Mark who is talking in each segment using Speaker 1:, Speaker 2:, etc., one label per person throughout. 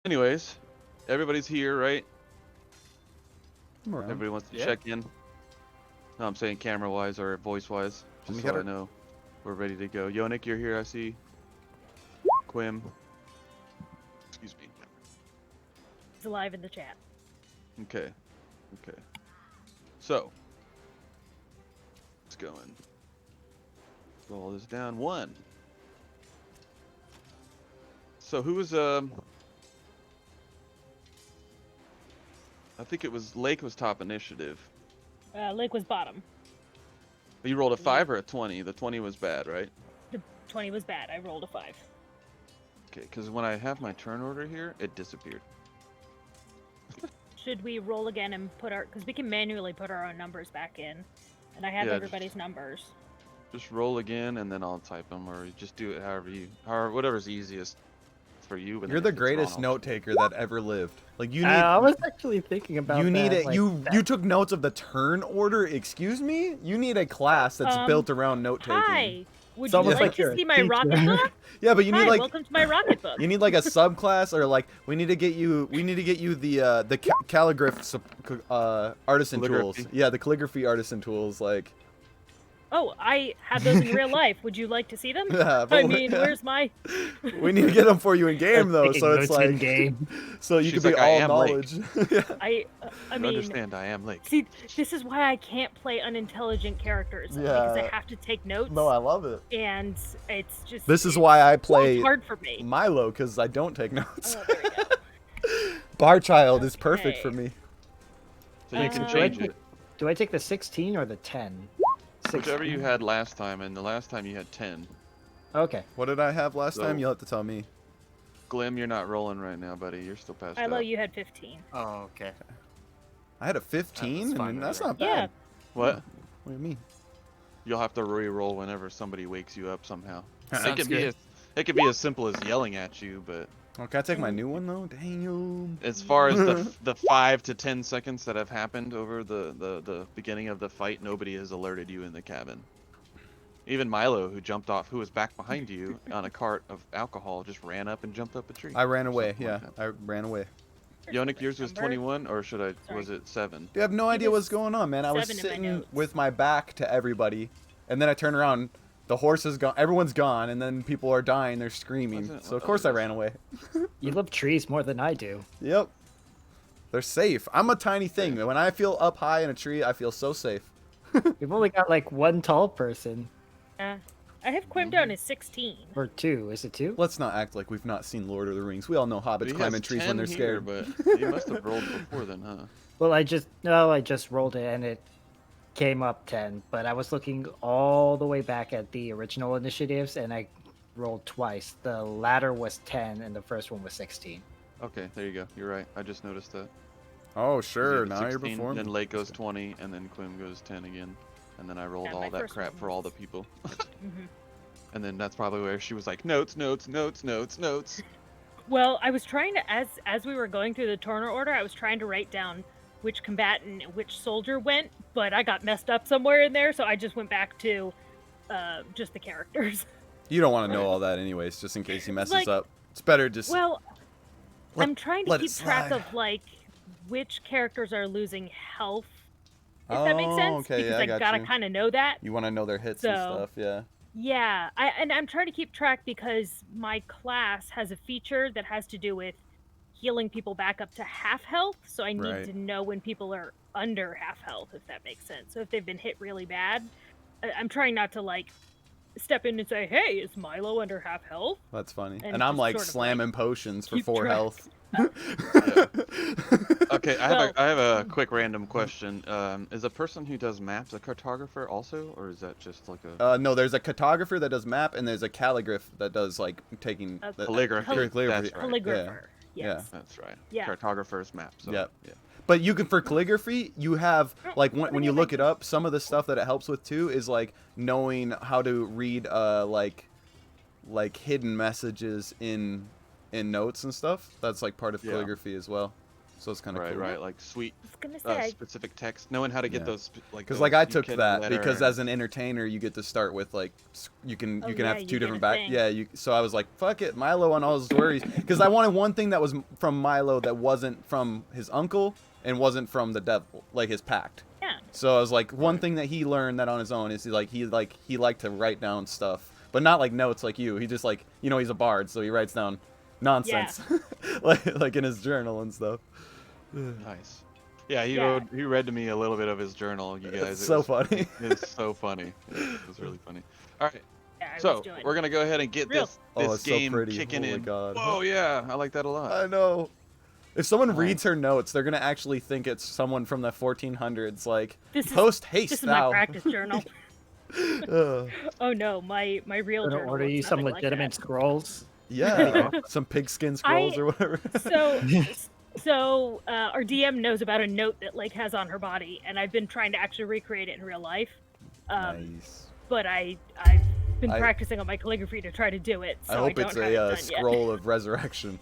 Speaker 1: Anyways, everybody's here, right?
Speaker 2: I'm around.
Speaker 1: Everybody wants to check in. No, I'm saying camera-wise or voice-wise, just so I know we're ready to go. Yonik, you're here, I see. Quim. Excuse me.
Speaker 3: He's alive in the chat.
Speaker 1: Okay. Okay. So, let's go and roll this down. 1. So who was I think it was Lake was top initiative.
Speaker 3: Lake was bottom.
Speaker 1: You rolled a 5 or a 20? The 20 was bad, right?
Speaker 3: The 20 was bad. I rolled a 5.
Speaker 1: Okay, because when I have my turn order here, it disappeared.
Speaker 3: Should we roll again and put our... Because we can manually put our own numbers back in. And I have everybody's numbers.
Speaker 1: Just roll again, and then I'll type them, or just do it however whatever's easiest for you.
Speaker 2: You're the greatest note taker that ever lived. Like you need.
Speaker 4: I was actually thinking about.
Speaker 2: You need
Speaker 4: that,
Speaker 2: it.
Speaker 4: like,
Speaker 2: You took notes of the turn order. Excuse me. You need a class that's built around note taking.
Speaker 3: Hi. Would you like to see my rocket book?
Speaker 2: Yeah, but you need like.
Speaker 3: Welcome to my rocket book.
Speaker 2: You need like a subclass, or like we need to get you. We need to get you the calligraph artisan tools. Yeah, the calligraphy artisan tools. Like.
Speaker 3: Oh, I have those in real life. Would you like to see them?
Speaker 2: Yeah,
Speaker 3: I mean, where's my...
Speaker 2: We need to get them for you in game, though, so it's like...
Speaker 4: game.
Speaker 2: So you can be all knowledge.
Speaker 3: I mean...
Speaker 1: understand, I am Lake.
Speaker 3: See, this is why I can't play unintelligent characters. Yeah. Because I have to take notes.
Speaker 2: No, I love it.
Speaker 3: And it's just...
Speaker 2: This is why I play
Speaker 3: it's hard for me.
Speaker 2: Milo, because I don't take notes.
Speaker 3: Oh, there we go.
Speaker 2: Bar Child is perfect for me.
Speaker 1: So you can change it.
Speaker 4: Do I take the 16 or the 10? 16.
Speaker 1: Whichever you had last time, and the last time you had 10.
Speaker 4: Okay.
Speaker 2: What did I have last time? You'll have to tell me.
Speaker 1: Glim, you're not rolling right now, buddy. You're still passed
Speaker 3: Milo,
Speaker 1: out.
Speaker 3: you had 15.
Speaker 4: Oh, okay.
Speaker 2: I had a 15? I mean, that's not bad.
Speaker 3: Yeah.
Speaker 1: What?
Speaker 2: What do you mean?
Speaker 1: You'll have to re-roll whenever somebody wakes you up somehow.
Speaker 4: Sounds good.
Speaker 1: It could be as simple as yelling at you, but...
Speaker 2: Oh, can I take my new one, though? Dang.
Speaker 1: As far as the 5 to 10 seconds that have happened over the beginning of the fight, nobody has alerted you in the cabin. Even Milo, who jumped off, who was back behind you on a cart of alcohol, just ran up and jumped up a tree.
Speaker 2: I ran away, yeah. I ran away.
Speaker 1: Yonik, yours was 21, or was it 7?
Speaker 2: You have no idea what's going on, man. I was sitting with my back to everybody, and then I turn around, the horse is gone, everyone's gone, and then people are dying, they're screaming. So of course I ran away.
Speaker 4: You love trees more than I do.
Speaker 2: Yep. They're safe. I'm a tiny thing. When I feel up high in a tree, I feel so safe.
Speaker 4: We've only got like one tall person.
Speaker 3: I have Quim down as 16.
Speaker 4: Or 2. Is it 2?
Speaker 2: Let's not act like we've not seen Lord of the Rings. We all know hobbits climbing trees when they're scared.
Speaker 1: But you must have rolled before then, huh?
Speaker 4: Well, I just rolled it and it came up 10, but I was looking all the way back at the original initiatives and I rolled twice. The latter was 10 and the first one was 16.
Speaker 1: Okay, there you go. You're right. I just noticed that.
Speaker 2: Oh, sure.
Speaker 1: You
Speaker 2: Now you're
Speaker 1: 16,
Speaker 2: performing.
Speaker 1: Then Lake goes 20, and then Quim goes 10 again. And then I rolled all that crap for all the people. And then that's probably where she was like, notes.
Speaker 3: Well, I was trying to, as we were going through the turn order, I was trying to write down which combatant, which soldier went, but I got messed up somewhere in there, so I just went back to just the characters.
Speaker 2: You don't want to know all that anyways, just in case he messes up. It's better just...
Speaker 3: Well, I'm trying to keep track of, like, which characters are losing health, if that makes sense.
Speaker 2: Okay,
Speaker 3: because
Speaker 2: yeah,
Speaker 3: I gotta kind of know that.
Speaker 2: You want to know their hits and stuff, yeah.
Speaker 3: Yeah, and I'm trying to keep track because my class has a feature that has to do with healing people back up to half health, so I need to know when people are under half health, if that makes sense. So if they've been hit really bad, I'm trying not to, like, step in and say, hey, is Milo under half health?
Speaker 2: That's funny. And I'm like slamming potions for 4 health.
Speaker 1: Okay, I have a quick random question. Is a person who does maps a cartographer also, or is that just like a...
Speaker 2: no, there's a cartographer that does map, and there's a calligraph that does, like, taking...
Speaker 1: calligraphy.
Speaker 2: Calligraphy.
Speaker 3: Calligrapher.
Speaker 2: Yeah.
Speaker 3: Yes.
Speaker 1: That's right.
Speaker 3: Yeah.
Speaker 1: Cartographer's map. So,
Speaker 2: yeah. But you can, for calligraphy, you have, like, when you look it up, some of the stuff that it helps with, too, is, like, knowing how to read, like hidden messages in notes and stuff. That's, like, part of calligraphy as well. So it's kind of
Speaker 1: right,
Speaker 2: cool.
Speaker 1: right, like sweet
Speaker 3: I was gonna say,
Speaker 1: specific text, knowing how to get those
Speaker 2: Because like I took
Speaker 1: you can
Speaker 2: that
Speaker 1: letter
Speaker 2: because
Speaker 1: and-
Speaker 2: as an entertainer you get to start with like you can
Speaker 3: Oh,
Speaker 2: have
Speaker 3: yeah,
Speaker 2: two
Speaker 3: you get
Speaker 2: different
Speaker 3: a
Speaker 2: back
Speaker 3: thing.
Speaker 2: so I was like fuck it, Milo on all his stories because I wanted one thing that was from Milo that wasn't from his uncle and wasn't from the devil, like his pact.
Speaker 3: yeah.
Speaker 2: So I was like, one
Speaker 1: Right.
Speaker 2: thing that he learned that on his own is he liked to write down stuff, but not like notes like you. He just like, you know, he's a bard, so he writes down nonsense, like in his journal and stuff.
Speaker 1: Nice. Yeah, he
Speaker 3: Yeah.
Speaker 1: read to me a little bit of his journal, you guys.
Speaker 2: It's so funny.
Speaker 1: It's so funny. It was really funny. All right,
Speaker 3: Yeah, I
Speaker 1: so
Speaker 3: was doing
Speaker 1: we're gonna go ahead and get
Speaker 3: Real-
Speaker 1: this
Speaker 2: Oh, it's so
Speaker 1: game
Speaker 2: pretty.
Speaker 1: kicking
Speaker 2: Holy
Speaker 1: in.
Speaker 2: God.
Speaker 1: Oh yeah, I like that a lot.
Speaker 2: I know. If someone
Speaker 1: Nice.
Speaker 2: reads her notes, they're gonna actually think it's someone from the 1400s. Like,
Speaker 3: This is-
Speaker 2: post haste,
Speaker 3: This is
Speaker 2: thou.
Speaker 3: my practice journal. Oh no, my real
Speaker 4: Gonna
Speaker 3: journal.
Speaker 4: order
Speaker 3: looks
Speaker 4: you some
Speaker 3: nothing like
Speaker 4: legitimate
Speaker 3: that.
Speaker 4: scrolls.
Speaker 2: Yeah, some pigskin scrolls or whatever.
Speaker 3: So our DM knows about a note that Lake has on her body, and I've been trying to actually recreate it in real life.
Speaker 2: Nice.
Speaker 3: But I've been practicing on my calligraphy to try to do it. So
Speaker 2: I hope
Speaker 3: don't
Speaker 2: it's
Speaker 3: have it
Speaker 2: a
Speaker 3: done
Speaker 2: scroll of resurrection.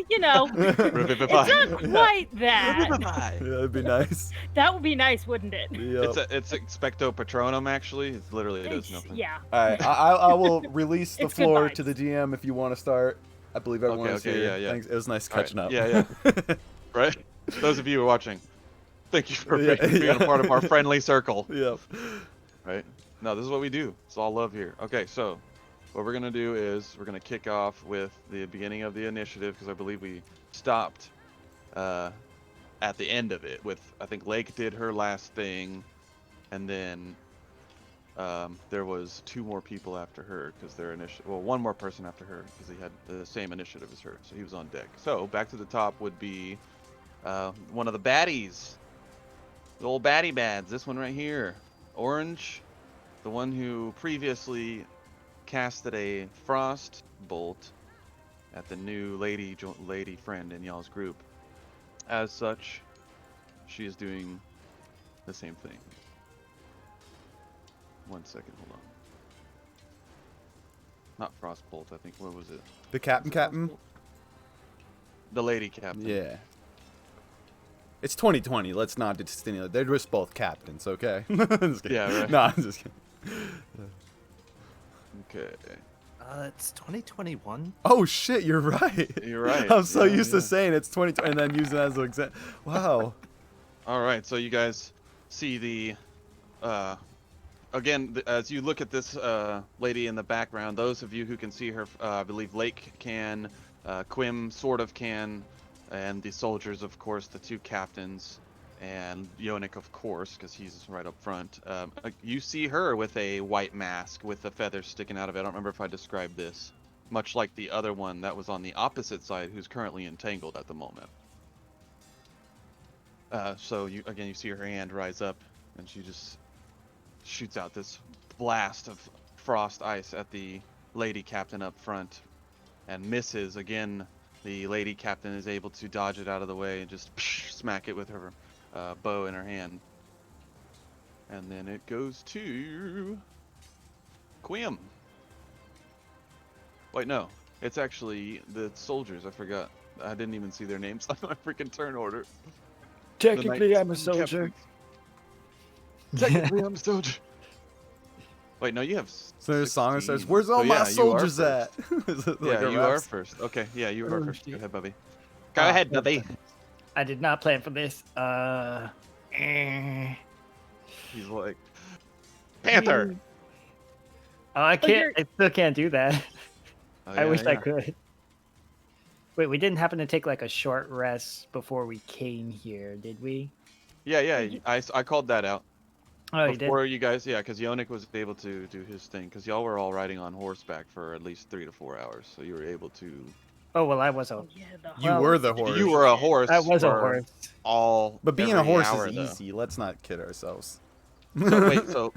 Speaker 3: You know,
Speaker 1: Revivify.
Speaker 3: it's not quite that.
Speaker 1: Revivify.
Speaker 2: Yeah, that'd be nice.
Speaker 3: That would be nice, wouldn't it?
Speaker 2: Yep.
Speaker 1: It's Expecto Patronum actually. It literally does
Speaker 3: It's-
Speaker 1: nothing.
Speaker 3: Yeah.
Speaker 2: All right, I will release the
Speaker 3: It's good
Speaker 2: floor
Speaker 3: vibes.
Speaker 2: to the GM if you want to start. I believe everyone is
Speaker 1: Okay,
Speaker 2: here.
Speaker 1: yeah, yeah.
Speaker 2: Thanks. It was nice
Speaker 1: All right,
Speaker 2: catching up.
Speaker 1: yeah. Right? Those of you who are watching, thank you for
Speaker 2: Yeah,
Speaker 1: being a part of our friendly circle.
Speaker 2: Yep.
Speaker 1: Right? No, this is what we do. It's all love here. Okay, so what we're gonna do is we're gonna kick off with the beginning of the initiative because I believe we stopped at the end of it with, I think Lake did her last thing, and then there was 2 more people after her because their one more person after her because he had the same initiative as her, so he was on deck. So back to the top would be one of the baddies, the old baddie bads. This one right here, Orange, the one who previously casted a frost bolt at the new lady friend in y'all's group. As such, she is doing the same thing. 1 second, hold on. Not Frostbolt, I think. What was it?
Speaker 2: The captain.
Speaker 1: The lady captain.
Speaker 2: Yeah. It's 2020. Let's not distinguish. They're just both captains, okay? I'm just kidding.
Speaker 1: Yeah, right.
Speaker 2: No, I'm just kidding.
Speaker 1: Okay.
Speaker 5: It's 2021.
Speaker 2: Oh shit, you're right.
Speaker 1: You're right.
Speaker 2: I'm so
Speaker 1: Yeah,
Speaker 2: used
Speaker 1: yeah.
Speaker 2: to saying it's 2020 and then using it as an example. Wow.
Speaker 1: All right, so you guys see the again, as you look at this lady in the background, those of you who can see her, I believe Lake can, Quim sort of can, and the soldiers, of course, the 2 captains, and Yonik, of course, because he's right up front. You see her with a white mask with the feathers sticking out of it. I don't remember if I described this. Much like the other one that was on the opposite side, who's currently entangled at the moment. So you see her hand rise up, and she just shoots out this blast of frost ice at the lady captain up front, and misses again. The lady captain is able to dodge it out of the way and just smack it with her bow in her hand. And then it goes to Quim. Wait, no. It's actually the soldiers. I forgot. I didn't even see their names on my freaking turn order.
Speaker 4: Technically, I'm a soldier.
Speaker 1: Technically, I'm a soldier. Wait, no, you have.
Speaker 2: So there's a song that says,
Speaker 1: 16.
Speaker 2: "Where's all
Speaker 1: So,
Speaker 2: my
Speaker 1: yeah, you are
Speaker 2: soldiers
Speaker 1: first.
Speaker 2: at?" Is it like
Speaker 1: Yeah,
Speaker 2: a
Speaker 1: you
Speaker 2: rap
Speaker 1: are
Speaker 2: song?
Speaker 1: first. Okay, yeah, you are
Speaker 4: Oh,
Speaker 1: first. Go
Speaker 4: shit.
Speaker 1: ahead, Bubby. Go
Speaker 4: Ah,
Speaker 1: ahead,
Speaker 4: well,
Speaker 1: Bubby.
Speaker 4: I did not plan for this.
Speaker 1: He's like, Panther.
Speaker 4: Oh, I can't.
Speaker 3: you're-
Speaker 4: I still can't do that.
Speaker 1: Oh,
Speaker 4: I
Speaker 1: yeah,
Speaker 4: wish I
Speaker 1: yeah.
Speaker 4: could. Wait, we didn't happen to take like a short rest before we came here, did we?
Speaker 1: Yeah. I called that out.
Speaker 4: Oh, you did.
Speaker 1: Before you guys, yeah, because Yonik was able to do his thing, because y'all were all riding on horseback for at least 3 to 4 hours, so you were able to.
Speaker 4: Oh well, I was a.
Speaker 3: Oh, yeah, the
Speaker 2: You
Speaker 4: Well,
Speaker 2: were the horse.
Speaker 1: You were a horse.
Speaker 4: I was a
Speaker 1: for
Speaker 4: horse.
Speaker 1: All.
Speaker 2: But being a
Speaker 1: every
Speaker 2: horse
Speaker 1: hour,
Speaker 2: is
Speaker 1: though.
Speaker 2: easy. Let's not kid ourselves.
Speaker 1: So wait, so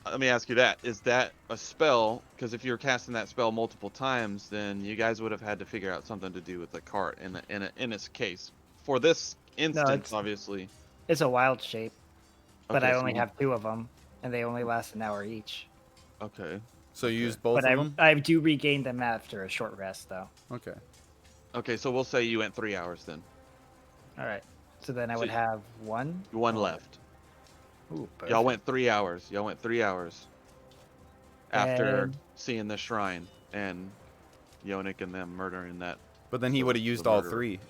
Speaker 1: let me ask you that: is that a spell? Because if you're casting that spell multiple times, then you guys would have had to figure out something to do with the cart. In this case, for this instance,
Speaker 4: it's-
Speaker 1: obviously.
Speaker 4: It's a wild shape, but
Speaker 1: Okay,
Speaker 4: I
Speaker 1: so
Speaker 4: only
Speaker 1: you-
Speaker 4: have 2 of them, and they only last an hour each.
Speaker 1: Okay.
Speaker 2: So you
Speaker 1: Okay.
Speaker 2: used both
Speaker 4: But
Speaker 2: of them.
Speaker 4: I do regain them after a short rest, though.
Speaker 2: Okay.
Speaker 1: Okay, so we'll say you went 3 hours then.
Speaker 4: All right. So then I
Speaker 1: So
Speaker 4: would have one.
Speaker 1: One left.
Speaker 4: Ooh, perfect.
Speaker 1: Y'all went 3 hours. Y'all went 3 hours after
Speaker 4: And-
Speaker 1: seeing the shrine and Yonik and them murdering that.
Speaker 2: But then he would have
Speaker 1: the
Speaker 2: used all
Speaker 1: murderer.
Speaker 2: 3.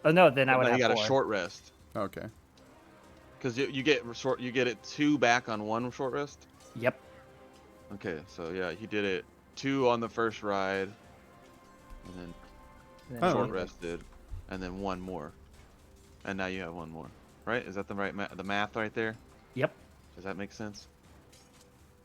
Speaker 4: Oh no, then I
Speaker 1: But
Speaker 4: would
Speaker 1: no,
Speaker 4: have
Speaker 1: he got
Speaker 4: 4.
Speaker 1: a short rest
Speaker 2: Okay.
Speaker 1: because you get you get it 2 back on 1 short rest.
Speaker 4: Yep.
Speaker 1: Okay, so yeah, he did it 2 on the first ride, and then
Speaker 4: Then
Speaker 2: Oh.
Speaker 1: short
Speaker 4: he-
Speaker 1: rested, and then 1 more, and now you have 1 more. Right? Is that the right the math right there?
Speaker 4: Yep.
Speaker 1: Does that make sense?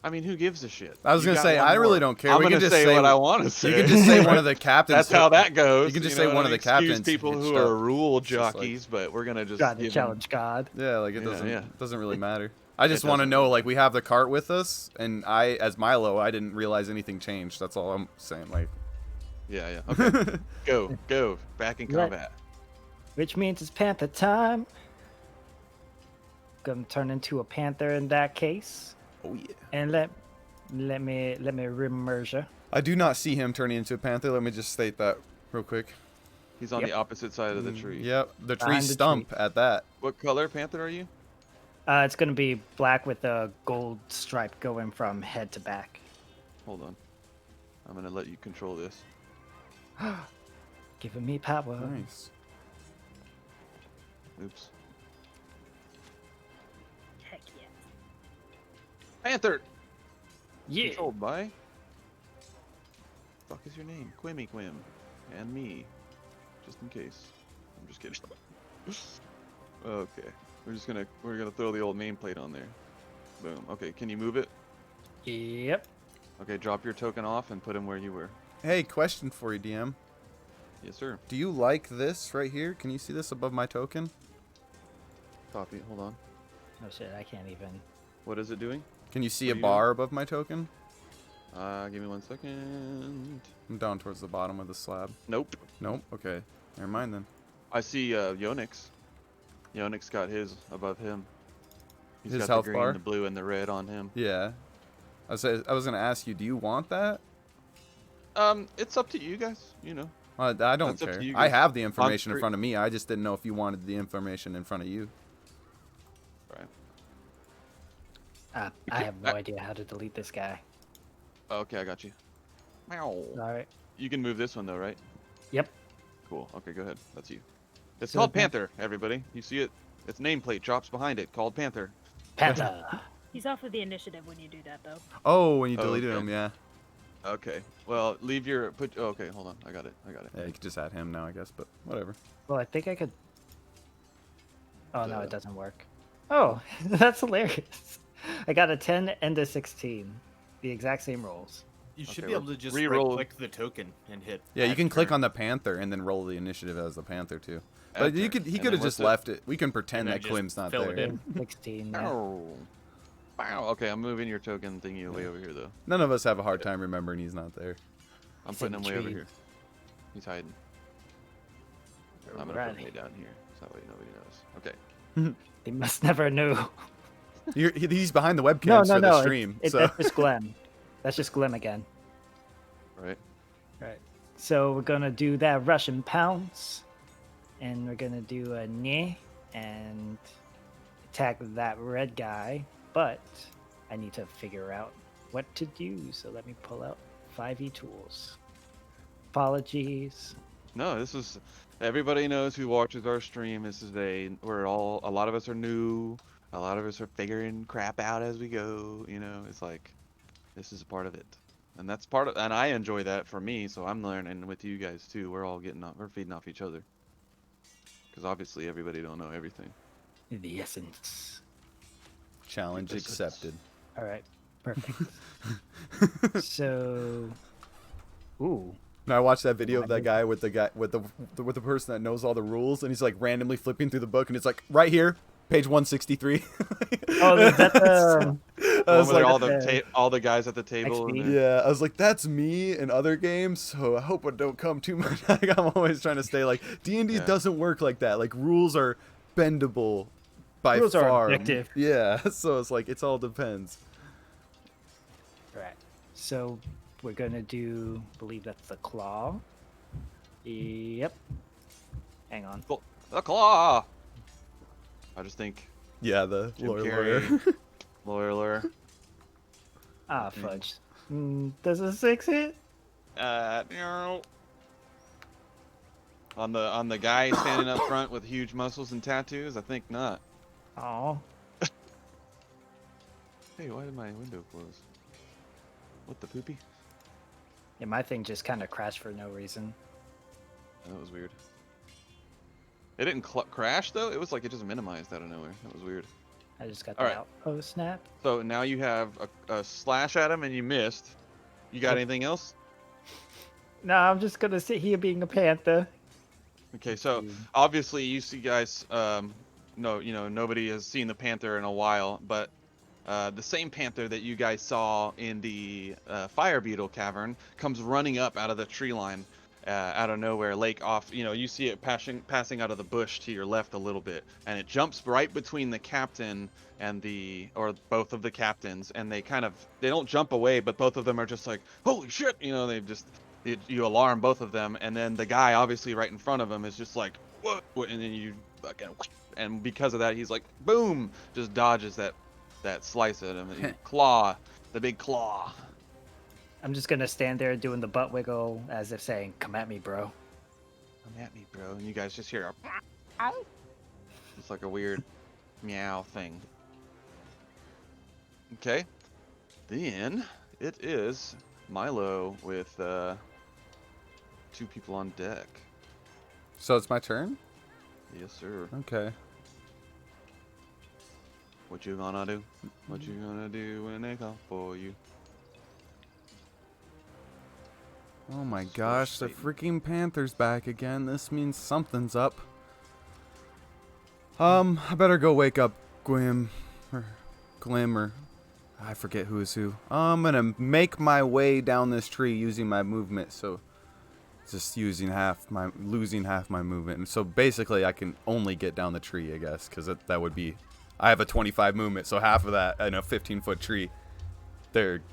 Speaker 1: I mean, who gives a shit?
Speaker 2: I was
Speaker 1: You
Speaker 2: gonna
Speaker 1: got
Speaker 2: say,
Speaker 1: 1
Speaker 2: I really
Speaker 1: more.
Speaker 2: don't care.
Speaker 1: I'm
Speaker 2: We can
Speaker 1: gonna
Speaker 2: just
Speaker 1: say
Speaker 2: say
Speaker 1: what I want to say.
Speaker 2: You can just say one of the captains.
Speaker 1: That's how that goes.
Speaker 2: You can just
Speaker 1: know
Speaker 2: say
Speaker 1: what
Speaker 2: one
Speaker 1: I
Speaker 2: of the
Speaker 1: mean? Excuse
Speaker 2: captains
Speaker 1: people who
Speaker 2: hitched
Speaker 1: are
Speaker 2: up.
Speaker 1: rule
Speaker 2: It's just like-
Speaker 1: jockeys, but we're gonna just
Speaker 4: Trying to
Speaker 1: give
Speaker 4: challenge God.
Speaker 2: Yeah, like it
Speaker 1: Yeah,
Speaker 2: doesn't
Speaker 1: yeah.
Speaker 2: doesn't really matter. I just
Speaker 1: It
Speaker 2: want to
Speaker 1: doesn't
Speaker 2: know,
Speaker 1: really
Speaker 2: like, we have the cart with us, and I, as Milo, I didn't realize anything changed. That's all I'm saying. Like,
Speaker 1: Yeah, yeah. Okay, go. Back in
Speaker 4: Let-
Speaker 1: combat.
Speaker 4: Which means it's panther time. Gonna turn into a panther in that case.
Speaker 2: oh yeah.
Speaker 4: And let me remerge.
Speaker 2: I do not see him turning into a panther. Let me just state that real quick.
Speaker 1: He's on
Speaker 4: Yep.
Speaker 1: the opposite side of the tree.
Speaker 2: Yep, the tree
Speaker 4: Behind the
Speaker 2: stump
Speaker 4: tree.
Speaker 2: at that.
Speaker 1: What color panther are you?
Speaker 4: It's gonna be black with a gold stripe going from head to back.
Speaker 1: Hold on. I'm gonna let you control this.
Speaker 4: Giving me power.
Speaker 2: Nice.
Speaker 1: Oops.
Speaker 3: Heck yeah.
Speaker 1: Panther.
Speaker 4: Yeah.
Speaker 1: Controlled by. Fuck is your name? Quimmy Quim. And me. Just in case. I'm just kidding. Okay. We're gonna throw the old nameplate on there. Boom. Okay, can you move it?
Speaker 4: Yep.
Speaker 1: Okay, drop your token off and put him where you were.
Speaker 2: Hey, question for you, DM.
Speaker 1: Yes, sir.
Speaker 2: Do you like this right here? Can you see this above my token?
Speaker 1: Copy. Hold on.
Speaker 4: Oh shit, I can't even.
Speaker 1: What is it doing?
Speaker 2: Can you see
Speaker 1: What
Speaker 2: a
Speaker 1: are you
Speaker 2: bar above my token?
Speaker 1: Give me 1 second.
Speaker 2: I'm down towards the bottom of the slab.
Speaker 1: Nope.
Speaker 2: Nope. Okay. Never mind then.
Speaker 1: I see Yonik's. Yonik's got his above him. He's
Speaker 2: His
Speaker 1: got
Speaker 2: health
Speaker 1: the green,
Speaker 2: bar?
Speaker 1: the blue, and the red on him.
Speaker 2: Yeah. I was gonna ask you, do you want that?
Speaker 1: It's up to you guys. You know.
Speaker 2: I don't
Speaker 1: That's up to
Speaker 2: care.
Speaker 1: you
Speaker 2: I
Speaker 1: guys.
Speaker 2: have the information in
Speaker 1: cre-
Speaker 2: front of me. I just didn't know if you wanted the information in front of you.
Speaker 1: Right.
Speaker 4: I have no idea how to delete this guy.
Speaker 1: Okay, I got you. Meow.
Speaker 4: All right.
Speaker 1: You can move this one though, right?
Speaker 4: Yep.
Speaker 1: Cool. Okay, go ahead. That's you. It's
Speaker 4: So
Speaker 1: called
Speaker 4: the pan-
Speaker 1: Panther. Everybody, you see it? Its nameplate drops behind it, called Panther.
Speaker 4: Panther.
Speaker 3: He's off of the initiative when you do that, though.
Speaker 2: Oh, when you
Speaker 1: Oh,
Speaker 2: deleted
Speaker 1: okay.
Speaker 2: him, yeah.
Speaker 1: Okay. Well, leave your Oh, okay, hold on. I got it.
Speaker 2: Yeah, you could just add him now, I guess, but whatever.
Speaker 4: Well, I think I could. Oh no,
Speaker 1: Duh.
Speaker 4: it doesn't work. Oh, that's hilarious. I got a 10 and a 16. The exact same rolls.
Speaker 5: You should
Speaker 1: Okay,
Speaker 5: be able to just
Speaker 1: re-roll.
Speaker 5: right-click the token and hit.
Speaker 2: Yeah, you
Speaker 5: add
Speaker 2: can click
Speaker 5: turn.
Speaker 2: on the panther and then roll the initiative as the panther too.
Speaker 1: Add
Speaker 2: But you
Speaker 1: turn.
Speaker 2: could he
Speaker 1: And
Speaker 2: could
Speaker 1: then
Speaker 2: have just
Speaker 1: what's
Speaker 2: left it. We can pretend
Speaker 5: And
Speaker 2: that
Speaker 5: then
Speaker 2: Quim's
Speaker 5: just
Speaker 2: not
Speaker 5: fill it
Speaker 2: there.
Speaker 5: in.
Speaker 4: 16. Yeah.
Speaker 1: Ow. Wow. Okay, I'm moving your token thingy way over here though.
Speaker 2: None of us have a hard time remembering he's not there.
Speaker 1: I'm
Speaker 4: He's in
Speaker 1: putting him
Speaker 4: the
Speaker 1: way over
Speaker 4: tree.
Speaker 1: here. He's hiding. I'm gonna put him
Speaker 4: Alrighty.
Speaker 1: way down here, so that way nobody knows. Okay.
Speaker 4: He must never knew.
Speaker 2: He's behind the
Speaker 4: No,
Speaker 2: webcams
Speaker 4: no,
Speaker 2: for the
Speaker 4: no.
Speaker 2: stream. So
Speaker 4: That's just Glenn. That's just Glenn again.
Speaker 1: Right.
Speaker 4: Right. So we're gonna do that Russian pounce, and we're gonna do a knee and attack that red guy. But I need to figure out what to do. So let me pull out 5e tools. Apologies.
Speaker 1: No, this is everybody knows who watches our stream. A lot of us are new. A lot of us are figuring crap out as we go. You know, it's like this is a part of it, and that's part of. And I enjoy that for me. So I'm learning with you guys too. We're all we're feeding off each other. Because obviously everybody don't know everything.
Speaker 4: The essence.
Speaker 2: challenge
Speaker 1: This is-
Speaker 2: accepted.
Speaker 4: All right. Perfect. So. Ooh.
Speaker 2: No, I watched that video of that guy with the person that knows all the rules, and he's like randomly flipping through the book, and it's like right here, page 163.
Speaker 4: Oh, is that the?
Speaker 2: I was
Speaker 1: One where
Speaker 2: like,
Speaker 1: all the guys at the table.
Speaker 4: XP?
Speaker 1: And
Speaker 2: yeah, I was like, that's me in other games, so I hope it don't come too much. Like, I'm always trying to stay like D&D
Speaker 1: Yeah.
Speaker 2: doesn't work like that. Like rules are bendable by
Speaker 4: Rules are
Speaker 2: far.
Speaker 4: objective.
Speaker 2: Yeah, so it's like it's all depends.
Speaker 4: Right. So we're gonna do. Believe that's the claw. Yep. Hang on.
Speaker 1: Cool. The claw. I just think
Speaker 2: Yeah, the
Speaker 1: Jim
Speaker 2: lawyer.
Speaker 1: Carrey. lawyer.
Speaker 4: Ah, fudge. Does a 6 hit?
Speaker 1: No. On the guy standing up front with huge muscles and tattoos, I think not.
Speaker 4: Oh.
Speaker 1: Hey, why did my window close? What the poopy?
Speaker 4: Yeah, my thing just kind of crashed for no reason.
Speaker 1: That was weird. It didn't crash though. It was like it just minimized out of nowhere. That was weird.
Speaker 4: I just got
Speaker 1: All
Speaker 4: the
Speaker 1: right.
Speaker 4: outpost snap.
Speaker 1: So now you have a slash at him and you missed. You got
Speaker 4: Yep.
Speaker 1: anything else?
Speaker 4: No, I'm just gonna sit here being a panther.
Speaker 1: Okay, so obviously you see guys. Nobody has seen the panther in a while, but the same panther that you guys saw in the fire beetle cavern comes running up out of the tree line, out of nowhere, lake off. You see it passing out of the bush to your left a little bit, and it jumps right between the captain and both of the captains, and they don't jump away, but both of them are just like, holy shit, you alarm both of them, and then the guy obviously right in front of him is just like, what? And then you fucking, and because of that, he's like, boom, just dodges that slice at him. And claw, the big claw.
Speaker 4: I'm just gonna stand there doing the butt wiggle as if saying, "Come at me, bro."
Speaker 1: Come at me, bro. And you guys just hear it's like a weird meow thing. Okay. Then it is Milo with 2 people on deck.
Speaker 2: So it's my turn?
Speaker 1: Yes, sir.
Speaker 2: Okay.
Speaker 1: What you gonna do? What you gonna do when they come for you?
Speaker 2: Oh my gosh, the freaking Panther's back again. This means something's up. I better go wake up Glim, or I forget who is who. I'm gonna make my way down this tree using my movement, so just losing half my movement. And so basically I can only get down the tree, I guess, because that would be, I have a 25 movement, so half of that in a 15-foot tree.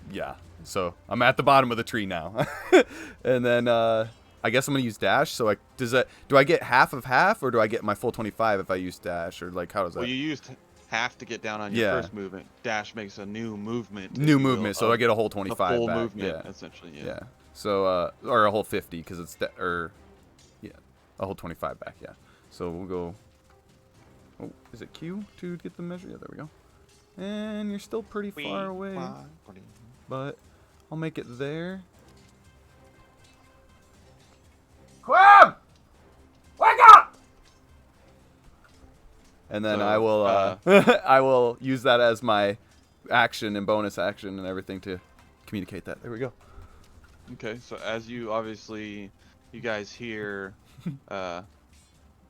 Speaker 2: Yeah. So I'm at the bottom of the tree now. And then I guess I'm gonna use dash. So do I get half of half, or do I get my full 25 if I use dash, or like how does that?
Speaker 1: Well, you used half to get down on your first movement. Dash makes a new movement.
Speaker 2: So I get a whole 25
Speaker 1: a full
Speaker 2: back.
Speaker 1: movement, essentially. Yeah.
Speaker 2: So or a whole 50 because it's a whole 25 back. Yeah. So we'll go. Oh, is it Q to get the measure? Yeah, there we go. And you're still pretty far away, but I'll make it there. Clem! Wake up! And then I will I will use that as my action and bonus action and everything to communicate that. There we go.
Speaker 1: Okay, so as you guys hear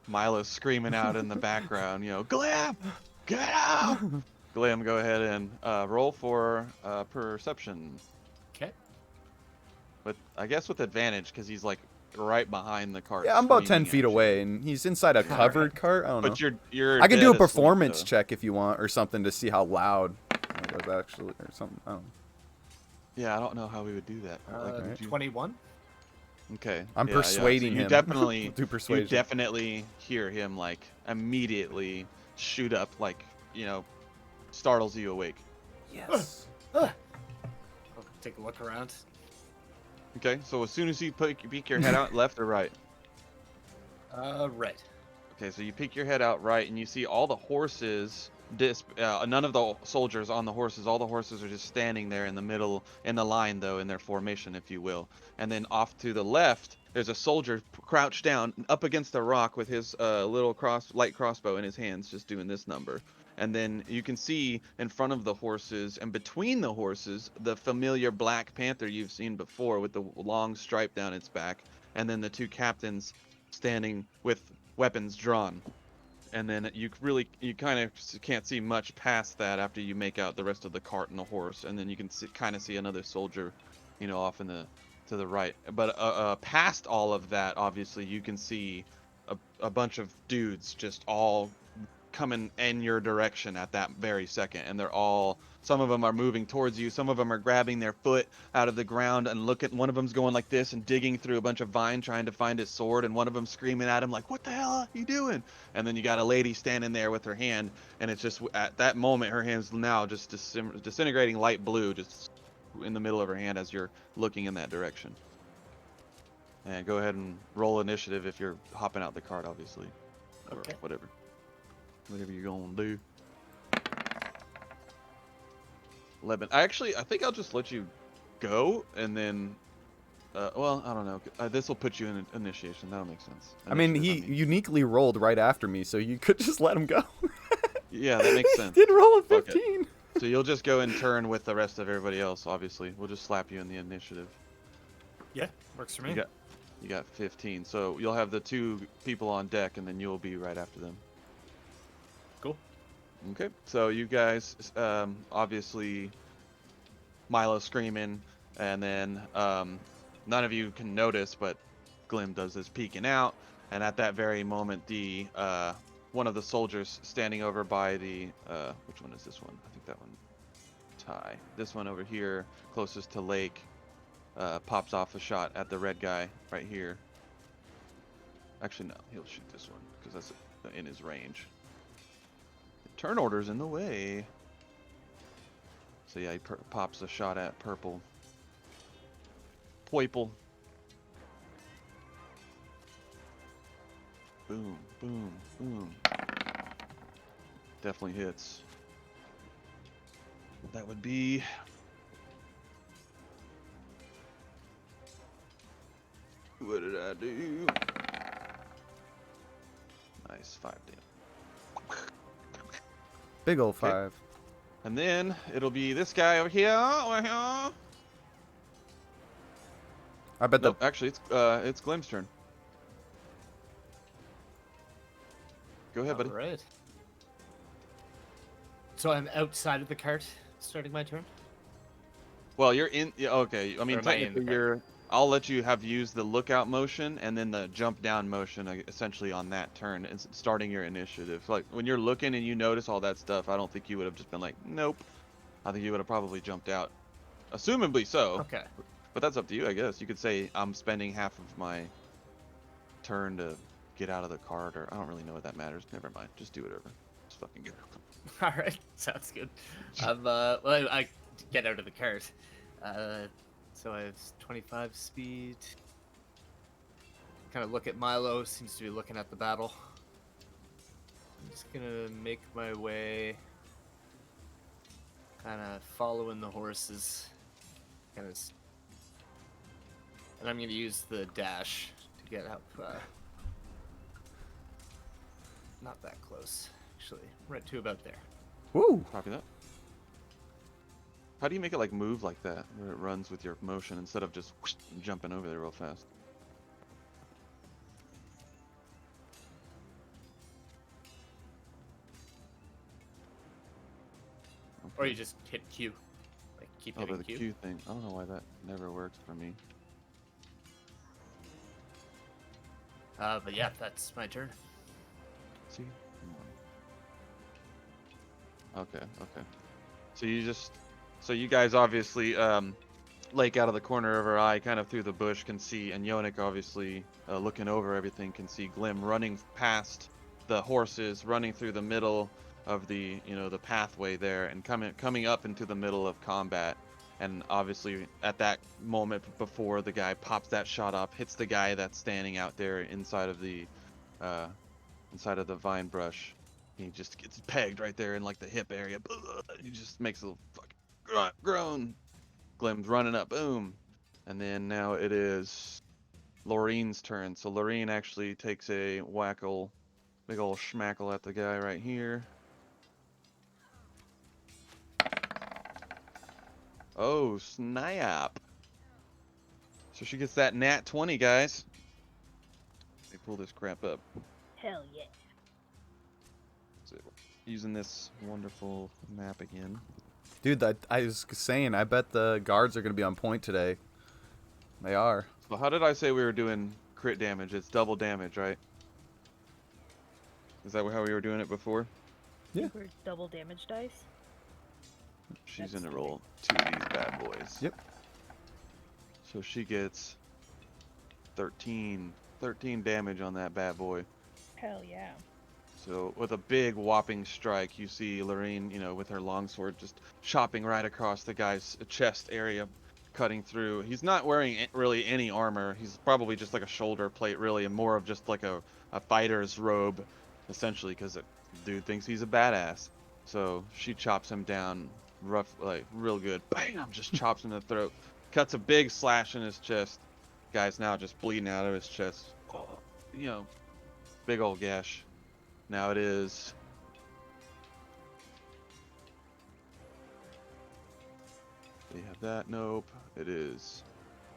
Speaker 1: Milo screaming out in the background, Glam, get out! Glam, go ahead and roll for perception.
Speaker 5: Okay.
Speaker 1: I guess with advantage, because he's like right behind the cart.
Speaker 2: Yeah, I'm about 10
Speaker 1: screaming
Speaker 2: feet
Speaker 1: at you.
Speaker 2: away, and he's inside a covered cart. I don't know.
Speaker 1: But you're
Speaker 2: I can
Speaker 1: dead
Speaker 2: do a
Speaker 1: asleep,
Speaker 2: performance
Speaker 1: though.
Speaker 2: check if you want, or something to see how loud it was actually, or something. I don't know.
Speaker 1: Yeah, I don't know how we would do that. Would you-
Speaker 5: 21.
Speaker 1: Okay.
Speaker 2: I'm
Speaker 1: yeah,
Speaker 2: persuading
Speaker 1: so you
Speaker 2: him.
Speaker 1: Definitely,
Speaker 2: Do persuasion.
Speaker 1: You definitely hear him like immediately shoot up, like startles you awake.
Speaker 2: Yes.
Speaker 5: I'll take a look around.
Speaker 1: Okay, so as soon as you peek your head out, left or right?
Speaker 5: Right.
Speaker 1: Okay, so you peek your head out right, and you see all the horses. None of the soldiers on the horses. All the horses are just standing there in the middle, in the line, though, in their formation, if you will. And then off to the left, there's a soldier crouched down up against a rock with his little light crossbow in his hands, just doing this number. And then you can see in front of the horses and between the horses the familiar Black Panther you've seen before with the long stripe down its back, and then the 2 captains standing with weapons drawn. And then you kind of can't see much past that after you make out the rest of the cart and the horse, and then you can kind of see another soldier, off to the right. But past all of that, obviously, you can see a bunch of dudes just all coming in your direction at that very second, and they're all. Some of them are moving towards you. Some of them are grabbing their foot out of the ground and one of them's going like this and digging through a bunch of vine trying to find his sword, and one of them screaming at him like, "What the hell are you doing?" And then you got a lady standing there with her hand, and it's just at that moment her hand's now just disintegrating light blue just in the middle of her hand as you're looking in that direction. And go ahead and roll initiative if you're hopping out the cart, obviously. Or
Speaker 5: Okay.
Speaker 1: whatever you're gonna do. 11. I think I'll just let you go, and then, well, I don't know. This will put you in initiation. That'll make sense.
Speaker 2: I mean, he
Speaker 1: Initiative,
Speaker 2: uniquely rolled right after me, so you could just let him go.
Speaker 1: Yeah, that makes sense.
Speaker 2: Did roll a
Speaker 1: Fuck it.
Speaker 2: 15.
Speaker 1: So you'll just go in turn with the rest of everybody else, obviously. We'll just slap you in the initiative.
Speaker 5: Yeah, works for me.
Speaker 1: You got 15. So you'll have the 2 people on deck, and then you'll be right after them.
Speaker 5: Cool.
Speaker 1: Okay, so you guys, obviously, Milo screaming, and then none of you can notice, but Glim does this peeking out, and at that very moment, the one of the soldiers standing over by the which one is this one? I think that one. Ty. This one over here, closest to Lake, pops off a shot at the red guy right here. Actually, no, he'll shoot this one because that's in his range. Turn order's in the way. So yeah, he pops a shot at purple. Poiple. Boom, boom, boom. Definitely hits. That would be... What did I do? Nice, 5 damage.
Speaker 2: Big old
Speaker 1: Okay.
Speaker 2: 5.
Speaker 1: And then it'll be this guy over here.
Speaker 2: I bet
Speaker 1: No, actually, it's Glim's turn. Go ahead, buddy.
Speaker 5: All right. So I'm outside of the cart, starting my turn.
Speaker 1: Well, you're in. Yeah, okay. I mean,
Speaker 5: Or am I in the
Speaker 1: technically,
Speaker 5: cart?
Speaker 1: you're. I'll let you have used the lookout motion and then the jump down motion, essentially on that turn, and starting your initiative. Like when you're looking and you notice all that stuff, I don't think you would have just been like, nope. I think you would have probably jumped out, assumably so.
Speaker 5: Okay.
Speaker 1: But that's up to you, I guess. You could say I'm spending half of my turn to get out of the cart, or I don't really know what that matters. Never mind. Just do whatever. Just fucking get out.
Speaker 5: All right. Sounds good. Well, I get out of the cart. So I have 25 speed. Kind of look at Milo. Seems to be looking at the battle. I'm just gonna make my way. Kind of following the horses. And I'm gonna use the dash to get up. Not that close, actually. Right to about there.
Speaker 2: Woo!
Speaker 1: Copy that. How do you make it like move like that, where it runs with your motion instead of just whoosh, jumping over there real fast?
Speaker 5: Or you just hit Q. Like keep
Speaker 1: Oh,
Speaker 5: hitting
Speaker 1: the
Speaker 5: Q.
Speaker 1: Q thing. I don't know why that never worked for me.
Speaker 5: But yeah, that's my turn.
Speaker 1: See? Okay, okay. So you guys obviously, Lake out of the corner of her eye, kind of through the bush, can see, and Yonik obviously looking over everything can see Glim running past the horses, running through the middle of the, the pathway there, and coming up into the middle of combat. And obviously, at that moment before the guy pops that shot up, hits the guy that's standing out there inside of the vine brush. He just gets pegged right there in like the hip area. He just makes a little fucking groan. Glim's running up, boom. And then now it is Laureen's turn. So Laureen actually takes a whackle, big ol' schmackle at the guy right here. Oh, snap. So she gets that nat 20, guys. Let me pull this crap up.
Speaker 3: Hell yeah.
Speaker 1: So, using this wonderful map again.
Speaker 2: Dude, I was saying, I bet the guards are going to be on point today. They are.
Speaker 1: So how did I say we were doing crit damage? It's double damage, right? Is that how we were doing it before?
Speaker 2: Yeah.
Speaker 3: We're double damage dice.
Speaker 1: She's
Speaker 3: That's
Speaker 1: gonna
Speaker 3: stupid.
Speaker 1: roll 2 of these bad boys.
Speaker 2: Yep.
Speaker 1: So she gets 13 damage on that bad boy.
Speaker 3: Hell yeah.
Speaker 1: So with a big whopping strike, you see Lorraine, with her longsword just chopping right across the guy's chest area, cutting through. He's not wearing really any armor. He's probably just like a shoulder plate, really, and more of just like a fighter's robe, essentially, because the dude thinks he's a badass. So she chops him down rough, like real good. Bam! Just chops him in the throat. Cuts a big slash in his chest. Guy's now just bleeding out of his chest. Big old gash. Now it is. We have that. Nope. It is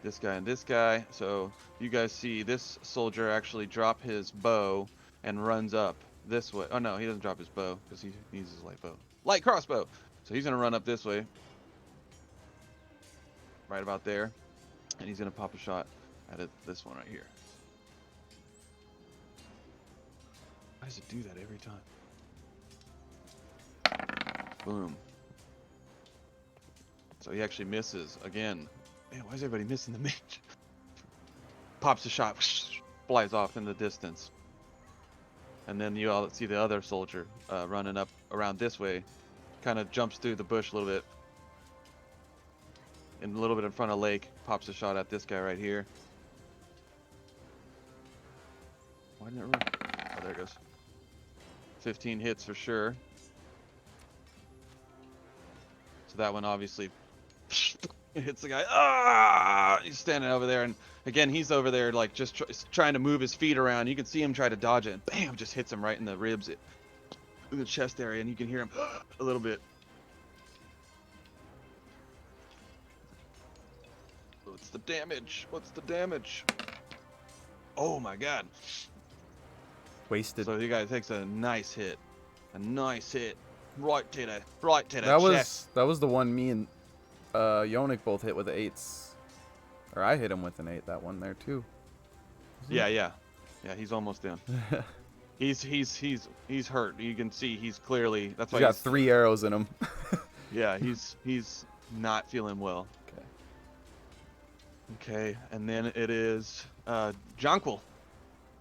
Speaker 1: this guy and this guy. So you guys see this soldier actually drop his bow and runs up this way. Oh no, he doesn't drop his bow because he needs his light bow. Light crossbow. So he's gonna run up this way. Right about there. And he's gonna pop a shot at this one right here. Why does it do that every time? Boom. So he actually misses again. Man, why is everybody missing the mage? Pops a shot, flies off in the distance. And then you all see the other soldier running up around this way. Kind of jumps through the bush a little bit. And a little bit in front of Lake. Pops a shot at this guy right here. Why didn't it run? Oh, there it goes. 15 hits for sure. So that one obviously hits the guy. Ah! He's standing over there, and again, he's over there like just trying to move his feet around. You can see him try to dodge it, and bam! Just hits him right in the ribs, in the chest area, and you can hear him a little bit. What's the damage? What's the damage? Oh my god!
Speaker 2: Wasted.
Speaker 1: So the guy takes a nice hit, right to the chest.
Speaker 2: That was the one me and Yonik both hit with the 8s. Or I hit him with an 8 that one there too.
Speaker 1: Yeah. He's almost down. He's hurt. You can see he's clearly. That's why
Speaker 2: He's got 3 arrows in him.
Speaker 1: Yeah, he's not feeling well. Okay, and then it is Jonquil.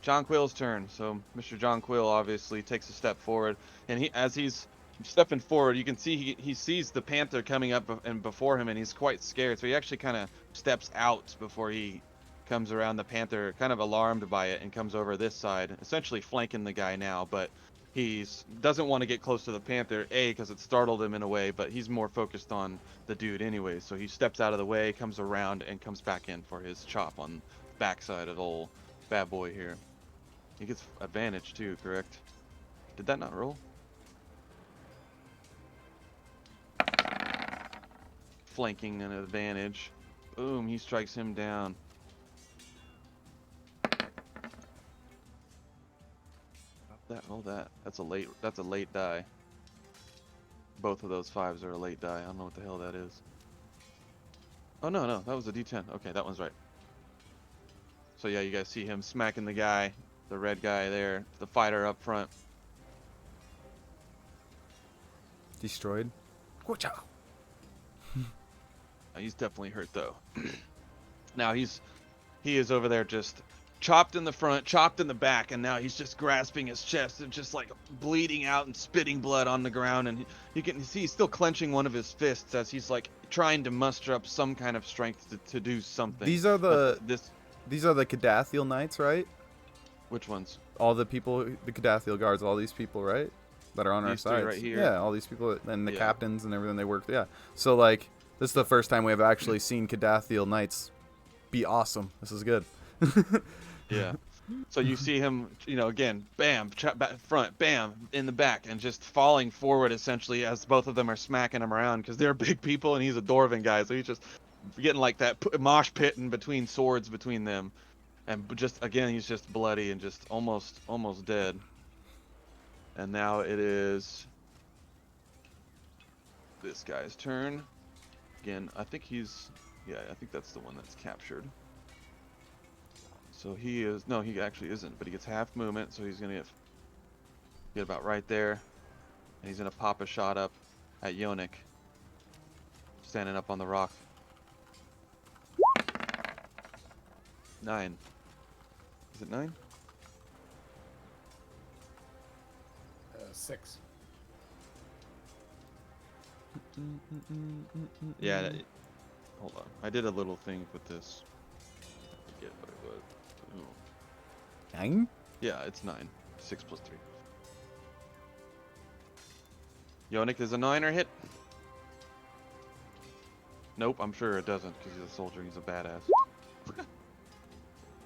Speaker 1: Jonquil's turn. So Mr. Jonquil obviously takes a step forward, and as he's stepping forward, you can see he sees the panther coming up and before him, and he's quite scared. So he actually kind of steps out before he comes around the panther, kind of alarmed by it, and comes over this side, essentially flanking the guy now. But he doesn't want to get close to the panther, because it startled him in a way, but he's more focused on the dude anyway. So he steps out of the way, comes around, and comes back in for his chop on the backside of old bad boy here. He gets advantage too, correct? Did that not roll? Flanking an advantage. Boom, he strikes him down. Roll that. That's a late die. Both of those 5s are a late die. I don't know what the hell that is. Oh no, that was a D10. Okay, that one's right. So yeah, you guys see him smacking the guy, the red guy there, the fighter up front.
Speaker 2: Destroyed.
Speaker 1: He's definitely hurt though. Now he is over there just chopped in the front, chopped in the back, and now he's just grasping his chest and just like bleeding out and spitting blood on the ground. And you can see he's still clenching one of his fists as he's like trying to muster up some kind of strength to do something.
Speaker 2: These are the Cadathiel Knights, right?
Speaker 1: Which ones?
Speaker 2: All the people, the Cadathiel guards, all these people, right? That are on our
Speaker 1: These three
Speaker 2: side.
Speaker 1: right here?
Speaker 2: Yeah, all these people, and the
Speaker 1: Yeah.
Speaker 2: captains and everything they work. Yeah. So like, this is the first time we have actually seen Cadathiel Knights be awesome. This is good.
Speaker 1: Yeah. So you see him, again, bam, back front, bam, in the back, and just falling forward essentially as both of them are smacking him around because they're big people and he's a dwarven guy, so he's just getting like that mosh pit in between swords between them, and just again he's just bloody and just almost dead. And now it is this guy's turn. Again, I think that's the one that's captured. So he actually isn't, but he gets half movement, so he's gonna get about right there. And he's gonna pop a shot up at Yonik, standing up on the rock. 9. Is it 9?
Speaker 6: 6.
Speaker 1: Yeah. Hold on. I did a little thing with this. I forget what it was. Oh.
Speaker 2: 9?
Speaker 1: Yeah, it's 9. 6 plus 3. Yonik, does a 9 hit? Nope, I'm sure it doesn't because he's a soldier. He's a badass.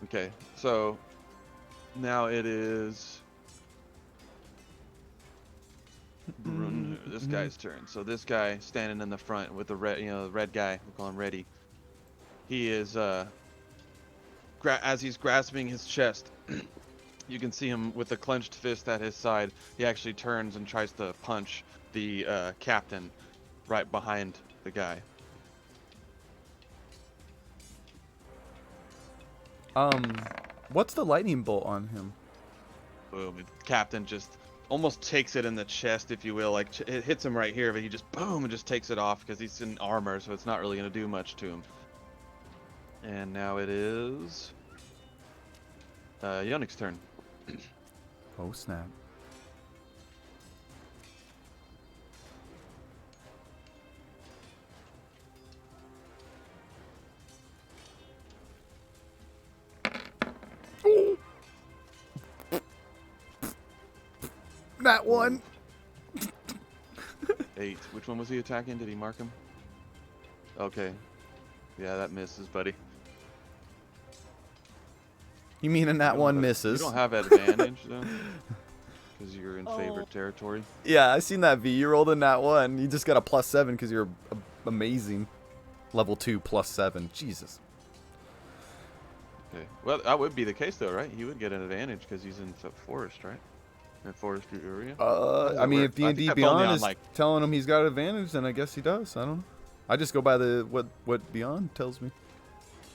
Speaker 1: Okay, so now it is this guy's turn. So this guy standing in the front with the red, the red guy. We call him Reddy. He is as he's grasping his chest. You can see him with a clenched fist at his side. He actually turns and tries to punch the captain right behind the guy.
Speaker 2: What's the lightning bolt on him?
Speaker 1: Boom. The captain just almost takes it in the chest, if you will. Like, it hits him right here, but he just, boom, and just takes it off because he's in armor, so it's not really going to do much to him. And now it is Yonik's turn.
Speaker 2: Oh, snap. That one.
Speaker 1: 8. Which one was he attacking? Did he mark him? Okay. Yeah, that misses, buddy.
Speaker 2: You mean in that one misses?
Speaker 1: You don't have advantage, though? Because you're in favored territory?
Speaker 2: Yeah, I seen that V. You rolled in that one. You just got a +7 because you're amazing. Level 2 +7. Jesus.
Speaker 1: Okay. Well, that would be the case, though, right? He would get an advantage because he's in the forest, right? In forestry area.
Speaker 2: I mean, if
Speaker 1: I think
Speaker 2: D&D
Speaker 1: that's only
Speaker 2: Beyond
Speaker 1: on,
Speaker 2: is
Speaker 1: like,
Speaker 2: telling him he's got advantage, then I guess he does. I don't know. I just go by the what Beyond tells me.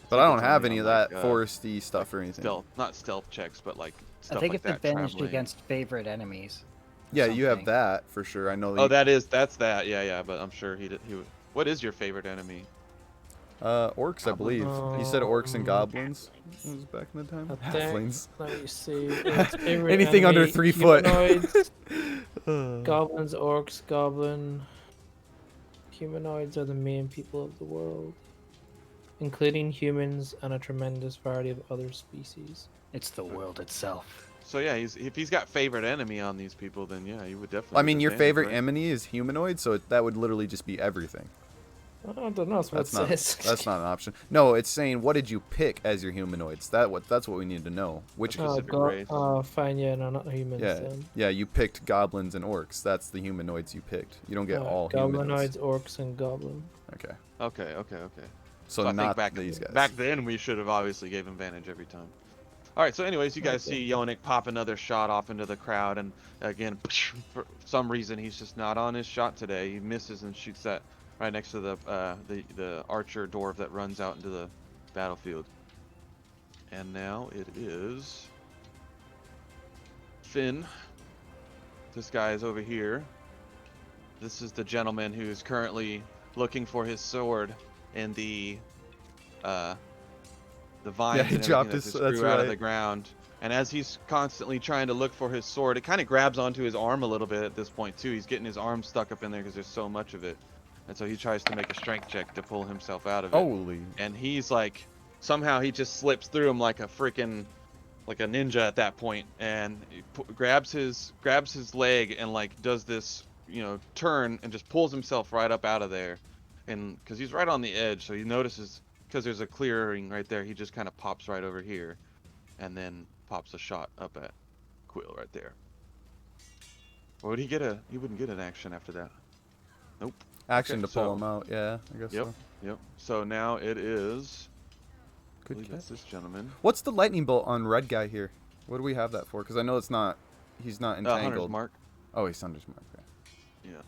Speaker 2: But I don't have any of that foresty stuff or anything.
Speaker 1: Stealth, not stealth checks, but like stuff
Speaker 4: I think
Speaker 1: like
Speaker 4: it's
Speaker 1: that.
Speaker 4: advantaged
Speaker 1: Traveling.
Speaker 4: against favorite enemies.
Speaker 2: Yeah, you have
Speaker 4: something.
Speaker 2: that for sure. I know.
Speaker 1: Oh, that's that. Yeah. But I'm sure he would. What is your favorite enemy?
Speaker 2: Orcs, I believe. You said orcs and goblins.
Speaker 3: halflings.
Speaker 2: What was back in the time?
Speaker 7: I think-
Speaker 2: Halflings.
Speaker 7: Let me see. Its favorite
Speaker 2: Anything under
Speaker 7: enemy,
Speaker 2: 3 foot.
Speaker 7: humanoids, goblins, orcs, humanoids are the main people of the world, including humans and a tremendous variety of other species.
Speaker 4: It's the world itself.
Speaker 1: So yeah, if he's got favorite enemy on these people, then yeah, you would definitely.
Speaker 2: I mean,
Speaker 1: get
Speaker 2: your
Speaker 1: advantage,
Speaker 2: favorite
Speaker 1: right?
Speaker 2: enemy is humanoid, so that would literally just be everything.
Speaker 7: I don't know. That's what
Speaker 2: That's
Speaker 7: it
Speaker 2: not.
Speaker 7: says.
Speaker 2: That's not an option. No, it's saying what did you pick as your humanoids? That's what we need to know. Which
Speaker 1: specific race.
Speaker 7: Fine, yeah, no, not humans.
Speaker 2: yeah,
Speaker 7: Then.
Speaker 2: yeah, you picked goblins and orcs. That's the humanoids you picked. You don't get all humanoids.
Speaker 7: Goblinoids, orcs, and goblin.
Speaker 2: Okay.
Speaker 1: Okay.
Speaker 2: So
Speaker 1: I
Speaker 2: not
Speaker 1: think
Speaker 2: these guys.
Speaker 1: Back then, we should have obviously gave advantage every time. All right. So, anyways, you guys see Yonik pop another shot off into the crowd, and again, for some reason, he's just not on his shot today. He misses and shoots that right next to the archer dwarf that runs out into the battlefield. And now it is Finn. This guy is over here. This is the gentleman who's currently looking for his sword in the vines.
Speaker 2: Yeah, he
Speaker 1: and
Speaker 2: dropped
Speaker 1: everything that
Speaker 2: his-
Speaker 1: just
Speaker 2: that's
Speaker 1: grew out of
Speaker 2: right.
Speaker 1: the ground. And as he's constantly trying to look for his sword, it kind of grabs onto his arm a little bit at this point too. He's getting his arm stuck up in there because there's so much of it. And so he tries to make a strength check to pull himself out of it.
Speaker 2: Holy.
Speaker 1: And he's like, somehow he just slips through him like a freaking, like a ninja at that point, and he grabs his leg and like does this, turn and just pulls himself right up out of there. And because he's right on the edge, so he notices, because there's a clearing right there, he just kind of pops right over here, and then pops a shot up at Quill right there. Or would he get he wouldn't get an action after that. Nope.
Speaker 2: Action
Speaker 1: Okay,
Speaker 2: to pull
Speaker 1: so-
Speaker 2: him out. Yeah, I guess
Speaker 1: Yep.
Speaker 2: so.
Speaker 1: Yep. So now it is. I
Speaker 2: Good
Speaker 1: believe
Speaker 2: catch.
Speaker 1: it's this gentleman.
Speaker 2: What's the lightning bolt on red guy here? What do we have that for? Because I know it's not. He's not
Speaker 1: Hunter's
Speaker 2: entangled.
Speaker 1: mark.
Speaker 2: Oh, he's Hunter's mark. Okay.
Speaker 1: Yeah.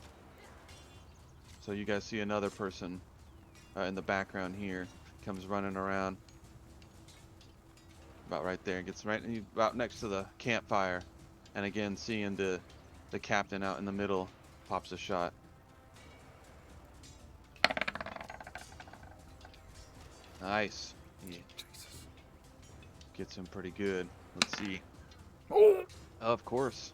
Speaker 1: So you guys see another person in the background here, comes running around. About right there, gets right about next to the campfire, and again seeing the captain out in the middle pops a shot. Nice. He gets him pretty good. Let's see. Of course.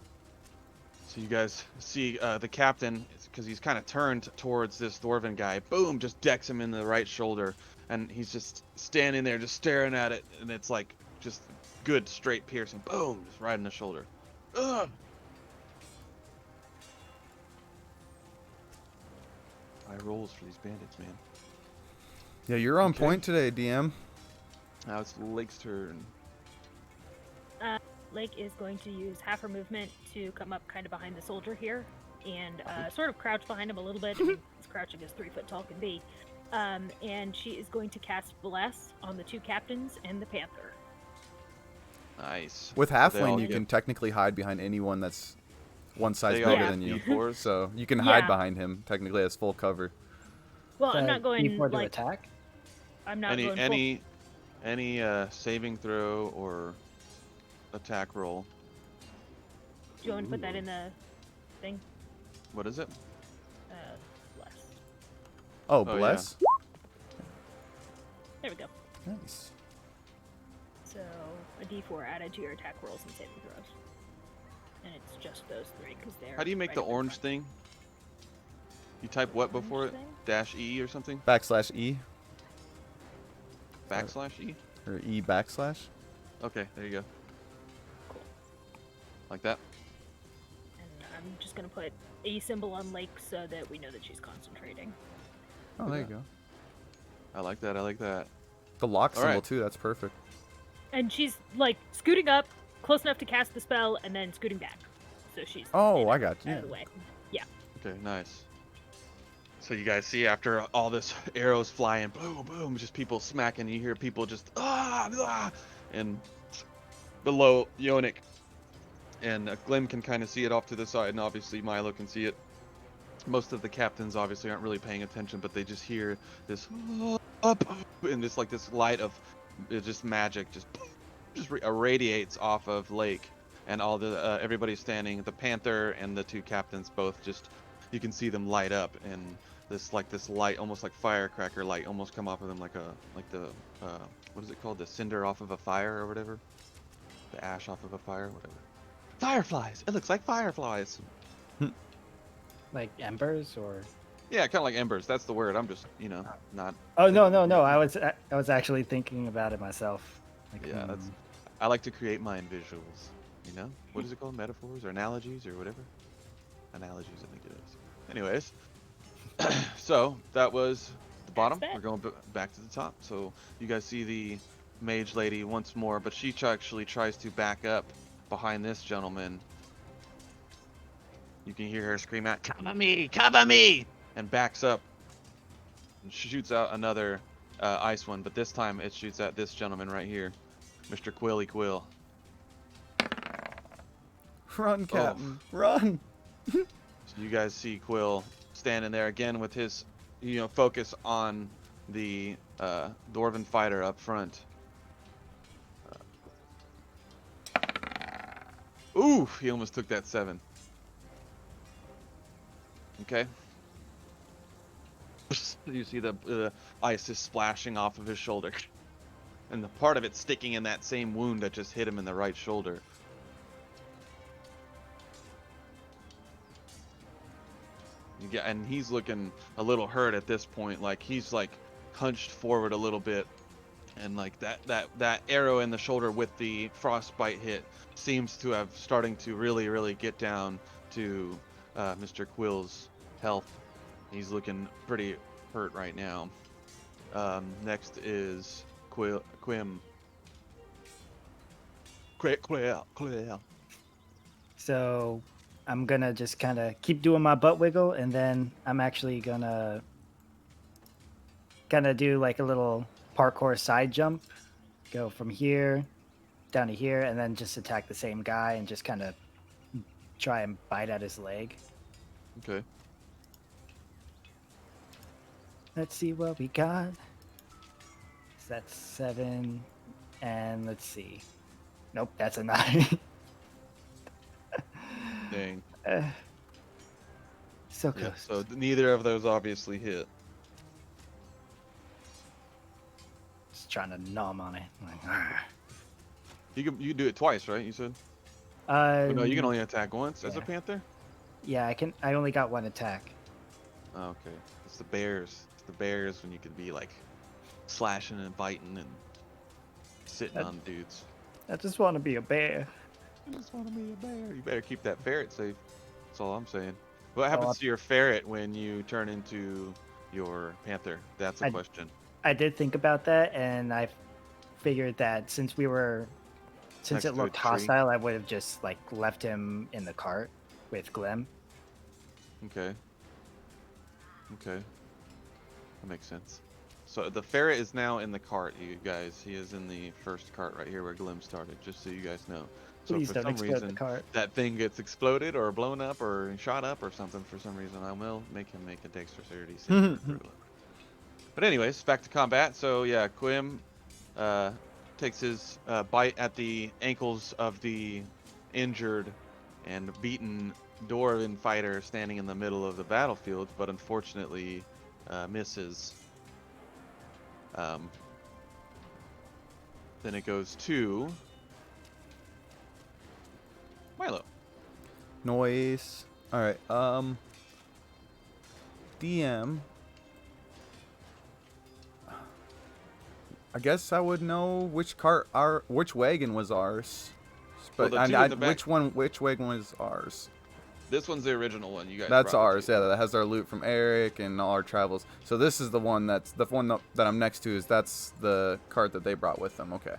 Speaker 1: So you guys see the captain, because he's kind of turned towards this dwarven guy. Boom! Just decks him in the right shoulder, and he's just standing there, just staring at it, and it's like just good straight piercing. Boom! Just right in the shoulder. Ugh! High rolls for these bandits, man.
Speaker 2: Yeah, you're on
Speaker 1: Okay.
Speaker 2: point today, DM.
Speaker 1: Now it's Lake's turn.
Speaker 3: Lake is going to use half her movement to come up kind of behind the soldier here and sort of crouch behind him a little bit. I mean, as crouching as 3 foot tall can be. And she is going to cast Bless on the 2 captains and the panther.
Speaker 1: Nice.
Speaker 2: With
Speaker 1: They all
Speaker 2: halfling, you
Speaker 1: get-
Speaker 2: can technically hide behind anyone that's one size
Speaker 1: They all
Speaker 2: bigger
Speaker 3: get
Speaker 2: than you.
Speaker 1: D4s.
Speaker 2: So you can hide
Speaker 3: Yeah.
Speaker 2: behind him technically as full cover.
Speaker 3: Well, I'm
Speaker 4: So
Speaker 3: not going
Speaker 4: D4 to
Speaker 3: like
Speaker 4: attack.
Speaker 3: I'm not
Speaker 1: Any
Speaker 3: going full.
Speaker 1: any saving throw or attack roll.
Speaker 3: Do you want to put that in the thing?
Speaker 1: What is it?
Speaker 3: Bless.
Speaker 2: Oh,
Speaker 1: yeah.
Speaker 2: bless.
Speaker 3: There we go.
Speaker 2: Nice.
Speaker 3: So a D4 added to your attack rolls and saving throws. And it's just those 3 because they're.
Speaker 1: How do you make
Speaker 3: right
Speaker 1: the
Speaker 3: up in
Speaker 1: orange
Speaker 3: front.
Speaker 1: thing? You type what
Speaker 3: Orange
Speaker 1: before it?
Speaker 3: thing?
Speaker 1: Dash E or something?
Speaker 2: /E
Speaker 1: Backslash E?
Speaker 2: or E /.
Speaker 1: Okay, there you go.
Speaker 3: Cool.
Speaker 1: Like that?
Speaker 3: And I'm just gonna put a symbol on Lake so that we know that she's concentrating.
Speaker 2: Oh, there you go.
Speaker 1: I like that. I like that.
Speaker 2: The lock
Speaker 1: All
Speaker 2: symbol
Speaker 1: right.
Speaker 2: too. That's perfect.
Speaker 3: And she's like scooting up, close enough to cast the spell, and then scooting back. So she's
Speaker 2: Oh,
Speaker 3: in
Speaker 2: I
Speaker 3: it,
Speaker 2: got you.
Speaker 3: out of the way. Yeah.
Speaker 1: Okay, nice. So you guys see after all this arrows flying, boom, boom, just people smacking. You hear people just and below Yonick, and Glim can kind of see it off to the side, and obviously Milo can see it. Most of the captains obviously aren't really paying attention, but they just hear this up, and just like this light of just magic just irradiates off of Lake, and all the everybody standing, the panther and the 2 captains both just, you can see them light up, and this light, almost like firecracker light, almost come off of them like the what is it called, the cinder off of a fire or whatever, the ash off of a fire, whatever. Fireflies. It looks like fireflies.
Speaker 4: Like embers or.
Speaker 1: Yeah, kind of like embers. That's the word. I'm just, not.
Speaker 4: Oh no. I was actually thinking about it myself. Like,
Speaker 1: Yeah, that's. I like to create mine visuals. What is it called? Metaphors or analogies or whatever. Analogies, I think it is. Anyways, so that was the bottom.
Speaker 3: That's it.
Speaker 1: We're going back to the top. So you guys see the mage lady once more, but she actually tries to back up behind this gentleman. You can hear her scream out, "Cover me! Cover me!" and backs up and shoots out another ice one, but this time it shoots at this gentleman right here, Mr. Quilly Quill.
Speaker 2: Run, Captain. Run.
Speaker 1: So you guys see Quill standing there again with his, focus on the dwarven fighter up front. Ooh, he almost took that 7. Okay. You see the ice is splashing off of his shoulder, and the part of it sticking in that same wound that just hit him in the right shoulder. And he's looking a little hurt at this point, like he's like hunched forward a little bit, and like that arrow in the shoulder with the frostbite hit seems to have starting to really get down to Mr. Quill's health. He's looking pretty hurt right now. Next is Quim. Quill.
Speaker 4: So I'm gonna just kind of keep doing my butt wiggle, and then I'm actually gonna kind of do like a little parkour side jump, go from here down to here, and then just attack the same guy and just kind of try and bite at his leg.
Speaker 1: Okay.
Speaker 4: Let's see what we got. So that's 7, and let's see. Nope, that's a 9.
Speaker 1: Dang.
Speaker 4: So
Speaker 1: Yeah,
Speaker 4: close.
Speaker 1: so neither of those obviously hit.
Speaker 4: Just trying to nom on it. Like, "Arr."
Speaker 1: You do it twice, right? You said. Oh, no, you can only attack once as a
Speaker 4: yeah.
Speaker 1: panther.
Speaker 4: Yeah, I can. I only got one attack.
Speaker 1: Oh, okay, it's the bears. It's the bears when you can be like slashing and biting and sitting
Speaker 4: That-
Speaker 1: on dudes.
Speaker 4: I just want to be a bear.
Speaker 1: I just want to be a bear. You better keep that ferret safe. That's all I'm saying. What
Speaker 4: Oh,
Speaker 1: happens to your ferret when you turn into your panther? That's a question.
Speaker 4: I did think about that, and I figured that since
Speaker 1: Next
Speaker 4: it
Speaker 1: to a
Speaker 4: looked
Speaker 1: tree.
Speaker 4: hostile, I would have just like left him in the cart with Glim.
Speaker 1: Okay. Okay. That makes sense. So the ferret is now in the cart, you guys. He is in the first cart right here where Glim started, just so you guys know. So
Speaker 4: Please
Speaker 1: for
Speaker 4: don't
Speaker 1: some
Speaker 4: explode the
Speaker 1: reason,
Speaker 4: cart.
Speaker 1: that thing gets exploded or blown up or shot up or something for some reason, I will make him make a dexterity save. But anyways, back to combat. So yeah, Quim takes his bite at the ankles of the injured and beaten dwarven fighter standing in the middle of the battlefield, but unfortunately misses. Then it goes to Milo.
Speaker 2: Noise. All right. DM. I guess I would know which which wagon was ours. But
Speaker 1: Well, the two in the back-
Speaker 2: which wagon was ours?
Speaker 1: This one's the original one. You guys.
Speaker 2: That's
Speaker 1: brought with
Speaker 2: ours.
Speaker 1: you.
Speaker 2: Yeah, that has our loot from Eric and all our travels. So this is the one that I'm next to. That's the cart that they brought with them. Okay.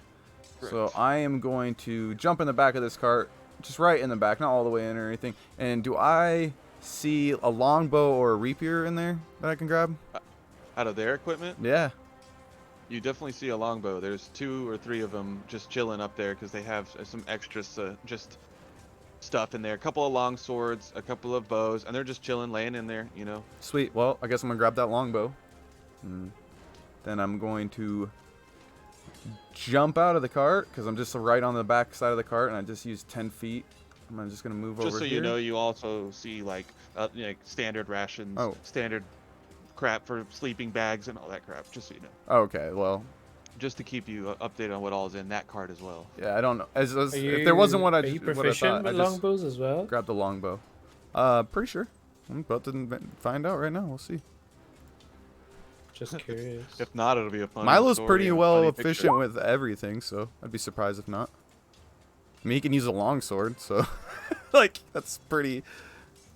Speaker 2: So
Speaker 1: Correct.
Speaker 2: I am going to jump in the back of this cart, just right in the back, not all the way in or anything. And do I see a longbow or a rapier in there that I can grab?
Speaker 1: Out of their equipment,
Speaker 2: Yeah.
Speaker 1: you definitely see a longbow. There's 2 or 3 of them just chilling up there because they have some extra just stuff in there. A couple of long swords, a couple of bows, and they're just chilling, laying in there. You know.
Speaker 2: Sweet. Well, I guess I'm gonna grab that longbow. And then I'm going to jump out of the cart because I'm just right on the back side of the cart, and I just use 10 feet. I'm just gonna move
Speaker 1: Just
Speaker 2: over
Speaker 1: so
Speaker 2: here.
Speaker 1: you know, you also see like standard rations,
Speaker 2: Oh.
Speaker 1: standard crap for sleeping bags and all that crap. Just so you know,
Speaker 2: Okay. Well,
Speaker 1: just to keep you updated on what all is in that cart as well.
Speaker 2: yeah. I don't know. If
Speaker 7: Are
Speaker 2: there wasn't what I
Speaker 7: Are you
Speaker 2: what I
Speaker 7: proficient
Speaker 2: thought, I
Speaker 7: with
Speaker 2: just
Speaker 7: longbows as well?
Speaker 2: grabbed the longbow. Pretty sure. I'm about to find out right now. We'll see.
Speaker 7: Just curious.
Speaker 1: If not, it'll be a fun.
Speaker 2: Milo's
Speaker 1: story
Speaker 2: pretty
Speaker 1: and a
Speaker 2: well
Speaker 1: funny
Speaker 2: efficient
Speaker 1: picture.
Speaker 2: with everything, so I'd be surprised if not. I mean, he can use a longsword, so like that's pretty.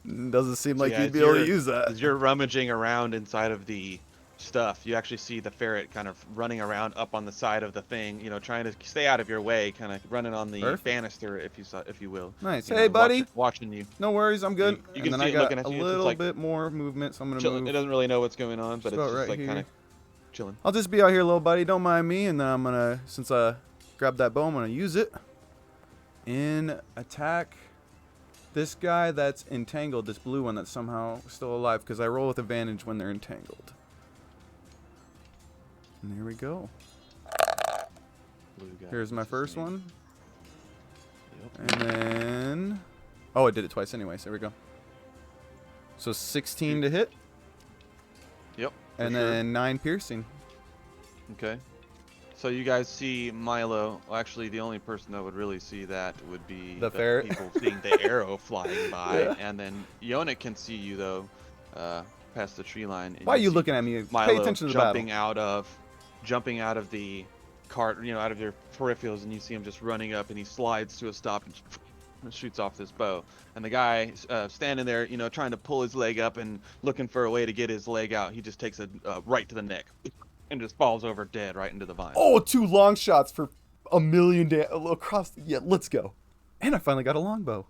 Speaker 2: Doesn't seem like
Speaker 1: Yeah,
Speaker 2: he'd be able to use that.
Speaker 1: As you're rummaging around inside of the stuff, you actually see the ferret kind of running around up on the side of the thing, you know, trying to stay out of your way, kind of running on the
Speaker 2: Perfect.
Speaker 1: banister, if you will.
Speaker 2: Nice.
Speaker 1: You
Speaker 2: Hey,
Speaker 1: know,
Speaker 2: buddy.
Speaker 1: watching you.
Speaker 2: No worries, I'm good.
Speaker 1: You
Speaker 2: And
Speaker 1: can
Speaker 2: then
Speaker 1: see
Speaker 2: I
Speaker 1: it
Speaker 2: got
Speaker 1: looking
Speaker 2: a
Speaker 1: at you, it's just
Speaker 2: little
Speaker 1: like
Speaker 2: bit more movement, so I'm gonna
Speaker 1: Chilling.
Speaker 2: move.
Speaker 1: It doesn't really know what's going on, but
Speaker 2: Just
Speaker 1: it's
Speaker 2: about
Speaker 1: just
Speaker 2: right
Speaker 1: like
Speaker 2: here.
Speaker 1: kind of chilling.
Speaker 2: I'll just be out here, little buddy. Don't mind me. And then I'm gonna, since I grabbed that bow, I'm gonna use it in attack this guy that's entangled, this blue one that's somehow still alive, because I roll with advantage when they're entangled. And there we go.
Speaker 1: Blue guy,
Speaker 2: Here's my
Speaker 1: what's his
Speaker 2: first
Speaker 1: name?
Speaker 2: one.
Speaker 1: Yep.
Speaker 2: And then, oh, I did it twice anyways. There we go. So 16 to hit,
Speaker 1: Yep. for
Speaker 2: and
Speaker 1: sure.
Speaker 2: then 9 piercing.
Speaker 1: Okay. So you guys see Milo. Well, actually, the only person that would really see that would be
Speaker 2: The ferret.
Speaker 1: people seeing the arrow flying by,
Speaker 2: Yeah.
Speaker 1: and then Yona can see you though, past the tree line. and
Speaker 2: Why are you
Speaker 1: see
Speaker 2: looking at me?
Speaker 1: Milo
Speaker 2: Pay attention to the battle.
Speaker 1: jumping out of the cart, you know, out of your peripherals, and you see him just running up, and he slides to a stop and shoots off this bow. And the guy standing there, you know, trying to pull his leg up and looking for a way to get his leg out, he just takes a right to the neck and just falls over dead right into the vine.
Speaker 2: Oh, 2 long shots for a million across. Yeah, let's go. And I finally got a longbow.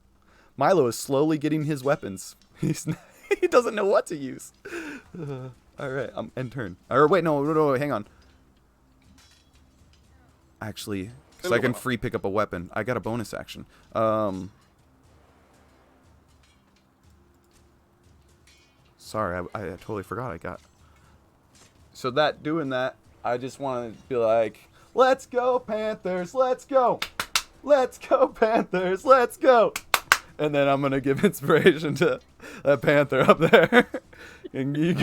Speaker 2: Milo is slowly getting his weapons. He doesn't know what to use. All right, end turn. Or wait, no, hang on. Actually, because I can free pick up a weapon. I got a bonus action. Sorry, I totally forgot I got. So doing that, I just want to be like, let's go Panthers, let's go. Let's go Panthers, let's go. And then I'm gonna give inspiration to that panther up there. And you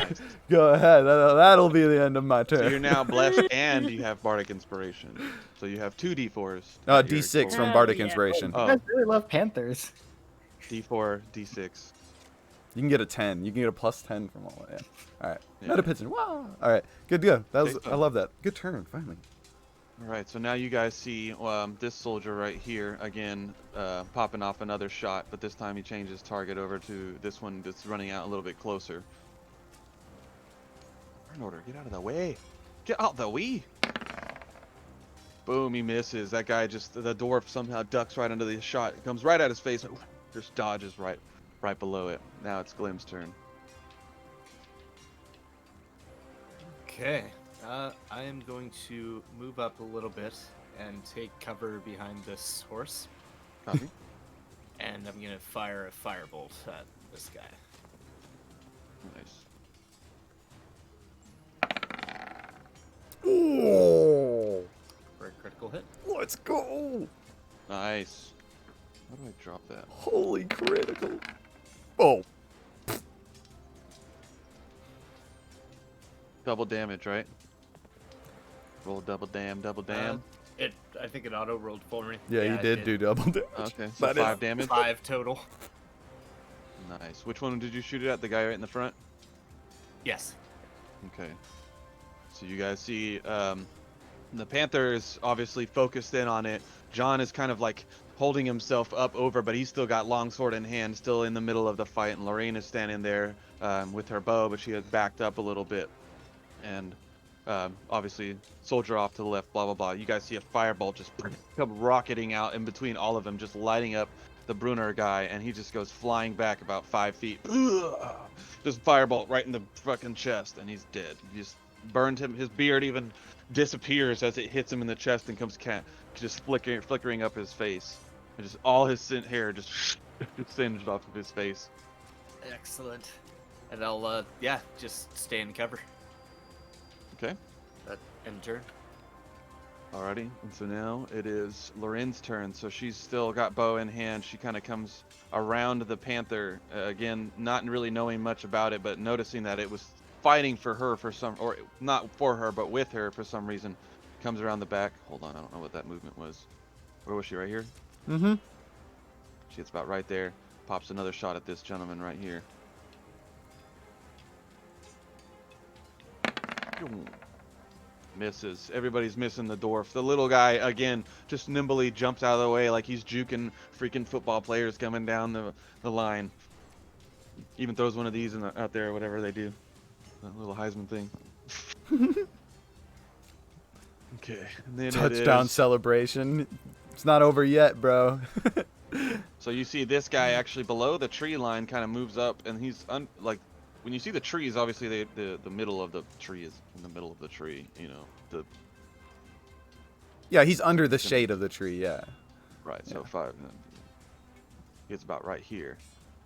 Speaker 2: go ahead. That'll be the end of my turn.
Speaker 1: So you're now blessed and you have bardic inspiration. So you have 2 d4s. at your
Speaker 2: D6
Speaker 1: total.
Speaker 2: from
Speaker 3: Oh,
Speaker 2: bardic
Speaker 3: yeah.
Speaker 2: inspiration.
Speaker 4: You
Speaker 1: Oh,
Speaker 4: guys really love Panthers.
Speaker 1: d4, d6.
Speaker 2: You can get a 10. You can get a plus 10 from all that. Yeah. All right.
Speaker 1: Yeah.
Speaker 2: Meta Pitson. Wow. All right. Good deal. That was.
Speaker 1: Okay.
Speaker 2: I love that. Good turn. Finally.
Speaker 1: All right, so now you guys see this soldier right here again popping off another shot, but this time he changes target over to this one that's running out a little bit closer. Burn order, get out of the way. Get out the way. Boom, he misses. That guy just, the dwarf somehow ducks right under the shot. It comes right at his face. Just dodges right below it. Now it's Glim's turn.
Speaker 5: Okay. I am going to move up a little bit and take cover behind this horse,
Speaker 1: Copy.
Speaker 5: and I'm gonna fire a firebolt at this guy.
Speaker 1: Nice.
Speaker 2: Oh,
Speaker 5: For a critical hit.
Speaker 2: let's go.
Speaker 1: Nice. How do I drop that?
Speaker 2: Holy critical. Oh.
Speaker 1: Double damage, right? Roll double damn.
Speaker 5: I think it auto rolled for me.
Speaker 2: Yeah, you
Speaker 5: it
Speaker 2: did do double damage.
Speaker 1: Okay, so
Speaker 2: That is-
Speaker 1: 5 damage.
Speaker 5: 5 total.
Speaker 1: Nice. Which one did you shoot it at? The guy right in the front?
Speaker 5: Yes.
Speaker 1: Okay. So you guys see the panther is obviously focused in on it. John is kind of like holding himself up over, but he's still got longsword in hand, still in the middle of the fight. And Lorraine is standing there with her bow, but she has backed up a little bit. And obviously, soldier off to the left, blah, blah, blah. You guys see a firebolt just come rocketing out in between all of them, just lighting up the Brunner guy, and he just goes flying back about 5 feet. Just firebolt right in the fucking chest, and he's dead. He just burned him. His beard even disappears as it hits him in the chest and comes just flickering up his face. And just all his hair just singed off of his face.
Speaker 5: Excellent. And I'll, just stay in cover.
Speaker 1: Okay.
Speaker 5: End turn.
Speaker 1: Alrighty, and so now it is Loren's turn. So she's still got bow in hand. She kind of comes around the panther again, not really knowing much about it, but noticing that it was fighting for her or not for her, but with her for some reason. Comes around the back. Hold on, I don't know what that movement was. Where was she? Right here?
Speaker 2: Mm-hmm.
Speaker 1: She gets about right there. Pops another shot at this gentleman right here. Misses. Everybody's missing the dwarf. The little guy, again, just nimbly jumps out of the way like he's juking freaking football players coming down the line. Even throws one of these out there or whatever they do. That little Heisman thing. Okay. And then
Speaker 2: Touchdown celebration. It's not over yet, bro.
Speaker 1: So you see this guy actually below the tree line kind of moves up, and he's like, when you see the trees, obviously the middle of the tree is in the middle of the tree, you know,
Speaker 2: Yeah, he's under the shade of the tree, yeah.
Speaker 1: right, so
Speaker 2: Yeah.
Speaker 1: 5. He gets about right here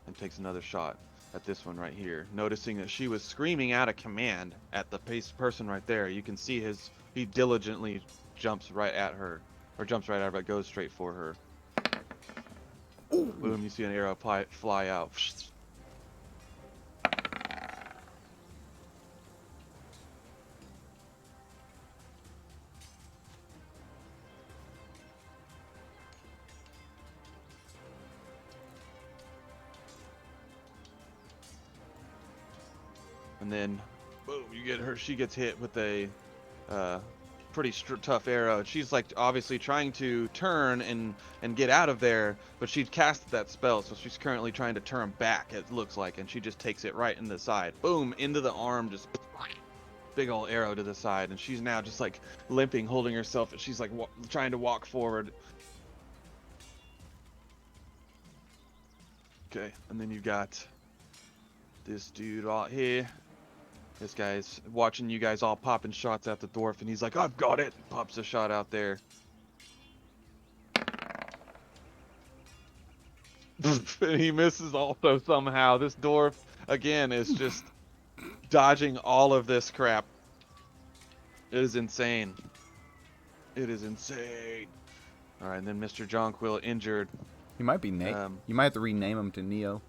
Speaker 1: and takes another shot at this one right here, noticing that she was screaming out a command at the person right there. You can see he diligently jumps right at her, but goes straight for her. Ooh. Boom, you see an arrow fly out. And then, boom, you get her. She gets hit with a pretty tough arrow. She's like obviously trying to turn and get out of there, but she'd casted that spell, so she's currently trying to turn back. It looks like, and she just takes it right in the side. Boom, into the arm, just big old arrow to the side, and she's now just like limping, holding herself. She's like trying to walk forward. Okay, and then you got this dude out here. This guy's watching you guys all popping shots at the dwarf, and he's like, I've got it! Pops a shot out there. And he misses also somehow. This dwarf, again, is just dodging all of this crap. It is insane. It is insane. Alright, and then Mr. Jonquil injured.
Speaker 2: He might be Nate. You might have to rename him to Neo.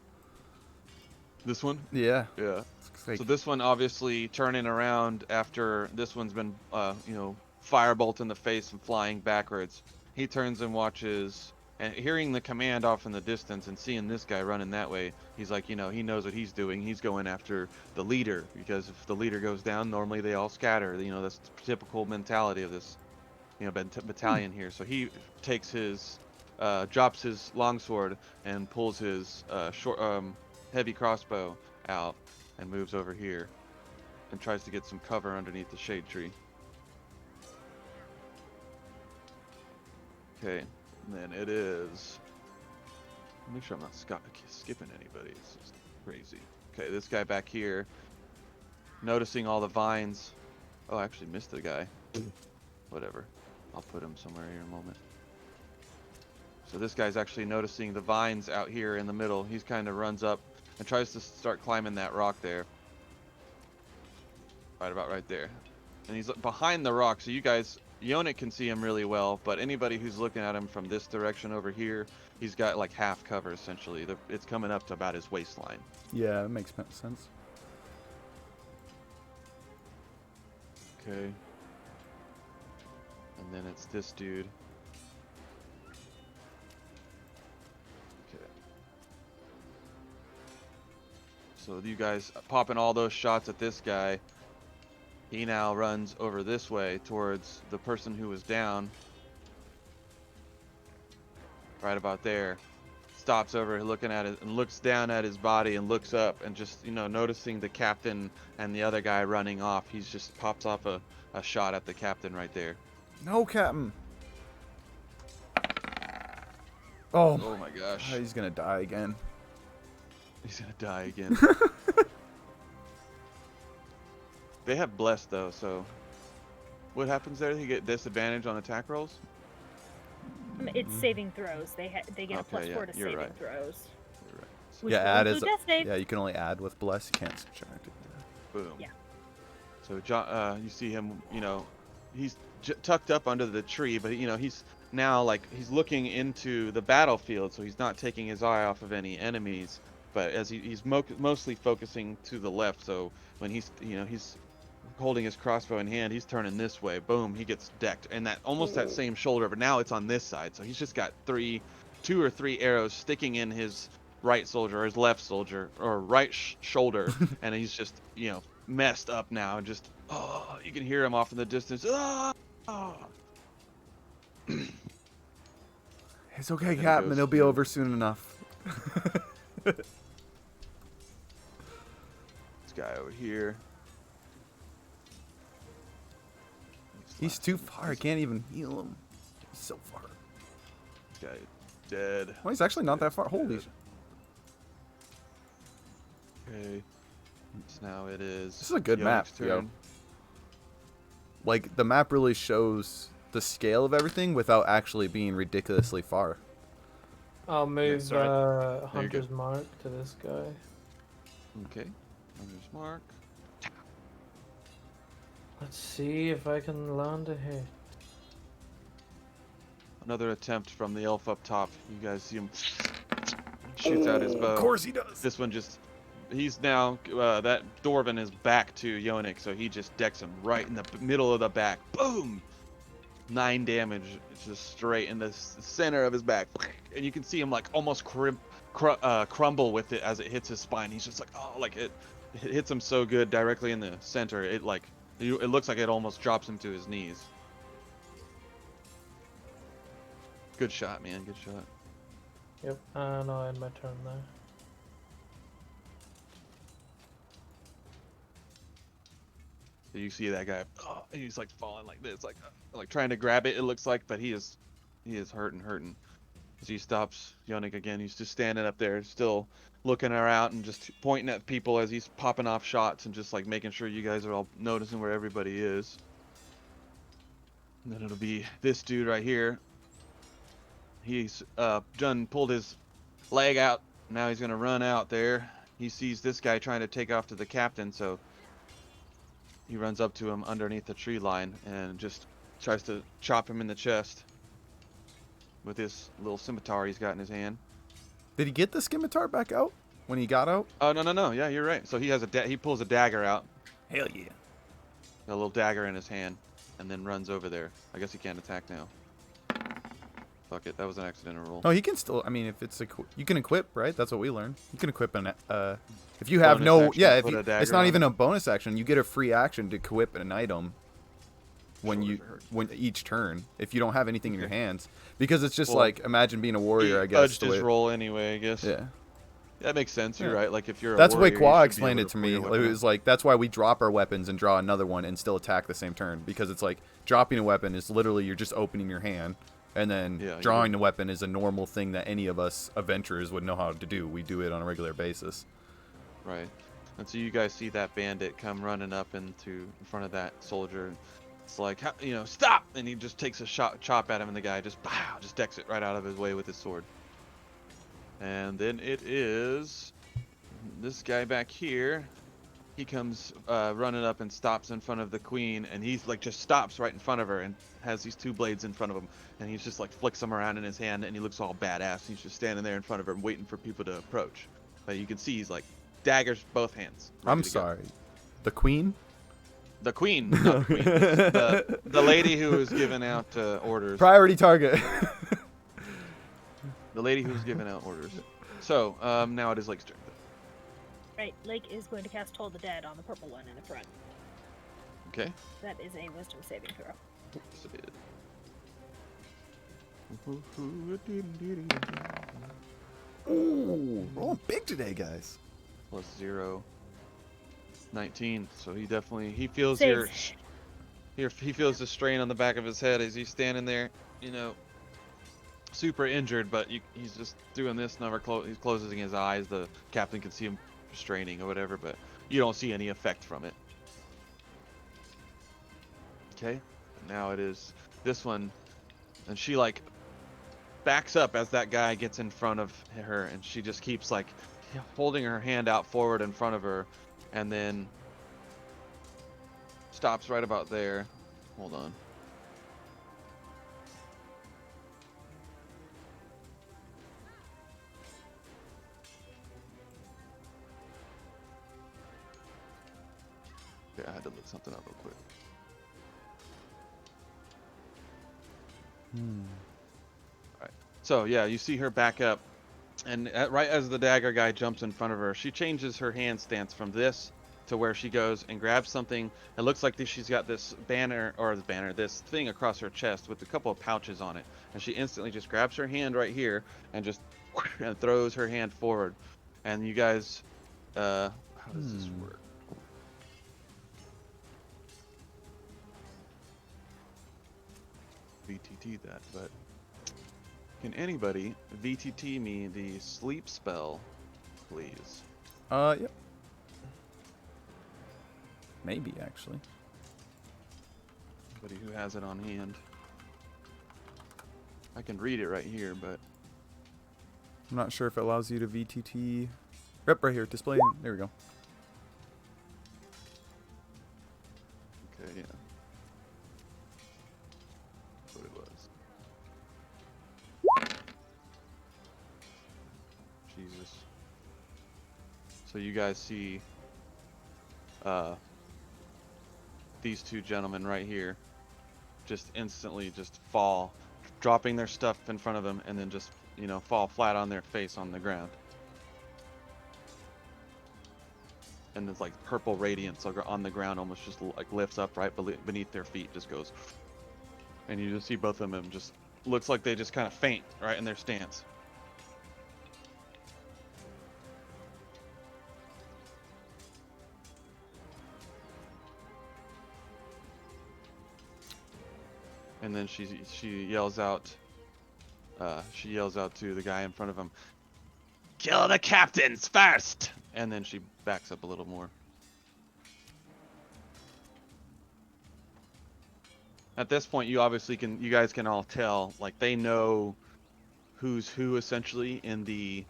Speaker 1: This one?
Speaker 2: Yeah.
Speaker 1: Yeah.
Speaker 2: It's like,
Speaker 1: So this one obviously turning around after this one's been, firebolt in the face and flying backwards. He turns and watches, and hearing the command off in the distance and seeing this guy running that way, he's like, he knows what he's doing. He's going after the leader, because if the leader goes down, normally they all scatter. That's typical mentality of this, battalion here. So he takes his, drops his longsword and pulls his heavy crossbow out and moves over here and tries to get some cover underneath the shade tree. Okay, and then it is. Make sure I'm not skipping anybody. It's just crazy. Okay, this guy back here, noticing all the vines. Oh, I actually missed the guy. Whatever. I'll put him somewhere here in a moment. So this guy's actually noticing the vines out here in the middle. He's kind of runs up and tries to start climbing that rock there. Right about right there. And he's behind the rock, so you guys, Yonik can see him really well, but anybody who's looking at him from this direction over here, he's got like half cover essentially. It's coming up to about his waistline.
Speaker 2: yeah, it makes sense.
Speaker 1: Okay. And then it's this dude. Okay. So you guys popping all those shots at this guy. He now runs over this way towards the person who was down. Right about there. Stops over looking at it and looks down at his body and looks up and just, noticing the captain and the other guy running off. He's just pops off a shot at the captain right there.
Speaker 2: No, Captain. Oh
Speaker 1: my gosh.
Speaker 2: He's gonna die again.
Speaker 1: He's gonna die again. They have blessed though, so what happens there? They get disadvantage on attack rolls?
Speaker 3: It's saving throws. They get a
Speaker 1: Okay,
Speaker 3: +4
Speaker 1: yeah,
Speaker 3: to
Speaker 1: you're
Speaker 3: saving
Speaker 1: right.
Speaker 3: throws.
Speaker 1: You're right.
Speaker 3: Which
Speaker 2: Yeah,
Speaker 3: will
Speaker 2: add
Speaker 3: include death save.
Speaker 2: yeah, you can only add with bless. You can't subtract it.
Speaker 1: Boom.
Speaker 3: Yeah.
Speaker 1: So John, you see him, he's tucked up under the tree, but he's now he's looking into the battlefield, so he's not taking his eye off of any enemies. But as he's mostly focusing to the left, so when he's holding his crossbow in hand, he's turning this way. Boom, he gets decked, and that same shoulder, but now it's on this side. So he's just got 2 or 3 arrows sticking in his right soldier, or his left soldier, or right shoulder, and he's just messed up now, and just you can hear him off in the distance.
Speaker 2: It's okay,
Speaker 1: There
Speaker 2: Captain.
Speaker 1: goes
Speaker 2: It'll be
Speaker 1: you.
Speaker 2: over soon enough.
Speaker 1: This guy over here.
Speaker 2: He's too far. I can't even heal him. He's so far.
Speaker 1: This guy dead.
Speaker 2: Well, he's actually not that far. Holy.
Speaker 1: Dead. Okay. So now it is.
Speaker 2: This is a good map,
Speaker 1: Yonik's
Speaker 2: yo.
Speaker 1: turn.
Speaker 2: Like, the map really shows the scale of everything without actually being ridiculously far.
Speaker 7: I'll move
Speaker 1: sorry.
Speaker 7: Hunter's Mark to this guy.
Speaker 1: Okay. Hunter's Mark.
Speaker 7: Let's see if I can land a hit.
Speaker 1: Another attempt from the elf up top. You guys see him shoots out his bow.
Speaker 2: Of course he does.
Speaker 1: This one he's now, that Dwarven is back to Yonik, so he just decks him right in the middle of the back. Boom! 9 damage, it's just straight in the center of his back. And you can see him almost crumble with it as it hits his spine. He's just it hits him so good directly in the center. It looks like it almost drops him to his knees. Good shot, man. Good shot.
Speaker 7: Yep, and I'll end my turn there.
Speaker 1: So you see that guy, he's falling like this, trying to grab it. It looks like, but he is hurting. As he stops Yonik again, he's just standing up there, still looking her out and just pointing at people as he's popping off shots and just making sure you guys are all noticing where everybody is. And then it'll be this dude right here. He's pulled his leg out. Now he's gonna run out there. He sees this guy trying to take off to the captain, so he runs up to him underneath the tree line and just tries to chop him in the chest. with his little scimitar he's got in his hand.
Speaker 2: Did he get the scimitar back out when he got out?
Speaker 1: Oh no, yeah, you're right. So he has he pulls a dagger out,
Speaker 2: Hell yeah.
Speaker 1: a little dagger in his hand, and then runs over there. I guess he can't attack now. Fuck it, that was an accidental roll.
Speaker 2: Oh, he can still. I mean, if it's you can equip, right? That's what we learned. You can equip an. If you have
Speaker 1: Bonus
Speaker 2: no,
Speaker 1: action,
Speaker 2: yeah, if
Speaker 1: put
Speaker 2: you,
Speaker 1: a dagger
Speaker 2: it's not
Speaker 1: on
Speaker 2: even
Speaker 1: it.
Speaker 2: a bonus action. You get a free action to equip an item when
Speaker 1: Sure,
Speaker 2: you
Speaker 1: it hurts.
Speaker 2: when each turn. If you don't have anything in your
Speaker 1: Okay.
Speaker 2: hands, because it's just
Speaker 1: Well,
Speaker 2: like imagine being a warrior.
Speaker 1: He
Speaker 2: I guess
Speaker 1: fudged
Speaker 2: the
Speaker 1: his
Speaker 2: way,
Speaker 1: roll anyway, I guess.
Speaker 2: yeah.
Speaker 1: That makes sense. You're
Speaker 2: Yeah.
Speaker 1: right. Like if you're a
Speaker 2: That's the way
Speaker 1: warrior, you
Speaker 2: Qua
Speaker 1: should be
Speaker 2: explained
Speaker 1: able
Speaker 2: it to
Speaker 1: pull
Speaker 2: me.
Speaker 1: your
Speaker 2: It
Speaker 1: weapon out.
Speaker 2: was like that's why we drop our weapons and draw another one and still attack the same turn, because it's like dropping a weapon is literally you're just opening your hand, and then
Speaker 1: Yeah, you
Speaker 2: drawing
Speaker 1: would-
Speaker 2: the weapon is a normal thing that any of us adventurers would know how to do. We do it on a regular basis.
Speaker 1: Right. And so you guys see that bandit come running up in front of that soldier. It's like, stop! And he just takes a chop at him, and the guy just, pow, just decks it right out of his way with his sword. And then it is this guy back here. He comes running up and stops in front of the queen, and he's like just stops right in front of her and has these two blades in front of him, and he's just like flicks them around in his hand, and he looks all badass. He's just standing there in front of her, waiting for people to approach. But you can see he's like daggers both hands. ready
Speaker 2: I'm
Speaker 1: to go.
Speaker 2: sorry. The queen?
Speaker 1: The queen, not the queen. The lady who was giving out orders.
Speaker 2: Priority target.
Speaker 1: The lady who was giving out orders. So now it is Lake's turn.
Speaker 3: Right, Lake is going to cast Toll the Dead on the purple one in the front.
Speaker 1: Okay.
Speaker 3: That is a wisdom saving throw.
Speaker 1: Yes, it is.
Speaker 2: Ooh, rolling big today, guys.
Speaker 1: Plus 0. 19. So he definitely feels
Speaker 3: Saves.
Speaker 1: he feels the strain on the back of his head as he's standing there, super injured, but he's just doing this. He's closing his eyes. The captain can see him straining or whatever, but you don't see any effect from it. Okay. Now it is this one, and she like backs up as that guy gets in front of her, and she just keeps like holding her hand out forward in front of her, and then stops right about there. Hold on. Okay, I had to look something up real quick. Alright. So yeah, you see her back up, and right as the dagger guy jumps in front of her, she changes her hand stance from this to where she goes and grabs something. It looks like she's got this this thing across her chest with a couple of pouches on it, and she instantly just grabs her hand right here and just and throws her hand forward. And you guys, how does this work? VTT that, but can anybody VTT me the sleep spell, please?
Speaker 2: Yep. Maybe, actually.
Speaker 1: Anybody who has it on hand. I can read it right here, but
Speaker 2: I'm not sure if it allows you to VTT. Yep, right here. Display. There we go.
Speaker 1: okay, yeah. That's what it was. Jesus. So you guys see these two gentlemen right here just instantly just fall, dropping their stuff in front of them, and then just, fall flat on their face on the ground. And there's like purple radiance on the ground, almost just like lifts up right beneath their feet, just goes. And you just see both of them just looks like they just kind of faint right in their stance. And then she yells out to the guy in front of him, "Kill the captains first!" And then she backs up a little more. At this point, you guys can all tell, like, they know who's who essentially in the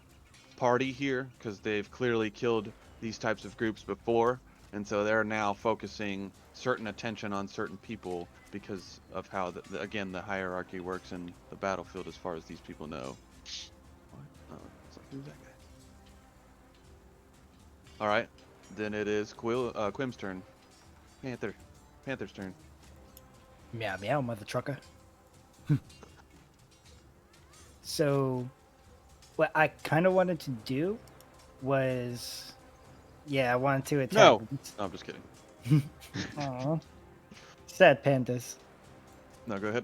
Speaker 1: party here, because they've clearly killed these types of groups before. And so they're now focusing certain attention on certain people because of how, again, the hierarchy works in the battlefield as far as these people know. What? Oh, it's like, who's that guy? All right, then it is Quim's turn. Panther's turn.
Speaker 4: Meow meow, mother trucker. So, what I kind of wanted to do was, I wanted to attack.
Speaker 1: No, I'm just kidding.
Speaker 4: Aw. Sad pandas.
Speaker 1: No, go ahead.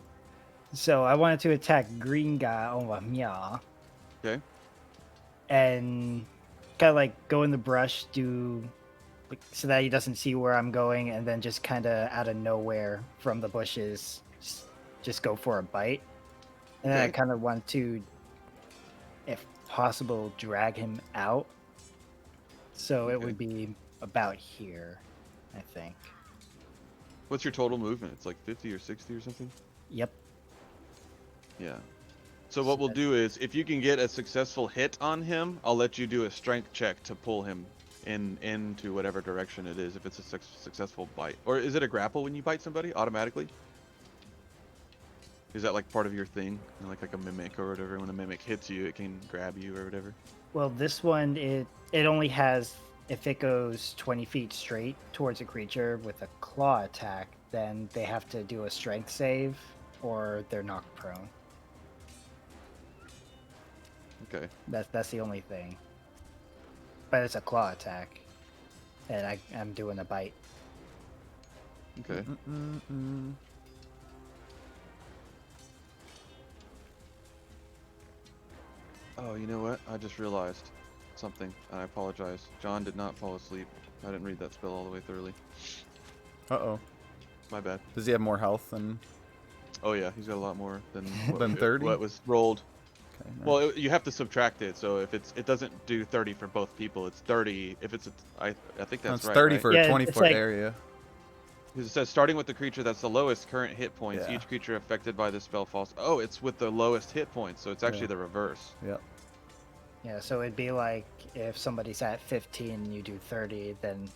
Speaker 4: So I wanted to attack green guy over Mia
Speaker 1: Okay.
Speaker 4: and kind of like go in the brush, do like, so that he doesn't see where I'm going, and then just kind of out of nowhere from the bushes, just go for a bite. And then I
Speaker 1: Okay.
Speaker 4: kind of want to, if possible, drag him out. So it
Speaker 1: Okay.
Speaker 4: would be about here, I think.
Speaker 1: What's your total movement? It's like 50 or 60 or something?
Speaker 4: Yep.
Speaker 1: Yeah. So what we'll do is, if you can get a successful hit on him, I'll let you do a strength check to pull him into whatever direction it is, if it's a successful bite. Or is it a grapple when you bite somebody automatically? Is that like part of your thing? Like a mimic or whatever? When a mimic hits you, it can grab you or whatever?
Speaker 4: Well, this one, it only has, if it goes 20 feet straight towards a creature with a claw attack, then they have to do a strength save or they're knocked prone.
Speaker 1: Okay.
Speaker 4: That's the only thing. But it's a claw attack, and I'm doing a bite.
Speaker 1: Okay. Oh, you know what? I just realized something. I apologize. John did not fall asleep. I didn't read that spell all the way thoroughly.
Speaker 2: Uh-oh.
Speaker 1: My bad.
Speaker 2: Does he have more health than...
Speaker 1: Oh yeah, he's got a lot more than
Speaker 2: Than 30?
Speaker 1: what was rolled.
Speaker 2: Okay, nice.
Speaker 1: Well, you have to subtract it. So if it doesn't do 30 for both people, it's 30. If it's I think
Speaker 2: No,
Speaker 1: that's
Speaker 2: it's
Speaker 1: right.
Speaker 2: 30
Speaker 1: right?
Speaker 2: for
Speaker 4: Yeah,
Speaker 2: a
Speaker 4: it's
Speaker 2: 20-foot
Speaker 4: like-
Speaker 2: area.
Speaker 1: Because it says starting with the creature that's the lowest current hit points.
Speaker 2: Yeah.
Speaker 1: Each creature affected by this spell falls. Oh, it's with the lowest hit points, so it's actually
Speaker 2: Yeah.
Speaker 1: the reverse.
Speaker 2: Yep.
Speaker 4: Yeah, so it'd be like if somebody's at 15 and you do 30, then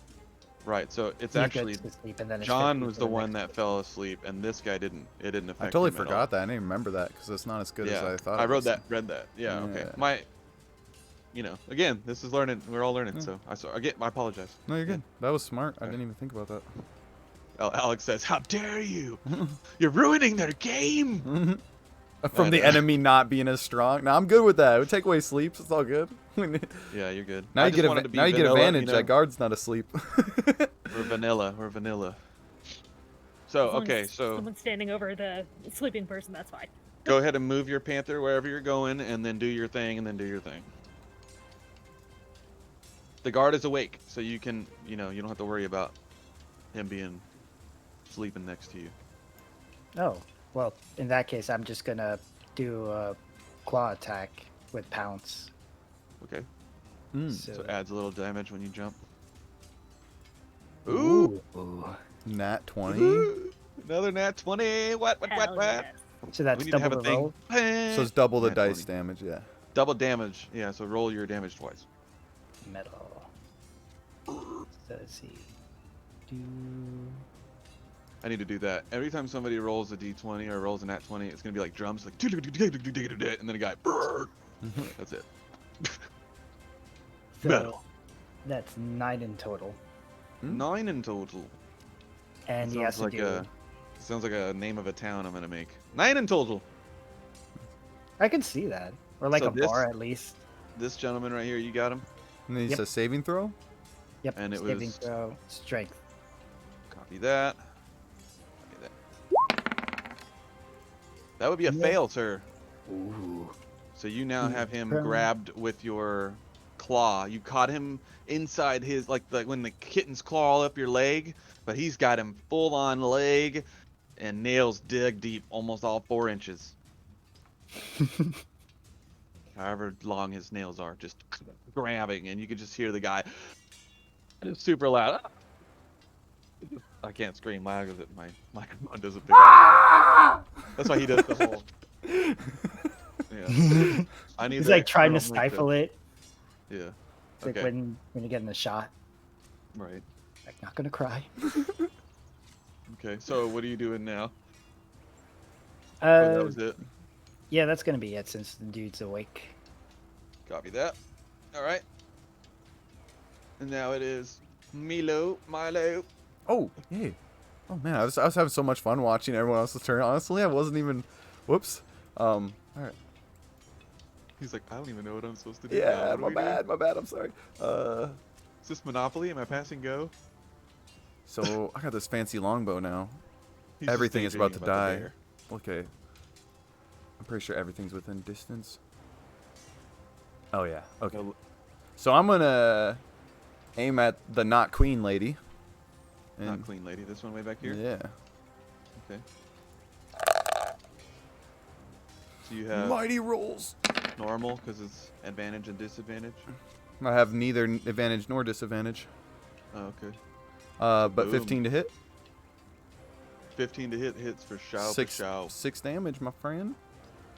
Speaker 1: Right. So it's
Speaker 4: he
Speaker 1: actually
Speaker 4: goes to sleep, and then it's
Speaker 1: John
Speaker 4: 50
Speaker 1: was
Speaker 4: for
Speaker 1: the one
Speaker 4: next
Speaker 1: that fell asleep, and this guy didn't. It didn't affect.
Speaker 2: I totally
Speaker 1: him at all.
Speaker 2: forgot that. I didn't even remember that because it's not as good as I thought.
Speaker 1: I
Speaker 2: it
Speaker 1: wrote
Speaker 2: was.
Speaker 1: that. Read that. Yeah. Okay.
Speaker 2: Yeah.
Speaker 1: Again, this is learning. We're all learning.
Speaker 2: Yeah.
Speaker 1: So I apologize.
Speaker 2: No, you're good. That was smart. I
Speaker 1: Okay.
Speaker 2: didn't even think about that.
Speaker 1: Alex says, "How dare you? You're ruining their game."
Speaker 2: From the enemy not being as strong. No, I'm good with that. It would take away sleeps. It's all good.
Speaker 1: Yeah, you're good.
Speaker 2: Now
Speaker 1: I
Speaker 2: you
Speaker 1: just
Speaker 2: get
Speaker 1: wanted to be
Speaker 2: now you get
Speaker 1: vanilla,
Speaker 2: advantage.
Speaker 1: you know?
Speaker 2: That guard's not asleep.
Speaker 1: We're vanilla. We're vanilla. So
Speaker 3: As long
Speaker 1: okay,
Speaker 3: as
Speaker 1: so
Speaker 3: someone's standing over the sleeping person, that's fine.
Speaker 1: go ahead and move your panther wherever you're going, and then do your thing, and then do your thing. The guard is awake, so you can, you don't have to worry about him being sleeping next to you.
Speaker 4: Oh, well, in that case, I'm just gonna do a claw attack with pounce.
Speaker 1: Okay.
Speaker 2: Mm.
Speaker 1: So it adds a little damage when you jump.
Speaker 4: Ooh.
Speaker 2: Nat 20.
Speaker 1: Ooh, another nat 20. What?
Speaker 3: Hell
Speaker 1: What?
Speaker 3: yes.
Speaker 4: So that's
Speaker 1: We need to have
Speaker 4: double
Speaker 1: a
Speaker 4: the
Speaker 1: thing.
Speaker 4: roll.
Speaker 2: So it's double the
Speaker 1: Nat
Speaker 2: dice
Speaker 1: 20.
Speaker 2: damage. Yeah.
Speaker 1: Double damage. Yeah, so roll your damage twice.
Speaker 4: Metal. So let's see. Do...
Speaker 1: I need to do that. Every time somebody rolls a d20 or rolls a nat 20, it's going to be like drums, like, and then a guy, that's it.
Speaker 4: So
Speaker 1: Metal.
Speaker 4: that's 9 in total.
Speaker 1: 9 in total.
Speaker 4: And he has to do...
Speaker 1: Sounds like a name of a town I'm going to make. 9 in total.
Speaker 4: I can see that. Or like
Speaker 1: So
Speaker 4: a bar at least.
Speaker 1: This gentleman right here, you got him?
Speaker 2: And then he
Speaker 4: Yep.
Speaker 2: says saving throw.
Speaker 4: Yep,
Speaker 1: And it
Speaker 4: saving
Speaker 1: was-
Speaker 4: throw, strength.
Speaker 1: Copy that. Copy that. That would be a
Speaker 4: Yeah.
Speaker 1: fail, sir.
Speaker 4: Ooh.
Speaker 1: So you now have him
Speaker 4: Prone.
Speaker 1: grabbed with your claw. You caught him inside his, like when the kittens claw all up your leg, but he's got him full on leg and nails dig deep, almost all 4 inches. However long his nails are, just grabbing, and you can just hear the guy. It's super loud. I can't scream loud because my microphone doesn't pick up. That's why he does the whole. Yeah. I need.
Speaker 4: He's
Speaker 1: that
Speaker 4: like trying to
Speaker 1: external mic
Speaker 4: stifle it.
Speaker 1: Yeah.
Speaker 4: It's like
Speaker 1: Okay.
Speaker 4: when you're getting a shot.
Speaker 1: Right.
Speaker 4: I'm not gonna cry.
Speaker 1: Okay, so what are you doing now? Oh, that
Speaker 4: Uh,
Speaker 1: was it.
Speaker 4: yeah, that's gonna be it since the dude's awake.
Speaker 1: Copy that. All right. And now it is Milo.
Speaker 2: Oh, yay. Oh man, I was having so much fun watching everyone else's turn. Honestly, I wasn't even. Whoops. All right.
Speaker 1: He's like, I don't even know what I'm supposed to do now.
Speaker 2: Yeah,
Speaker 1: What are we doing?
Speaker 2: my bad. I'm sorry.
Speaker 1: Is this Monopoly? Am I passing go?
Speaker 2: So I got this fancy longbow now.
Speaker 1: He's just
Speaker 2: Everything is about to
Speaker 1: daydreaming
Speaker 2: die.
Speaker 1: the bear.
Speaker 2: Okay. I'm pretty sure everything's within distance. Oh yeah. Okay.
Speaker 1: No,
Speaker 2: So I'm gonna aim at the not queen lady.
Speaker 1: not clean lady. This one way back here?
Speaker 2: Yeah.
Speaker 1: Okay. So you have
Speaker 2: Mighty rolls.
Speaker 1: normal because it's advantage and disadvantage.
Speaker 2: I have neither advantage nor disadvantage.
Speaker 1: Oh, okay.
Speaker 2: But
Speaker 1: Boom.
Speaker 2: 15 to hit.
Speaker 1: 15 to hit hits for show.
Speaker 2: Six damage, my friend.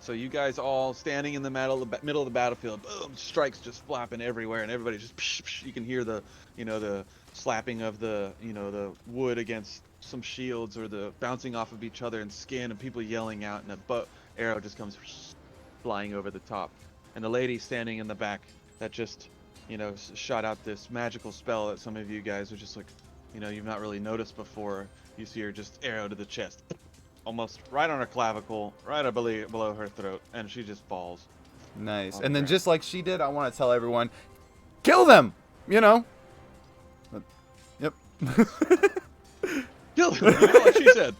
Speaker 1: So you guys all standing in the middle of the battlefield. Boom! Strikes just flapping everywhere, and everybody just. Psh, psh, you can hear the, the slapping of the, the wood against some shields, or the bouncing off of each other and skin, and people yelling out, and a arrow just comes flying over the top. And the lady standing in the back that just, shot out this magical spell that some of you guys are just like, you've not really noticed before. You see her just arrow to the chest. Almost right on her clavicle, right below her throat, and she just falls.
Speaker 2: Nice.
Speaker 1: On
Speaker 2: And
Speaker 1: the
Speaker 2: then
Speaker 1: ground.
Speaker 2: just like she did, I want to tell everyone, kill them. But, yep.
Speaker 1: Kill her, like she said.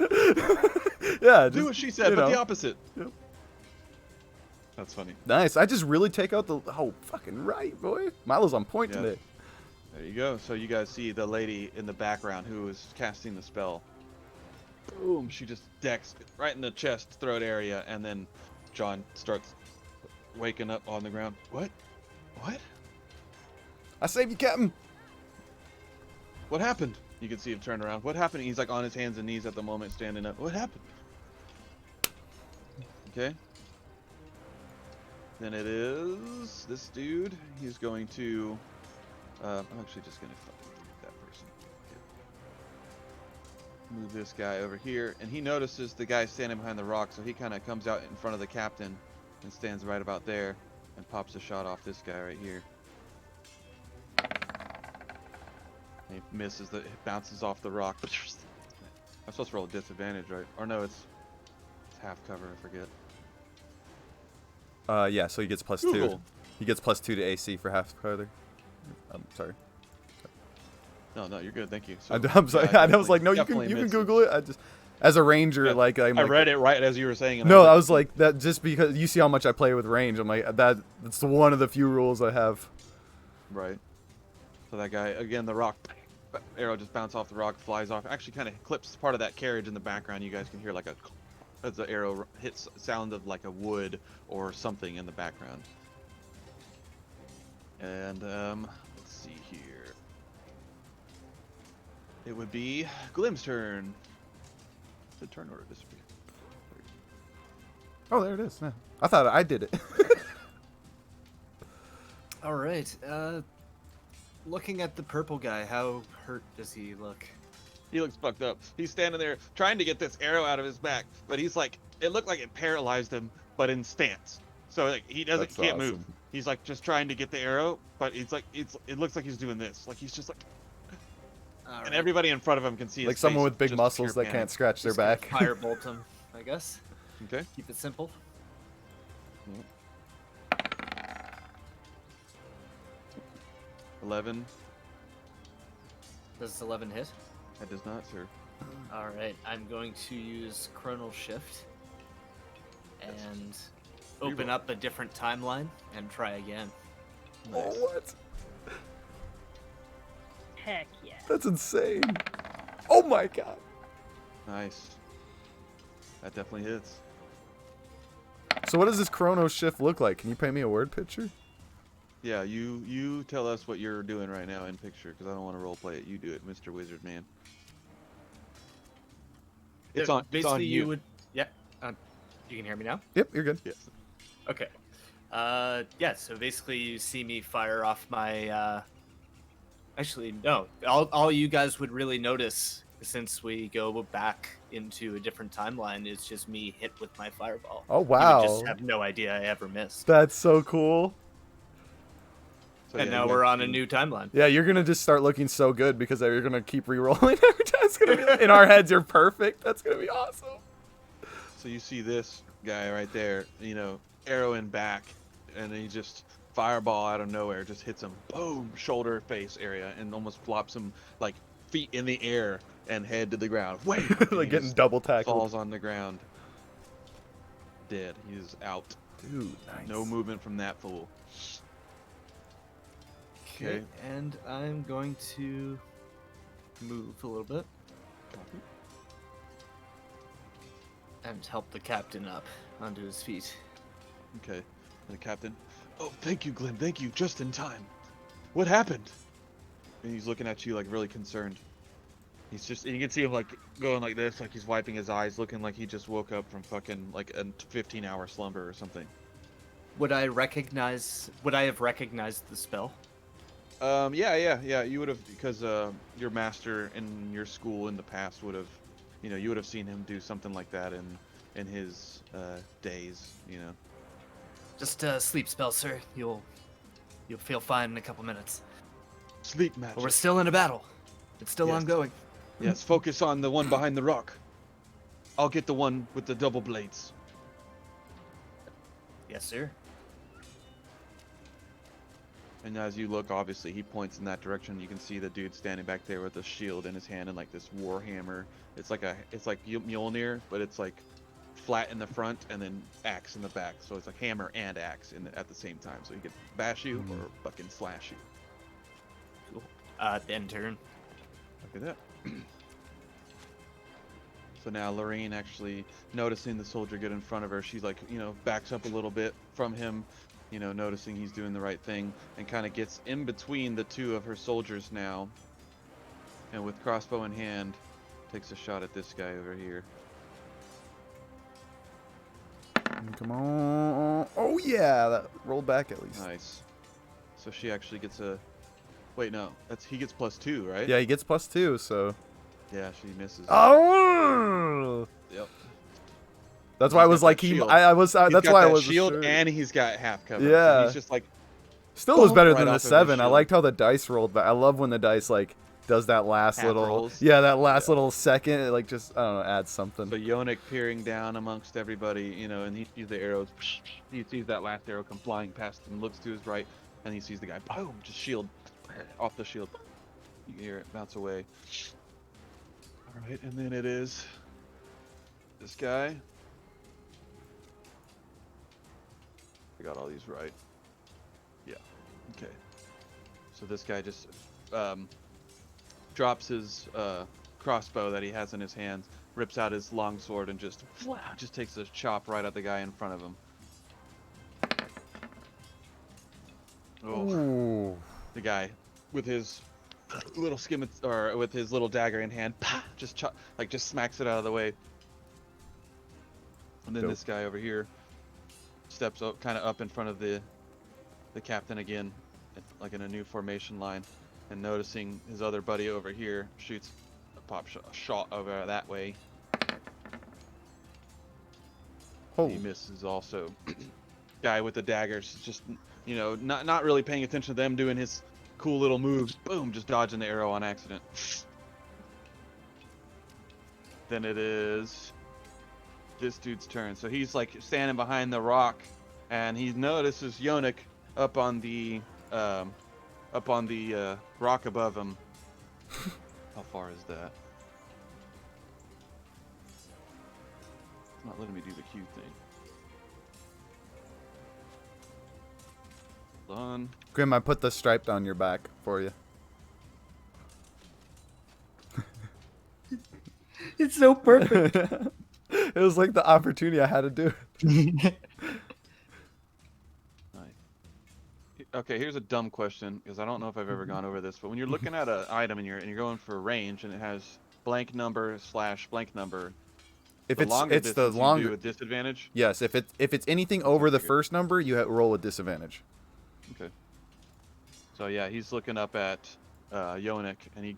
Speaker 2: Yeah.
Speaker 1: Do what she said, but the opposite.
Speaker 2: Yep.
Speaker 1: That's funny.
Speaker 2: Nice. I just really take out the. Oh, fucking right, boy. Milo's on point
Speaker 1: Yeah.
Speaker 2: today.
Speaker 1: There you go. So you guys see the lady in the background who is casting the spell. Boom! She just decks right in the chest, throat area, and then John starts waking up on the ground. What? What?
Speaker 2: I saved you, Captain.
Speaker 1: What happened? You can see him turn around. What happened? He's like on his hands and knees at the moment, standing up. What happened? Okay. Then it is this dude. He's going to. I'm actually just gonna fucking move that person. Okay. Move this guy over here, and he notices the guy standing behind the rock, so he kind of comes out in front of the captain and stands right about there and pops a shot off this guy right here. And he misses it bounces off the rock. I'm supposed to roll a disadvantage, right? Or no, it's half cover. I forget.
Speaker 2: Yeah. So he gets +2.
Speaker 1: Google.
Speaker 2: He gets +2 to AC for half color. I'm sorry.
Speaker 1: No, you're good. Thank you. So,
Speaker 2: I'm sorry.
Speaker 1: yeah,
Speaker 2: I was like, no, you
Speaker 1: definitely
Speaker 2: can
Speaker 1: misses.
Speaker 2: Google it. I just, as a ranger,
Speaker 1: Yeah,
Speaker 2: like I'm
Speaker 1: I
Speaker 2: like,
Speaker 1: read it right as you were saying it.
Speaker 2: No, I was like that just because you see how much I play with range. I'm like that's one of the few rules I have.
Speaker 1: Right. So that guy again, the rock arrow just bounced off the rock, flies off. Actually, kind of clips part of that carriage in the background. You guys can hear like as the arrow hits, sound of like a wood or something in the background. And let's see here. It would be Glim's turn. The turn order disappeared.
Speaker 2: Oh, there it is. Yeah. I thought I did it.
Speaker 5: All right. Looking at the purple guy, how hurt does he look?
Speaker 1: He looks fucked up. He's standing there trying to get this arrow out of his back, but he's like, it looked like it paralyzed him, but in stance. So like he can't move.
Speaker 2: awesome.
Speaker 1: He's like just trying to get the arrow, but it's like it looks like he's doing this. Like he's just like,
Speaker 5: All
Speaker 1: and everybody in front of him can see his
Speaker 2: Like someone
Speaker 1: face,
Speaker 2: with big
Speaker 1: just
Speaker 2: muscles
Speaker 1: pure
Speaker 2: that
Speaker 1: panic.
Speaker 2: can't scratch their
Speaker 5: Just gonna
Speaker 2: back.
Speaker 5: Firebolt him, I guess.
Speaker 1: Okay.
Speaker 5: Keep it simple.
Speaker 1: 11.
Speaker 5: Does 11 hit?
Speaker 1: That does not, sir.
Speaker 5: All right. I'm going to use Chronal Shift and open
Speaker 1: Reroll.
Speaker 5: up a different timeline and try again.
Speaker 2: Oh, what?
Speaker 3: Heck yeah.
Speaker 2: That's insane. Oh my god.
Speaker 1: Nice. That definitely hits.
Speaker 2: So what does this chrono shift look like? Can you paint me a word picture?
Speaker 1: Yeah, you tell us what you're doing right now in picture, because I don't want to role play it. You do it, Mr. Wizard Man. It's on. It's on
Speaker 5: Basically,
Speaker 1: you.
Speaker 5: you would. Yeah. You can hear me now.
Speaker 2: Yep, you're good.
Speaker 1: Yes.
Speaker 5: Okay. Yeah. So basically, you see me fire off my Actually, no. All you guys would really notice, since we go back into a different timeline, is just me hit with my fireball.
Speaker 2: Oh,
Speaker 5: You would just
Speaker 2: wow.
Speaker 5: have no idea I ever missed.
Speaker 2: That's so cool.
Speaker 1: So,
Speaker 5: And
Speaker 1: yeah,
Speaker 5: now
Speaker 1: you
Speaker 5: we're
Speaker 1: guys
Speaker 5: on a
Speaker 1: see-
Speaker 5: new timeline.
Speaker 2: Yeah, you're gonna just start looking so good because you're gonna keep re-rolling every time. It's gonna be, in our heads, you're perfect. That's gonna be awesome.
Speaker 1: So you see this guy right there, you know, arrowing back, and he just fireball out of nowhere just hits him, boom, shoulder, face area, and almost flops him like feet in the air and head to the ground. Wait, and
Speaker 2: Like
Speaker 1: he
Speaker 2: getting
Speaker 1: just
Speaker 2: double tackled.
Speaker 1: falls on the ground, dead. He's out.
Speaker 2: Dude, nice.
Speaker 1: No movement from that fool. Okay.
Speaker 5: And I'm going to move a little bit and help the captain up onto his feet.
Speaker 1: Okay. And the captain, oh, thank you, Glenn. Thank you. Just in time. What happened? And he's looking at you like really concerned. He's just, and you can see him like going like this, like he's wiping his eyes, looking like he just woke up from fucking like a 15-hour slumber or something.
Speaker 5: Would I have recognized the spell?
Speaker 1: Yeah. You would have, because your master in your school in the past would have, you know, you would have seen him do something like that in his days, you know.
Speaker 5: Just a sleep spell, sir. You'll feel fine in a couple minutes.
Speaker 1: Sleep magic.
Speaker 5: But we're still in a battle. It's still
Speaker 1: Yes.
Speaker 5: ongoing.
Speaker 1: Yes, focus on the one behind the rock. I'll get the one with the double blades.
Speaker 5: Yes, sir.
Speaker 1: And as you look, obviously, he points in that direction. You can see the dude standing back there with a shield in his hand and like this war hammer. It's like Mjolnir, but it's like flat in the front and then axe in the back. So it's like hammer and axe at the same time. So he could bash you or fucking slash you.
Speaker 5: Cool. End turn.
Speaker 1: Look at that. So now Lorraine actually noticing the soldier get in front of her, she's like, you know, backs up a little bit from him, you know, noticing he's doing the right thing, and kind of gets in between the two of her soldiers now. And with crossbow in hand, takes a shot at this guy over here.
Speaker 2: Come on. Oh, yeah. That rolled back at least.
Speaker 1: Nice. So she actually gets a... Wait, no. He gets +2, right?
Speaker 2: Yeah, he gets +2, so.
Speaker 1: Yeah, she misses.
Speaker 2: Oh!
Speaker 1: Yep.
Speaker 2: That's why I
Speaker 1: He's
Speaker 2: was
Speaker 1: got
Speaker 2: like,
Speaker 1: that
Speaker 2: he.
Speaker 1: shield.
Speaker 2: I was.
Speaker 1: He's
Speaker 2: That's
Speaker 1: got
Speaker 2: why I
Speaker 1: that
Speaker 2: was.
Speaker 1: shield
Speaker 2: sure.
Speaker 1: and he's got half cover. So
Speaker 2: Yeah.
Speaker 1: he's just like...
Speaker 2: Still was better
Speaker 1: right
Speaker 2: than the
Speaker 1: off of his
Speaker 2: 7. I
Speaker 1: shield.
Speaker 2: liked how the dice rolled, but I love when the dice like does that last
Speaker 1: Half
Speaker 2: little.
Speaker 1: rolls.
Speaker 2: Yeah, that last little second. It, like just I don't know, adds something.
Speaker 1: So Yonick peering down amongst everybody, you know, and he sees the arrows. He sees that last arrow come flying past him, looks to his right, and he sees the guy, boom, just shield, off the shield. You can hear it bounce away. All right, and then it is this guy. I got all these right. Yeah, okay. So this guy just drops his crossbow that he has in his hands, rips out his long sword, and just takes a chop right at the guy in front of him. Oh,
Speaker 2: Ooh.
Speaker 1: the guy with his little with his little dagger in hand, just smacks it out of the way. And then
Speaker 2: Dope.
Speaker 1: this guy over here steps up, kind of up in front of the captain again, like in a new formation line, and noticing his other buddy over here shoots a shot over that way.
Speaker 2: Oh.
Speaker 1: He misses also. Guy with the daggers, just, you know, not really paying attention to them doing his cool little moves. Boom, just dodging the arrow on accident. Then it is this dude's turn. So he's like standing behind the rock, and he notices Yonick up on the rock above him. How far is that? It's not letting me do the Q thing. Hold on.
Speaker 2: Grim, I put the stripe down your back for you.
Speaker 4: It's so perfect.
Speaker 2: It was like the opportunity I had to do it.
Speaker 1: Okay, here's a dumb question, because I don't know if I've ever gone over this, but when you're looking at an item and you're going for range and it has blank number / blank number,
Speaker 2: If
Speaker 1: the
Speaker 2: it's
Speaker 1: longer
Speaker 2: it's the
Speaker 1: distance you
Speaker 2: longer.
Speaker 1: do a disadvantage.
Speaker 2: Yes, if it's anything over the
Speaker 1: figured.
Speaker 2: first number, you roll with disadvantage.
Speaker 1: Okay. So yeah, he's looking up at Yonik, and he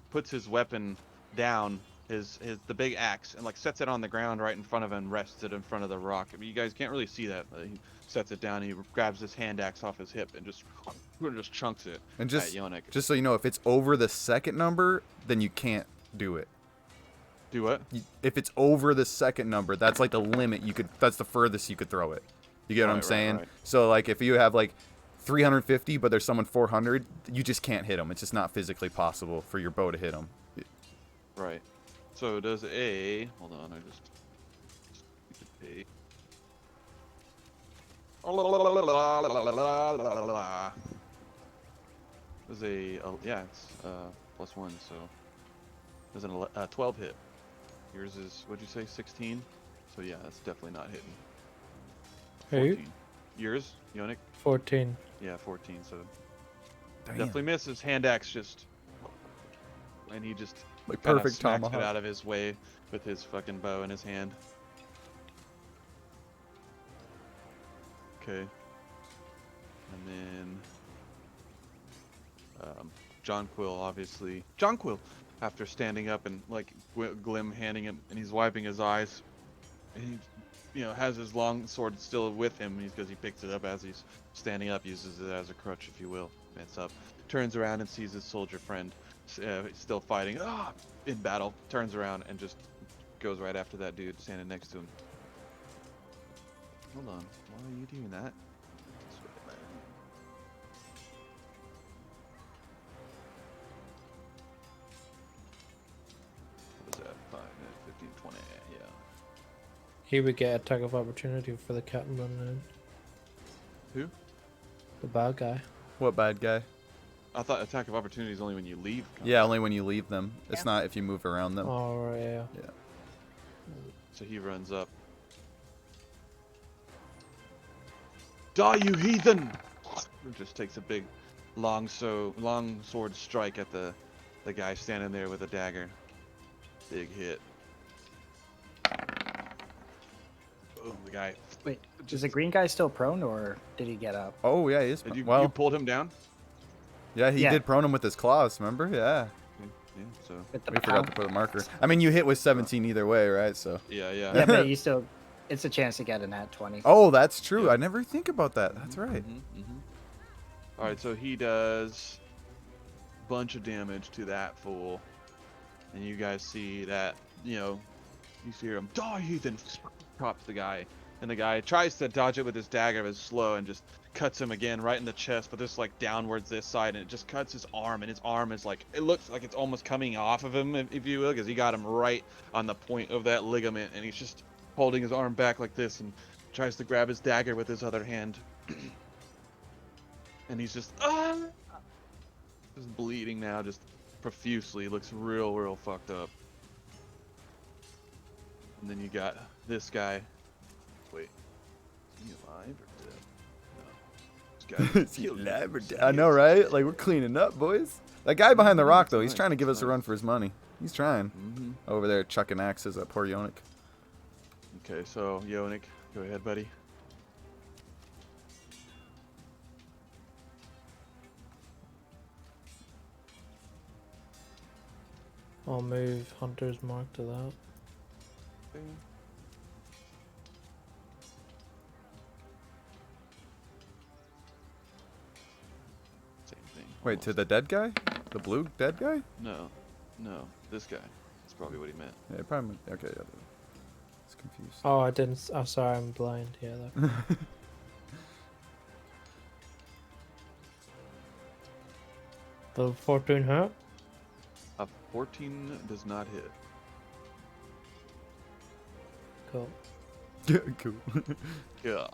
Speaker 1: puts his weapon down, the big axe, and like sets it on the ground right in front of him, and rests it in front of the rock. I mean, you guys can't really see that, but he sets it down. And he grabs his hand axe off his hip and just chunks it
Speaker 2: And
Speaker 1: at Yonik.
Speaker 2: just so you know, if it's over the second number, then you can't do it.
Speaker 1: Do what?
Speaker 2: If it's over the second number, that's like the limit. That's the furthest you could throw it. You get what I'm saying?
Speaker 1: Right.
Speaker 2: So like if you have like 350, but there's someone 400, you just can't hit them. It's just not physically possible for your bow to hit them.
Speaker 1: Right. So does a hold on, I just a does yeah, it's +1, so does a 12 hit. Yours is, what'd you say, 16? So yeah, that's definitely not hitting.
Speaker 7: Who?
Speaker 1: 14. Yours, Yonik?
Speaker 7: 14.
Speaker 1: Yeah, 14. So
Speaker 2: Damn.
Speaker 1: definitely misses. Hand axe just, and he just
Speaker 2: Like
Speaker 1: kinda
Speaker 2: perfect
Speaker 1: smacks
Speaker 2: tomahawk.
Speaker 1: it out of his way with his fucking bow in his hand. Okay. And then John Quill, obviously. John Quill, after standing up and like Glim handing him, and he's wiping his eyes, and he, has his long sword still with him because he picks it up as he's standing up, uses it as a crutch, if you will. Stands up, turns around and sees his soldier friend still fighting in battle. Turns around and just goes right after that dude standing next to him. Hold on, why are you doing that? What was that? 5 minutes, 15, 20, yeah.
Speaker 7: He would get attack of opportunity for the captain running in.
Speaker 1: Who?
Speaker 7: The bad guy.
Speaker 2: What bad guy?
Speaker 1: I thought attack of opportunity is only when you leave combat.
Speaker 2: Yeah, only when you leave them. It's
Speaker 3: Yeah.
Speaker 2: not if you move around them.
Speaker 7: Oh, right, yeah.
Speaker 2: Yeah.
Speaker 1: So he runs up. Die, you heathen! Just takes a big, long sword strike at the guy standing there with a dagger. Big hit. Boom, the guy.
Speaker 4: Wait, is the green guy still prone, or did he get up?
Speaker 2: Oh yeah, he is.
Speaker 1: Did you
Speaker 2: Well,
Speaker 1: pulled him down?
Speaker 2: yeah, he
Speaker 4: Yeah.
Speaker 2: did prone him with his claws. Remember? Yeah.
Speaker 1: Yeah, so
Speaker 4: With the
Speaker 2: We forgot to
Speaker 4: pound?
Speaker 2: put a marker. I mean, you hit with 17 either way, right? So.
Speaker 1: yeah.
Speaker 4: Yeah, but you still, it's a chance to get an at 20.
Speaker 2: Oh, that's true.
Speaker 1: Yeah.
Speaker 2: I never think about that. That's right.
Speaker 1: All right, so he does a bunch of damage to that fool, and you guys see that, you hear him, die, heathen, chops the guy, and the guy tries to dodge it with his dagger, but it's slow, and just cuts him again right in the chest, but just like downwards this side, and it just cuts his arm, and his arm is like, it looks like it's almost coming off of him, if you will, because he got him right on the point of that ligament, and he's just holding his arm back like this, and tries to grab his dagger with his other hand. And he's just bleeding now, just profusely. Looks real fucked up. And then you got this guy. Wait, is he alive or dead? No. This guy.
Speaker 2: Is he alive or dead? I know, right? Like, we're cleaning up, boys. That guy behind the rock, though, he's trying to give us a run for his money. He's trying. Over there chucking axes at poor Yonik.
Speaker 1: Okay, so Yonik, go ahead, buddy.
Speaker 7: I'll move Hunter's Mark to that.
Speaker 1: Same thing.
Speaker 2: Wait, to the dead guy? The blue dead guy?
Speaker 1: No, this guy. That's probably what he meant.
Speaker 2: Yeah, probably. Okay, yeah. It's confused.
Speaker 7: Oh, I didn't. Oh, sorry, I'm blind. Yeah. That. The 14 hurt?
Speaker 1: A 14 does not hit.
Speaker 7: Cool.
Speaker 2: Cool.
Speaker 1: Yeah.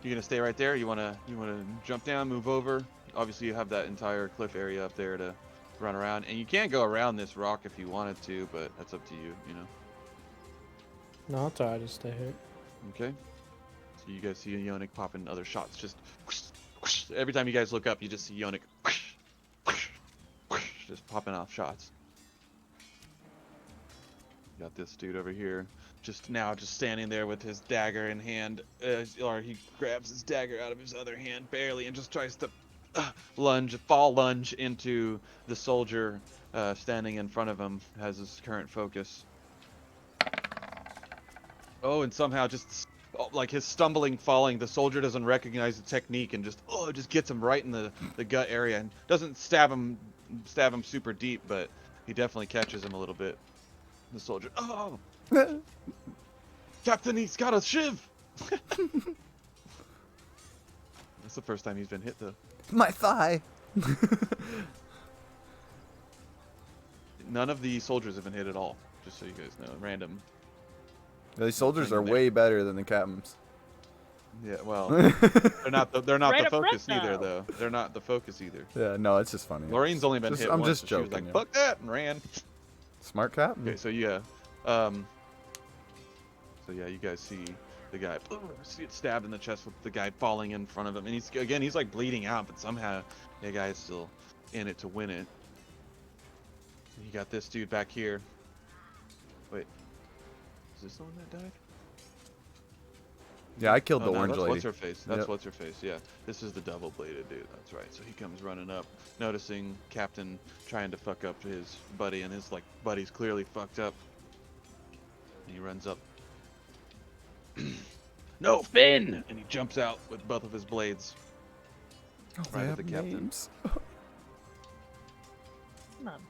Speaker 1: You gonna stay right there? You wanna jump down, move over? Obviously, you have that entire cliff area up there to run around, and you can go around this rock if you wanted to, but that's up to you.
Speaker 7: No, it's alright. Just stay here.
Speaker 1: Okay. So you guys see Yonik popping other shots. Just every time you guys look up, you just see Yonik just popping off shots. You got this dude over here, just standing there with his dagger in hand, or he grabs his dagger out of his other hand barely and just tries to fall lunge into the soldier standing in front of him, has his current focus. Oh, and somehow just like his stumbling falling, the soldier doesn't recognize the technique and just gets him right in the gut area and doesn't stab him super deep, but he definitely catches him a little bit. The soldier, oh, Captain, he's got a shiv. That's the first time he's been hit though.
Speaker 2: My thigh.
Speaker 1: None of the soldiers have been hit at all, just so you guys know. Random.
Speaker 2: These soldiers
Speaker 1: Hang
Speaker 2: are
Speaker 1: in there.
Speaker 2: way better than the captains.
Speaker 1: Yeah, well, they're not
Speaker 3: Right
Speaker 1: the
Speaker 3: up front,
Speaker 1: focus either though. They're not the focus either.
Speaker 2: Yeah, no, it's just funny.
Speaker 1: Lorraine's only been hit
Speaker 2: I'm
Speaker 1: once.
Speaker 2: just
Speaker 1: So she was
Speaker 2: joking.
Speaker 1: like,
Speaker 2: Yeah.
Speaker 1: "Fuck that," and ran.
Speaker 2: Smart captain.
Speaker 1: Okay, so yeah, so yeah, you guys see the guy see it stabbed in the chest with the guy falling in front of him, and he's like bleeding out, but somehow the guy's still in it to win it. And you got this dude back here. Wait, is this the one that died?
Speaker 2: Yeah, I killed
Speaker 1: Oh,
Speaker 2: the
Speaker 1: no,
Speaker 2: orange
Speaker 1: that's
Speaker 2: lady.
Speaker 1: what's her face. That's
Speaker 2: Yep.
Speaker 1: what's her face. Yeah, this is the double-bladed dude. That's right. So he comes running up, noticing Captain trying to fuck up his buddy, and his buddy's clearly fucked up. And he runs up. No, Finn! And he jumps out with both of his blades.
Speaker 2: Oh,
Speaker 1: Right
Speaker 2: they
Speaker 1: at
Speaker 2: have
Speaker 1: the captain.
Speaker 2: names.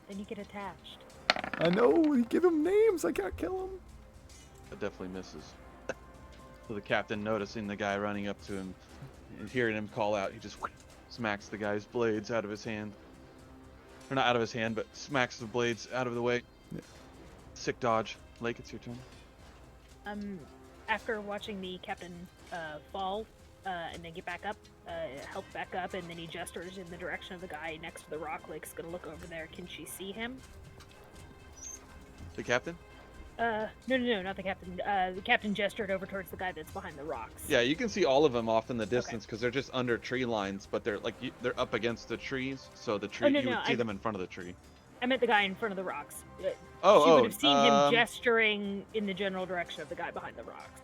Speaker 3: Then you get attached.
Speaker 2: I know. You give them names. I can't kill them.
Speaker 1: That definitely misses. So the captain, noticing the guy running up to him and hearing him call out, he just smacks the guy's blades out of his hand. Or not out of his hand, but smacks the blades out of the way.
Speaker 2: Yeah.
Speaker 1: Sick dodge. Lake, it's your turn.
Speaker 3: After watching the captain fall and then get back up, help back up, and then he gestures in the direction of the guy next to the rock. Lake's gonna look over there. Can she see him?
Speaker 1: The captain?
Speaker 3: No, not the captain. The captain gestured over towards the guy that's behind the rocks.
Speaker 1: Yeah, you can see all of them off in the distance because they're just under tree lines, but they're they're up against the trees, so the tree you would see them in front of the tree.
Speaker 3: I meant the guy in front of the rocks. She
Speaker 1: Oh,
Speaker 3: would have seen him gesturing in the general direction of the guy behind the rocks.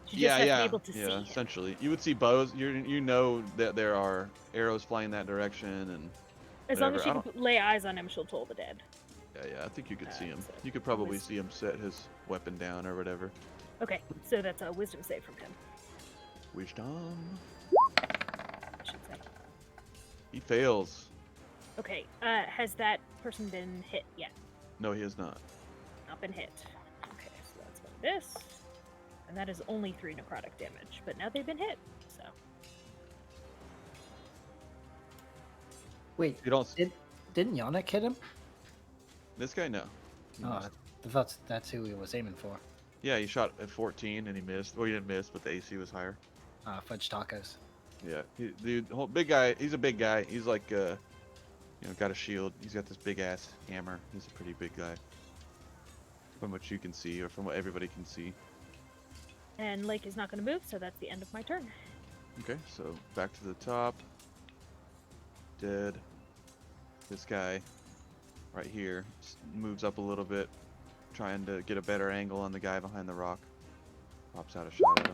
Speaker 3: She just has to be able to see him.
Speaker 1: Essentially, you would see bows. You know that there are arrows flying that direction, and
Speaker 3: As long as
Speaker 1: whatever.
Speaker 3: she can lay eyes on him, she'll toll the dead.
Speaker 1: yeah, I think you could see him.
Speaker 3: so
Speaker 1: You could probably
Speaker 3: wisdom.
Speaker 1: see him set his weapon down or whatever.
Speaker 3: Okay, so that's a wisdom save from him.
Speaker 1: Wisdom.
Speaker 3: I should say.
Speaker 1: He fails.
Speaker 3: Okay, has that person been hit yet?
Speaker 1: No, he has not.
Speaker 3: Not been hit. Okay, so that's one of this. And that is only 3 necrotic damage, but now they've been hit, so.
Speaker 4: Wait,
Speaker 1: You don't.
Speaker 4: didn't Yannick hit him?
Speaker 1: This guy, no. He
Speaker 4: Oh,
Speaker 1: missed.
Speaker 4: I thought that's who he was aiming for.
Speaker 1: Yeah, he shot at 14 and he missed. Well, he didn't miss, but the AC was higher.
Speaker 4: Fudge tacos.
Speaker 1: Yeah, the whole big guy. He's a big guy. He's like, got a shield. He's got this big ass hammer. He's a pretty big guy. From what you can see, or from what everybody can see.
Speaker 3: And Lake is not going to move, so that's the end of my turn.
Speaker 1: Okay, so back to the top. Dead. This guy, right here, moves up a little bit, trying to get a better angle on the guy behind the rock. Pops out a shot at him.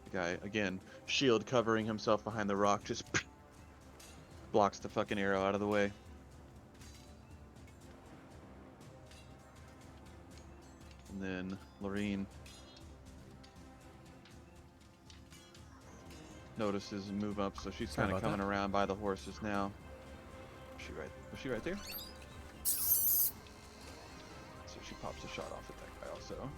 Speaker 1: The guy, again, shield covering himself behind the rock, just blocks the fucking arrow out of the way. And then Lorene notices and move up, so she's
Speaker 2: Sorry
Speaker 1: kind of
Speaker 2: about
Speaker 1: coming
Speaker 2: that.
Speaker 1: around by the horses now. Was she right there? So she pops a shot off at that guy also.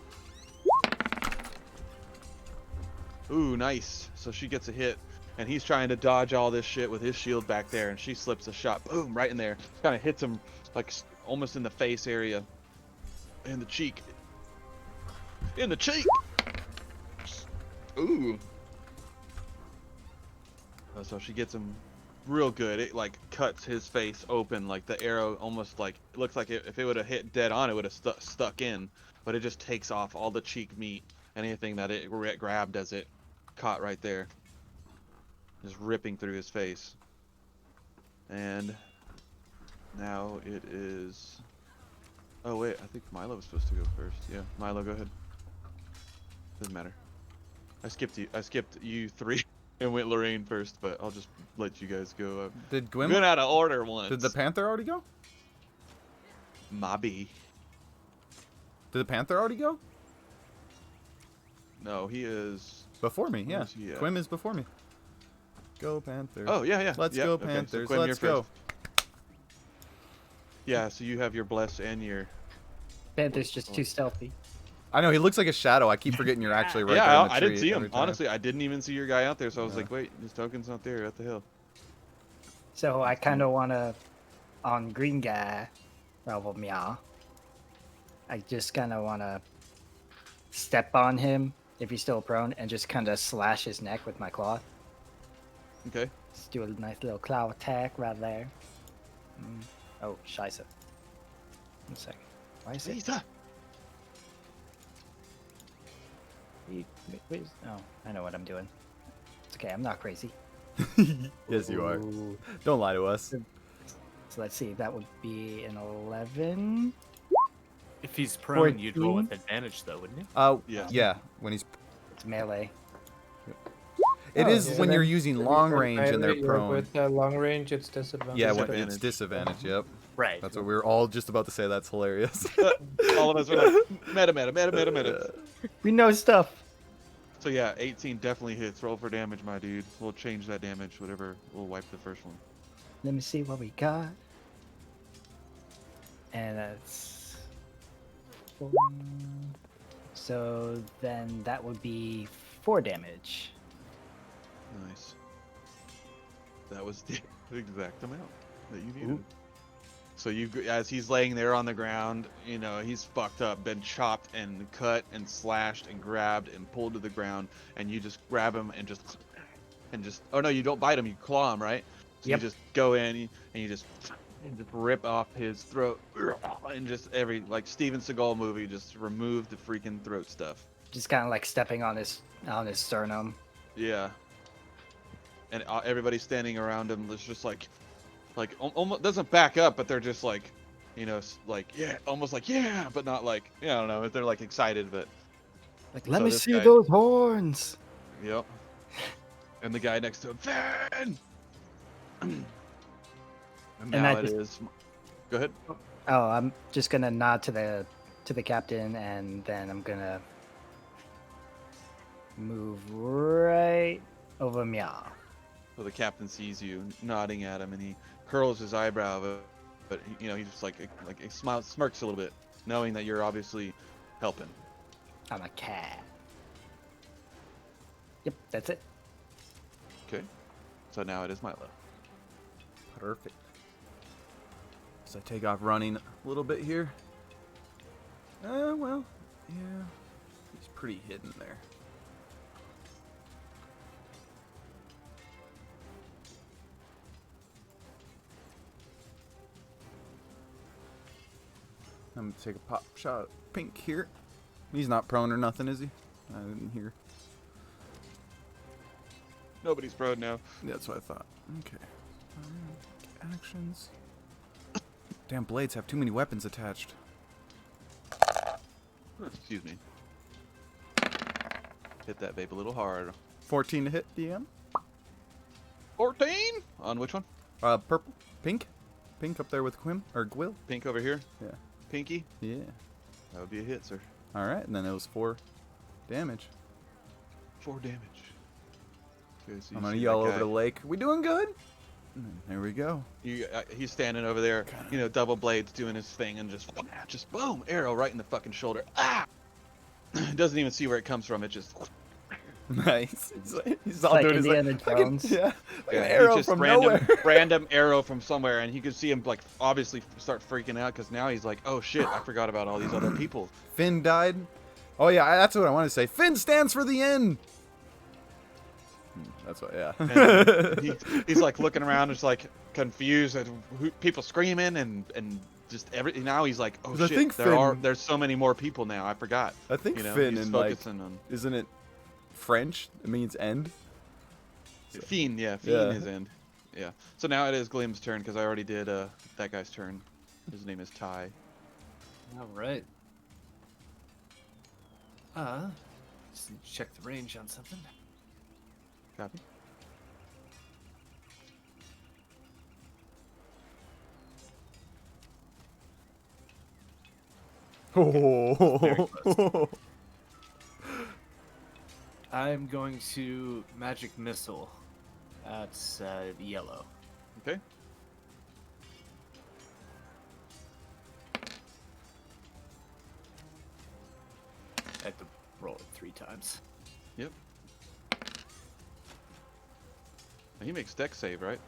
Speaker 1: Ooh, nice. So she gets a hit, and he's trying to dodge all this shit with his shield back there, and she slips a shot, boom, right in there. Kind of hits him like almost in the face area, in the cheek. In the cheek. Ooh. So she gets him real good. It like cuts his face open, like the arrow almost like it looks like if it would have hit dead on, it would have stuck in, but it just takes off all the cheek meat, anything that it grabbed as it caught right there, just ripping through his face. And now it is. Oh wait, I think Milo was supposed to go first. Yeah, Milo, go ahead. Doesn't matter. I skipped you 3. and went Lorraine first, but I'll just let you guys go.
Speaker 2: Did
Speaker 1: I've
Speaker 2: Gwyn?
Speaker 1: been out of order once.
Speaker 2: Did the Panther already go?
Speaker 1: Mobby.
Speaker 2: Did the Panther already go?
Speaker 1: No, he is.
Speaker 2: Before me,
Speaker 1: Where
Speaker 2: yeah.
Speaker 1: is he at?
Speaker 2: Quim is before me. Go Panther.
Speaker 1: Oh yeah.
Speaker 2: Let's
Speaker 1: Yep,
Speaker 2: go
Speaker 1: okay, so
Speaker 2: Panthers.
Speaker 1: Quinn, you're
Speaker 2: Let's go.
Speaker 1: first. Yeah, so you have your bless and your.
Speaker 4: Panther's just too stealthy.
Speaker 2: I know he looks like a shadow. I keep forgetting you're actually right there
Speaker 1: Yeah,
Speaker 2: in the
Speaker 1: I
Speaker 2: tree
Speaker 1: didn't see
Speaker 2: every
Speaker 1: him.
Speaker 2: time.
Speaker 1: Honestly, I didn't even see your guy out there, so I was
Speaker 2: Yeah.
Speaker 1: like, wait, his token's not there at the hill.
Speaker 4: So I kind of want to, on green guy, Bravo Meow. I just kind of want to step on him if he's still prone and just kind of slash his neck with my claw.
Speaker 1: Okay.
Speaker 4: Just do a nice little claw attack right there. Oh, scheisse. 1 second. Why is it?
Speaker 1: Lisa!
Speaker 4: Wait, oh, I know what I'm doing. It's okay, I'm not crazy.
Speaker 2: Yes, you are.
Speaker 4: Ooh.
Speaker 2: Don't lie to us.
Speaker 4: So let's see, that would be an 11.
Speaker 5: If he's prone, you'd roll
Speaker 4: 14?
Speaker 5: with advantage, though, wouldn't you?
Speaker 1: Yes.
Speaker 2: Yeah. When he's.
Speaker 4: It's melee.
Speaker 2: It
Speaker 7: Oh,
Speaker 2: is
Speaker 7: yeah.
Speaker 2: when
Speaker 7: So
Speaker 2: you're
Speaker 7: then
Speaker 2: using long range and they're
Speaker 7: Yeah,
Speaker 2: prone.
Speaker 7: With long range, it's disadvantage.
Speaker 2: Yeah, when
Speaker 1: Disadvantage.
Speaker 2: it's disadvantage. Yep.
Speaker 5: Right.
Speaker 2: That's what we were all just about to say. That's hilarious.
Speaker 1: All of us were like, meta.
Speaker 4: We know stuff.
Speaker 1: So yeah, 18 definitely hits. Roll for damage, my dude. We'll change that damage, whatever. We'll wipe the first one.
Speaker 4: Let me see what we got. And that's 4. So then that would be 4 damage.
Speaker 1: Nice. That was the exact amount that you needed.
Speaker 4: Ooh.
Speaker 1: So you, as he's laying there on the ground, you know, he's fucked up, been chopped and cut and slashed and grabbed and pulled to the ground, and you just grab him and just, oh no, you don't bite him, you claw him, right? So
Speaker 4: Yep.
Speaker 1: you just go in and you just rip off his throat and just like Steven Seagal movie, just remove the freaking throat stuff.
Speaker 4: Just kind of like stepping on his sternum.
Speaker 1: Yeah. And everybody standing around him is just like almost doesn't back up, but they're just like, you know, like yeah, almost like yeah, but not like, yeah, I don't know, they're like excited, but
Speaker 4: Like, let
Speaker 1: So
Speaker 4: me
Speaker 1: this
Speaker 4: see
Speaker 1: guy-
Speaker 4: those horns.
Speaker 1: yep. And the guy next to him, Finn. And
Speaker 4: And
Speaker 1: now
Speaker 4: I
Speaker 1: it
Speaker 4: just-
Speaker 1: is. Go ahead.
Speaker 4: Oh, I'm just gonna nod to the captain, and then I'm gonna move right over Meow.
Speaker 1: So the captain sees you nodding at him, and he curls his eyebrow, but you know, he just like he smirks a little bit, knowing that you're obviously helping.
Speaker 4: I'm a cat. Yep, that's it.
Speaker 1: Okay. So now it is Milo.
Speaker 2: Perfect. So I take off running a little bit here. Well, yeah. He's pretty hidden there. I'm gonna take a pop shot at Pink here. He's not prone or nothing, is he? I didn't hear.
Speaker 1: Nobody's prone now.
Speaker 2: That's what I thought. Okay. Alright, actions. Damn, blades have too many weapons attached.
Speaker 1: Excuse me. Hit that vape a little hard.
Speaker 2: 14 to hit, DM.
Speaker 1: 14? On which one?
Speaker 2: Purple. Pink. Pink up there with Quim. Or Gwil.
Speaker 1: Pink over here?
Speaker 2: Yeah.
Speaker 1: Pinky?
Speaker 2: Yeah.
Speaker 1: That would be a hit, sir.
Speaker 2: Alright, and then it was 4 damage.
Speaker 1: 4 damage. Okay, so you
Speaker 2: I'm gonna
Speaker 1: see
Speaker 2: yell
Speaker 1: that
Speaker 2: over
Speaker 1: guy.
Speaker 2: the lake. We doing good? And then there we go.
Speaker 1: He's standing over there, you know, double blades doing his thing, and just boom, arrow right in the fucking shoulder. Ah! Doesn't even see where it comes from. It just
Speaker 2: Nice. He's all
Speaker 4: like
Speaker 2: doing his
Speaker 4: Indiana Jones.
Speaker 2: yeah, like an
Speaker 1: he
Speaker 2: arrow
Speaker 1: just
Speaker 2: from
Speaker 1: random,
Speaker 2: nowhere.
Speaker 1: random arrow from somewhere, and you could see him like obviously start freaking out because now he's like, oh shit, I forgot about all these other people.
Speaker 2: Finn died. Oh yeah, that's what I wanted to say. Finn stands for the end. That's what. Yeah.
Speaker 1: And he's like looking around, just like confused at people screaming and just everything. Now he's like, oh
Speaker 2: 'Cause I
Speaker 1: shit,
Speaker 2: think
Speaker 1: there's so many more people now. I forgot.
Speaker 2: I think
Speaker 1: You know,
Speaker 2: Finn
Speaker 1: he's
Speaker 2: and like,
Speaker 1: focusing on
Speaker 2: isn't it French? It means end.
Speaker 1: Fiend, yeah,
Speaker 2: Yeah.
Speaker 1: is end. Yeah. So now it is Glim's turn because I already did that guy's turn. His name is Ty.
Speaker 5: All right. Just need to check the range on something.
Speaker 1: Copy.
Speaker 5: Very
Speaker 2: Oh.
Speaker 5: I'm going to magic missile. That's yellow.
Speaker 1: Okay.
Speaker 5: I have to roll it 3 times.
Speaker 1: Yep. And he makes dex save, right?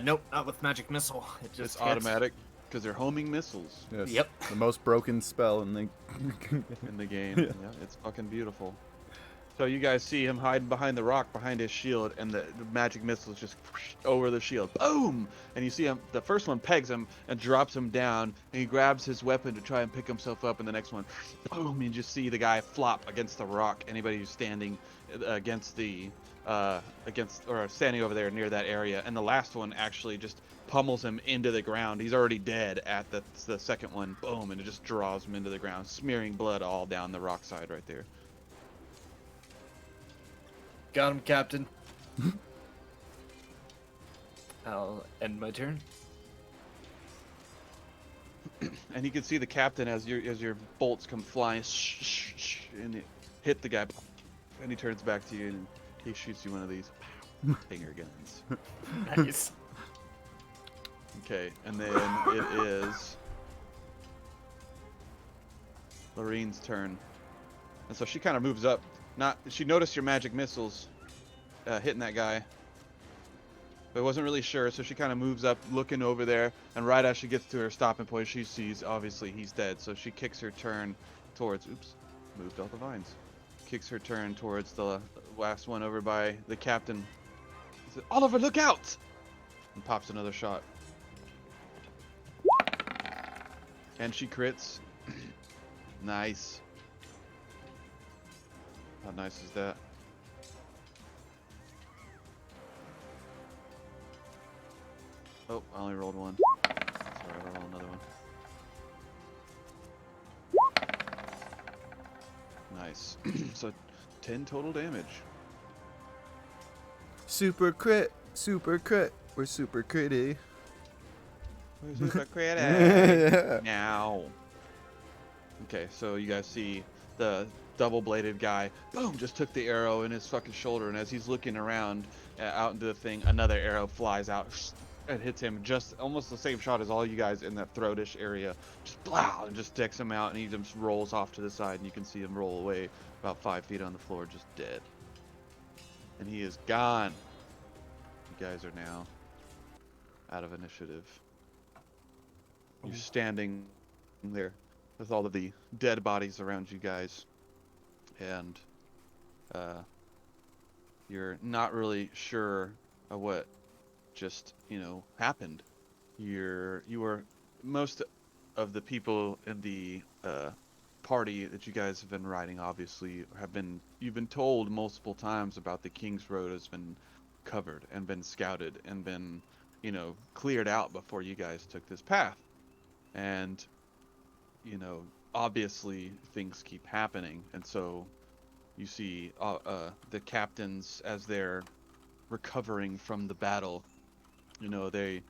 Speaker 5: Nope, not with magic missile. It just
Speaker 1: It's
Speaker 5: hits.
Speaker 1: automatic because they're homing missiles
Speaker 2: Yes.
Speaker 5: Yep.
Speaker 2: The most broken spell in the.
Speaker 1: in the game. Yeah, it's fucking beautiful. So you guys see him hiding behind the rock, behind his shield, and the magic missiles just over the shield. Boom! And you see him. The first one pegs him and drops him down, and he grabs his weapon to try and pick himself up. And the next one, boom! You just see the guy flop against the rock. Anybody who's standing against the standing over there near that area, and the last one actually just pummels him into the ground. He's already dead at the second one. Boom! And it just draws him into the ground, smearing blood all down the rock side right there.
Speaker 5: Got him, Captain. I'll end my turn.
Speaker 1: And you can see the captain as your bolts come flying, and it hit the guy, and he turns back to you and he shoots you one of these finger guns.
Speaker 5: Nice.
Speaker 1: Okay, and then it is Lorene's turn, and so she kind of moves up. She noticed your magic missiles hitting that guy, but wasn't really sure, so she kind of moves up, looking over there, and right as she gets to her stopping point, she sees, obviously, he's dead, so she kicks her turn towards, moved all the vines, kicks her turn towards the last one over by the captain. He said, Oliver, look out! And pops another shot. And she crits. Nice. How nice is that? Oh, I only rolled one. Sorry, I'll roll another one. Nice. So, 10 total damage.
Speaker 2: Super crit. Super crit. We're super critty.
Speaker 1: We're super critic.
Speaker 2: Yeah.
Speaker 1: Now. Okay, so you guys see the double-bladed guy, boom, just took the arrow in his fucking shoulder, and as he's looking around out into the thing, another arrow flies out and hits him, just almost the same shot as all you guys in that throatish area, just blow, and just sticks him out, and he just rolls off to the side, and you can see him roll away about 5 feet on the floor, just dead. And he is gone. You guys are now out of initiative. You're standing there with all of the dead bodies around you guys, and you're not really sure of what just happened. You were most of the people in the party that you guys have been riding obviously you've been told multiple times about the King's Road has been covered and been scouted and been cleared out before you guys took this path. And obviously things keep happening, and so you see the captains, as they're recovering from the battle, they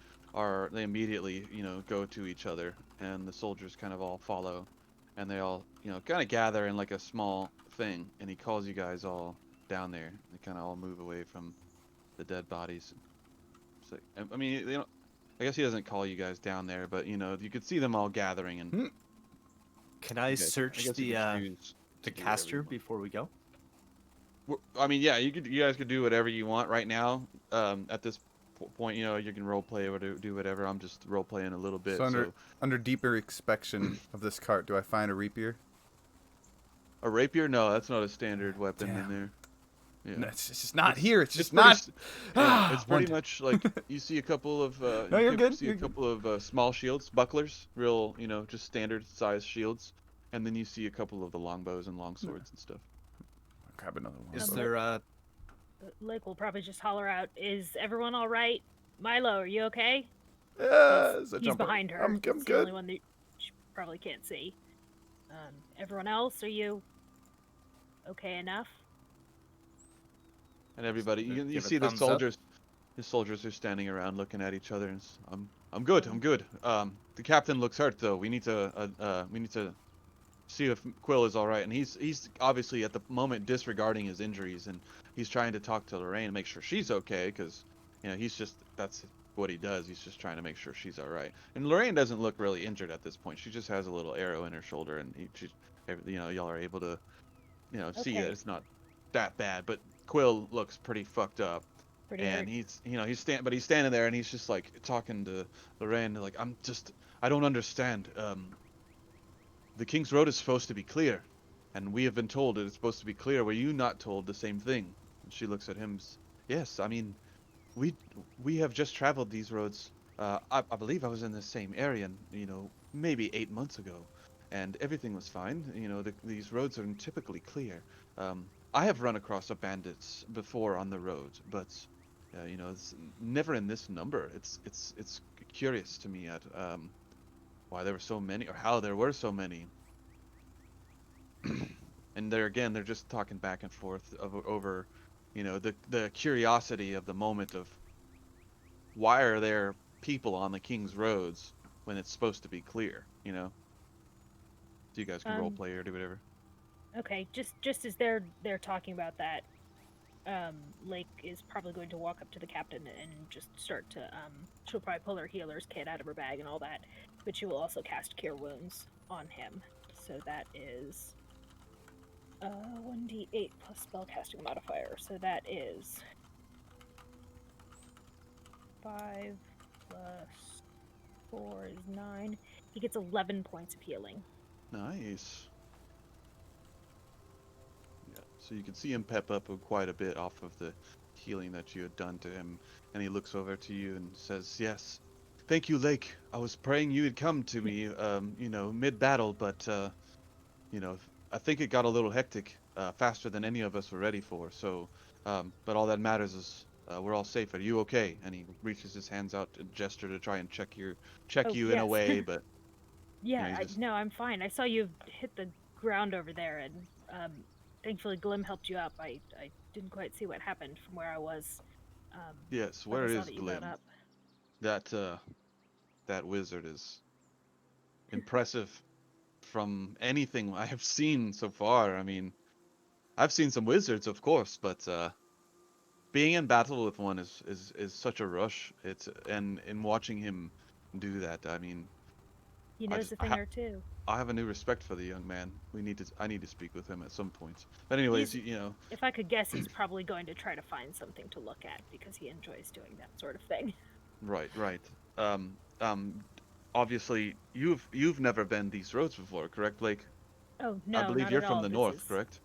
Speaker 1: immediately go to each other, and the soldiers kind of all follow, and they all kind of gather in like a small thing, and he calls you guys all down there. They kind of all move away from the dead bodies. So, I mean, they don't, I guess he doesn't call you guys down there, but you could see them all gathering. And
Speaker 5: Can I search the caster
Speaker 1: you
Speaker 5: before we go?
Speaker 1: I mean, yeah, you guys could do whatever you want right now. At this point, you can role play or do whatever. I'm just role playing a little bit.
Speaker 2: So under deeper inspection of this cart, do I find a rapier?
Speaker 1: A rapier? No, that's not a standard weapon in there. Yeah.
Speaker 2: No, it's just not here. It's just
Speaker 1: pretty
Speaker 2: not.
Speaker 1: Yeah, it's pretty much like you see a couple of
Speaker 2: No, you're good.
Speaker 1: See a couple of small shields, bucklers, real just standard size shields, and then you see a couple of the longbows and longswords and stuff.
Speaker 2: I'll grab another one.
Speaker 5: Is there
Speaker 3: Lake will probably just holler out, "Is everyone all right? Milo, are you okay?"
Speaker 2: Yes,
Speaker 3: He's behind her.
Speaker 2: I'm
Speaker 3: It's the
Speaker 2: good.
Speaker 3: only one that she probably can't see. Everyone else, are you okay enough?
Speaker 1: And everybody, you
Speaker 5: Give a
Speaker 1: see the
Speaker 5: thumbs up.
Speaker 1: soldiers. His soldiers are standing around looking at each other. And I'm good. I'm good. The captain looks hurt though. We need to see if Quill is all right. And he's obviously at the moment disregarding his injuries, and he's trying to talk to Lorraine and make sure she's okay, because that's what he does. He's just trying to make sure she's all right. And Lorraine doesn't look really injured at this point. She just has a little arrow in her shoulder, and y'all are able to see that
Speaker 3: Okay.
Speaker 1: it's not that bad. But Quill looks pretty fucked up.
Speaker 3: Pretty
Speaker 1: And
Speaker 3: hurt.
Speaker 1: he's standing there, and he's just like talking to Lorraine, like, I don't understand. The King's Road is supposed to be clear, and we have been told it is supposed to be clear. Were you not told the same thing? And she looks at him. Yes, I mean, we have just traveled these roads. I believe I was in the same area, maybe 8 months ago, and everything was fine. These roads are typically clear. I have run across a bandits before on the road, but it's never in this number. It's curious to me at why there were so many, or how there were so many. And they're just talking back and forth over the curiosity of the moment of why are there people on the King's roads when it's supposed to be clear, so you guys can role play or do whatever.
Speaker 3: Okay, just as they're talking about that, Lake is probably going to walk up to the captain and just start to she'll probably pull her healer's kit out of her bag and all that, but she will also cast Cure Wounds on him. So that is 1d8 plus spellcasting modifier. So that is 5 plus 4 is 9. He gets 11 points of healing.
Speaker 1: Nice. Yeah, so you can see him pep up quite a bit off of the healing that you had done to him, and he looks over to you and says, "Yes, thank you, Lake. I was praying you would come to me, mid-battle, but I think it got a little hectic, faster than any of us were ready for. So, but all that matters is we're all safe. Are you okay?" And he reaches his hands out and gesture to try and check you in a
Speaker 3: Yes.
Speaker 1: way, but
Speaker 3: Yeah,
Speaker 1: he's just...
Speaker 3: no, I'm fine. I saw you hit the ground over there, and thankfully Glim helped you up. I didn't quite see what happened from where I was.
Speaker 1: Yes,
Speaker 3: but
Speaker 1: where
Speaker 3: I saw
Speaker 1: is
Speaker 3: that you got
Speaker 1: Glim?
Speaker 3: up.
Speaker 1: That wizard is impressive from anything I have seen so far. I mean, I've seen some wizards, of course, but being in battle with one is such a rush. And in watching him do that, I mean,
Speaker 3: He
Speaker 1: I
Speaker 3: knows
Speaker 1: just
Speaker 3: a thing or two.
Speaker 1: I have a new respect for the young man. I need to speak with him at some point. But anyways,
Speaker 3: He's,
Speaker 1: you know,
Speaker 3: if I could guess, he's probably going to try to find something to look at because he enjoys doing that sort of thing.
Speaker 1: right, right. Um, um, Obviously, you've never been these roads before, correct, Blake?
Speaker 3: Oh
Speaker 1: I
Speaker 3: no,
Speaker 1: believe
Speaker 3: not
Speaker 1: you're
Speaker 3: at
Speaker 1: from
Speaker 3: all.
Speaker 1: the
Speaker 3: This
Speaker 1: north,
Speaker 3: is
Speaker 1: correct?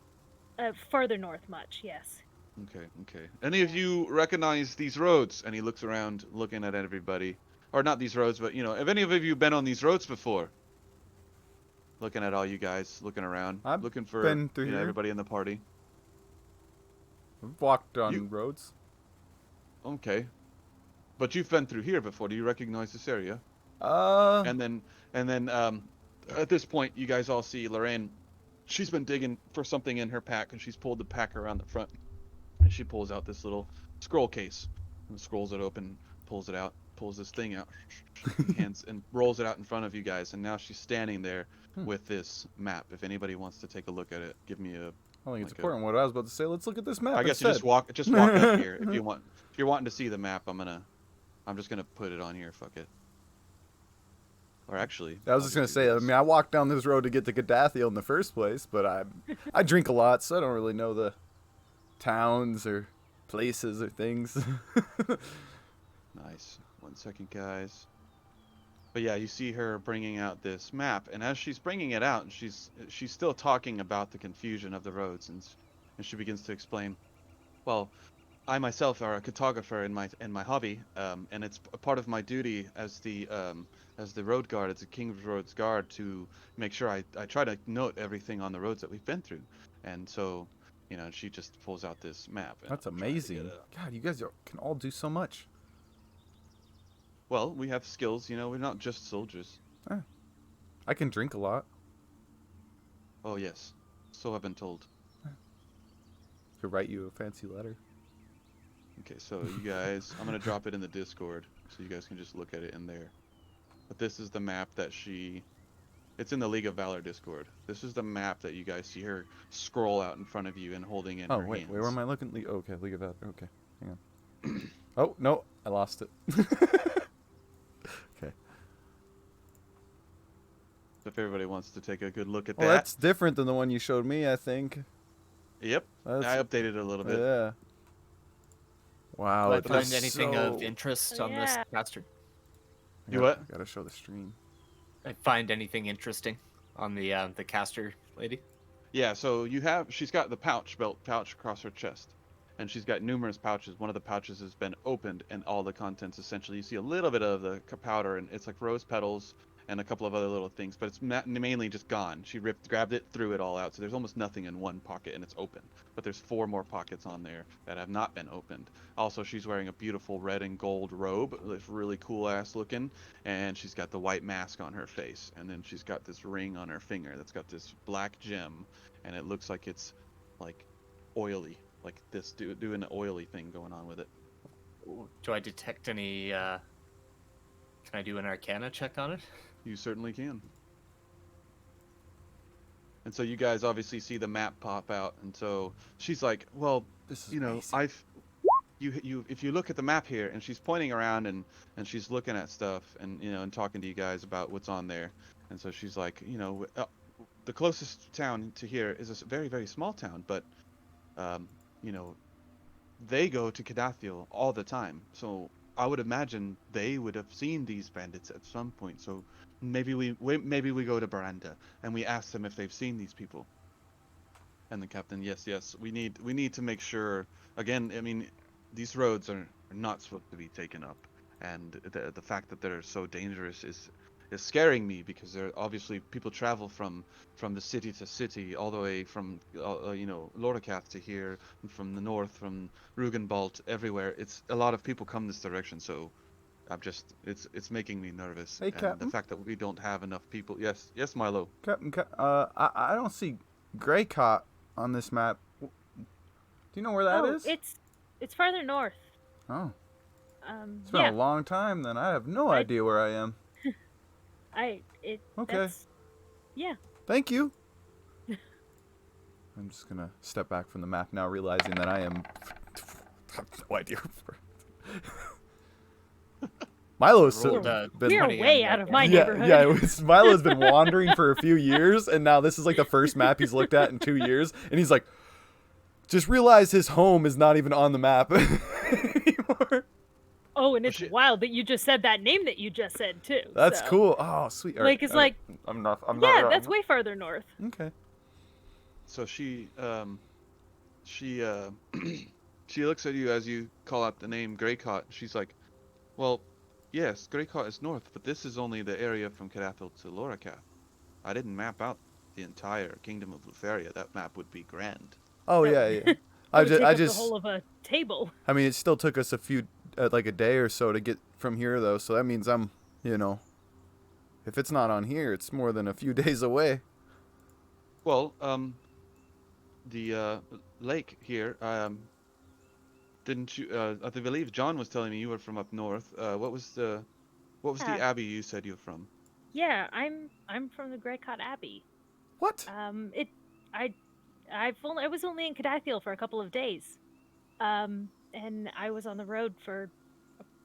Speaker 3: further north, much. Yes.
Speaker 1: Okay, okay. Any of you recognize these roads? And he looks around, looking at everybody. Or not these roads, but, have any of you been on these roads before? Looking at all you guys, looking around,
Speaker 2: I've
Speaker 1: looking for,
Speaker 2: been through here.
Speaker 1: everybody in the party.
Speaker 2: I've walked on
Speaker 1: You,
Speaker 2: roads.
Speaker 1: okay. But you've been through here before. Do you recognize this area?
Speaker 2: Uh,
Speaker 1: And then, at this point, you guys all see Lorraine. She's been digging for something in her pack, and she's pulled the pack around the front. And she pulls out this little scroll case and scrolls it open, pulls it out, pulls this thing out, and rolls it out in front of you guys. And now she's standing there with this map. If anybody wants to take a look at it, give me a...
Speaker 2: I think it's
Speaker 1: like
Speaker 2: important what I was about to say. Let's look at this map
Speaker 1: I guess you
Speaker 2: instead.
Speaker 1: just walk up here if you want. If you're wanting to see the map, I'm just gonna put it on here. Fuck it. Or actually,
Speaker 2: I was just gonna say. I mean, I walked down this road to get to Gadathiel in the first place, but I drink a lot, so I don't really know the towns or places or things.
Speaker 1: Nice. 1 second, guys. But yeah, you see her bringing out this map, and as she's bringing it out, she's still talking about the confusion of the roads, and she begins to explain. Well, I myself are a cartographer in my hobby, and it's a part of my duty as the road guard, as the King's Roads guard, to make sure I try to note everything on the roads that we've been through. And so, she just pulls out this map. And
Speaker 2: That's
Speaker 1: I'm trying to get
Speaker 2: amazing.
Speaker 1: it up.
Speaker 2: God, you guys can all do so much.
Speaker 1: Well, we have skills, we're not just soldiers.
Speaker 2: I can drink a lot.
Speaker 1: Oh yes, so I've been told.
Speaker 2: Could write you a fancy letter.
Speaker 1: Okay, so you guys, I'm gonna drop it in the Discord so you guys can just look at it in there. But this is the map that it's in the League of Valor Discord. This is the map that you guys see her scroll out in front of you and holding in
Speaker 2: Oh,
Speaker 1: her
Speaker 2: wait,
Speaker 1: hands.
Speaker 2: where am I looking? Okay, League of Valor. Okay, hang on. Oh, no, I lost it. Okay.
Speaker 1: If everybody wants to take a good look at
Speaker 2: Well,
Speaker 1: that.
Speaker 2: that's different than the one you showed me, I think.
Speaker 1: Yep,
Speaker 2: That's,
Speaker 1: I updated it a little bit.
Speaker 2: yeah. Wow,
Speaker 5: Do I
Speaker 2: it
Speaker 5: find
Speaker 2: looks
Speaker 5: anything of
Speaker 2: so...
Speaker 5: interest
Speaker 3: Oh,
Speaker 5: on this
Speaker 3: yeah.
Speaker 5: caster?
Speaker 1: You what?
Speaker 2: I gotta show the stream.
Speaker 5: I find anything interesting on the caster lady?
Speaker 1: Yeah, so she's got the belt pouch across her chest. And she's got numerous pouches. One of the pouches has been opened, and all the contents essentially, you see a little bit of the powder, and it's like rose petals and a couple of other little things, but it's mainly just gone. She grabbed it, threw it all out, so there's almost nothing in one pocket, and it's open. But there's 4 more pockets on there that have not been opened. Also, she's wearing a beautiful red and gold robe. It's really cool ass looking, and she's got the white mask on her face, and then she's got this ring on her finger that's got this black gem, and it looks like it's like oily, like this doing an oily thing going on with it.
Speaker 5: Do I detect any? Can I do an Arcana check on it?
Speaker 1: You certainly can. And so you guys obviously see the map pop out, and so she's like, well,
Speaker 2: This is
Speaker 1: you know,
Speaker 2: amazing.
Speaker 1: if you look at the map here, and she's pointing around and she's looking at stuff and and talking to you guys about what's on there. And so she's like, the closest town to here is a very, very small town, but you know, they go to Cadathiel all the time. So I would imagine they would have seen these bandits at some point. So maybe we go to Baranda and we ask them if they've seen these people. And the captain, yes, we need to make sure. Again, I mean, these roads are not supposed to be taken up, and the fact that they're so dangerous is scaring me, because they're obviously people travel from the city to city, all the way from Lorakath to here, and from the north, from Rugenbalt, everywhere. It's a lot of people come this direction, so I'm just it's making me nervous.
Speaker 2: Hey,
Speaker 1: and
Speaker 2: Captain?
Speaker 1: the fact that we don't have enough people. Yes, Milo.
Speaker 2: Captain, I don't see Greycott on this map. Do you know where that is?
Speaker 3: It's farther north.
Speaker 2: Oh, it's been
Speaker 3: Yeah.
Speaker 2: a long time then. I have no
Speaker 3: I-
Speaker 2: idea where I am.
Speaker 3: Okay.
Speaker 2: Okay.
Speaker 3: Yeah.
Speaker 2: Thank you. I'm just gonna step back from the map now, realizing that I am... I have no idea. Milo's
Speaker 5: Rolled,
Speaker 2: been...
Speaker 3: We're
Speaker 5: 20
Speaker 3: way
Speaker 5: on
Speaker 3: out
Speaker 5: that
Speaker 3: of
Speaker 5: one.
Speaker 3: my
Speaker 2: yeah,
Speaker 3: neighborhood.
Speaker 2: yeah. Milo's been wandering for a few years, and now this is like the first map he's looked at in 2 years, and he's like, just realized his home is not even on the map anymore.
Speaker 3: Oh, and it's
Speaker 1: shit.
Speaker 3: wild that you just said that name that you just said too.
Speaker 2: That's
Speaker 3: so.
Speaker 2: cool. Oh, sweet. All
Speaker 3: Like,
Speaker 2: right,
Speaker 3: it's
Speaker 2: all right.
Speaker 3: like,
Speaker 2: I'm not.
Speaker 3: yeah, that's way farther north.
Speaker 2: Okay.
Speaker 1: So she she looks at you as you call out the name Greycott. She's like, well, yes, Greycott is north, but this is only the area from Cadathiel to Lorakath. I didn't map out the entire kingdom of Lutheria. That map would be grand.
Speaker 2: Oh
Speaker 3: That
Speaker 2: yeah,
Speaker 3: would-
Speaker 2: yeah.
Speaker 3: That would take
Speaker 2: I
Speaker 3: up
Speaker 2: just.
Speaker 3: the whole of a table.
Speaker 2: I mean, it still took us like a day or so to get from here, though. So that means I'm, if it's not on here, it's more than a few days away.
Speaker 1: Well, the lake here, didn't you? I believe John was telling me you were from up north. What was the
Speaker 3: Yeah.
Speaker 1: abbey you said you're from?
Speaker 3: Yeah, I'm from the Greycott Abbey.
Speaker 2: What?
Speaker 3: I was only in Cadathiel for a couple of days, and I was on the road for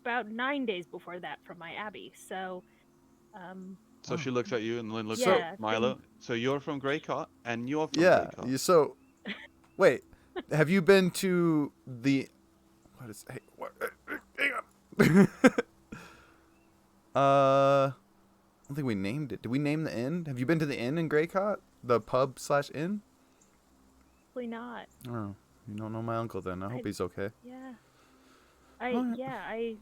Speaker 3: about 9 days before that from my abbey. So,
Speaker 1: So she looks at you and then looks
Speaker 3: Yeah,
Speaker 1: at Milo. So you're from Greycott, and you're from
Speaker 2: Yeah.
Speaker 1: Greycott.
Speaker 2: So, wait. Have you been to the? What is? Hey, what? Hang on. I don't think we named it. Did we name the inn? Have you been to the inn in Greycott? The pub/inn?
Speaker 3: probably not.
Speaker 2: Oh, you don't know my uncle then. I hope he's okay.
Speaker 3: Yeah.
Speaker 2: Alright.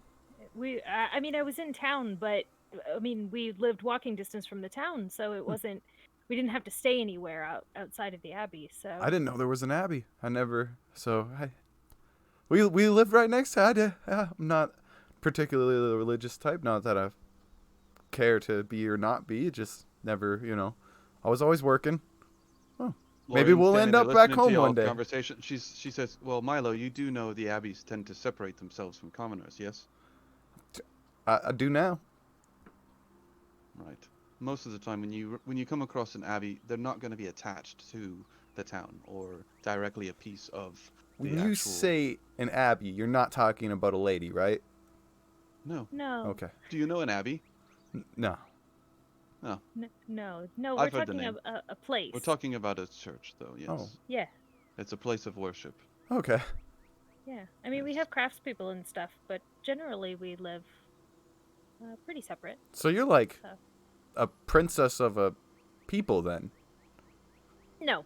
Speaker 3: I mean, I was in town, but I mean, we lived walking distance from the town, so it wasn't. We didn't have to stay anywhere outside of the abbey. So
Speaker 2: I didn't know there was an abbey. We live right next to it. Yeah, I'm not particularly the religious type. Not that I care to be or not be. Just never, I was always working. Oh, Maybe
Speaker 1: Laureen's
Speaker 2: we'll
Speaker 1: standing
Speaker 2: end
Speaker 1: there
Speaker 2: up back
Speaker 1: listening to
Speaker 2: home
Speaker 1: y'all
Speaker 2: one day.
Speaker 1: Conversation. She says, "Well, Milo, you do know the abbeys tend to separate themselves from commoners, yes?
Speaker 2: I do now.
Speaker 1: Right. Most of the time, when you come across an abbey, they're not going to be attached to the town or directly a piece of the
Speaker 2: When you
Speaker 1: actual.
Speaker 2: say an abbey, you're not talking about a lady, right?
Speaker 1: No.
Speaker 3: No.
Speaker 2: Okay.
Speaker 1: Do you know an abbey?
Speaker 2: No.
Speaker 3: No. No. We're
Speaker 1: I've heard the
Speaker 3: talking
Speaker 1: name.
Speaker 3: a place.
Speaker 1: We're talking about a church, though. Yes.
Speaker 2: Oh.
Speaker 3: Yeah.
Speaker 1: It's a place of worship.
Speaker 2: Okay.
Speaker 3: Yeah. I mean, we
Speaker 1: Yes.
Speaker 3: have craftspeople and stuff, but generally we live pretty separate.
Speaker 2: So you're like
Speaker 3: So.
Speaker 2: a princess of a people then?
Speaker 3: No.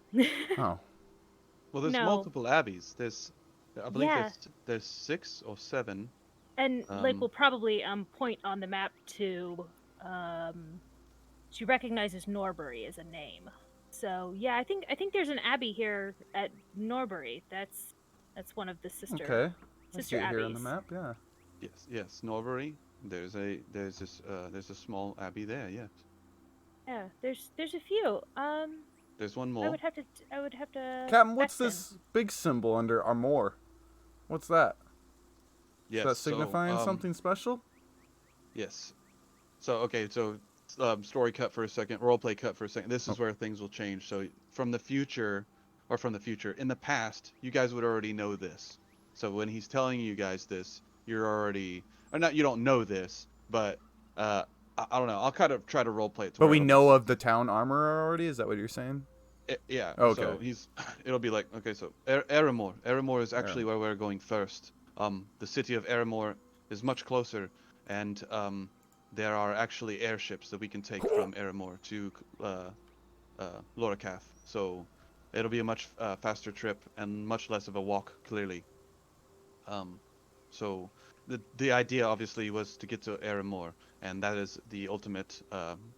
Speaker 2: Oh.
Speaker 1: Well, there's
Speaker 3: No.
Speaker 1: multiple abbeys. I believe
Speaker 3: Yeah.
Speaker 1: there's 6 or 7.
Speaker 3: And Lake will probably point on the map to she recognizes Norbury as a name. So yeah, I think there's an abbey here at Norbury. That's one of the sister
Speaker 2: Okay. I
Speaker 3: sister
Speaker 2: see it
Speaker 3: abbeys.
Speaker 2: here on the map. Yeah.
Speaker 1: Yes, Norbury. There's a small abbey there. Yes.
Speaker 3: Yeah, there's a few.
Speaker 1: There's one
Speaker 3: I
Speaker 1: more.
Speaker 3: would have to.
Speaker 2: Captain, what's
Speaker 3: question.
Speaker 2: this big symbol under Armor? What's that?
Speaker 1: Yes.
Speaker 2: Is that signifying
Speaker 1: so,
Speaker 2: something special?
Speaker 1: Yes. So okay. So story cut for a second. Roleplay cut for a second. This is where things will change. So from the future, in the past, you guys would already know this. So when he's telling you guys this, you're already, or not. You don't know this, but I don't know. I'll kind of try to roleplay it.
Speaker 2: But we know of the town armor already? Is that what you're saying?
Speaker 1: Yeah.
Speaker 2: Okay.
Speaker 1: So it'll be like, okay, so Eramor. Eramor is actually
Speaker 2: Eramor.
Speaker 1: where we're going first. The city of Eramor is much closer, and there are actually airships that we can take from Eramor to Lorakath. So it'll be a much faster trip and much less of a walk, clearly. So the idea obviously was to get to Eramor, and that is the ultimate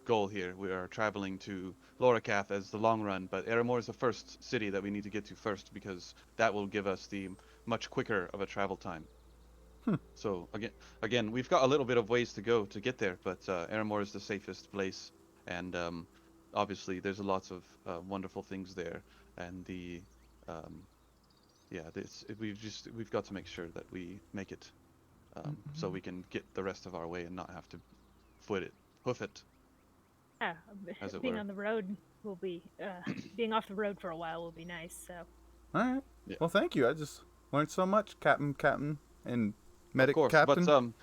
Speaker 1: goal here. We are traveling to Lorakath as the long run, but Eramor is the first city that we need to get to first because that will give us the much quicker of a travel time. So again, we've got a little bit of ways to go to get there, but Eramor is the safest place, and obviously there's lots of wonderful things there, and we've got to make sure that we make it, so we can get the rest of our way and not have to hoof it.
Speaker 3: Yeah,
Speaker 1: As it
Speaker 3: being
Speaker 1: were.
Speaker 3: on the road will be being off the road for a while will be nice. So.
Speaker 2: All right.
Speaker 1: Yeah.
Speaker 2: Well, thank you. I just learned so much, Captain, and Medic
Speaker 1: Of course,
Speaker 2: Captain.
Speaker 1: but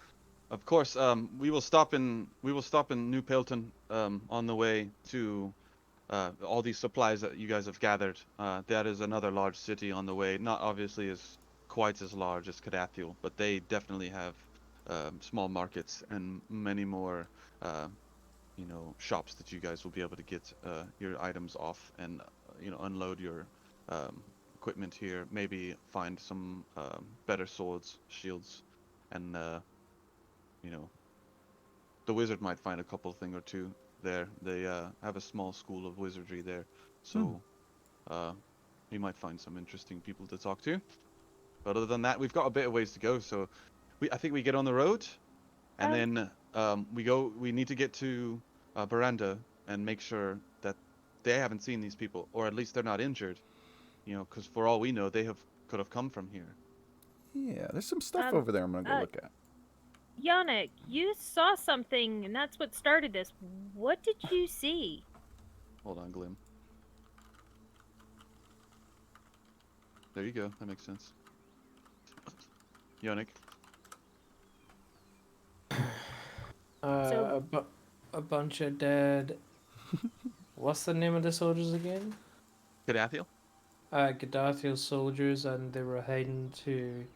Speaker 1: of course, we will stop in New Pelton on the way to all these supplies that you guys have gathered. That is another large city on the way. Not obviously as quite as large as Cadathiel, but they definitely have small markets and many more, shops that you guys will be able to get your items off and unload your equipment here. Maybe find some better swords, shields, and the wizard might find a couple thing or two there. They have a small school of wizardry there, so he might find some interesting people to talk to. But other than that, we've got a bit of ways to go. So I think we get on the road, and then we need to get to Baranda and make sure that they haven't seen these people, or at least they're not injured. Because for all we know, could have come from here.
Speaker 2: Yeah, there's some stuff over there I'm gonna go look at.
Speaker 3: Yannick, you saw something, and that's what started this. What did you see?
Speaker 1: Hold on, Glim. There you go. That makes sense. Yannick.
Speaker 7: A bunch of dead. What's the name of the soldiers again?
Speaker 1: Cadathiel?
Speaker 7: Gaddafi soldiers, and they were heading to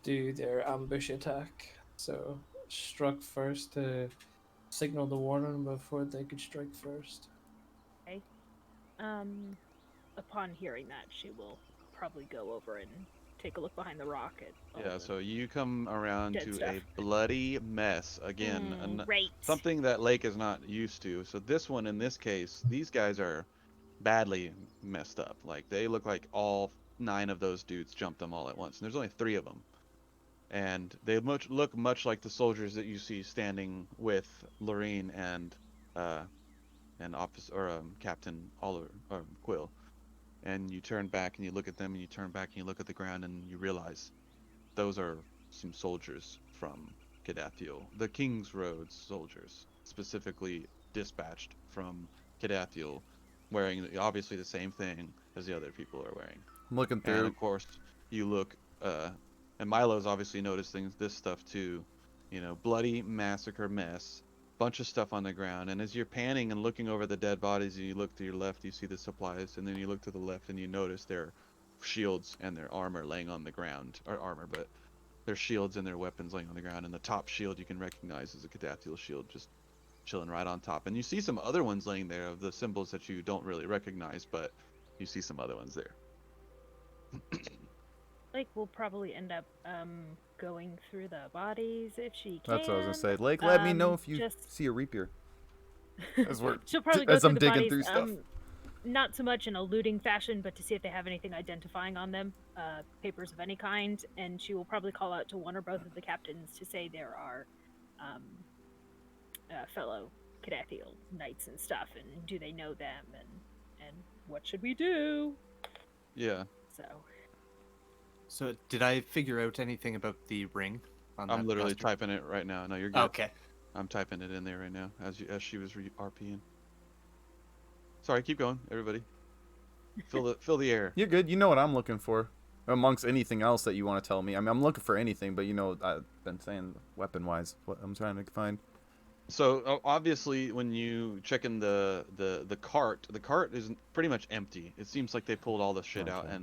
Speaker 7: do their ambush attack. So struck first to signal the warning before they could strike first.
Speaker 3: Okay. Upon hearing that, she will probably go over and take a look behind the rock at all
Speaker 1: Yeah,
Speaker 3: the
Speaker 1: so you come around
Speaker 3: dead
Speaker 1: to
Speaker 3: stuff.
Speaker 1: a bloody mess again.
Speaker 3: Right.
Speaker 1: Something that Lake is not used to. So this one, in this case, these guys are badly messed up. Like, they look like all 9 of those dudes jumped them all at once. And there's only 3 of them. And they look much like the soldiers that you see standing with Loreen and Captain Oliver or Quill. and you turn back and you look at them, and you turn back and you look at the ground, and you realize those are some soldiers from Kedathiel, the King's Road soldiers, specifically dispatched from Kedathiel, wearing obviously the same thing as the other people are wearing.
Speaker 2: I'm looking
Speaker 1: And
Speaker 2: through.
Speaker 1: of course, you look, and Milo's obviously noticed this stuff too. You know, bloody massacre mess, bunch of stuff on the ground. And as you're panning and looking over the dead bodies, and you look to your left, you see the supplies, and then you look to the left, and you notice their shields and their armor laying on the ground, or armor, but their shields and their weapons laying on the ground. And the top shield you can recognize as a Kedathiel shield, just chilling right on top. And you see some other ones laying there of the symbols that you don't really recognize, but you see some other ones there.
Speaker 3: Like, we'll probably end up going through the bodies if she can.
Speaker 2: That's what I was gonna say. Lake, let me know if you
Speaker 3: just-
Speaker 2: see a rapier. As we're
Speaker 3: She'll probably go
Speaker 2: as
Speaker 3: through
Speaker 2: I'm
Speaker 3: the
Speaker 2: digging
Speaker 3: bodies,
Speaker 2: through stuff.
Speaker 3: not so much in a looting fashion, but to see if they have anything identifying on them, papers of any kind, and she will probably call out to one or both of the captains to say there are fellow Kedathiel knights and stuff, and do they know them, and what should we do?
Speaker 1: Yeah.
Speaker 5: So did I figure out anything about the ring? On
Speaker 1: I'm
Speaker 5: that
Speaker 1: literally
Speaker 5: costume?
Speaker 1: typing it right now. No, you're good.
Speaker 5: Okay.
Speaker 1: I'm typing it in there right now as she was RPing. Sorry, keep going, everybody. Fill the air.
Speaker 2: You're good. You know what I'm looking for, amongst anything else that you want to tell me. I mean, I'm looking for anything, but you know, I've been saying weapon-wise what I'm trying to find.
Speaker 1: So obviously, when you check in the cart is pretty much empty. It seems like they pulled all the shit out
Speaker 2: Okay.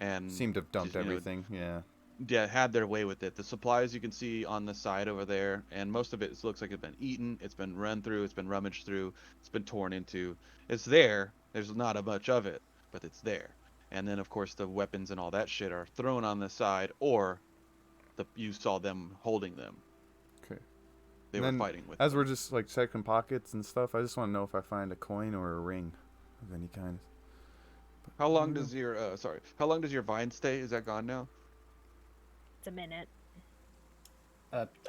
Speaker 1: and
Speaker 2: Seemed to have dumped
Speaker 1: just, you know,
Speaker 2: everything. Yeah.
Speaker 1: yeah, had their way with it. The supplies you can see on the side over there, and most of it looks like it's been eaten, it's been run through, it's been rummaged through, it's been torn into. It's there. There's not a much of it, but it's there. And then of course the weapons and all that shit are thrown on the side, or you saw them holding them.
Speaker 2: Okay.
Speaker 1: They
Speaker 2: And
Speaker 1: were
Speaker 2: then,
Speaker 1: fighting with
Speaker 2: as
Speaker 1: them.
Speaker 2: we're just like checking pockets and stuff, I just want to know if I find a coin or a ring of any kind.
Speaker 1: How long does your how long does your vine stay? Is that gone now?
Speaker 3: It's a minute.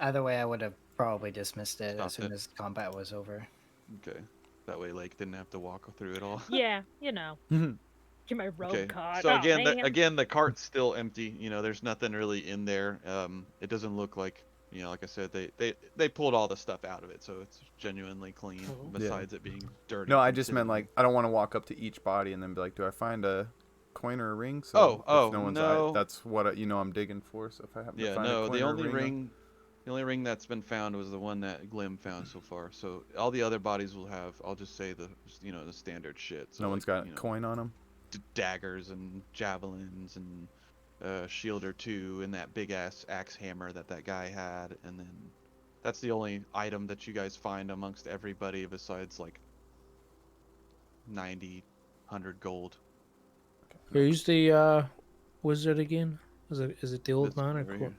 Speaker 4: Either way, I would have probably dismissed it as
Speaker 1: Stopped
Speaker 4: soon
Speaker 1: it.
Speaker 4: as combat was over.
Speaker 1: Okay. That way Lake didn't have to walk through it all.
Speaker 3: Yeah, you know.
Speaker 2: Mhm.
Speaker 3: Get my robe
Speaker 1: Okay.
Speaker 3: caught.
Speaker 1: So
Speaker 3: Oh,
Speaker 1: again,
Speaker 3: man.
Speaker 1: the cart's still empty. You know, there's nothing really in there. It doesn't look like, you know, like I said, they pulled all the stuff out of it, so it's genuinely clean.
Speaker 7: Oh.
Speaker 1: Besides it being dirty.
Speaker 2: No, I
Speaker 1: from
Speaker 2: just
Speaker 1: sitting
Speaker 2: meant
Speaker 1: there.
Speaker 2: like I don't want to walk up to each body and then be like, do I find a coin or a ring? So
Speaker 1: Oh,
Speaker 2: if no one's,
Speaker 1: no.
Speaker 2: that's what I'm digging for. So if I happen to
Speaker 1: Yeah,
Speaker 2: find a
Speaker 1: no.
Speaker 2: coin
Speaker 1: The
Speaker 2: or a
Speaker 1: only
Speaker 2: ring,
Speaker 1: the only ring that's been found was the one that Glim found so far. So all the other bodies will have, I'll just say the standard shit. So
Speaker 2: no
Speaker 1: like,
Speaker 2: one's got
Speaker 1: you
Speaker 2: a
Speaker 1: know,
Speaker 2: coin on them.
Speaker 1: daggers and javelins and shield or two and that big ass axe hammer that guy had, and then that's the only item that you guys find amongst everybody besides like 90, 100 gold.
Speaker 7: Who's the wizard again? Is it the old
Speaker 1: This
Speaker 7: man
Speaker 1: one
Speaker 7: or
Speaker 1: over
Speaker 7: Qu-
Speaker 1: here.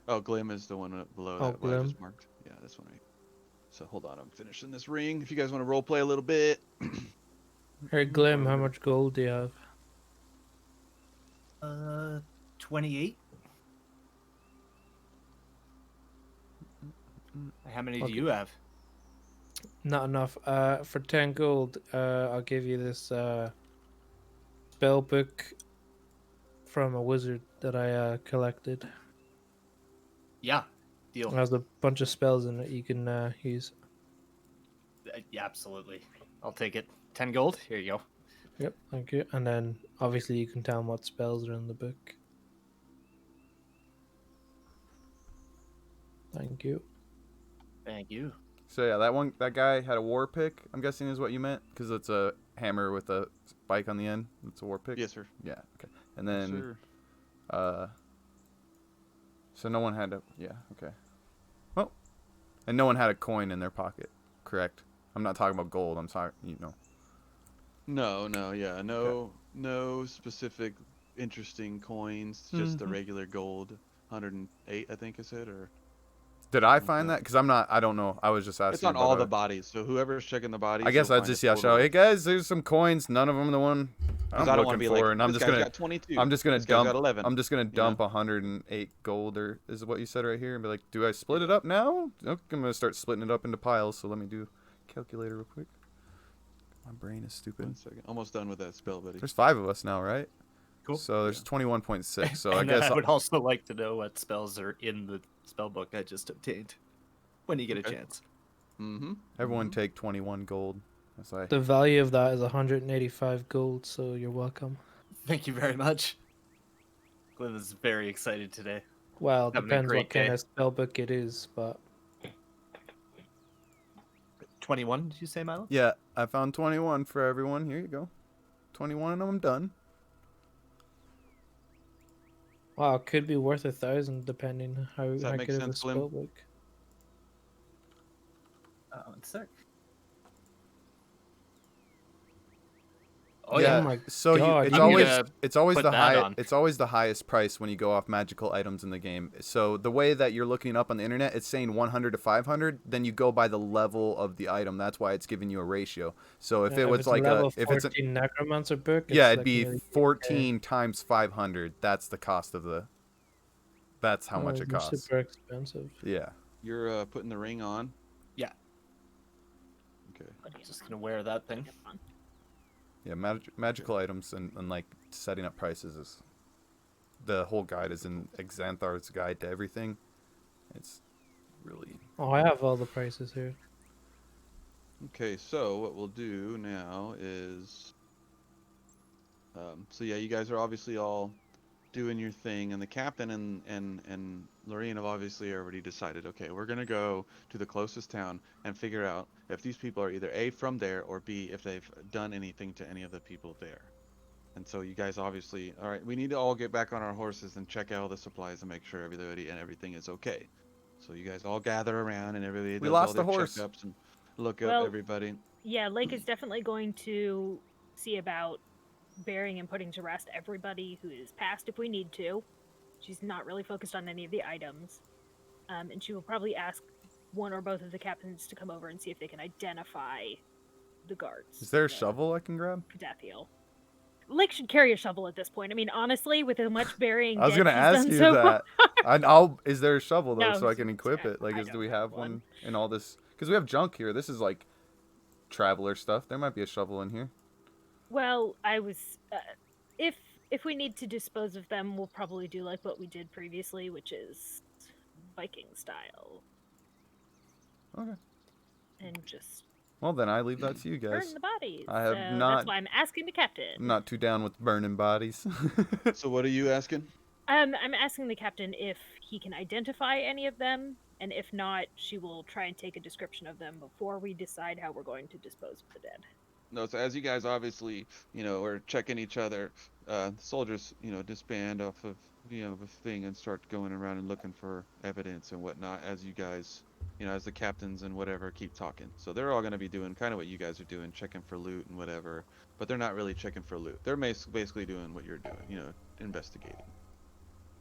Speaker 1: Oh, Glim is the one below
Speaker 7: Oh,
Speaker 1: that what I
Speaker 7: Glim.
Speaker 1: just marked. Yeah, this one right. So hold on, I'm finishing this ring. If you guys want to role play a little bit.
Speaker 7: Hey Glim, how much gold do you have?
Speaker 5: 28. How many do
Speaker 7: Okay.
Speaker 5: you have?
Speaker 7: Not enough. For 10 gold, I'll give you this spell book from a wizard that I collected.
Speaker 5: Yeah. Deal.
Speaker 7: It has a bunch of spells in it you can use.
Speaker 5: Yeah, absolutely. I'll take it. 10 gold. Here you go.
Speaker 7: Yep, thank you. And then obviously you can tell them what spells are in the book. Thank you.
Speaker 5: Thank you.
Speaker 2: So yeah, that guy had a war pick. I'm guessing is what you meant, because it's a hammer with a spike on the end. It's a war pick.
Speaker 1: Yes, sir.
Speaker 2: Yeah. Okay. And then
Speaker 1: Sir.
Speaker 2: so no one had a okay. Well, and no one had a coin in their pocket, correct? I'm not talking about gold. I'm talking,
Speaker 1: No, yeah, no specific interesting coins. Just the regular gold, 108, I think I said, or
Speaker 2: Did I
Speaker 1: Okay.
Speaker 2: find that? Because I don't know. I was just asking.
Speaker 1: it's on
Speaker 2: about
Speaker 1: all the bodies. So whoever's checking the bodies,
Speaker 2: I guess
Speaker 1: you'll
Speaker 2: I'll
Speaker 1: find
Speaker 2: just
Speaker 1: a
Speaker 2: show.
Speaker 1: total
Speaker 2: Hey
Speaker 1: of-
Speaker 2: guys, there's some coins. None of them the one
Speaker 1: 'cause
Speaker 2: I'm
Speaker 1: I don't want to
Speaker 2: looking
Speaker 1: be
Speaker 2: for,
Speaker 1: like,
Speaker 2: and I'm
Speaker 1: this
Speaker 2: just
Speaker 1: guy's
Speaker 2: gonna
Speaker 1: got 22.
Speaker 2: this guy's
Speaker 1: got
Speaker 2: dump.
Speaker 1: 11.
Speaker 2: I'm just gonna
Speaker 1: know?
Speaker 2: dump 108 gold, or is what you said right here, and be like, do I split it up now? Okay, I'm gonna start splitting it up into piles. So let me do calculator real quick. My brain is stupid.
Speaker 1: 1 second. Almost done with that spell, buddy.
Speaker 2: There's 5 of us now, right?
Speaker 5: Cool.
Speaker 2: So there's 21.6. So I
Speaker 5: And
Speaker 2: guess
Speaker 5: I would also like to know what spells are in the spell book I just obtained when you get a
Speaker 1: Okay.
Speaker 5: chance.
Speaker 1: Mm-hmm.
Speaker 2: everyone take 21 gold. That's like
Speaker 7: The value of that is 185 gold, so you're welcome.
Speaker 5: Thank you very much. Glenn is very excited today.
Speaker 7: Well, it
Speaker 5: Having a
Speaker 7: depends
Speaker 5: great
Speaker 7: what kind
Speaker 5: day.
Speaker 7: of spell book it is, but
Speaker 5: 21, did you say, Milo?
Speaker 2: yeah, I found 21 for everyone. Here you go. 21 and I'm done.
Speaker 7: wow, it could be worth 1,000 depending how
Speaker 1: Does that make
Speaker 7: good of a
Speaker 1: sense, Glim?
Speaker 7: spell book.
Speaker 5: One sec. Oh
Speaker 2: yeah.
Speaker 7: Oh my
Speaker 2: So
Speaker 7: God,
Speaker 2: it's
Speaker 7: you
Speaker 2: always
Speaker 5: can,
Speaker 2: it's always
Speaker 5: put
Speaker 2: the
Speaker 5: that on.
Speaker 2: it's always the highest price when you go off magical items in the game. So the way that you're looking up on the internet, it's saying 100 to 500. Then you go by the level of the item. That's why it's giving you a ratio. So if it was
Speaker 7: it's a
Speaker 2: like
Speaker 7: level
Speaker 2: if it's
Speaker 7: 14 necromancer book,
Speaker 2: yeah,
Speaker 7: it's
Speaker 2: it'd
Speaker 7: like
Speaker 2: be
Speaker 7: nearly
Speaker 2: 14 times 500. That's the cost of the. That's how
Speaker 7: oh,
Speaker 2: much it
Speaker 7: they're
Speaker 2: costs.
Speaker 7: super expensive.
Speaker 2: Yeah.
Speaker 1: You're putting the ring on.
Speaker 5: Yeah.
Speaker 1: Okay.
Speaker 5: Just gonna wear that thing.
Speaker 2: Yeah, magical items and like setting up prices is the whole guide is in Xanthar's guide to everything. It's really
Speaker 7: Oh, I have all the prices here.
Speaker 1: Okay, so what we'll do now is, so yeah, you guys are obviously all doing your thing, and the captain and Lorene have obviously already decided, okay, we're gonna go to the closest town and figure out if these people are either A, from there, or B, if they've done anything to any of the people there. And so you guys obviously, all right, we need to all get back on our horses and check out all the supplies and make sure everything is okay. So you guys all gather around and everybody
Speaker 2: We
Speaker 1: does
Speaker 2: lost
Speaker 1: all
Speaker 2: the
Speaker 1: their
Speaker 2: horse.
Speaker 1: checkups and look up
Speaker 3: Well,
Speaker 1: everybody.
Speaker 3: Yeah, Lake is definitely going to see about burying and putting to rest everybody who is passed if we need to. She's not really focused on any of the items. And she will probably ask one or both of the captains to come over and see if they can identify the guards.
Speaker 2: Is there a
Speaker 3: the
Speaker 2: shovel I can grab?
Speaker 3: Cadathiel. Lake should carry a shovel at this point. I mean, honestly, with as much burying
Speaker 2: I was
Speaker 3: dead
Speaker 2: gonna
Speaker 3: she's
Speaker 2: ask
Speaker 3: done
Speaker 2: you
Speaker 3: so
Speaker 2: that.
Speaker 3: far.
Speaker 2: Is there a shovel though,
Speaker 3: No,
Speaker 2: so I can equip it? Like,
Speaker 3: I
Speaker 2: do
Speaker 3: don't
Speaker 2: we
Speaker 3: have
Speaker 2: have
Speaker 3: one.
Speaker 2: one in all this? Because we have junk here. This is like traveler stuff. There might be a shovel in here.
Speaker 3: Well, I was if we need to dispose of them, we'll probably do like what we did previously, which is Viking style,
Speaker 2: Okay.
Speaker 3: and just
Speaker 2: Well, then I leave that to you
Speaker 3: burn
Speaker 2: guys.
Speaker 3: the bodies.
Speaker 2: I have
Speaker 3: So
Speaker 2: not-
Speaker 3: That's why I'm asking the captain.
Speaker 2: I'm not too down with burning bodies.
Speaker 1: So what are you asking?
Speaker 3: I'm asking the captain if he can identify any of them, and if not, she will try and take a description of them before we decide how we're going to dispose of the dead.
Speaker 1: No, so as you guys obviously, are checking each other, the soldiers, disband off of, the thing and start going around and looking for evidence and whatnot as you guys, as the captains and whatever keep talking. So they're all going to be doing kind of what you guys are doing, checking for loot and whatever, but they're not really checking for loot. They're basically doing what you're doing, investigating.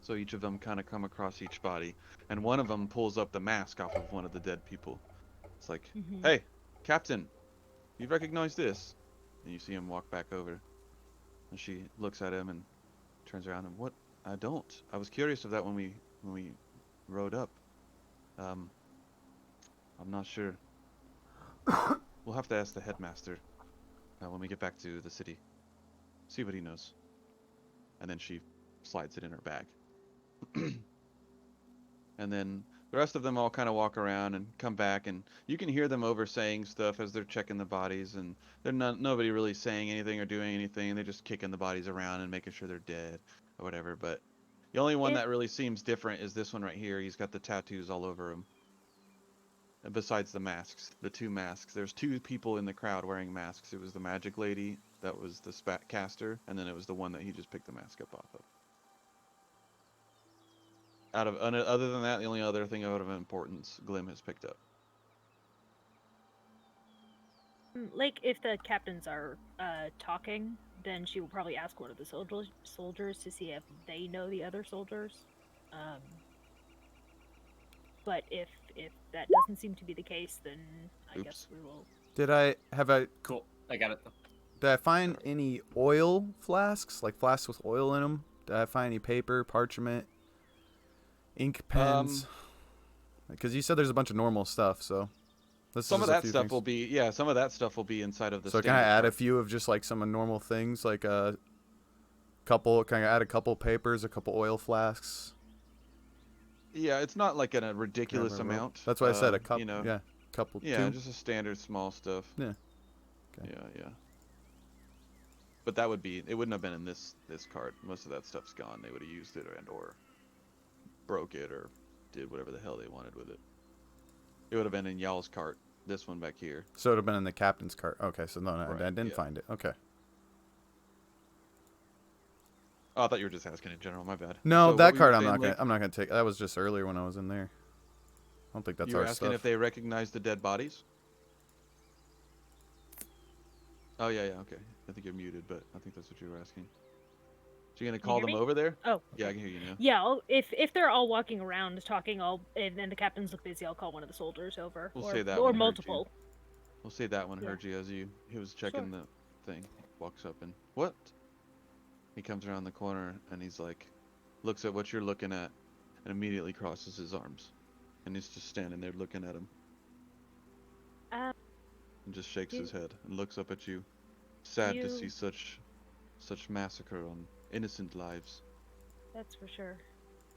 Speaker 1: So each of them kind of come across each body, and one of them pulls up the mask off of one of the dead people. It's like, hey, Captain, you recognize this? And you see him walk back over. And she looks at him and turns around and, what? I don't. I was curious of that when we rode up. I'm not sure. We'll have to ask the headmaster when we get back to the city. See what he knows. And then she slides it in her bag. And then the rest of them all kind of walk around and come back, and you can hear them over saying stuff as they're checking the bodies, and they're nobody really saying anything or doing anything. They're just kicking the bodies around and making sure they're dead or whatever. But the only one that really seems different is this one right here. He's got the tattoos all over him. And besides the masks, the 2 masks. There's 2 people in the crowd wearing masks. It was the magic lady that was the spat caster, and then it was the one that he just picked the mask up off of. Other than that, the only other thing out of importance Glim has picked up.
Speaker 3: Like, if the captains are talking, then she will probably ask one of the soldiers to see if they know the other soldiers. But if that doesn't seem to be the case, then I guess we will.
Speaker 5: Cool. I got it.
Speaker 2: Did I find any oil flasks, like flasks with oil in them? Did I find any paper, parchment, ink pens? Because you said there's a bunch of normal stuff, so This
Speaker 1: Some
Speaker 2: is
Speaker 1: of
Speaker 2: a
Speaker 1: that
Speaker 2: few
Speaker 1: stuff
Speaker 2: things.
Speaker 1: will be, yeah, some of that stuff will be inside of the
Speaker 2: So can I
Speaker 1: standard
Speaker 2: add a
Speaker 1: cart.
Speaker 2: few of just like some normal things, like a couple? Can I add a couple papers, a couple oil flasks?
Speaker 1: Yeah, it's not like a
Speaker 2: Grab
Speaker 1: ridiculous
Speaker 2: a rope.
Speaker 1: amount.
Speaker 2: That's why I said a couple.
Speaker 1: You know,
Speaker 2: Yeah, couple.
Speaker 1: yeah,
Speaker 2: Two.
Speaker 1: just a standard small stuff.
Speaker 2: Yeah. Okay.
Speaker 1: Yeah. But that would be, it wouldn't have been in this cart. Most of that stuff's gone. They would have used it or broke it or did whatever the hell they wanted with it. It would have been in y'all's cart. This one back here.
Speaker 2: So it would have been in the captain's cart. Okay, so no,
Speaker 1: Right,
Speaker 2: I didn't
Speaker 1: yeah.
Speaker 2: find it. Okay.
Speaker 1: Oh, I thought you were just asking in general. My bad.
Speaker 2: No,
Speaker 1: So
Speaker 2: that
Speaker 1: what were you
Speaker 2: card I'm
Speaker 1: saying,
Speaker 2: not gonna.
Speaker 1: Lake?
Speaker 2: I'm not gonna take. That was just earlier when I was in there. I don't think that's
Speaker 1: You were
Speaker 2: our
Speaker 1: asking
Speaker 2: stuff.
Speaker 1: if they recognize the dead bodies? Oh, yeah, okay. I think you're muted, but I think that's what you were asking. So you're going to
Speaker 3: Can you
Speaker 1: call
Speaker 3: hear
Speaker 1: them
Speaker 3: me?
Speaker 1: over there?
Speaker 3: Oh.
Speaker 1: Yeah, I
Speaker 3: okay.
Speaker 1: can hear you now.
Speaker 3: Yeah, if they're all walking around talking, and then the captains look busy, I'll call one of the soldiers over.
Speaker 1: We'll
Speaker 3: or,
Speaker 1: say that
Speaker 3: or
Speaker 1: one heard you.
Speaker 3: multiple.
Speaker 1: We'll say that one
Speaker 3: Yeah.
Speaker 1: heard you as he was checking
Speaker 3: Sure.
Speaker 1: the thing. Walks up and, what? He comes around the corner and he's like, looks at what you're looking at and immediately crosses his arms. And he's just standing there looking at him
Speaker 3: Um,
Speaker 1: and just shakes
Speaker 3: do-
Speaker 1: his head and looks up at you. Sad to
Speaker 3: you-
Speaker 1: see such massacre on innocent lives.
Speaker 3: That's for sure.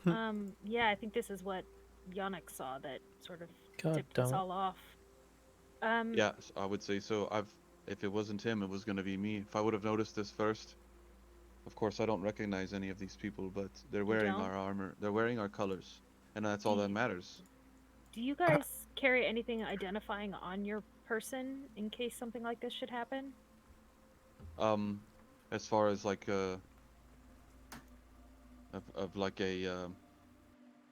Speaker 2: Hmm.
Speaker 3: Yeah, I think this is what Yannick saw that sort of
Speaker 7: God
Speaker 3: tipped
Speaker 7: damn
Speaker 3: us
Speaker 7: it.
Speaker 3: all off.
Speaker 1: Yeah, I would say so. If it wasn't him, it was gonna be me. If I would have noticed this first. Of course, I don't recognize any of these people, but they're wearing
Speaker 3: don't?
Speaker 1: our armor. They're wearing our colors, and that's all that matters.
Speaker 3: Do you guys carry anything identifying on your person in case something like this should happen?
Speaker 1: As far as like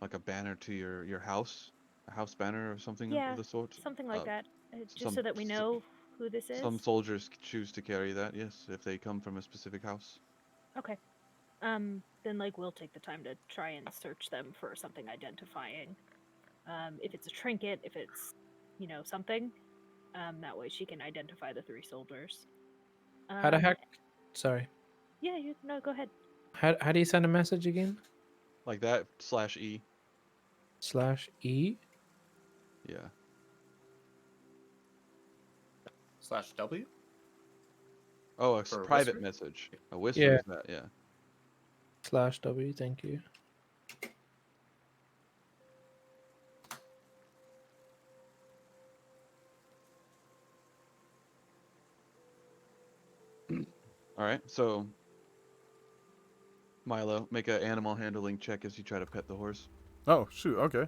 Speaker 1: like a banner to your house, a house banner or something
Speaker 3: Yeah,
Speaker 1: of the sort.
Speaker 3: something like that, just
Speaker 1: some
Speaker 3: so that we know who this is.
Speaker 1: Some soldiers choose to carry that, yes, if they come from a specific house.
Speaker 3: Okay. Then like we'll take the time to try and search them for something identifying. If it's a trinket, if it's, something. That way she can identify the 3 soldiers.
Speaker 7: How the heck? Sorry.
Speaker 3: Yeah, no, go ahead.
Speaker 7: How do you send a message again?
Speaker 1: Like that /E.
Speaker 7: /E?
Speaker 1: Yeah.
Speaker 5: /W?
Speaker 1: Oh, a
Speaker 5: For a
Speaker 1: private
Speaker 5: whisper?
Speaker 1: message. A whisper
Speaker 7: Yeah.
Speaker 1: is that, yeah.
Speaker 7: /W, thank you.
Speaker 1: All right, so Milo, make an animal handling check as you try to pet the horse.
Speaker 2: Oh shoot. Okay.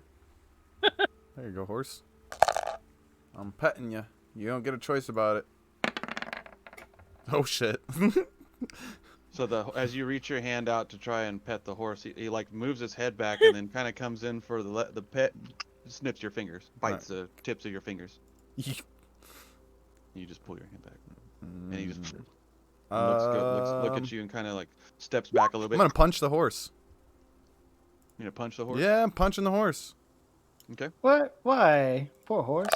Speaker 2: There you go, horse. I'm petting you. You don't get a choice about it. Oh shit.
Speaker 1: So as you reach your hand out to try and pet the horse, he like moves his head back and then kind of comes in for the pet, snips your fingers, bites the tips of your fingers. You just pull your hand back, and he just look at you and kind of like steps back a little bit.
Speaker 2: I'm gonna punch the horse.
Speaker 1: You gonna punch the horse?
Speaker 2: Yeah, I'm punching the horse.
Speaker 1: Okay.
Speaker 4: What? Why? Poor horse.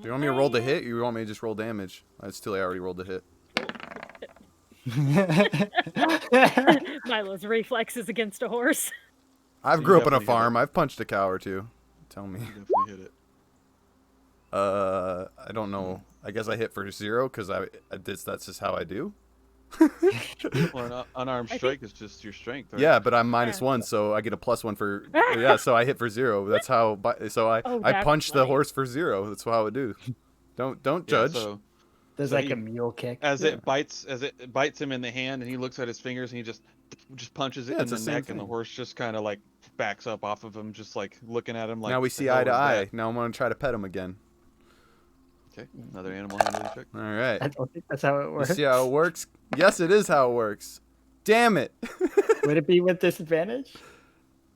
Speaker 2: Do you want me to roll the hit, or you want me to just roll damage? It's too late. I already rolled the hit.
Speaker 3: Milo's reflexes against a horse.
Speaker 2: I've
Speaker 1: You
Speaker 2: grew up on a
Speaker 1: definitely hit
Speaker 2: farm.
Speaker 1: it.
Speaker 2: I've punched a cow or two. Tell me.
Speaker 1: You definitely hit it.
Speaker 2: I don't know. I guess I hit for 0 because that's just how I do.
Speaker 1: Well, an unarmed
Speaker 3: I
Speaker 1: strike is just your strength, right?
Speaker 2: Yeah, but I'm minus
Speaker 3: Yeah.
Speaker 2: 1, so I get a +1 for. Yeah, so I hit for 0. That's how. So I
Speaker 3: Oh,
Speaker 2: I
Speaker 3: that's
Speaker 2: punched the
Speaker 3: funny.
Speaker 2: horse for 0. That's how I would do. Don't
Speaker 1: Yeah,
Speaker 2: judge.
Speaker 1: so
Speaker 4: There's
Speaker 1: So
Speaker 4: like
Speaker 1: he-
Speaker 4: a mule kick.
Speaker 1: as
Speaker 2: Yeah.
Speaker 1: it bites him in the hand, and he looks at his fingers, and he just punches it
Speaker 2: Yeah,
Speaker 1: in
Speaker 2: it's
Speaker 1: the
Speaker 2: the same
Speaker 1: neck, and the
Speaker 2: thing.
Speaker 1: horse just kind of like backs up off of him, just like looking at him like.
Speaker 2: Now we
Speaker 1: "The
Speaker 2: see
Speaker 1: hell
Speaker 2: eye to
Speaker 1: was
Speaker 2: eye.
Speaker 1: that?"
Speaker 2: Now I'm gonna try to pet him again.
Speaker 1: Okay, another animal handling check.
Speaker 2: All right.
Speaker 4: I don't think that's how it
Speaker 2: You
Speaker 4: works.
Speaker 2: see how it works? Yes, it is how it works. Damn it.
Speaker 4: Would it be with disadvantage?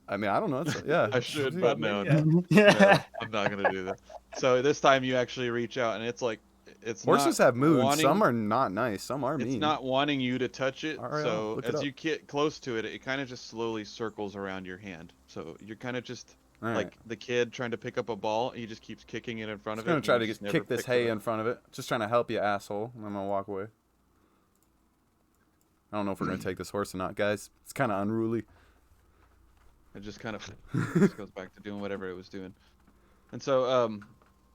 Speaker 2: I mean, I don't know. Yeah.
Speaker 1: I should, but no,
Speaker 4: Yeah.
Speaker 1: no, I'm not gonna do that. So this time you actually reach out, and it's like it's
Speaker 2: Horses
Speaker 1: not
Speaker 2: have moods.
Speaker 1: wanting-
Speaker 2: Some are not nice. Some are mean.
Speaker 1: It's not wanting you to touch it.
Speaker 2: All right,
Speaker 1: So
Speaker 2: look it
Speaker 1: as
Speaker 2: up.
Speaker 1: you get close to it, it kind of just slowly circles around your hand. So you're kind of just
Speaker 2: All right.
Speaker 1: like the kid trying to pick up a ball. He just keeps kicking it in front
Speaker 2: I'm
Speaker 1: of
Speaker 2: gonna
Speaker 1: it.
Speaker 2: try
Speaker 1: and
Speaker 2: to
Speaker 1: he just
Speaker 2: kick
Speaker 1: never
Speaker 2: this
Speaker 1: picks it
Speaker 2: hay
Speaker 1: up.
Speaker 2: in front of it. Just trying to help you, asshole. And I'm gonna walk away. I don't know if we're gonna take this horse or not, guys. It's kind of unruly.
Speaker 1: It just kind of just goes back to doing whatever it was doing. And so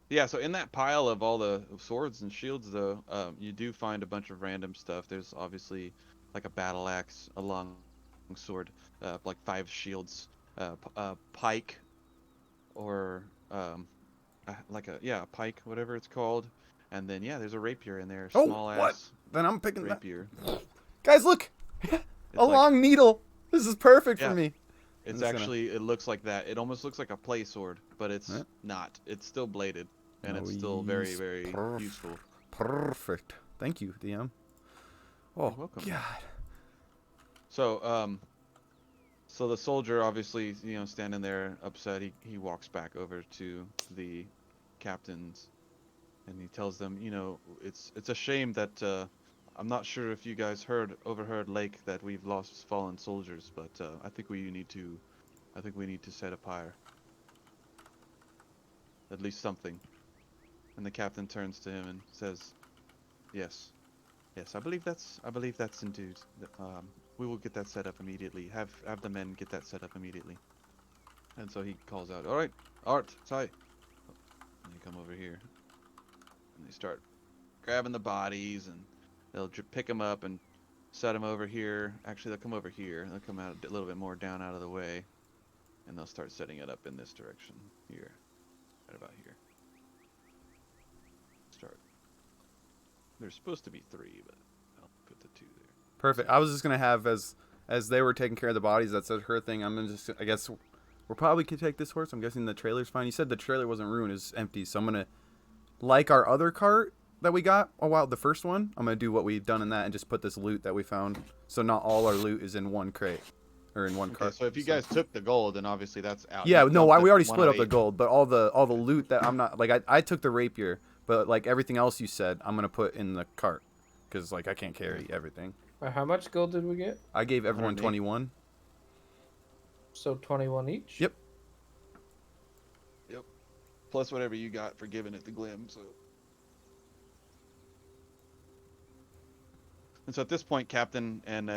Speaker 1: Yeah, so in that pile of all the swords and shields, though, you do find a bunch of random stuff. There's obviously like a battle axe, a long sword, like 5 shields, a pike, or a pike, whatever it's called, and then yeah, there's a rapier in there,
Speaker 2: Oh,
Speaker 1: small
Speaker 2: what?
Speaker 1: ass
Speaker 2: Then I'm picking that.
Speaker 1: rapier.
Speaker 2: Guys, look! A
Speaker 1: It's like
Speaker 2: long needle. This is perfect for
Speaker 1: yeah,
Speaker 2: me. I'm
Speaker 1: it's
Speaker 2: just gonna.
Speaker 1: actually it looks like that. It almost looks like a play sword, but
Speaker 2: Eh?
Speaker 1: it's not. It's still bladed, and it's still very
Speaker 2: Nice.
Speaker 1: very useful.
Speaker 2: Perfect. Thank you, DM.
Speaker 1: You're
Speaker 2: Oh
Speaker 1: welcome.
Speaker 2: God.
Speaker 1: So so the soldier, obviously, standing there upset, he walks back over to the captains, and he tells them, it's a shame that I'm not sure if you guys overheard Lake that we've lost fallen soldiers, but I think we need to set a pyre, at least something. And the captain turns to him and says, "Yes, yes, I believe that's indeed. We will get that set up immediately. Have the men get that set up immediately." And so he calls out, "All right, Art, Ty." And they come over here and they start grabbing the bodies, and they'll pick them up and set them over here. Actually, they'll come over here. They'll come out a little bit more down out of the way, and they'll start setting it up in this direction here, right about here. Start. There's supposed to be 3, but I'll put the 2 there.
Speaker 2: Perfect. I was just gonna have as they were taking care of the bodies. That's her thing. I'm gonna just. I guess we'll probably could take this horse. I'm guessing the trailer's fine. You said the trailer wasn't ruined. It's empty. So I'm gonna, like our other cart that we got the first one. I'm gonna do what we've done in that and just put this loot that we found. So not all our loot is in one crate or in one
Speaker 1: Okay,
Speaker 2: cart.
Speaker 1: so if you guys took the gold, then obviously that's out.
Speaker 2: Yeah,
Speaker 1: You
Speaker 2: no,
Speaker 1: dumped
Speaker 2: we already
Speaker 1: one
Speaker 2: split
Speaker 1: of
Speaker 2: up the
Speaker 1: 8.
Speaker 2: gold, but all the loot that I'm not like I took the rapier, but like everything else you said, I'm gonna put in the cart because like I can't carry everything.
Speaker 7: How much gold did we get?
Speaker 2: I gave everyone
Speaker 1: 108.
Speaker 2: 21.
Speaker 7: So 21 each?
Speaker 2: Yep.
Speaker 1: Yep. Plus whatever you got for giving it to Glim. So. And so at this point, Captain and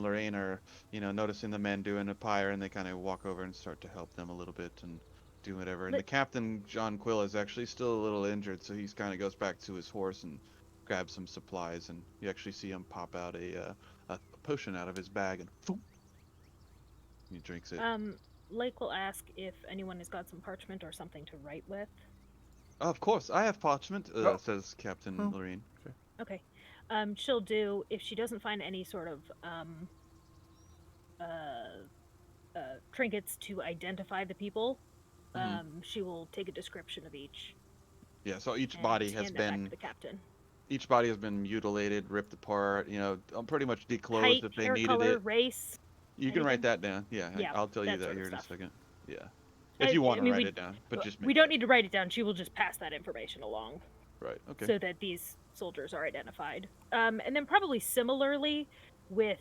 Speaker 1: Lorraine are, noticing the men doing a pyre, and they kind of walk over and start to help them a little bit and do whatever. And the captain, John Quill, is actually still a little injured, so he's kind of goes back to his horse and grabs some supplies, and you actually see him pop out a potion out of his bag, and boom, he drinks it.
Speaker 3: Lake will ask if anyone has got some parchment or something to write with.
Speaker 1: Of course, I have parchment,
Speaker 2: Oh.
Speaker 1: says Captain
Speaker 2: Oh.
Speaker 1: Lorraine.
Speaker 3: Okay. She'll do, if she doesn't find any sort of trinkets to identify the people, she will take a description of each.
Speaker 1: Yeah, so each
Speaker 3: and
Speaker 1: body has
Speaker 3: hand that back
Speaker 1: been
Speaker 3: to the captain.
Speaker 1: each body has been mutilated, ripped apart, pretty much declothed
Speaker 3: Height,
Speaker 1: if they
Speaker 3: hair
Speaker 1: needed
Speaker 3: color,
Speaker 1: it.
Speaker 3: race.
Speaker 1: You can write that down. Yeah,
Speaker 3: Yeah,
Speaker 1: I'll tell you
Speaker 3: that
Speaker 1: that
Speaker 3: sort of
Speaker 1: here in a
Speaker 3: stuff.
Speaker 1: second. Yeah. If you want to write it down, but just make
Speaker 3: we don't
Speaker 1: that.
Speaker 3: need to write it down. She will just pass that information along.
Speaker 1: Right. Okay.
Speaker 3: So that these soldiers are identified. And then probably similarly with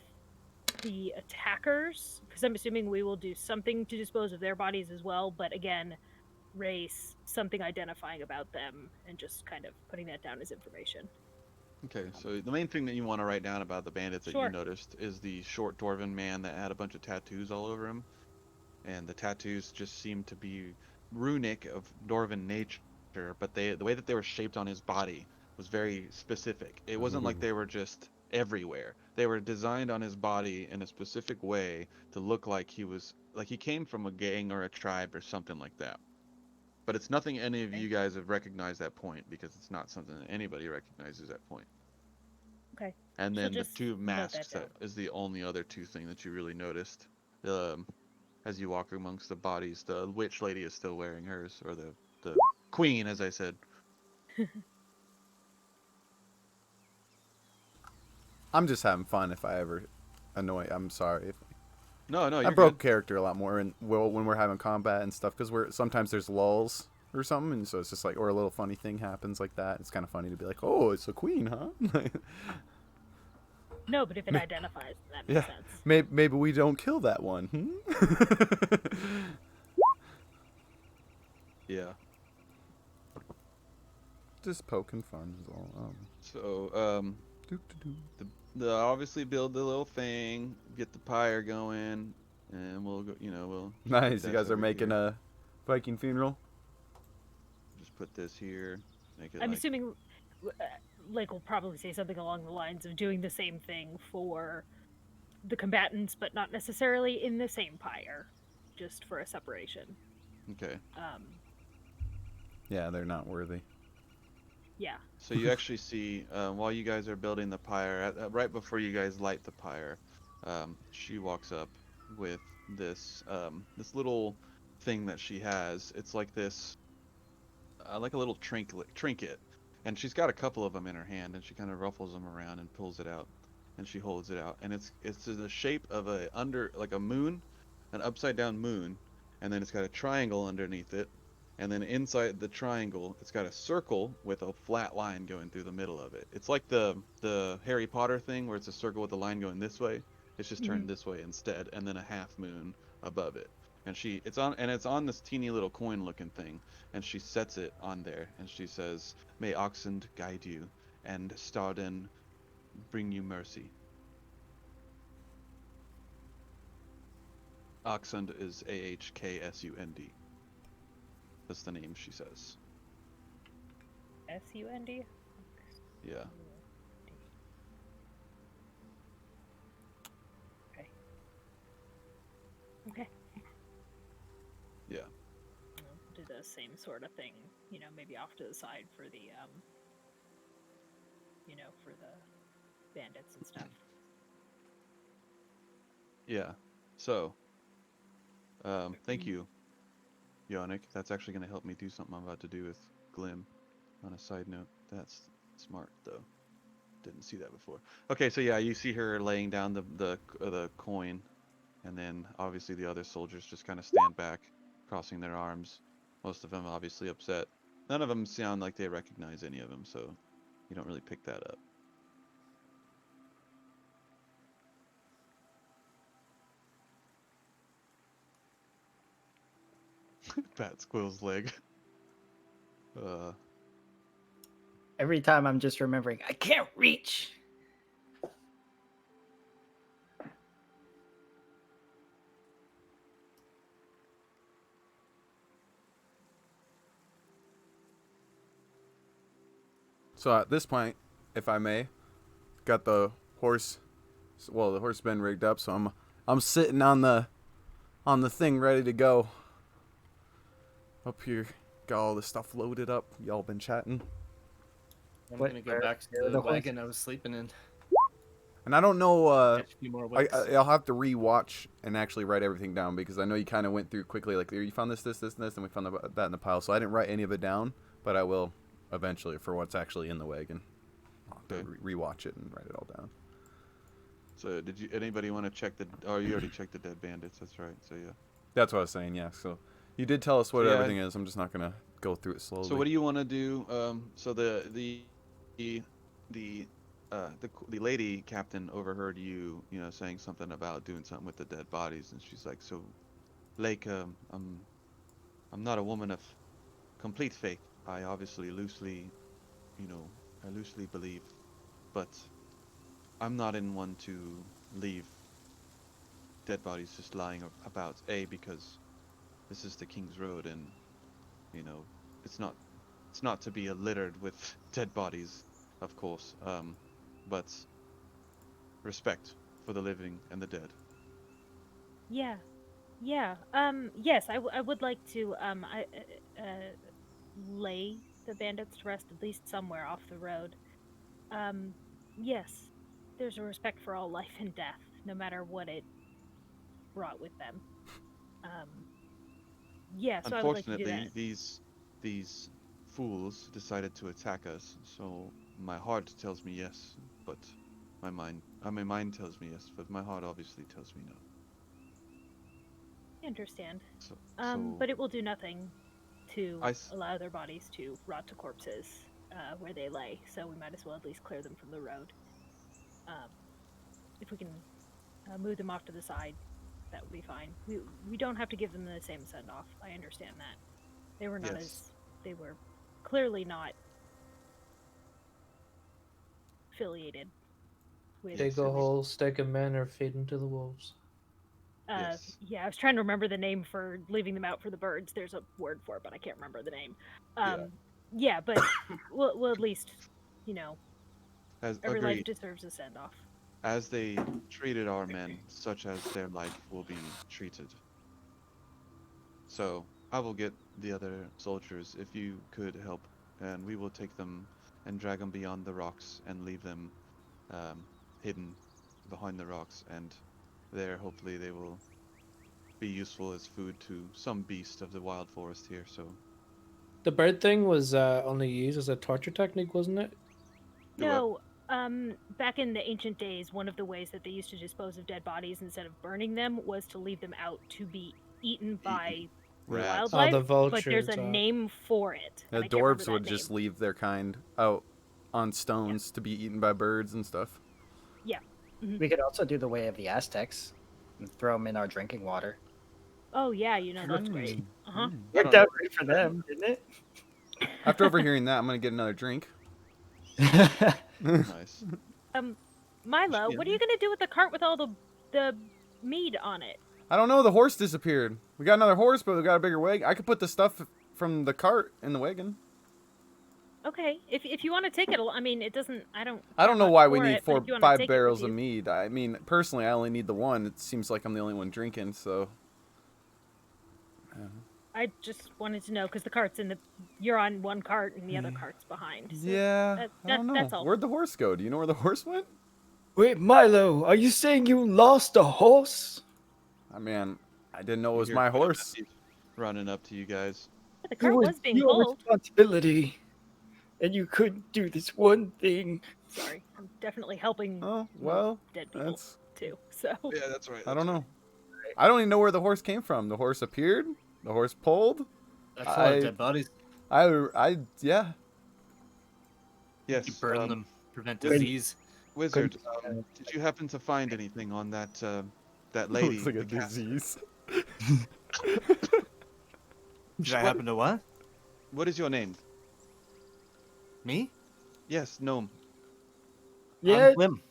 Speaker 3: the attackers, because I'm assuming we will do something to dispose of their bodies as well, but again, race, something identifying about them, and just kind of putting that down as information.
Speaker 1: Okay, so the main thing that you want to write down about the bandits that you
Speaker 3: Sure.
Speaker 1: noticed is the short dwarven man that had a bunch of tattoos all over him. And the tattoos just seemed to be runic of dwarven nature, but the way that they were shaped on his body was very specific. It wasn't like they were just everywhere. They were designed on his body in a specific way to look like he came from a gang or a tribe or something like that. But it's nothing any of you guys have recognized that point, because it's not something that anybody recognizes at point.
Speaker 3: Okay.
Speaker 1: And
Speaker 3: She'll
Speaker 1: then the
Speaker 3: just
Speaker 1: 2
Speaker 3: note
Speaker 1: masks
Speaker 3: that
Speaker 1: that is the only other 2 thing that you really noticed. As you walk amongst the bodies, the witch lady is still wearing hers, or the queen, as I said.
Speaker 2: I'm just having fun. If I ever annoy, I'm sorry.
Speaker 1: No,
Speaker 2: I
Speaker 1: you're
Speaker 2: broke
Speaker 1: good.
Speaker 2: character a lot more when we're having combat and stuff, because sometimes there's lulls or something, and so it's just like, or a little funny thing happens like that. It's kind of funny to be like, oh, it's a queen, huh?
Speaker 3: No, but if it identifies, that makes
Speaker 2: Yeah,
Speaker 3: sense.
Speaker 2: maybe we don't kill that one.
Speaker 1: Yeah.
Speaker 2: Just poking fun is all.
Speaker 1: So, the obviously build the little thing, get the pyre going, and we'll go. We'll.
Speaker 2: Nice.
Speaker 1: put
Speaker 2: You
Speaker 1: that
Speaker 2: guys are
Speaker 1: over
Speaker 2: making
Speaker 1: here.
Speaker 2: a Viking funeral.
Speaker 1: Just put this here. Make it
Speaker 3: I'm
Speaker 1: like,
Speaker 3: assuming Lake will probably say something along the lines of doing the same thing for the combatants, but not necessarily in the same pyre, just for a separation.
Speaker 1: okay.
Speaker 2: Yeah, they're not worthy.
Speaker 3: Yeah.
Speaker 1: So you actually see, while you guys are building the pyre, right before you guys light the pyre, she walks up with this this little thing that she has. It's like a little trinket, and she's got a couple of them in her hand, and she kind of ruffles them around and pulls it out, and she holds it out, and it's in the shape of like a moon, an upside down moon, and then it's got a triangle underneath it, and then inside the triangle it's got a circle with a flat line going through the middle of it. It's like the Harry Potter thing where it's a circle with a line going this way. It's just turned this way instead, and then a half moon above it. And it's on this teeny little coin looking thing, and she sets it on there, and she says, "May Oxend guide you, and Starden bring you mercy." Oxend is Ahksund. That's the name she says.
Speaker 3: SUND?
Speaker 1: Yeah.
Speaker 3: Okay. Okay.
Speaker 1: Yeah.
Speaker 3: We'll do the same sort of thing, maybe off to the side for the, for the bandits and stuff.
Speaker 1: Yeah. So, thank you, Yannick. That's actually going to help me do something I'm about to do with Glim. On a side note, that's smart though. Didn't see that before. Okay, so yeah, you see her laying down the coin, and then obviously the other soldiers just kind of stand back, crossing their arms. Most of them obviously upset. None of them sound like they recognize any of them, so you don't really pick that up. Bat squirrel's leg.
Speaker 4: Every time I'm just remembering, I can't reach.
Speaker 2: So at this point, if I may, got the horse. Well, the horse been rigged up, so I'm sitting on the thing ready to go. Up here, got all the stuff loaded up. Y'all been chatting,
Speaker 5: I'm
Speaker 4: What-
Speaker 5: gonna go
Speaker 4: where-
Speaker 5: back to
Speaker 4: where
Speaker 5: the
Speaker 4: the horse-
Speaker 5: wagon I was sleeping in.
Speaker 2: and I don't know.
Speaker 5: Catch a few more wicks.
Speaker 2: I'll have to rewatch and actually write everything down because I know you kind of went through quickly. Like you found this, and we found that in the pile. So I didn't write any of it down, but I will eventually for what's actually in the wagon. I'll have to
Speaker 1: Okay.
Speaker 2: rewatch it and write it all down.
Speaker 1: So anybody want to check the? Oh, you already checked the dead bandits. That's right. So yeah.
Speaker 2: That's what I was saying. Yeah. So you did tell us what
Speaker 1: So, yeah,
Speaker 2: everything is. I'm just not gonna go through it slowly.
Speaker 1: So what do you want to do? So the lady captain overheard you, saying something about doing something with the dead bodies, and she's like, "So, Lake, I'm not a woman of complete faith. I obviously loosely believe, but I'm not in one to leave dead bodies just lying about. A, because this is the King's Road, and it's not to be littered with dead bodies, of course. But respect for the living and the dead."
Speaker 3: Yeah. Yeah. Yes, I would like to, lay the bandits to rest at least somewhere off the road. Yes. There's a respect for all life and death, no matter what it brought with them. Yeah, so I would like to do
Speaker 1: Unfortunately,
Speaker 3: that.
Speaker 1: these fools decided to attack us. So my heart tells me yes, but my mind tells me yes, but my heart obviously tells me no.
Speaker 3: I understand.
Speaker 1: So,
Speaker 3: But it will do nothing to
Speaker 1: I s-
Speaker 3: allow their bodies to rot to corpses where they lay, so we might as well at least clear them from the road. If we can move them off to the side, that would be fine. We don't have to give them the same send off. I understand that. They were not
Speaker 1: Yes.
Speaker 3: they were clearly not affiliated with
Speaker 7: Dig
Speaker 3: the
Speaker 7: a hole, stick a men, or feed them to the wolves.
Speaker 1: Yes.
Speaker 3: Yeah, I was trying to remember the name for leaving them out for the birds. There's a word for it, but I can't remember the name.
Speaker 1: Yeah.
Speaker 3: Yeah, but we'll at least, you know,
Speaker 1: As
Speaker 3: every life
Speaker 1: agreed.
Speaker 3: deserves a send off.
Speaker 1: As they treated our men, such as their life will be treated. So I will get the other soldiers if you could help, and we will take them and drag them beyond the rocks and leave them hidden behind the rocks, and there hopefully they will be useful as food to some beast of the wild forest here. So
Speaker 7: The bird thing was only used as a torture technique, wasn't it?
Speaker 1: do what?
Speaker 3: No, back in the ancient days, one of the ways that they used to dispose of dead bodies instead of burning them was to leave them out to be eaten by
Speaker 1: Rats.
Speaker 7: Oh,
Speaker 3: wildlife.
Speaker 7: the
Speaker 3: But there's
Speaker 7: vultures.
Speaker 3: a name for it.
Speaker 2: The
Speaker 3: And I can't remember
Speaker 2: dwarves
Speaker 3: that
Speaker 2: would
Speaker 3: name.
Speaker 2: just leave their kind out on stones to be eaten by birds and stuff.
Speaker 3: Yeah.
Speaker 4: We could also do the way of the Aztecs and throw them in our drinking water.
Speaker 3: Oh yeah, that's great. Uh huh.
Speaker 1: I
Speaker 4: Worked
Speaker 1: don't
Speaker 4: out
Speaker 1: know.
Speaker 4: great for them, didn't it?
Speaker 2: After overhearing that, I'm gonna get another drink.
Speaker 1: Nice.
Speaker 3: Milo,
Speaker 1: Yeah.
Speaker 3: what are you gonna do with the cart with all the mead on it?
Speaker 2: I don't know. The horse disappeared. We got another horse, but we got a bigger wagon. I could put the stuff from the cart in the wagon.
Speaker 3: Okay, if you want to take it, I mean, it doesn't. I don't
Speaker 2: I don't know
Speaker 3: much
Speaker 2: why we
Speaker 3: for
Speaker 2: need
Speaker 3: it, but if you wanna
Speaker 2: 5
Speaker 3: take it with
Speaker 2: barrels of
Speaker 3: you-
Speaker 2: mead. I mean, personally, I only need the one. It seems like I'm the only one drinking, so.
Speaker 3: I just wanted to know because the cart's you're on one cart and the other cart's behind. So
Speaker 2: Yeah, I don't know.
Speaker 3: That's all.
Speaker 2: Where'd the horse go? Do you know where the horse went?
Speaker 6: Wait, Milo, are you saying you lost a horse?
Speaker 2: I mean, I didn't know it
Speaker 1: You
Speaker 2: was
Speaker 1: hear
Speaker 2: my
Speaker 1: Quinn
Speaker 2: horse.
Speaker 1: running up to you guys.
Speaker 3: The
Speaker 6: It
Speaker 3: cart
Speaker 6: was
Speaker 3: was being
Speaker 6: your
Speaker 3: pulled.
Speaker 6: responsibility, and you couldn't do this one thing.
Speaker 3: Sorry, I'm definitely helping
Speaker 2: Oh, well,
Speaker 3: dead people
Speaker 2: that's.
Speaker 3: too. So
Speaker 1: Yeah, that's right.
Speaker 2: I don't know. I don't even know where the horse came from. The horse appeared. The horse pulled.
Speaker 5: That's a lot
Speaker 2: I-
Speaker 5: of dead bodies.
Speaker 2: Yeah.
Speaker 1: Yes.
Speaker 5: You burn them, prevent
Speaker 6: When-
Speaker 5: disease.
Speaker 1: Wizard, did you happen to find anything on that that lady?
Speaker 2: Looks like a
Speaker 1: the cat?
Speaker 2: disease.
Speaker 5: Did I happen to what?
Speaker 1: What is your name?
Speaker 5: Me?
Speaker 1: Yes, gnome.
Speaker 6: Yeah,
Speaker 5: I'm Glim.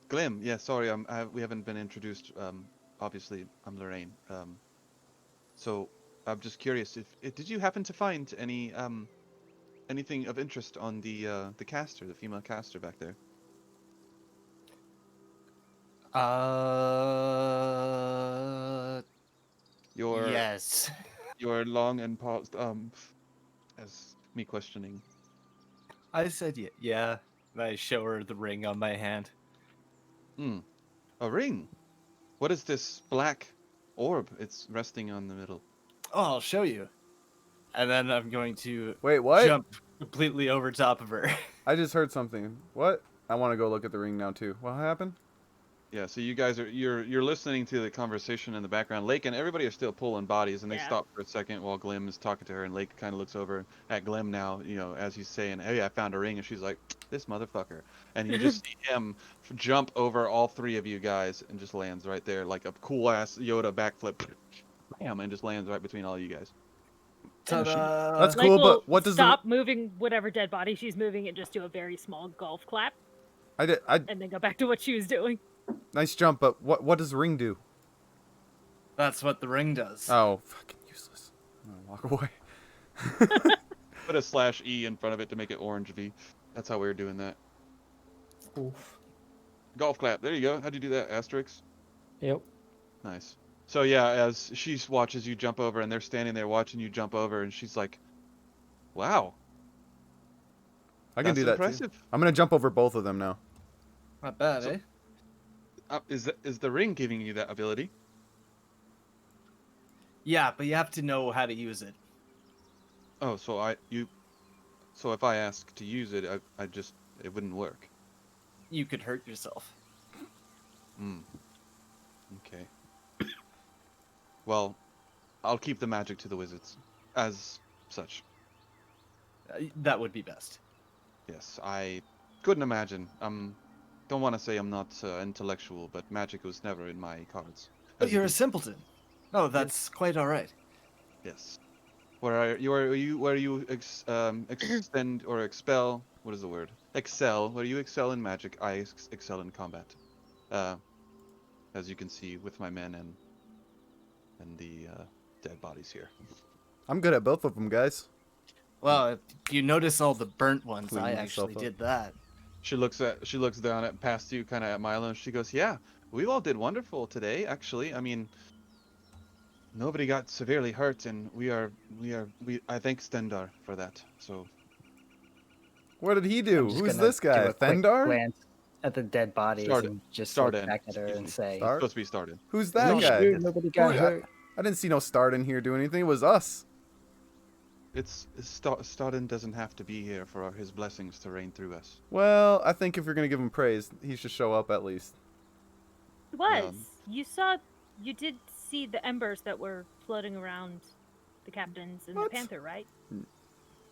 Speaker 1: Glim. Yeah, sorry, we haven't been introduced. Obviously, I'm Lorraine. So I'm just curious if did you happen to find any anything of interest on the caster, the female caster back there? Your
Speaker 5: Yes.
Speaker 1: your long and paused as me questioning.
Speaker 5: I said yeah. I show her the ring on my hand.
Speaker 1: A ring. What is this black orb? It's resting on the middle.
Speaker 5: Oh, I'll show you. And then I'm going to
Speaker 2: Wait, what?
Speaker 5: jump completely over top of her.
Speaker 2: I just heard something. What? I want to go look at the ring now too. What happened?
Speaker 1: Yeah, so you guys you're listening to the conversation in the background. Lake and everybody are still pulling bodies, and they
Speaker 3: Yeah.
Speaker 1: stop for a second while Glim is talking to her, and Lake kind of looks over at Glim now, as he's saying, "Hey, I found a ring," and she's like, "This motherfucker," and you just see him jump over all three of you guys and just lands right there like a cool ass Yoda backflip, bam, and just lands right between all you guys.
Speaker 5: Ta-da!
Speaker 2: That's
Speaker 3: Like,
Speaker 2: cool,
Speaker 3: we'll
Speaker 2: but what does
Speaker 3: stop moving whatever dead body she's moving and just do a very small golf clap
Speaker 2: I
Speaker 3: and then go back to what she was doing.
Speaker 2: nice jump, but what does the ring do?
Speaker 5: That's what the ring does.
Speaker 2: Oh, fucking useless. I'm gonna walk away.
Speaker 1: Put a /E in front of it to make it orange V. That's how we were doing that.
Speaker 7: Oof.
Speaker 1: Golf clap. There you go. How'd you do that? Asterisk.
Speaker 7: Yep.
Speaker 1: Nice. So yeah, as she watches you jump over, and they're standing there watching you jump over, and she's like, "Wow,
Speaker 2: I can
Speaker 1: that's
Speaker 2: do that
Speaker 1: impressive."
Speaker 2: too. I'm gonna jump over both of them now.
Speaker 5: Not bad,
Speaker 1: So-
Speaker 5: eh?
Speaker 1: Is the ring giving you that ability?
Speaker 5: Yeah, but you have to know how to use it.
Speaker 1: Oh, so if I ask to use it, it wouldn't work.
Speaker 5: You could hurt yourself.
Speaker 1: Okay. Well, I'll keep the magic to the wizards, as such.
Speaker 5: That would be best.
Speaker 1: Yes, I couldn't imagine. Don't want to say I'm not intellectual, but magic was never in my cards.
Speaker 5: But
Speaker 1: As you
Speaker 5: you're a
Speaker 1: can-
Speaker 5: simpleton. No, that's quite all right.
Speaker 1: Yes. Where you extend or expel? What is the word? Excel. Where you excel in magic, I excel in combat. As you can see with my men and the dead bodies here.
Speaker 2: I'm good at both of them, guys.
Speaker 5: Well, if you notice all the burnt ones,
Speaker 2: Clean
Speaker 5: I
Speaker 2: myself
Speaker 5: actually
Speaker 2: up.
Speaker 5: did that.
Speaker 1: She looks down at past you, kind of at Milo, and she goes, "Yeah, we all did wonderful today. Actually, I mean, nobody got severely hurt, and I thank Stendar for that. So
Speaker 2: What did he
Speaker 4: I'm
Speaker 2: do?
Speaker 4: just
Speaker 2: Who's
Speaker 4: gonna
Speaker 2: this guy?
Speaker 4: do a quick
Speaker 2: Thendar?
Speaker 4: glance at the dead bodies
Speaker 1: started,
Speaker 4: and just look
Speaker 1: started.
Speaker 4: back at her
Speaker 1: Excuse
Speaker 4: and
Speaker 1: me.
Speaker 4: say,
Speaker 1: It's
Speaker 2: Start?
Speaker 1: supposed to be started.
Speaker 2: Who's
Speaker 6: Are
Speaker 2: that
Speaker 6: you
Speaker 2: guy?
Speaker 6: sure nobody got hurt?
Speaker 2: I didn't see no Start in here do anything. It was us.
Speaker 1: Staden doesn't have to be here for his blessings to rain through us.
Speaker 2: Well, I think if you're gonna give him praise, he should show up at least.
Speaker 3: It was. You did see the embers that were floating around the captains and
Speaker 2: What?
Speaker 3: the panther, right?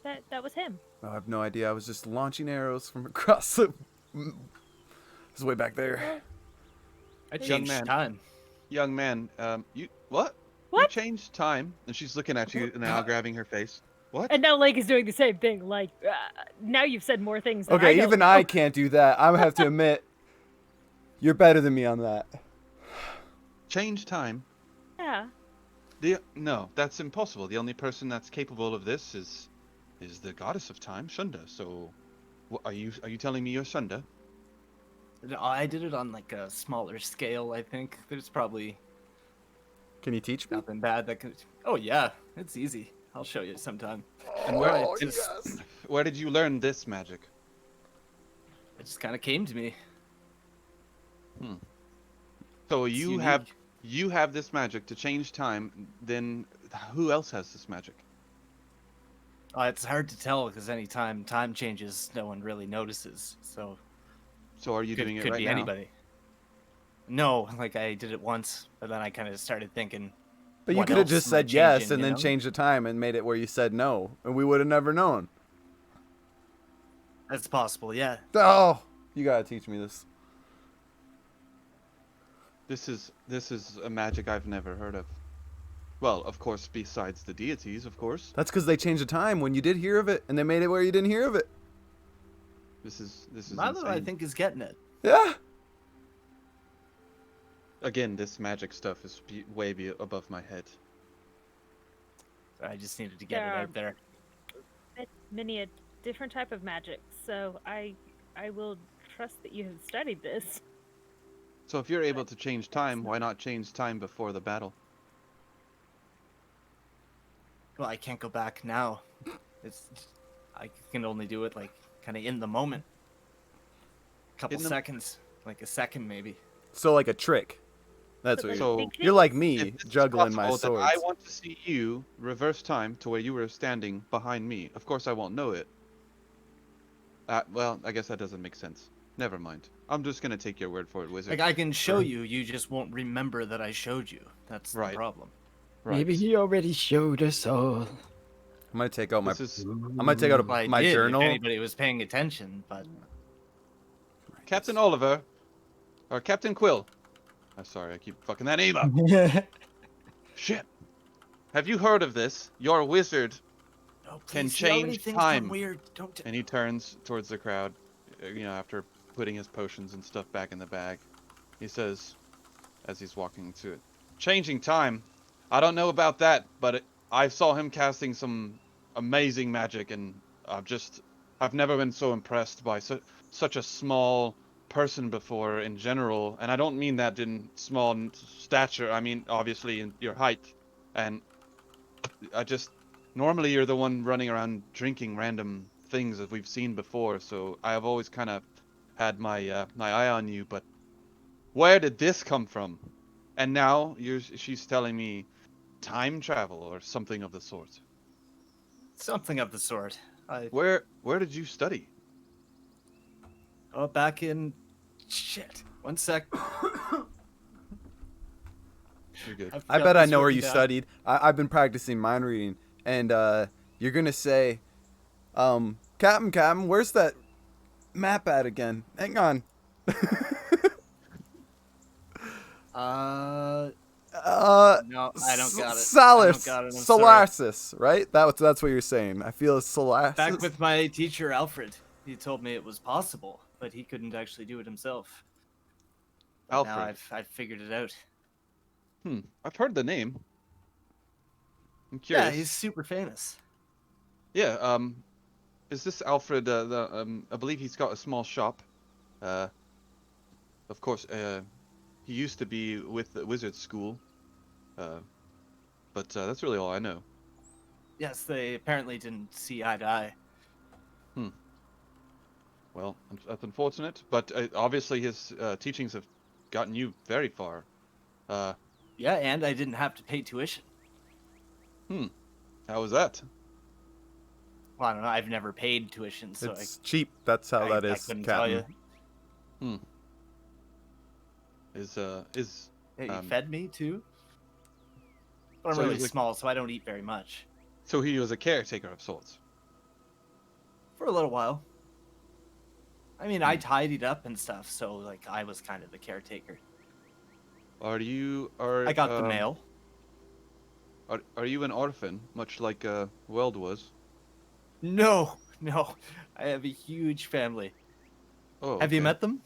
Speaker 3: That was him.
Speaker 2: Oh, I have no idea. I was just launching arrows from across the. It's way back there.
Speaker 5: I
Speaker 1: Young
Speaker 5: changed
Speaker 1: man.
Speaker 5: time.
Speaker 1: Young man, you what? You
Speaker 3: What?
Speaker 1: changed time, and she's looking at you now, grabbing her face. What?
Speaker 3: And now Lake is doing the same thing. Like, now you've said more things than I
Speaker 2: Okay,
Speaker 3: don't
Speaker 2: even
Speaker 3: know.
Speaker 2: I can't do that. I have to admit, you're better than me on that.
Speaker 1: Change time?
Speaker 3: Yeah.
Speaker 1: No, that's impossible. The only person that's capable of this is the goddess of time, Shunda. So, are you telling me you're Shunda?
Speaker 5: No, I did it on like a smaller scale. I think there's probably
Speaker 2: Can you teach me?
Speaker 5: nothing bad that could. Oh yeah, it's easy. I'll show you sometime.
Speaker 1: And
Speaker 2: Oh,
Speaker 1: where did you learn this magic?
Speaker 5: It just kind of came to me.
Speaker 1: So
Speaker 5: It's
Speaker 1: you have this magic to change time. Then who else has this magic?
Speaker 5: It's hard to tell because anytime time changes, no one really notices. So
Speaker 1: So are you doing it
Speaker 5: could
Speaker 1: right
Speaker 5: be
Speaker 1: now?
Speaker 5: anybody. No, like I did it once, but then I kind of started thinking.
Speaker 2: But you
Speaker 5: what
Speaker 2: could have
Speaker 5: else
Speaker 2: just
Speaker 5: am I
Speaker 2: said yes
Speaker 5: changing,
Speaker 2: and
Speaker 5: you
Speaker 2: then
Speaker 5: know?
Speaker 2: changed the time and made it where you said no, and we would have never known.
Speaker 5: That's possible, yeah.
Speaker 2: Oh, you gotta teach me this.
Speaker 1: This is a magic I've never heard of. Well, of course, besides the deities, of course.
Speaker 2: That's because they changed the time when you did hear of it, and they made it where you didn't hear of it.
Speaker 1: This is
Speaker 5: Milo,
Speaker 1: insane.
Speaker 5: I think, is getting it.
Speaker 2: Yeah.
Speaker 1: Again, this magic stuff is above my head.
Speaker 5: I just needed to get
Speaker 3: There
Speaker 5: it
Speaker 3: are-
Speaker 5: out there.
Speaker 3: Many a different type of magic. So I will trust that you have studied this.
Speaker 1: So if you're able to change time, why not change time before the battle?
Speaker 5: Well, I can't go back now. I can only do it like kind of in the moment. Couple
Speaker 1: In the-
Speaker 5: seconds, like a second maybe.
Speaker 2: So like a trick. That's what
Speaker 3: But
Speaker 2: you're.
Speaker 1: So
Speaker 2: You're like
Speaker 1: if
Speaker 2: me,
Speaker 1: this is
Speaker 2: juggling my
Speaker 1: possible,
Speaker 2: swords.
Speaker 1: then I want to see you reverse time to where you were standing behind me. Of course, I won't know it. Well, I guess that doesn't make sense. Never mind. I'm just gonna take your word for it, wizard.
Speaker 5: Like I can show you, you just won't remember that I showed you. That's
Speaker 1: Right.
Speaker 5: the problem.
Speaker 1: Right.
Speaker 6: Maybe he already showed us all.
Speaker 2: I'm gonna take out my.
Speaker 1: This is
Speaker 2: I'm gonna take out
Speaker 5: Well, I
Speaker 2: my
Speaker 5: did,
Speaker 2: journal.
Speaker 5: If anybody was paying attention, but
Speaker 1: Captain Oliver, or Captain Quill. I'm sorry, I keep fucking that name up. Shit. Have you heard of this? Your wizard.
Speaker 5: no,
Speaker 1: Can
Speaker 5: please, he already
Speaker 1: change
Speaker 5: thinks
Speaker 1: time.
Speaker 5: I'm weird. Don't.
Speaker 1: And he turns towards the crowd, after putting his potions and stuff back in the bag. He says, as he's walking to it, changing time. I don't know about that, but I saw him casting some amazing magic, and I've never been so impressed by such a small person before in general. And I don't mean that in small stature. I mean, obviously, in your height. And normally you're the one running around drinking random things that we've seen before, so I have always kind of had my eye on you, but where did this come from? And now she's telling me time travel or something of the sort.
Speaker 5: Something of the sort.
Speaker 1: Where did you study?
Speaker 5: Back in. Shit. One sec.
Speaker 1: You're good.
Speaker 2: I bet I know where you studied. I've been practicing mind reading, and you're gonna say, Captain, where's that map at again? Hang on.
Speaker 5: No, I don't got it.
Speaker 2: Salis,
Speaker 5: I don't got it. I'm sorry.
Speaker 2: Solaris, right? That's what you're saying. I feel Solaris.
Speaker 5: Back with my teacher Alfred. He told me it was possible, but he couldn't actually do it himself. But now
Speaker 1: Alfred.
Speaker 5: I've figured it out.
Speaker 1: I've heard the name. I'm curious.
Speaker 5: Yeah, he's super famous.
Speaker 1: Yeah. Is this Alfred? I believe he's got a small shop. Uh, of course. He used to be with the wizard school. Uh, but that's really all I know.
Speaker 5: Yes, they apparently didn't see eye to eye.
Speaker 1: Hmm. Well, that's unfortunate. But obviously his teachings have gotten you very far. Uh,
Speaker 5: Yeah, and I didn't have to pay tuition.
Speaker 1: how was that?
Speaker 5: Well, I don't know. I've never paid tuition, so
Speaker 2: It's cheap. That's how that
Speaker 5: I
Speaker 2: is,
Speaker 5: couldn't tell you.
Speaker 2: Captain.
Speaker 1: Hmm. Is
Speaker 5: Hey, you
Speaker 1: um.
Speaker 5: fed me too? But I'm
Speaker 1: So he
Speaker 5: really
Speaker 1: was like-
Speaker 5: small, so I don't eat very much.
Speaker 1: So he was a caretaker of sorts.
Speaker 5: For a little while. I mean, I tidied up and stuff, so like I was kind of the caretaker.
Speaker 1: I
Speaker 5: got the mail.
Speaker 1: Are you an orphan, much like Weld was?
Speaker 5: No, no, I have a huge family.
Speaker 1: Oh,
Speaker 5: Have you
Speaker 1: okay.
Speaker 5: met them?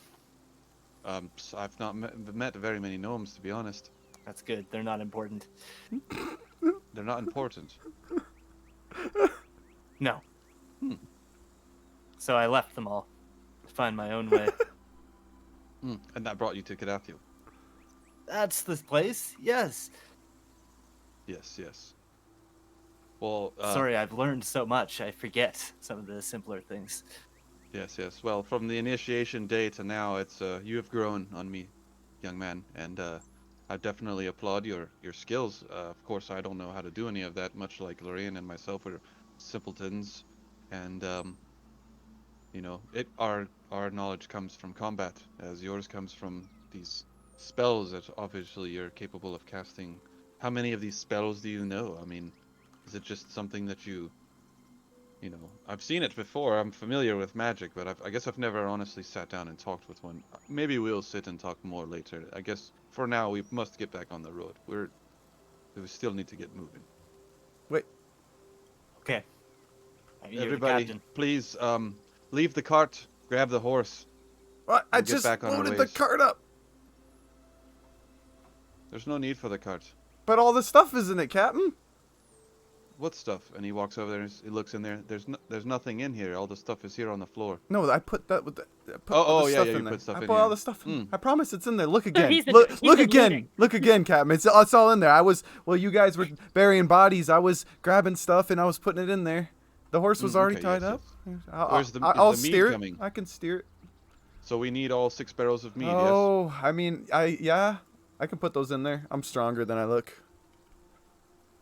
Speaker 1: I've not met very many gnomes, to be honest.
Speaker 5: That's good. They're not important.
Speaker 1: They're not important.
Speaker 5: No.
Speaker 1: Hmm.
Speaker 5: So I left them all to find my own way.
Speaker 1: And that brought you to Cadathiel.
Speaker 5: That's the place. Yes.
Speaker 1: Yes, yes. Well,
Speaker 5: Sorry, I've learned so much. I forget some of the simpler things.
Speaker 1: yes, yes. Well, from the initiation day to now, it's you have grown on me, young man, and I definitely applaud your skills. Of course, I don't know how to do any of that, much like Lorraine and myself are simpletons, and you know, our knowledge comes from combat, as yours comes from these spells that obviously you're capable of casting. How many of these spells do you know? I mean, is it just something that you know, I've seen it before. I'm familiar with magic, but I guess I've never honestly sat down and talked with one. Maybe we'll sit and talk more later. I guess for now we must get back on the road. We still need to get moving.
Speaker 2: Wait.
Speaker 5: Okay. You're the
Speaker 1: Everybody,
Speaker 5: captain.
Speaker 1: please leave the cart, grab the horse.
Speaker 2: What? I
Speaker 1: We'll get
Speaker 2: just
Speaker 1: back on our
Speaker 2: loaded the
Speaker 1: ways.
Speaker 2: cart up.
Speaker 1: There's no need for the cart.
Speaker 2: But all the stuff is in it, Captain.
Speaker 1: What stuff? And he walks over there and he looks in there. There's nothing in here. All the stuff is here on the floor.
Speaker 2: No, I put that with the. I put
Speaker 1: Oh,
Speaker 2: all the
Speaker 1: yeah,
Speaker 2: stuff
Speaker 1: yeah,
Speaker 2: in
Speaker 1: you
Speaker 2: there.
Speaker 1: put stuff
Speaker 2: I
Speaker 1: in
Speaker 2: put all
Speaker 1: here.
Speaker 2: the stuff in.
Speaker 1: Mm.
Speaker 2: I promise it's in there. Look again.
Speaker 3: he's been-
Speaker 2: Look,
Speaker 3: he's
Speaker 2: look
Speaker 3: been
Speaker 2: again.
Speaker 3: looting.
Speaker 2: Look again, Captain. It's all in there. Well, you guys were burying bodies. I was grabbing stuff and I was putting it in there. The horse was already
Speaker 1: Okay,
Speaker 2: tied
Speaker 1: yes,
Speaker 2: up.
Speaker 1: yes.
Speaker 2: I'll
Speaker 1: Where's the- is
Speaker 2: I'll
Speaker 1: the meat
Speaker 2: steer
Speaker 1: coming?
Speaker 2: it. I can steer it.
Speaker 1: So we need all 6 barrels of meat. Yes.
Speaker 2: Oh, I mean, yeah, I can put those in there. I'm stronger than I look.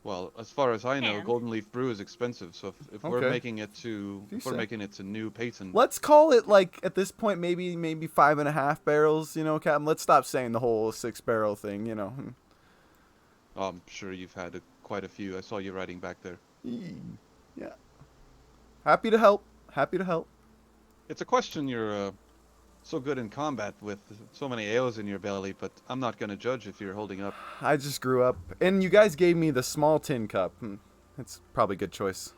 Speaker 1: Well, as far as I know,
Speaker 3: And?
Speaker 1: Golden Leaf Brew is expensive. So if we're
Speaker 2: Okay.
Speaker 1: making it to
Speaker 2: If you say.
Speaker 1: new patent,
Speaker 2: Let's call it like at this point maybe 5.5 barrels. You know, Captain. Let's stop saying the whole 6-barrel thing. You know.
Speaker 1: I'm sure you've had quite a few. I saw you riding back there.
Speaker 2: Yeah. Happy to help. Happy to help.
Speaker 1: It's a question you're so good in combat with so many ales in your belly, but I'm not gonna judge if you're holding up.
Speaker 2: I just grew up, and you guys gave me the small tin cup. It's probably a good choice.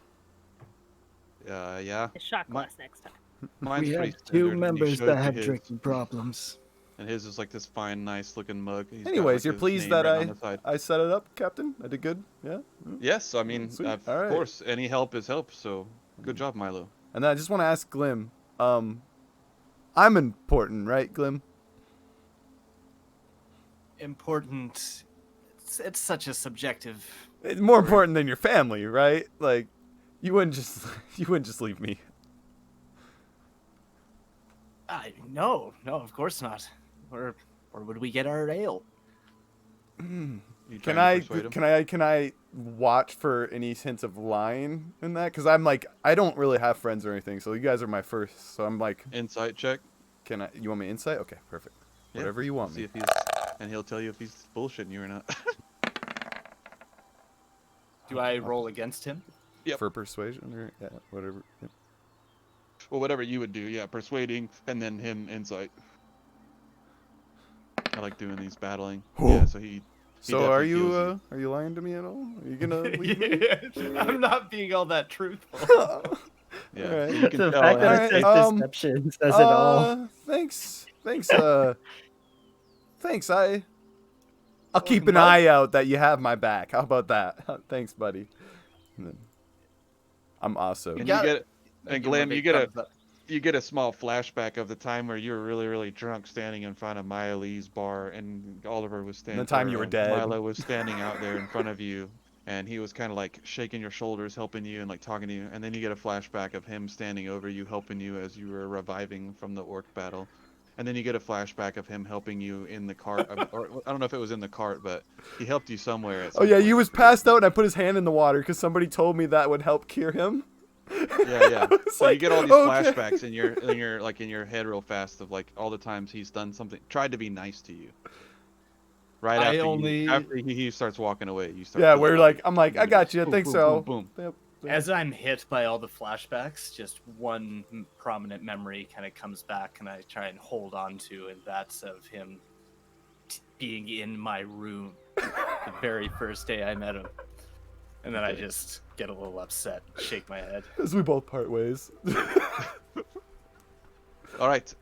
Speaker 1: Yeah.
Speaker 3: A shot
Speaker 1: My-
Speaker 3: glass next time.
Speaker 1: Mine's
Speaker 6: We
Speaker 1: pretty
Speaker 6: have
Speaker 1: standard,
Speaker 6: two
Speaker 1: and he
Speaker 6: members
Speaker 1: showed
Speaker 6: that
Speaker 1: you
Speaker 6: have
Speaker 1: his.
Speaker 6: drinking problems.
Speaker 1: And his is like this fine, nice-looking mug. He's got,
Speaker 2: Anyways,
Speaker 1: like,
Speaker 2: you're
Speaker 1: his
Speaker 2: pleased
Speaker 1: name
Speaker 2: that
Speaker 1: right on the side.
Speaker 2: I set it up, Captain? I did good? Yeah?
Speaker 1: Yes, I mean,
Speaker 2: Sweet.
Speaker 1: of
Speaker 2: All right.
Speaker 1: course, any help is help. So good job, Milo.
Speaker 2: And then I just want to ask Glim, I'm important, right, Glim?
Speaker 5: Important. It's such a subjective.
Speaker 2: It's more important than your family, right? Like, you wouldn't just leave me.
Speaker 5: No, of course not. Where would we get our ale?
Speaker 1: You
Speaker 2: Can
Speaker 1: trying to persuade him?
Speaker 2: can I watch for any hints of lying in that? Because I'm like, I don't really have friends or anything, so you guys are my first. So I'm like,
Speaker 1: Insight check.
Speaker 2: you want me insight? Okay, perfect.
Speaker 1: Yeah,
Speaker 2: Whatever you want
Speaker 1: See
Speaker 2: me.
Speaker 1: if he's, and he'll tell you if he's bullshitting you or not.
Speaker 5: Do I roll against him?
Speaker 1: Yep.
Speaker 2: For persuasion or yeah, whatever. Yep.
Speaker 1: Well, whatever you would do, yeah, persuading, and then him insight. I like doing these battling. Yeah, so he
Speaker 2: So
Speaker 1: definitely feels
Speaker 2: are you lying to me at all? Are you gonna leave me?
Speaker 5: I'm not being all that truthful.
Speaker 1: Yeah,
Speaker 2: Alright.
Speaker 1: you can
Speaker 4: The
Speaker 1: tell.
Speaker 4: fact that
Speaker 2: Alright,
Speaker 4: it says deception says it all.
Speaker 2: Thanks. Thanks, I'll keep
Speaker 5: Welcome,
Speaker 2: an
Speaker 5: bud.
Speaker 2: eye out that you have my back. How about that? Thanks, buddy. And then, I'm awesome.
Speaker 1: And
Speaker 5: got
Speaker 1: you
Speaker 5: it.
Speaker 1: get, and
Speaker 5: Give him a
Speaker 1: Glim, you
Speaker 5: big
Speaker 1: get a
Speaker 5: thumbs up.
Speaker 1: you get a small flashback of the time where you were really, really drunk, standing in front of Miley's bar, and Oliver was standing.
Speaker 2: The time you were dead.
Speaker 1: Milo was standing out there in front of you, and he was kind of like shaking your shoulders, helping you, and like talking to you. And then you get a flashback of him standing over you, helping you as you were reviving from the orc battle. And then you get a flashback of him helping you in the cart, or I don't know if it was in the cart, but he helped you somewhere. At some
Speaker 2: Oh yeah,
Speaker 1: point,
Speaker 2: he
Speaker 1: I
Speaker 2: was
Speaker 1: forget.
Speaker 2: passed out and I put his hand in the water because somebody told me that would help cure him.
Speaker 1: Yeah.
Speaker 2: I was
Speaker 1: So you
Speaker 2: like,
Speaker 1: get all these
Speaker 2: okay.
Speaker 1: flashbacks in your like in your head real fast of like all the times he's done something, tried to be nice to you. Right
Speaker 5: I
Speaker 1: after
Speaker 5: only-
Speaker 1: after he starts walking away, you start.
Speaker 2: Yeah,
Speaker 1: feeling
Speaker 2: we're
Speaker 1: all
Speaker 2: like,
Speaker 1: these
Speaker 2: I'm like, I
Speaker 1: images.
Speaker 2: got you. I
Speaker 1: Boom,
Speaker 2: think
Speaker 1: boom,
Speaker 2: so.
Speaker 1: Boom, boom.
Speaker 2: Yep.
Speaker 5: As I'm hit by all the flashbacks, just one prominent memory kind of comes back, and I try and hold on to, and that's of him being in my room the very first day I met him. And then I just get a little upset, shake my head.
Speaker 2: As we both part ways.
Speaker 1: All right.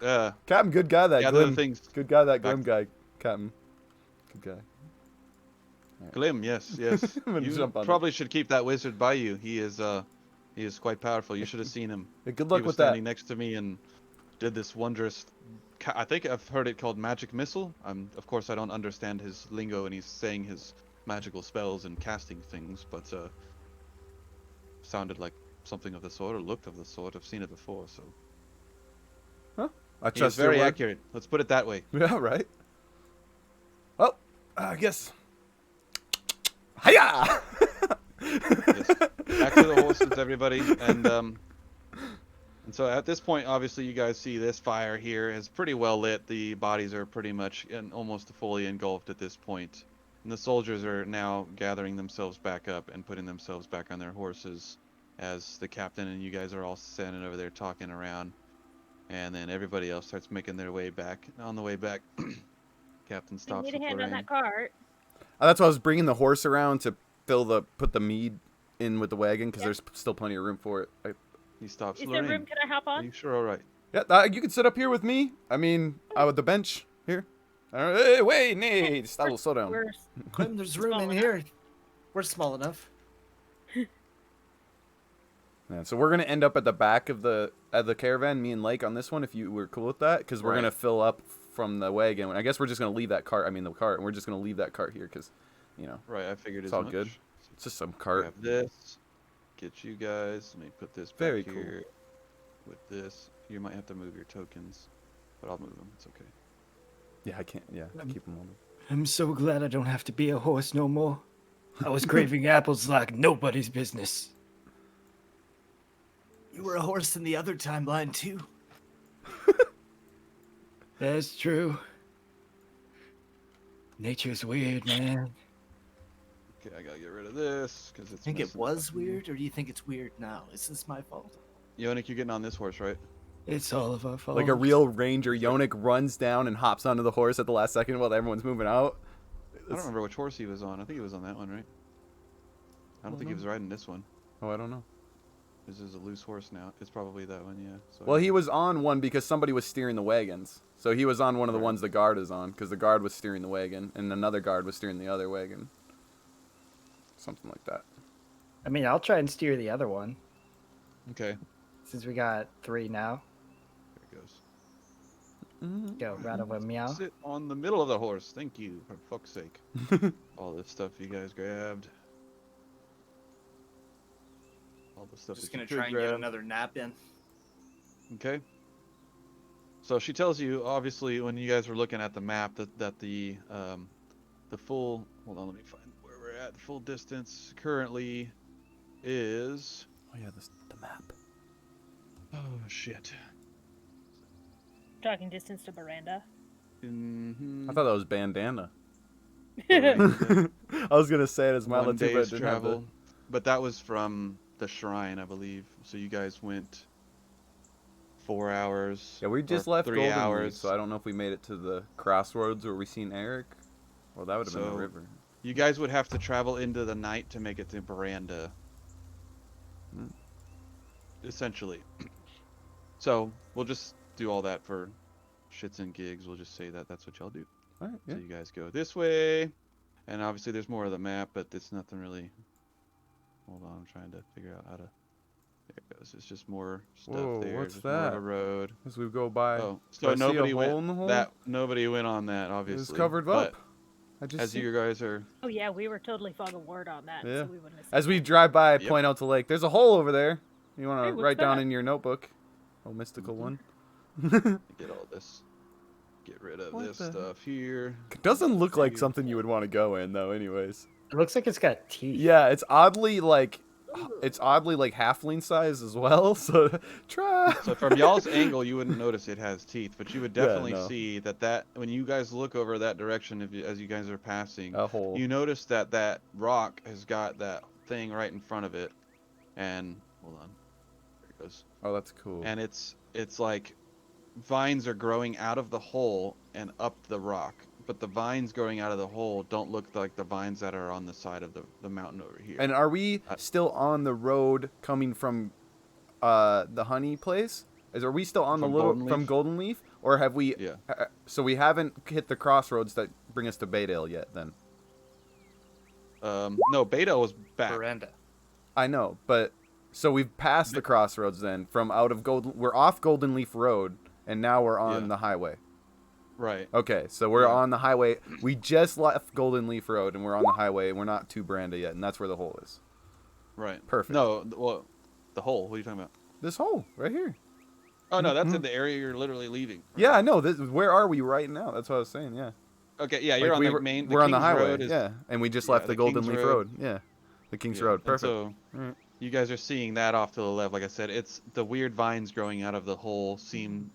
Speaker 2: Captain, good guy, that
Speaker 1: Yeah, the other
Speaker 2: Glim.
Speaker 1: things.
Speaker 2: Good guy, that
Speaker 1: Back-
Speaker 2: Glim guy. Captain. Good guy.
Speaker 1: Glim, yes.
Speaker 2: I'm gonna
Speaker 1: You
Speaker 2: jump on it.
Speaker 1: probably should keep that wizard by you. He is quite powerful. You should have seen him.
Speaker 2: Yeah, good
Speaker 1: He
Speaker 2: luck
Speaker 1: was
Speaker 2: with that.
Speaker 1: standing next to me and did this wondrous. I think I've heard it called magic missile. Of course, I don't understand his lingo, and he's saying his magical spells and casting things, but sounded like something of the sort, or looked of the sort. I've seen it before, so
Speaker 2: I
Speaker 1: he is
Speaker 2: trust your
Speaker 1: very
Speaker 2: word.
Speaker 1: accurate. Let's put it that way.
Speaker 2: Yeah, right. Well, I guess. Hiya!
Speaker 1: Yes. Back to the horses, everybody, and so at this point, obviously, you guys see this fire here is pretty well lit. The bodies are pretty much almost fully engulfed at this point. And the soldiers are now gathering themselves back up and putting themselves back on their horses as the captain and you guys are all standing over there talking around. And then everybody else starts making their way back. On the way back, Captain
Speaker 3: We
Speaker 1: stops
Speaker 3: need
Speaker 1: with
Speaker 3: a hand on
Speaker 1: Lorraine.
Speaker 3: that cart.
Speaker 2: That's why I was bringing the horse around to put the mead in with the wagon because
Speaker 3: Yeah.
Speaker 2: there's still plenty of room for it.
Speaker 1: He stops.
Speaker 3: Is there
Speaker 1: Lorraine,
Speaker 3: room? Can I hop
Speaker 1: are
Speaker 3: on?
Speaker 1: you sure all right?
Speaker 2: Yeah, you can sit up here with me. I mean, with the bench here. Hey, wait, nee, slow down.
Speaker 3: We're
Speaker 5: Clem, there's room
Speaker 3: Small
Speaker 5: in
Speaker 3: enough.
Speaker 5: here. We're small enough.
Speaker 2: Yeah, so we're gonna end up at the back of the caravan, me and Lake on this one, if you were cool with that, because we're
Speaker 1: Right.
Speaker 2: gonna fill up from the wagon. I guess we're just gonna leave that cart. And we're just gonna leave that cart here, because, you know,
Speaker 1: Right, I figured
Speaker 2: it's
Speaker 1: as
Speaker 2: all
Speaker 1: much.
Speaker 2: good. It's just some cart.
Speaker 1: Grab this. Get you guys. Let me put this back
Speaker 2: Very cool.
Speaker 1: here. With this, you might have to move your tokens, but I'll move them. It's okay.
Speaker 2: Yeah, I can't. Yeah, keep them on.
Speaker 6: I'm so glad I don't have to be a horse no more. I was craving apples like nobody's business.
Speaker 5: You were a horse in the other timeline, too.
Speaker 6: That's true. Nature's weird, man.
Speaker 1: Okay, I gotta get rid of this because it's.
Speaker 5: Think it
Speaker 1: messing
Speaker 5: was
Speaker 1: up.
Speaker 5: weird, or do you think it's weird now? Is this my fault?
Speaker 1: Yonik, you're getting on this horse, right?
Speaker 6: It's all of our fault.
Speaker 2: Like a real ranger, Yonik runs down and hops onto the horse at the last second while everyone's moving out.
Speaker 1: I don't remember which horse he was on. I think he was on that one, right? I don't think he was riding this one.
Speaker 2: Oh, I don't know.
Speaker 1: This is a loose horse now. It's probably that one, yeah. So
Speaker 2: Well, he was on one because somebody was steering the wagons. So he was on one of the
Speaker 1: Right.
Speaker 2: ones the guard is on, because the guard was steering the wagon, and another guard was steering the other wagon. Something like that.
Speaker 4: I mean, I'll try and steer the other one
Speaker 1: Okay,
Speaker 4: since we got 3 now.
Speaker 1: there it goes.
Speaker 4: Go right over meow.
Speaker 1: Sit on the middle of the horse. Thank you, for fuck's sake. All this stuff you guys grabbed. All the stuff
Speaker 5: Just
Speaker 1: that
Speaker 5: gonna
Speaker 1: you could
Speaker 5: try and
Speaker 1: grab.
Speaker 5: get another nap in.
Speaker 1: Okay. So she tells you, obviously, when you guys were looking at the map, that the full. Hold on, let me find where we're at. The full distance currently is.
Speaker 2: Oh yeah, the map.
Speaker 1: Oh shit.
Speaker 3: talking distance to Miranda.
Speaker 1: Mm-hmm.
Speaker 2: I thought that was bandana.
Speaker 1: One
Speaker 2: I was gonna say it as Milo too, but it
Speaker 1: day's
Speaker 2: didn't have the-
Speaker 1: travel, but that was from the shrine, I believe. So you guys went 4 hours.
Speaker 2: Yeah, we just
Speaker 1: or
Speaker 2: left
Speaker 1: 3
Speaker 2: Golden
Speaker 1: hours.
Speaker 2: Leaf, so I don't know if we made it to the crossroads where we seen Eric. Well, that would have been
Speaker 1: So-
Speaker 2: the river.
Speaker 1: You guys would have to travel into the night to make it to Miranda.
Speaker 2: Hmm.
Speaker 1: Essentially. So we'll just do all that for shits and gigs. We'll just say that that's what y'all do.
Speaker 2: All right, yeah.
Speaker 1: So you guys go this way, and obviously there's more of the map, but it's nothing really. Hold on, I'm trying to figure out how to There it goes. It's just more stuff
Speaker 2: Whoa,
Speaker 1: there.
Speaker 2: what's
Speaker 1: just more of
Speaker 2: that?
Speaker 1: a road.
Speaker 2: As we go by.
Speaker 1: Oh,
Speaker 2: Do I
Speaker 1: so
Speaker 2: see a
Speaker 1: nobody
Speaker 2: hole in the hole?
Speaker 1: went nobody went on that,
Speaker 2: It
Speaker 1: obviously.
Speaker 2: was covered
Speaker 1: but
Speaker 2: up. I just
Speaker 1: as
Speaker 2: see.
Speaker 1: you guys are,
Speaker 3: Oh yeah, we were totally fogging word on that,
Speaker 2: Yeah.
Speaker 3: so we wouldn't have
Speaker 2: As
Speaker 3: seen
Speaker 2: we
Speaker 3: it.
Speaker 2: drive by, I
Speaker 1: Yep.
Speaker 2: point out the lake. There's a hole over there. You want
Speaker 3: Hey,
Speaker 2: to
Speaker 3: what's
Speaker 2: write down
Speaker 3: that?
Speaker 2: in your notebook? Oh, mystical
Speaker 1: Mhm.
Speaker 2: one.
Speaker 1: get all this, get rid of
Speaker 2: What
Speaker 1: this
Speaker 2: the-
Speaker 1: stuff here.
Speaker 2: Doesn't look like
Speaker 1: You-
Speaker 2: something you would want to go in, though. Anyways.
Speaker 4: It looks like it's got teeth.
Speaker 2: Yeah, it's oddly like halfling size as well. So try.
Speaker 1: So from y'all's angle, you wouldn't notice it has teeth, but you would
Speaker 2: Yeah,
Speaker 1: definitely
Speaker 2: no.
Speaker 1: see that when you guys look over that direction, as you guys are passing,
Speaker 2: A hole.
Speaker 1: you notice that rock has got that thing right in front of it, and hold on, there it goes.
Speaker 2: Oh, that's cool.
Speaker 1: And it's like vines are growing out of the hole and up the rock, but the vines growing out of the hole don't look like the vines that are on the side of the mountain over here.
Speaker 2: And are we still on the road coming from the honey place? Are we still on
Speaker 1: From
Speaker 2: the little
Speaker 1: Golden
Speaker 2: from
Speaker 1: Leaf?
Speaker 2: Golden Leaf, or have we?
Speaker 1: Yeah.
Speaker 2: So we haven't hit the crossroads that bring us to Baydale yet. Then
Speaker 1: No, Beta was back.
Speaker 5: Veranda.
Speaker 2: I know, but so we've passed the crossroads. Then from out of Golden, we're off Golden Leaf Road, and now we're on
Speaker 1: Yeah.
Speaker 2: the highway.
Speaker 1: Right.
Speaker 2: Okay, so we're
Speaker 1: Yeah.
Speaker 2: on the highway. We just left Golden Leaf Road, and we're on the highway. And we're not to Branda yet, and that's where the hole is.
Speaker 1: Right.
Speaker 2: Perfect.
Speaker 1: No, well, the hole. What are you talking about?
Speaker 2: This hole right here.
Speaker 1: Oh no, that's
Speaker 2: Mhm.
Speaker 1: in the area you're literally leaving.
Speaker 2: Yeah, I know. Where are we right now? That's what I was saying. Yeah.
Speaker 1: Okay, yeah, you're
Speaker 2: Like,
Speaker 1: on
Speaker 2: we
Speaker 1: the
Speaker 2: were,
Speaker 1: main.
Speaker 2: we're on the
Speaker 1: King's
Speaker 2: highway.
Speaker 1: Road is-
Speaker 2: Yeah, and we just
Speaker 1: yeah,
Speaker 2: left the
Speaker 1: the
Speaker 2: Golden
Speaker 1: King's
Speaker 2: Leaf
Speaker 1: Road.
Speaker 2: Road. Yeah, the King's
Speaker 1: yeah,
Speaker 2: Road.
Speaker 1: and
Speaker 2: Perfect.
Speaker 1: so
Speaker 2: Alright.
Speaker 1: you guys are seeing that off to the left. Like I said, it's the weird vines growing out of the hole seem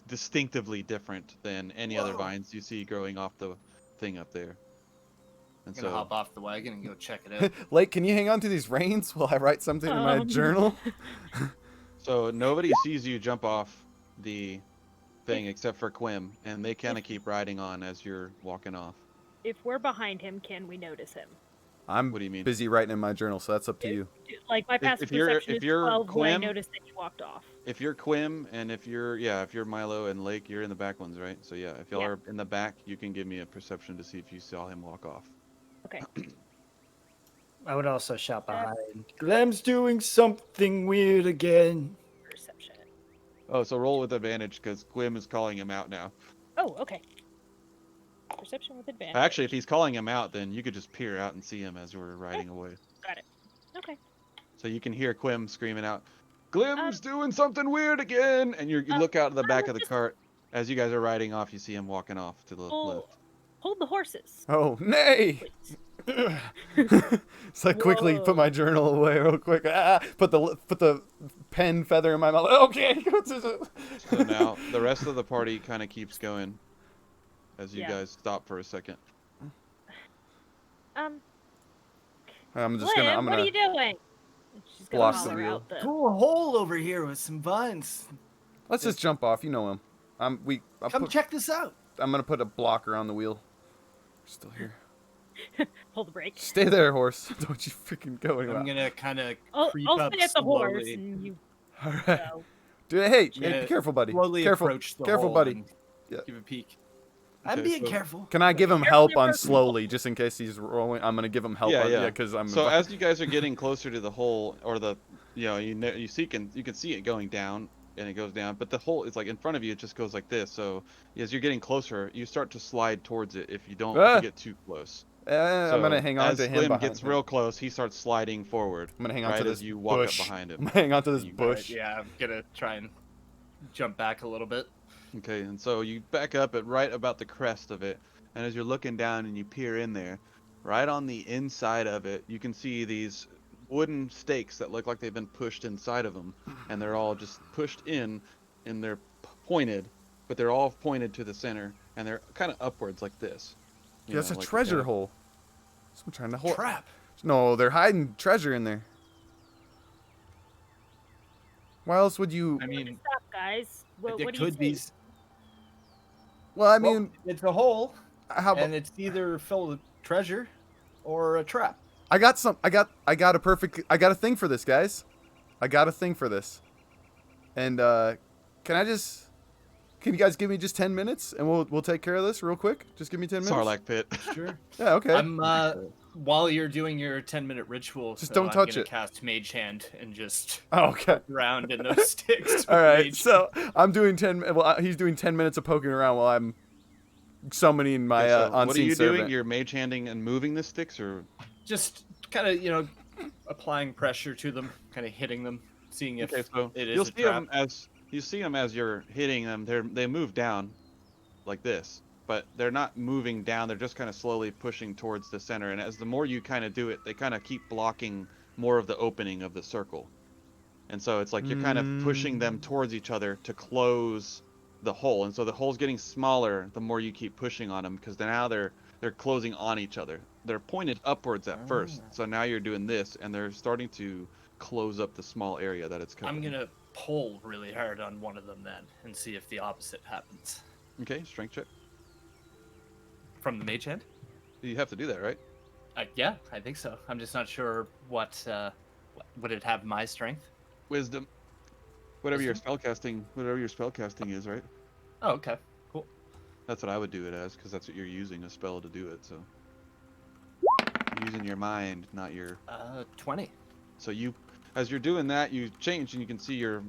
Speaker 1: distinctively different than any other
Speaker 5: Whoa.
Speaker 1: vines you see growing off the thing up there. And
Speaker 5: I'm gonna
Speaker 1: so
Speaker 5: hop off the wagon and go check it out.
Speaker 2: Lake, can you hang on to these reins while I write something in my journal?
Speaker 1: So nobody sees you jump off the thing except for Quim, and they kind of keep riding on as you're walking off.
Speaker 3: If we're behind him, can we notice him?
Speaker 2: I'm
Speaker 1: What do you mean?
Speaker 2: busy writing in my journal, so that's up to you.
Speaker 3: Like my passive
Speaker 1: if you're-
Speaker 3: perception
Speaker 1: if
Speaker 3: is
Speaker 1: you're
Speaker 3: 12 when I
Speaker 1: Quim-
Speaker 3: noticed that he walked off.
Speaker 1: If you're Quim and if you're Milo and Lake, you're in the back ones, right? So yeah, if y'all
Speaker 3: Yeah.
Speaker 1: are in the back, you can give me a perception to see if you saw him walk off.
Speaker 3: Okay.
Speaker 4: I would also shout behind.
Speaker 6: Glem's doing something weird again.
Speaker 3: Perception.
Speaker 1: Oh, so roll with advantage because Quim is calling him out now.
Speaker 3: Oh, okay. Perception with advantage.
Speaker 1: Actually, if he's calling him out, then you could just peer out and see him as we're riding away.
Speaker 3: Got it. Okay.
Speaker 1: So you can hear Quim screaming out, "Glim's doing something weird again!" And you look out of the back of the
Speaker 3: just-
Speaker 1: cart. As you guys are riding off, you see him walking off to the left.
Speaker 3: Hold the horses.
Speaker 2: Oh, nay!
Speaker 3: Please.
Speaker 2: So I quickly
Speaker 3: Whoa.
Speaker 2: put my journal away real quick. Put the pen feather in my mouth. Okay.
Speaker 1: So now the rest of the party kind of keeps going as you
Speaker 3: Yeah.
Speaker 1: guys stop for a second.
Speaker 2: I'm just
Speaker 3: Glim,
Speaker 2: gonna. I'm
Speaker 3: what are
Speaker 2: gonna.
Speaker 3: you doing? She's gonna
Speaker 2: block the
Speaker 3: holler
Speaker 2: wheel.
Speaker 3: out the.
Speaker 5: Cool hole over here with some vines.
Speaker 2: Let's just jump off. You know him.
Speaker 5: Come check this out.
Speaker 2: I'm gonna put a blocker on the wheel. We're still here.
Speaker 3: Pull the brake.
Speaker 2: Stay there, horse. Don't you freaking go anywhere.
Speaker 5: I'm gonna kind of
Speaker 3: I'll
Speaker 5: creep
Speaker 3: stay
Speaker 5: up
Speaker 3: at the horse
Speaker 5: slowly.
Speaker 3: and you
Speaker 2: All right.
Speaker 3: go.
Speaker 2: Dude, hey,
Speaker 5: Yeah,
Speaker 2: be careful, buddy.
Speaker 5: Slowly
Speaker 2: Careful,
Speaker 5: approach the
Speaker 2: careful,
Speaker 5: hole
Speaker 2: buddy.
Speaker 5: and
Speaker 2: Yeah.
Speaker 5: Give a peek. I'm
Speaker 1: Okay,
Speaker 5: being
Speaker 1: so-
Speaker 5: careful.
Speaker 2: Can I give him
Speaker 3: Careful,
Speaker 2: help
Speaker 3: there
Speaker 2: on
Speaker 3: goes the
Speaker 2: slowly, just in case he's rolling? I'm gonna give him help.
Speaker 1: Yeah.
Speaker 2: Because I'm.
Speaker 1: So as you guys are getting closer to the hole, or you can see it going down, and it goes down, but the hole is like in front of you. It just goes like this. So as you're getting closer, you start to slide towards it if you don't if you get too close.
Speaker 2: I'm gonna hang on
Speaker 1: as
Speaker 2: to him.
Speaker 1: Glim
Speaker 2: behind
Speaker 1: gets
Speaker 2: him.
Speaker 1: real close, he starts sliding forward.
Speaker 2: I'm gonna hang on
Speaker 1: right
Speaker 2: to
Speaker 1: as
Speaker 2: this
Speaker 1: you walk
Speaker 2: bush.
Speaker 1: up behind
Speaker 2: I'm
Speaker 1: him.
Speaker 2: gonna hang on to this
Speaker 1: You-
Speaker 2: bush.
Speaker 5: Yeah, I'm gonna try and jump back a little bit.
Speaker 1: Okay, and so you back up at right about the crest of it, and as you're looking down and you peer in there, right on the inside of it, you can see these wooden stakes that look like they've been pushed inside of them, and they're all just pushed in, and they're pointed, but they're all pointed to the center, and they're kind of upwards like this. You
Speaker 2: Yeah, it's
Speaker 1: know,
Speaker 2: a
Speaker 1: like
Speaker 2: treasure
Speaker 1: kinda-
Speaker 2: hole. Someone trying to hold.
Speaker 5: Trap.
Speaker 2: No, they're hiding treasure in there. Why else would you?
Speaker 5: I mean,
Speaker 3: Stop, guys. What
Speaker 5: it
Speaker 3: do you
Speaker 5: could be.
Speaker 3: think?
Speaker 2: Well, I
Speaker 5: Well,
Speaker 2: mean,
Speaker 5: it's a hole,
Speaker 2: how?
Speaker 5: and it's either filled with treasure or a trap.
Speaker 2: I got a perfect. I got a thing for this, guys. I got a thing for this. And can you guys give me just 10 minutes and we'll take care of this real quick? Just give me 10 minutes.
Speaker 1: Sarlacc pit.
Speaker 5: Sure.
Speaker 2: Yeah, okay.
Speaker 5: I'm while you're doing your 10-minute ritual,
Speaker 2: Just don't
Speaker 5: I'm
Speaker 2: touch
Speaker 5: gonna
Speaker 2: it.
Speaker 5: cast Mage Hand and just
Speaker 2: Oh, okay.
Speaker 5: poke around in those sticks.
Speaker 2: All
Speaker 5: with
Speaker 2: right.
Speaker 5: Mage
Speaker 2: So I'm doing 10. Well, he's doing 10 minutes of poking around while I'm summoning my
Speaker 1: Okay, so what are
Speaker 2: unseen
Speaker 1: you doing?
Speaker 2: servant.
Speaker 1: You're mage handing and moving the sticks, or
Speaker 5: just kind of applying pressure to them, kind of hitting them, seeing if
Speaker 1: okay, so
Speaker 5: it
Speaker 1: you'll
Speaker 5: is a
Speaker 1: see
Speaker 5: trap.
Speaker 1: them as you're hitting them. They move down like this, but they're not moving down. They're just kind of slowly pushing towards the center. And as the more you kind of do it, they kind of keep blocking more of the opening of the circle. And so it's like you're kind of pushing them towards each other to close the hole. And so the hole's getting smaller the more you keep pushing on them, because now they're closing on each other. They're pointed upwards at first. So now you're doing this, and they're starting to close up the small area that it's covering.
Speaker 5: I'm gonna pull really hard on one of them then and see if the opposite happens.
Speaker 1: Okay, strength check.
Speaker 5: From the Mage Hand?
Speaker 1: You have to do that, right?
Speaker 5: Yeah, I think so. I'm just not sure what would it have my strength.
Speaker 1: Wisdom. Whatever your spellcasting is, right?
Speaker 5: Oh, okay, cool.
Speaker 1: That's what I would do it as, because that's what you're using a spell to do it. So you're using your mind, not your.
Speaker 5: 20.
Speaker 1: So you, as you're doing that, you change, and you can see your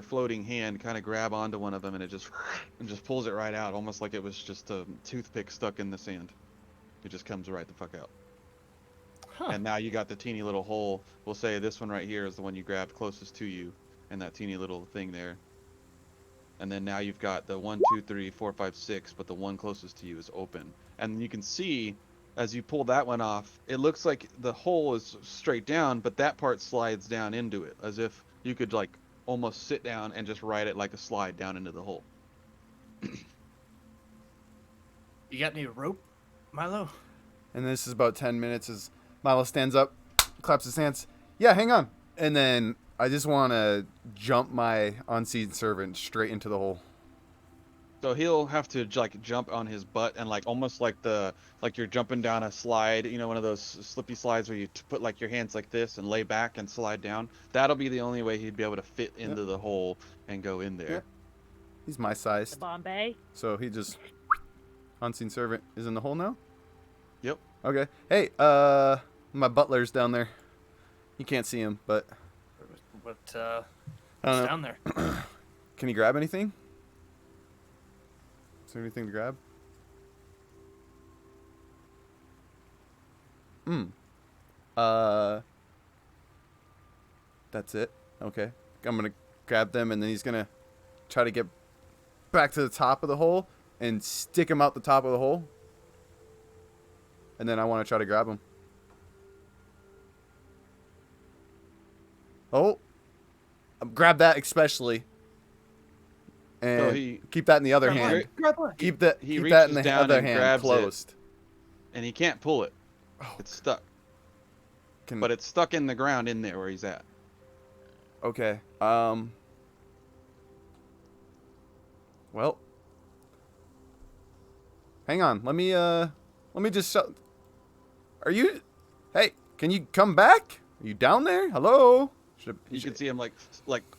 Speaker 1: floating hand kind of grab onto one of them, and it just pulls it right out, almost like it was just a toothpick stuck in the sand. It just comes right the fuck out.
Speaker 5: Huh.
Speaker 1: And now you got the teeny little hole. We'll say this one right here is the one you grabbed closest to you, and that teeny little thing there. And then now you've got the 1, 2, 3, 4, 5, 6, but the one closest to you is open. And you can see, as you pull that one off, it looks like the hole is straight down, but that part slides down into it, as if you could like almost sit down and just ride it like a slide down into the hole.
Speaker 5: You got any rope, Milo?
Speaker 2: And this is about 10 minutes as Milo stands up, claps his hands. Yeah, hang on. And then I just want to jump my unseen servant straight into the hole.
Speaker 1: So he'll have to like jump on his butt, and like almost like you're jumping down a slide, one of those slippy slides where you put like your hands like this and lay back and slide down. That'll be the only way he'd be able to fit into the hole and go in there.
Speaker 2: Yep. He's my size.
Speaker 3: The Bombay.
Speaker 2: So he just unseen servant is in the hole now?
Speaker 1: Yep.
Speaker 2: Okay. Hey, my butler's down there. You can't see him, but
Speaker 5: What's
Speaker 2: I don't know.
Speaker 5: down there?
Speaker 2: Can you grab anything? Is there anything to grab? That's it. Okay. I'm gonna grab them, and then he's gonna try to get back to the top of the hole and stick him out the top of the hole. And then I want to try to grab him. Oh. Grab that especially. And
Speaker 1: So
Speaker 2: keep that in the other
Speaker 1: Grab
Speaker 2: hand.
Speaker 1: it.
Speaker 2: Keep that
Speaker 1: He
Speaker 2: keep that in
Speaker 1: reaches
Speaker 2: the
Speaker 1: down
Speaker 2: other
Speaker 1: and
Speaker 2: hand
Speaker 1: grabs it.
Speaker 2: closed.
Speaker 1: And he can't pull it.
Speaker 2: Oh.
Speaker 1: It's stuck.
Speaker 2: Can,
Speaker 1: But it's stuck in the ground in there where he's at.
Speaker 2: okay. Well. Hang on. Let me just Are you Hey, can you come back? Are you down there? Hello?
Speaker 1: You can see him like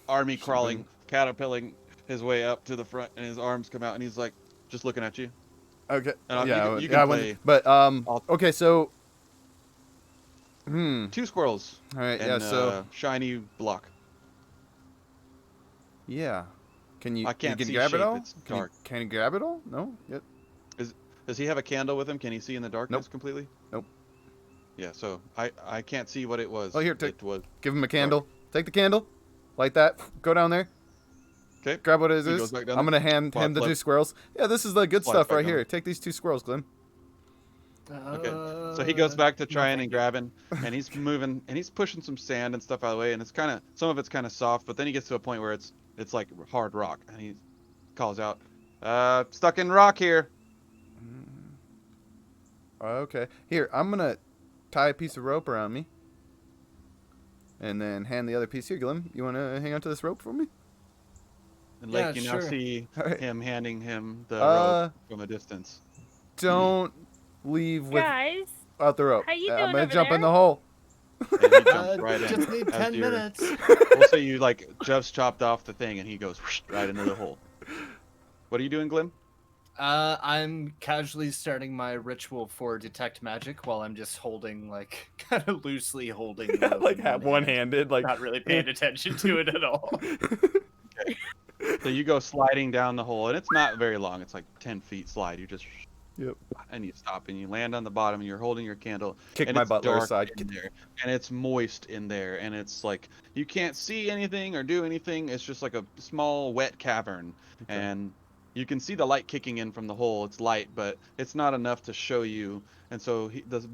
Speaker 1: army crawling, caterpilling his way up to the front, and his arms come out, and he's like just looking at you.
Speaker 2: Okay.
Speaker 1: And
Speaker 2: Yeah,
Speaker 1: you
Speaker 2: yeah,
Speaker 1: can
Speaker 2: I
Speaker 1: play.
Speaker 2: went, but okay, so
Speaker 1: 2 squirrels.
Speaker 2: All right,
Speaker 1: And,
Speaker 2: yeah, so
Speaker 1: shiny block.
Speaker 2: yeah. Can you
Speaker 1: I can't
Speaker 2: you can
Speaker 1: see
Speaker 2: grab
Speaker 1: shape,
Speaker 2: it all?
Speaker 1: it's
Speaker 2: Can you,
Speaker 1: dark.
Speaker 2: can you grab it all? No? Yep.
Speaker 1: Does he have a candle with him? Can he see in the darkness completely?
Speaker 2: Nope.
Speaker 1: Yeah, so I can't see what it was.
Speaker 2: Oh, here,
Speaker 1: it was.
Speaker 2: give him a candle. Take the candle. Light that. Go down there.
Speaker 1: Okay.
Speaker 2: Grab what it
Speaker 1: He
Speaker 2: is.
Speaker 1: goes back down
Speaker 2: I'm
Speaker 1: there.
Speaker 2: gonna hand
Speaker 1: Flip,
Speaker 2: him the
Speaker 1: flip.
Speaker 2: 2 squirrels. Yeah, this is the good
Speaker 1: Slide
Speaker 2: stuff
Speaker 1: back
Speaker 2: right
Speaker 1: down.
Speaker 2: here. Take these 2 squirrels, Glenn.
Speaker 1: Okay. So he goes back to trying and grabbing, and he's moving, and he's pushing some sand and stuff out of the way, and it's some of it's kind of soft, but then he gets to a point where it's like hard rock, and he calls out, stuck in rock here.
Speaker 2: Okay. Here, I'm gonna tie a piece of rope around me. And then hand the other piece here, Glenn. You wanna hang on to this rope for me?
Speaker 1: And
Speaker 7: Yeah,
Speaker 1: Lake, you now
Speaker 7: sure.
Speaker 1: see
Speaker 2: Alright.
Speaker 1: him handing him the
Speaker 2: Uh,
Speaker 1: rope from a distance.
Speaker 2: Don't leave
Speaker 3: Guys,
Speaker 2: without the rope.
Speaker 3: how you
Speaker 2: I'm
Speaker 3: doing
Speaker 2: gonna
Speaker 3: over
Speaker 2: jump in
Speaker 3: there?
Speaker 2: the hole.
Speaker 1: And he jumps right in.
Speaker 5: Just need
Speaker 1: as
Speaker 5: 10
Speaker 1: you're-
Speaker 5: minutes.
Speaker 1: We'll say you just chopped off the thing, and he goes right into the hole. What are you doing, Glim?
Speaker 5: I'm casually starting my ritual for detect magic while I'm just holding, like, kind of loosely holding the rope
Speaker 2: like
Speaker 5: in one hand,
Speaker 2: one-handed, like
Speaker 5: not really paying attention to it at all.
Speaker 1: So you go sliding down the hole, and it's not very long. It's like 10 feet slide. You just
Speaker 2: Yep.
Speaker 1: and you stop and you land on the bottom and you're holding your candle.
Speaker 2: Kick
Speaker 1: And
Speaker 2: my
Speaker 1: it's
Speaker 2: butler
Speaker 1: dark
Speaker 2: aside.
Speaker 1: in there, and it's moist in there, and it's like you can't see anything or do anything. It's just like a small wet cavern, and you can see the light kicking in from the hole. It's light, but it's not enough to show you. And so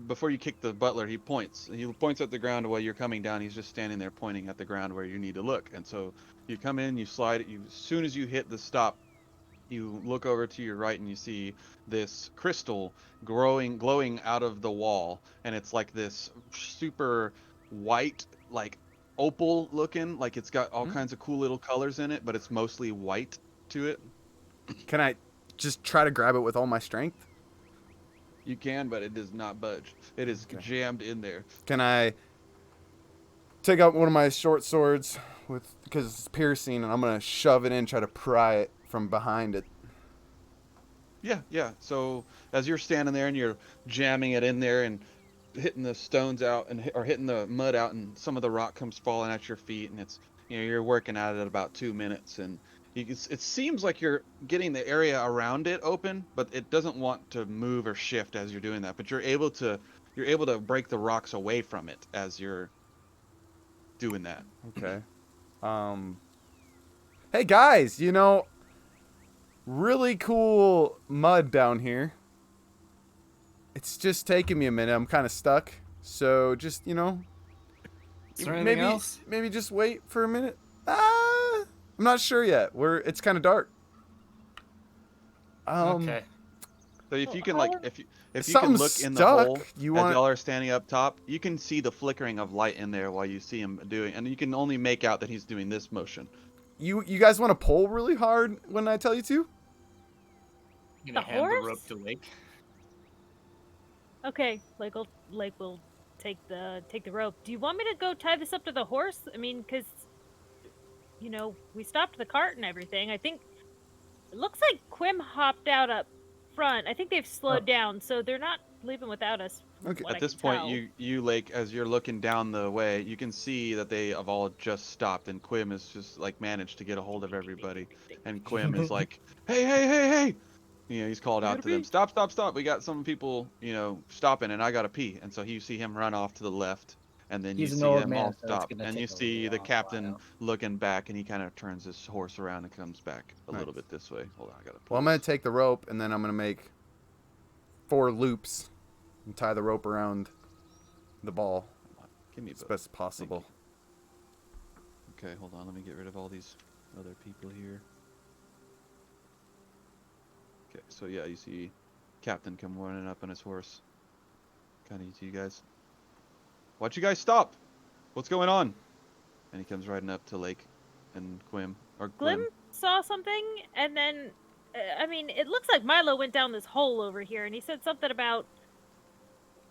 Speaker 1: before you kick the butler, he points at the ground while you're coming down. He's just standing there pointing at the ground where you need to look. And so you come in, you slide it. As soon as you hit the stop, you look over to your right and you see this crystal glowing out of the wall, and it's like this super white, like opal looking, like it's got all kinds of cool little colors in it, but it's mostly white to it.
Speaker 2: Can I just try to grab it with all my strength?
Speaker 1: You can, but it does not budge. It is
Speaker 2: Okay.
Speaker 1: jammed in there.
Speaker 2: Can I take out one of my short swords because it's piercing, and I'm gonna shove it in, try to pry it from behind it.
Speaker 1: Yeah. So as you're standing there and you're jamming it in there and hitting the stones out or hitting the mud out, and some of the rock comes falling at your feet, and it's you're working at it at about 2 minutes, and it seems like you're getting the area around it open, but it doesn't want to move or shift as you're doing that. But you're able to break the rocks away from it as you're doing that.
Speaker 2: Okay. Hey guys, really cool mud down here. It's just taking me a minute. I'm kind of stuck. So just,
Speaker 5: Is there anything else?
Speaker 2: maybe just wait for a minute. I'm not sure yet. It's kind of dark.
Speaker 5: Okay.
Speaker 1: So if you can if you can
Speaker 2: something's
Speaker 1: look in the
Speaker 2: stuck.
Speaker 1: hole as y'all are standing up top, you can see the flickering of light in there while you see him doing, and you can only make out that he's doing this motion.
Speaker 2: You guys want to pull really hard when I tell you to?
Speaker 5: I'm gonna
Speaker 3: The
Speaker 5: hand the
Speaker 3: horse?
Speaker 5: rope to Lake.
Speaker 3: Okay, Lake will take the rope. Do you want me to go tie this up to the horse? I mean, because we stopped the cart and everything. I think it looks like Quim hopped out up front. I think they've slowed down, so they're not leaving without us.
Speaker 2: Okay.
Speaker 1: At this point, you Lake, as you're looking down the way, you can see that they have all just stopped, and Quim has just like managed to get a hold of everybody. And Quim is like, hey! He's called out to them. Stop! We got some people, stopping, and I gotta pee. And so you see him run off to the left, and then you
Speaker 4: He's an
Speaker 1: see
Speaker 4: old
Speaker 1: them
Speaker 4: man,
Speaker 1: all
Speaker 4: so it's
Speaker 1: stop,
Speaker 4: gonna
Speaker 1: and
Speaker 4: take
Speaker 1: you
Speaker 4: a
Speaker 1: see
Speaker 4: little
Speaker 1: the
Speaker 4: while.
Speaker 1: captain looking back, and he kind of turns his horse around and comes back a little bit this way. Hold on, I gotta.
Speaker 2: Well, I'm going to take the rope, and then I'm going to make 4 loops and tie the rope around the ball
Speaker 1: Give me
Speaker 2: as
Speaker 1: both.
Speaker 2: best as possible.
Speaker 1: Okay, hold on. Let me get rid of all these other people here. Okay, so yeah, you see Captain come running up on his horse. Kind of to you guys. Why'd you guys stop? What's going on? And he comes riding up to Lake and Quim.
Speaker 3: Glim saw something, and then, it looks like Milo went down this hole over here, and he said something about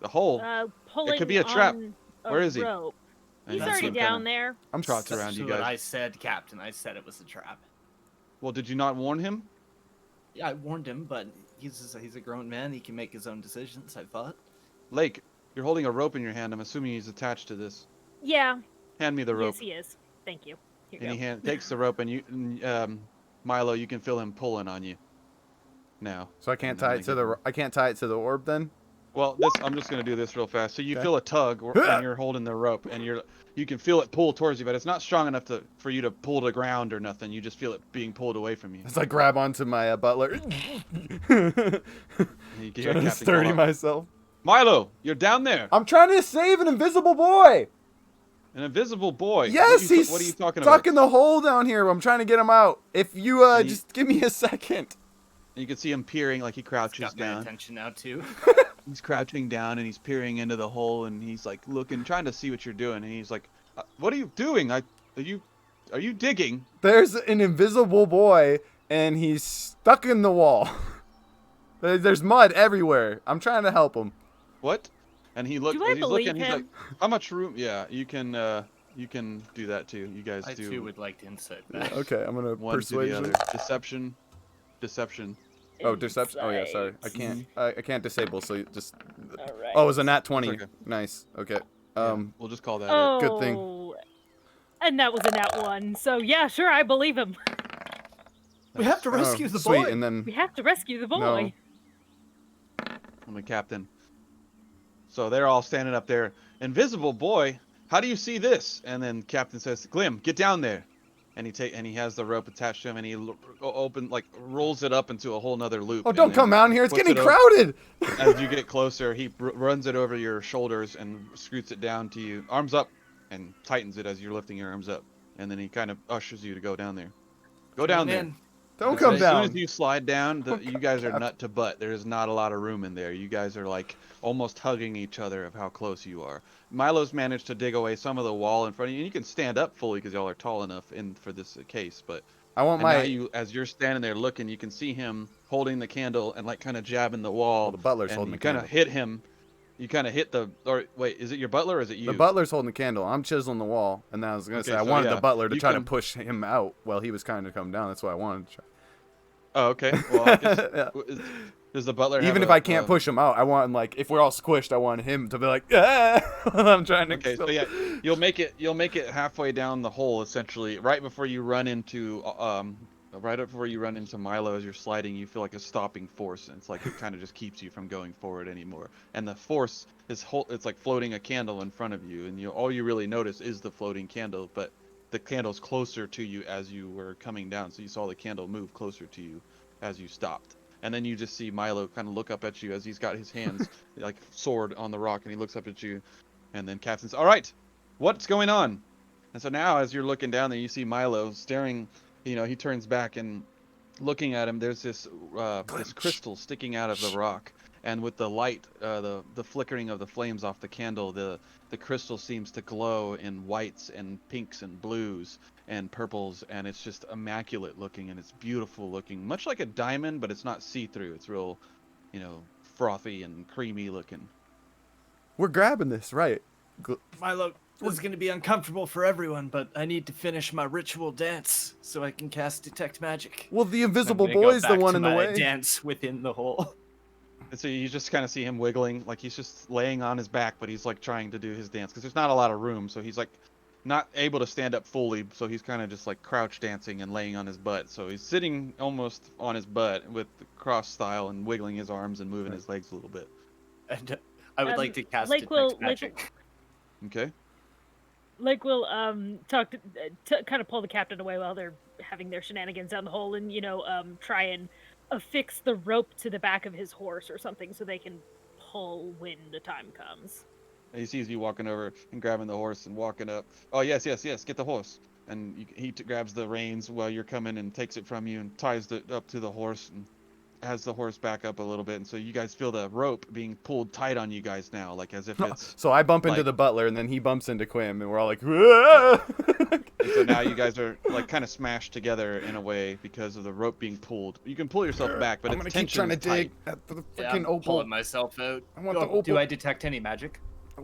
Speaker 1: The hole.
Speaker 3: pulling
Speaker 1: It could be a trap.
Speaker 3: on
Speaker 1: Where is he?
Speaker 3: rope.
Speaker 1: And
Speaker 3: He's
Speaker 1: that's
Speaker 3: already
Speaker 1: him
Speaker 3: down
Speaker 1: kinda
Speaker 3: there.
Speaker 2: I'm
Speaker 1: trots
Speaker 2: s-
Speaker 1: around you
Speaker 5: That's what
Speaker 1: guys.
Speaker 5: I said, Captain. I said it was a trap.
Speaker 1: Well, did you not warn him?
Speaker 5: Yeah, I warned him, but he's a grown man. He can make his own decisions, I thought.
Speaker 1: Lake, you're holding a rope in your hand. I'm assuming he's attached to this.
Speaker 3: Yeah.
Speaker 1: Hand me the rope.
Speaker 3: Yes, he is. Thank you. Here
Speaker 1: And
Speaker 3: you
Speaker 1: he
Speaker 3: go.
Speaker 1: takes the rope, and Milo, you can feel him pulling on you. Now.
Speaker 2: So I can't
Speaker 1: And
Speaker 2: tie
Speaker 1: I'm
Speaker 2: it to
Speaker 1: gonna
Speaker 2: the I can't tie it to the orb then?
Speaker 1: Well, I'm just gonna do this real fast. So you
Speaker 2: Okay.
Speaker 1: feel a tug, and you're holding the rope, and you can feel it pull towards you, but it's not strong enough for you to pull to ground or nothing. You just feel it being pulled away from you.
Speaker 2: As I grab onto my butler.
Speaker 1: And you can hear
Speaker 2: Trying to
Speaker 1: Captain
Speaker 2: sturdy
Speaker 1: call out,
Speaker 2: myself.
Speaker 1: Milo, you're down there.
Speaker 2: I'm trying to save an invisible boy.
Speaker 1: An invisible boy.
Speaker 2: Yes, he's
Speaker 1: what are you talking
Speaker 2: stuck
Speaker 1: about?
Speaker 2: in the hole down here. I'm trying to get him out. If you
Speaker 1: And
Speaker 2: just give me a second.
Speaker 1: And you can see him peering, like he crouches
Speaker 5: Got my
Speaker 1: down.
Speaker 5: attention now too.
Speaker 1: He's crouching down, and he's peering into the hole, and he's like looking, trying to see what you're doing. And he's like, "What are you doing? Are you digging?"
Speaker 2: There's an invisible boy, and he's stuck in the wall. There's mud everywhere. I'm trying to help him.
Speaker 1: What? And he looked.
Speaker 3: Do I
Speaker 1: He's
Speaker 3: believe
Speaker 1: looking. He's like,
Speaker 3: him?
Speaker 1: "How much room?" Yeah, you can do that too. You guys
Speaker 5: I
Speaker 1: do.
Speaker 5: too would like to insight that.
Speaker 2: Okay, I'm gonna
Speaker 1: One to the
Speaker 2: persuasion.
Speaker 1: other. Deception.
Speaker 2: Oh, deception. Oh yeah, sorry. I
Speaker 3: Insight.
Speaker 2: can't. I can't disable. So you just.
Speaker 3: All right.
Speaker 2: Oh, it was a nat 20.
Speaker 1: okay.
Speaker 2: Nice. Okay.
Speaker 1: Yeah, we'll just call that it.
Speaker 3: Oh,
Speaker 2: Good thing.
Speaker 3: And that was a nat 1. So yeah, sure, I believe him.
Speaker 5: We have to
Speaker 2: Oh,
Speaker 5: rescue the
Speaker 2: sweet.
Speaker 5: boy.
Speaker 2: And then
Speaker 3: We have to rescue the boy.
Speaker 2: No.
Speaker 1: I'm the captain. So they're all standing up there. Invisible boy, how do you see this? And then Captain says, Glim, get down there. And he has the rope attached to him, and he rolls it up into a whole nother loop.
Speaker 2: Oh,
Speaker 1: and
Speaker 2: don't
Speaker 1: then
Speaker 2: come out here. It's
Speaker 1: puts
Speaker 2: getting
Speaker 1: it over-
Speaker 2: crowded.
Speaker 1: As you get closer, he runs it over your shoulders and scoots it down to you, arms up, and tightens it as you're lifting your arms up. And then he kind of ushers you to go down there. Go down there.
Speaker 2: Don't
Speaker 1: As
Speaker 2: come
Speaker 1: soon
Speaker 2: down.
Speaker 1: as you slide down,
Speaker 2: Oh,
Speaker 1: you guys are
Speaker 2: Cap.
Speaker 1: nut to butt. There's not a lot of room in there. You guys are like almost hugging each other of how close you are. Milo's managed to dig away some of the wall in front of you. And you can stand up fully because y'all are tall enough for this case. But
Speaker 2: I want
Speaker 1: now
Speaker 2: my.
Speaker 1: as you're standing there looking, you can see him holding the candle and like kind of jabbing the wall.
Speaker 2: Well, the butler's
Speaker 1: and
Speaker 2: holding
Speaker 1: you
Speaker 2: the
Speaker 1: kind
Speaker 2: candle.
Speaker 1: of hit him. You kind of hit the. Or wait, is it your butler or is it you?
Speaker 2: The butler's holding the candle. I'm chiseling the wall, and then I was gonna
Speaker 1: Okay,
Speaker 2: say I
Speaker 1: so
Speaker 2: wanted
Speaker 1: yeah,
Speaker 2: the butler to
Speaker 1: you
Speaker 2: try to
Speaker 1: can-
Speaker 2: push him out while he was kind of come down. That's what I wanted. To try.
Speaker 1: Oh, okay. Well, I guess,
Speaker 2: Yeah.
Speaker 1: does the butler have
Speaker 2: Even if
Speaker 1: a-
Speaker 2: I can't push him out, I want like if we're all squished, I want him to be like, ah! I'm trying to.
Speaker 1: Okay, so yeah, you'll make it halfway down the hole essentially, right before you run into Milo as you're sliding. You feel like a stopping force, and it's like it kind of just keeps you from going forward anymore. And the force is it's like floating a candle in front of you, and all you really notice is the floating candle, but the candle's closer to you as you were coming down, so you saw the candle move closer to you as you stopped. And then you just see Milo kind of look up at you as he's got his hands like sword on the rock, and he looks up at you. And then Captain says, all right, what's going on? And so now as you're looking down there, you see Milo staring, he turns back and looking at him. There's this crystal sticking out of the rock. And with the light, the flickering of the flames off the candle, the crystal seems to glow in whites and pinks and blues and purples, and it's just immaculate looking, and it's beautiful looking, much like a diamond, but it's not see-through. It's real, frothy and creamy looking.
Speaker 2: We're grabbing this, right?
Speaker 5: Milo, this is going to be uncomfortable for everyone, but I need to finish my ritual dance so I can cast Detect Magic.
Speaker 2: Well, the
Speaker 5: I'm
Speaker 2: invisible
Speaker 5: gonna go
Speaker 2: boy's the
Speaker 5: back
Speaker 2: one
Speaker 5: to
Speaker 2: in the
Speaker 5: my
Speaker 2: way.
Speaker 5: Dance within the hole.
Speaker 1: And so you just kind of see him wiggling, like he's just laying on his back, but he's like trying to do his dance because there's not a lot of room. So he's like not able to stand up fully. So he's kind of just like crouch dancing and laying on his butt. So he's sitting almost on his butt with the cross style and wiggling his arms and moving his legs a little bit.
Speaker 5: And I would like to cast
Speaker 3: Lake
Speaker 5: Detect
Speaker 3: will-
Speaker 5: Magic.
Speaker 1: Okay.
Speaker 3: Like we'll talk to kind of pull the captain away while they're having their shenanigans down the hole, and try and affix the rope to the back of his horse or something so they can pull when the time comes.
Speaker 1: And he sees you walking over and grabbing the horse and walking up. Oh, yes, get the horse. And he grabs the reins while you're coming and takes it from you and ties it up to the horse and has the horse back up a little bit. And so you guys feel the rope being pulled tight on you guys now, like as if it's...
Speaker 2: So I bump into
Speaker 1: like-
Speaker 2: the butler, and then he bumps into Quim, and we're all like, "Whoa!"
Speaker 1: And so now you guys are like kind of smashed together in a way because of the rope being pulled. You can pull yourself back, but
Speaker 2: I'm
Speaker 1: it's
Speaker 2: gonna keep trying to
Speaker 1: tension
Speaker 2: dig
Speaker 1: tight.
Speaker 2: at the
Speaker 5: Yeah,
Speaker 2: freaking
Speaker 5: I'm
Speaker 2: opal.
Speaker 5: pulling myself out.
Speaker 2: I want the
Speaker 5: Do
Speaker 2: opal.
Speaker 5: I detect any magic?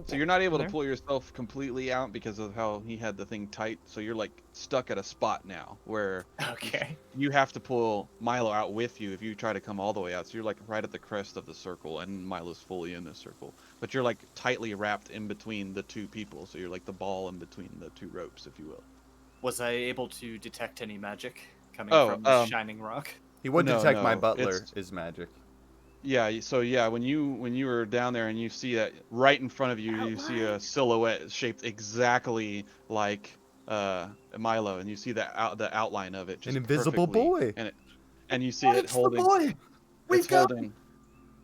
Speaker 1: So you're not able to
Speaker 5: There?
Speaker 1: pull yourself completely out because of how he had the thing tight. So you're like stuck at a spot now where
Speaker 5: Okay.
Speaker 1: you have to pull Milo out with you if you try to come all the way out. So you're like right at the crest of the circle, and Milo's fully in the circle. But you're like tightly wrapped in between the two people. So you're like the ball in between the two ropes, if you will.
Speaker 5: Was I able to detect any magic coming
Speaker 1: Oh,
Speaker 5: from the Shining Rock?
Speaker 2: He would
Speaker 1: No,
Speaker 2: detect my
Speaker 1: no,
Speaker 2: butler
Speaker 1: it's-
Speaker 2: is magic.
Speaker 1: Yeah, so yeah, when you were down there and you see that right in front of you, you see a silhouette shaped exactly like Milo, and you see the outline of it. Just
Speaker 2: An invisible
Speaker 1: perfectly,
Speaker 2: boy.
Speaker 1: And you see
Speaker 5: What?
Speaker 1: it
Speaker 5: It's
Speaker 1: holding.
Speaker 5: the boy! We've
Speaker 1: It's
Speaker 5: got
Speaker 1: holding,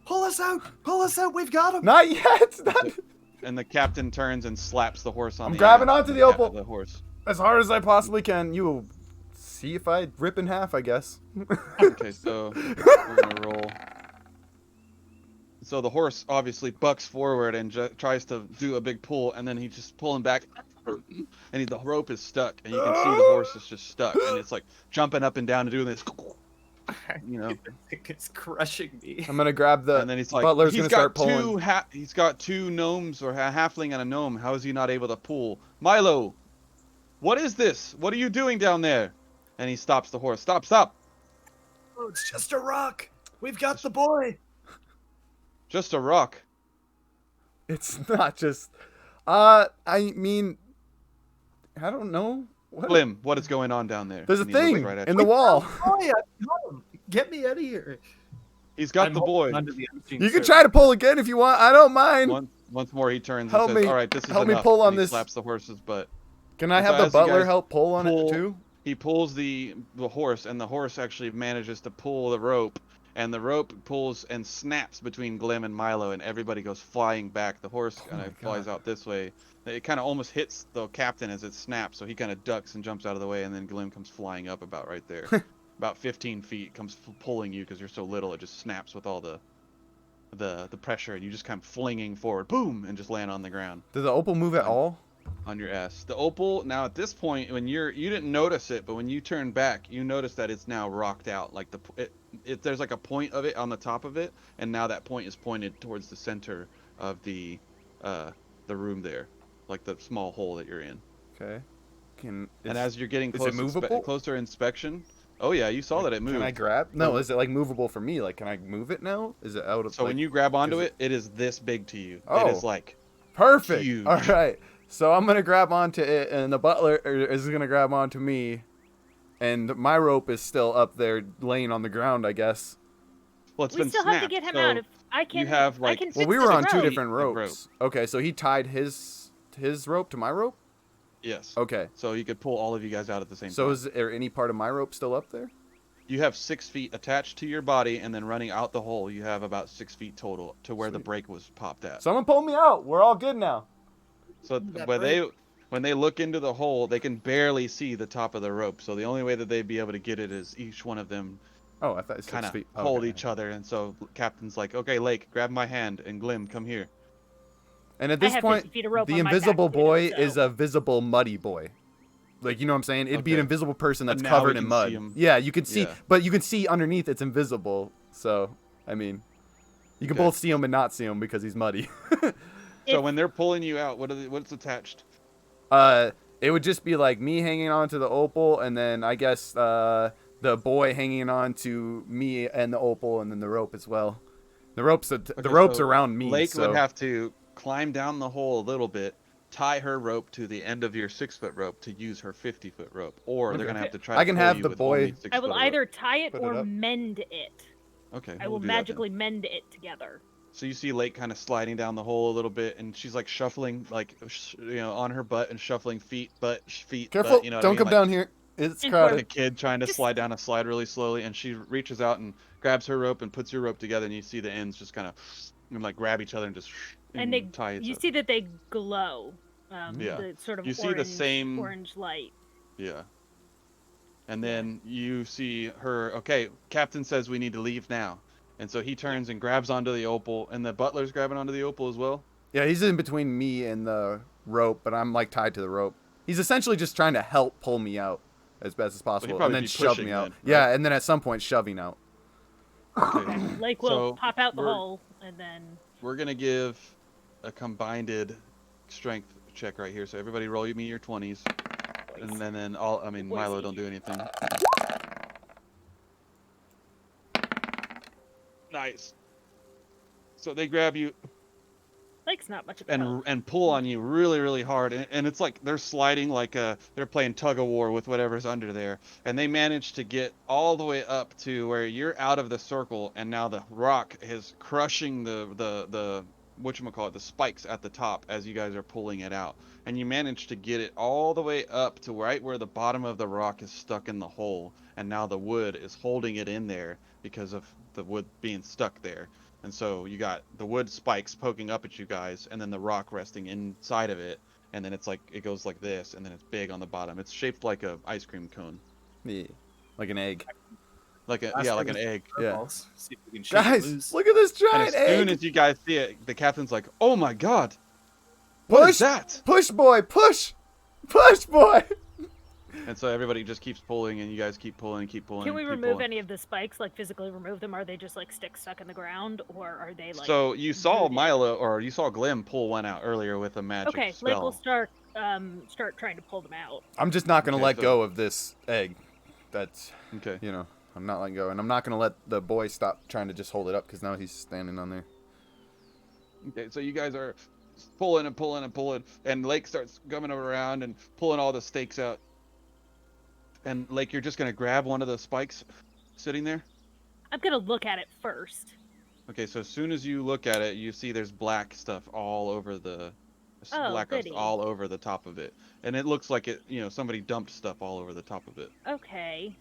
Speaker 5: Pull us out! Pull us out! We've got him!
Speaker 2: Not yet. Not
Speaker 1: and the captain turns and slaps the horse on
Speaker 2: I'm
Speaker 1: the
Speaker 2: grabbing onto the opal.
Speaker 1: the horse.
Speaker 2: as hard as I possibly can. You will see if I rip in half, I guess.
Speaker 1: Okay, so we're gonna roll. So the horse obviously bucks forward and tries to do a big pull, and then he's just pulling back, and the rope is stuck, and you can see the horse is just stuck, and it's like jumping up and down and doing this,
Speaker 5: It's crushing me.
Speaker 2: I'm gonna grab the
Speaker 1: And then he's like,
Speaker 2: butler's
Speaker 1: he's
Speaker 2: gonna
Speaker 1: got
Speaker 2: start pulling.
Speaker 1: he's got two gnomes or a halfling and a gnome. How is he not able to pull? Milo, what is this? What are you doing down there? And he stops the horse. Stop!
Speaker 5: Oh, it's just a rock. We've got the boy.
Speaker 1: Just a rock.
Speaker 2: It's not just. I mean, I don't know. What?
Speaker 1: Glim, what is going on down there?
Speaker 2: There's a
Speaker 1: And he looks
Speaker 2: thing
Speaker 1: right at
Speaker 2: in
Speaker 1: you.
Speaker 2: the wall.
Speaker 5: Boy, get me out of here.
Speaker 1: He's got
Speaker 5: I'm
Speaker 1: the boy.
Speaker 5: holding onto the unseen
Speaker 2: You can
Speaker 5: servant.
Speaker 2: try to pull again if you want. I don't mind.
Speaker 1: Once more, he turns
Speaker 2: Help
Speaker 1: and says,
Speaker 2: me-
Speaker 1: "All right, this is
Speaker 2: help me
Speaker 1: enough."
Speaker 2: pull on
Speaker 1: and he
Speaker 2: this.
Speaker 1: slaps the horse's butt.
Speaker 2: Can I
Speaker 1: And
Speaker 2: have
Speaker 1: so
Speaker 2: the
Speaker 1: as you
Speaker 2: butler
Speaker 1: guys
Speaker 2: help pull on
Speaker 1: pull-
Speaker 2: it too?
Speaker 1: He pulls the horse, and the horse actually manages to pull the rope, and the rope pulls and snaps between Glim and Milo, and everybody goes flying back. The horse kind
Speaker 2: my
Speaker 1: of flies
Speaker 2: God.
Speaker 1: out this way. It kind of almost hits the captain as it snaps, so he kind of ducks and jumps out of the way, and then Glim comes flying up about right there. About 15 feet, comes pulling you because you're so little, it just snaps with all the pressure, and you just kind of flinging forward, boom, and just land on the ground.
Speaker 2: Does the opal move at all?
Speaker 1: On your ass. The opal, now at this point, when you didn't notice it, but when you turn back, you notice that it's now rocked out. Like there's like a point of it on the top of it, and now that point is pointed towards the center of the room there, like the small hole that you're in.
Speaker 2: Okay.
Speaker 1: And as you're getting
Speaker 2: is it movable?
Speaker 1: closer inspection, oh yeah, you saw that it moved.
Speaker 2: Can I grab? No, is it like movable for me? Like, can I move it now? Is it out of?
Speaker 1: So
Speaker 2: like,
Speaker 1: when you grab onto
Speaker 2: is
Speaker 1: it, it is this big to you.
Speaker 2: Oh.
Speaker 1: It is like
Speaker 2: perfect.
Speaker 1: huge.
Speaker 2: All right. So I'm gonna grab onto it, and the butler is gonna grab onto me, and my rope is still up there, laying on the ground, I guess.
Speaker 1: Well, it's
Speaker 3: We
Speaker 1: been
Speaker 3: still
Speaker 1: snapped,
Speaker 3: have to get him
Speaker 1: so
Speaker 3: out. If I can,
Speaker 1: you have,
Speaker 3: I
Speaker 1: like-
Speaker 3: can fix
Speaker 2: Well, we
Speaker 3: this
Speaker 2: were on two
Speaker 3: rope.
Speaker 2: different
Speaker 1: Like
Speaker 2: ropes. Okay, so he tied his rope to my rope.
Speaker 1: Yes.
Speaker 2: Okay.
Speaker 1: So you could pull all of you guys out at the same
Speaker 2: So
Speaker 1: time.
Speaker 2: is there any part of my rope still up there?
Speaker 1: You have 6 feet attached to your body, and then running out the hole, you have about 6 feet total to where the
Speaker 2: Sweet.
Speaker 1: break was popped at.
Speaker 2: Someone pull me out. We're all good now.
Speaker 1: So
Speaker 5: That
Speaker 1: when they look into the hole, they can barely see the top of the rope. So the only way that they'd be able to get it is each one of them
Speaker 2: Oh, I thought it was 6
Speaker 1: kind of
Speaker 2: feet.
Speaker 1: hold
Speaker 2: Okay.
Speaker 1: each other. And so Captain's like, "Okay, Lake, grab my hand, and Glim, come here."
Speaker 2: And at
Speaker 3: I
Speaker 2: this
Speaker 3: have
Speaker 2: point,
Speaker 3: 50 feet of rope
Speaker 2: the
Speaker 3: on my
Speaker 2: invisible
Speaker 3: back, too,
Speaker 2: boy
Speaker 3: so-
Speaker 2: is a visible muddy boy. Like, you know what I'm saying? It'd be an
Speaker 1: Okay.
Speaker 2: invisible person
Speaker 1: But
Speaker 2: that's
Speaker 1: now
Speaker 2: covered
Speaker 1: we
Speaker 2: in
Speaker 1: can
Speaker 2: mud.
Speaker 1: see him.
Speaker 2: Yeah, you can see,
Speaker 1: Yeah.
Speaker 2: but you can see underneath it's invisible. So, I mean, you can
Speaker 1: Okay.
Speaker 2: both see him and not see him because he's muddy.
Speaker 1: So
Speaker 3: If-
Speaker 1: when they're pulling you out, what's attached?
Speaker 2: It would just be like me hanging on to the opal, and then I guess the boy hanging on to me and the opal, and then the rope as well. The rope's
Speaker 1: Okay,
Speaker 2: rope's
Speaker 1: so
Speaker 2: around me.
Speaker 1: Lake
Speaker 2: so
Speaker 1: would have to climb down the hole a little bit, tie her rope to the end of your 6-foot rope to use her 50-foot rope, or they're
Speaker 2: Okay.
Speaker 1: gonna have to try.
Speaker 2: I
Speaker 1: to
Speaker 2: can
Speaker 1: pull
Speaker 2: have
Speaker 1: you
Speaker 2: the
Speaker 1: with
Speaker 2: boy-
Speaker 1: only 6
Speaker 3: I will
Speaker 1: foot of rope.
Speaker 3: either tie it
Speaker 2: Put it
Speaker 3: or
Speaker 2: up.
Speaker 3: mend it.
Speaker 1: Okay.
Speaker 3: I
Speaker 1: we'll
Speaker 3: will
Speaker 1: do that then.
Speaker 3: magically mend it together.
Speaker 1: So you see Lake kind of sliding down the hole a little bit, and she's like shuffling, like on her butt and shuffling feet.
Speaker 2: careful,
Speaker 1: Butt, you know what I
Speaker 2: don't
Speaker 1: mean?
Speaker 2: come
Speaker 1: Like
Speaker 2: down here. It's
Speaker 3: And
Speaker 1: a
Speaker 2: crowded.
Speaker 1: kid trying to
Speaker 3: Just-
Speaker 1: slide down a slide really slowly, and she reaches out and grabs her rope and puts your rope together, and you see the ends just kind of like grab each other and just
Speaker 3: And they,
Speaker 1: tie each
Speaker 3: you
Speaker 1: other.
Speaker 3: see that they glow.
Speaker 1: Yeah.
Speaker 3: The sort of
Speaker 1: You see the
Speaker 3: orange,
Speaker 1: same-
Speaker 3: orange light.
Speaker 1: Yeah. And then you see her, okay, Captain says we need to leave now. And so he turns and grabs onto the opal, and the butler's grabbing onto the opal as well.
Speaker 2: Yeah, he's in between me and the rope, but I'm like tied to the rope. He's essentially just trying to help pull me out as best as possible, and
Speaker 1: probably
Speaker 2: then
Speaker 1: be
Speaker 2: shove
Speaker 1: pushing
Speaker 2: me out.
Speaker 1: then, right?
Speaker 2: Yeah, and then at some point shoving out.
Speaker 1: Okay.
Speaker 3: Lake will
Speaker 1: So,
Speaker 3: pop out the
Speaker 1: we're-
Speaker 3: hole, and then
Speaker 1: We're going to give a combined strength check right here. So everybody roll me your 20s. And then Milo, don't do anything. Nice. So they grab you
Speaker 3: Lake's not much of a help.
Speaker 1: and pull on you really, really hard. And it's like they're sliding like they're playing tug of war with whatever's under there. And they manage to get all the way up to where you're out of the circle, and now the rock is crushing the whatchamacallit, the spikes at the top as you guys are pulling it out. And you manage to get it all the way up to right where the bottom of the rock is stuck in the hole. And now the wood is holding it in there because of the wood being stuck there. And so you got the wood spikes poking up at you guys, and then the rock resting inside of it, and then it's like it goes like this, and then it's big on the bottom. It's shaped like a ice cream cone,
Speaker 2: Yeah, like an egg.
Speaker 1: like a
Speaker 5: Last
Speaker 1: like
Speaker 5: thing
Speaker 1: an
Speaker 5: is
Speaker 1: egg.
Speaker 2: Yeah.
Speaker 5: Balls. See if we can shake it
Speaker 2: Guys,
Speaker 5: loose.
Speaker 2: look at this
Speaker 1: And
Speaker 2: giant
Speaker 1: as soon
Speaker 2: egg.
Speaker 1: as you guys see it, the captain's like, "Oh my god, what is
Speaker 2: Push,
Speaker 1: that?"
Speaker 2: push, boy, push, push, boy.
Speaker 1: And so everybody just keeps pulling, and you guys keep pulling and keep pulling.
Speaker 3: Can we
Speaker 1: and keep
Speaker 3: remove
Speaker 1: pulling.
Speaker 3: any of the spikes, like physically remove them? Are they just like sticks stuck in the ground, or are they like?
Speaker 1: So you saw
Speaker 3: rooted?
Speaker 1: Milo, or you saw Glim pull one out earlier with a magic
Speaker 3: Okay,
Speaker 1: spell.
Speaker 3: Lake will start trying to pull them out.
Speaker 2: I'm just not gonna
Speaker 1: Okay,
Speaker 2: let
Speaker 1: so-
Speaker 2: go of this egg. That's,
Speaker 1: Okay.
Speaker 2: you know, I'm not letting go, and I'm not gonna let the boy stop trying to just hold it up because now he's standing on there.
Speaker 1: Okay, so you guys are pulling and pulling and pulling, and Lake starts coming around and pulling all the stakes out. And Lake, you're just gonna grab one of the spikes sitting there?
Speaker 3: I'm gonna look at it first.
Speaker 1: Okay, so as soon as you look at it, you see there's black stuff all over the
Speaker 3: Oh,
Speaker 1: black dust
Speaker 3: goody.
Speaker 1: all over the top of it, and it looks like it, somebody dumped stuff all over the top of it.
Speaker 3: Okay.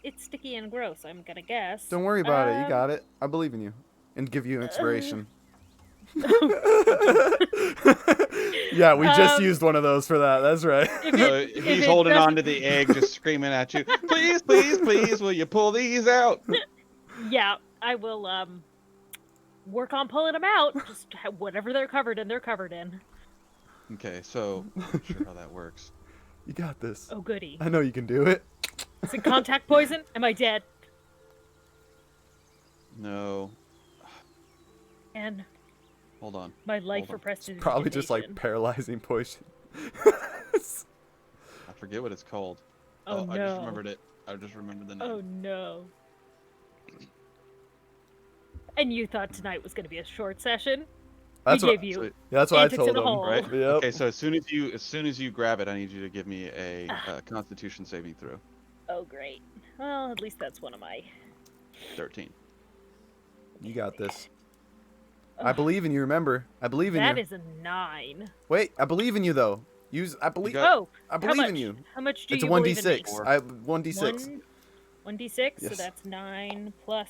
Speaker 3: It's sticky and gross, I'm gonna guess.
Speaker 2: Don't worry about it. You got it. I believe in you, and give you inspiration. Yeah, we just used one of those for that. That's right.
Speaker 1: So he's holding on to the egg, just screaming at you. Please, please, please, will you pull these out?
Speaker 3: Yeah, I will work on pulling them out. Just whatever they're covered in, they're covered in.
Speaker 1: Okay, so I'm not sure how that works.
Speaker 2: You got this.
Speaker 3: Oh, goody.
Speaker 2: I know you can do it.
Speaker 3: Is it contact poison? Am I dead?
Speaker 1: No,
Speaker 3: And
Speaker 1: hold on.
Speaker 3: my life
Speaker 1: Hold on.
Speaker 3: for prestidigitation.
Speaker 2: Probably just like paralyzing poison.
Speaker 1: I forget what it's called.
Speaker 3: Oh,
Speaker 1: I just
Speaker 3: no.
Speaker 1: remembered it. I just remembered the name.
Speaker 3: Oh no. And you thought tonight was going to be a short session?
Speaker 2: That's
Speaker 3: we
Speaker 2: what,
Speaker 3: gave you
Speaker 2: yeah, that's what I
Speaker 3: antics in
Speaker 2: told
Speaker 3: a
Speaker 2: him.
Speaker 3: hole.
Speaker 1: Right?
Speaker 2: Yep.
Speaker 1: Okay, so as soon as you grab it, I need you to give me a Constitution saving throw.
Speaker 3: Oh, great. Well, at least that's one of my...
Speaker 1: 13.
Speaker 2: You got this. I believe in you. Remember, I believe in
Speaker 3: That
Speaker 2: you.
Speaker 3: is a 9.
Speaker 2: Wait, I believe in you though. I believe.
Speaker 1: got-
Speaker 3: Oh,
Speaker 2: I believe
Speaker 3: how much?
Speaker 2: in you.
Speaker 3: How much do
Speaker 2: It's a
Speaker 3: you believe in me?
Speaker 2: 1d6. 1d6.
Speaker 3: 1d6, so
Speaker 2: Yes.
Speaker 3: that's 9 plus...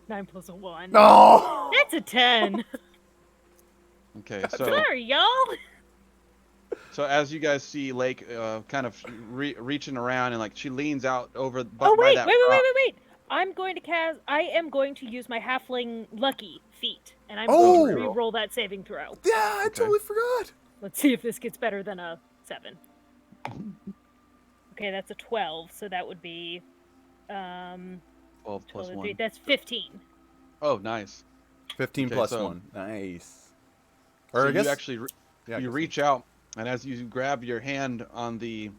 Speaker 3: 9 plus a 1.
Speaker 2: No.
Speaker 3: That's a 10.
Speaker 1: Okay, so
Speaker 3: Sorry, y'all.
Speaker 1: so as you guys see Lake kind of reaching around, and like she leans out over by
Speaker 3: Oh, wait,
Speaker 1: that
Speaker 3: wait.
Speaker 1: rock.
Speaker 3: I am going to use my halfling lucky feat, and I'm
Speaker 2: Oh!
Speaker 3: going to re-roll that saving throw.
Speaker 2: Yeah, I
Speaker 1: Okay.
Speaker 2: totally forgot.
Speaker 3: Let's see if this gets better than a 7. Okay, that's a 12, so that would be
Speaker 1: 12 plus
Speaker 3: 12 and
Speaker 1: 1.
Speaker 3: 3. That's 15.
Speaker 1: Oh, nice.
Speaker 2: 15
Speaker 1: Okay,
Speaker 2: plus
Speaker 1: so-
Speaker 2: 1. Nice.
Speaker 1: So
Speaker 2: Or I guess
Speaker 1: you actually
Speaker 2: yeah, I
Speaker 1: you
Speaker 2: guess-
Speaker 1: reach out, and as you grab your hand on the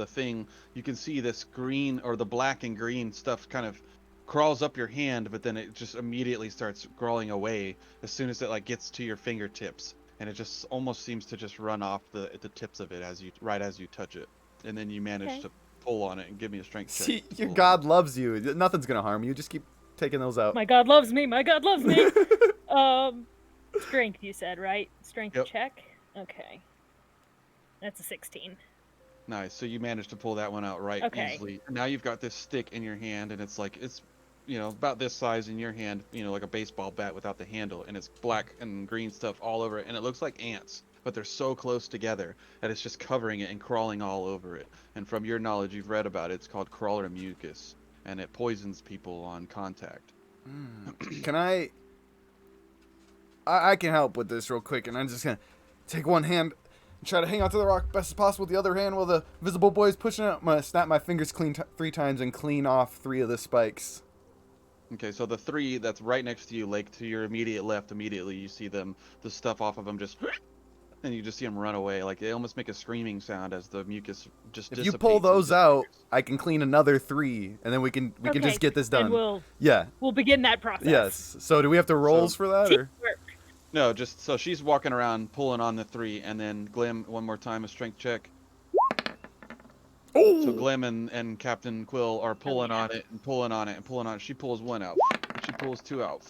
Speaker 1: thing, you can see this green, or the black and green stuff kind of crawls up your hand, but then it just immediately starts crawling away as soon as it like gets to your fingertips, and it just almost seems to just run off the tips of it as you touch it, and then you manage
Speaker 3: Okay.
Speaker 1: to pull on it and give me a strength check.
Speaker 2: See,
Speaker 1: to
Speaker 2: your
Speaker 1: pull.
Speaker 2: god loves you. Nothing's gonna harm you. Just keep taking those out.
Speaker 3: My god loves me. My god loves me. Strength, you said, right? Strength
Speaker 1: Yep.
Speaker 3: check. Okay. That's a 16.
Speaker 1: Nice. So you managed to pull that one out right
Speaker 3: Okay.
Speaker 1: easily. Now you've got this stick in your hand, and it's about this size in your hand, like a baseball bat without the handle, and it's black and green stuff all over it, and it looks like ants, but they're so close together that it's just covering it and crawling all over it. And from your knowledge, you've read about it. It's called crawler mucus, and it poisons people on contact.
Speaker 2: Can I can help with this real quick, and I'm just gonna take one hand and try to hang onto the rock best as possible with the other hand while the visible boy is pushing it. I'm gonna snap my fingers clean 3 times and clean off 3 of the spikes.
Speaker 1: Okay, so the 3 that's right next to you, like to your immediate left, immediately you see them, the stuff off of them just, and you just see them run away. Like they almost make a screaming sound as the mucus just
Speaker 2: If you pull
Speaker 1: dissipates
Speaker 2: those
Speaker 1: into
Speaker 2: out,
Speaker 1: fingers.
Speaker 2: I can clean another 3, and then we can just get this done.
Speaker 3: And we'll
Speaker 2: Yeah.
Speaker 3: begin that process.
Speaker 2: Yes. So do we have to rolls for that, or?
Speaker 3: Teamwork.
Speaker 1: No, just so she's walking around pulling on the 3, and then Glim one more time, a strength check.
Speaker 2: Oh!
Speaker 1: So Glim and Captain Quill are pulling
Speaker 3: yeah.
Speaker 1: on it and pulling on it and pulling on it. She pulls 1 out. She pulls 2 out.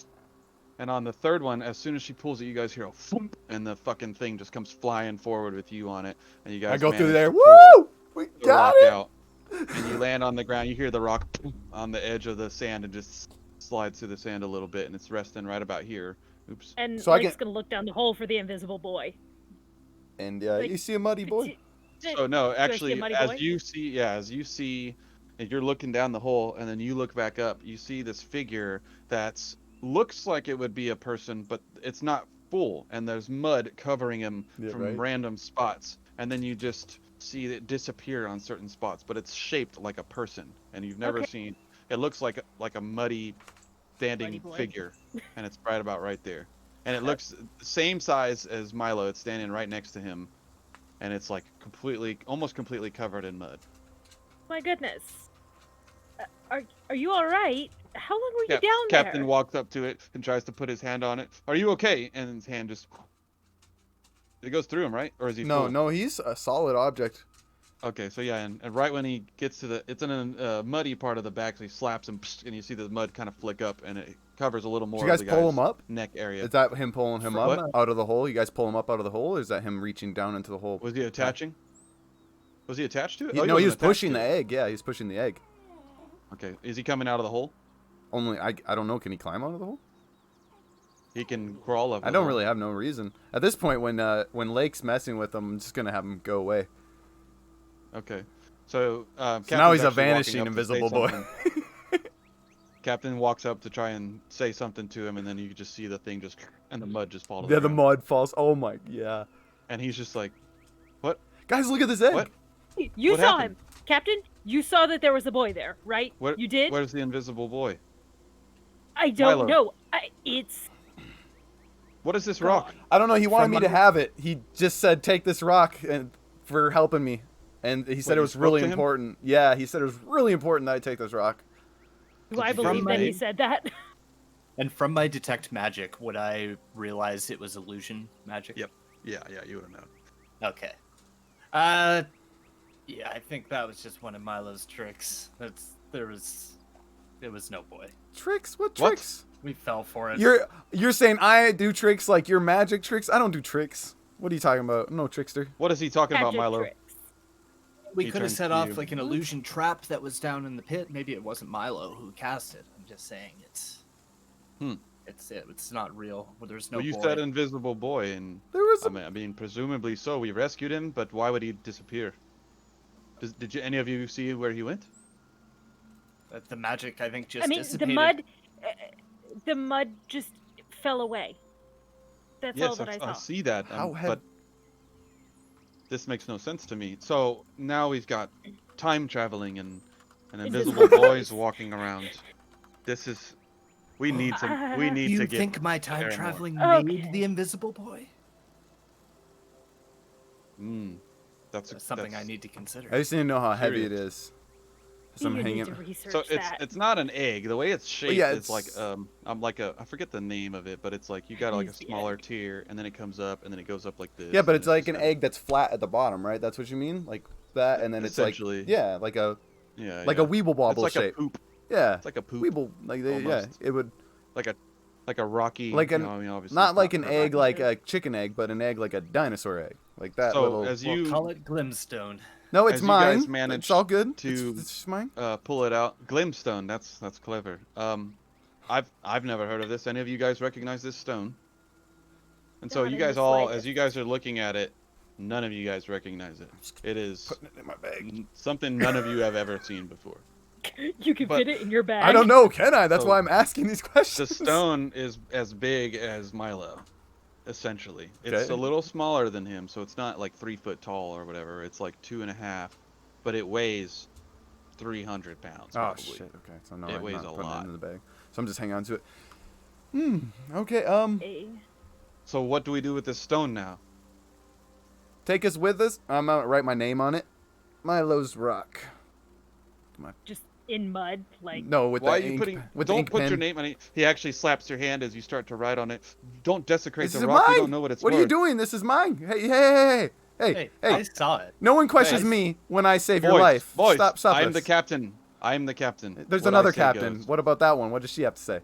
Speaker 1: And on the 3rd one, as soon as she pulls it, you guys hear a thump, and the fucking thing just comes flying forward with you on it, and you guys
Speaker 2: I go through
Speaker 1: manage
Speaker 2: there.
Speaker 1: to pull
Speaker 2: Woo! We
Speaker 1: the
Speaker 2: got
Speaker 1: rock
Speaker 2: it.
Speaker 1: out, and you land on the ground. You hear the rock on the edge of the sand and just slides through the sand a little bit, and it's resting right about here. Oops.
Speaker 3: And
Speaker 2: So I
Speaker 3: Lake's
Speaker 2: can-
Speaker 3: gonna look down the hole for the invisible boy.
Speaker 2: And
Speaker 3: Like,
Speaker 2: you see a muddy boy.
Speaker 1: So no,
Speaker 3: I see a
Speaker 1: actually,
Speaker 3: muddy
Speaker 1: as
Speaker 3: boy?
Speaker 1: you see, and you're looking down the hole, and then you look back up, you see this figure that's looks like it would be a person, but it's not full, and there's mud covering him
Speaker 2: Yeah,
Speaker 1: from
Speaker 2: right.
Speaker 1: random spots, and then you just see it disappear on certain spots, but it's shaped like a person, and you've never
Speaker 3: Okay.
Speaker 1: seen. It looks like a muddy standing
Speaker 3: Muddy boy.
Speaker 1: figure, and it's right about right there, and it looks the same size as Milo. It's standing right next to him, and it's like almost completely covered in mud.
Speaker 3: My goodness. Are you all right? How long were you down
Speaker 1: Captain
Speaker 3: there?
Speaker 1: walks up to it and tries to put his hand on it. Are you okay? And his hand just it goes through him, right? Or is he
Speaker 2: No,
Speaker 1: full?
Speaker 2: no, he's a solid object.
Speaker 1: Okay, so yeah, and right when he gets to it's in a muddy part of the back, so he slaps him, and you see the mud kind of flick up, and it covers a little
Speaker 2: Did
Speaker 1: more
Speaker 2: you guys
Speaker 1: of the
Speaker 2: pull
Speaker 1: guy's
Speaker 2: him up?
Speaker 1: neck area.
Speaker 2: Is that him pulling him up
Speaker 1: What?
Speaker 2: out of the hole? You guys pull him up out of the hole, or is that him reaching down into the hole?
Speaker 1: Was he attaching? Was he attached to it?
Speaker 2: No, he
Speaker 1: wasn't
Speaker 2: was
Speaker 1: attached
Speaker 2: pushing
Speaker 1: to
Speaker 2: the
Speaker 1: it.
Speaker 2: egg. Yeah, he's pushing the egg.
Speaker 1: Okay, is he coming out of the hole?
Speaker 2: Only I don't know. Can he climb out of the hole?
Speaker 1: He can crawl up.
Speaker 2: I don't really have no reason at this point. When Lake's messing with him, I'm just gonna have him go away.
Speaker 1: Okay, so,
Speaker 2: So
Speaker 1: Captain's
Speaker 2: now he's a
Speaker 1: actually walking
Speaker 2: vanishing
Speaker 1: up to say
Speaker 2: invisible boy.
Speaker 1: something. Captain walks up to try and say something to him, and then you just see the thing just and the mud just fall to
Speaker 2: Yeah,
Speaker 1: the
Speaker 2: the
Speaker 1: ground.
Speaker 2: mud falls. Oh my, yeah.
Speaker 1: And he's just like,
Speaker 2: Guys, look at this egg.
Speaker 1: what?
Speaker 3: You
Speaker 1: What
Speaker 3: saw
Speaker 1: happened?
Speaker 3: him, Captain. You saw that there was a boy there, right?
Speaker 1: What?
Speaker 3: You did.
Speaker 1: Where's the invisible boy?
Speaker 3: I don't
Speaker 1: Milo.
Speaker 3: know. It's
Speaker 1: What is this rock?
Speaker 3: gone.
Speaker 2: I don't know. He wanted
Speaker 5: From
Speaker 2: me to have it. He just said, "Take this rock," and for helping me. And he said
Speaker 1: Wait,
Speaker 2: it
Speaker 1: you
Speaker 2: was
Speaker 1: spoke
Speaker 2: really
Speaker 1: to him?
Speaker 2: important. Yeah, he said it was really important that I take this rock.
Speaker 3: Do I
Speaker 1: you get
Speaker 3: believe
Speaker 1: his
Speaker 3: that he
Speaker 1: name?
Speaker 3: said that?
Speaker 5: And from my detect magic, would I realize it was illusion magic?
Speaker 1: Yep. Yeah, you would have known.
Speaker 5: Okay. Yeah, I think that was just one of Milo's tricks. It was no boy.
Speaker 2: Tricks? What
Speaker 1: What?
Speaker 2: tricks?
Speaker 5: We fell for it.
Speaker 2: You're saying I do tricks like your magic tricks? I don't do tricks. What are you talking about? I'm no trickster.
Speaker 1: What is he talking about,
Speaker 3: Magic
Speaker 1: Milo?
Speaker 3: tricks.
Speaker 5: We
Speaker 1: He
Speaker 5: could have
Speaker 1: turns
Speaker 5: set
Speaker 1: to
Speaker 5: off
Speaker 1: you.
Speaker 5: like an illusion trap that was down in the pit. Maybe it wasn't Milo who cast it. I'm just saying it's not real. Well, there's no
Speaker 1: Well, you
Speaker 5: boy.
Speaker 1: said invisible boy, and
Speaker 2: There was
Speaker 1: I mean, presumably so. We rescued him, but why would he disappear? Did any of you see where he went?
Speaker 5: The magic, I think, just
Speaker 3: I mean,
Speaker 5: dissipated.
Speaker 3: the mud just fell away. That's all
Speaker 1: Yes,
Speaker 3: that I saw.
Speaker 1: I see that.
Speaker 2: How
Speaker 1: but this makes no sense to me. So now we've got time traveling and invisible
Speaker 3: Invisible
Speaker 1: boys walking around. This is. We need to. We need
Speaker 5: you
Speaker 1: to get.
Speaker 5: think my time
Speaker 1: Paramore.
Speaker 5: traveling
Speaker 3: Okay.
Speaker 5: made the invisible boy?
Speaker 1: That's
Speaker 5: Something
Speaker 1: that's,
Speaker 5: I need to consider.
Speaker 2: I just need to know how heavy it
Speaker 1: Curious.
Speaker 2: is. So I'm
Speaker 3: You
Speaker 2: hanging.
Speaker 3: need to research
Speaker 1: So
Speaker 3: that.
Speaker 1: it's not an egg. The way it's shaped
Speaker 2: yeah,
Speaker 1: is like
Speaker 2: it's-
Speaker 1: I'm like a I forget the name of it, but it's like you got like a
Speaker 3: Use the
Speaker 1: smaller
Speaker 3: egg.
Speaker 1: tier, and then it comes up, and then it goes up like this.
Speaker 2: Yeah, but
Speaker 1: and
Speaker 2: it's like an
Speaker 1: just kinda-
Speaker 2: egg that's flat at the bottom, right? That's what you mean, like that, and then it's like
Speaker 1: Essentially.
Speaker 2: yeah, like a
Speaker 1: Yeah,
Speaker 2: like
Speaker 1: yeah.
Speaker 2: a weeble bobble
Speaker 1: It's like
Speaker 2: shape.
Speaker 1: a poop.
Speaker 2: Yeah,
Speaker 1: It's like a poop.
Speaker 2: weeble like yeah,
Speaker 1: almost.
Speaker 2: it would
Speaker 1: Like a rocky.
Speaker 2: like
Speaker 1: you
Speaker 2: an
Speaker 1: know, I mean, obviously
Speaker 2: not
Speaker 1: it's
Speaker 2: like an egg
Speaker 1: perfect.
Speaker 2: like a chicken egg, but an egg like a dinosaur egg, like that
Speaker 1: So
Speaker 2: little.
Speaker 1: as
Speaker 5: We'll
Speaker 1: you
Speaker 5: call it Glimstone.
Speaker 2: No, it's
Speaker 1: as you guys
Speaker 2: mine. It's
Speaker 1: managed
Speaker 2: all good.
Speaker 1: to-
Speaker 2: It's just mine.
Speaker 1: pull it out, Glimstone. That's clever. I've never heard of this. Any of you guys recognize this stone? And so
Speaker 3: Not
Speaker 1: you
Speaker 3: in
Speaker 1: guys
Speaker 3: the
Speaker 1: all, as
Speaker 3: slightest.
Speaker 1: you guys are looking at it, none of you guys recognize it. It is
Speaker 2: Putting it in my bag.
Speaker 1: something none of you have ever seen before.
Speaker 3: You can
Speaker 1: but-
Speaker 3: fit it in your bag.
Speaker 2: I don't know, can I? That's
Speaker 1: So-
Speaker 2: why I'm asking these
Speaker 1: The
Speaker 2: questions.
Speaker 1: stone is as big as Milo, essentially. It's
Speaker 2: Okay.
Speaker 1: a little smaller than him, so it's not like 3 foot tall or whatever. It's like 2.5, but it weighs 300 pounds.
Speaker 2: Oh
Speaker 1: Probably.
Speaker 2: shit. Okay, so no,
Speaker 1: It
Speaker 2: I'm
Speaker 1: weighs
Speaker 2: not
Speaker 1: a
Speaker 2: putting
Speaker 1: lot.
Speaker 2: it in the bag. So I'm just hanging on to it. Okay.
Speaker 3: Hey.
Speaker 1: So what do we do with this stone now?
Speaker 2: Take us with us. I'm gonna write my name on it. Milo's Rock.
Speaker 3: Just in mud, like
Speaker 2: No, with
Speaker 1: Why are
Speaker 2: the
Speaker 1: you
Speaker 2: ink,
Speaker 1: putting?
Speaker 2: with the
Speaker 1: Don't
Speaker 2: ink
Speaker 1: put
Speaker 2: pen.
Speaker 1: your name on it. He actually slaps your hand as you start to write on it. Don't desecrate
Speaker 2: This
Speaker 1: the
Speaker 2: is
Speaker 1: rock.
Speaker 2: mine.
Speaker 1: You don't know what it's
Speaker 2: What
Speaker 1: worth.
Speaker 2: are you doing? This is mine. Hey.
Speaker 5: Hey, I saw it.
Speaker 2: No one questions
Speaker 5: Hey, I-
Speaker 2: me when I save
Speaker 1: Boys,
Speaker 2: your life.
Speaker 1: boys,
Speaker 2: Stop
Speaker 1: I'm
Speaker 2: us.
Speaker 1: the captain. I'm the captain.
Speaker 2: There's
Speaker 1: What I
Speaker 2: another
Speaker 1: say
Speaker 2: captain.
Speaker 1: goes.
Speaker 2: What about that one? What does she have to say?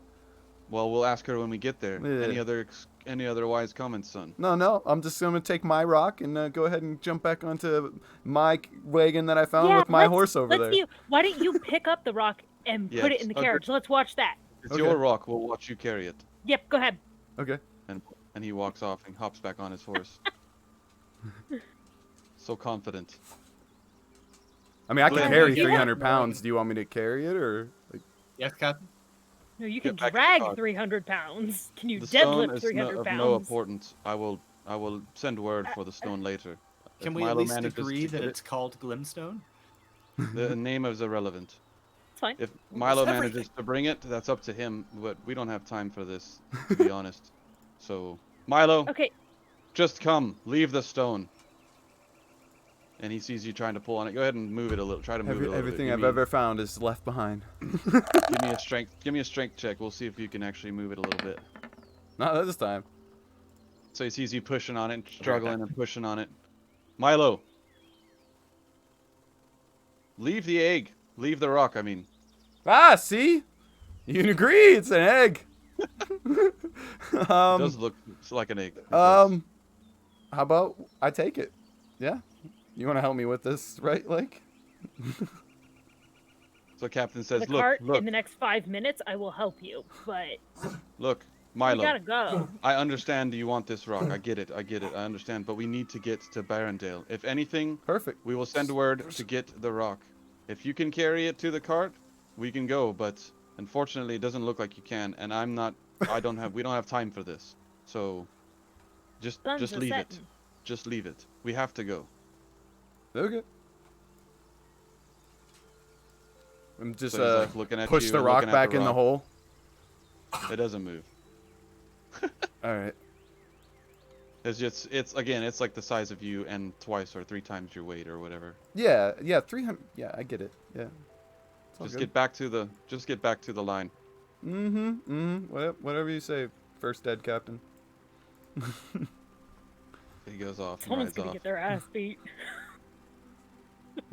Speaker 1: Well, we'll ask her when we get there.
Speaker 2: Yeah.
Speaker 1: Any other wise comments, son?
Speaker 2: No. I'm just gonna take my rock and go ahead and jump back onto my wagon that I found
Speaker 3: yeah,
Speaker 2: with my
Speaker 3: let's-
Speaker 2: horse over
Speaker 3: let's
Speaker 2: there.
Speaker 3: see, why don't you pick up the rock and put it
Speaker 1: Yes,
Speaker 3: in the
Speaker 1: agreed.
Speaker 3: carriage? Let's watch that.
Speaker 1: It's
Speaker 2: Okay.
Speaker 1: your rock. We'll watch you carry it.
Speaker 3: Yep, go ahead.
Speaker 2: Okay.
Speaker 1: And he walks off and hops back on his horse. So confident.
Speaker 2: I mean, I can
Speaker 1: Glenn,
Speaker 2: carry
Speaker 1: you have
Speaker 2: 300
Speaker 5: no-
Speaker 2: pounds. Do you want me to carry it or? Like,
Speaker 5: Yes, Captain?
Speaker 3: No, you
Speaker 1: Get
Speaker 3: can
Speaker 1: back in the
Speaker 3: drag
Speaker 1: car.
Speaker 3: 300 pounds. Can you
Speaker 1: The stone
Speaker 3: deadlift
Speaker 1: is
Speaker 3: 300
Speaker 1: of
Speaker 3: pounds?
Speaker 1: no importance. I will send word for the stone later.
Speaker 5: Can
Speaker 1: If
Speaker 5: we at
Speaker 1: Milo
Speaker 5: least
Speaker 1: manages
Speaker 5: agree
Speaker 1: to
Speaker 5: that
Speaker 1: get
Speaker 5: it's called Glimstone?
Speaker 1: the name is irrelevant.
Speaker 3: It's fine.
Speaker 1: If Milo
Speaker 5: It's
Speaker 1: manages to bring it, that's up to him. But we don't have time for this, to be honest. So, Milo,
Speaker 3: Okay,
Speaker 1: just come. Leave the stone. and he sees you trying to pull on it. Go ahead and move it a little. Try to move it a little
Speaker 2: Everything
Speaker 1: bit.
Speaker 2: I've ever found is left behind.
Speaker 1: Give me a strength. Give me a strength check. We'll see if you can actually move it a little bit.
Speaker 2: Not this time.
Speaker 1: So he sees you pushing on it, and struggling and pushing on it. Milo, leave the egg. Leave the rock. I mean.
Speaker 2: Ah, see? You can agree. It's an egg.
Speaker 1: It does look like an egg. It
Speaker 2: How about I take it? Yeah. You want to help me with this, right, Lake?
Speaker 1: So Captain
Speaker 3: The
Speaker 1: says, "Look,
Speaker 3: cart
Speaker 1: look,
Speaker 3: in the next 5 minutes, I will help you, but
Speaker 1: look,
Speaker 3: we
Speaker 1: Milo.
Speaker 3: gotta go.
Speaker 1: I understand you want this rock. I get it. I get it. I understand. But we need to get to Barrendale. If anything,
Speaker 2: Perfect.
Speaker 1: we will send word to get the rock. If you can carry it to the cart, we can go. But unfortunately, it doesn't look like you can. And I'm not. I don't have. We don't have time for this. So, just
Speaker 3: Sun's
Speaker 1: leave it.
Speaker 3: a-setting.
Speaker 1: Just leave it. We have to go.
Speaker 2: Okay. I'm just
Speaker 1: So he's, like, looking at
Speaker 2: push
Speaker 1: you
Speaker 2: the
Speaker 1: and
Speaker 2: rock
Speaker 1: looking at
Speaker 2: back
Speaker 1: the
Speaker 2: in the
Speaker 1: rock.
Speaker 2: hole.
Speaker 1: It doesn't move.
Speaker 2: All right.
Speaker 1: It's just. It's again. It's like the size of you and twice or 3 times your weight or whatever.
Speaker 2: Yeah, 300. Yeah, I get it. Yeah. It's all
Speaker 1: Just
Speaker 2: good.
Speaker 1: get back to the. Just get back to the line.
Speaker 2: Whatever you say, first dead captain.
Speaker 1: He goes off and
Speaker 3: Someone's
Speaker 1: rides
Speaker 3: gonna
Speaker 1: off.
Speaker 3: get their ass beat.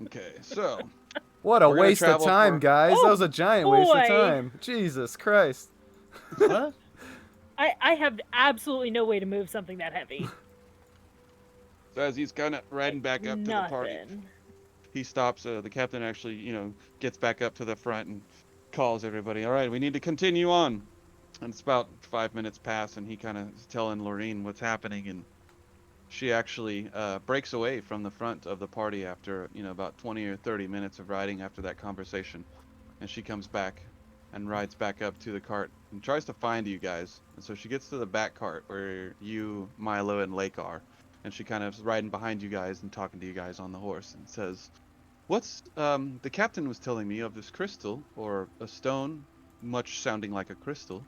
Speaker 1: Okay, so
Speaker 2: What a
Speaker 1: We're gonna
Speaker 2: waste of
Speaker 1: travel
Speaker 2: time,
Speaker 1: for-
Speaker 2: guys. That was a giant waste of
Speaker 3: boy.
Speaker 2: time. Jesus Christ.
Speaker 5: What?
Speaker 3: I have absolutely no way to move something that heavy.
Speaker 1: so as he's kind of riding back up to the party,
Speaker 3: Nothing.
Speaker 1: he stops. The captain actually, gets back up to the front and calls everybody. All right, we need to continue on. And it's about 5 minutes past, and he kind of is telling Lorene what's happening, and she actually breaks away from the front of the party after about 20 or 30 minutes of riding after that conversation, and she comes back and rides back up to the cart and tries to find you guys. And so she gets to the back cart where you, Milo, and Lake are, and she kind of is riding behind you guys and talking to you guys on the horse and says, "What's the captain was telling me of this crystal or a stone, much sounding like a crystal.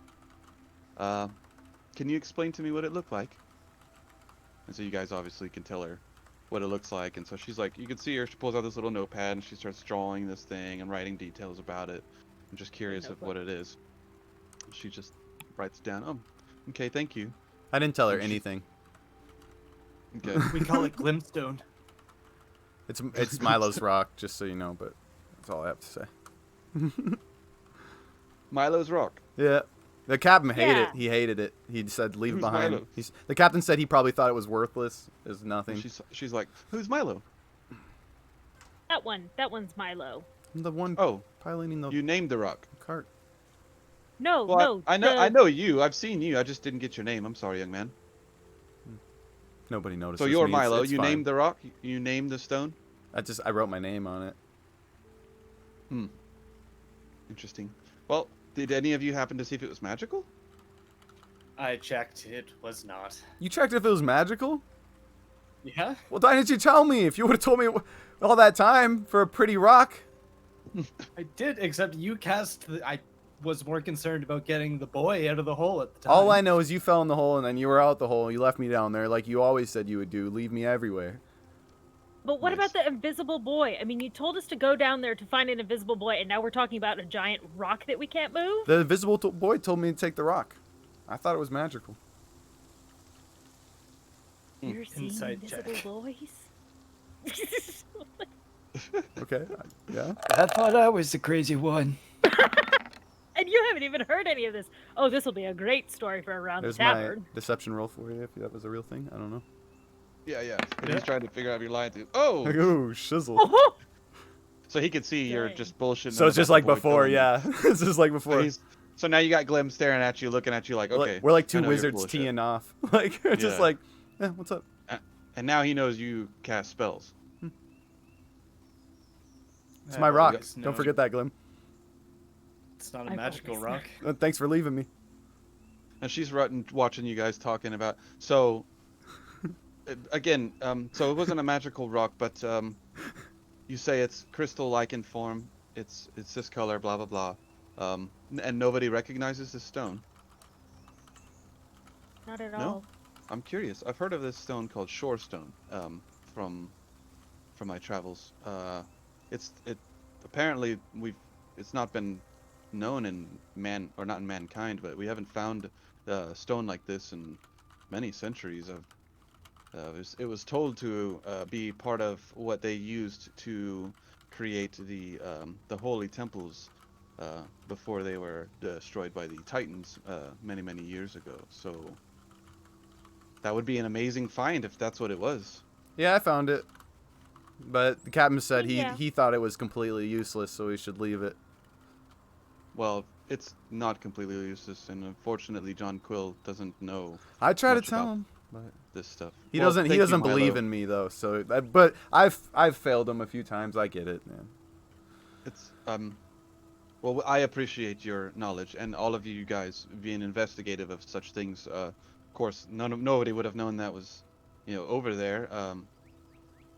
Speaker 1: Can you explain to me what it looked like?" And so you guys obviously can tell her what it looks like. And so she's like, you can see her, she pulls out this little notepad and she starts drawing this thing and writing details about it. I'm just curious of what it is. She just writes down, "Oh, okay, thank you."
Speaker 2: I didn't tell her
Speaker 1: And she-
Speaker 2: anything.
Speaker 1: Okay.
Speaker 5: We call it Glimstone.
Speaker 2: It's Milo's rock, just so you know, but that's all I have to say.
Speaker 1: Milo's rock.
Speaker 2: Yeah. The captain hated it.
Speaker 3: Yeah.
Speaker 2: He hated it. He said leave it
Speaker 1: Who's
Speaker 2: behind.
Speaker 1: Milo?
Speaker 2: The captain said he probably thought it was worthless. Is nothing.
Speaker 1: And she's like, "Who's Milo?"
Speaker 3: That one's Milo.
Speaker 2: I'm the one
Speaker 1: "Oh,
Speaker 2: piloting the
Speaker 1: you named the rock."
Speaker 2: cart.
Speaker 3: No,
Speaker 1: Well,
Speaker 3: no.
Speaker 1: I know you. I've seen you. I just didn't get your name. I'm sorry, young man.
Speaker 2: Nobody noticed.
Speaker 1: So you're
Speaker 2: me.
Speaker 1: Milo.
Speaker 2: It's
Speaker 1: You
Speaker 2: fine.
Speaker 1: named the rock. You named the stone.
Speaker 2: I wrote my name on it.
Speaker 1: Interesting. Well, did any of you happen to see if it was magical?
Speaker 5: I checked. It was not.
Speaker 2: You checked if it was magical?
Speaker 5: Yeah?
Speaker 2: Well, why didn't you tell me? If you would have told me all that time for a pretty rock.
Speaker 5: I did, except you cast I was more concerned about getting the boy out of the hole at the time.
Speaker 2: All I know is you fell in the hole and then you were out the hole. You left me down there like you always said you would do. Leave me everywhere.
Speaker 3: But what
Speaker 1: Nice.
Speaker 3: about the invisible boy? I mean, you told us to go down there to find an invisible boy, and now we're talking about a giant rock that we can't move?
Speaker 2: The invisible boy told me to take the rock. I thought it was magical.
Speaker 3: You're seeing
Speaker 5: Inside
Speaker 3: invisible
Speaker 5: check.
Speaker 3: boys?
Speaker 2: Okay. Yeah.
Speaker 6: I thought I was the crazy one.
Speaker 3: And you haven't even heard any of this. Oh, this will be a great story for around
Speaker 2: There's
Speaker 3: the
Speaker 2: my
Speaker 3: tavern.
Speaker 2: deception roll for you if that was a real thing. I don't know.
Speaker 1: Yeah. And
Speaker 5: Yeah.
Speaker 1: he's trying to figure out if you're lying to. Oh,
Speaker 2: Ooh, shizzle.
Speaker 3: Oh,
Speaker 1: so he could see you're
Speaker 3: Dang.
Speaker 1: just bullshitting.
Speaker 2: So it's just
Speaker 1: about
Speaker 2: like
Speaker 1: the boy
Speaker 2: before,
Speaker 1: telling you.
Speaker 2: yeah. It's just like
Speaker 1: So,
Speaker 2: before.
Speaker 1: so now you got Glim staring at you, looking at you like, okay.
Speaker 2: We're like
Speaker 1: I
Speaker 2: two
Speaker 1: know you're
Speaker 2: wizards
Speaker 1: full of shit.
Speaker 2: teeing off. Like, we're just
Speaker 1: Yeah.
Speaker 2: like, yeah, what's up?
Speaker 1: And now he knows you cast spells.
Speaker 2: It's
Speaker 5: I've
Speaker 2: my rock.
Speaker 5: always
Speaker 2: Don't
Speaker 5: known
Speaker 2: forget that, Glim.
Speaker 5: It's not a
Speaker 3: I've
Speaker 5: magical
Speaker 3: always
Speaker 5: rock.
Speaker 2: Thanks for leaving me.
Speaker 1: And she's watching you guys talking about. So, again, so it wasn't a magical rock, but you say it's crystal-like in form. It's this color, blah blah blah. And nobody recognizes this stone.
Speaker 3: not at
Speaker 1: No?
Speaker 3: all.
Speaker 1: I'm curious. I've heard of this stone called shore stone. From from my travels. It apparently it's not been known in not in mankind, but we haven't found stone like this in many centuries. It was told to be part of what they used to create the holy temples before they were destroyed by the Titans many years ago. So that would be an amazing find if that's what it was.
Speaker 2: Yeah, I found it. But the captain said
Speaker 3: Yeah.
Speaker 2: he thought it was completely useless, so we should leave it.
Speaker 1: Well, it's not completely useless, and unfortunately, John Quill doesn't know
Speaker 2: I try to
Speaker 1: much
Speaker 2: tell
Speaker 1: about
Speaker 2: him, but
Speaker 1: this stuff.
Speaker 2: he
Speaker 1: Well,
Speaker 2: doesn't. He
Speaker 1: thank you,
Speaker 2: doesn't believe
Speaker 1: Milo.
Speaker 2: in me though. So, but I've failed him a few times. I get it, man.
Speaker 1: It's Well, I appreciate your knowledge and all of you guys being investigative of such things. Of course, nobody would have known that was, over there.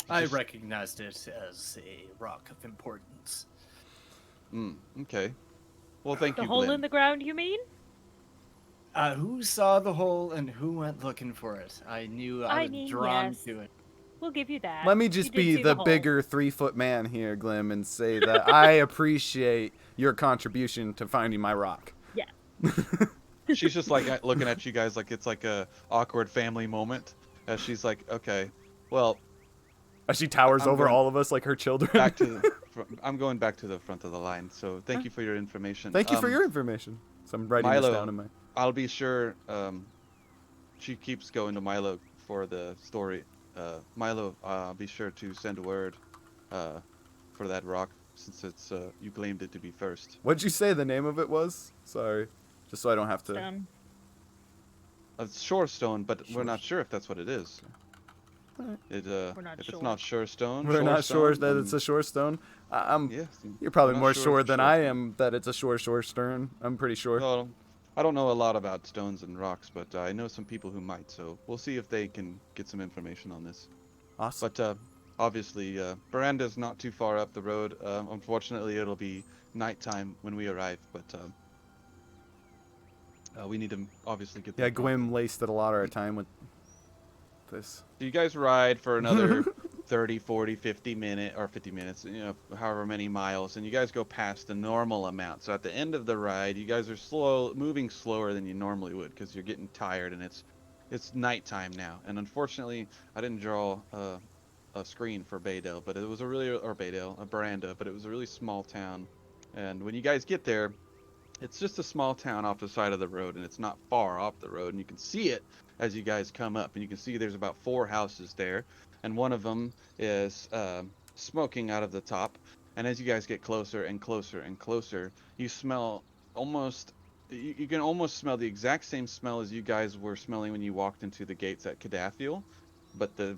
Speaker 5: I
Speaker 1: Just,
Speaker 5: recognized it as a rock of importance.
Speaker 1: okay. Well, thank
Speaker 3: The
Speaker 1: you,
Speaker 3: hole
Speaker 1: Glenn.
Speaker 3: in the ground, you mean?
Speaker 5: Who saw the hole and who went looking for it? I knew I was drawn
Speaker 3: yes.
Speaker 5: to it.
Speaker 3: We'll give you that.
Speaker 2: Let me
Speaker 3: You
Speaker 2: just
Speaker 3: did
Speaker 2: be
Speaker 3: see
Speaker 2: the
Speaker 3: hole.
Speaker 2: bigger 3-foot man here, Glim, and say that I appreciate your contribution to finding my rock.
Speaker 3: Yeah.
Speaker 1: She's just like looking at you guys like it's like a awkward family moment. As she's like, okay, well,
Speaker 2: As she towers
Speaker 1: I'm
Speaker 2: over
Speaker 1: going
Speaker 2: all of us like her children.
Speaker 1: I'm going back to the front of the line. So thank you for your information.
Speaker 2: Thank you for your information. So I'm writing this
Speaker 1: Milo,
Speaker 2: down in my.
Speaker 1: I'll be sure. She keeps going to Milo for the story. Milo, be sure to send word for that rock since it's you claimed it to be first.
Speaker 2: What'd you say the name of it was? Sorry, just so I don't have to.
Speaker 1: It's Shorestone, but we're
Speaker 2: Shore-
Speaker 1: not sure if that's what it is.
Speaker 2: Alright.
Speaker 3: We're not
Speaker 1: If
Speaker 3: sure.
Speaker 1: it's not Shorestone,
Speaker 2: We're not sure
Speaker 1: Shorestone,
Speaker 2: that it's a shore stone. I'm.
Speaker 1: yes.
Speaker 2: You're probably
Speaker 1: we're not
Speaker 2: more
Speaker 1: sure
Speaker 2: sure
Speaker 1: if
Speaker 2: than
Speaker 1: it's
Speaker 2: I
Speaker 1: Shorestone.
Speaker 2: am that it's a shore stone. I'm pretty sure.
Speaker 1: No, I don't know a lot about stones and rocks, but I know some people who might. So we'll see if they can get some information on this.
Speaker 2: Awesome.
Speaker 1: But obviously, Miranda's not too far up the road. Unfortunately, it'll be nighttime when we arrive, but we need to obviously get there.
Speaker 2: Yeah, Gwyn wasted a lot of our time with this.
Speaker 1: So you guys ride for another 30, 40, 50 minutes, however many miles, and you guys go past the normal amount. So at the end of the ride, you guys are moving slower than you normally would because you're getting tired and it's nighttime now. And unfortunately, I didn't draw a screen for Baydale, but it was Baranda, but it was a really small town. And when you guys get there, it's just a small town off the side of the road, and it's not far off the road, and you can see it as you guys come up, and you can see there's about 4 houses there, and one of them is smoking out of the top. And as you guys get closer and closer and closer, you smell you can almost smell the exact same smell as you guys were smelling when you walked into the gates at Cadathiel, but the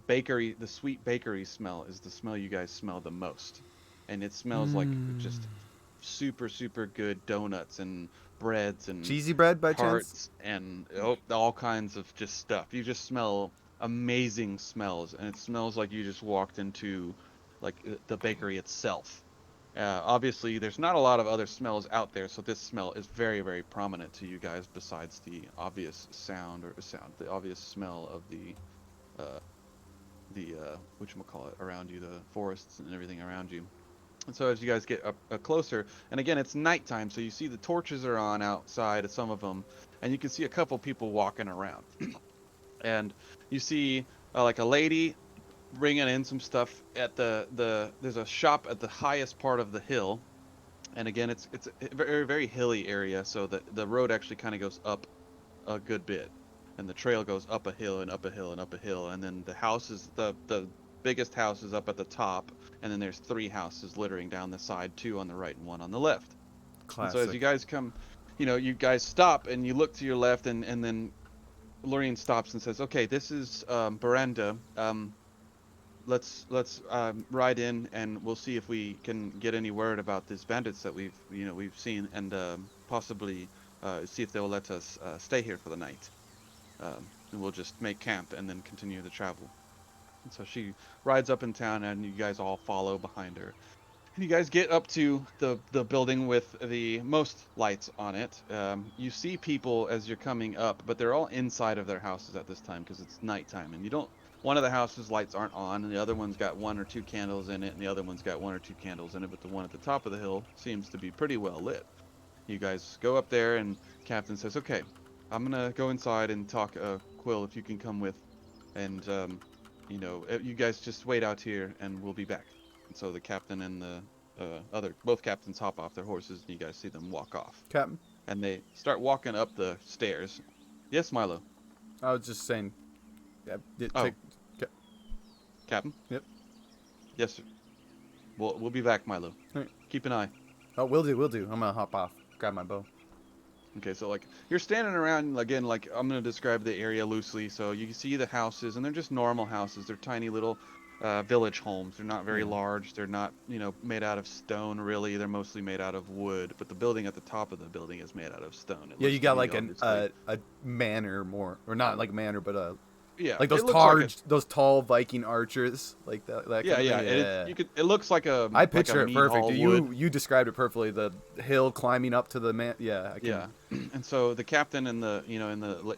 Speaker 1: sweet bakery smell is the smell you guys smell the most, and it smells like just super good donuts and breads and
Speaker 2: Cheesy bread by chance?
Speaker 1: tarts and all kinds of just stuff. You just smell amazing smells, and it smells like you just walked into like the bakery itself. Obviously, there's not a lot of other smells out there, so this smell is very prominent to you guys. Besides the obvious the obvious smell of the whatchamacallit around you, the forests and everything around you. And so as you guys get up closer, and again, it's nighttime, so you see the torches are on outside of some of them, and you can see a couple people walking around. And you see like a lady bringing in some stuff at there's a shop at the highest part of the hill. And again, it's a very hilly area, so the road actually kind of goes up a good bit, and the trail goes up a hill and up a hill and up a hill, and then the house is the biggest house is up at the top, and then there's 3 houses littering down the side, 2 on the right and 1 on the left.
Speaker 2: Classic.
Speaker 1: And so as you guys come, you guys stop and you look to your left, and then Lorraine stops and says, "Okay, this is Baranda. Let's ride in, and we'll see if we can get any word about these bandits that we've seen, and possibly see if they'll let us stay here for the night. And we'll just make camp and then continue the travel." And so she rides up in town, and you guys all follow behind her. And you guys get up to the building with the most lights on it. You see people as you're coming up, but they're all inside of their houses at this time because it's nighttime, and you don't one of the house's lights aren't on, and the other one's got 1 or 2 candles in it, and the other one's got 1 or 2 candles in it, but the one at the top of the hill seems to be pretty well lit. You guys go up there, and Captain says, "Okay, I'm gonna go inside and talk. Quill, if you can come with, and you guys just wait out here, and we'll be back." And so the captain and the both captains hop off their horses, and you guys see them walk off,
Speaker 2: Captain,
Speaker 1: and they start walking up the stairs. Yes, Milo.
Speaker 2: I was just saying. Yeah,
Speaker 1: Oh. Captain.
Speaker 2: Yep.
Speaker 1: Yes, sir. We'll be back, Milo.
Speaker 2: Alright.
Speaker 1: Keep an eye.
Speaker 2: Oh, will do. I'm gonna hop off. Grab my bow.
Speaker 1: Okay, so like you're standing around again, like I'm gonna describe the area loosely. So you can see the houses, and they're just normal houses. They're tiny little village homes. They're not very large. They're not, made out of stone really. They're mostly made out of wood. But the building at the top of the building is made out of stone.
Speaker 2: Yeah, you got like a manor or not like a manor, but like those tall Viking archers, like that.
Speaker 1: Yeah,
Speaker 2: kind of
Speaker 1: yeah.
Speaker 2: thing.
Speaker 1: It looks like a.
Speaker 2: I picture
Speaker 1: like a
Speaker 2: it perfect.
Speaker 1: mead hall
Speaker 2: You described it perfectly. The hill climbing up to the man. Yeah.
Speaker 1: Yeah, and so the captain and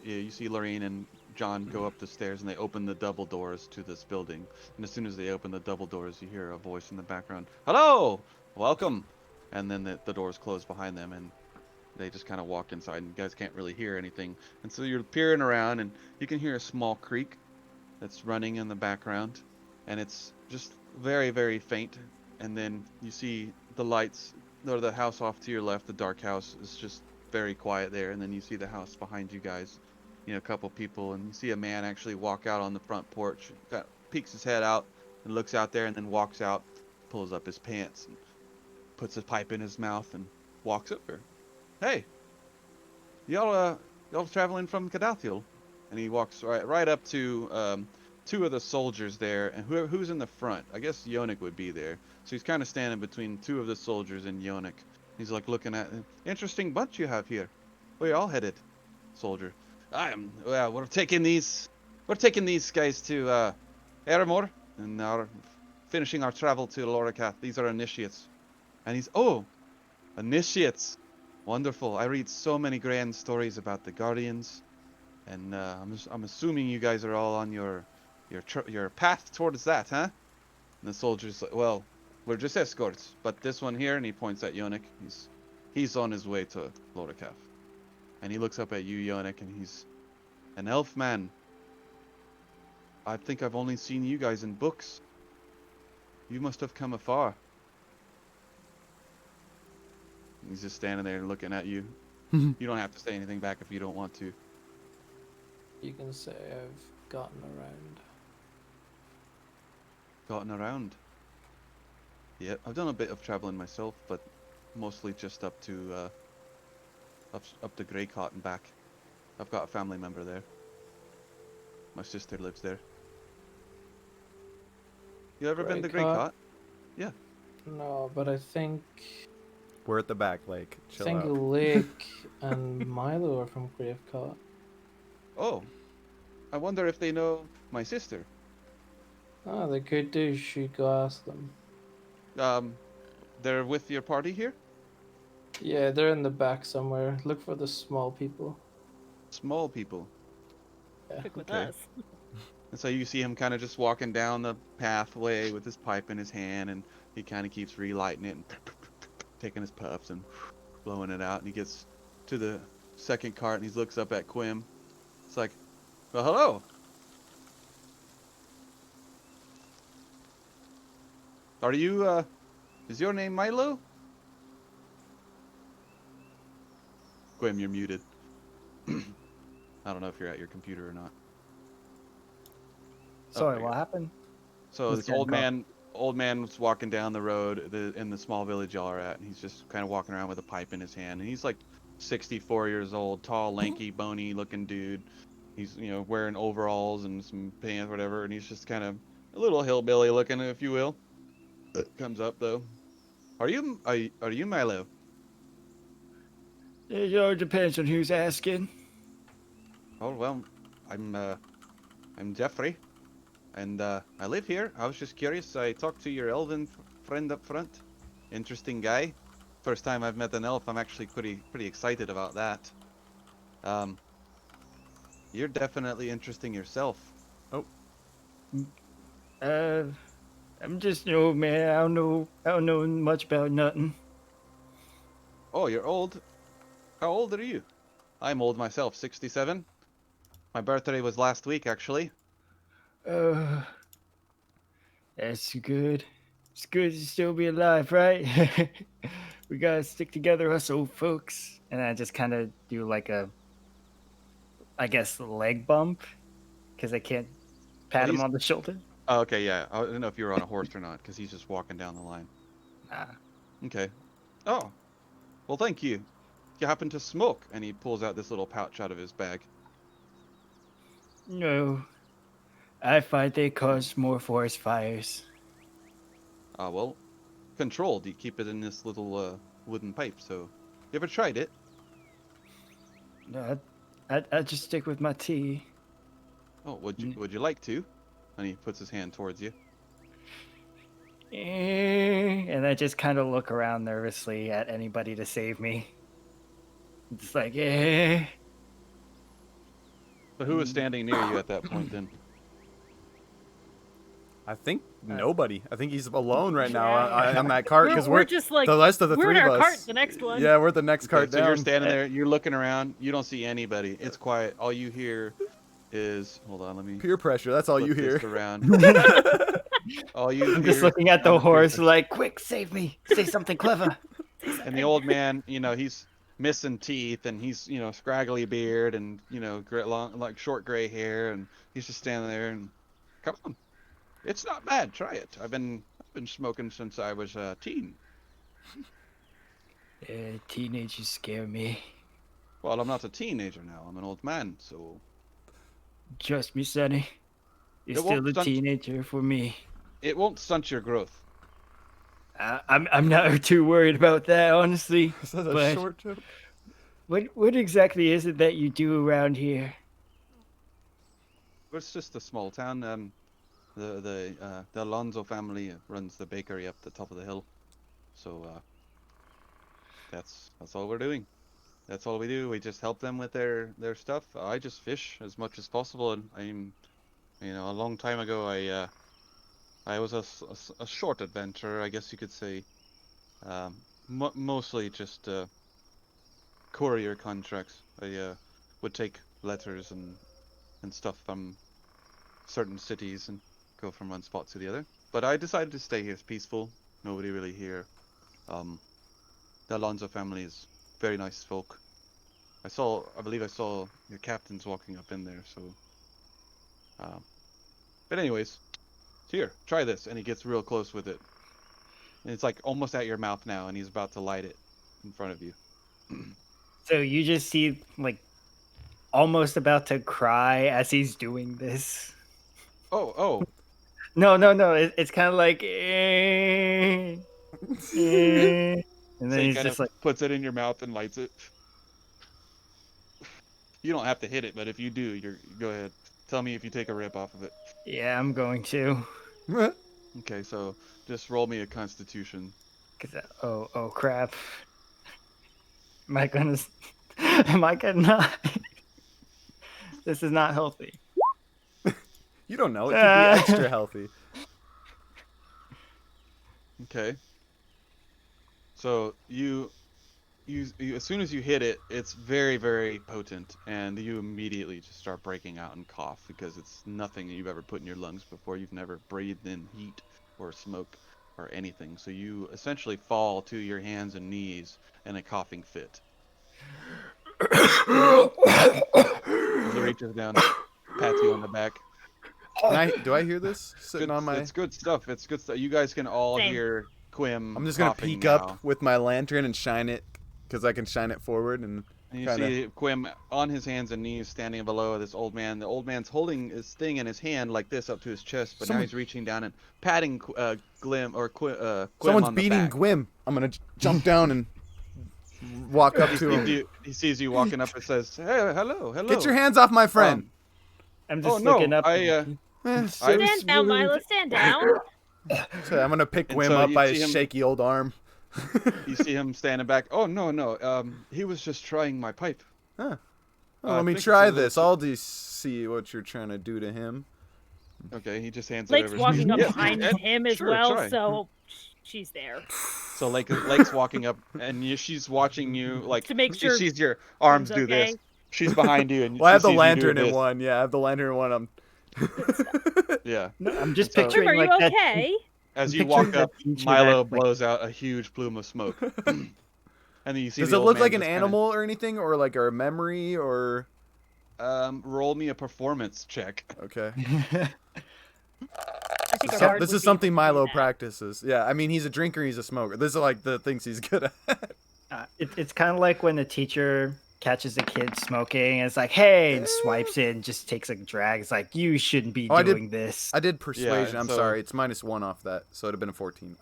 Speaker 1: you see Lorraine and John go up the stairs, and they open the double doors to this building. And as soon as they open the double doors, you hear a voice in the background, "Hello, welcome," and then the doors close behind them, and they just kind of walk inside, and you guys can't really hear anything. And so you're peering around, and you can hear a small creek that's running in the background, and it's just very, very faint. And then you see the lights, or the house off to your left, the dark house, is just very quiet there. And then you see the house behind you guys, a couple people, and you see a man actually walk out on the front porch, peeks his head out and looks out there, and then walks out, pulls up his pants, and puts a pipe in his mouth, and walks up there. "Hey, y'all traveling from Cadathiel?" And he walks right up to 2 of the soldiers there, and who's in the front? I guess Yonik would be there. So he's kind of standing between 2 of the soldiers and Yonik. He's like looking at him. "Interesting bunch you have here. Where you all headed?" Soldier. We're taking these guys to Eramor, and finishing our travel to Lorikath. These are initiates. And initiates. Wonderful. I read so many grand stories about the Guardians, and I'm assuming you guys are all on your path towards that, huh? And the soldier's like, "Well, we're just escorts, but this one here," and he points at Yonik, he's on his way to Lorikath. And he looks up at you, Yonik, and he's an elf man. "I think I've only seen you guys in books. You must have come afar." And he's just standing there looking at you. You don't have to say anything back if you don't want to.
Speaker 7: You can say I've gotten around.
Speaker 1: Gotten around? Yeah, I've done a bit of traveling myself, but mostly just up to Greycott and back. I've got a family member there. My sister lives there. You ever been to Greycott? Yeah.
Speaker 7: No, but I think
Speaker 2: We're at the back, like, chill out.
Speaker 7: Lake and Milo are from Gravecott.
Speaker 1: Oh, I wonder if they know my sister.
Speaker 7: Ah, they could do. You should go ask them.
Speaker 1: They're with your party here?
Speaker 7: Yeah, they're in the back somewhere. Look for the small people.
Speaker 1: Small people.
Speaker 7: Yeah.
Speaker 3: Stick with
Speaker 1: Okay.
Speaker 3: us.
Speaker 1: And so you see him kind of just walking down the pathway with his pipe in his hand, and he kind of keeps relighting it and taking his puffs and blowing it out. And he gets to the second cart, and he looks up at Quim. It's like, "Well, hello. Are you, is your name Milo?" Quim, you're muted. I don't know if you're at your computer or not.
Speaker 4: Sorry,
Speaker 1: there
Speaker 4: what
Speaker 1: you go.
Speaker 4: happened?
Speaker 1: So
Speaker 4: Who's
Speaker 1: this
Speaker 4: getting
Speaker 1: old man was walking down the road in the small village y'all are at, and he's just kind of walking around with a pipe in his hand, and he's like 64 years old, tall, lanky, bony looking dude. He's, wearing overalls and some pants, whatever, and he's just kind of a little hillbilly looking, if you will. Comes up though. Are you Milo?
Speaker 6: It all depends on who's asking.
Speaker 1: Oh well, I'm Jeffrey, and I live here. I was just curious. I talked to your elven friend up front. Interesting guy. First time I've met an elf. I'm actually pretty excited about that. You're definitely interesting yourself.
Speaker 2: Oh.
Speaker 6: I'm just an old man. I don't know much about nothing.
Speaker 1: Oh, you're old. How old are you? I'm old myself, 67. My birthday was last week, actually.
Speaker 6: Uh, that's good. It's good to still be alive, right? We gotta stick together, us old folks.
Speaker 4: And I just kind of do like I guess, leg bump because I can't
Speaker 1: Oh,
Speaker 4: pat him on the shoulder.
Speaker 1: oh, okay, yeah. I don't know if you were on a horse or not, because he's just walking down the line.
Speaker 4: Nah.
Speaker 1: Okay. Oh, well, thank you. You happen to smoke? And he pulls out this little pouch out of his bag.
Speaker 6: No, I find they cause more forest fires.
Speaker 1: Well, controlled. You keep it in this little wooden pipe. So, you ever tried it?
Speaker 6: No, I just stick with my tea.
Speaker 1: Oh, would you like to? And he puts his hand towards you.
Speaker 4: And I just kind of look around nervously at anybody to save me. It's like,
Speaker 1: So who was standing near you at that point then?
Speaker 2: I think nobody. I think he's alone right now
Speaker 3: Yeah.
Speaker 2: on that cart because
Speaker 3: We're just like
Speaker 2: the rest of the
Speaker 3: we're
Speaker 2: three
Speaker 3: in
Speaker 2: of
Speaker 3: our
Speaker 2: us.
Speaker 3: cart. The next one.
Speaker 2: Yeah, we're the next
Speaker 1: Okay,
Speaker 2: cart
Speaker 1: so
Speaker 2: down.
Speaker 1: you're standing there, you're looking around, you don't see anybody. It's quiet. All you hear is, hold on, let me
Speaker 2: Peer pressure. That's all you
Speaker 1: flip
Speaker 2: hear.
Speaker 1: this around. All you
Speaker 4: I'm
Speaker 1: hear
Speaker 4: just looking at the
Speaker 1: on peer
Speaker 4: horse
Speaker 1: pressure.
Speaker 4: like, quick, save me. Say something clever.
Speaker 1: And the old man, he's missing teeth and he's, scraggly beard and, long, like short gray hair, and he's just standing there and, come on, it's not bad. Try it. I've been smoking since I was a teen.
Speaker 6: Teenagers scare me.
Speaker 1: Well, I'm not a teenager now. I'm an old man, so
Speaker 6: Trust me, Sonny. You're
Speaker 1: It won't
Speaker 6: still a
Speaker 1: stunt-
Speaker 6: teenager for me.
Speaker 1: it won't stunt your growth.
Speaker 6: I'm not too worried about that, honestly.
Speaker 2: Is that a
Speaker 6: But
Speaker 2: short joke?
Speaker 6: what exactly is it that you do around here?
Speaker 1: It's just a small town. The Alonso family runs the bakery up the top of the hill, so that's all we're doing. That's all we do. We just help them with their stuff. I just fish as much as possible, and a long time ago I was a short adventurer, I guess you could say. Mostly just courier contracts. I would take letters and stuff from certain cities and go from one spot to the other. But I decided to stay here. It's peaceful. Nobody really here. The Alonso family is very nice folk. I believe I saw your captains walking up in there. So, but anyways, here, try this. And he gets real close with it. And it's like almost at your mouth now, and he's about to light it in front of you.
Speaker 4: So you just see, like, almost about to cry as he's doing this.
Speaker 1: Oh,
Speaker 4: No. It's kind of like, and
Speaker 1: so
Speaker 4: then
Speaker 1: he
Speaker 4: he's
Speaker 1: kind
Speaker 4: just
Speaker 1: of
Speaker 4: like,
Speaker 1: puts it in your mouth and lights it. You don't have to hit it, but if you do, go ahead. Tell me if you take a rip off of it.
Speaker 4: yeah, I'm going to.
Speaker 1: Okay, so just roll me a Constitution.
Speaker 4: Oh crap. Am I gonna This is not healthy.
Speaker 2: You don't know. It could be extra healthy.
Speaker 1: Okay. So you as soon as you hit it, it's very, very potent, and you immediately just start breaking out in cough because it's nothing that you've ever put in your lungs before. You've never breathed in heat or smoke or anything. So you essentially fall to your hands and knees in a coughing fit. He reaches down, pats you on the back.
Speaker 2: Do I hear this sitting on my?
Speaker 1: It's good stuff. It's good stuff. You guys can all
Speaker 3: Same.
Speaker 1: hear Quim.
Speaker 2: I'm just gonna
Speaker 1: coughing
Speaker 2: peek
Speaker 1: now.
Speaker 2: up with my lantern and shine it, because I can shine it forward and.
Speaker 1: And you
Speaker 2: Kinda.
Speaker 1: see Quim on his hands and knees standing below this old man. The old man's holding his thing in his hand like this up to his chest, but now he's reaching down and patting Quim Quim
Speaker 2: Someone's
Speaker 1: on the
Speaker 2: beating
Speaker 1: back.
Speaker 2: Gwym. I'm gonna jump down and walk up to him.
Speaker 1: He sees you walking up and says, "Hey, hello.
Speaker 2: Get your hands off my friend.
Speaker 4: I'm just
Speaker 1: Oh no,
Speaker 4: looking up.
Speaker 3: Stand down, Milo. Stand down.
Speaker 2: So I'm gonna pick
Speaker 1: And
Speaker 2: Gwym
Speaker 1: so
Speaker 2: up
Speaker 1: you
Speaker 2: by
Speaker 1: see
Speaker 2: his
Speaker 1: him-
Speaker 2: shaky old arm.
Speaker 1: You see him standing back. Oh no. He was just trying my pipe.
Speaker 2: Huh.
Speaker 1: I
Speaker 2: Well, let me
Speaker 1: think it's
Speaker 2: try
Speaker 1: a little
Speaker 2: this.
Speaker 1: too-
Speaker 2: I'll see what you're trying to do to him.
Speaker 1: Okay, he just hands it
Speaker 3: Lake's
Speaker 1: over.
Speaker 3: walking up
Speaker 1: Yeah,
Speaker 3: behind
Speaker 1: yeah,
Speaker 3: him as
Speaker 1: sure,
Speaker 3: well,
Speaker 1: try.
Speaker 3: so she's there
Speaker 1: So Lake's walking up, and she's watching you. Like
Speaker 3: to make
Speaker 1: she
Speaker 3: sure
Speaker 1: sees your arms
Speaker 3: Quim's
Speaker 1: do this.
Speaker 3: okay.
Speaker 1: She's behind you, and
Speaker 2: Well, I
Speaker 1: she
Speaker 2: have the
Speaker 1: sees you do
Speaker 2: lantern in
Speaker 1: this.
Speaker 2: one. Yeah, I have the lantern in one.
Speaker 3: Good stuff.
Speaker 1: Yeah.
Speaker 4: No, I'm
Speaker 1: And
Speaker 4: just
Speaker 1: so,
Speaker 3: Quim,
Speaker 4: picturing
Speaker 3: are you
Speaker 4: like that.
Speaker 3: okay?
Speaker 1: as
Speaker 4: I'm
Speaker 1: you
Speaker 4: picturing
Speaker 1: walk
Speaker 4: that
Speaker 1: up,
Speaker 4: teacher
Speaker 1: Milo
Speaker 4: that, like,
Speaker 1: blows out a huge plume of smoke, and then you see
Speaker 2: Does
Speaker 1: the
Speaker 2: it
Speaker 1: old
Speaker 2: look
Speaker 1: man
Speaker 2: like an
Speaker 1: just
Speaker 2: animal or anything, or like a memory, or?
Speaker 1: roll me a performance check.
Speaker 2: Okay.
Speaker 3: I think our bard
Speaker 2: This
Speaker 3: would
Speaker 2: is
Speaker 3: be able
Speaker 2: something
Speaker 3: to do
Speaker 2: Milo
Speaker 3: that.
Speaker 2: practices. Yeah, I mean, he's a drinker, he's a smoker. This is like the things he's good at.
Speaker 4: it's kind of like when the teacher catches a kid smoking and it's like, hey, and swipes it and just takes a drag. It's like, you shouldn't be
Speaker 2: Oh, I did-
Speaker 4: doing this.
Speaker 2: I did persuasion.
Speaker 1: Yeah,
Speaker 2: I'm
Speaker 1: so-
Speaker 2: sorry. It's -1 off that, so it'd have been a 14.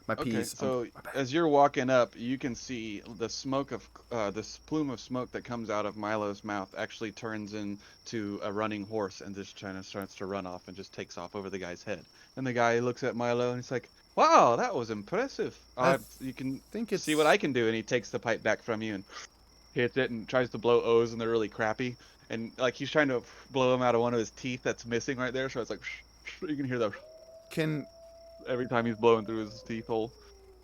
Speaker 2: My
Speaker 1: Okay,
Speaker 2: P's.
Speaker 1: so
Speaker 2: my bad.
Speaker 1: as you're walking up, you can see the smoke of this plume of smoke that comes out of Milo's mouth actually turns into a running horse and just kind of starts to run off and just takes off over the guy's head. And the guy looks at Milo and he's like, "Wow, that was impressive. You can
Speaker 2: think it's
Speaker 1: see what I can do." And he takes the pipe back from you and hits it and tries to blow O's, and they're really crappy. And like he's trying to blow them out of one of his teeth that's missing right there, so it's like you can hear that
Speaker 2: Can
Speaker 1: every time he's blowing through his teeth hole.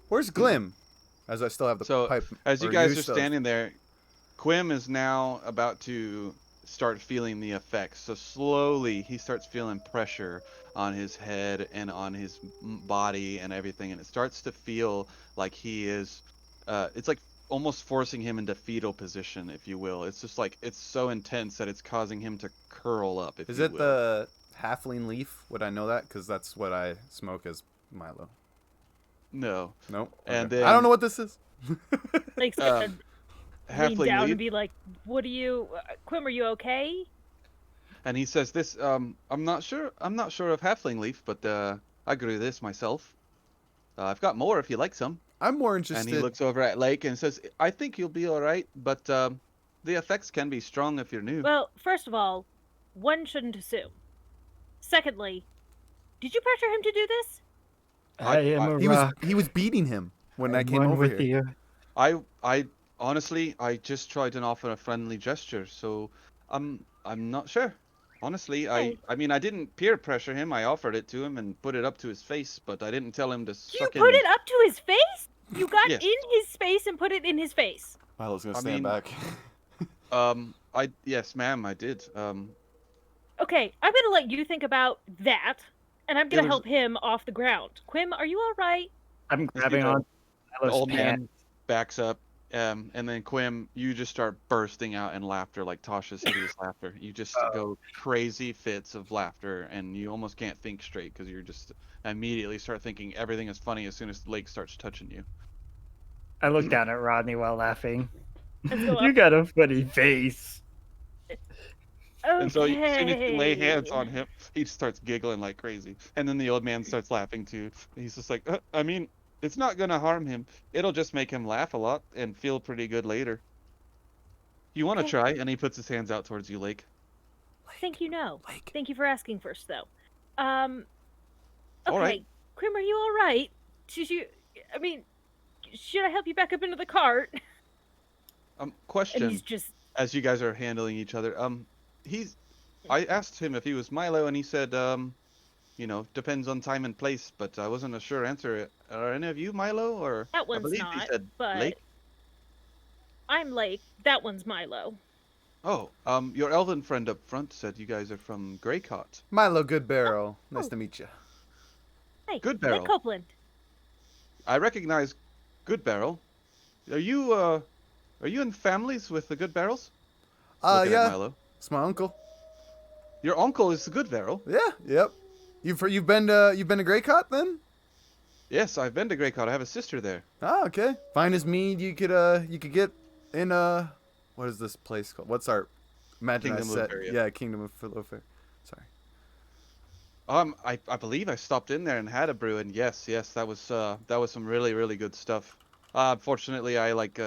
Speaker 2: Where's Glim? As I still have the
Speaker 1: So,
Speaker 2: pipe.
Speaker 1: as you
Speaker 2: or
Speaker 1: guys are
Speaker 2: still-
Speaker 1: standing there, Quim is now about to start feeling the effects. So slowly he starts feeling pressure on his head and on his body and everything, and it starts to feel like he is it's like almost forcing him into fetal position, if you will. It's just like it's so intense that it's causing him to curl up, if
Speaker 2: Is
Speaker 1: you
Speaker 2: it
Speaker 1: will.
Speaker 2: the halfling leaf? Would I know that? Because that's what I smoke as Milo.
Speaker 1: No.
Speaker 2: Nope.
Speaker 1: And
Speaker 2: Okay.
Speaker 1: then
Speaker 2: I don't know what this is.
Speaker 3: Lake's gonna lean
Speaker 1: Halfling
Speaker 3: down
Speaker 1: leaf.
Speaker 3: and be like, "What are you, Quim? Are you okay?"
Speaker 1: And he says this, I'm not sure of halfling leaf, but I grew this myself. I've got more if you like some.
Speaker 2: I'm more
Speaker 1: And
Speaker 2: interested.
Speaker 1: he looks over at Lake and says, I think you'll be all right, but the effects can be strong if you're new.
Speaker 3: Well, first of all, one shouldn't assume. Secondly, did you pressure him to do this?
Speaker 6: I am a
Speaker 2: he
Speaker 6: rock.
Speaker 2: was beating him when I
Speaker 6: I'm
Speaker 2: came
Speaker 6: one
Speaker 2: over
Speaker 6: with
Speaker 2: here.
Speaker 6: you.
Speaker 1: I honestly, I just tried and offer a friendly gesture, so I'm not sure. Honestly,
Speaker 3: Hey.
Speaker 1: I mean, I didn't peer pressure him. I offered it to him and put it up to his face, but I didn't tell him to
Speaker 3: You
Speaker 1: suck
Speaker 3: put
Speaker 1: in.
Speaker 3: it up to his face? You got
Speaker 1: Yes.
Speaker 3: in his space and put it in his face.
Speaker 2: Milo's gonna
Speaker 1: I
Speaker 2: stand
Speaker 1: mean-
Speaker 2: back.
Speaker 1: Yes, ma'am, I did.
Speaker 3: Okay, I'm gonna let you think about that, and I'm gonna
Speaker 1: there's-
Speaker 3: help him off the ground. Quim, are you all right?
Speaker 4: I'm grabbing
Speaker 1: the-
Speaker 4: on
Speaker 1: The
Speaker 4: Milo's
Speaker 1: old man
Speaker 4: pants.
Speaker 1: backs up, and then Quim, you just start bursting out in laughter, like Tasha's hideous laughter. You just go crazy fits of laughter, and you almost can't think straight because you're just immediately start thinking everything is funny as soon as Lake starts touching you.
Speaker 4: I look down at Rodney while laughing.
Speaker 3: Let's go
Speaker 4: You
Speaker 3: up.
Speaker 4: got a funny face.
Speaker 3: Okay.
Speaker 1: And so as soon as you lay hands on him, he starts giggling like crazy. And then the old man starts laughing too. He's just like, I mean, it's not gonna harm him. It'll just make him laugh a lot and feel pretty good later. You want to
Speaker 3: Okay.
Speaker 1: try? And he puts his hands out towards you, Lake.
Speaker 3: Think you know.
Speaker 2: Lake.
Speaker 3: Thank you for asking first, though. Okay,
Speaker 1: All right.
Speaker 3: Quim, are you all right? Should I help you back up into the cart? And
Speaker 1: Question.
Speaker 3: he's just
Speaker 1: As you guys are handling each other, I asked him if he was Milo, and he said, depends on time and place, but I wasn't a sure answer. Are any of you Milo, or
Speaker 3: that
Speaker 1: I
Speaker 3: one's
Speaker 1: believe
Speaker 3: not.
Speaker 1: he said
Speaker 3: But
Speaker 1: Lake?
Speaker 3: I'm Lake. That one's Milo.
Speaker 1: Oh, your elven friend up front said you guys are from Greycott.
Speaker 2: Milo Good Barrel. Nice
Speaker 3: Oh.
Speaker 2: to meet you.
Speaker 3: Hey,
Speaker 1: Good
Speaker 3: Lake
Speaker 1: barrel.
Speaker 3: Copeland.
Speaker 1: I recognize Good Barrel. Are you in families with the Good Barrels? Looking at
Speaker 2: Yeah.
Speaker 1: Milo.
Speaker 2: It's my uncle.
Speaker 1: Your uncle is the Good Barrel.
Speaker 2: Yeah. Yep. You've been to Greycott then?
Speaker 1: Yes, I've been to Greycott. I have a sister there.
Speaker 2: Ah, okay. Finest mead you could get in what is this place called? What's our imagine
Speaker 1: Kingdom
Speaker 2: I
Speaker 1: of
Speaker 2: said
Speaker 1: Fair, yeah.
Speaker 2: yeah, Kingdom of Fair. Sorry.
Speaker 1: I believe I stopped in there and had a brew, and yes, that was some really, really good stuff. Fortunately, I like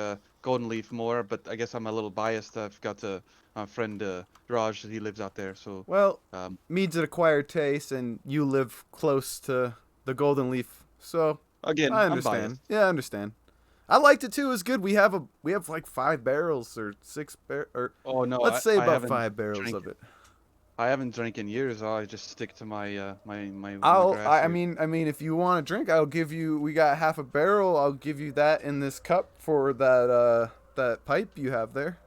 Speaker 1: Golden Leaf more, but I guess I'm a little biased. I've got a friend Raj, he lives out there, so
Speaker 2: Well,
Speaker 1: um,
Speaker 2: mead's an acquired taste, and you live close to the Golden Leaf, so
Speaker 1: again,
Speaker 2: I
Speaker 1: I'm
Speaker 2: understand.
Speaker 1: biased.
Speaker 2: Yeah, I understand. I liked it too. It was good. We have like 5 barrels or 6 or
Speaker 1: Oh no,
Speaker 2: let's say
Speaker 1: I
Speaker 2: about
Speaker 1: haven't
Speaker 2: 5 barrels
Speaker 1: drank
Speaker 2: of it.
Speaker 1: I haven't drank in years. I just stick to my my
Speaker 2: I'll.
Speaker 1: grass
Speaker 2: I
Speaker 1: here.
Speaker 2: mean, if you want a drink, I'll give you. We got half a barrel. I'll give you that in this cup for that pipe you have there.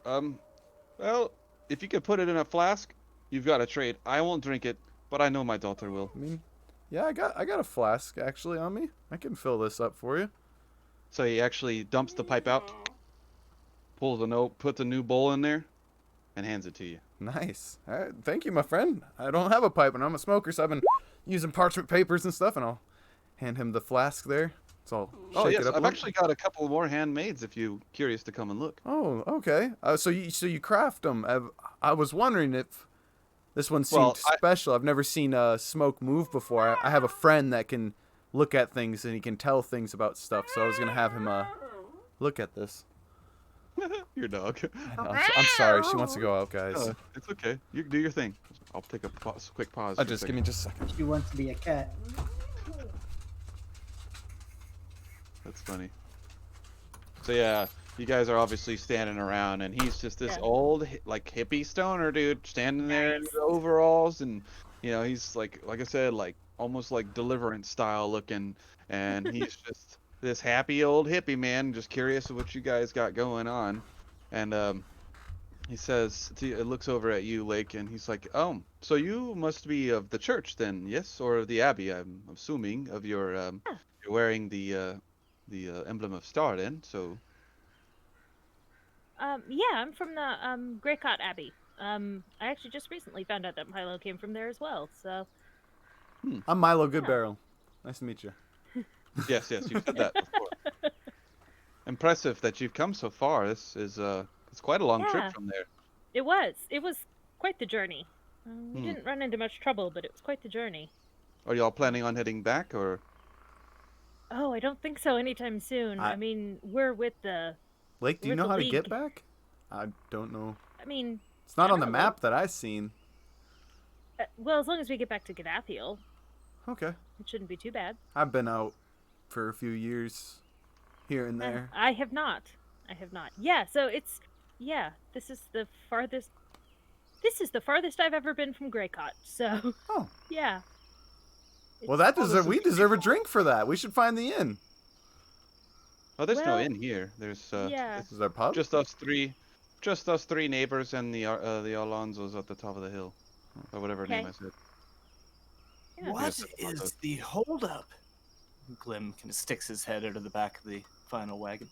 Speaker 1: Well, if you could put it in a flask, you've got a trade. I won't drink it, but I know my daughter will.
Speaker 2: I mean, yeah, I got a flask actually on me. I can fill this up for you.
Speaker 1: So he actually dumps the pipe out, pulls a note, puts a new bowl in there, and hands it to you.
Speaker 2: Nice. All right, thank you, my friend. I don't have a pipe, and I'm a smoker, so I've been using parchment papers and stuff, and I'll hand him the flask there. So I'll
Speaker 1: Oh
Speaker 2: shake
Speaker 1: yes,
Speaker 2: it up. a
Speaker 1: I've
Speaker 2: little.
Speaker 1: actually got a couple more handmaids if you're curious to come and look.
Speaker 2: Oh, okay. So you craft them. I was wondering if this one seemed
Speaker 1: Well,
Speaker 2: special. I've never seen smoke move before. I have a friend that can look at things and he can tell things about stuff. So I was gonna have him look at this.
Speaker 1: Your dog.
Speaker 2: I'm sorry. She wants to go out, guys.
Speaker 1: It's okay. You do your thing. I'll take a quick pause.
Speaker 2: Oh,
Speaker 1: for a
Speaker 2: just give
Speaker 1: second.
Speaker 2: me just a second.
Speaker 4: She wants to be a cat.
Speaker 1: That's funny. So yeah, you guys are obviously standing around, and he's just this
Speaker 3: Yeah.
Speaker 1: old, like hippie stoner dude, standing there in his overalls, and he's like I said, like almost like Deliverance style looking, and he's just this happy old hippie man, just curious of what you guys got going on, and he says, it looks over at you, Lake, and he's like, oh, so you must be of the church then, yes, or of the abbey? I'm assuming of your you're wearing the emblem of Star then, so.
Speaker 3: Yeah, I'm from the Greycott Abbey. I actually just recently found out that Milo came from there as well. So
Speaker 2: I'm Milo Goodbarrel. Nice to meet you.
Speaker 1: Yes, you've said that before. Impressive that you've come so far. This is it's quite a long
Speaker 3: Yeah.
Speaker 1: trip from there.
Speaker 3: it was quite the journey. We
Speaker 1: Hmm.
Speaker 3: didn't run into much trouble, but it was quite the journey.
Speaker 1: Are y'all planning on heading back, or?
Speaker 3: Oh, I don't think so anytime soon.
Speaker 2: I-
Speaker 3: I mean, we're with the.
Speaker 2: Lake, do you
Speaker 3: With
Speaker 2: know
Speaker 3: the
Speaker 2: how to get
Speaker 3: league.
Speaker 2: back? I don't know.
Speaker 3: I mean,
Speaker 2: It's not
Speaker 3: I
Speaker 2: on the
Speaker 3: don't know.
Speaker 2: map that I've seen.
Speaker 3: Well, as long as we get back to Gadathiel,
Speaker 2: Okay.
Speaker 3: it shouldn't be too bad.
Speaker 2: I've been out for a few years, here and there.
Speaker 3: I have not. Yeah, so this is the farthest. This is the farthest I've ever been from Greycott. So
Speaker 2: Oh.
Speaker 3: yeah.
Speaker 2: Well, that
Speaker 1: this
Speaker 2: deserve
Speaker 1: is
Speaker 2: we deserve a drink for that. We should find the inn.
Speaker 1: Oh, there's no
Speaker 3: Well,
Speaker 1: inn here. There's
Speaker 3: yeah.
Speaker 2: This is our pub.
Speaker 1: just us three neighbors and the Alonzos at the top of the hill, or whatever name
Speaker 3: Okay.
Speaker 1: I said.
Speaker 3: Yeah.
Speaker 5: What
Speaker 1: Yes,
Speaker 5: is the holdup? Glim kind of sticks his head out of the back of the final wagon.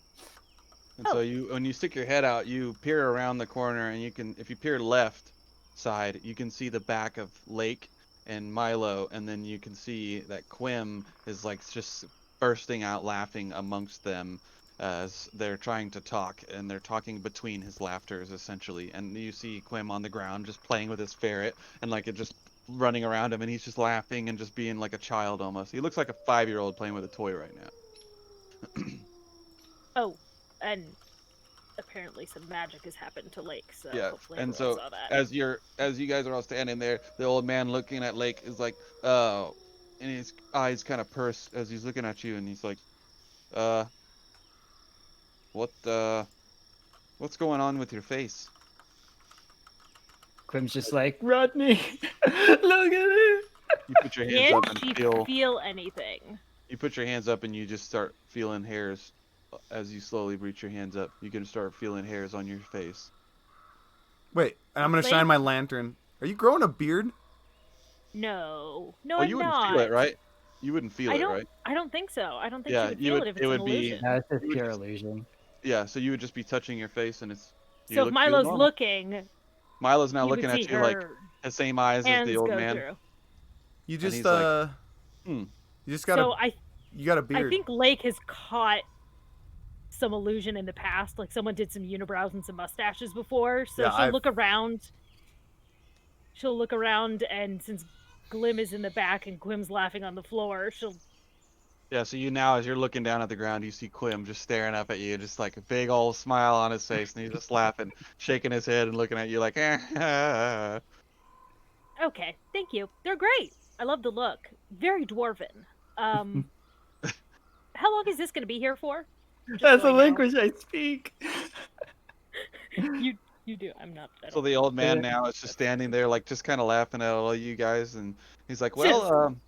Speaker 1: And so
Speaker 3: Oh.
Speaker 1: when you stick your head out, you peer around the corner, and if you peer left side, you can see the back of Lake and Milo, and then you can see that Quim is like just bursting out laughing amongst them as they're trying to talk, and they're talking between his laughters essentially. And you see Quim on the ground just playing with his ferret, and like it just running around him, and he's just laughing and just being like a child almost. He looks like a 5-year-old playing with a toy right now.
Speaker 3: Oh, and apparently some magic has happened to Lake. So
Speaker 1: Yeah,
Speaker 3: hopefully
Speaker 1: and
Speaker 3: everyone
Speaker 1: so
Speaker 3: saw that.
Speaker 1: as you guys are all standing there, the old man looking at Lake is like, oh, and his eyes kind of purse as he's looking at you, and he's like, what's going on with your face?
Speaker 4: Quim's just like,
Speaker 6: Rodney, look at it.
Speaker 1: You put your hands
Speaker 3: Can
Speaker 1: up
Speaker 3: she
Speaker 1: and
Speaker 3: feel anything?
Speaker 1: you put your hands up and you just start feeling hairs as you slowly reach your hands up. You can start feeling hairs on your face.
Speaker 2: Wait, I'm gonna
Speaker 3: Lake?
Speaker 2: shine my lantern. Are you growing a beard?
Speaker 3: No,
Speaker 1: Oh,
Speaker 3: I'm
Speaker 1: you wouldn't
Speaker 3: not.
Speaker 1: feel it, right? You wouldn't feel
Speaker 3: I
Speaker 1: it,
Speaker 3: don't.
Speaker 1: right?
Speaker 3: I don't think so. I don't think
Speaker 1: Yeah,
Speaker 3: she would
Speaker 1: you
Speaker 3: feel
Speaker 1: would-
Speaker 3: it if
Speaker 1: it
Speaker 3: it's
Speaker 1: would
Speaker 3: an
Speaker 1: be-
Speaker 3: illusion.
Speaker 4: no, it's just
Speaker 1: You would
Speaker 4: pure
Speaker 1: just-
Speaker 4: illusion.
Speaker 1: Yeah, so you would just be touching your face, and it's. you
Speaker 3: So if
Speaker 1: feel
Speaker 3: Milo's
Speaker 1: normal.
Speaker 3: looking,
Speaker 1: Milo's now
Speaker 3: you
Speaker 1: looking
Speaker 3: would
Speaker 1: at
Speaker 3: see
Speaker 1: you
Speaker 3: her
Speaker 1: like the same eyes as
Speaker 3: hands
Speaker 1: the old
Speaker 3: go
Speaker 1: man.
Speaker 3: through.
Speaker 2: You
Speaker 1: And
Speaker 2: just
Speaker 1: he's like,
Speaker 2: you just got
Speaker 3: So
Speaker 2: you got a beard.
Speaker 3: I think Lake has caught some illusion in the past. Like someone did some unibrows and some mustaches before. So
Speaker 2: Yeah,
Speaker 3: she'll
Speaker 2: I've-
Speaker 3: look around. She'll look around, and since Glim is in the back and Glim's laughing on the floor, she'll.
Speaker 1: Yeah, so you now, as you're looking down at the ground, you see Quim just staring up at you, just like a big old smile on his face, and he's just laughing, shaking his head and looking at you like,
Speaker 3: Okay, thank you. They're great. I love the look. Very dwarven. How long is this going to be here for? Just
Speaker 6: That's
Speaker 3: so
Speaker 6: the
Speaker 3: I know.
Speaker 6: language I speak.
Speaker 3: You You do. I'm not. I
Speaker 1: So
Speaker 3: don't
Speaker 1: the
Speaker 3: know.
Speaker 1: old man now is just standing there, like just kind of laughing at all you guys, and he's like, "Well,
Speaker 3: Just-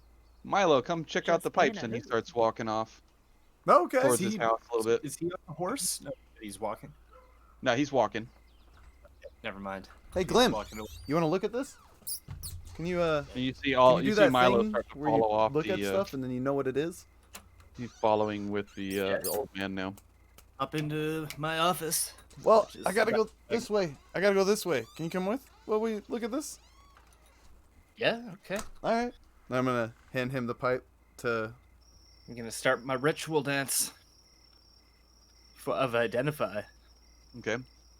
Speaker 1: Milo, come check out
Speaker 3: just
Speaker 1: the
Speaker 3: being
Speaker 1: pipes,"
Speaker 3: a
Speaker 1: and he
Speaker 3: hoot.
Speaker 1: starts walking off
Speaker 2: Okay.
Speaker 1: towards his house a little bit.
Speaker 5: Is he on a horse? No, he's walking.
Speaker 1: No, he's walking.
Speaker 5: Never mind.
Speaker 2: Hey,
Speaker 5: He's
Speaker 2: Glim,
Speaker 5: walking away.
Speaker 2: you want to look at this? Can you
Speaker 1: And you see
Speaker 2: can you do
Speaker 1: you see
Speaker 2: that
Speaker 1: Milo
Speaker 2: thing
Speaker 1: start to
Speaker 2: where you
Speaker 1: follow off
Speaker 2: look at
Speaker 1: the.
Speaker 2: stuff and then you know what it is?
Speaker 1: He's following with the
Speaker 5: Yes.
Speaker 1: old man now.
Speaker 5: Up into my office.
Speaker 2: Well,
Speaker 5: which is
Speaker 2: I gotta go
Speaker 5: about-
Speaker 2: this way. I gotta go this way. Can you come with? Well, we look at this.
Speaker 5: Yeah, okay.
Speaker 2: All right. I'm gonna hand him the pipe to.
Speaker 5: I'm gonna start my ritual dance of identify.
Speaker 1: Okay.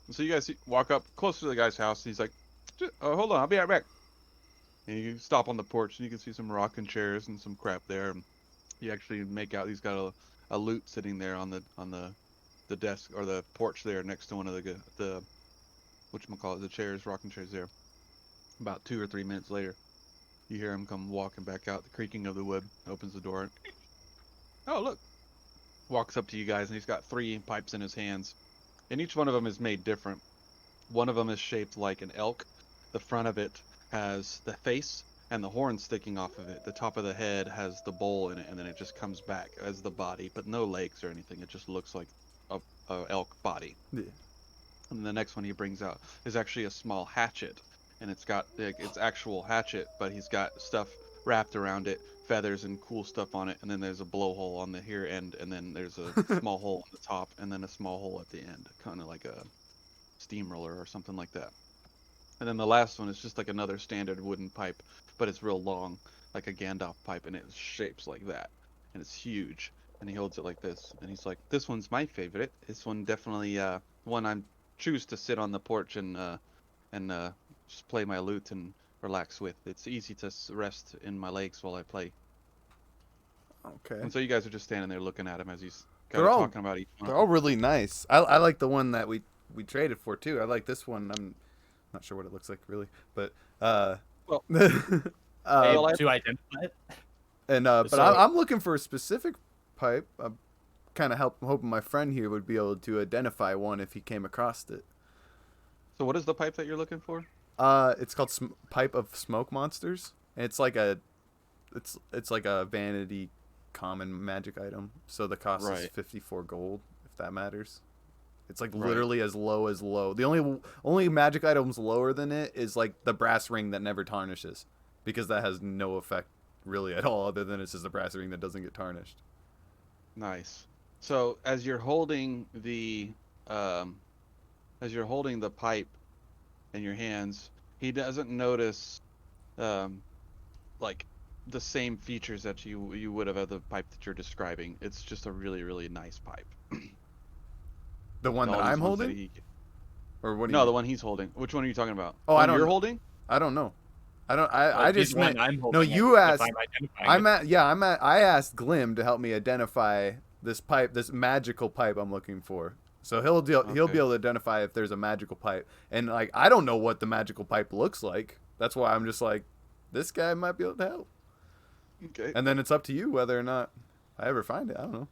Speaker 1: So you guys walk up close to the guy's house, and he's like, "Oh, hold on, I'll be right back." And you stop on the porch, and you can see some rocking chairs and some crap there. And you actually make out he's got a lute sitting there on the desk or the porch there next to one of the whatchamacallit, the chairs, rocking chairs there. About 2 or 3 minutes later, you hear him come walking back out, the creaking of the wood, opens the door. Oh, look. Walks up to you guys, and he's got 3 pipes in his hands. And each one of them is made different. One of them is shaped like an elk. The front of it has the face and the horn sticking off of it. The top of the head has the bowl in it, and then it just comes back as the body, but no legs or anything. It just looks like a elk body.
Speaker 2: Yeah.
Speaker 1: And the next one he brings out is actually a small hatchet, and it's got it's actual hatchet, but he's got stuff wrapped around it, feathers and cool stuff on it, and then there's a blowhole on the here end, and then there's a small hole on the top, and then a small hole at the end, kind of like a steamroller or something like that. And then the last one is just like another standard wooden pipe, but it's real long, like a Gandalf pipe, and it's shapes like that, and it's huge. And he holds it like this, and he's like, "This one's my favorite. This one definitely one I choose to sit on the porch and just play my lute and relax with. It's easy to rest in my legs while I play."
Speaker 2: Okay.
Speaker 1: And so you guys are just standing there looking at him as he's kind
Speaker 2: They're
Speaker 1: of
Speaker 2: all-
Speaker 1: talking about each one.
Speaker 2: They're all really nice. I like the one that we traded for too. I like this one. I'm not sure what it looks like really, but
Speaker 1: Well,
Speaker 5: Able
Speaker 1: I-
Speaker 5: to identify it.
Speaker 2: and but
Speaker 5: so-
Speaker 2: I'm looking for a specific pipe. I'm kind of hoping my friend here would be able to identify one if he came across it.
Speaker 1: So what is the pipe that you're looking for?
Speaker 2: It's called Pipe of Smoke Monsters. It's like a vanity common magic item. So the cost is
Speaker 1: Right.
Speaker 2: 54 gold, if that matters. It's like
Speaker 1: Right.
Speaker 2: literally as low as low. The only magic items lower than it is like the brass ring that never tarnishes, because that has no effect really at all, other than it's just a brass ring that doesn't get tarnished.
Speaker 1: Nice. So as you're holding the pipe in your hands, he doesn't notice like the same features that you would have of the pipe that you're describing. It's just a really, really nice pipe.
Speaker 2: The one
Speaker 1: All
Speaker 2: that
Speaker 1: these
Speaker 2: I'm
Speaker 1: ones that
Speaker 2: holding,
Speaker 1: he-
Speaker 2: or what? Do
Speaker 1: No,
Speaker 2: you
Speaker 1: the
Speaker 2: mean?
Speaker 1: one he's holding. Which one are you talking about?
Speaker 2: Oh,
Speaker 1: One
Speaker 2: I don't
Speaker 1: you're
Speaker 2: know.
Speaker 1: holding?
Speaker 2: I don't know. I just
Speaker 5: One
Speaker 2: meant.
Speaker 5: I'm
Speaker 2: No,
Speaker 5: holding
Speaker 2: you
Speaker 5: it, if
Speaker 2: asked.
Speaker 5: I'm identifying it.
Speaker 2: I asked Glim to help me identify this pipe, this magical pipe I'm looking for. So he'll be
Speaker 1: Okay.
Speaker 2: able to identify if there's a magical pipe. And like I don't know what the magical pipe looks like. That's why I'm just like, this guy might be able to help.
Speaker 1: Okay.
Speaker 2: And then it's up to you whether or not I ever find it. I don't know.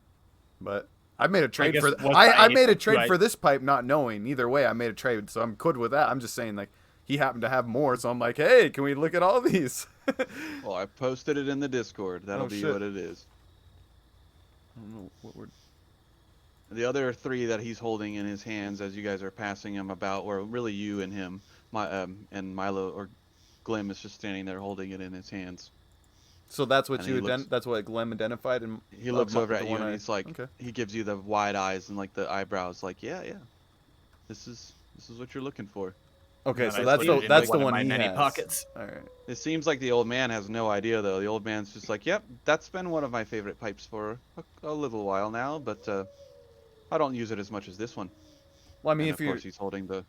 Speaker 2: But I made a trade
Speaker 5: guess
Speaker 2: for
Speaker 5: was
Speaker 2: I
Speaker 5: I
Speaker 2: made a
Speaker 5: able to
Speaker 2: trade for this pipe not knowing. Either way, I made a trade, so I'm good with that. I'm just saying like he happened to have more, so I'm like, "Hey, can we look at all these?"
Speaker 1: Well, I posted it in the Discord. That'll
Speaker 2: Oh,
Speaker 1: be
Speaker 2: shit.
Speaker 1: what it is.
Speaker 2: I don't know what we're
Speaker 1: The other 3 that he's holding in his hands as you guys are passing him about, or really you and him, and Milo or Glim is just standing there holding it in his hands.
Speaker 2: So that's what
Speaker 1: And he looks-
Speaker 2: that's what Glenn identified, and
Speaker 1: He looks over at you and
Speaker 2: I-
Speaker 1: he's like,
Speaker 2: okay.
Speaker 1: he gives you the wide eyes and like the eyebrows, like, yeah, this is what you're looking for.
Speaker 2: Okay,
Speaker 5: And
Speaker 2: so
Speaker 5: I
Speaker 2: that's
Speaker 5: put
Speaker 2: the
Speaker 5: it in
Speaker 2: that's the
Speaker 5: one of
Speaker 2: one
Speaker 5: my
Speaker 2: he
Speaker 5: many
Speaker 2: has.
Speaker 5: pockets.
Speaker 2: All right.
Speaker 1: It seems like the old man has no idea though. The old man's just like, yep, that's been one of my favorite pipes for a little while now, but I don't use it as much as this one.
Speaker 2: Well, I mean,
Speaker 1: And
Speaker 2: if
Speaker 1: of
Speaker 2: you're
Speaker 1: course he's holding the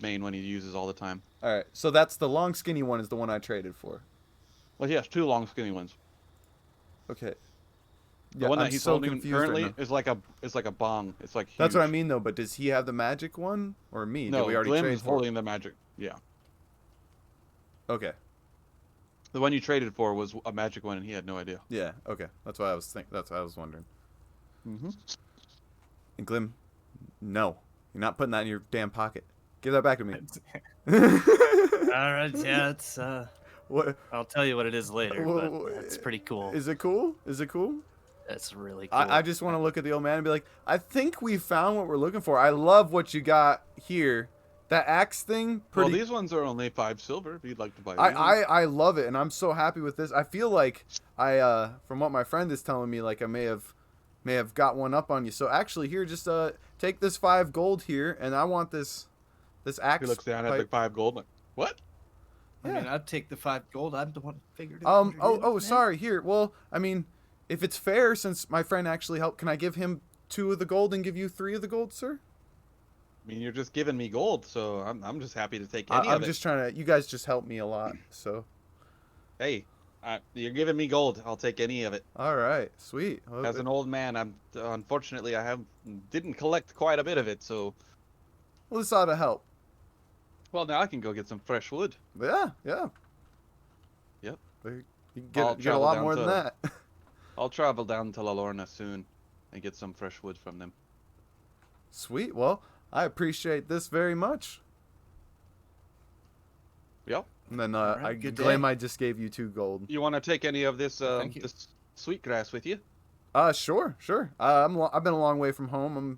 Speaker 1: main one he uses all the time.
Speaker 2: all right, so that's the long skinny one is the one I traded for.
Speaker 1: Well, he has 2 long skinny ones.
Speaker 2: Okay.
Speaker 1: The one that
Speaker 2: I'm
Speaker 1: he's
Speaker 2: so
Speaker 1: holding
Speaker 2: confused
Speaker 1: currently
Speaker 2: right now.
Speaker 1: is like a bong. It's like huge.
Speaker 2: That's what I mean though. But does he have the magic one or me?
Speaker 1: No,
Speaker 2: Did we already
Speaker 1: Glim
Speaker 2: trade
Speaker 1: is
Speaker 2: for?
Speaker 1: holding the magic. Yeah,
Speaker 2: Okay.
Speaker 1: the one you traded for was a magic one, and he had no idea.
Speaker 2: Yeah. Okay. That's what I was That's what I was wondering.
Speaker 1: Mm-hmm.
Speaker 2: And Glim, no, You're not putting that in your damn pocket. Give that back to me.
Speaker 5: All right, yeah, it's
Speaker 2: What?
Speaker 5: I'll tell you what it is later, but
Speaker 2: Wha-
Speaker 5: it's pretty cool.
Speaker 2: Is it cool? Is it cool?
Speaker 5: It's really cool.
Speaker 2: I just want to look at the old man and be like, I think we found what we're looking for. I love what you got here. That axe thing, pretty.
Speaker 1: Well, these ones are only 5 silver. If you'd like to buy these.
Speaker 2: I love it, and I'm so happy with this. I feel like from what my friend is telling me, like I may have got one up on you. So actually, here, just take this 5 gold here, and I want this axe.
Speaker 1: He looks down at
Speaker 2: pipe.
Speaker 1: the 5 gold. Like, what?
Speaker 5: I mean, I'd take the 5 gold. I'm the one who figured it.
Speaker 2: Sorry. Here, well, I mean, if it's fair, since my friend actually helped, can I give him 2 of the gold and give you 3 of the gold, sir?
Speaker 1: I mean, you're just giving me gold, so I'm just happy to take any of
Speaker 2: I'm
Speaker 1: it.
Speaker 2: just trying to. You guys just help me a lot, so.
Speaker 1: Hey, you're giving me gold. I'll take any of it.
Speaker 2: All right, sweet. Well,
Speaker 1: As an old man, unfortunately I didn't collect quite a bit of it, so.
Speaker 2: well, this ought to help.
Speaker 1: Well, now I can go get some fresh wood.
Speaker 2: Yeah.
Speaker 1: Yep.
Speaker 2: You can
Speaker 1: I'll
Speaker 2: get a
Speaker 1: travel
Speaker 2: lot
Speaker 1: down
Speaker 2: more than
Speaker 1: to-
Speaker 2: that.
Speaker 1: I'll travel down to La Lorna soon and get some fresh wood from them.
Speaker 2: Sweet. Well, I appreciate this very much.
Speaker 1: Yep.
Speaker 2: And then
Speaker 5: right, good
Speaker 2: Glim,
Speaker 5: day.
Speaker 2: I just gave you 2 gold.
Speaker 1: You want to take any of this
Speaker 5: Thank you.
Speaker 1: this sweetgrass with you?
Speaker 2: Sure. I've been a long way from home.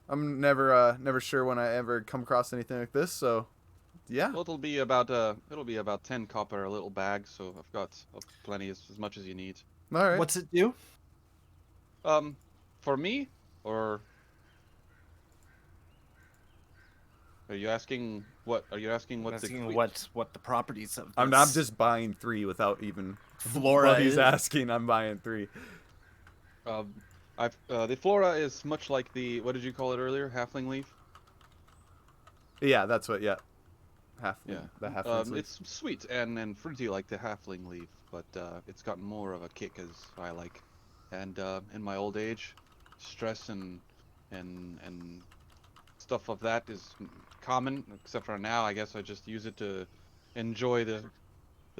Speaker 2: I'm never sure when I ever come across anything like this. So, yeah.
Speaker 1: Well, it'll be about 10 copper a little bag, so I've got plenty, as much as you need.
Speaker 2: All right.
Speaker 5: What's it do?
Speaker 1: For me, or are you asking what? Are you asking what
Speaker 5: Asking what the properties of
Speaker 2: I'm
Speaker 5: this
Speaker 2: just buying 3 without even.
Speaker 5: flora
Speaker 2: What he's
Speaker 5: is?
Speaker 2: asking, I'm buying 3.
Speaker 1: The flora is much like the, what did you call it earlier? Halfling leaf.
Speaker 2: Yeah, that's what. Yeah.
Speaker 1: Yeah.
Speaker 2: The half.
Speaker 1: It's sweet and fruity like the halfling leaf, but it's gotten more of a kick, as I like. And in my old age, stress and stuff of that is common. Except for now, I guess I just use it to enjoy the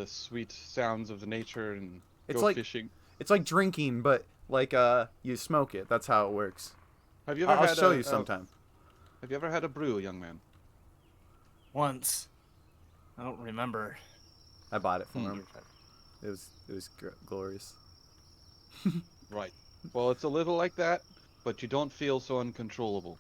Speaker 1: sweet sounds of the nature and
Speaker 2: It's
Speaker 1: go
Speaker 2: like-
Speaker 1: fishing.
Speaker 2: It's like drinking, but like you smoke it. That's how it works.
Speaker 1: Have you ever
Speaker 2: I'll
Speaker 1: had
Speaker 2: show
Speaker 1: a,
Speaker 2: you sometime.
Speaker 1: Have you ever had a brew, young man?
Speaker 5: Once. I don't remember.
Speaker 2: I bought it from
Speaker 1: Hmm.
Speaker 2: him. It was glorious.
Speaker 1: Right. Well, it's a little like that, but you don't feel so uncontrollable.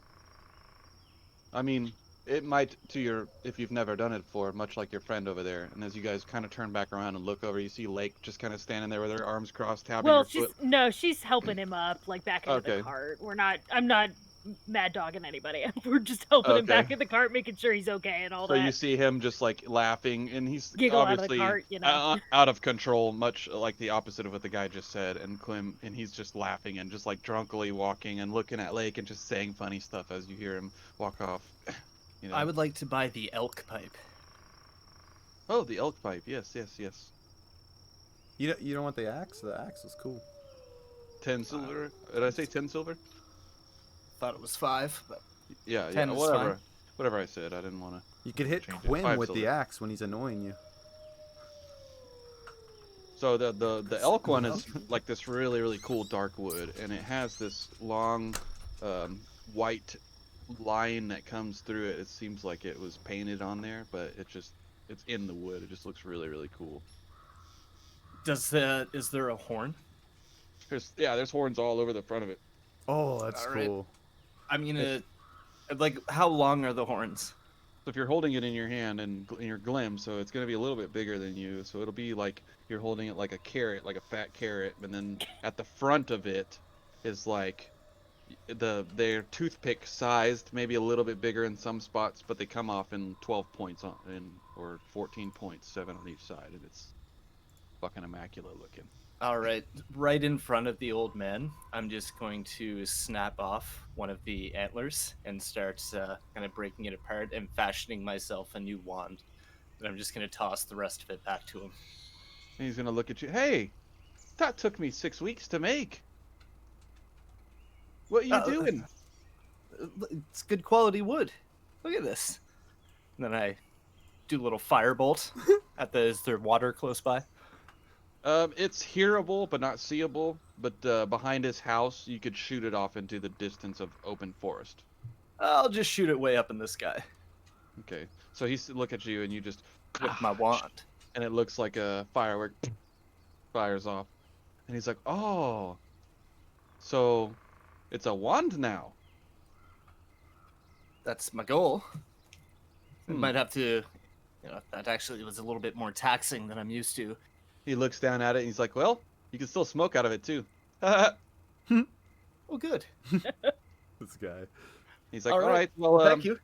Speaker 1: I mean, it might if you've never done it before, much like your friend over there. And as you guys kind of turn back around and look over, you see Lake just kind of standing there with her arms crossed, tapping
Speaker 3: Well,
Speaker 1: her foot.
Speaker 3: she's helping him up, like back into
Speaker 1: Okay.
Speaker 3: the cart. I'm not mad dogging anybody. We're just helping him back
Speaker 1: Okay.
Speaker 3: in the cart, making sure he's okay and all
Speaker 1: So
Speaker 3: that.
Speaker 1: you see him just like laughing, and he's
Speaker 3: Giggle out of the
Speaker 1: obviously
Speaker 3: cart, you know.
Speaker 1: out of control, much like the opposite of what the guy just said. And he's just laughing and just like drunkily walking and looking at Lake and just saying funny stuff as you hear him walk off. You know.
Speaker 5: I would like to buy the elk pipe.
Speaker 1: Oh, the elk pipe. Yes.
Speaker 2: You don't want the axe? The axe is cool.
Speaker 1: 10 silver. Did I say 10 silver?
Speaker 5: Thought it was 5, but
Speaker 1: Yeah,
Speaker 5: 10
Speaker 1: yeah.
Speaker 5: is
Speaker 1: Whatever.
Speaker 5: fine.
Speaker 1: Whatever I said. I didn't want to.
Speaker 2: You could hit
Speaker 1: Change it.
Speaker 2: Quinn
Speaker 1: 5
Speaker 2: with the
Speaker 1: silver.
Speaker 2: axe when he's annoying you.
Speaker 1: So the elk one is like this really, really cool dark wood, and it has this long white line that comes through it. It seems like it was painted on there, but it's in the wood. It just looks really, really cool.
Speaker 5: is there a horn?
Speaker 1: There's horns all over the front of it.
Speaker 2: Oh, that's
Speaker 5: All right.
Speaker 2: cool.
Speaker 5: I mean, like, how long are the horns?
Speaker 1: So if you're holding it in your hand and in your glim, so it's gonna be a little bit bigger than you. So it'll be like you're holding it like a carrot, like a fat carrot, and then at the front of it is like they're toothpick sized, maybe a little bit bigger in some spots, but they come off in 12 points or 14 points, 7 on each side, and it's fucking immaculate looking.
Speaker 5: All right, right in front of the old man, I'm just going to snap off one of the antlers and start kind of breaking it apart and fashioning myself a new wand. And I'm just going to toss the rest of it back to him.
Speaker 1: And he's gonna look at you. Hey, that took me 6 weeks to make. What are you doing?
Speaker 5: It's good quality wood. Look at this. And then I do a little firebolt is there water close by?
Speaker 1: It's hearable but not seeable. But behind his house, you could shoot it off into the distance of open forest.
Speaker 5: I'll just shoot it way up in the sky
Speaker 1: Okay. So he's look at you and you just
Speaker 5: with my wand.
Speaker 1: and it looks like a firework fires off. And he's like, "Oh, so it's a wand now."
Speaker 5: That's my goal. I
Speaker 1: Hmm.
Speaker 5: might have to, that actually was a little bit more taxing than I'm used to.
Speaker 1: He looks down at it and he's like, "Well, you can still smoke out of it too."
Speaker 5: Oh, good.
Speaker 2: This guy.
Speaker 1: He's like,
Speaker 5: All
Speaker 1: "All
Speaker 5: right.
Speaker 1: right, well,
Speaker 5: Thank you.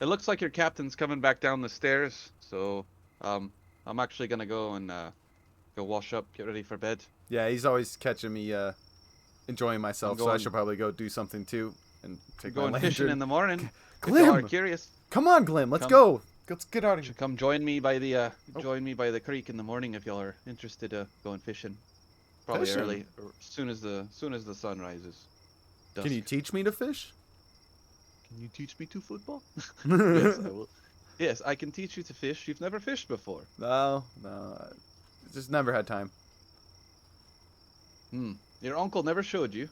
Speaker 1: it looks like your captain's coming back down the stairs, so I'm actually gonna go and go wash up, get ready for bed."
Speaker 2: Yeah, he's always catching me enjoying myself, so I
Speaker 1: going-
Speaker 2: should probably go do something too and
Speaker 1: We're
Speaker 2: take my
Speaker 1: going fishing
Speaker 2: lantern.
Speaker 1: in the morning. If y'all are
Speaker 2: Glim,
Speaker 1: curious,
Speaker 2: come on, Glim, let's
Speaker 1: Come.
Speaker 2: go. Let's get out of here.
Speaker 1: should come join me by the creek in the morning if y'all are interested going fishing. Probably
Speaker 2: Fishing?
Speaker 1: early, or soon as the sun rises. Dusk.
Speaker 2: Can you teach me to fish?
Speaker 1: Can you teach me to football? Yes, I will. Yes, I can teach you to fish. You've never fished before.
Speaker 2: No, I just never had time.
Speaker 1: Your uncle never showed you.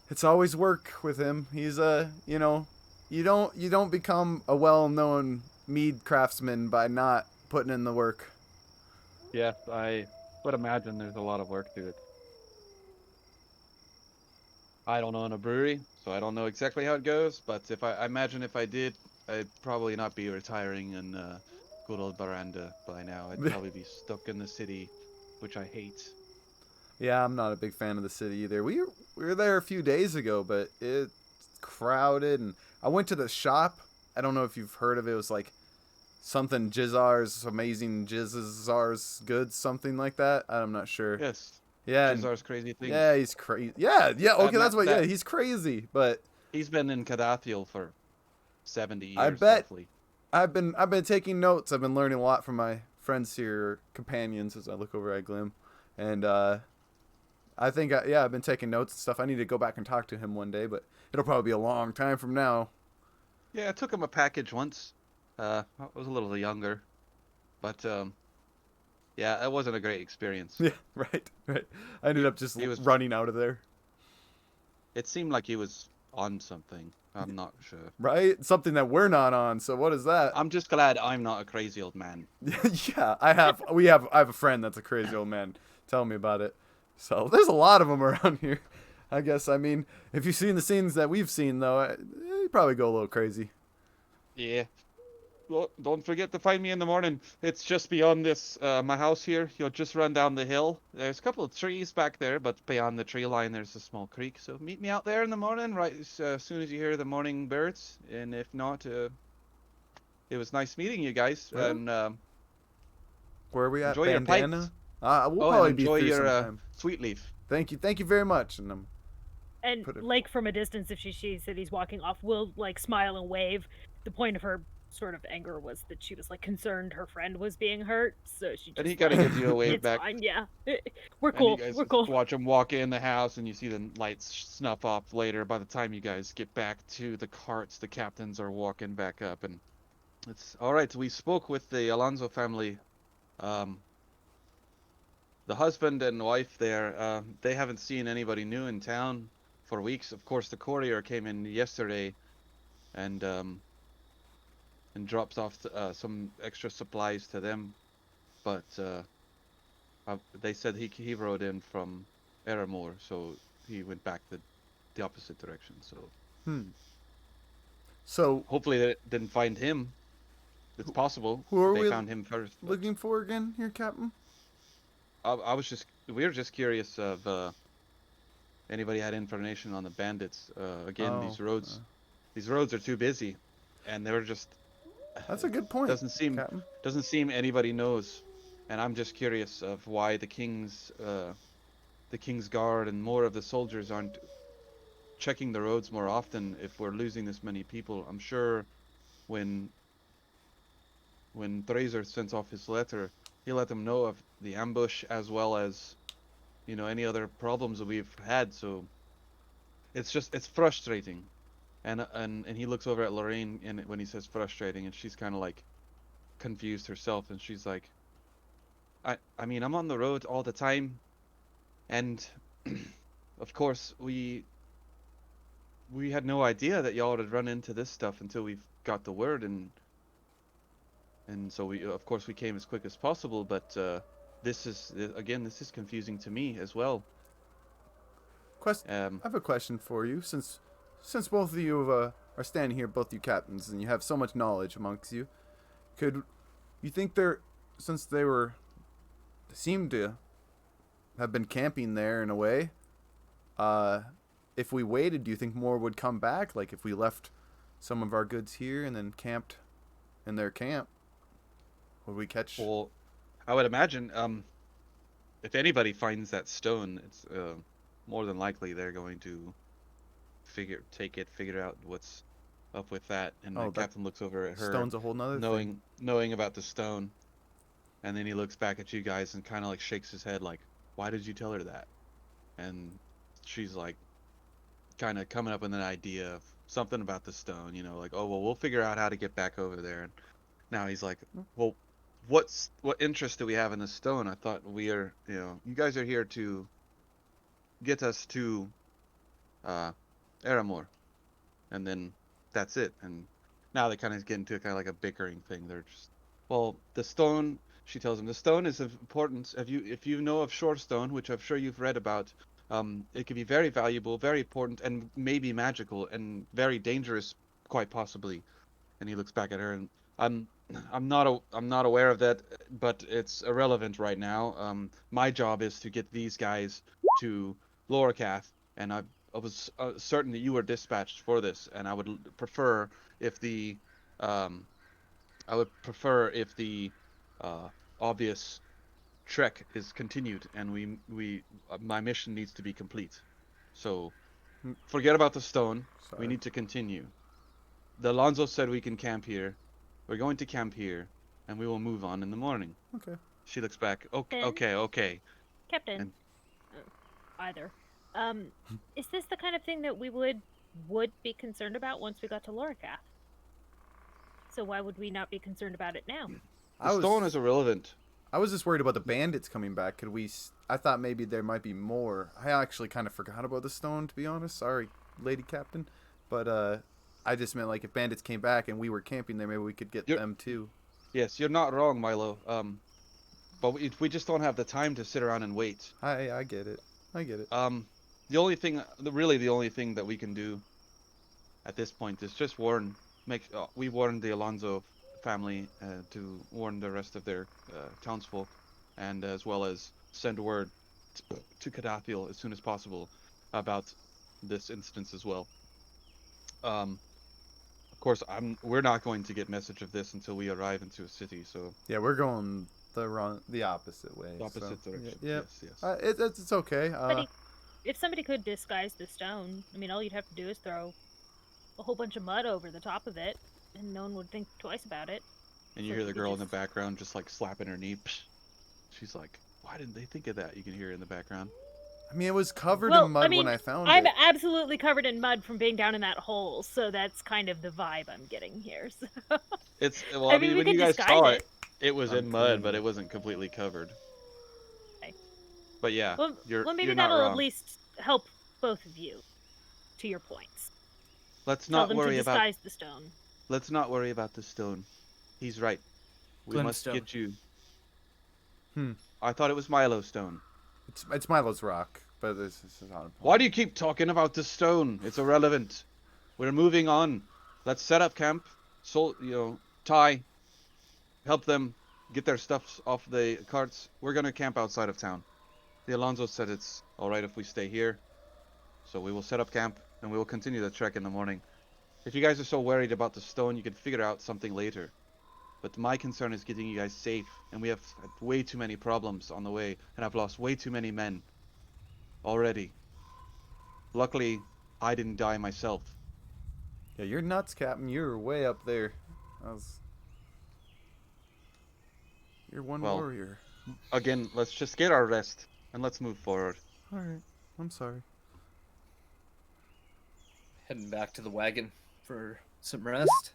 Speaker 2: It's always work with him. He's you don't become a well-known mead craftsman by not putting in the work.
Speaker 1: Yes, I would imagine there's a lot of work to it. I don't own a brewery, so I don't know exactly how it goes, but I imagine if I did, I'd probably not be retiring in good old Baranda by now. I'd probably be stuck in the city, which I hate.
Speaker 2: Yeah, I'm not a big fan of the city either. We were there a few days ago, but it's crowded, and I went to the shop. I don't know if you've heard of it. It was like something Jizzar's Amazing Jizzar's Goods, something like that. I'm not sure.
Speaker 1: Yes.
Speaker 2: Yeah. and-
Speaker 1: Jizzar's crazy thing.
Speaker 2: Yeah, he's crazy. Yeah. Okay, that's what. Yeah,
Speaker 1: that-
Speaker 2: he's crazy. But
Speaker 1: He's been in Cadathiel for 70 years.
Speaker 2: I bet-
Speaker 1: roughly.
Speaker 2: I've been taking notes. I've been learning a lot from my friends here, companions, as I look over at Glim, and I think I've been taking notes and stuff. I need to go back and talk to him one day, but it'll probably be a long time from now.
Speaker 1: Yeah, I took him a package once. I was a little younger, but yeah, it wasn't a great experience.
Speaker 2: Yeah, right. I ended up just
Speaker 1: He was-
Speaker 2: running out of there.
Speaker 1: It seemed like he was on something. I'm not sure.
Speaker 2: Right? Something that we're not on. So what is that?
Speaker 1: I'm just glad I'm not a crazy old man.
Speaker 2: Yeah, I have a friend that's a crazy old man. Tell me about it. So there's a lot of them around here. I guess. I mean, if you've seen the scenes that we've seen, though, you probably go a little crazy.
Speaker 1: Yeah. Well, don't forget to find me in the morning. It's just beyond this, my house here. You'll just run down the hill. There's a couple of trees back there, but beyond the tree line, there's a small creek. So meet me out there in the morning, right as soon as you hear the morning birds. And if not, it was nice meeting you guys.
Speaker 2: Well,
Speaker 1: And
Speaker 2: Where are we at?
Speaker 1: enjoy your
Speaker 2: Bandana?
Speaker 1: pipes.
Speaker 2: We'll
Speaker 1: Oh,
Speaker 2: probably
Speaker 1: and
Speaker 2: be
Speaker 1: enjoy
Speaker 2: through
Speaker 1: your
Speaker 2: sometime.
Speaker 1: sweet leaf.
Speaker 2: Thank you very much. And
Speaker 3: And
Speaker 2: Put it-
Speaker 3: like from a distance, if she sees that he's walking off, will like smile and wave. The point of her sort of anger was that she was like concerned her friend was being hurt, so she. Just,
Speaker 1: And he kind of
Speaker 3: like,
Speaker 1: gives you a wave
Speaker 3: it's
Speaker 1: back.
Speaker 3: fine, yeah. We're
Speaker 1: And
Speaker 3: cool.
Speaker 1: you guys
Speaker 3: We're cool.
Speaker 1: watch him walk in the house, and you see the lights snuff off later. By the time you guys get back to the carts, the captains are walking back up, and it's all right. We spoke with the Alonso family. The husband and wife there, they haven't seen anybody new in town for weeks. Of course, the courier came in yesterday, and dropped off some extra supplies to them, but they said he rode in from Eramore, so he went back the opposite direction. So
Speaker 2: So
Speaker 1: hopefully they didn't find him. It's possible
Speaker 2: who are
Speaker 1: they
Speaker 2: we
Speaker 1: found him first. but
Speaker 2: looking for again here, Captain?
Speaker 1: we were just curious of anybody had information on the bandits. Again,
Speaker 2: Oh,
Speaker 1: these roads are too busy, and they're just
Speaker 2: That's a good point.
Speaker 1: doesn't seem anybody knows, and I'm just curious of why the king's guard and more of the soldiers aren't checking the roads more often if we're losing this many people. I'm sure when Thraser sent off his letter, he let them know of the ambush as well as any other problems that we've had. So it's frustrating. And he looks over at Lorraine and when he says frustrating, and she's kind of like confused herself, and she's like, I mean, I'm on the road all the time, and of course we had no idea that y'all had run into this stuff until we got the word, and so we, of course, we came as quick as possible. But this is again, this is confusing to me as well.
Speaker 2: I have a question for you. Since both of you are standing here, both you captains, and you have so much knowledge amongst you, could you think since they seem to have been camping there in a way, if we waited, do you think more would come back? Like if we left some of our goods here and then camped in their camp, would we catch?
Speaker 1: Well, I would imagine, if anybody finds that stone, it's more than likely they're going to figure out what's up with that. And the captain looks over at her,
Speaker 2: stone's a whole nother thing.
Speaker 1: knowing about the stone, and then he looks back at you guys and kind of like shakes his head, like, "Why did you tell her that?" And she's like, kind of coming up with an idea of something about the stone, you know, like, "Oh well, we'll figure out how to get back over there." And now he's like, "Well, what interest do we have in the stone? I thought you guys are here to get us to Aramor, and then that's it." And now they kind of get into kind of like a bickering thing. They're just, well, the stone. She tells him the stone is of importance. If you know of Shorestone, which I'm sure you've read about, it can be very valuable, very important, and maybe magical, and very dangerous, quite possibly. And he looks back at her, and I'm not aware of that, but it's irrelevant right now. My job is to get these guys to Lorcath, and I was certain that you were dispatched for this, and I would prefer if the obvious trek is continued, and my mission needs to be complete. So forget about the stone.
Speaker 2: Sorry.
Speaker 1: We need to continue. The Alonso said we can camp here. We're going to camp here, and we will move on in the morning.
Speaker 2: Okay.
Speaker 1: She looks back.
Speaker 3: Then-
Speaker 1: Okay.
Speaker 3: Captain.
Speaker 1: And-
Speaker 3: Either. Is this the kind of thing that we would be concerned about once we got to Lorcath? So why would we not be concerned about it now?
Speaker 1: The stone is irrelevant.
Speaker 2: I was just worried about the bandits coming back. Could we? I thought maybe there might be more. I actually kind of forgot about the stone, to be honest. Sorry, Lady Captain. But I just meant like if bandits came back and we were camping there, maybe we could get them too.
Speaker 1: Yes, you're not wrong, Milo. But we just don't have the time to sit around and wait.
Speaker 2: I get it.
Speaker 1: The only thing that we can do at this point is just warn. We warned the Alonso family to warn the rest of their townsfolk, and as well as send word to Cadathiel as soon as possible about this instance as well. Of course, we're not going to get message of this until we arrive into a city. So
Speaker 2: yeah, we're going the opposite way.
Speaker 1: The opposite direction.
Speaker 2: Yeah.
Speaker 1: Yes.
Speaker 2: It's okay.
Speaker 3: If somebody could disguise the stone, I mean, all you'd have to do is throw a whole bunch of mud over the top of it, and no one would think twice about it.
Speaker 1: And you
Speaker 3: So
Speaker 1: hear the
Speaker 3: we
Speaker 1: girl in the
Speaker 3: just-
Speaker 1: background just like slapping her knee. Psh. She's like, "Why didn't they think of that?" You can hear it in the background.
Speaker 2: I mean, it was covered
Speaker 3: Well,
Speaker 2: in mud
Speaker 3: I mean,
Speaker 2: when I found
Speaker 3: I'm
Speaker 2: it.
Speaker 3: absolutely covered in mud from being down in that hole, so that's kind of the vibe I'm getting here. So.
Speaker 1: It's
Speaker 3: I
Speaker 1: I
Speaker 3: mean,
Speaker 1: mean,
Speaker 3: we
Speaker 1: when
Speaker 3: could
Speaker 1: you guys
Speaker 3: disguise
Speaker 1: saw
Speaker 3: it.
Speaker 1: it was
Speaker 2: I'm
Speaker 1: in mud, but
Speaker 2: clean.
Speaker 1: it wasn't completely covered.
Speaker 3: Okay.
Speaker 1: But yeah,
Speaker 3: Well, maybe
Speaker 1: you're not
Speaker 3: that'll
Speaker 1: wrong.
Speaker 3: at least help both of you. To your points.
Speaker 1: Let's
Speaker 3: Tell
Speaker 1: not
Speaker 3: them
Speaker 1: worry
Speaker 3: to
Speaker 1: about.
Speaker 3: disguise the stone.
Speaker 1: Let's not worry about the stone. He's right. We must
Speaker 5: Glintstone.
Speaker 1: get you.
Speaker 2: Hmm.
Speaker 1: I thought it was Milo stone.
Speaker 2: It's Milo's rock, but this is not important.
Speaker 1: Why do you keep talking about the stone? It's irrelevant. We're moving on. Let's set up camp. Ty, help them get their stuff off the carts. We're gonna camp outside of town. The Alonso said it's all right if we stay here, so we will set up camp and we will continue the trek in the morning. If you guys are so worried about the stone, you can figure out something later. But my concern is getting you guys safe, and we have had way too many problems on the way, and I've lost way too many men already. Luckily, I didn't die myself.
Speaker 2: Yeah, you're nuts, Captain. You're way up there. You're one
Speaker 1: Well,
Speaker 2: warrior.
Speaker 1: Again, let's just get our rest, and let's move forward.
Speaker 2: All right. I'm sorry.
Speaker 5: Heading back to the wagon for some rest.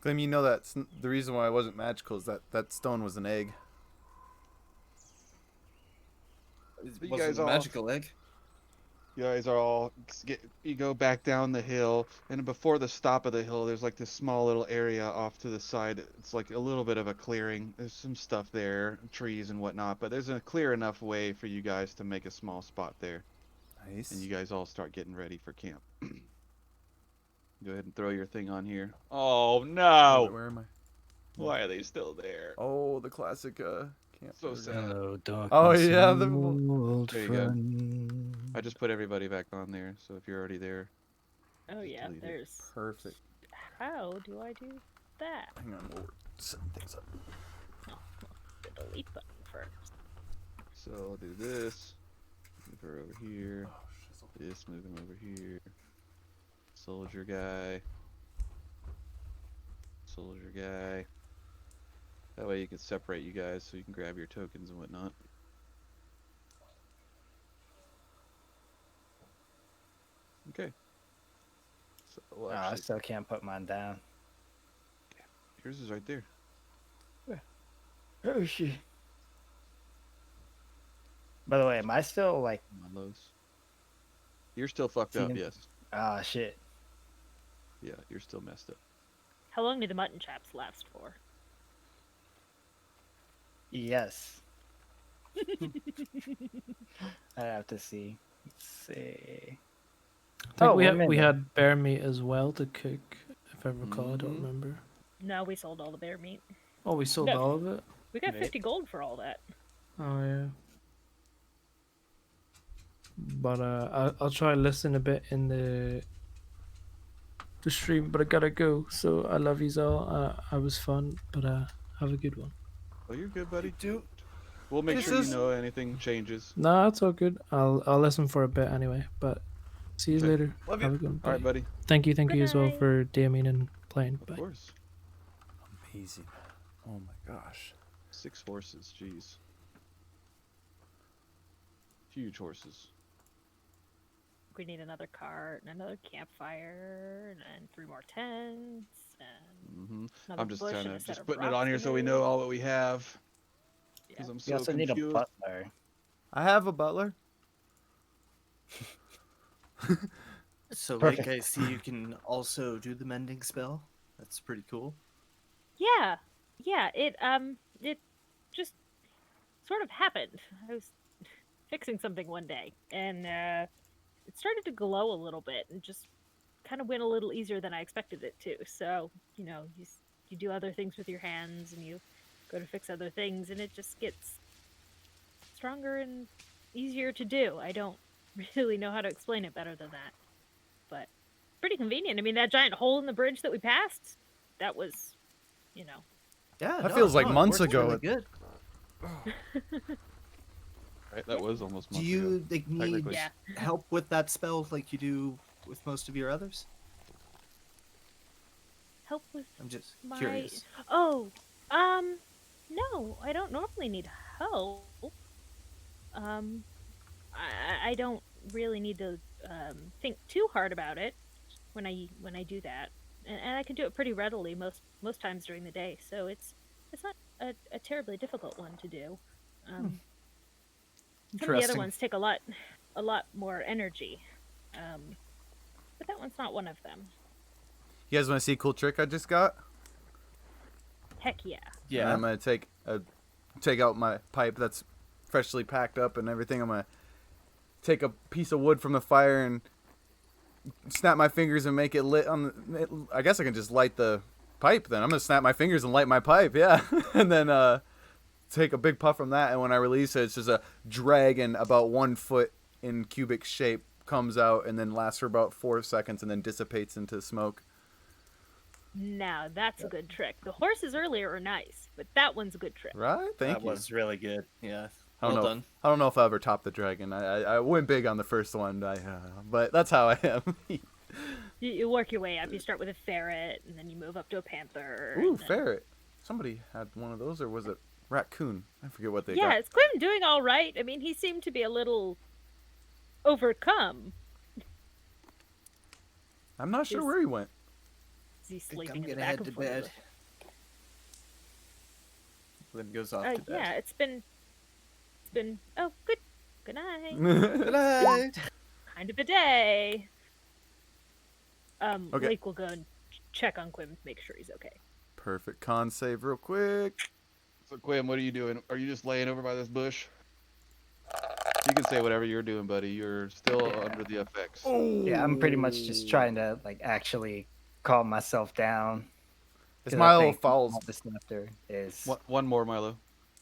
Speaker 2: Clem, you know that's the reason why it wasn't magical is that stone was an egg.
Speaker 5: It
Speaker 1: You
Speaker 5: wasn't
Speaker 1: guys
Speaker 5: a
Speaker 1: all-
Speaker 5: magical egg.
Speaker 1: You guys are all you go back down the hill, and before the stop of the hill, there's like this small little area off to the side. It's like a little bit of a clearing. There's some stuff there, trees and whatnot, but there's a clear enough way for you guys to make a small spot there.
Speaker 2: Nice.
Speaker 1: And you guys all start getting ready for camp. Go ahead and throw your thing on here. Oh no!
Speaker 2: Where am I?
Speaker 1: Why are they still there?
Speaker 2: Oh, the classic camp.
Speaker 1: So sad.
Speaker 2: Oh yeah, the
Speaker 6: old
Speaker 1: There you go.
Speaker 6: friend.
Speaker 1: I just put everybody back on there, so if you're already there,
Speaker 3: Oh
Speaker 1: Just
Speaker 3: yeah,
Speaker 1: delete it.
Speaker 3: there's.
Speaker 2: perfect.
Speaker 3: How do I do that?
Speaker 2: Hang on, we'll set things up.
Speaker 3: Oh, the delete button first.
Speaker 1: so I'll do this. Move her over here.
Speaker 2: Oh, shizzle.
Speaker 1: This, move him over here. Soldier guy. Soldier guy. That way you can separate you guys so you can grab your tokens and whatnot. Okay. So we'll
Speaker 4: I
Speaker 1: actually,
Speaker 4: still can't put mine down.
Speaker 1: yours is right there.
Speaker 6: Oh shit.
Speaker 4: By the way, am I still like?
Speaker 1: Come on, Lowe's. You're still fucked up,
Speaker 4: Seeing-
Speaker 1: yes.
Speaker 4: Ah, shit.
Speaker 1: Yeah, you're still messed up.
Speaker 3: How long do the mutton chops last for?
Speaker 4: Yes. I have to see. Let's see.
Speaker 7: I think
Speaker 4: Oh,
Speaker 7: we
Speaker 4: one
Speaker 7: had we
Speaker 4: minute.
Speaker 7: had bear meat as well to cook, if I recall. I don't
Speaker 1: Mhm.
Speaker 7: remember.
Speaker 3: No, we sold all the bear meat.
Speaker 7: Oh, we sold
Speaker 3: No.
Speaker 7: all of it.
Speaker 3: We got
Speaker 1: Right.
Speaker 3: 50 gold for all that.
Speaker 7: Oh yeah. But I'll try and listen a bit in the stream, but I gotta go. So I love yous all. I was fun, but have a good one.
Speaker 1: Oh, you're good, buddy.
Speaker 2: Dude,
Speaker 1: We'll make
Speaker 2: This
Speaker 1: sure
Speaker 2: is-
Speaker 1: you know anything changes.
Speaker 7: Nah, it's all good. I'll listen for a bit anyway. But see you
Speaker 1: Okay.
Speaker 7: later.
Speaker 2: Love
Speaker 7: Have
Speaker 2: you.
Speaker 7: a good one.
Speaker 1: All right,
Speaker 7: Bye.
Speaker 1: buddy.
Speaker 7: Thank you
Speaker 3: Good
Speaker 7: as well
Speaker 3: night.
Speaker 7: for DMing and playing.
Speaker 1: Of
Speaker 7: Bye.
Speaker 1: course.
Speaker 2: amazing. Oh my gosh.
Speaker 1: 6 horses, jeez. Huge horses.
Speaker 3: We need another cart and another campfire and 3 more tents and
Speaker 1: Mm-hmm.
Speaker 3: another
Speaker 1: I'm just
Speaker 3: bush
Speaker 1: trying
Speaker 3: and
Speaker 1: to
Speaker 3: a set
Speaker 1: just
Speaker 3: of
Speaker 1: putting it
Speaker 3: rocks
Speaker 1: on here
Speaker 3: to
Speaker 1: so we
Speaker 3: move.
Speaker 1: know all that we have. Because
Speaker 3: Yeah.
Speaker 1: I'm
Speaker 4: We
Speaker 1: so
Speaker 4: also need a
Speaker 1: confused.
Speaker 4: butler.
Speaker 2: I have a butler.
Speaker 5: So,
Speaker 4: Perfect.
Speaker 5: like, I see you can also do the mending spell. That's pretty cool.
Speaker 3: Yeah, it just sort of happened. I was fixing something one day, and it started to glow a little bit, and just kind of went a little easier than I expected it to. So, you do other things with your hands, and you go to fix other things, and it just gets stronger and easier to do. I don't really know how to explain it better than that, but pretty convenient. I mean, that giant hole in the bridge that we passed, that was,
Speaker 5: Yeah,
Speaker 2: That feels like
Speaker 5: it
Speaker 2: months
Speaker 5: works
Speaker 2: ago.
Speaker 5: Really good.
Speaker 1: Right, that was almost
Speaker 5: Do
Speaker 1: months
Speaker 5: you
Speaker 1: ago.
Speaker 5: like, need
Speaker 1: technically.
Speaker 3: Yeah.
Speaker 5: help with that spell like you do with most of your others?
Speaker 3: help with
Speaker 5: I'm just
Speaker 3: my
Speaker 5: curious.
Speaker 3: Oh, no, I don't normally need help. I don't really need to think too hard about it when I do that, and I can do it pretty readily most times during the day. So it's not a terribly difficult one to do. Some of the other
Speaker 2: Interesting.
Speaker 3: ones take a lot more energy, but that one's not one of them.
Speaker 2: You guys want to see a cool trick I just got?
Speaker 3: Heck yeah.
Speaker 2: And I'm gonna take out my pipe that's freshly packed up and everything. I'm gonna take a piece of wood from the fire and snap my fingers and make it lit on the. I guess I can just light the pipe then. I'm gonna snap my fingers and light my pipe, yeah, and then take a big puff from that. And when I release it, it's just a dragon about 1 foot in cubic shape comes out and then lasts for about 4 seconds and then dissipates into smoke.
Speaker 3: Now that's a good trick. The horses earlier are nice, but that one's a good trick.
Speaker 2: Right? Thank
Speaker 5: That
Speaker 2: you.
Speaker 5: was really good. Yeah.
Speaker 2: I don't
Speaker 5: Well
Speaker 2: know.
Speaker 5: done.
Speaker 2: I don't know if I ever topped the dragon. I went big on the first one, but that's how I am.
Speaker 3: You work your way up. You start with a ferret, and then you move up to a panther.
Speaker 2: Ooh,
Speaker 3: and then...
Speaker 2: ferret. Somebody had one of those, or was it raccoon? I forget what they
Speaker 3: Yeah,
Speaker 2: got.
Speaker 3: it's Clem doing all right. I mean, he seemed to be a little overcome.
Speaker 2: I'm not sure
Speaker 3: Is-
Speaker 2: where he went.
Speaker 3: Is he
Speaker 5: I think
Speaker 3: sleeping
Speaker 5: I'm
Speaker 3: in the
Speaker 5: gonna
Speaker 3: back
Speaker 5: head
Speaker 3: of
Speaker 5: to
Speaker 3: one of
Speaker 5: bed.
Speaker 3: the-
Speaker 5: Then goes off to bed.
Speaker 3: Yeah, it's been. Oh, good. Good night.
Speaker 5: Good night.
Speaker 3: kind of a day.
Speaker 2: Okay.
Speaker 3: Lake will go and check on Quim, make sure he's okay.
Speaker 2: Perfect. Con save real quick.
Speaker 1: So Quim, what are you doing? Are you just laying over by this bush? You can say whatever you're doing, buddy. You're still under the effects.
Speaker 4: Yeah, I'm pretty much just trying to like actually calm myself down.
Speaker 2: Is
Speaker 4: 'Cause I
Speaker 2: Milo
Speaker 4: think
Speaker 2: falls?
Speaker 4: all this laughter is
Speaker 1: One more, Milo,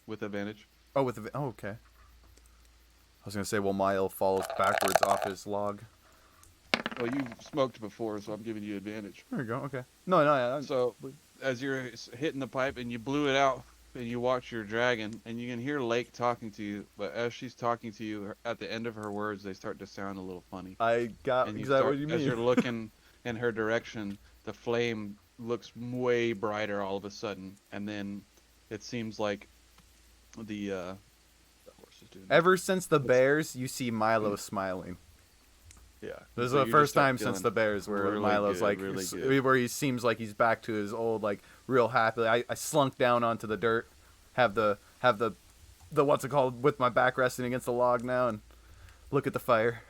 Speaker 1: with advantage.
Speaker 2: Oh, with the. Oh, okay. I was gonna say, well, Milo falls backwards off his log.
Speaker 1: Well, you smoked before, so I'm giving you advantage.
Speaker 2: There you go. Okay. No, yeah.
Speaker 1: So, as you're hitting the pipe and you blew it out, and you watch your dragon, and you can hear Lake talking to you, but as she's talking to you, at the end of her words, they start to sound a little funny.
Speaker 2: I got
Speaker 1: And
Speaker 2: exactly what you
Speaker 1: as
Speaker 2: mean.
Speaker 1: you're looking in her direction, the flame looks way brighter all of a sudden, and then it seems like the horse is doing.
Speaker 2: Ever since the bears, you see Milo smiling.
Speaker 1: Yeah.
Speaker 2: This is
Speaker 1: So
Speaker 2: the
Speaker 1: you
Speaker 2: first
Speaker 1: just start
Speaker 2: time since
Speaker 1: feeling
Speaker 2: the bears where
Speaker 1: really
Speaker 2: Milo's
Speaker 1: good,
Speaker 2: like,
Speaker 1: really good.
Speaker 2: where he seems like he's back to his old, like, real happy. I slunk down onto the dirt, have the what's it called, with my back resting against the log now, and look at the fire.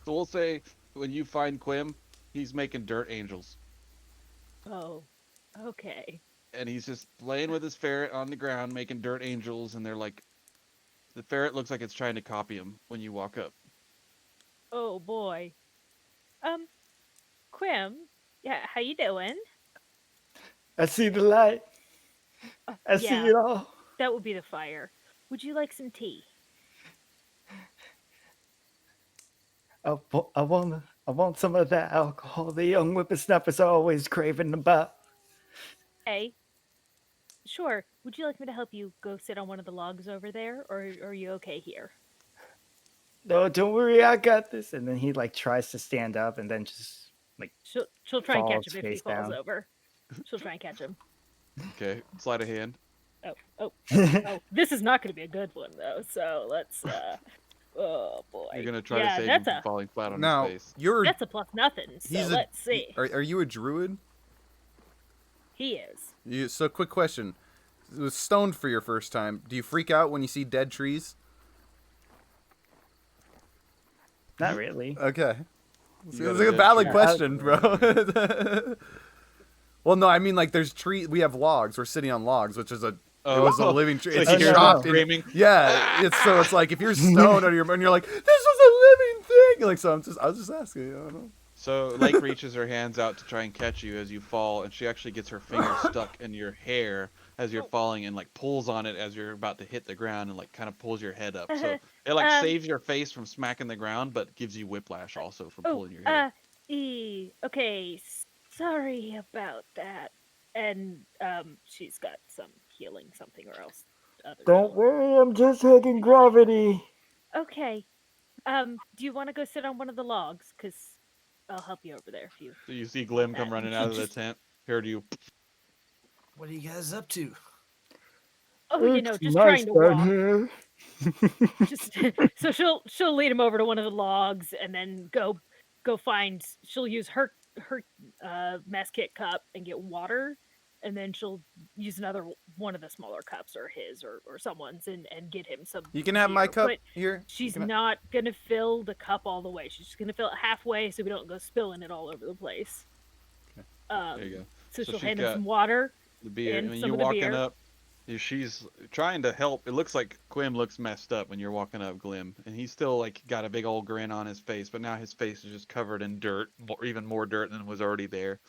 Speaker 1: So we'll say when you find Quim, he's making dirt angels.
Speaker 3: Oh, okay.
Speaker 1: And he's just playing with his ferret on the ground, making dirt angels, and they're like, the ferret looks like it's trying to copy him when you walk up.
Speaker 3: Oh boy. Quim, yeah, how you doing?
Speaker 6: I see the light. I see
Speaker 3: yeah,
Speaker 6: it all.
Speaker 3: that would be the fire. Would you like some tea?
Speaker 6: I want some of that alcohol the young whippersnappers are always craving about.
Speaker 3: Hey. Sure. Would you like me to help you go sit on one of the logs over there, or are you okay here?
Speaker 6: No, don't worry, I got this. And then he like tries to stand up and then just like
Speaker 3: She'll try and catch
Speaker 6: falls
Speaker 3: him if he
Speaker 6: face
Speaker 3: falls
Speaker 6: down.
Speaker 3: over. She'll try and catch him.
Speaker 1: Okay, sleight of hand.
Speaker 3: Oh, this is not going to be a good one though. So let's. Oh boy.
Speaker 1: You're gonna try to save him from falling flat on
Speaker 2: Now,
Speaker 1: his face.
Speaker 3: That's a plus nothing. So let's see.
Speaker 2: Are you a druid?
Speaker 3: He is.
Speaker 2: So, quick question. It was stoned for your first time. Do you freak out when you see dead trees?
Speaker 4: not really.
Speaker 2: Okay.
Speaker 1: You
Speaker 2: It's
Speaker 1: got
Speaker 2: like a
Speaker 1: dead
Speaker 2: valid
Speaker 1: tree.
Speaker 2: question, bro. Well, no, I mean, like, there's tree. We have logs. We're sitting on logs, which is it was a living tree.
Speaker 1: So
Speaker 2: It's
Speaker 1: you hear
Speaker 2: chopped.
Speaker 1: them screaming.
Speaker 2: Yeah, it's like if you're stoned and you're like, this was a living thing. Like, so I was just asking. I don't know.
Speaker 1: So Lake reaches her hands out to try and catch you as you fall, and she actually gets her finger stuck in your hair as you're falling, and like pulls on it as you're about to hit the ground, and like kind of pulls your head up. So it like saves your face from smacking the ground, but gives you whiplash also from pulling your hair.
Speaker 3: Okay. Sorry about that. And she's got some healing something or else.
Speaker 6: Don't worry, I'm just hugging gravity.
Speaker 3: Okay. Do you want to go sit on one of the logs? Cause I'll help you over there if you.
Speaker 1: So you see Glim come running out of the tent. Heard you.
Speaker 5: What are you guys up to?
Speaker 3: Oh,
Speaker 6: It's
Speaker 3: just
Speaker 6: nice
Speaker 3: trying to
Speaker 6: down
Speaker 3: walk.
Speaker 6: here.
Speaker 3: Just so she'll lead him over to one of the logs and then go find. She'll use her mess kit cup and get water, and then she'll use another one of the smaller cups or his or someone's and get him some.
Speaker 2: You can have my
Speaker 3: beer.
Speaker 2: cup
Speaker 3: But
Speaker 2: here.
Speaker 3: she's not gonna fill the cup all the way. She's just gonna fill it halfway so we don't go spilling it all over the place.
Speaker 2: Okay.
Speaker 1: There you go.
Speaker 3: So
Speaker 1: So
Speaker 3: she'll
Speaker 1: she's
Speaker 3: hand him
Speaker 1: got
Speaker 3: some water.
Speaker 1: The beer.
Speaker 3: And
Speaker 1: When
Speaker 3: some
Speaker 1: you're
Speaker 3: of the
Speaker 1: walking
Speaker 3: beer.
Speaker 1: up, she's trying to help. It looks like Quim looks messed up when you're walking up, Glim, and he's still like got a big old grin on his face, but now his face is just covered in dirt, or even more dirt than was already there.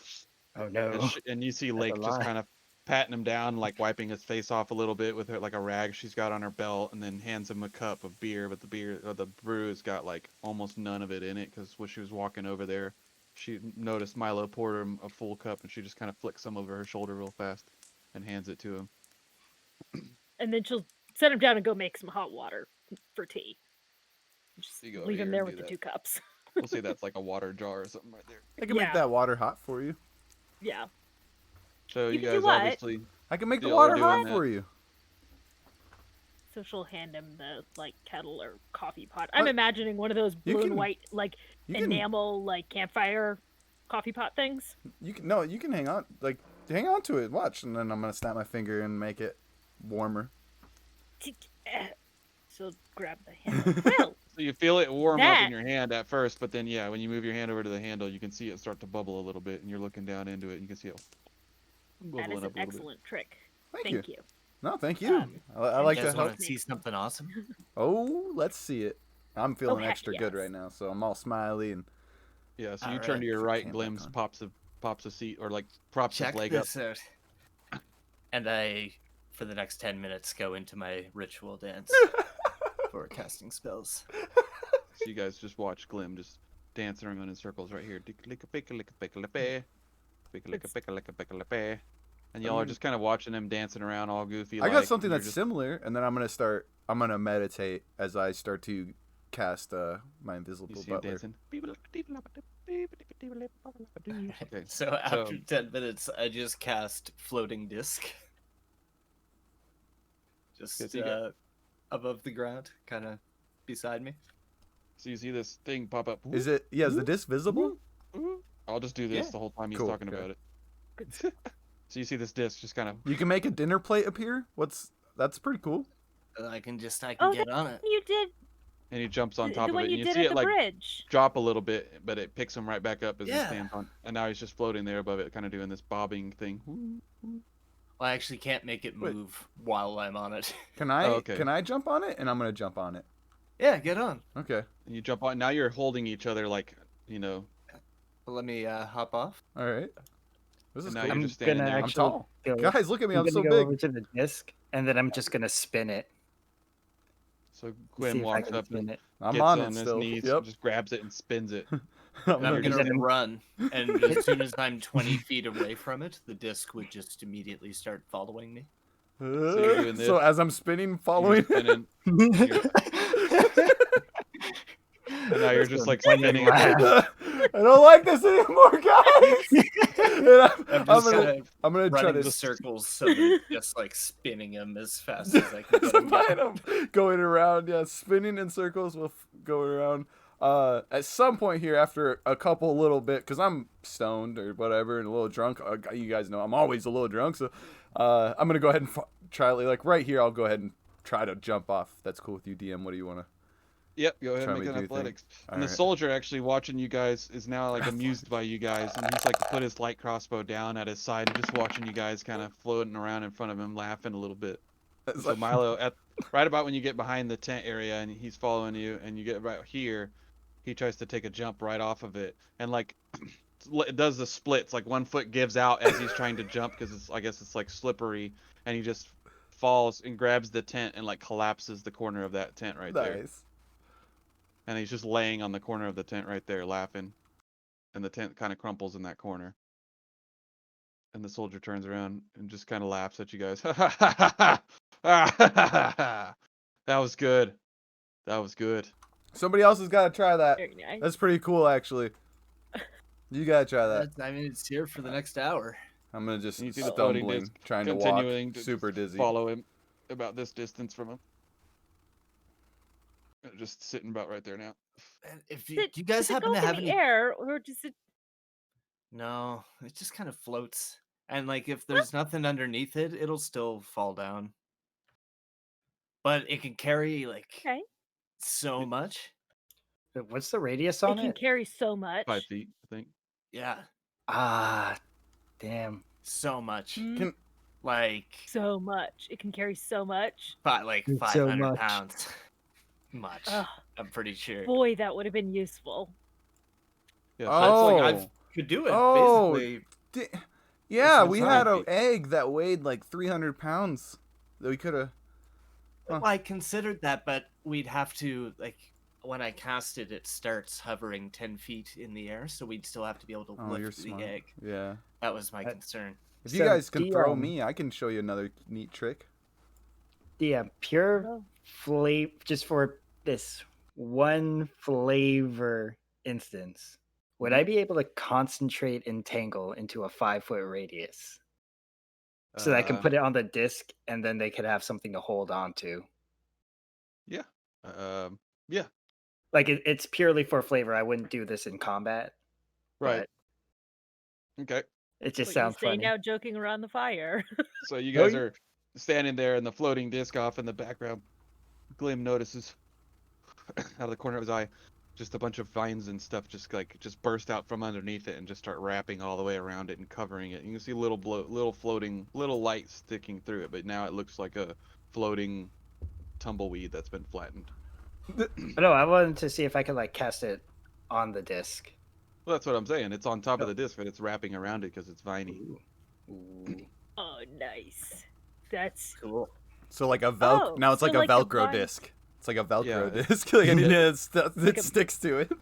Speaker 6: Oh no.
Speaker 1: And you see
Speaker 4: That's
Speaker 1: Lake
Speaker 4: a
Speaker 1: just
Speaker 4: lie.
Speaker 1: kind of patting him down, like wiping his face off a little bit with her like a rag she's got on her belt, and then hands him a cup of beer. But the brew has got like almost none of it in it because when she was walking over there, she noticed Milo poured him a full cup, and she just kind of flicks some over her shoulder real fast and hands it to him.
Speaker 3: And then she'll set him down and go make some hot water for tea. Just
Speaker 1: You go over
Speaker 3: leave him
Speaker 1: here
Speaker 3: there
Speaker 1: and
Speaker 3: with
Speaker 1: do
Speaker 3: the
Speaker 1: that.
Speaker 3: 2 cups.
Speaker 1: We'll say that's like a water jar or something right there.
Speaker 2: I can make
Speaker 3: Yeah.
Speaker 2: that water hot for you.
Speaker 3: Yeah.
Speaker 1: So
Speaker 3: You
Speaker 1: you
Speaker 3: can do
Speaker 1: guys
Speaker 3: what?
Speaker 1: obviously
Speaker 2: I can make the
Speaker 1: Y'all
Speaker 2: water
Speaker 1: are doing
Speaker 2: hot
Speaker 1: that.
Speaker 2: for you.
Speaker 3: So she'll hand him the like kettle or coffee pot. I'm
Speaker 2: But
Speaker 3: imagining one of those
Speaker 2: you
Speaker 3: blue and
Speaker 2: can-
Speaker 3: white like
Speaker 2: You can,
Speaker 3: enamel like campfire coffee pot things.
Speaker 2: you can hang on, like hang on to it. Watch, and then I'm gonna snap my finger and make it warmer.
Speaker 3: She'll grab the handle. Well,
Speaker 1: So you feel it warm up
Speaker 3: That
Speaker 1: in your hand at first, but then yeah, when you move your hand over to the handle, you can see it start to bubble a little bit, and you're looking down into it, and you can see it
Speaker 3: that
Speaker 1: bubbling
Speaker 3: is
Speaker 1: up
Speaker 3: an
Speaker 1: a little bit.
Speaker 3: excellent trick.
Speaker 2: Thank you.
Speaker 3: you.
Speaker 2: No, thank you. I
Speaker 3: and
Speaker 2: like
Speaker 5: You
Speaker 2: to
Speaker 5: guys
Speaker 2: help.
Speaker 5: want to see something awesome?
Speaker 2: Oh, let's see it. I'm feeling
Speaker 3: heck
Speaker 2: extra good
Speaker 3: yes.
Speaker 2: right now, so I'm all smiley and
Speaker 1: Yeah, so
Speaker 5: All
Speaker 1: you turn to
Speaker 5: right.
Speaker 1: your
Speaker 2: Put
Speaker 1: right,
Speaker 2: cam back
Speaker 1: Glims
Speaker 2: on.
Speaker 1: pops a seat or like props his
Speaker 5: Check
Speaker 1: leg up.
Speaker 5: this out. And I, for the next 10 minutes, go into my ritual dance for casting spells.
Speaker 1: So you guys just watch Glim just dancing around in circles right here. And y'all are just kind of watching him dancing around all goofy.
Speaker 2: I got something
Speaker 1: you're
Speaker 2: that's
Speaker 1: just,
Speaker 2: similar, and then I'm gonna meditate as I start to cast my invisible
Speaker 1: you see him
Speaker 2: butler.
Speaker 1: dancing. Okay,
Speaker 5: So after 10 minutes, I just cast floating disc. Just
Speaker 1: so you got-
Speaker 5: above the ground, kind of beside me.
Speaker 1: so you see this thing pop up.
Speaker 2: Is it? Yeah, is the disc visible?
Speaker 1: I'll just do this
Speaker 5: Yeah.
Speaker 1: the whole time he's
Speaker 2: Cool,
Speaker 1: talking
Speaker 2: okay.
Speaker 1: about it. So you see this disc just kind of.
Speaker 2: You can make a dinner plate appear. That's pretty cool.
Speaker 5: I can
Speaker 3: Oh,
Speaker 5: get on it.
Speaker 3: You did
Speaker 1: And he jumps on
Speaker 3: the
Speaker 1: top of
Speaker 3: one
Speaker 1: it.
Speaker 3: you
Speaker 1: And you
Speaker 3: did
Speaker 1: see
Speaker 3: at
Speaker 1: it
Speaker 3: the
Speaker 1: like
Speaker 3: bridge.
Speaker 1: drop a little bit, but it picks him right back up as he
Speaker 5: Yeah.
Speaker 1: stands on. And now he's just floating there above it, kind of doing this bobbing thing.
Speaker 5: Well, I actually can't make it
Speaker 2: Wait.
Speaker 5: move while I'm on it.
Speaker 2: Can I?
Speaker 1: Oh, okay.
Speaker 2: Can I jump on it? And I'm gonna jump on it.
Speaker 5: Yeah, get on.
Speaker 2: Okay.
Speaker 1: And you jump on. Now you're holding each other like, you know.
Speaker 5: Well, let me hop off.
Speaker 2: All right. This is
Speaker 1: And now
Speaker 2: cool.
Speaker 1: you're
Speaker 4: I'm
Speaker 1: just standing
Speaker 4: gonna
Speaker 1: there.
Speaker 2: I'm
Speaker 4: actually
Speaker 2: tall.
Speaker 4: go,
Speaker 2: Guys, look at me.
Speaker 4: I'm
Speaker 2: I'm
Speaker 4: gonna
Speaker 2: so
Speaker 4: go
Speaker 2: big.
Speaker 4: over to the disc, and then I'm just gonna spin it.
Speaker 1: So
Speaker 4: See
Speaker 1: Gwen
Speaker 4: if I
Speaker 1: walks
Speaker 4: can
Speaker 1: up
Speaker 4: spin
Speaker 1: and
Speaker 4: it.
Speaker 2: I'm
Speaker 1: gets
Speaker 2: on
Speaker 1: on
Speaker 2: it
Speaker 1: his
Speaker 2: still.
Speaker 1: knees,
Speaker 2: Yep.
Speaker 1: just grabs it and spins it.
Speaker 2: I'm
Speaker 5: And I'm
Speaker 2: gonna
Speaker 5: gonna
Speaker 4: then-
Speaker 5: run, and as soon as I'm 20 feet away from it, the disc would just immediately start following me.
Speaker 1: you're doing this.
Speaker 2: So as I'm spinning,
Speaker 1: You're
Speaker 2: following.
Speaker 1: spinning, and now you're just like
Speaker 4: When you
Speaker 1: spinning.
Speaker 4: laugh.
Speaker 2: I don't like this anymore, guys. And
Speaker 5: I'm
Speaker 2: I'm
Speaker 5: just
Speaker 2: gonna try
Speaker 5: running
Speaker 2: to
Speaker 5: the circles so they're just like spinning him as fast as I can get him
Speaker 2: Behind
Speaker 5: down.
Speaker 2: him, going around, yeah, spinning in circles with going around. At some point here, after a couple little bit, because I'm stoned or whatever and a little drunk. You guys know I'm always a little drunk, so I'm gonna go ahead and try like right here. I'll go ahead and try to jump off. That's cool with you, DM. What do you want to?
Speaker 1: Yep, go ahead
Speaker 2: Try
Speaker 1: and
Speaker 2: me
Speaker 1: make
Speaker 2: to
Speaker 1: an
Speaker 2: do thing.
Speaker 1: athletics. And
Speaker 2: Alright.
Speaker 1: the soldier actually watching you guys is now like amused by you guys, and he's like put his light crossbow down at his side and just watching you guys kind of floating around in front of him, laughing a little bit.
Speaker 2: It's
Speaker 1: So
Speaker 2: like-
Speaker 1: Milo, right about when you get behind the tent area and he's following you, and you get right here, he tries to take a jump right off of it, and like it does the splits. Like one foot gives out as he's trying to jump because I guess it's like slippery, and he just falls and grabs the tent and like collapses the corner of that tent right there.
Speaker 2: Nice.
Speaker 1: And he's just laying on the corner of the tent right there, laughing, and the tent kind of crumples in that corner. And the soldier turns around and just kind of laughs at you guys. That was good. That was good.
Speaker 2: Somebody else has got to try that.
Speaker 3: Very nice.
Speaker 2: That's pretty cool, actually. You gotta try that.
Speaker 5: I mean, it's here for the next hour.
Speaker 2: I'm gonna just
Speaker 1: And you see the floating
Speaker 2: stumbling,
Speaker 1: disc
Speaker 2: trying to walk,
Speaker 1: continuing to
Speaker 2: super dizzy.
Speaker 1: Follow him about this distance from him. Just sitting about right there now.
Speaker 5: And if
Speaker 3: Does
Speaker 5: you guys
Speaker 3: does it
Speaker 5: happen
Speaker 3: go
Speaker 5: to
Speaker 3: up
Speaker 5: have
Speaker 3: in
Speaker 5: any,
Speaker 3: the air, or does it?
Speaker 5: no, it just kind of floats. And like if there's nothing underneath it, it'll still fall down. But it can carry like
Speaker 3: Okay.
Speaker 5: so much.
Speaker 4: What's the radius
Speaker 3: It
Speaker 4: on
Speaker 3: can
Speaker 4: it?
Speaker 3: carry so much.
Speaker 1: 5 feet, I think.
Speaker 5: Yeah,
Speaker 4: Ah, damn.
Speaker 5: so much.
Speaker 3: Mm,
Speaker 2: Can-
Speaker 5: Like
Speaker 3: so much. It can carry so much.
Speaker 5: like
Speaker 4: So
Speaker 5: 500
Speaker 4: much.
Speaker 5: pounds. Much.
Speaker 3: Ugh,
Speaker 5: I'm pretty sure.
Speaker 3: boy, that would have been useful.
Speaker 1: Yeah,
Speaker 5: That's
Speaker 2: Oh.
Speaker 5: like I could do it
Speaker 2: Oh.
Speaker 5: basically.
Speaker 2: Yeah,
Speaker 5: That's
Speaker 2: we
Speaker 5: what
Speaker 2: had
Speaker 5: I'm
Speaker 2: an egg that weighed like 300 pounds that we could have. Huh.
Speaker 5: Well, I considered that, but we'd have to like when I cast it, it starts hovering 10 feet in the air, so we'd still have to be able to
Speaker 2: Oh, you're
Speaker 5: lift the
Speaker 2: smart.
Speaker 5: egg.
Speaker 2: Yeah.
Speaker 5: That was my
Speaker 4: Uh,
Speaker 5: concern.
Speaker 2: If you
Speaker 4: So,
Speaker 2: guys can throw
Speaker 4: DM.
Speaker 2: me, I can show you another neat trick.
Speaker 4: Yeah, pure
Speaker 3: Oh.
Speaker 4: flavor, just for this one flavor instance. Would I be able to concentrate Entangle into a 5-foot radius so that I can put it on the disc and then they could have something to hold on to?
Speaker 1: Yeah.
Speaker 4: Like it's purely for flavor. I wouldn't do this in combat.
Speaker 1: Right.
Speaker 4: But
Speaker 1: Okay.
Speaker 4: it just
Speaker 3: What
Speaker 4: sounds
Speaker 3: you say
Speaker 4: funny.
Speaker 3: now, joking around the fire.
Speaker 1: So you
Speaker 2: Oh,
Speaker 1: guys
Speaker 2: yeah.
Speaker 1: are standing there and the floating disc off in the background. Glim notices. out of the corner of his eye, just a bunch of vines and stuff just burst out from underneath it and just start wrapping all the way around it and covering it. You can see little floating, little light sticking through it, but now it looks like a floating tumbleweed that's been flattened.
Speaker 4: No, I wanted to see if I could like cast it on the disc.
Speaker 1: Well, that's what I'm saying. It's on top of the disc, but it's wrapping around it because it's viney.
Speaker 4: Ooh,
Speaker 3: Oh, nice. That's
Speaker 4: cool.
Speaker 2: So like a
Speaker 3: Oh,
Speaker 2: now it's
Speaker 3: so
Speaker 2: like a
Speaker 3: like the
Speaker 2: Velcro
Speaker 3: vine-
Speaker 2: disc. It's like a Velcro
Speaker 1: Yeah,
Speaker 2: disc. Like, and
Speaker 1: it-
Speaker 2: it
Speaker 3: a-
Speaker 2: sticks to it.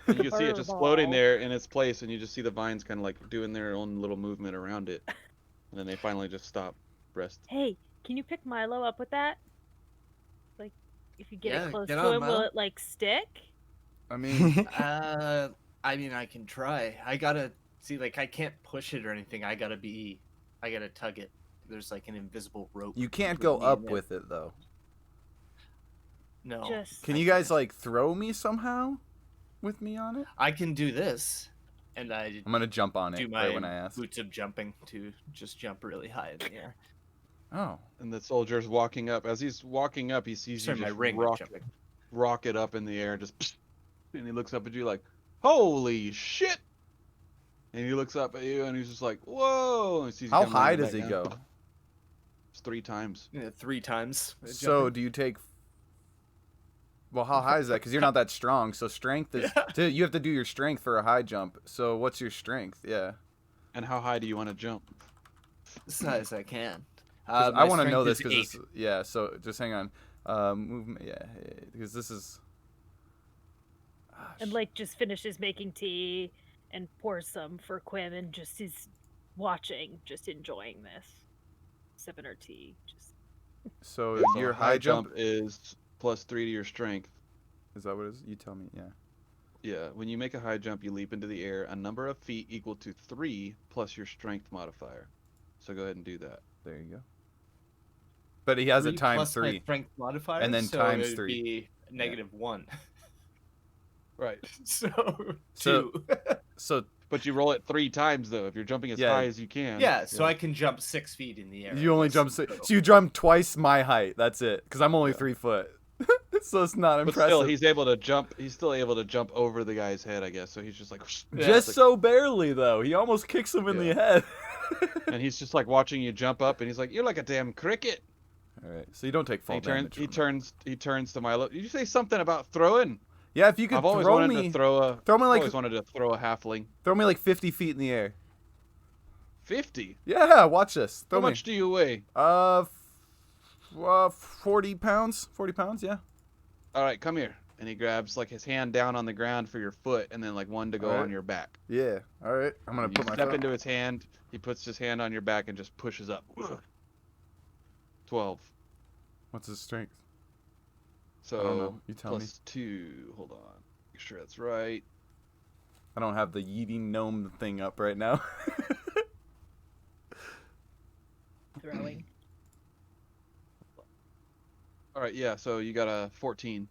Speaker 1: You can see it just floating
Speaker 3: Fireball.
Speaker 1: there in its place, and you just see the vines kind of like doing their own little movement around it, and then they finally just stop. Rest.
Speaker 3: Hey, can you pick Milo up with that? Like, if you get
Speaker 5: Yeah,
Speaker 3: it close
Speaker 5: get
Speaker 3: to
Speaker 5: on,
Speaker 3: him, will
Speaker 5: Milo.
Speaker 3: it like stick?
Speaker 2: I mean,
Speaker 5: I mean, I can try. I gotta see, like, I can't push it or anything. I gotta tug it. There's like an invisible rope.
Speaker 2: you can't
Speaker 5: between
Speaker 2: go
Speaker 5: me
Speaker 2: up
Speaker 5: and it.
Speaker 2: with it though.
Speaker 5: No.
Speaker 3: Just
Speaker 2: Can
Speaker 5: I
Speaker 2: you guys
Speaker 5: can't.
Speaker 2: like throw me somehow with me on it?
Speaker 5: I can do this, and I
Speaker 2: I'm gonna jump on
Speaker 5: do
Speaker 2: it
Speaker 5: my
Speaker 2: right when I ask.
Speaker 5: boots of jumping to just jump really high in the air.
Speaker 2: Oh,
Speaker 1: And the soldier's walking up. As he's walking up, he sees
Speaker 5: Sorry,
Speaker 1: you
Speaker 5: my
Speaker 1: just
Speaker 5: ring of
Speaker 1: rocket,
Speaker 5: jumping.
Speaker 1: rocket up in the air, just, and he looks up at you like, "Holy shit!" And he looks up at you, and he's just like, "Whoa!" And sees you
Speaker 2: how
Speaker 1: come
Speaker 2: high
Speaker 1: landing
Speaker 2: does he
Speaker 1: back
Speaker 2: go?
Speaker 1: down. It's 3 times.
Speaker 5: Yeah, 3 times.
Speaker 2: So
Speaker 5: jumping.
Speaker 2: do you take? Well, how high is that? Because you're not that strong. So strength is. You have to do your strength for a high jump. So what's your strength? Yeah.
Speaker 1: And how high do you want to jump?
Speaker 5: As high as I can.
Speaker 2: 'Cause
Speaker 5: My
Speaker 2: I want to know
Speaker 5: strength
Speaker 2: this
Speaker 5: is
Speaker 2: because
Speaker 5: 8.
Speaker 2: yeah. So just hang on. Movement. Yeah. Because this is. Ah,
Speaker 3: and like just finishes making tea and pours some for Quim and just is watching, just enjoying this, sipping her tea. Just
Speaker 2: So
Speaker 1: So
Speaker 2: your high jump
Speaker 1: is +3 to your strength.
Speaker 2: is that what it is? You tell me. Yeah.
Speaker 1: Yeah, when you make a high jump, you leap into the air a number of feet equal to 3 plus your strength modifier. So go ahead and do that.
Speaker 2: There you go. But he has
Speaker 5: 3
Speaker 2: it times
Speaker 5: plus my
Speaker 2: 3.
Speaker 5: strength modifier,
Speaker 2: And then
Speaker 5: so
Speaker 2: times
Speaker 5: it would
Speaker 2: 3.
Speaker 5: be -1.
Speaker 1: Right.
Speaker 5: So
Speaker 2: So-
Speaker 5: 2.
Speaker 2: So
Speaker 1: But you roll it 3 times though, if you're jumping as
Speaker 2: Yeah.
Speaker 1: high as you can.
Speaker 5: Yeah, so I can jump 6 feet in the air.
Speaker 2: you only
Speaker 5: That's
Speaker 2: jump.
Speaker 5: total.
Speaker 2: So you jump twice my height. That's it. Because I'm only
Speaker 1: Yeah.
Speaker 2: 3 foot. So it's not
Speaker 1: But
Speaker 2: impressive.
Speaker 1: still, he's able to jump. He's still able to jump over the guy's head, I guess. So he's just like,
Speaker 2: Just so barely though. He almost kicks him in the
Speaker 1: Yeah.
Speaker 2: head.
Speaker 1: and he's just like watching you jump up, and he's like, "You're like a damn cricket."
Speaker 2: All right. So you don't take fall
Speaker 1: He
Speaker 2: damage.
Speaker 1: turns. He
Speaker 2: from that.
Speaker 1: turns. He turns to Milo. Did you say something about throwing?
Speaker 2: Yeah, if you could
Speaker 1: I've always
Speaker 2: throw
Speaker 1: wanted
Speaker 2: me,
Speaker 1: to throw a.
Speaker 2: throw me like
Speaker 1: always wanted to throw a halfling.
Speaker 2: throw me like 50 feet in the air.
Speaker 1: 50.
Speaker 2: Yeah, watch this. Throw
Speaker 1: How
Speaker 2: me.
Speaker 1: much do you weigh?
Speaker 2: 40 pounds. 40 pounds. Yeah.
Speaker 1: All right, come here. And he grabs like his hand down on the ground for your foot, and then like one to go
Speaker 2: All right.
Speaker 1: on your back.
Speaker 2: Yeah. All right. I'm gonna
Speaker 1: You
Speaker 2: put my
Speaker 1: step
Speaker 2: foot.
Speaker 1: into his hand. He puts his hand on your back and just pushes up. 12.
Speaker 2: What's his strength?
Speaker 1: So
Speaker 2: I don't know. You tell me.
Speaker 1: +2. Hold on. Make sure that's right.
Speaker 2: I don't have the yeeting gnome thing up right now.
Speaker 3: throwing.
Speaker 1: All right, yeah. So you got a 14.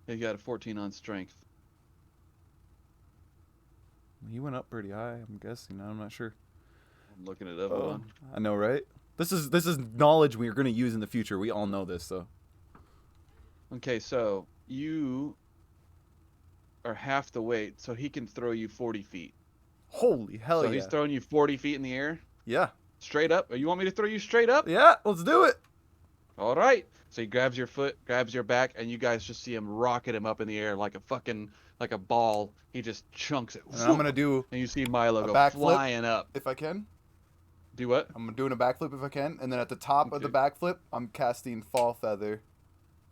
Speaker 1: You got a 14 on strength.
Speaker 2: He went up pretty high. I'm guessing. I'm not sure.
Speaker 1: I'm looking it up. Hold on.
Speaker 2: I know, right? This is knowledge we are going to use in the future. We all know this, though.
Speaker 1: Okay, so you are half the weight, so he can throw you 40 feet.
Speaker 2: Holy hell
Speaker 1: So
Speaker 2: yeah!
Speaker 1: he's throwing you 40 feet in the air,
Speaker 2: Yeah,
Speaker 1: straight up. Or you want me to throw you straight up?
Speaker 2: yeah. Let's do it.
Speaker 1: All right. So he grabs your foot, grabs your back, and you guys just see him rocket him up in the air like a ball. He just chunks it.
Speaker 2: And I'm gonna do
Speaker 1: And you see Milo
Speaker 2: a
Speaker 1: go
Speaker 2: backflip.
Speaker 1: flying up.
Speaker 2: if I can.
Speaker 1: Do what?
Speaker 2: I'm doing a backflip if I can, and then at the top of the
Speaker 1: Okay.
Speaker 2: backflip, I'm casting Fall Feather,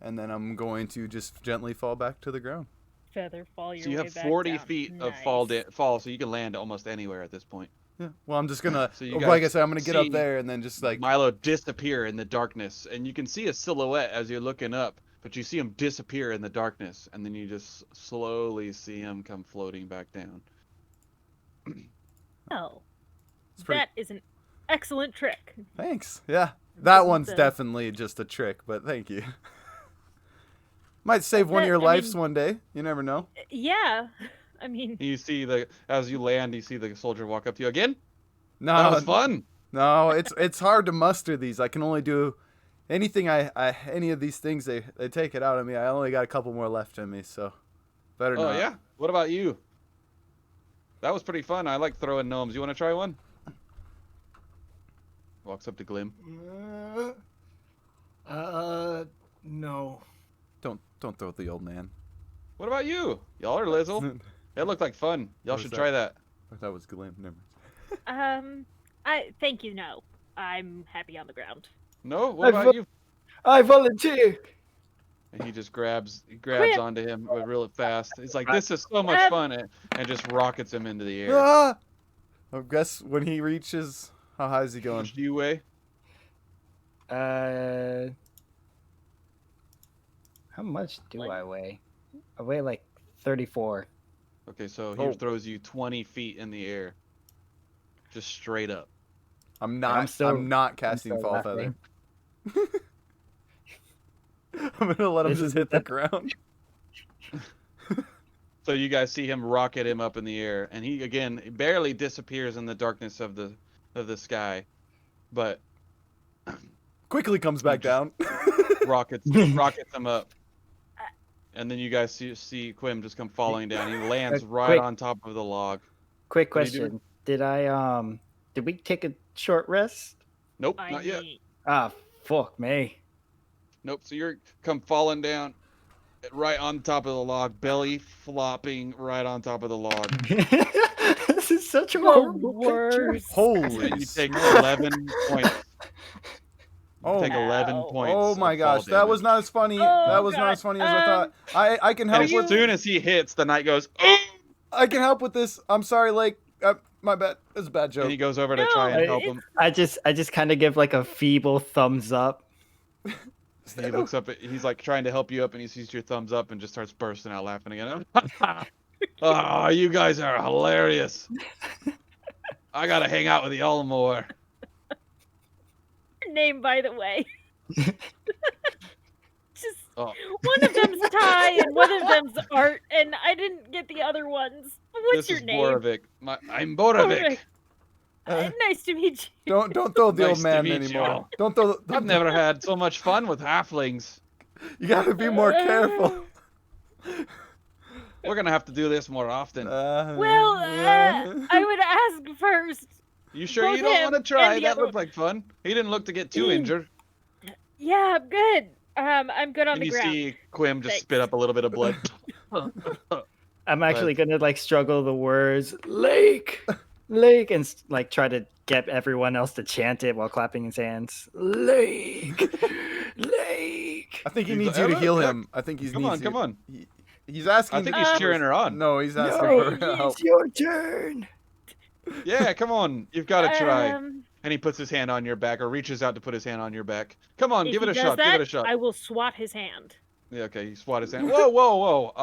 Speaker 2: and then I'm going to just gently fall back to the ground.
Speaker 3: Feather fall your
Speaker 1: So you
Speaker 3: way
Speaker 1: have
Speaker 3: back
Speaker 1: 40
Speaker 3: down.
Speaker 1: feet of
Speaker 3: Nice.
Speaker 1: fall, so you can land almost anywhere at this point.
Speaker 2: Yeah. Well, I'm just gonna,
Speaker 1: So you
Speaker 2: like
Speaker 1: guys
Speaker 2: I said, I'm gonna get up
Speaker 1: see
Speaker 2: there and then just like,
Speaker 1: Milo disappear in the darkness, and you can see a silhouette as you're looking up, but you see him disappear in the darkness, and then you just slowly see him come floating back down.
Speaker 3: Oh,
Speaker 2: it's pretty.
Speaker 3: that is an excellent trick.
Speaker 2: Thanks. Yeah, that
Speaker 3: Wasn't
Speaker 2: one's
Speaker 3: the-
Speaker 2: definitely just a trick, but thank you. Might save one of
Speaker 3: That-
Speaker 2: your
Speaker 3: I
Speaker 2: lives
Speaker 3: mean-
Speaker 2: one day. You never know.
Speaker 3: Yeah, I mean,
Speaker 1: You see as you land, you see the soldier walk up to you again.
Speaker 2: No,
Speaker 1: That was fun.
Speaker 2: no, it's hard to muster these. I can only do anything any of these things they take it out of me. I only got a couple more left in me, so better
Speaker 1: Oh
Speaker 2: not.
Speaker 1: yeah. What about you? That was pretty fun. I like throwing gnomes. You want to try one? Walks up to Glim.
Speaker 6: No.
Speaker 2: Don't throw the old man.
Speaker 1: What about you? Y'all are Lizzle. That looked like fun. Y'all
Speaker 2: What was
Speaker 1: should
Speaker 2: that?
Speaker 1: try that.
Speaker 2: I thought it was Glim. Never mind.
Speaker 3: I thank you. No, I'm happy on the ground.
Speaker 1: No? What about you?
Speaker 6: I volunteer.
Speaker 1: And he just grabs
Speaker 3: Quit.
Speaker 1: onto him real fast. He's like, this is so much fun, and just rockets him into the air.
Speaker 2: Ah! I guess when he reaches, how high is he
Speaker 1: How
Speaker 2: going?
Speaker 1: much do you weigh?
Speaker 4: How much do I weigh? I weigh like 34.
Speaker 1: Okay, so he
Speaker 2: Oh.
Speaker 1: throws you 20 feet in the air. Just straight up.
Speaker 2: I'm
Speaker 4: I'm
Speaker 2: not casting
Speaker 4: still
Speaker 2: Fall Feather.
Speaker 4: laughing.
Speaker 2: I'm gonna let him
Speaker 4: This
Speaker 2: just
Speaker 4: is
Speaker 2: hit the
Speaker 4: the-
Speaker 2: ground.
Speaker 1: So you guys see him rocket him up in the air, and he again barely disappears in the darkness of the sky, but
Speaker 2: Quickly comes back down.
Speaker 1: rockets him up. And then you guys see Quim just come falling down. He lands right
Speaker 4: quick.
Speaker 1: on top of the log.
Speaker 4: Quick
Speaker 1: What are you doing?
Speaker 4: question. Did we take a short rest?
Speaker 1: Nope,
Speaker 3: I
Speaker 1: not yet.
Speaker 3: mean,
Speaker 4: Ah, fuck me.
Speaker 1: Nope. So you're come falling down right on top of the log, belly flopping right on top of the log.
Speaker 4: This is such a
Speaker 3: the
Speaker 4: horrible picture.
Speaker 3: worst.
Speaker 2: Holy
Speaker 1: And you take
Speaker 2: smokes.
Speaker 1: 11 points.
Speaker 2: Oh,
Speaker 1: Take 11
Speaker 3: Ow.
Speaker 1: points.
Speaker 2: oh my
Speaker 1: of fall
Speaker 2: gosh, that was
Speaker 1: damage.
Speaker 2: not as funny.
Speaker 3: Oh,
Speaker 2: that was not
Speaker 3: God.
Speaker 2: as funny as I thought. I can
Speaker 1: And
Speaker 2: help
Speaker 1: as
Speaker 2: with.
Speaker 1: soon as he hits, the knight goes, oh!
Speaker 2: I can help with this. I'm sorry, Lake. My bad. It's a bad
Speaker 1: And
Speaker 2: joke.
Speaker 1: he goes over to try and
Speaker 3: No,
Speaker 1: help him.
Speaker 4: I just kind of give like a feeble thumbs up.
Speaker 1: He looks up at, he's like trying to help you up, and he sees your thumbs up and just starts bursting out laughing again. Oh, you guys are hilarious. I gotta hang out with y'all more.
Speaker 3: Your name, by the way. Just
Speaker 1: Oh,
Speaker 3: one of them's Ty and one of them's Art, and I didn't get the other ones. What's
Speaker 1: this
Speaker 3: your
Speaker 1: is
Speaker 3: name?
Speaker 1: Borovic. I'm Borovic.
Speaker 3: Borovic. Nice to meet you.
Speaker 2: Don't throw the
Speaker 1: Nice
Speaker 2: old
Speaker 1: to
Speaker 2: man
Speaker 1: meet
Speaker 2: anymore.
Speaker 1: y'all.
Speaker 2: Don't.
Speaker 1: I've never had so much fun with halflings.
Speaker 2: You gotta be more careful.
Speaker 1: We're gonna have to do this more often.
Speaker 3: Well, I would ask first.
Speaker 1: You sure
Speaker 3: both
Speaker 1: you don't
Speaker 3: him
Speaker 1: want to
Speaker 3: and
Speaker 1: try?
Speaker 3: the
Speaker 1: That
Speaker 3: other
Speaker 1: looked like fun. He didn't look to get too injured.
Speaker 3: Yeah, I'm good. I'm good on
Speaker 1: And
Speaker 3: the
Speaker 1: you
Speaker 3: ground.
Speaker 1: see Quim just
Speaker 3: Thanks.
Speaker 1: spit up a little bit of blood.
Speaker 4: I'm actually gonna like struggle the words Lake, Lake, and like try to get everyone else to chant it while clapping his hands. Lake, Lake.
Speaker 2: I think he
Speaker 1: He's
Speaker 2: needs
Speaker 1: like,
Speaker 2: you to
Speaker 1: "Oh,
Speaker 2: heal
Speaker 1: look,
Speaker 2: him. I think he's
Speaker 1: come
Speaker 2: needs
Speaker 1: on,
Speaker 2: you.
Speaker 1: come on.
Speaker 2: He's asking.
Speaker 1: I think he's cheering her on.
Speaker 2: No, he's asking
Speaker 4: No,
Speaker 2: for help.
Speaker 4: it's your turn.
Speaker 1: Yeah, come on. You've got to try.
Speaker 3: Um,
Speaker 1: And he puts his hand on your back, or reaches out to put his hand on your back. Come on,
Speaker 3: if
Speaker 1: give it
Speaker 3: he
Speaker 1: a
Speaker 3: does
Speaker 1: shot.
Speaker 3: that,
Speaker 1: Give it a shot.
Speaker 3: I will swat his hand.
Speaker 1: Yeah, okay. He swat his hand. Whoa, whoa, whoa!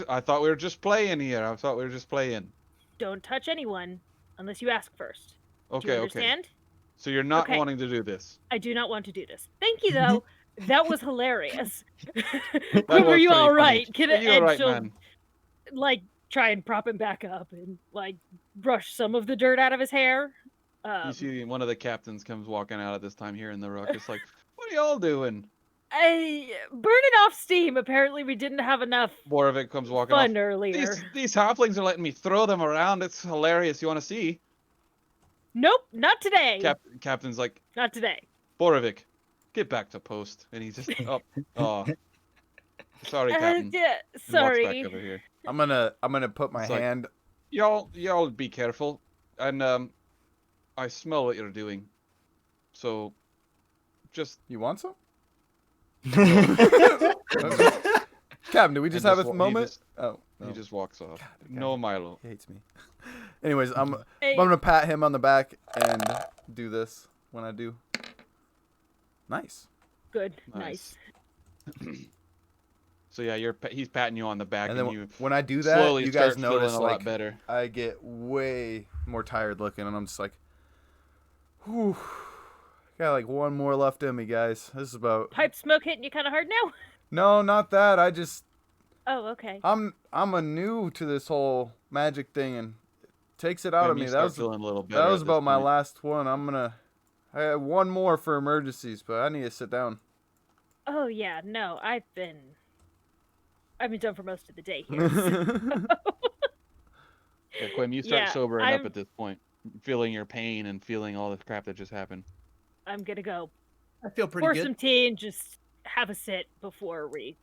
Speaker 1: I thought we were just playing here. I thought we were just playing.
Speaker 3: Don't touch anyone unless you ask first. Do
Speaker 1: Okay,
Speaker 3: you
Speaker 1: okay.
Speaker 3: understand?
Speaker 1: So you're not
Speaker 3: Okay.
Speaker 1: wanting to do this.
Speaker 3: I do not want to do this. Thank you, though. That was hilarious.
Speaker 1: That
Speaker 3: Were
Speaker 1: was
Speaker 3: you
Speaker 1: pretty
Speaker 3: all
Speaker 1: funny.
Speaker 3: right? Kid,
Speaker 1: Are you
Speaker 3: and
Speaker 1: all right,
Speaker 3: she'll
Speaker 1: man?
Speaker 3: like try and prop him back up and like brush some of the dirt out of his hair.
Speaker 1: You see one of the captains comes walking out at this time here in the ruckus, like, what are y'all doing?
Speaker 3: Burning off steam. Apparently, we didn't have enough
Speaker 1: Borovic comes walking
Speaker 3: fun
Speaker 1: off.
Speaker 3: earlier.
Speaker 1: These halflings are letting me throw them around. It's hilarious. You want to see?
Speaker 3: Nope, not today.
Speaker 1: Captain's like,
Speaker 3: Not today.
Speaker 1: Borovic, get back to post. And he's just, oh. Sorry, Captain.
Speaker 3: Yeah,
Speaker 1: He walks
Speaker 3: sorry.
Speaker 1: back over here.
Speaker 2: I'm gonna put my
Speaker 1: It's like-
Speaker 2: hand.
Speaker 1: Y'all be careful. And I smell what you're doing. So just
Speaker 2: You want some? Captain, do we just
Speaker 1: He
Speaker 2: have
Speaker 1: just
Speaker 2: a
Speaker 1: wa- he
Speaker 2: moment?
Speaker 1: just-
Speaker 2: Oh,
Speaker 1: he
Speaker 2: no.
Speaker 1: just walks off.
Speaker 2: God,
Speaker 1: No Milo.
Speaker 2: He hates me. Anyways, I'm
Speaker 3: Hey,
Speaker 2: gonna pat him on the back and do this when I do. Nice.
Speaker 3: good,
Speaker 1: Nice.
Speaker 3: nice.
Speaker 1: So yeah, he's patting you on the back,
Speaker 2: And
Speaker 1: and,
Speaker 2: then
Speaker 1: you
Speaker 2: when I do that,
Speaker 1: slowly
Speaker 2: you guys
Speaker 1: start feeling
Speaker 2: notice
Speaker 1: a lot
Speaker 2: like
Speaker 1: better.
Speaker 2: I get way more tired looking, and I'm just like, whew. Got like one more left in me, guys. This is about.
Speaker 3: Pipe smoke hitting you kind of hard now.
Speaker 2: No, not that. I just
Speaker 3: Oh, okay.
Speaker 2: I'm a new to this whole magic thing, and it takes it out
Speaker 1: Quim,
Speaker 2: of me.
Speaker 1: you
Speaker 2: That
Speaker 1: start
Speaker 2: was
Speaker 1: feeling a little better.
Speaker 2: that
Speaker 1: at
Speaker 2: was
Speaker 1: this
Speaker 2: about my
Speaker 1: point.
Speaker 2: last one. I have one more for emergencies, but I need to sit down.
Speaker 3: Oh yeah, no, I've been done for most of the day here. So.
Speaker 1: Yeah, Quim, you start
Speaker 3: Yeah,
Speaker 1: sobering up at this point, feeling your pain and feeling all the crap that just happened.
Speaker 3: I'm gonna go
Speaker 5: I feel pretty
Speaker 3: pour
Speaker 5: good.
Speaker 3: some tea and just have a sit before we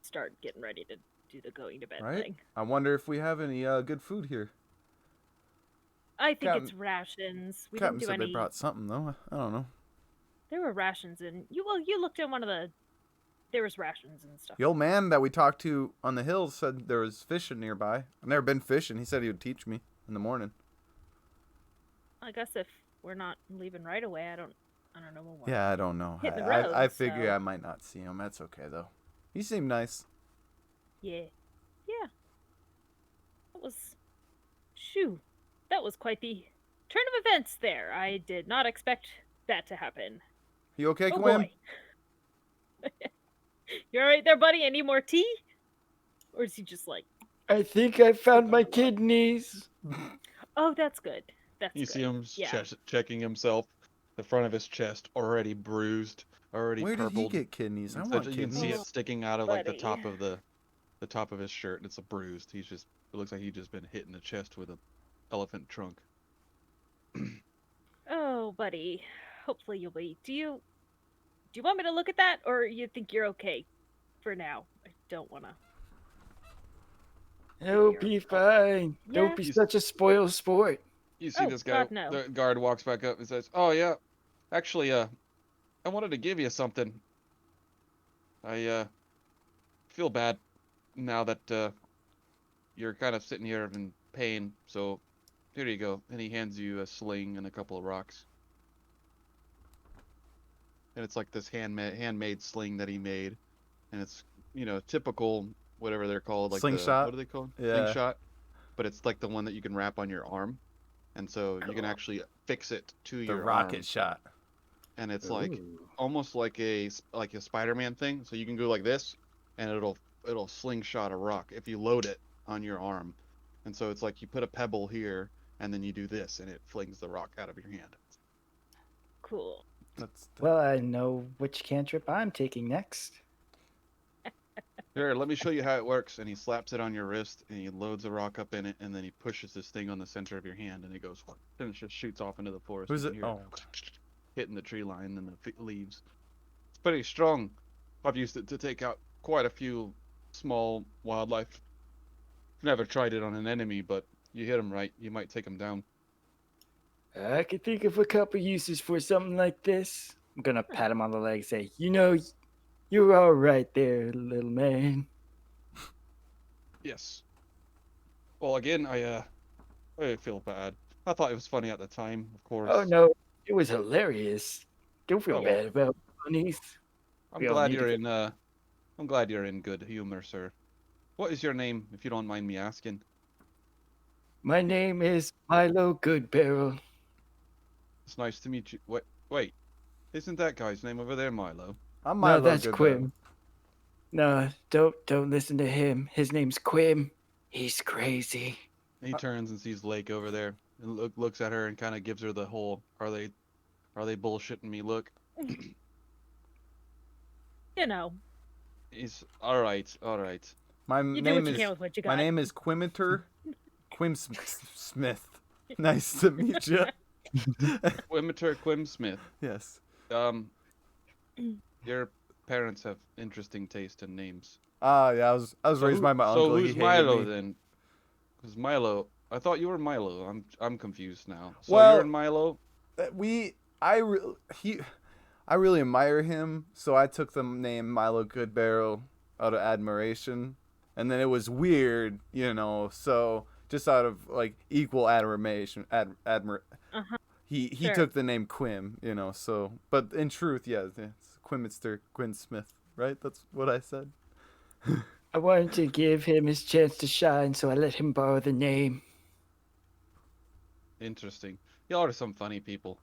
Speaker 3: start getting ready to do the going to bed
Speaker 2: Right?
Speaker 3: thing.
Speaker 2: I wonder if we have any good food here.
Speaker 3: I think
Speaker 2: Captain-
Speaker 3: it's rations. We
Speaker 2: Captain
Speaker 3: didn't do
Speaker 2: said
Speaker 3: any.
Speaker 2: they brought something though. I don't know.
Speaker 3: There were rations in you. Well, you looked in one of the. There was rations and stuff.
Speaker 2: The old man that we talked to on the hills said there was fishing nearby. I've never been fishing. He said he would teach me in the morning.
Speaker 3: I guess if we're not leaving right away, I don't know. When we're
Speaker 2: Yeah, I don't know.
Speaker 3: hitting the
Speaker 2: I
Speaker 3: road,
Speaker 2: figure
Speaker 3: so-
Speaker 2: I might not see him. That's okay though. He seemed nice.
Speaker 3: Yeah. That was. Shoo. That was quite the turn of events there. I did not expect that to happen.
Speaker 2: You okay,
Speaker 3: Oh
Speaker 2: Quim?
Speaker 3: boy. You all right there, buddy? Any more tea? Or is he just like,
Speaker 6: I think I found my kidneys.
Speaker 3: oh, that's good. That's
Speaker 1: You
Speaker 3: good.
Speaker 1: see him
Speaker 3: Yeah.
Speaker 1: checking himself, the front of his chest already bruised, already
Speaker 2: Where did he
Speaker 1: purpled.
Speaker 2: get kidneys? I
Speaker 1: It's
Speaker 2: want
Speaker 1: such- you can see
Speaker 2: kidneys.
Speaker 1: it sticking out of like the
Speaker 3: buddy.
Speaker 1: top of the top of his shirt, and it's a bruised. It looks like he's just been hit in the chest with an elephant trunk.
Speaker 3: Oh, buddy. Hopefully you'll be. Do you want me to look at that, or you think you're okay for now? I don't want to.
Speaker 6: It'll be fine.
Speaker 3: Yeah.
Speaker 6: Don't be such a spoiled sport.
Speaker 1: You see
Speaker 3: Oh,
Speaker 1: this guy,
Speaker 3: God, no.
Speaker 1: the guard walks back up and says, "Oh yeah, actually, I wanted to give you something. I feel bad now that you're kind of sitting here in pain, so here you go." And he hands you a sling and a couple of rocks. And it's like this handmade sling that he made, and it's typical whatever they're called, like
Speaker 2: Slingshot?
Speaker 1: what are they called?
Speaker 2: Yeah.
Speaker 1: Slingshot. But it's like the one that you can wrap on your arm, and so you can
Speaker 3: Cool.
Speaker 1: actually fix it to
Speaker 2: The
Speaker 1: your
Speaker 2: rocket
Speaker 1: arm.
Speaker 2: shot.
Speaker 1: And it's like almost like a Spider-Man thing. So you can go like this, and it'll slingshot a rock if you load it on your arm. And so it's like you put a pebble here, and then you do this, and it flings the rock out of your hand.
Speaker 3: Cool.
Speaker 4: Well, I know which cantrip I'm taking next.
Speaker 1: Here, let me show you how it works. And he slaps it on your wrist, and he loads a rock up in it, and then he pushes this thing on the center of your hand, and it goes, and it just shoots off into the forest.
Speaker 2: Who's
Speaker 1: and
Speaker 2: it?
Speaker 1: you hear
Speaker 2: Oh.
Speaker 1: hitting the tree line and the leaves. It's pretty strong. I've used it to take out quite a few small wildlife. Never tried it on an enemy, but you hit them right, you might take them down.
Speaker 6: I could think of a couple uses for something like this.
Speaker 4: I'm gonna pat him on the leg, say, you're all right there, little man.
Speaker 1: Yes. Well, again, I feel bad. I thought it was funny at the time, of course.
Speaker 6: Oh no, it was hilarious. Don't feel
Speaker 1: Oh.
Speaker 6: bad about bunnies.
Speaker 1: I'm
Speaker 6: we all
Speaker 1: glad
Speaker 6: need to
Speaker 1: you're I'm glad you're in good humor, sir. What is your name, if you don't mind me asking?
Speaker 6: My name is Milo Goodbarrel.
Speaker 1: It's nice to meet you. Wait. Isn't that guy's name over there Milo?
Speaker 2: I'm
Speaker 6: No,
Speaker 2: Milo
Speaker 6: that's
Speaker 2: Goodbarrel.
Speaker 6: Quim. No, don't listen to him. His name's Quim. He's crazy.
Speaker 1: And he turns and sees Lake over there and looks at her and kind of gives her the whole are they bullshitting me look.
Speaker 3: You know,
Speaker 1: He's all right.
Speaker 2: My
Speaker 3: you do
Speaker 2: name
Speaker 3: what you
Speaker 2: is
Speaker 3: can with what you got.
Speaker 2: my name is Quimiter Smith. Nice to meet you.
Speaker 1: Quimiter Quim Smith.
Speaker 2: Yes.
Speaker 1: Your parents have interesting taste in names.
Speaker 2: Yeah, I was raised by my uncle.
Speaker 1: So
Speaker 2: He
Speaker 1: who's
Speaker 2: hated
Speaker 1: Milo
Speaker 2: me.
Speaker 1: then? Because Milo, I thought you were Milo. I'm confused now. So
Speaker 2: Well-
Speaker 1: you're in Milo.
Speaker 2: I really admire him, so I took the name Milo Goodbarrel out of admiration, and then it was weird, so just out of like equal admiration, he
Speaker 3: Sure.
Speaker 2: took the name Quim, so, but in truth, yeah, it's Quimister Quinn Smith, right? That's what I said.
Speaker 6: I wanted to give him his chance to shine, so I let him borrow the name.
Speaker 1: Interesting. Y'all are some funny people.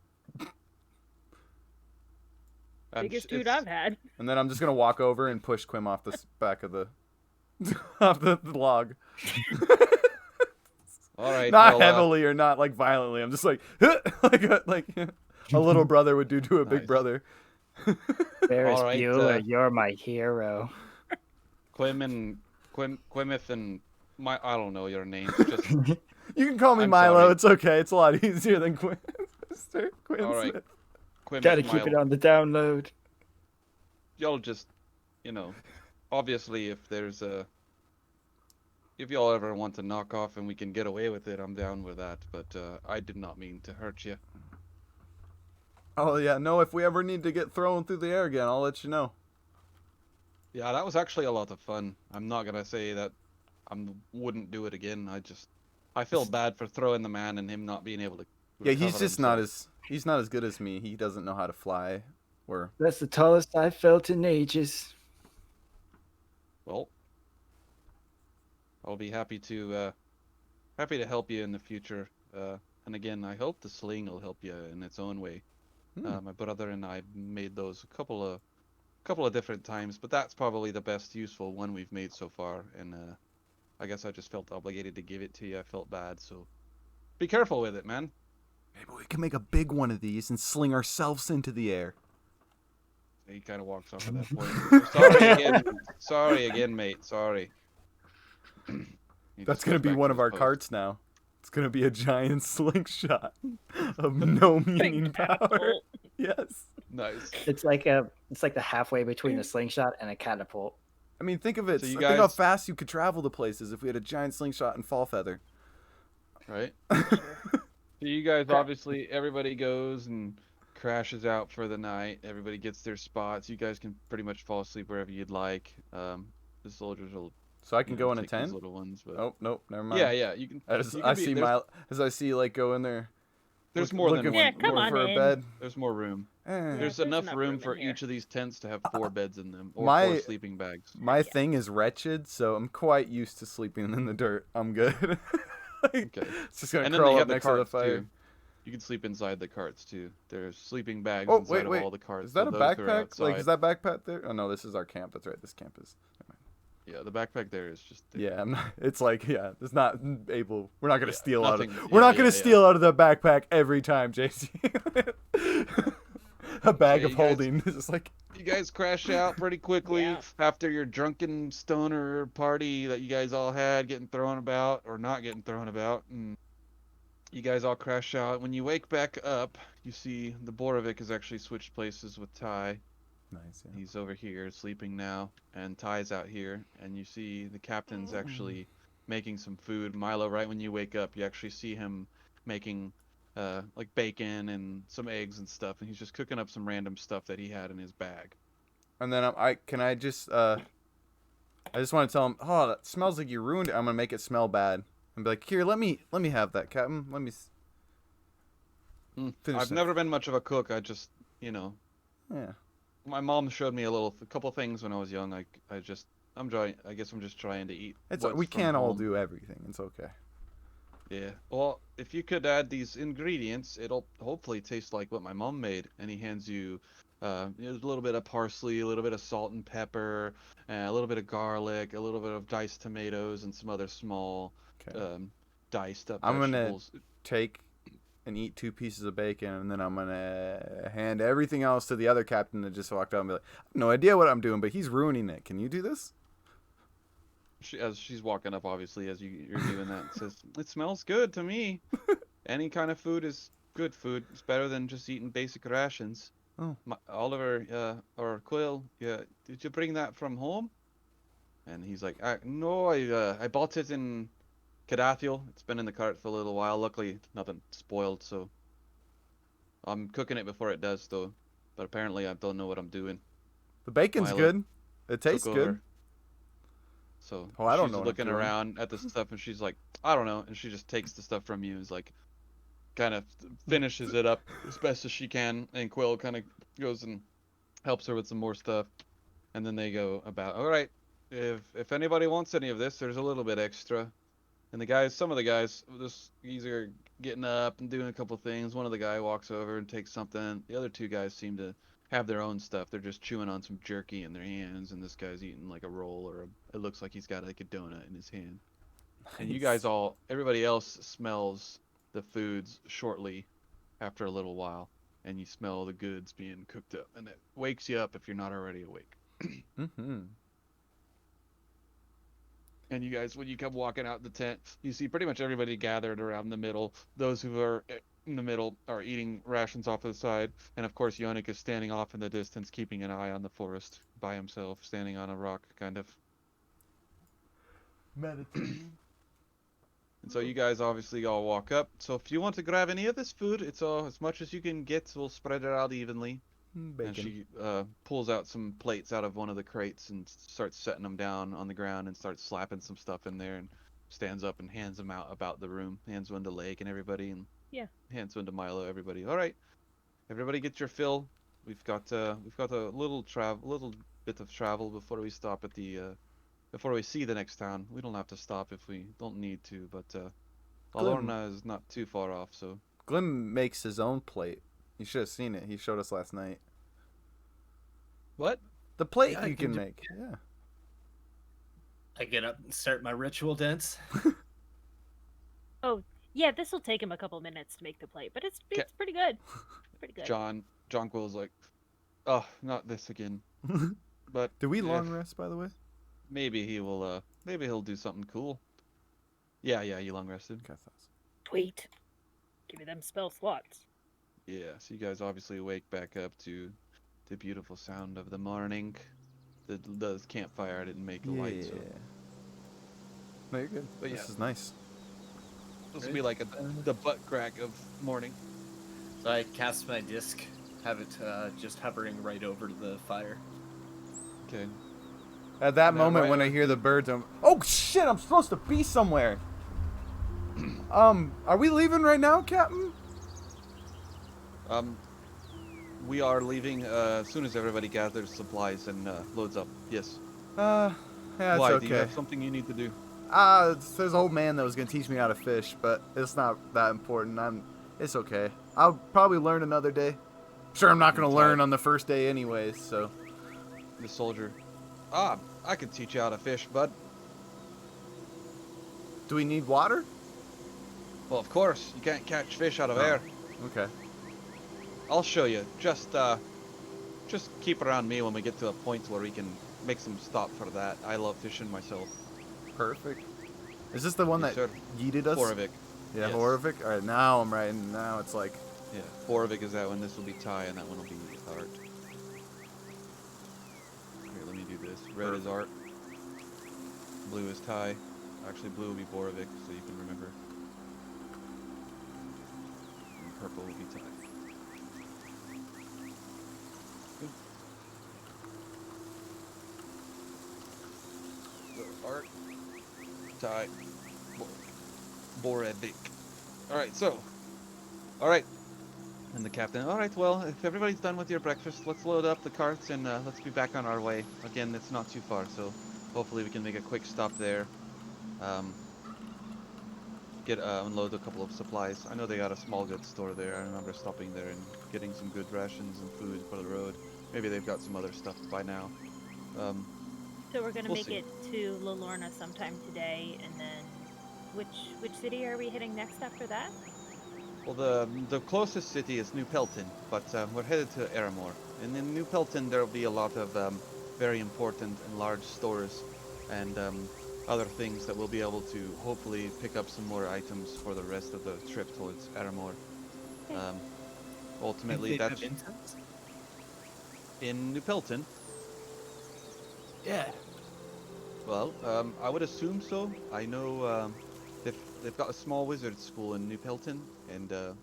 Speaker 3: Biggest dude
Speaker 1: It's-
Speaker 3: I've had.
Speaker 2: And then I'm just gonna walk over and push Quim off the back of the off the log.
Speaker 1: All right.
Speaker 2: Not
Speaker 1: well,
Speaker 2: heavily or not like violently. I'm just like like a little brother would do to a big
Speaker 1: Nice.
Speaker 2: brother.
Speaker 4: Ferris
Speaker 5: All right,
Speaker 4: Bueller, you're my hero.
Speaker 5: Quimith and I don't know your names. Just
Speaker 2: You can call me
Speaker 5: I'm
Speaker 2: Milo.
Speaker 5: sorry.
Speaker 2: It's okay. It's a lot easier than Quinn. Mr. Quinn
Speaker 5: all right,
Speaker 2: Smith.
Speaker 5: Quimith,
Speaker 6: Gotta keep it on the download.
Speaker 5: Y'all just, obviously if y'all ever want to knock off and we can get away with it, I'm down with that. But I did not mean to hurt you.
Speaker 2: Oh yeah, no. If we ever need to get thrown through the air again, I'll let you know.
Speaker 5: Yeah, that was actually a lot of fun. I'm not gonna say that wouldn't do it again. I feel bad for throwing the man and him not being able to
Speaker 2: Yeah, he's
Speaker 5: recover
Speaker 2: just not
Speaker 5: himself.
Speaker 2: he's not as good as me. He doesn't know how to fly. Or
Speaker 6: That's the tallest I've felt in ages.
Speaker 5: Well, I'll be happy to help you in the future. And again, I hope the sling will help you in its own way. My brother and I made those a couple of different times, but that's probably the best useful one we've made so far. And I guess I just felt obligated to give it to you. I felt bad, so be careful with it, man.
Speaker 2: maybe we can make a big one of these and sling ourselves into the air.
Speaker 5: He kind of walks off at that point. Sorry again. Sorry again, mate. Sorry. He
Speaker 2: That's
Speaker 5: just
Speaker 2: gonna
Speaker 5: goes
Speaker 2: be
Speaker 5: back
Speaker 2: one
Speaker 5: to
Speaker 2: of
Speaker 5: his
Speaker 2: our
Speaker 5: post.
Speaker 2: carts now. It's gonna be a giant slingshot of no meaning power.
Speaker 3: catapult.
Speaker 2: Yes.
Speaker 5: Nice.
Speaker 4: It's like the halfway between a slingshot and a catapult.
Speaker 2: I mean, think of it.
Speaker 5: So you
Speaker 2: Think how
Speaker 5: guys-
Speaker 2: fast you could travel to places if we had a giant slingshot and fall feather.
Speaker 5: Right? So you guys obviously everybody goes and crashes out for the night. Everybody gets their spots. You guys can pretty much fall asleep wherever you'd like. The soldiers will
Speaker 2: So I can go in a
Speaker 5: take these
Speaker 2: tent.
Speaker 5: little ones, but
Speaker 2: Oh nope, never mind.
Speaker 5: yeah, you can.
Speaker 2: As
Speaker 5: You
Speaker 2: I
Speaker 5: can be,
Speaker 2: see as I see like go in there.
Speaker 5: there's more than
Speaker 2: looking
Speaker 5: one.
Speaker 3: Yeah, come
Speaker 2: looking
Speaker 3: on
Speaker 2: for a
Speaker 3: in.
Speaker 2: bed.
Speaker 5: There's more room.
Speaker 2: Eh.
Speaker 5: There's
Speaker 3: there's
Speaker 5: enough
Speaker 3: enough
Speaker 5: room
Speaker 3: room in
Speaker 5: for
Speaker 3: here.
Speaker 5: each of these tents to have 4 beds in them, or
Speaker 2: My-
Speaker 5: 4 sleeping bags.
Speaker 2: My thing is wretched, so I'm quite used to sleeping in the dirt. I'm good. Like,
Speaker 5: Okay.
Speaker 2: it's just gonna
Speaker 5: And then
Speaker 2: crawl
Speaker 5: they
Speaker 2: up
Speaker 5: have the
Speaker 2: next to the
Speaker 5: carts
Speaker 2: fire.
Speaker 5: too. You can sleep inside the carts too. There's sleeping bags
Speaker 2: Oh
Speaker 5: inside
Speaker 2: wait.
Speaker 5: of all the carts.
Speaker 2: Is that
Speaker 5: so
Speaker 2: a
Speaker 5: those are
Speaker 2: backpack? Like, is
Speaker 5: outside.
Speaker 2: that backpack there? Oh no, this is our camp. That's right. This camp is.
Speaker 5: Yeah, the backpack there is just.
Speaker 2: Yeah, I'm not. It's like it's not able. We're not gonna
Speaker 5: Yeah,
Speaker 2: steal out of.
Speaker 5: nothing-
Speaker 2: We're
Speaker 5: yeah,
Speaker 2: not gonna
Speaker 5: yeah,
Speaker 2: steal out of the backpack every time, JC. A bag
Speaker 5: So
Speaker 2: of
Speaker 5: you guys-
Speaker 2: holding is just like.
Speaker 5: You guys crash out pretty quickly
Speaker 3: Yeah.
Speaker 5: after your drunken stoner party that you guys all had, getting thrown about or not getting thrown about, and you guys all crash out. When you wake back up, you see the Borovic has actually switched places with Ty.
Speaker 2: Nice. Yeah.
Speaker 5: He's over here sleeping now, and Ty's out here, and you see the captain's actually making some food. Milo, right when you wake up, you actually see him making like bacon and some eggs and stuff, and he's just cooking up some random stuff that he had in his bag.
Speaker 2: And then I just want to tell him, oh, that smells like you ruined it. I'm gonna make it smell bad. And be like, here, let me have that, Captain. Let me finish.
Speaker 5: I've never been much of a cook. I just,
Speaker 2: Yeah.
Speaker 5: my mom showed me a couple things when I was young. I guess I'm just trying to eat.
Speaker 2: It's
Speaker 5: what's
Speaker 2: we
Speaker 5: from
Speaker 2: can't all
Speaker 5: home.
Speaker 2: do everything. It's okay.
Speaker 5: Yeah. Well, if you could add these ingredients, it'll hopefully taste like what my mom made. And he hands you a little bit of parsley, a little bit of salt and pepper, a little bit of garlic, a little bit of diced tomatoes, and some other small
Speaker 2: Okay.
Speaker 5: diced up
Speaker 2: I'm gonna
Speaker 5: vegetables.
Speaker 2: take and eat 2 pieces of bacon, and then I'm gonna hand everything else to the other captain that just walked out and be like, no idea what I'm doing, but he's ruining it. Can you do this?
Speaker 5: As she's walking up, obviously, as you're doing that, says, "It smells good to me. Any kind of food is good food. It's better than just eating basic rations."
Speaker 2: Oh.
Speaker 5: Oliver, or Quill, yeah, did you bring that from home? And he's like, "No, I bought it in Cadathiel. It's been in the cart for a little while. Luckily, nothing spoiled, so I'm cooking it before it does, though. But apparently, I don't know what I'm doing."
Speaker 2: The bacon's
Speaker 5: Milo
Speaker 2: good. It tastes
Speaker 5: took
Speaker 2: good.
Speaker 5: over. So
Speaker 2: Oh, I don't
Speaker 5: she's
Speaker 2: know what I'm
Speaker 5: looking
Speaker 2: doing.
Speaker 5: around at the stuff, and she's like, "I don't know," and she just takes the stuff from you, and is like, kind of finishes it up as best as she can, and Quill kind of goes and helps her with some more stuff, and then they go about, "All right, if anybody wants any of this, there's a little bit extra." And some of the guys, these are getting up and doing a couple things. One of the guy walks over and takes something. The other 2 guys seem to have their own stuff. They're just chewing on some jerky in their hands, and this guy's eating like a roll, or it looks like he's got like a donut in his hand. And you guys everybody else smells the foods shortly after a little while.
Speaker 1: and you smell the goods being cooked up, and it wakes you up if you're not already awake.
Speaker 2: Mm-hmm.
Speaker 1: And you guys, when you come walking out the tent, you see pretty much everybody gathered around the middle. Those who are in the middle are eating rations off to the side, and of course, Yonik is standing off in the distance, keeping an eye on the forest by himself, standing on a rock, kind of.
Speaker 2: Meditating.
Speaker 1: And so you guys obviously all walk up. So if you want to grab any of this food, it's all as much as you can get. We'll spread it out evenly. And
Speaker 2: Bacon.
Speaker 1: she pulls out some plates out of one of the crates and starts setting them down on the ground and starts slapping some stuff in there and stands up and hands them out about the room. Hands one to Lake and everybody, and
Speaker 3: Yeah.
Speaker 1: hands one to Milo. Everybody. All right, everybody, get your fill. We've got a little bit of travel before we stop at the before we see the next town. We don't have to stop if we don't need to, but Valorna is not too far off, so.
Speaker 2: Glim makes his own plate. You should have seen it. He showed us last night.
Speaker 1: What?
Speaker 2: The plate
Speaker 5: Yeah, I
Speaker 2: you
Speaker 5: can
Speaker 2: can
Speaker 5: do-
Speaker 2: make. Yeah.
Speaker 5: I get up and start my ritual dance.
Speaker 3: Oh, yeah, this will take him a couple minutes to make the plate, but it's
Speaker 1: Okay.
Speaker 3: pretty good. Pretty good.
Speaker 1: John Quill's like, oh, not this again. But
Speaker 2: Do we
Speaker 1: if-
Speaker 2: long rest, by the way?
Speaker 1: Maybe he'll do something cool. Yeah, you long rested.
Speaker 2: Okay, I thought so.
Speaker 3: Sweet. Give me them spell slots.
Speaker 1: Yeah, so you guys obviously wake back up to the beautiful sound of the morning. The campfire didn't make a light, so
Speaker 2: No, you're good.
Speaker 1: But
Speaker 2: This
Speaker 1: yeah.
Speaker 2: is nice.
Speaker 1: this will be like the butt crack of morning.
Speaker 5: So I cast my disc, have it just hovering right over the fire.
Speaker 1: Okay.
Speaker 2: At that
Speaker 1: And then
Speaker 2: moment
Speaker 1: right
Speaker 2: when I
Speaker 1: on-
Speaker 2: hear the birds, oh shit! I'm supposed to be somewhere. Are we leaving right now, Captain?
Speaker 1: We are leaving as soon as everybody gathers supplies and loads up. Yes.
Speaker 2: Yeah, it's
Speaker 1: Why?
Speaker 2: okay.
Speaker 1: Do you have something you need to do?
Speaker 2: There's an old man that was gonna teach me how to fish, but it's not that important. It's okay. I'll probably learn another day. Sure, I'm not gonna
Speaker 1: I'm
Speaker 2: learn
Speaker 1: tired.
Speaker 2: on the first day anyways. So,
Speaker 1: The soldier. I can teach you how to fish, bud.
Speaker 2: do we need water?
Speaker 1: Well, of course. You can't catch fish out of
Speaker 2: Oh.
Speaker 1: air.
Speaker 2: Okay.
Speaker 1: I'll show you. Just keep around me when we get to a point where we can make some stop for that. I love fishing myself.
Speaker 2: Perfect. Is this the one
Speaker 1: Yes,
Speaker 2: that
Speaker 1: sir.
Speaker 2: yeeted us?
Speaker 1: Horovik.
Speaker 2: Yeah,
Speaker 1: Yes.
Speaker 2: Horovik. All right, now I'm right. Now it's like,
Speaker 1: Yeah, Horovik is that one. This will be Ty, and that one will be Art. Here, let me do this. Red is Art. Blue is Ty. Actually, blue will be Borovic, so you can remember. And purple will be Ty. Good. So, Art, Ty, Borovic. Alright, so. Alright. And the captain, alright, well, if everybody's done with your breakfast, let's load up the carts and let's be back on our way. Again, it's not too far, so hopefully we can make a quick stop there. Unload a couple of supplies. I know they got a small goods store there. I remember stopping there and getting some good rations and food for the road. Maybe they've got some other stuff by now.
Speaker 3: So we're gonna
Speaker 1: We'll
Speaker 3: make
Speaker 1: see.
Speaker 3: it to Lorna sometime today, and then which city are we hitting next after that?
Speaker 1: Well, the closest city is New Pelton, but we're headed to Aramor. And in New Pelton, there will be a lot of very important and large stores and other things that we'll be able to hopefully pick up some more items for the rest of the trip towards Aramor.
Speaker 3: Okay.
Speaker 1: Ultimately,
Speaker 5: Think they
Speaker 1: that's
Speaker 5: have incense?
Speaker 1: in New Pelton.
Speaker 5: Yeah.
Speaker 1: Well, I would assume so. I know they've got a small wizard school in New Pelton, and a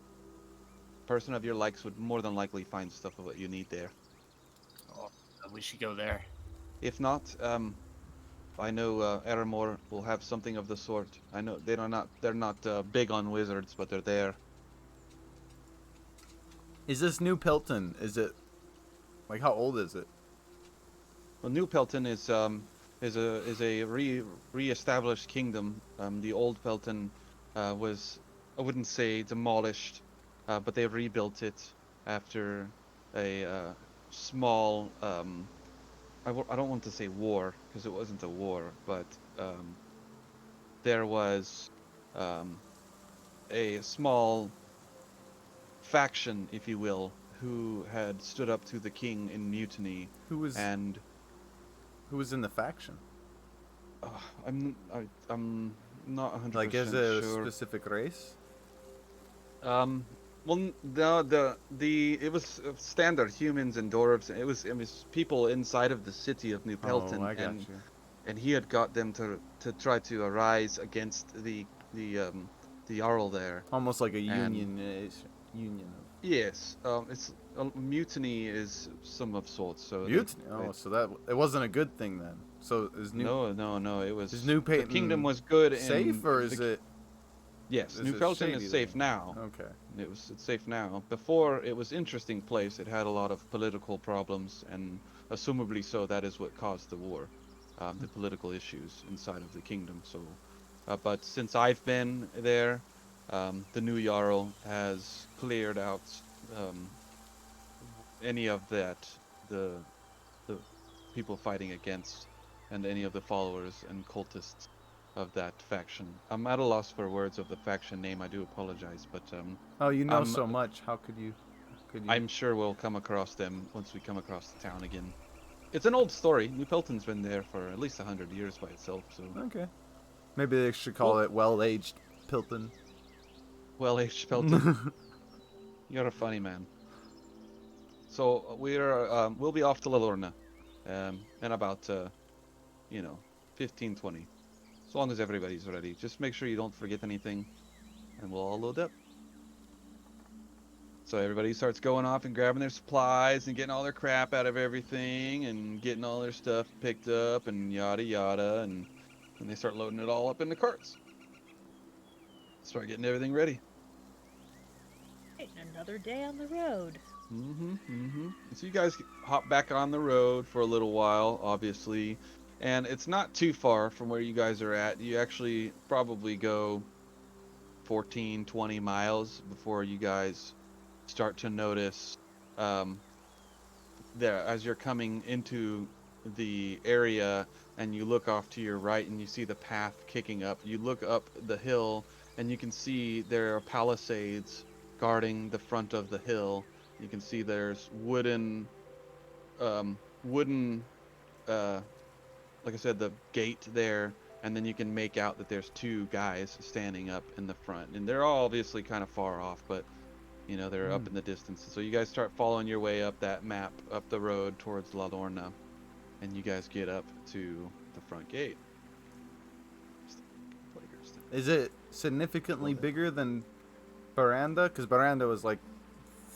Speaker 1: person of your likes would more than likely find stuff of what you need there.
Speaker 5: Oh, we should go there.
Speaker 1: If not, I know Aramor will have something of the sort. I know they're not big on wizards, but they're there.
Speaker 2: is this New Pelton? Is it like how old is it?
Speaker 1: Well, New Pelton is a re-established kingdom. The old Pelton was, I wouldn't say demolished, but they rebuilt it after a small I don't want to say war because it wasn't a war, but there was a small faction, if you will, who had stood up to the king in mutiny,
Speaker 2: Who was
Speaker 1: and
Speaker 2: in the faction?
Speaker 1: I'm not 100%
Speaker 2: Like, is it a
Speaker 1: sure.
Speaker 2: specific race?
Speaker 1: Well, it was standard humans and dwarves. It was people inside of the city of New
Speaker 2: Oh,
Speaker 1: Pelton,
Speaker 2: I got you.
Speaker 1: and he had got them to try to arise against the Jarl there.
Speaker 2: Almost like a
Speaker 1: And
Speaker 2: union
Speaker 1: yes, it's mutiny is some of sorts. So
Speaker 2: of
Speaker 1: they,
Speaker 2: mutiny. Oh, so that it wasn't a good thing then. So is
Speaker 1: no, it
Speaker 2: is
Speaker 1: was
Speaker 2: New
Speaker 1: the kingdom
Speaker 2: Peyton
Speaker 1: was good
Speaker 2: safe,
Speaker 1: in
Speaker 2: or is it?
Speaker 1: yes,
Speaker 2: Is
Speaker 1: New
Speaker 2: it
Speaker 1: Pelton
Speaker 2: shady
Speaker 1: is safe
Speaker 2: then?
Speaker 1: now.
Speaker 2: Okay.
Speaker 1: It's safe now. Before, it was interesting place. It had a lot of political problems, and assumably so, that is what caused the war, the political issues inside of the kingdom. So, but since I've been there, the new Jarl has cleared out um, any of that, the people fighting against, and any of the followers and cultists of that faction. I'm at a loss for words of the faction name. I do apologize, but
Speaker 2: Oh, you know
Speaker 1: I'm
Speaker 2: so much. How could you? Could you?
Speaker 1: I'm sure we'll come across them once we come across the town again. It's an old story. New Pelton's been there for at least 100 years by itself, so
Speaker 2: Okay. Maybe they should call
Speaker 1: well,
Speaker 2: it well-aged Pilton.
Speaker 1: well-aged Pelton. You're a funny man. So we'll be off to Lalorna in about 15, 20. As long as everybody's ready. Just make sure you don't forget anything, and we'll all load up. So everybody starts going off and grabbing their supplies and getting all their crap out of everything and getting all their stuff picked up and yada yada, and then they start loading it all up in the carts. Start getting everything ready.
Speaker 3: Another day on the road.
Speaker 1: So you guys hop back on the road for a little while, obviously, and it's not too far from where you guys are at. You actually probably go 14, 20 miles before you guys start to notice there as you're coming into the area and you look off to your right and you see the path kicking up. You look up the hill and you can see there are palisades guarding the front of the hill. You can see there's wooden wooden like I said, the gate there, and then you can make out that there's two guys standing up in the front, and they're all obviously kind of far off, but they're up in the distance. So you guys start following your way up that map, up the road towards La Lorna, and you guys get up to the front gate.
Speaker 2: Is it significantly bigger than Baranda? Because Baranda was like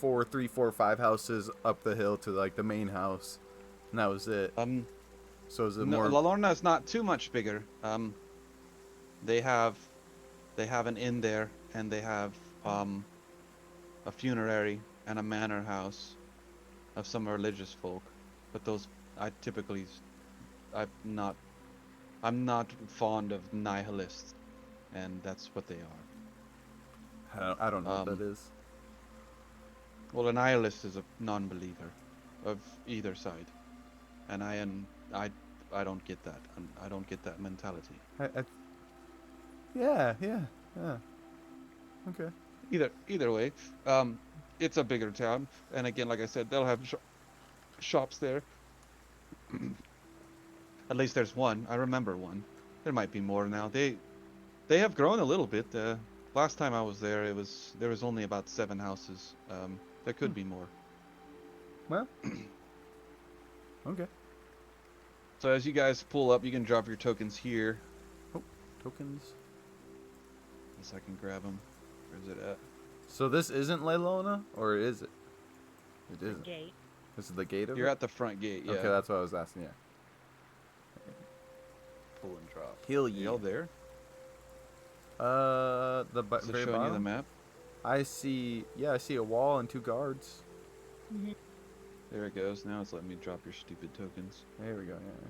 Speaker 2: 3, 4, 5 houses up the hill to like the main house, and that was it. So is it
Speaker 1: No,
Speaker 2: more?
Speaker 1: La Lorna is not too much bigger. They have an inn there, and they have a funerary and a manor house of some religious folk, but those I'm not fond of nihilists, and that's what they are.
Speaker 2: I don't know what that is.
Speaker 1: Well, a nihilist is a non-believer of either side, and I don't get that. I don't get that mentality.
Speaker 2: Yeah. Okay.
Speaker 1: Either way, it's a bigger town, and again, like I said, they'll have shops there. At least there's one. I remember one. There might be more now. They have grown a little bit. Last time I was there, there was only about 7 houses. There could be more.
Speaker 2: Well. Okay.
Speaker 1: So as you guys pull up, you can drop your tokens here.
Speaker 2: Oh, tokens.
Speaker 1: Yes, I can grab them. Where's it at?
Speaker 2: So this isn't Leilona, or is it? It
Speaker 3: The
Speaker 2: isn't.
Speaker 3: gate.
Speaker 2: This is the gate of
Speaker 1: You're
Speaker 2: it?
Speaker 1: at the front gate. Yeah.
Speaker 2: Okay, that's what I was asking. Yeah.
Speaker 1: Pull and drop.
Speaker 2: Heal
Speaker 1: You all there?
Speaker 2: The
Speaker 1: Is it
Speaker 2: very
Speaker 1: showing you
Speaker 2: bottom.
Speaker 1: the map?
Speaker 2: I see. Yeah, I see a wall and 2 guards.
Speaker 1: There it goes. Now it's letting me drop your stupid tokens.
Speaker 2: There we go. Yeah.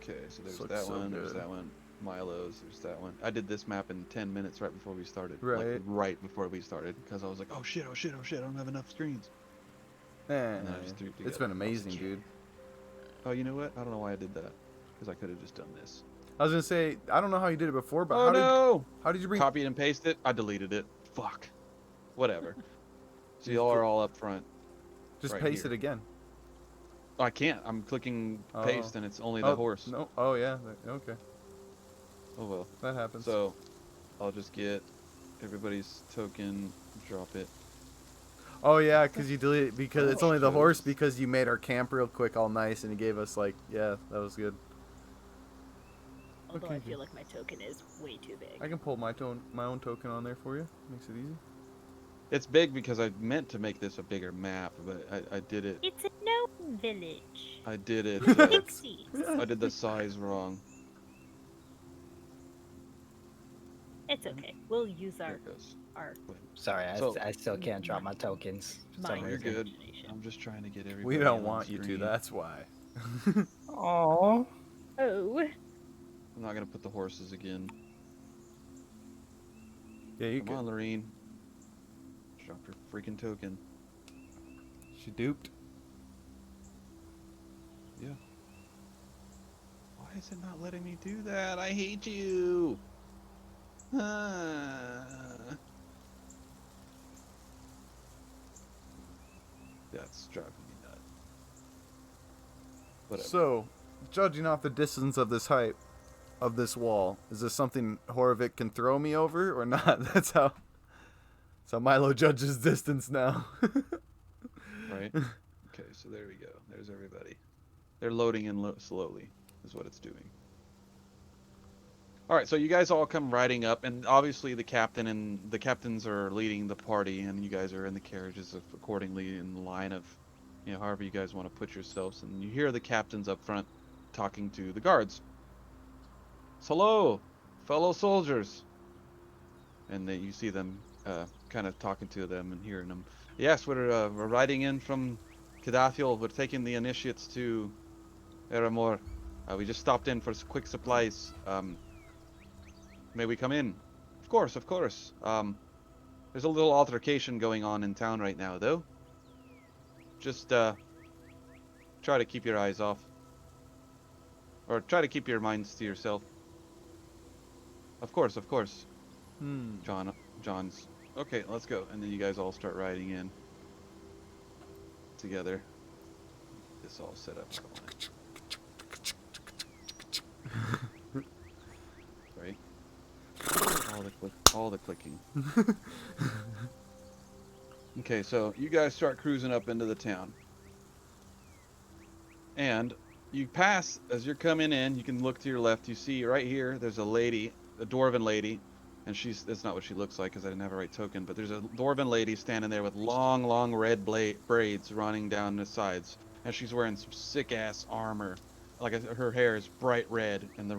Speaker 1: Okay, so there's
Speaker 2: looks
Speaker 1: that
Speaker 2: so
Speaker 1: one. There's
Speaker 2: good.
Speaker 1: that one. Milo's. There's that one. I did this map in 10 minutes right before we started.
Speaker 2: Right.
Speaker 1: Like, right before we started, because I was like, oh shit, I don't have enough screens.
Speaker 2: And
Speaker 1: then I just threw it
Speaker 2: it's
Speaker 1: together.
Speaker 2: been amazing, dude.
Speaker 1: Oh, you know what? I don't know why I did that. Because I could have just done this.
Speaker 2: I was gonna say I don't know how you did it before, but
Speaker 1: Oh no!
Speaker 2: how did you bring?
Speaker 1: Copied and pasted it. I deleted it. Fuck. Whatever. So y'all are all up front.
Speaker 2: Just
Speaker 1: right
Speaker 2: paste
Speaker 1: here.
Speaker 2: it again.
Speaker 1: Oh, I can't. I'm clicking paste, and it's only the
Speaker 2: Oh,
Speaker 1: horse.
Speaker 2: No. Oh yeah. Okay.
Speaker 1: Oh well.
Speaker 2: That happens.
Speaker 1: So, I'll just get everybody's token, drop it.
Speaker 2: Oh yeah, because you delete because it's only the horse
Speaker 1: shows.
Speaker 2: because you made our camp real quick, all nice, and you gave us like that was good.
Speaker 3: Although
Speaker 2: Okay,
Speaker 3: I
Speaker 2: good.
Speaker 3: feel like my token is way too big.
Speaker 2: I can pull my own token on there for you. Makes it easy.
Speaker 1: It's big because I meant to make this a bigger map, but I did it.
Speaker 3: It's a gnome village.
Speaker 1: I did it.
Speaker 3: Pixies.
Speaker 1: I did the size wrong.
Speaker 3: It's okay. We'll use
Speaker 1: There
Speaker 3: our
Speaker 1: it goes.
Speaker 4: Sorry,
Speaker 1: So-
Speaker 4: I still can't drop my tokens. for some
Speaker 3: Mine.
Speaker 1: You're
Speaker 4: reason.
Speaker 1: good.
Speaker 3: Imagination.
Speaker 1: I'm just trying to get everybody.
Speaker 2: We don't
Speaker 1: on
Speaker 2: want you to.
Speaker 1: screen.
Speaker 2: That's why.
Speaker 6: Aww.
Speaker 3: Oh.
Speaker 1: I'm not gonna put the horses again.
Speaker 2: Yeah, you
Speaker 1: Come
Speaker 2: can.
Speaker 1: on, Lorene. Drop your freaking token.
Speaker 2: She duped.
Speaker 1: Yeah. Why is it not letting me do that? I hate you. That's driving me nuts. Whatever.
Speaker 2: So, judging off the distance of this height of this wall, is this something Horovik can throw me over or not? That's how Milo judges distance now.
Speaker 1: Right? Okay, so there we go. There's everybody. They're loading in slowly, is what it's doing. All right, so you guys all come riding up, and obviously the captains are leading the party, and you guys are in the carriages accordingly in the line of, however you guys want to put yourselves. And you hear the captains up front talking to the guards. Hello, fellow soldiers. And then you see them kind of talking to them and hearing them. Yes, we're riding in from Kedathiel. We're taking the initiates to Eramor. We just stopped in for quick supplies. May we come in? Of course, of course. There's a little altercation going on in town right now, though. Just try to keep your eyes off. Or try to keep your minds to yourself. Of course, of course. John's. Okay, let's go. And then you guys all start riding in together. This all set up. Right? All the clicking. Okay, so you guys start cruising up into the town. And you pass, as you're coming in, you can look to your left, you see right here, there's a lady, a dwarven lady, and that's not what she looks like because I didn't have a right token, but there's a dwarven lady standing there with long red braids running down the sides, and she's wearing some sick-ass armor. Like, her hair is bright red, and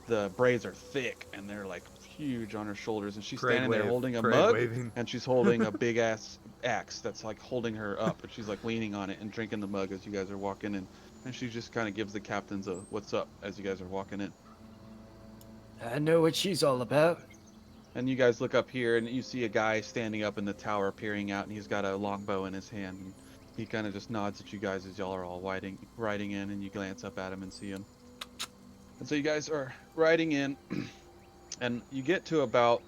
Speaker 1: the braids are thick, and they're like huge on her shoulders, and she's standing there holding a mug, and she's holding a big ass axe that's like holding her up, and she's like leaning on it and drinking the mug as you guys are walking in, and she just kind of gives the captains a what's up as you guys are walking in.
Speaker 6: I know what she's all about.
Speaker 1: And you guys look up here, and you see a guy standing up in the tower peering out, and he's got a longbow in his hand, and he kind of just nods at you guys as y'all are all riding in, and you glance up at him and see him. And so you guys are riding in, and you get to about,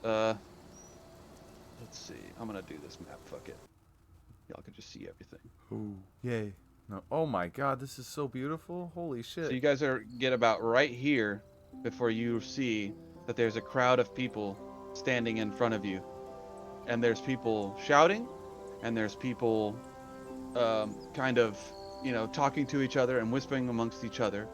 Speaker 1: let's see, I'm gonna do this map, fuck it. Y'all can just see everything.
Speaker 2: Ooh, yay. No. Oh my god, this is so beautiful. Holy shit.
Speaker 1: So you guys get about right here before you see that there's a crowd of people standing in front of you. And there's people shouting, and there's people kind of, talking to each other and whispering amongst each other.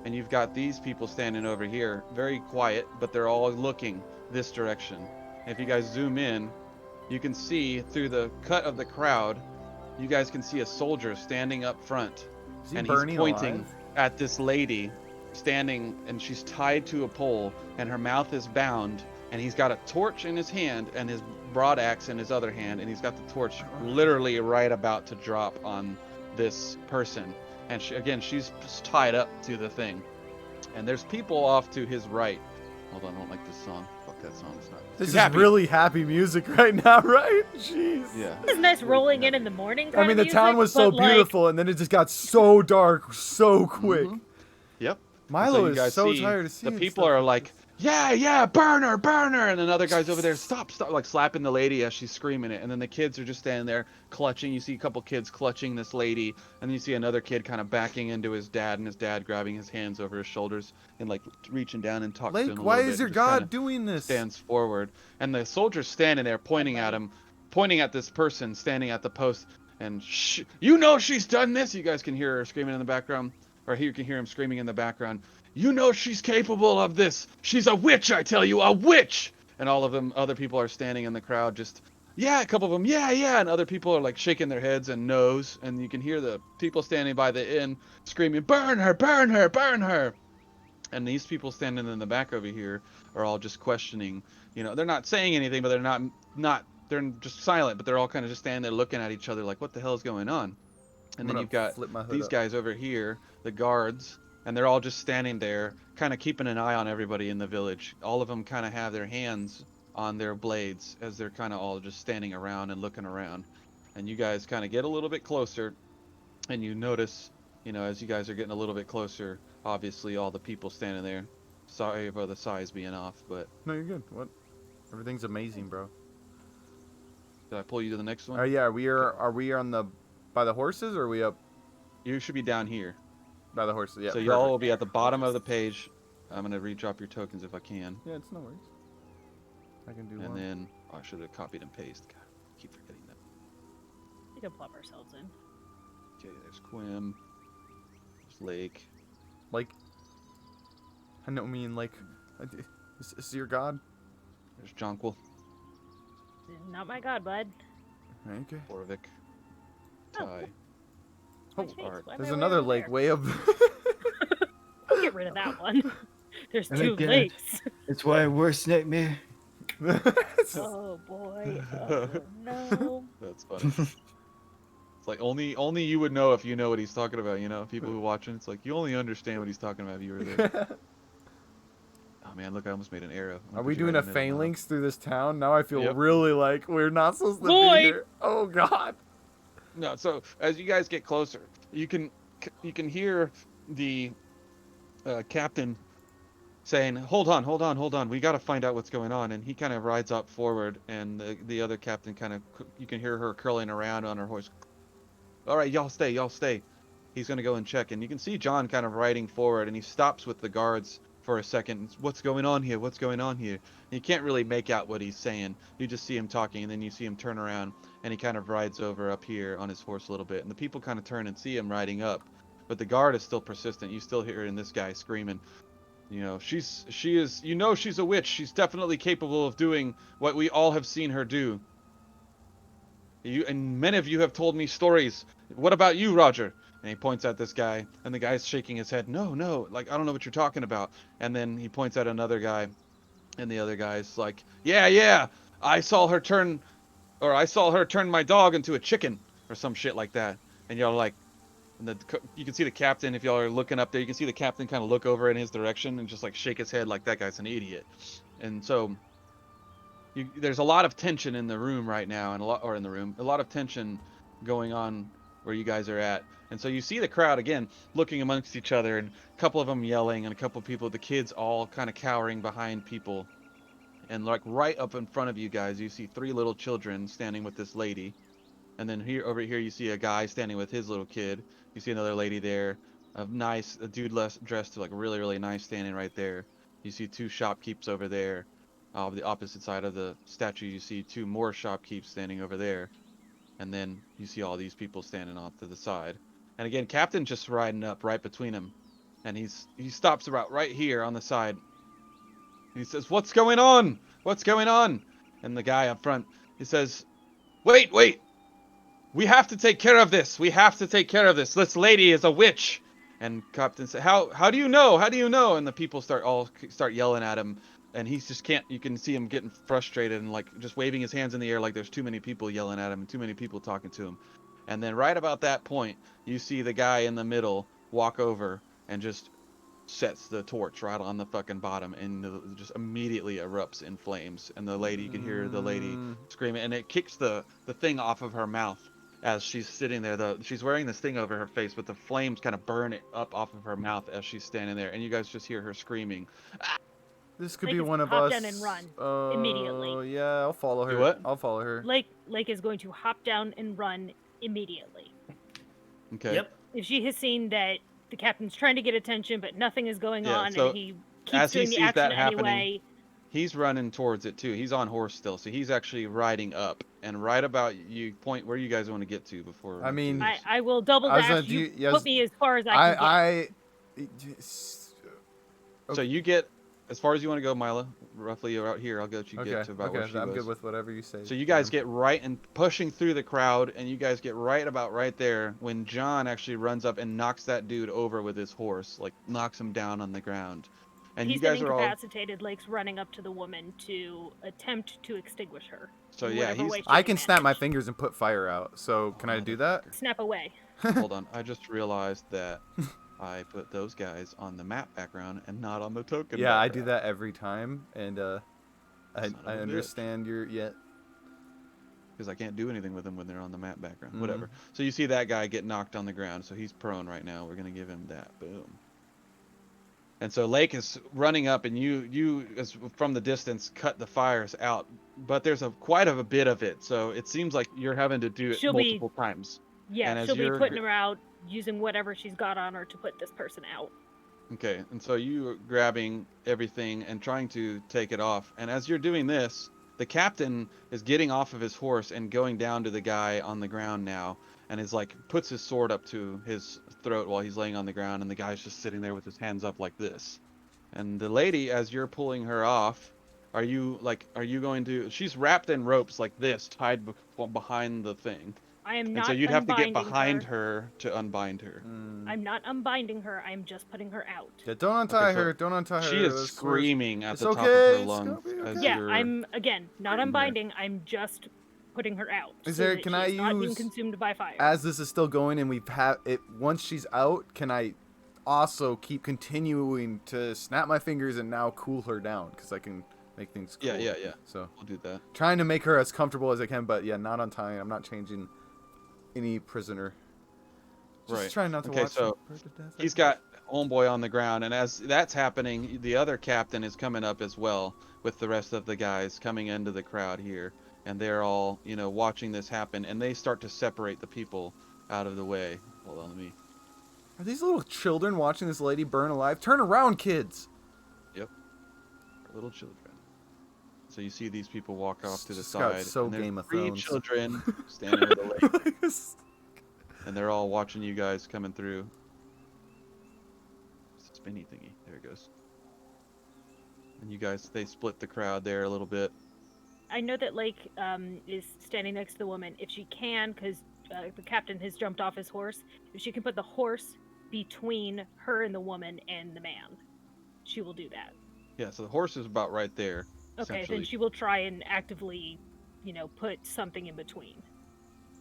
Speaker 1: And you've got these people standing over here, very quiet, but they're all looking this direction. And if you guys zoom in, you can see through the cut of the crowd, you guys can see a soldier standing up front.
Speaker 2: Is he
Speaker 1: And
Speaker 2: burning
Speaker 1: he's pointing
Speaker 2: alive?
Speaker 1: at this lady standing, and she's tied to a pole, and her mouth is bound, and he's got a torch in his hand and his broadaxe in his other hand, and he's got the torch literally right about to drop on this person. And she's tied up to the thing. And there's people off to his right. Hold on, I don't like this song. Fuck that song. It's not.
Speaker 2: This
Speaker 1: Too
Speaker 2: is
Speaker 1: happy.
Speaker 2: really happy music right now, right? Jeez.
Speaker 1: Yeah.
Speaker 3: This is nice rolling in the morning.
Speaker 2: I mean, the town was so beautiful, and then it just got so dark so quick.
Speaker 1: Yep.
Speaker 2: Milo
Speaker 1: you guys
Speaker 2: is so
Speaker 1: see
Speaker 2: tired of seeing
Speaker 1: the people
Speaker 2: stuff
Speaker 1: are
Speaker 2: like
Speaker 1: like, yeah, burn her, burn her. And another guy's over there, stop, like slapping the lady as she's screaming it. And then the kids are just standing there clutching. You see a couple kids clutching this lady, and then you see another kid kind of backing into his dad, and his dad grabbing his hands over his shoulders and like reaching down and talks to him
Speaker 2: Lake,
Speaker 1: a
Speaker 2: why
Speaker 1: little bit.
Speaker 2: is
Speaker 1: And
Speaker 2: your
Speaker 1: just kind of
Speaker 2: god doing this?
Speaker 1: stands forward, and the soldier's standing there pointing at him, pointing at this person standing at the post. And you know she's done this. You guys can hear her screaming in the background, or you can hear him screaming in the background. You know she's capable of this. She's a witch, I tell you, a witch. And all of them, other people are standing in the crowd, just yeah, a couple of them, yeah, and other people are like shaking their heads and no's, and you can hear the people standing by the inn screaming, "Burn her, burn her, burn her!" And these people standing in the back over here are all just questioning. You know, they're not saying anything, but they're not they're just silent, but they're all kind of just standing there looking at each other like, what the hell is going on?
Speaker 2: I'm
Speaker 1: And then
Speaker 2: gonna
Speaker 1: you've got
Speaker 2: flip my hood
Speaker 1: these
Speaker 2: up.
Speaker 1: guys over here, the guards, and they're all just standing there, kind of keeping an eye on everybody in the village. All of them kind of have their hands on their blades as they're kind of all just standing around and looking around. And you guys kind of get a little bit closer, and you notice, you know, as you guys are getting a little bit closer, obviously all the people standing there. Sorry about the size being off, but
Speaker 2: No, you're good. What? Everything's amazing, bro.
Speaker 1: did I pull you to the next one?
Speaker 2: Oh yeah, are we on the by the horses, or are we up
Speaker 1: You should be down here.
Speaker 2: by the horses? Yeah,
Speaker 1: So y'all
Speaker 2: perfect.
Speaker 1: will be at the bottom of the page. I'm gonna redrop your tokens if I can.
Speaker 2: Yeah, it's no worries. I can do
Speaker 1: And
Speaker 2: one.
Speaker 1: then I should have copied and pasted. God, I keep forgetting that.
Speaker 3: We can plop ourselves in.
Speaker 1: Okay, there's Quim. There's Lake.
Speaker 2: Like, I don't mean like, is this your god?
Speaker 1: There's Jonquil.
Speaker 3: Not my god, bud.
Speaker 2: Okay.
Speaker 1: Orvik.
Speaker 3: Oh,
Speaker 1: Ty.
Speaker 3: My
Speaker 2: Oh,
Speaker 3: face,
Speaker 1: Art.
Speaker 3: why am
Speaker 2: There's
Speaker 3: I way
Speaker 2: another
Speaker 3: over
Speaker 2: lake
Speaker 3: there?
Speaker 2: way up.
Speaker 3: I'll get rid of that one. There's
Speaker 6: I
Speaker 3: two
Speaker 6: like that.
Speaker 3: lakes.
Speaker 6: It's my worst nightmare.
Speaker 3: Oh boy. Oh no.
Speaker 1: That's funny. It's like only you would know if you know what he's talking about, you know? People who are watching, it's like you only understand what he's talking about if you were there. Oh man, look, I almost made an arrow. I'm gonna
Speaker 2: Are we
Speaker 1: put you
Speaker 2: doing
Speaker 1: right
Speaker 2: a
Speaker 1: in the middle now.
Speaker 2: phalanx through this town? Now I feel
Speaker 1: Yep.
Speaker 2: really like we're not supposed to
Speaker 3: Boy!
Speaker 2: be here. Oh god.
Speaker 1: No, so as you guys get closer, you can hear the captain saying, "Hold on. We got to find out what's going on." And he kind of rides up forward, and the other captain kind of, you can hear her curling around on her horse. All right, y'all stay. He's gonna go and check, and you can see John kind of riding forward, and he stops with the guards for a second. What's going on here? And you can't really make out what he's saying. You just see him talking, and then you see him turn around, and he kind of rides over up here on his horse a little bit, and the people kind of turn and see him riding up, but the guard is still persistent. You still hearing this guy screaming. You know, she is, you know, she's a witch. She's definitely capable of doing what we all have seen her do. And many of you have told me stories. What about you, Roger? And he points at this guy, and the guy's shaking his head. No, like, I don't know what you're talking about. And then he points at another guy, and the other guy's like, yeah, I saw her turn my dog into a chicken, or some shit like that. And y'all are like, and you can see the captain, if y'all are looking up there, you can see the captain kind of look over in his direction and just like shake his head like that guy's an idiot. And so there's a lot of tension in the room right now, and a lot of tension going on where you guys are at. And so you see the crowd again looking amongst each other, and a couple of them yelling, and a couple of people, the kids all kind of cowering behind people. And like right up in front of you guys, you see 3 little children standing with this lady. And then over here you see a guy standing with his little kid. You see another lady there, a dude dressed like really nice standing right there. You see 2 shopkeepers over there. The opposite side of the statue, you see 2 more shopkeepers standing over there. And then you see all these people standing off to the side. And again, Captain just riding up right between them. And he stops about right here on the side. He says, "What's going on? What's going on?" And the guy up front, he says, Wait! We have to take care of this. This lady is a witch." And Captain said, How do you know? And the people start yelling at him, and he just can't. You can see him getting frustrated and like just waving his hands in the air like there's too many people yelling at him and too many people talking to him. And then right about that point, you see the guy in the middle walk over and just sets the torch right on the fucking bottom, and it just immediately erupts in flames. And the lady, you can hear the lady screaming, and it kicks the thing off of her mouth as she's sitting there. She's wearing this thing over her face, but the flames kind of burn it up off of her mouth as she's standing there, and you guys just hear her screaming. "Ah!"
Speaker 2: This could
Speaker 3: Lake
Speaker 2: be
Speaker 3: is
Speaker 2: one of
Speaker 3: hop
Speaker 2: us.
Speaker 3: down and run immediately.
Speaker 2: Yeah, I'll follow her.
Speaker 1: Do what?
Speaker 2: I'll follow her.
Speaker 3: Lake is going to hop down and run immediately.
Speaker 1: Okay.
Speaker 5: Yep.
Speaker 3: If she has seen that the captain's trying to get attention, but nothing is going
Speaker 1: Yeah,
Speaker 3: on,
Speaker 1: so
Speaker 3: and he keeps
Speaker 1: as he
Speaker 3: doing the
Speaker 1: sees
Speaker 3: action
Speaker 1: that happening,
Speaker 3: anyway,
Speaker 1: he's running towards it too. He's on horse still, so he's actually riding up. And right about you point where you guys want to get to before.
Speaker 2: I
Speaker 1: we
Speaker 2: mean,
Speaker 1: do this.
Speaker 3: I will double
Speaker 2: I was
Speaker 3: dash.
Speaker 2: gonna do-
Speaker 3: You
Speaker 2: yes,
Speaker 3: put me as far as I can get.
Speaker 1: So you get as far as you want to go, Mila. Roughly about here. I'll get you get to about where she
Speaker 2: I'm
Speaker 1: was.
Speaker 2: good with whatever you say.
Speaker 1: So you guys get right and pushing through the crowd, and you guys get right about right there when John actually runs up and knocks that dude over with his horse, like knocks him down on the ground. And
Speaker 3: He's
Speaker 1: you guys
Speaker 3: been
Speaker 1: are all
Speaker 3: incapacitated. Lake's running up to the woman to attempt to extinguish her.
Speaker 1: so
Speaker 3: in
Speaker 1: yeah.
Speaker 3: whatever way she
Speaker 2: I can snap my
Speaker 3: manage.
Speaker 2: fingers and put fire out. So can I do that?
Speaker 3: Snap away.
Speaker 1: Hold on, I just realized that I put those guys on the map background and not on the token.
Speaker 2: Yeah, I do
Speaker 1: background.
Speaker 2: that every time, and
Speaker 1: Son
Speaker 2: I
Speaker 1: of a bitch.
Speaker 2: understand your
Speaker 1: Because I can't do anything with them when they're on the map background.
Speaker 2: Mhm.
Speaker 1: Whatever. So you see that guy get knocked on the ground, so he's prone right now. We're gonna give him that. Boom. And so Lake is running up, and you as from the distance cut the fires out, but there's quite a bit of it, so it seems like you're having to do it
Speaker 3: She'll be-
Speaker 1: multiple times.
Speaker 3: Yeah,
Speaker 1: And as
Speaker 3: she'll be
Speaker 1: you're
Speaker 3: putting her out, using whatever she's got on her to put this person out.
Speaker 1: Okay, and so you are grabbing everything and trying to take it off, and as you're doing this, the captain is getting off of his horse and going down to the guy on the ground now, and is like puts his sword up to his throat while he's laying on the ground, and the guy's just sitting there with his hands up like this. And the lady, as you're pulling her off, are you going to? She's wrapped in ropes like this, tied behind the thing,
Speaker 3: I am
Speaker 1: and
Speaker 3: not
Speaker 1: so you'd have to get
Speaker 3: unbinding
Speaker 1: behind her to unbind her.
Speaker 3: I'm not unbinding her. I'm just putting her out.
Speaker 2: Yeah, don't untie
Speaker 1: Okay, so
Speaker 2: her. Don't untie her.
Speaker 1: She is
Speaker 2: That's-
Speaker 1: screaming at
Speaker 2: It's
Speaker 1: the top
Speaker 2: okay,
Speaker 1: of her
Speaker 2: it's
Speaker 1: lungs.
Speaker 2: gonna be
Speaker 1: as
Speaker 2: okay.
Speaker 3: Yeah,
Speaker 1: you're-
Speaker 3: I'm again not
Speaker 1: Right.
Speaker 3: unbinding. I'm just putting her out.
Speaker 2: Is
Speaker 3: so
Speaker 2: there-
Speaker 3: that
Speaker 2: can
Speaker 3: she
Speaker 2: I
Speaker 3: is not being
Speaker 2: use-
Speaker 3: consumed by fire?
Speaker 2: As this is still going and we've had it, once she's out, can I also keep continuing to snap my fingers and now cool her down? Because I can make things cool.
Speaker 1: Yeah.
Speaker 2: So
Speaker 1: We'll do that.
Speaker 2: trying to make her as comfortable as I can, but yeah, not untying. I'm not changing any prisoner. Just
Speaker 1: Right.
Speaker 2: trying not to
Speaker 1: Okay,
Speaker 2: watch
Speaker 1: so
Speaker 2: her burn to death, I
Speaker 1: He's
Speaker 2: guess.
Speaker 1: got homeboy on the ground, and as that's happening, the other captain is coming up as well with the rest of the guys coming into the crowd here, and they're all, watching this happen, and they start to separate the people out of the way. Hold on, let me.
Speaker 2: Are these little children watching this lady burn alive? Turn around, kids!
Speaker 1: Little children. So you see these people walk off to the
Speaker 2: Just got
Speaker 1: side,
Speaker 2: so
Speaker 1: and there's
Speaker 2: Game of
Speaker 1: 3
Speaker 2: Thrones.
Speaker 1: children standing with a lake, and they're all watching you guys coming through. It's a spinny thingy. There it goes. And you guys, they split the crowd there a little bit.
Speaker 3: I know that Lake is standing next to the woman. If she can, because the captain has jumped off his horse, if she can put the horse between her and the woman and the man, she will do that.
Speaker 1: Yeah, so the horse is about right there.
Speaker 3: Okay, then
Speaker 1: essentially.
Speaker 3: she will try and actively, put something in between.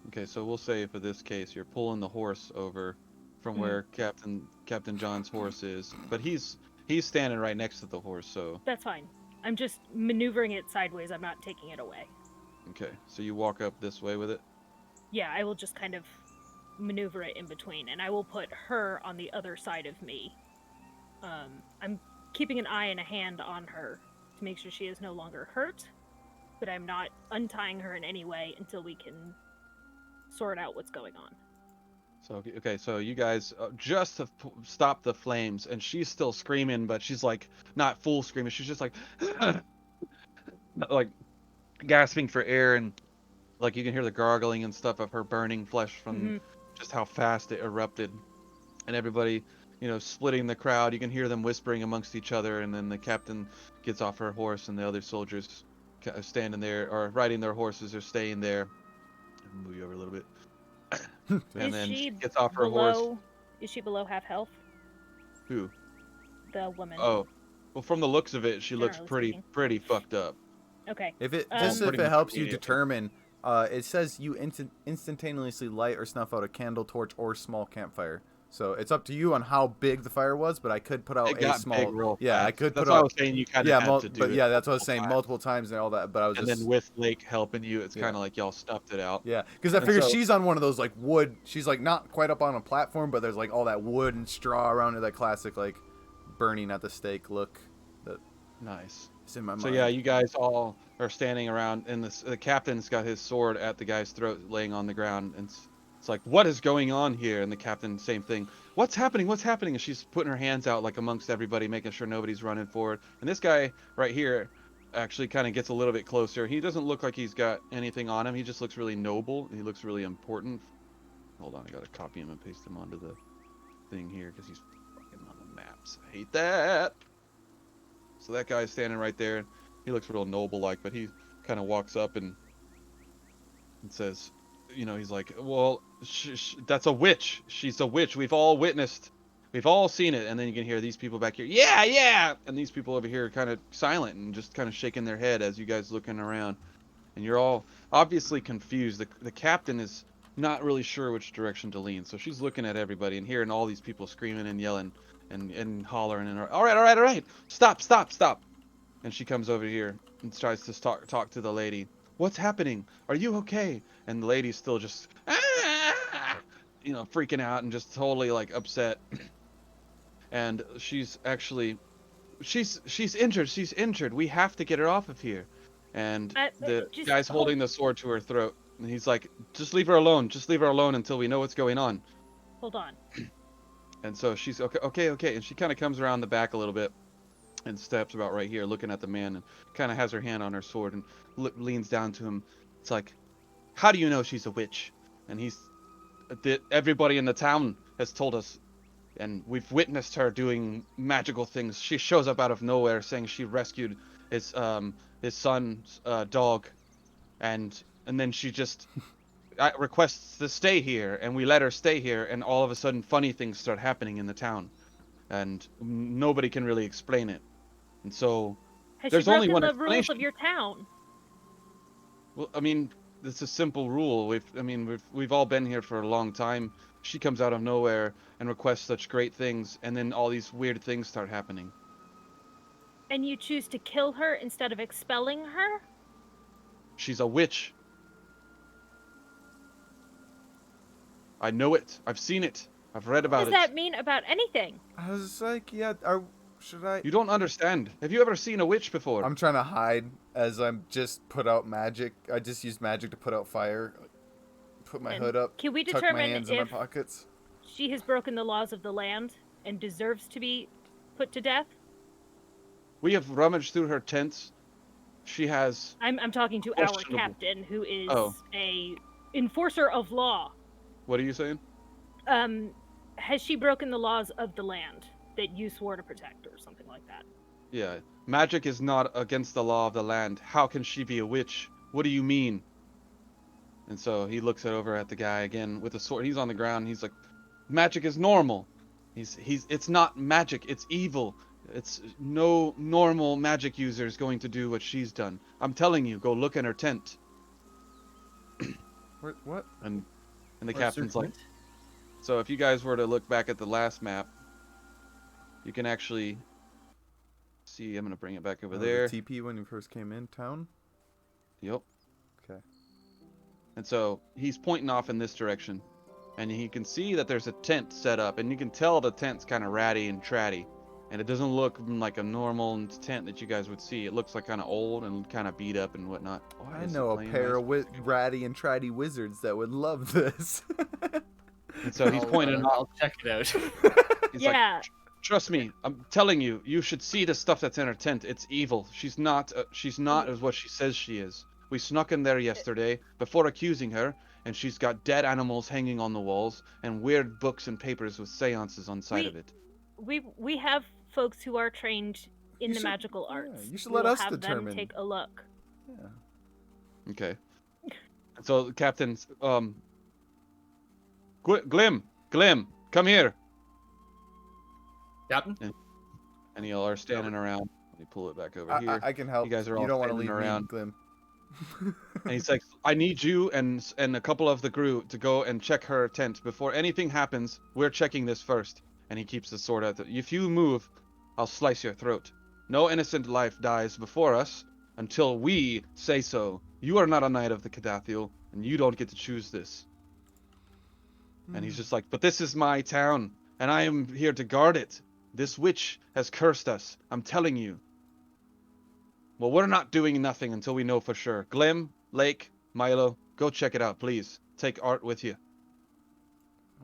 Speaker 1: Okay, so we'll say for this case, you're pulling the horse over from
Speaker 3: Mhm.
Speaker 1: where Captain John's horse is, but he's standing right next to the horse. So
Speaker 3: That's fine. I'm just maneuvering it sideways. I'm not taking it away.
Speaker 1: okay, so you walk up this way with it.
Speaker 3: Yeah, I will just kind of maneuver it in between, and I will put her on the other side of me. I'm keeping an eye and a hand on her to make sure she is no longer hurt, but I'm not untying her in any way until we can sort out what's going on.
Speaker 1: So okay, so you guys just have stopped the flames, and she's still screaming, but she's like not full screaming. She's just like like gasping for air, and like you can hear the gargling and stuff of her burning flesh from just how fast it erupted, and everybody, splitting the crowd. You can hear them whispering amongst each other, and then the captain gets off her horse, and the other soldiers standing there or riding their horses are staying there. Move you over a little bit. And
Speaker 3: Is
Speaker 1: then
Speaker 3: she
Speaker 1: she gets off her horse.
Speaker 3: Is she below half health?
Speaker 1: Who?
Speaker 3: The woman.
Speaker 1: Oh, well, from the looks of it, she looks
Speaker 3: Generally
Speaker 1: pretty fucked up.
Speaker 3: Okay.
Speaker 2: If it
Speaker 3: Um,
Speaker 2: just if
Speaker 1: Pretty
Speaker 2: it
Speaker 1: much
Speaker 2: helps you
Speaker 1: immediately.
Speaker 2: determine, it says you instantaneously light or snuff out a candle, torch, or small campfire. So it's up to you on how big the fire was, but I could put out
Speaker 1: It
Speaker 2: a
Speaker 1: got
Speaker 2: small.
Speaker 1: big real
Speaker 2: Yeah, I
Speaker 1: fast.
Speaker 2: could
Speaker 1: That's
Speaker 2: put
Speaker 1: why I
Speaker 2: out.
Speaker 1: was saying you kind of
Speaker 2: Yeah,
Speaker 1: had to do
Speaker 2: but
Speaker 1: it
Speaker 2: yeah, that's what I was saying.
Speaker 1: times.
Speaker 2: Multiple times and all that. But I was
Speaker 1: And
Speaker 2: just
Speaker 1: then with Lake helping you, it's
Speaker 2: Yeah.
Speaker 1: kind of like y'all stuffed it out.
Speaker 2: yeah, because I
Speaker 1: And
Speaker 2: figured
Speaker 1: so-
Speaker 2: she's on one of those like wood. She's like not quite up on a platform, but there's like all that wood and straw around her. That classic like burning at the stake look. That
Speaker 1: Nice.
Speaker 2: It's in my mind.
Speaker 1: So yeah, you guys all are standing around, and the captain's got his sword at the guy's throat, laying on the ground, and it's like, what is going on here? And the captain, same thing. What's happening? What's happening? And she's putting her hands out like amongst everybody, making sure nobody's running forward. And this guy right here actually kind of gets a little bit closer. He doesn't look like he's got anything on him. He just looks really noble. He looks really important. Hold on, I gotta copy him and paste him onto the thing here because he's fucking on the maps. I hate that. So that guy's standing right there. He looks real noble-like, but he kind of walks up and says, you know, he's like, well, that's a witch. She's a witch. We've all witnessed. We've all seen it. And then you can hear these people back here, yeah, yeah. And these people over here are kind of silent and just kind of shaking their head as you guys looking around. And you're all obviously confused. The captain is not really sure which direction to lean. So she's looking at everybody and hearing all these people screaming and yelling and hollering. And all right. Stop. And she comes over here and tries to talk to the lady. What's happening? Are you okay? And the lady's still just, you know, freaking out and just totally like upset. And she's actually, she's injured. She's injured. We have to get her off of here. And the guy's holding the sword to her throat. And he's like, just leave her alone. Just leave her alone until we know what's going on.
Speaker 3: Hold on.
Speaker 1: And so she's okay. And she kind of comes around the back a little bit and steps about right here, looking at the man, and kind of has her hand on her sword and leans down to him. It's like, how do you know she's a witch? And everybody in the town has told us, and we've witnessed her doing magical things. She shows up out of nowhere saying she rescued his son's dog, and then she just requests to stay here, and we let her stay here, and all of a sudden funny things start happening in the town, and nobody can really explain it. And so
Speaker 3: Has
Speaker 1: there's
Speaker 3: she
Speaker 1: only
Speaker 3: broken
Speaker 1: one
Speaker 3: the rules
Speaker 1: explanation.
Speaker 3: of your town?
Speaker 1: Well, I mean, it's a simple rule. We've all been here for a long time. She comes out of nowhere and requests such great things, and then all these weird things start happening.
Speaker 3: And you choose to kill her instead of expelling her?
Speaker 1: She's a witch. I know it. I've seen it. I've read about
Speaker 3: What
Speaker 1: it.
Speaker 3: does that mean about anything?
Speaker 2: I was like, yeah, should I?
Speaker 1: You don't understand. Have you ever seen a witch before?
Speaker 2: I'm trying to hide as I'm just put out magic. I just use magic to put out fire. Put my
Speaker 3: And
Speaker 2: hood up.
Speaker 3: can we
Speaker 2: tuck my
Speaker 3: determine
Speaker 2: hands in my
Speaker 3: if
Speaker 2: pockets.
Speaker 3: she has broken the laws of the land and deserves to be put to death?
Speaker 1: We have rummaged through her tents. She has...
Speaker 3: I'm talking to our
Speaker 1: Questionable.
Speaker 3: captain, who is
Speaker 1: Oh.
Speaker 3: a enforcer of law.
Speaker 1: What are you saying?
Speaker 3: Has she broken the laws of the land that you swore to protect, or something like that?
Speaker 1: Yeah. Magic is not against the law of the land. How can she be a witch? What do you mean? And so he looks over at the guy again with the sword. He's on the ground. He's like, magic is normal. It's not magic. It's evil. It's no normal magic user is going to do what she's done. I'm telling you, go look in her tent.
Speaker 2: What?
Speaker 1: And the
Speaker 5: Where's
Speaker 1: captain's
Speaker 5: her
Speaker 1: like,
Speaker 5: tent?
Speaker 1: so if you guys were to look back at the last map, you can actually see. I'm gonna bring it back over there.
Speaker 2: The TP when you first came in town.
Speaker 1: Yep.
Speaker 2: Okay.
Speaker 1: And so he's pointing off in this direction, and you can see that there's a tent set up, and you can tell the tent's kind of ratty and tratty, and it doesn't look like a normal tent that you guys would see. It looks like kind of old and kind of beat up and whatnot. Why
Speaker 2: I
Speaker 1: is it
Speaker 2: know a
Speaker 1: playing
Speaker 2: pair
Speaker 1: nice?
Speaker 2: of ratty and tratty wizards that would love this.
Speaker 1: And so he's pointing off.
Speaker 5: I'll check it out.
Speaker 1: He's
Speaker 3: Yeah.
Speaker 1: like, trust me, I'm telling you, you should see the stuff that's in her tent. It's evil. She's not as what she says she is. We snuck in there yesterday before accusing her, and she's got dead animals hanging on the walls and weird books and papers with seances on side of it.
Speaker 3: We have folks who are trained in
Speaker 2: You
Speaker 3: the
Speaker 2: should-
Speaker 3: magical
Speaker 2: yeah,
Speaker 3: arts.
Speaker 2: you should
Speaker 3: We
Speaker 2: let
Speaker 3: will
Speaker 2: us
Speaker 3: have
Speaker 2: determine.
Speaker 3: them take a look.
Speaker 2: Yeah.
Speaker 1: Okay. So the captain's Glim, come here.
Speaker 5: Captain?
Speaker 1: And y'all are standing around. Let me pull it back over here.
Speaker 2: I can help.
Speaker 1: You guys are all
Speaker 2: You don't want to
Speaker 1: standing
Speaker 2: leave
Speaker 1: around.
Speaker 2: me, Glim.
Speaker 1: And he's like, I need you and a couple of the crew to go and check her tent. Before anything happens, we're checking this first. And he keeps the sword out. If you move, I'll slice your throat. No innocent life dies before us until we say so. You are not a knight of the Cadathiel, and you don't get to choose this. And he's just like, but this is my town, and I am here to guard it. This witch has cursed us. I'm telling you. Well, we're not doing nothing until we know for sure. Glim, Lake, Milo, go check it out, please. Take Art with you.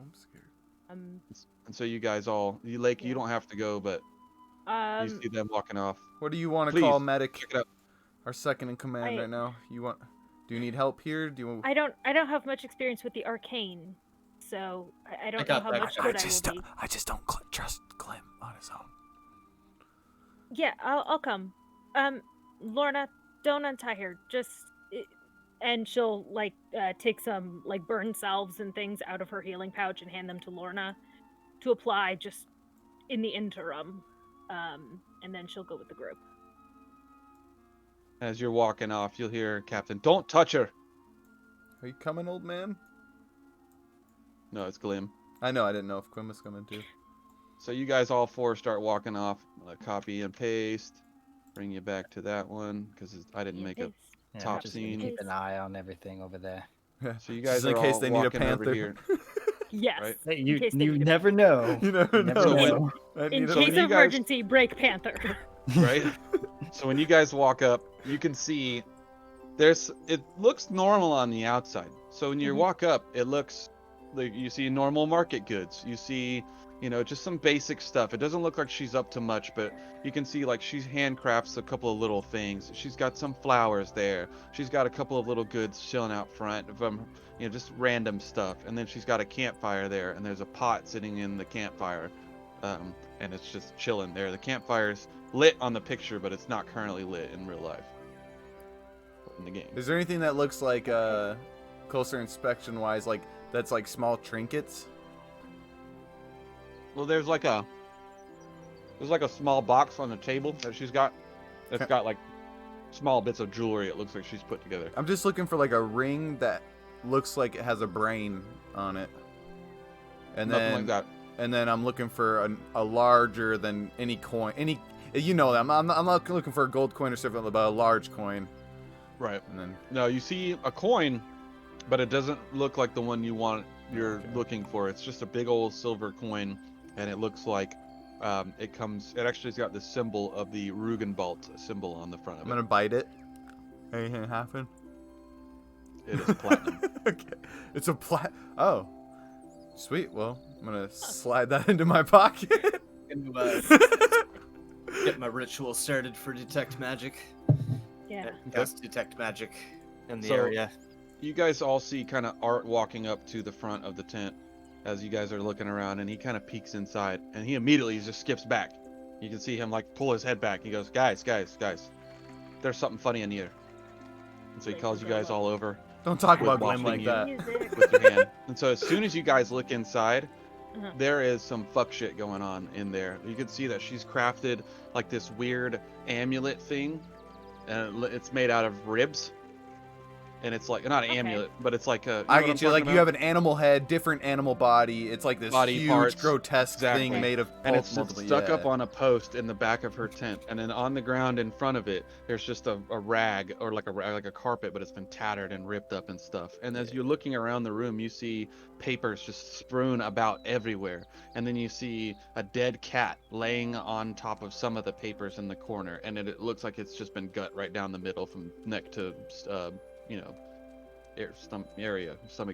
Speaker 2: I'm scared.
Speaker 1: And so you guys Lake, you
Speaker 3: Yeah.
Speaker 1: don't have to go, but you see them walking off.
Speaker 2: What do you want to
Speaker 1: Please,
Speaker 2: call medic?
Speaker 1: check it out.
Speaker 2: Our second in command
Speaker 3: I-
Speaker 2: right now. Do you need help here? Do you?
Speaker 3: I don't have much experience with the arcane, so I don't know
Speaker 5: got
Speaker 3: how
Speaker 5: that
Speaker 3: much
Speaker 5: covered.
Speaker 3: good I will be.
Speaker 2: I just don't trust Clem on his own.
Speaker 3: Yeah, I'll come. Lorna, don't untie her. And she'll like take some like burn salves and things out of her healing pouch and hand them to Lorna to apply just in the interim. And then she'll go with the group.
Speaker 1: As you're walking off, you'll hear Captain, "Don't touch her."
Speaker 2: Are you coming, old man?
Speaker 1: No, it's Glim.
Speaker 2: I know. I didn't know if Quinn was coming too.
Speaker 1: So you guys all four start walking off. Copy and paste. Bring you back to that one because I didn't make a
Speaker 4: Yeah,
Speaker 1: top
Speaker 4: just
Speaker 1: scene.
Speaker 4: Keep an eye on everything over there.
Speaker 1: So you guys
Speaker 2: Just in
Speaker 1: are
Speaker 2: case
Speaker 1: all
Speaker 2: they need a
Speaker 1: walking over
Speaker 2: panther.
Speaker 1: here.
Speaker 3: Yes.
Speaker 1: Right.
Speaker 4: Hey,
Speaker 3: in
Speaker 4: you
Speaker 3: case they
Speaker 4: you
Speaker 3: need a-
Speaker 4: never know.
Speaker 2: You never know.
Speaker 1: So when-
Speaker 4: know.
Speaker 2: I
Speaker 3: In
Speaker 2: need a-
Speaker 1: So
Speaker 3: case
Speaker 1: you
Speaker 3: of
Speaker 1: guys-
Speaker 3: emergency, break Panther.
Speaker 1: Right? So when you guys walk up, you can see it looks normal on the outside. So when you
Speaker 3: Mhm.
Speaker 1: walk up, it looks like you see normal market goods. You see, just some basic stuff. It doesn't look like she's up to much, but you can see like she handcrafts a couple of little things. She's got some flowers there. She's got a couple of little goods chilling out front of them, just random stuff. And then she's got a campfire there, and there's a pot sitting in the campfire. And it's just chilling there. The campfire's lit on the picture, but it's not currently lit in real life. In the game.
Speaker 2: Is there anything that looks like closer inspection wise, like that's like small trinkets?
Speaker 1: Well, there's like a small box on the table that she's got. That's got like small bits of jewelry. It looks like she's put together.
Speaker 2: I'm just looking for like a ring that looks like it has a brain on it. And
Speaker 1: Nothing
Speaker 2: then
Speaker 1: like that.
Speaker 2: And then I'm looking for a larger than any coin. I'm not looking for a gold coin or something, but a large coin.
Speaker 1: Right.
Speaker 2: And then
Speaker 1: No, you see a coin, but it doesn't look like the one you're looking for. It's just a big old silver coin, and it looks like it actually's got the symbol of the Rugenbolt symbol on the front of
Speaker 2: I'm
Speaker 1: it.
Speaker 2: gonna bite it. Anything happen?
Speaker 1: It is platinum.
Speaker 2: Okay. It's a Oh. Sweet. Well, I'm gonna slide that into my pocket.
Speaker 5: Get my ritual started for detect magic.
Speaker 3: Yeah.
Speaker 5: Cast detect magic in the
Speaker 1: So-
Speaker 5: area.
Speaker 1: You guys all see kind of Art walking up to the front of the tent as you guys are looking around, and he kind of peeks inside, and he immediately just skips back. You can see him like pull his head back. He goes, guys, there's something funny in here. And so he calls you guys all over
Speaker 2: Don't talk
Speaker 1: With
Speaker 2: about Glenn
Speaker 1: wafting
Speaker 2: like
Speaker 1: you.
Speaker 2: that.
Speaker 3: Music.
Speaker 1: with your hand. And so as soon as you guys look inside,
Speaker 3: Uh-huh.
Speaker 1: there is some fuck shit going on in there. You can see that she's crafted like this weird amulet thing, and it's made out of ribs. And it's like not an
Speaker 3: Okay.
Speaker 1: amulet, but it's like a.
Speaker 2: I get you. Like you have an animal head, different animal body. It's like this
Speaker 1: Body
Speaker 2: huge,
Speaker 1: parts.
Speaker 2: grotesque
Speaker 1: Exactly.
Speaker 2: thing made of
Speaker 1: and it's
Speaker 2: multiple.
Speaker 1: stuck up
Speaker 2: yeah.
Speaker 1: on a post in the back of her tent, and then on the ground in front of it, there's just a rag or like a carpet, but it's been tattered and ripped up and stuff. And as you're looking around the room, you see papers just strewn about everywhere, and then you see a dead cat laying on top of some of the papers in the corner, and it looks like it's just been gut right down the middle from neck to stomach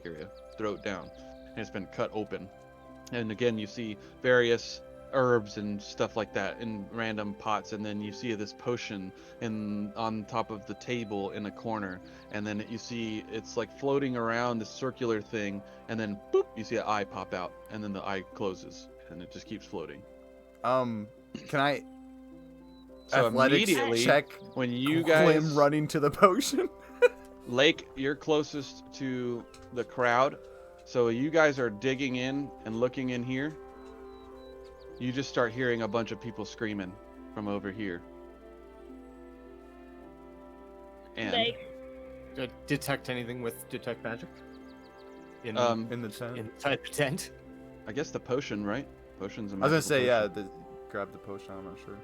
Speaker 1: area, throat down, and it's been cut open. And again, you see various herbs and stuff like that in random pots, and then you see this potion on top of the table in a corner, and then you see it's like floating around this circular thing, and then boop, you see an eye pop out, and then the eye closes, and it just keeps floating.
Speaker 2: Can I
Speaker 1: So
Speaker 2: athletics
Speaker 1: immediately,
Speaker 2: check
Speaker 1: when you
Speaker 2: Glim
Speaker 1: guys
Speaker 2: running to the potion?
Speaker 1: Lake, you're closest to the crowd, so you guys are digging in and looking in here. You just start hearing a bunch of people screaming from over here. And
Speaker 5: Do I detect anything with detect magic? In
Speaker 2: In the tent.
Speaker 5: inside the tent?
Speaker 1: I guess the potion, right? Potion's a
Speaker 2: I was gonna
Speaker 1: magical
Speaker 2: say, yeah.
Speaker 1: potion.
Speaker 2: Grab the potion. I'm not sure.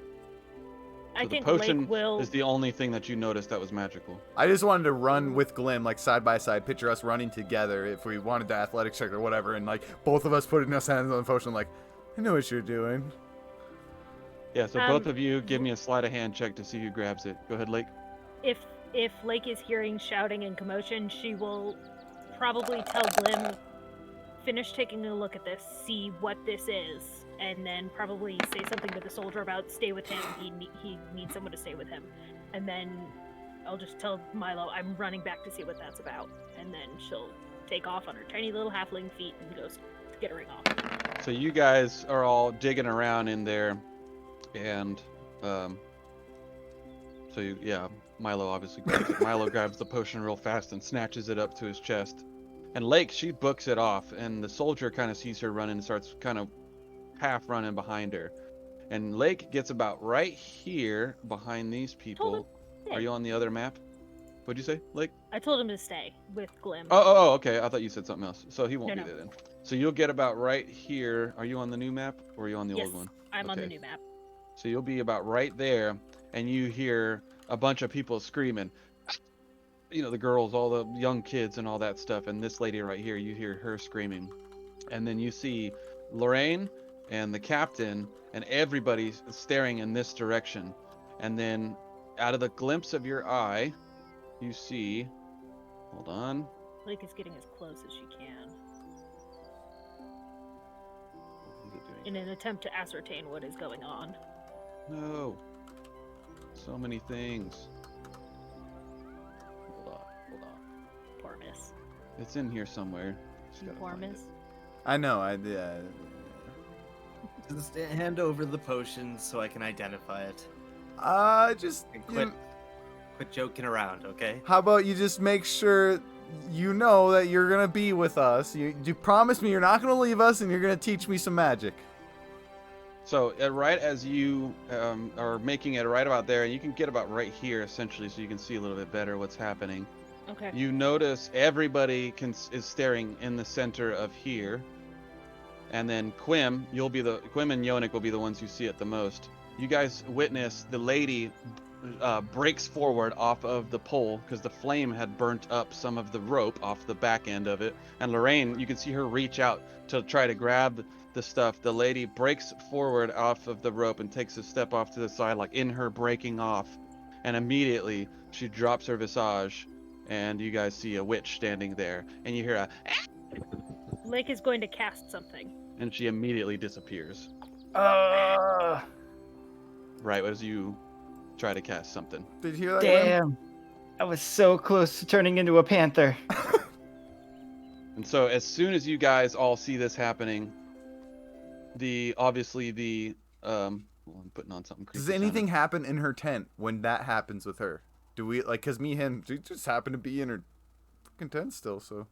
Speaker 3: I
Speaker 1: So the
Speaker 3: think
Speaker 1: potion
Speaker 3: Lake will.
Speaker 1: is the only thing that you noticed that was magical.
Speaker 2: I just wanted to run with Glim, like side by side. Picture us running together if we wanted to athletic check or whatever, and like both of us putting our hands on the potion, like, I know what you're doing.
Speaker 1: Yeah, so both of you give me a sleight of hand check to see who grabs it. Go ahead, Lake.
Speaker 3: If Lake is hearing shouting and commotion, she will probably tell Glim, finish taking a look at this, see what this is, and then probably say something to the soldier about stay with him. He needs someone to stay with him, and then I'll just tell Milo I'm running back to see what that's about, and then she'll take off on her tiny little halfling feet and go skittering off.
Speaker 1: So you guys are all digging around in there, and Milo obviously grabs it. Milo grabs the potion real fast and snatches it up to his chest. And Lake, she books it off, and the soldier kind of sees her running and starts kind of half running behind her. And Lake gets about right here behind these people. Are you on the other map? What'd you say, Lake?
Speaker 3: I told him to stay with Glim.
Speaker 1: Oh, okay. I thought you said something else. So he won't
Speaker 3: No.
Speaker 1: be there then. So you'll get about right here. Are you on the new map or are you on the old one?
Speaker 3: I'm on the new map.
Speaker 1: So you'll be about right there, and you hear a bunch of people screaming. You know, the girls, all the young kids and all that stuff. And this lady right here, you hear her screaming. And then you see Lorraine and the captain and everybody staring in this direction. And then out of the glimpse of your eye, you see, hold on.
Speaker 3: Lake is getting as close as she can in an attempt to ascertain what is going on.
Speaker 1: No. So many things. Hold on.
Speaker 3: Poor miss.
Speaker 1: It's in here somewhere.
Speaker 3: Poor miss.
Speaker 2: I know.
Speaker 5: Just hand over the potion so I can identify it.
Speaker 2: Just
Speaker 5: And quit joking around, okay?
Speaker 2: how about you just make sure you know that you're gonna be with us. You promise me you're not gonna leave us, and you're gonna teach me some magic.
Speaker 1: So right as you are making it right about there, and you can get about right here essentially, so you can see a little bit better what's happening.
Speaker 3: Okay.
Speaker 1: You notice everybody is staring in the center of here, and then Quim and Yonik will be the ones who see it the most. You guys witness the lady breaks forward off of the pole because the flame had burnt up some of the rope off the back end of it, and Lorraine, you can see her reach out to try to grab the stuff. The lady breaks forward off of the rope and takes a step off to the side, like in her breaking off, and immediately she drops her visage, and you guys see a witch standing there, and you hear a
Speaker 3: Lake is going to cast something.
Speaker 1: and she immediately disappears
Speaker 6: Uh,
Speaker 1: right as you try to cast something.
Speaker 2: Did you hear that? Glenn?
Speaker 6: damn. I was so close to turning into a panther.
Speaker 1: And so as soon as you guys all see this happening, I'm putting on something creepy.
Speaker 2: Does anything happen in her tent when that happens with her? Do we cause me and him just happen to be in her fucking tent still, so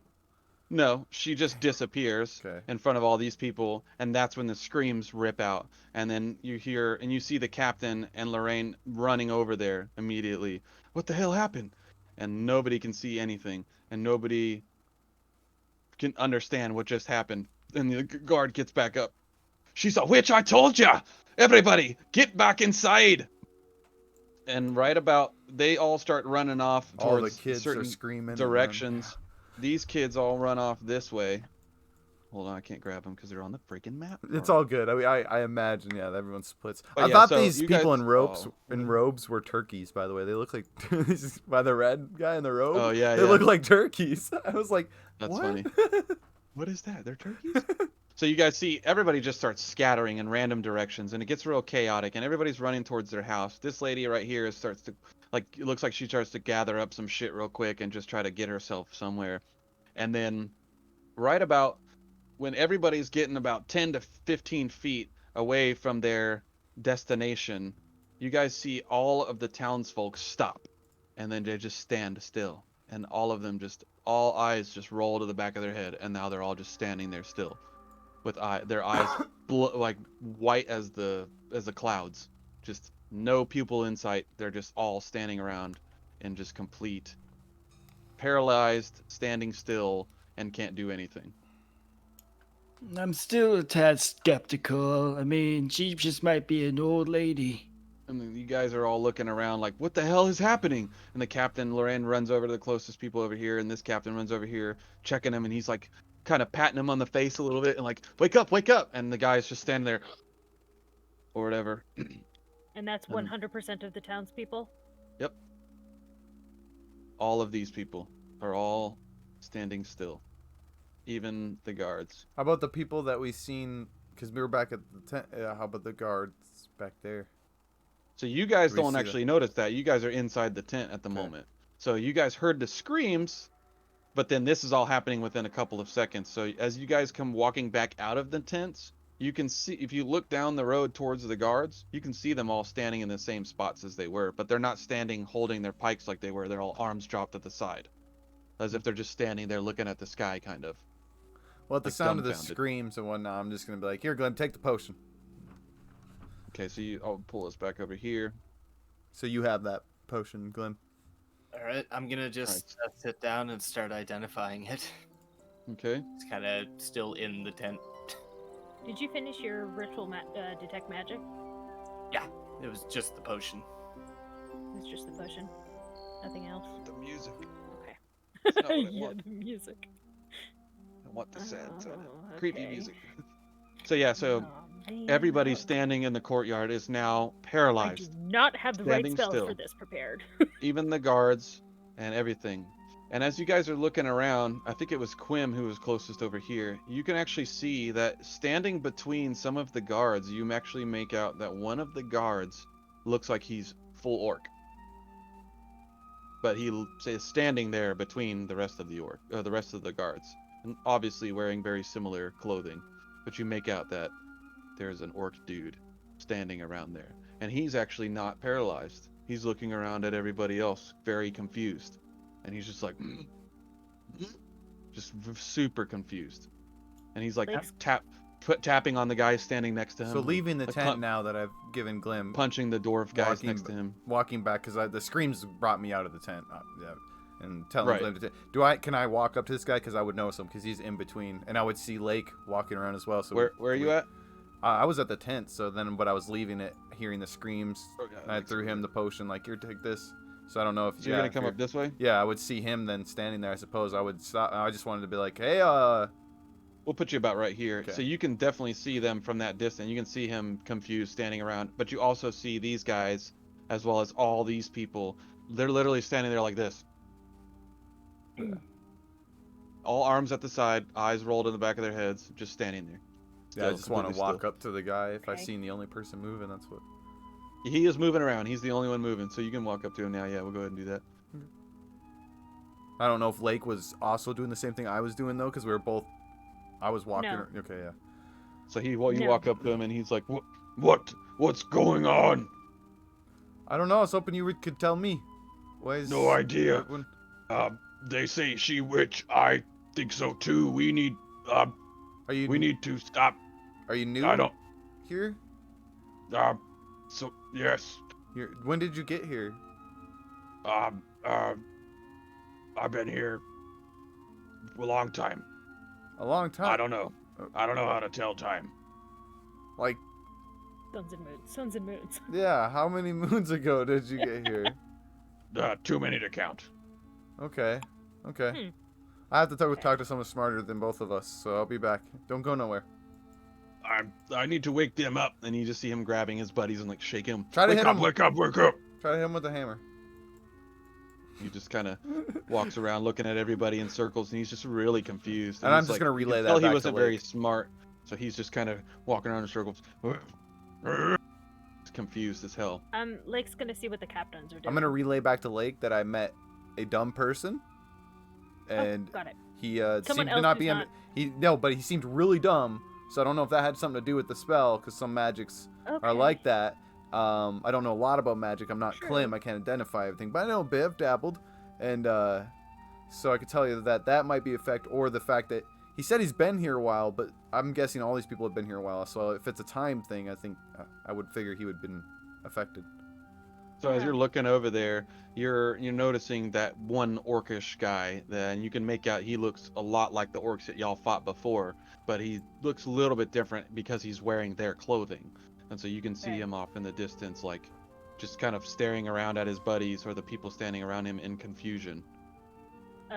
Speaker 1: No, she just disappears
Speaker 2: Okay.
Speaker 1: in front of all these people, and that's when the screams rip out. And then you hear and you see the captain and Lorraine running over there immediately. What the hell happened? And nobody can see anything, and nobody can understand what just happened. And the guard gets back up. She's a witch, I told ya! Everybody, get back inside! And right about, they all start running off
Speaker 2: all the
Speaker 1: towards
Speaker 2: kids
Speaker 1: certain
Speaker 2: are screaming and
Speaker 1: directions. These kids all run off this way. Hold on, I can't grab them because they're on the freaking map.
Speaker 2: It's all good. I imagine, yeah, everyone splits.
Speaker 1: But
Speaker 2: I
Speaker 1: yeah,
Speaker 2: thought
Speaker 1: so
Speaker 2: these
Speaker 1: you
Speaker 2: people
Speaker 1: guys-
Speaker 2: in robes were turkeys. By the way, they look like by the red guy in the robe.
Speaker 1: Oh, yeah,
Speaker 2: they
Speaker 1: yeah.
Speaker 2: look like turkeys. I was like,
Speaker 1: That's
Speaker 2: what?
Speaker 1: funny. What is that? They're turkeys? So you guys see everybody just starts scattering in random directions, and it gets real chaotic, and everybody's running towards their house. This lady right here starts to, it looks like she starts to gather up some shit real quick and just try to get herself somewhere. And then right about when everybody's getting about 10 to 15 feet away from their destination, you guys see all of the townsfolk stop, and then they just stand still. And all of them all eyes just roll to the back of their head, and now they're all just standing there still, with their eyes like white as the clouds, just no pupil in sight. They're just all standing around in just complete paralyzed, standing still, and can't do anything.
Speaker 6: I'm still a tad skeptical. I mean, she just might be an old lady.
Speaker 1: And then you guys are all looking around like, what the hell is happening? And the captain, Lorraine, runs over to the closest people over here, and this captain runs over here, checking him, and he's like kind of patting him on the face a little bit and like, wake up, wake up. And the guy's just standing there or whatever.
Speaker 3: And that's
Speaker 2: And-
Speaker 3: 100% of the townspeople?
Speaker 1: Yep. All of these people are all standing still. Even the guards.
Speaker 2: How about the people that we seen? Because we were back at the tent. How about the guards back there?
Speaker 1: So you guys
Speaker 2: Do we
Speaker 1: don't
Speaker 2: see
Speaker 1: actually notice that. You guys are inside the tent at the
Speaker 2: Okay.
Speaker 1: moment. So you guys heard the screams, but then this is all happening within a couple of seconds. So as you guys come walking back out of the tents, you can see, if you look down the road towards the guards, you can see them all standing in the same spots as they were, but they're not standing holding their pikes like they were. They're all arms dropped at the side, as if they're just standing there looking at the sky, kind of.
Speaker 2: Well, at the
Speaker 1: Like
Speaker 2: sound of the
Speaker 1: dumbfounded.
Speaker 2: screams and whatnot, I'm just gonna be like, "Here, Glenn, take the potion."
Speaker 1: Okay, so I'll pull us back over here.
Speaker 2: So you have that potion, Glenn.
Speaker 5: All right, I'm gonna just sit down and start identifying it.
Speaker 1: Okay.
Speaker 5: It's kind of still in the tent.
Speaker 3: Did you finish your ritual detect magic?
Speaker 5: Yeah, it was just the potion.
Speaker 3: It's just the potion. Nothing else.
Speaker 1: The music.
Speaker 3: Okay.
Speaker 1: That's not what I
Speaker 3: Yeah,
Speaker 1: want.
Speaker 3: the music.
Speaker 1: I want the sad side.
Speaker 3: Oh,
Speaker 1: Creepy
Speaker 3: okay.
Speaker 1: music. So yeah, so
Speaker 3: Oh, man.
Speaker 1: everybody standing in the courtyard is now
Speaker 3: I do
Speaker 1: paralyzed.
Speaker 3: not have the right
Speaker 1: Standing
Speaker 3: spells
Speaker 1: still.
Speaker 3: for this prepared.
Speaker 1: Even the guards and everything. And as you guys are looking around, I think it was Quim who was closest over here. You can actually see that standing between some of the guards, you actually make out that one of the guards looks like he's full orc. But he is standing there between the rest of the rest of the guards, and obviously wearing very similar clothing. But you make out that there's an orc dude standing around there, and he's actually not paralyzed. He's looking around at everybody else, very confused, and he's just like, just super confused, and he's like
Speaker 3: Like-
Speaker 1: tapping on the guy standing next to him.
Speaker 2: So leaving the
Speaker 1: like
Speaker 2: tent now that I've given Glim,
Speaker 1: punching the dwarf guys
Speaker 2: Walking
Speaker 1: next to him.
Speaker 2: walking back because the screams brought me out of the tent. Yeah, and telling
Speaker 1: Right.
Speaker 2: Glim can I walk up to this guy because I would notice him because he's in between, and I would see Lake walking around as well. So
Speaker 1: Where are you at?
Speaker 2: I was at the tent. So then, but I was leaving it, hearing the screams.
Speaker 1: Okay,
Speaker 2: And I threw him the potion, like, here, take this. So I don't know if
Speaker 1: So you're gonna come up this way?
Speaker 2: Yeah, I would see him then standing there. I suppose I would stop. I just wanted to be like, hey,
Speaker 1: We'll put you about right here.
Speaker 2: Okay.
Speaker 1: So you can definitely see them from that distance. You can see him confused standing around, but you also see these guys as well as all these people. They're literally standing there like this. All arms at the side, eyes rolled in the back of their heads, just standing there.
Speaker 2: yeah, I
Speaker 1: Still
Speaker 2: just want to
Speaker 1: completely
Speaker 2: walk up to the guy if I
Speaker 3: Okay.
Speaker 2: seen the only person moving. That's what.
Speaker 1: still. He is moving around. He's the only one moving, so you can walk up to him now. Yeah, we'll go ahead and do that.
Speaker 2: I don't know if Lake was also doing the same thing I was doing though, because we were both. I was walking.
Speaker 3: No.
Speaker 2: Okay, yeah.
Speaker 1: So you
Speaker 3: No.
Speaker 1: walk up to him and he's like, What's going on?
Speaker 2: I don't know. I was hoping you could tell me. Why is
Speaker 8: No idea.
Speaker 2: everyone-
Speaker 8: They say she witch. I think so too. We need
Speaker 2: Are you?
Speaker 8: to stop.
Speaker 2: Are you new?
Speaker 8: I don't.
Speaker 2: Here.
Speaker 8: So yes.
Speaker 2: When did you get here?
Speaker 8: I've been here a long time.
Speaker 2: A long time.
Speaker 8: I don't know. I don't know how to tell time.
Speaker 2: Like,
Speaker 3: Suns and moons. Suns and moons.
Speaker 2: yeah. How many moons ago did you get here?
Speaker 8: Too many to count.
Speaker 2: Okay. Okay.
Speaker 3: Hmm.
Speaker 2: I have to talk to someone smarter than both of us, so I'll be back. Don't go nowhere.
Speaker 1: I need to wake them up. And you just see him grabbing his buddies and like shake him.
Speaker 2: Try to
Speaker 8: Wake
Speaker 2: hit
Speaker 8: up!
Speaker 2: him.
Speaker 8: Wake up! Wake up!
Speaker 2: Try to hit him with a hammer.
Speaker 1: He just kind of walks around looking at everybody in circles, and he's just really confused.
Speaker 2: And I'm
Speaker 1: he's
Speaker 2: just gonna
Speaker 1: you can
Speaker 2: relay that
Speaker 1: tell
Speaker 2: back
Speaker 1: he
Speaker 2: to
Speaker 1: wasn't very
Speaker 2: Lake.
Speaker 1: smart, so he's just kind of walking around in circles, He's confused as hell.
Speaker 3: Lake's gonna see what the captains are doing.
Speaker 2: I'm gonna relay back to Lake that I met a dumb person,
Speaker 3: Oh,
Speaker 2: and
Speaker 3: got it.
Speaker 2: he
Speaker 3: Someone
Speaker 2: seemed to
Speaker 3: else
Speaker 2: not
Speaker 3: who's
Speaker 2: be.
Speaker 3: not-
Speaker 2: But he seemed really dumb. So I don't know if that had something to do with the spell, because some magics
Speaker 3: Okay.
Speaker 2: are like that. I don't know a lot about magic. I'm not
Speaker 3: True.
Speaker 2: Clem. I can't identify everything, but I know a bit. I've dabbled, and so I could tell you that might be effect, or the fact that he said he's been here a while, but I'm guessing all these people have been here a while. So if it's a time thing, I think I would figure he would have been affected.
Speaker 1: So as
Speaker 3: Yeah.
Speaker 1: you're looking over there, you're noticing that one orcish guy, and you can make out he looks a lot like the orcs that y'all fought before, but he looks a little bit different because he's wearing their clothing. And so you can see
Speaker 3: Right.
Speaker 1: him off in the distance, like just kind of staring around at his buddies or the people standing around him in confusion.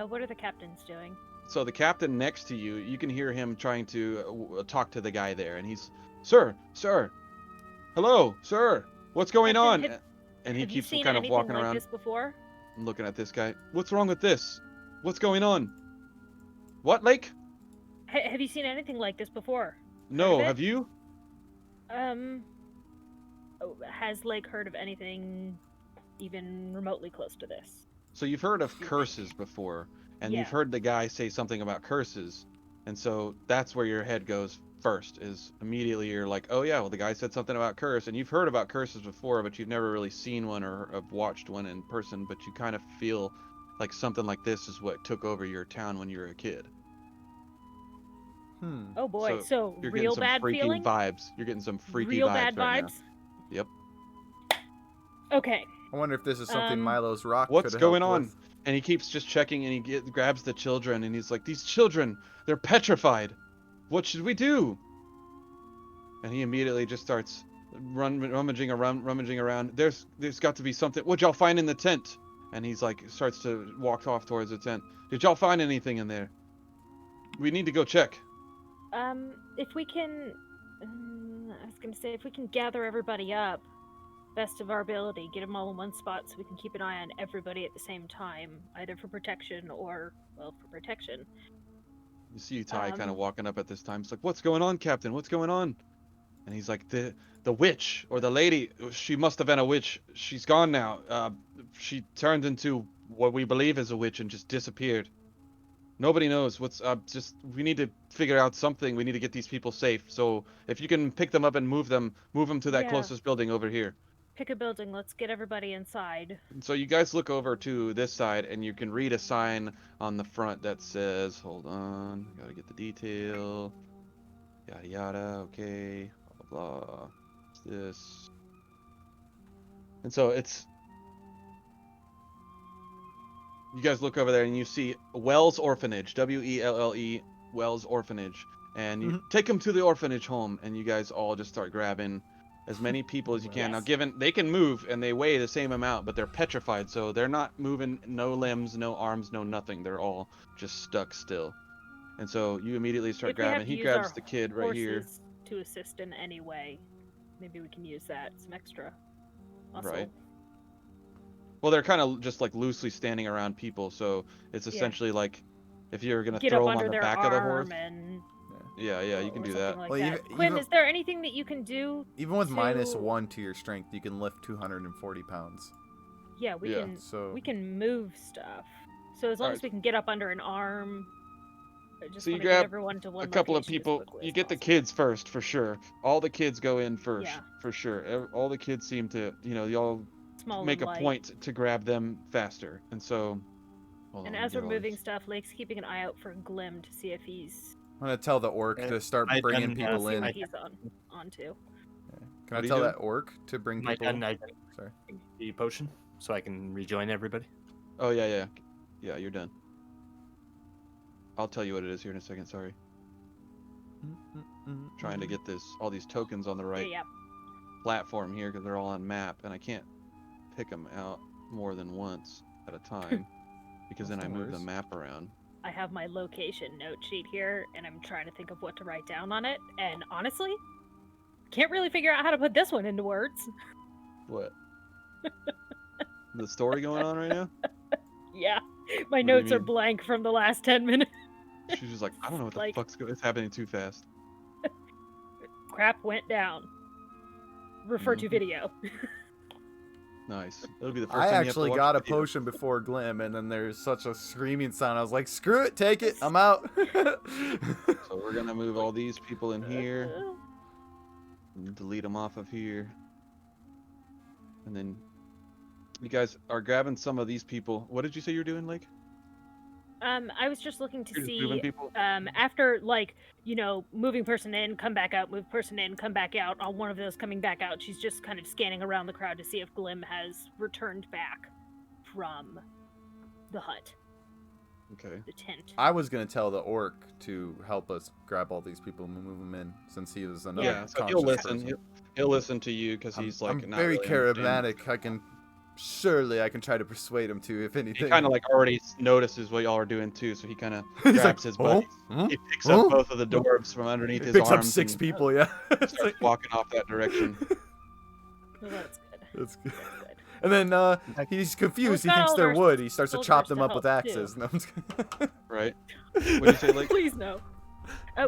Speaker 3: What are the captains doing?
Speaker 1: So the captain next to you, you can hear him trying to talk to the guy there, and he's, sir, hello, sir. What's going on?
Speaker 3: Captain,
Speaker 1: And he
Speaker 3: Have you
Speaker 1: keeps
Speaker 3: seen
Speaker 1: kind of
Speaker 3: anything
Speaker 1: walking
Speaker 3: like
Speaker 1: around
Speaker 3: this before?
Speaker 1: and looking at this guy. What's wrong with this? What's going on? What, Lake?
Speaker 3: Have you seen anything like this before? Heard of
Speaker 1: No,
Speaker 3: it?
Speaker 1: have you?
Speaker 3: Has Lake heard of anything even remotely close to this?
Speaker 1: So you've heard of
Speaker 3: You think?
Speaker 1: curses before, and you've
Speaker 3: Yeah.
Speaker 1: heard the guy say something about curses, and so that's where your head goes first. Is immediately you're like, oh yeah, well the guy said something about curse, and you've heard about curses before, but you've never really seen one or have watched one in person. But you kind of feel like something like this is what took over your town when you were a kid.
Speaker 3: Oh boy, so
Speaker 1: you're
Speaker 3: real
Speaker 1: getting some
Speaker 3: bad
Speaker 1: freaky
Speaker 3: feeling?
Speaker 1: vibes. You're getting some freaky
Speaker 3: Real
Speaker 1: vibes
Speaker 3: bad
Speaker 1: right
Speaker 3: vibes?
Speaker 1: now. Yep.
Speaker 3: Okay.
Speaker 2: I wonder if this is something
Speaker 3: Um,
Speaker 2: Milo's rock
Speaker 1: What's
Speaker 2: could
Speaker 1: going
Speaker 2: help
Speaker 1: on?
Speaker 2: with.
Speaker 1: And he keeps just checking, and he grabs the children, and he's like, these children, they're petrified. What should we do? And he immediately just starts rummaging around. There's got to be something. What'd y'all find in the tent? And he's like, starts to walk off towards the tent. Did y'all find anything in there? We need to go check.
Speaker 3: If we can, I was gonna say, if we can gather everybody up, best of our ability, get them all in one spot so we can keep an eye on everybody at the same time, either for protection or, well, for protection.
Speaker 1: You see Ty kind of
Speaker 3: Um,
Speaker 1: walking up at this time. It's like, what's going on, Captain? What's going on? And he's like, the witch or the lady. She must have been a witch. She's gone now. She turned into what we believe is a witch and just disappeared. Nobody knows what's just we need to figure out something. We need to get these people safe. So if you can pick them up and move them to that
Speaker 3: Yeah.
Speaker 1: closest building over here.
Speaker 3: Pick a building, let's get everybody inside.
Speaker 1: And so you guys look over to this side and you can read a sign on the front that says, hold on, gotta get the detail. Yada yada, okay, blah blah blah. What's this? And so it's you guys look over there and you see Wells Orphanage, W-E-L-L-E, Wells Orphanage, and you take them to the orphanage home, and you guys all just start grabbing as many people as you can. Now,
Speaker 3: Yes.
Speaker 1: given they can move and they weigh the same amount, but they're petrified, so they're not moving. No limbs, no arms, no nothing. They're all just stuck still. And so you immediately start
Speaker 3: If we have
Speaker 1: grabbing.
Speaker 3: to
Speaker 1: He
Speaker 3: use
Speaker 1: grabs
Speaker 3: our
Speaker 1: the kid right here.
Speaker 3: horses to assist in any way, maybe we can use that, some extra muscle.
Speaker 1: Right. Well, they're kind of just like loosely standing around people, so it's
Speaker 3: Yeah.
Speaker 1: essentially like if you're gonna
Speaker 3: Get
Speaker 1: throw
Speaker 3: up
Speaker 1: them on
Speaker 3: under
Speaker 1: the
Speaker 3: their
Speaker 1: back of the horse.
Speaker 3: arm and
Speaker 1: Yeah, you can
Speaker 3: or
Speaker 1: do
Speaker 3: something
Speaker 1: that.
Speaker 3: like
Speaker 2: Well,
Speaker 3: that.
Speaker 2: even-
Speaker 3: Quinn,
Speaker 2: even-
Speaker 3: is there anything that you can do?
Speaker 2: Even with minus
Speaker 3: to-
Speaker 2: 1 to your strength, you can lift 240 pounds.
Speaker 3: Yeah, we
Speaker 1: Yeah.
Speaker 3: can.
Speaker 2: So
Speaker 3: We can move stuff. So as long
Speaker 1: Alright.
Speaker 3: as we can get up under an arm, I just
Speaker 1: So you
Speaker 3: want to get
Speaker 1: grab
Speaker 3: everyone to one
Speaker 1: a couple of
Speaker 3: location as
Speaker 1: people.
Speaker 3: quickly
Speaker 1: You
Speaker 3: as
Speaker 1: get the
Speaker 3: possible.
Speaker 1: kids first for sure. All the kids go in first
Speaker 3: Yeah.
Speaker 1: for sure. All the kids seem to, y'all
Speaker 3: Small
Speaker 1: make a
Speaker 3: and light.
Speaker 1: point to grab them faster. And so, hold
Speaker 3: And
Speaker 1: on,
Speaker 3: as
Speaker 1: get
Speaker 3: we're
Speaker 1: all
Speaker 3: moving
Speaker 1: these-
Speaker 3: stuff, Lake's keeping an eye out for Glim to see if he's
Speaker 2: I'm gonna tell the orc to start
Speaker 5: I
Speaker 2: bringing
Speaker 5: done,
Speaker 2: people
Speaker 3: see
Speaker 2: in.
Speaker 3: what he's onto.
Speaker 2: Can
Speaker 1: What
Speaker 2: I
Speaker 1: are you
Speaker 2: tell
Speaker 1: doing?
Speaker 2: that orc to bring
Speaker 5: My
Speaker 2: people?
Speaker 5: done, I
Speaker 2: Sorry.
Speaker 5: the potion so I can rejoin everybody.
Speaker 1: Oh yeah. You're done. I'll tell you what it is here in a second. Sorry, trying to get all these tokens on the right
Speaker 3: Yeah.
Speaker 1: platform here because they're all on map, and I can't pick them out more than once at a time because then I
Speaker 2: That's no
Speaker 1: move the
Speaker 2: worries.
Speaker 1: map around.
Speaker 3: I have my location note sheet here, and I'm trying to think of what to write down on it. And honestly, can't really figure out how to put this one into words.
Speaker 1: What? The story going on right now?
Speaker 3: Yeah, my
Speaker 1: What do you
Speaker 3: notes are
Speaker 1: mean?
Speaker 3: blank from the last 10 minutes.
Speaker 1: She's just like, I don't know what the
Speaker 3: Like-
Speaker 1: fuck's going. It's happening too fast.
Speaker 3: Crap went down. Refer to
Speaker 1: Mhm.
Speaker 3: video.
Speaker 1: Nice. It'll be the first
Speaker 2: I
Speaker 1: time you have to
Speaker 2: actually
Speaker 1: watch
Speaker 2: got a
Speaker 1: the video.
Speaker 2: potion before Glim, and then there's such a screaming sound. I was like, "Screw it, take it. I'm out."
Speaker 1: So we're gonna move all these people in here, and delete them off of here, and then you guys are grabbing some of these people. What did you say you were doing, Lake?
Speaker 3: I was just looking to
Speaker 1: You're just moving
Speaker 3: see,
Speaker 1: people.
Speaker 3: after, like, moving person in, come back out, move person in, come back out, on one of those coming back out, she's just kind of scanning around the crowd to see if Glim has returned back from the hut,
Speaker 1: Okay.
Speaker 3: the tent.
Speaker 2: I was gonna tell the orc to help us grab all these people and move them in, since he was another.
Speaker 1: Yeah. So he'll
Speaker 2: conscious
Speaker 1: listen.
Speaker 2: person.
Speaker 1: He'll listen to you because
Speaker 2: I'm-
Speaker 1: he's like
Speaker 2: I'm
Speaker 1: not
Speaker 2: very
Speaker 1: really understanding.
Speaker 2: charismatic. I can try to persuade him to, if anything.
Speaker 1: He kind of like already notices what y'all are doing too, so he kind of
Speaker 2: He's like,
Speaker 1: grabs his buddies.
Speaker 2: "Oh,
Speaker 1: He picks
Speaker 2: oh,
Speaker 1: up both of the dwarves from underneath
Speaker 2: He
Speaker 1: his
Speaker 2: picks up
Speaker 1: arms
Speaker 2: 6
Speaker 1: and
Speaker 2: people. Yeah. It's
Speaker 1: starts
Speaker 2: like-
Speaker 1: walking off that direction.
Speaker 3: Well, that's good.
Speaker 2: That's good.
Speaker 3: That's good.
Speaker 2: And then he's confused. He
Speaker 3: got
Speaker 2: thinks
Speaker 3: all of
Speaker 2: they're
Speaker 3: our
Speaker 2: wood. He starts to chop
Speaker 3: soldiers
Speaker 2: them
Speaker 3: to
Speaker 2: up with
Speaker 3: help, too.
Speaker 2: axes. No, I'm just kidding.
Speaker 1: Right? What do you say, like?
Speaker 3: Please no.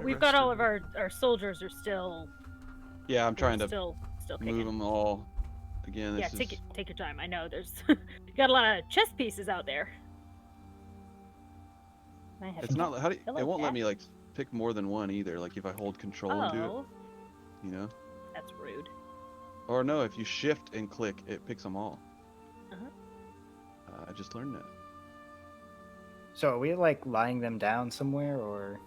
Speaker 3: We've got all of our soldiers are still.
Speaker 1: Yeah, I'm trying to
Speaker 3: still
Speaker 1: move
Speaker 3: kicking.
Speaker 1: them all. Again,
Speaker 3: Yeah,
Speaker 1: this is...
Speaker 3: take your time. I know there's you got a lot of chess pieces out there.
Speaker 1: It's not. How do you, it won't let me like pick more than one either. Like if I hold control and do it, you know.
Speaker 3: That's rude.
Speaker 1: Or no, if you shift and click, it picks them all.
Speaker 3: Uh-huh.
Speaker 1: I just learned that.
Speaker 4: So are we like lying them down somewhere, or?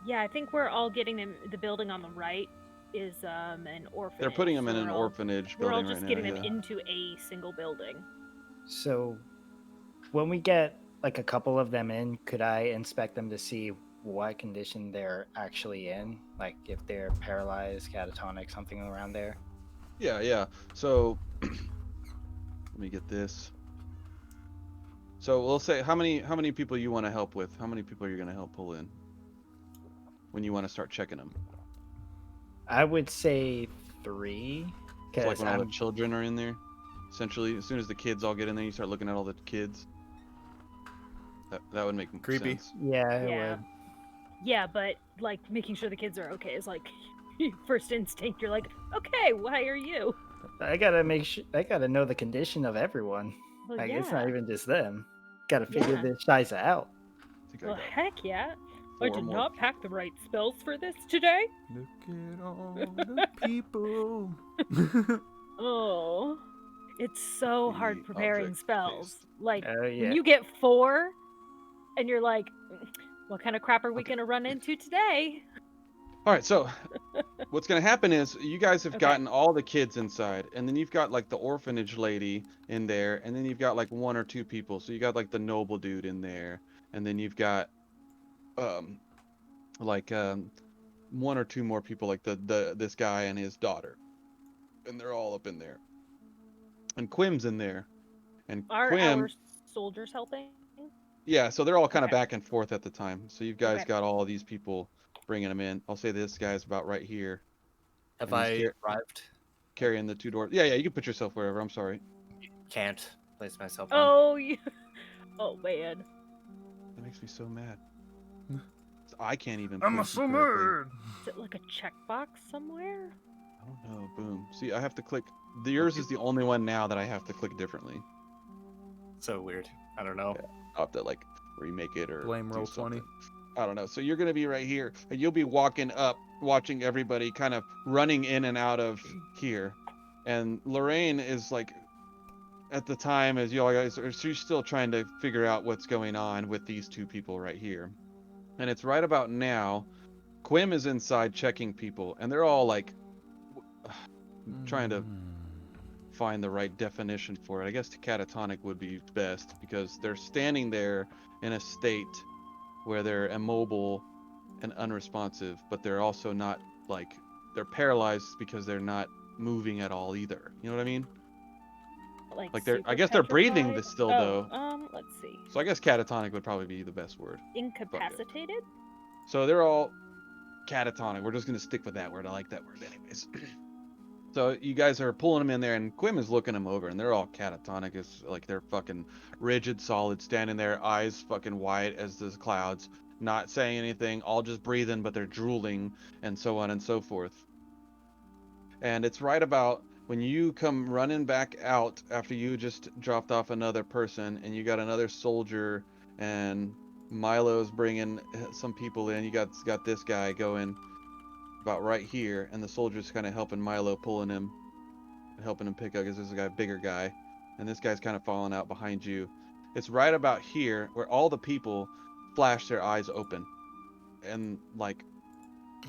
Speaker 3: Yeah, I think we're all getting them. The building on the right is an orphanage.
Speaker 1: They're putting them in
Speaker 3: so
Speaker 1: an orphanage
Speaker 3: We're all
Speaker 1: building
Speaker 3: just
Speaker 1: right
Speaker 3: getting
Speaker 1: now.
Speaker 3: them into a single building.
Speaker 4: So when we get like a couple of them in, could I inspect them to see what condition they're actually in? Like if they're paralyzed, catatonic, something around there?
Speaker 1: Yeah. So let me get this. So we'll say how many people you want to help with? How many people are you going to help pull in when you want to start checking them?
Speaker 4: I would say 3.
Speaker 1: It's like when all the children are in there. Essentially, as soon as the kids all get in there, you start looking at all the kids. That would make
Speaker 2: Creepy.
Speaker 1: sense.
Speaker 4: Yeah, it would.
Speaker 3: Yeah, but like making sure the kids are okay is like first instinct. You're like, okay, why are you?
Speaker 4: I gotta make sure. I gotta know the condition of everyone.
Speaker 3: Well,
Speaker 4: Like
Speaker 3: yeah.
Speaker 4: it's not even just them. Gotta figure
Speaker 3: Yeah.
Speaker 4: this shiza out.
Speaker 1: I think
Speaker 3: Well,
Speaker 1: I got
Speaker 3: heck yeah. I
Speaker 1: 4
Speaker 3: did
Speaker 1: more.
Speaker 3: not pack the right spells for this today.
Speaker 2: Look at all the people.
Speaker 3: Oh, it's so
Speaker 1: The
Speaker 3: hard preparing
Speaker 1: object
Speaker 3: spells.
Speaker 1: based.
Speaker 3: Like
Speaker 4: Oh yeah.
Speaker 3: when you get 4, and you're like, what kind of crap are we gonna run into today?
Speaker 1: All right, so what's going to happen is you guys have
Speaker 3: Okay.
Speaker 1: gotten all the kids inside, and then you've got like the orphanage lady in there, and then you've got like 1 or 2 people. So you got like the noble dude in there, and then you've got 1 or 2 more people, like this guy and his daughter, and they're all up in there. And Quim's in there, and
Speaker 3: Are
Speaker 1: Quim,
Speaker 3: our soldiers helping?
Speaker 1: yeah. So they're all kind of
Speaker 3: Okay.
Speaker 1: back and forth at the time. So you guys
Speaker 3: Okay.
Speaker 1: got all these people bringing them in. I'll say this guy's about right here.
Speaker 5: Have
Speaker 1: And he's
Speaker 5: I arrived?
Speaker 1: carrying the 2 doors. Yeah, you can put yourself wherever. I'm sorry.
Speaker 5: Can't place myself on.
Speaker 3: Oh, you... oh man.
Speaker 1: That makes me so mad. I can't even.
Speaker 2: I'm
Speaker 1: place
Speaker 2: so
Speaker 1: him correctly.
Speaker 2: mad.
Speaker 3: Is it like a checkbox somewhere?
Speaker 1: I don't know. Boom. See, I have to click. Yours is the only one now that I have to click differently.
Speaker 5: So weird. I don't know.
Speaker 1: Yeah. I'll have to like remake it or
Speaker 2: Blame
Speaker 1: do
Speaker 2: roll
Speaker 1: something.
Speaker 2: 20.
Speaker 1: I don't know. So you're gonna be right here, and you'll be walking up, watching everybody kind of running in and out of here, and Lorraine is like, at the time as you all guys are, she's still trying to figure out what's going on with these 2 people right here, and it's right about now. Quim is inside checking people, and they're all like trying to find the right definition for it. I guess catatonic would be best because they're standing there in a state where they're immobile and unresponsive, but they're also not like they're paralyzed because they're not moving at all either. You know what I mean? Like they're, I
Speaker 3: super
Speaker 1: guess they're breathing
Speaker 3: petrified?
Speaker 1: this still
Speaker 3: Oh,
Speaker 1: though.
Speaker 3: let's see.
Speaker 1: So I guess catatonic would probably be the best word.
Speaker 3: Incapacitated?
Speaker 1: So they're all catatonic. We're just gonna stick with that word. I like that word anyways. So you guys are pulling them in there, and Quim is looking them over, and they're all catatonic. It's like they're fucking rigid, solid, standing there, eyes fucking white as the clouds, not saying anything, all just breathing, but they're drooling, and so on and so forth. And it's right about when you come running back out after you just dropped off another person, and you got another soldier, and Milo's bringing some people in. You got this guy going about right here, and the soldier's kind of helping Milo, helping him pick up, because there's a guy, bigger guy, and this guy's kind of falling out behind you. It's right about here where all the people flash their eyes open and like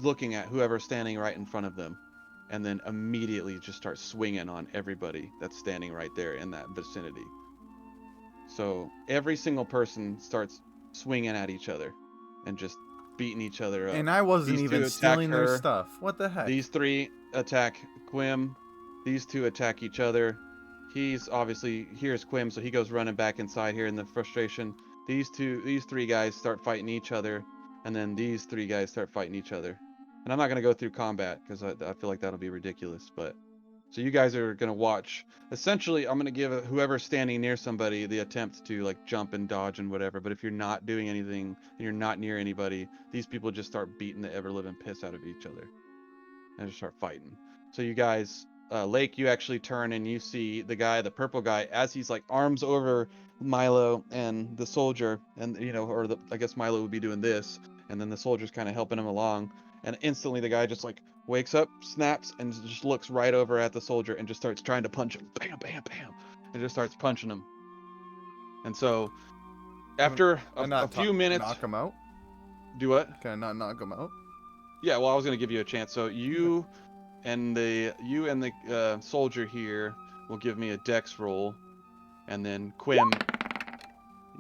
Speaker 1: looking at whoever's standing right in front of them, and then immediately just start swinging on everybody that's standing right there in that vicinity. So every single person starts swinging at each other and just beating each other up.
Speaker 2: And I wasn't
Speaker 1: These 2
Speaker 2: even
Speaker 1: attack
Speaker 2: stealing their
Speaker 1: her.
Speaker 2: stuff. What the heck?
Speaker 1: These 3 attack Quim. These 2 attack each other. He's obviously, here's Quim, so he goes running back inside here in the frustration. These 3 guys start fighting each other, and then these 3 guys start fighting each other. And I'm not gonna go through combat because I feel like that'll be ridiculous. But So you guys are gonna watch. Essentially, I'm gonna give whoever's standing near somebody the attempt to like jump and dodge and whatever. But if you're not doing anything and you're not near anybody, these people just start beating the ever living piss out of each other and just start fighting. So you guys, Lake, you actually turn and you see the guy, the purple guy, as he's like arms over Milo and the soldier, and or I guess Milo would be doing this, and then the soldier's kind of helping him along, and instantly the guy just like wakes up, snaps, and just looks right over at the soldier and just starts trying to punch him. Bam, bam, bam, and just starts punching him. And so after a few minutes,
Speaker 2: knock him out.
Speaker 1: do what?
Speaker 2: Can I not knock him out?
Speaker 1: Yeah, well, I was gonna give you a chance. So you and the soldier here will give me a dex roll, and then Quim,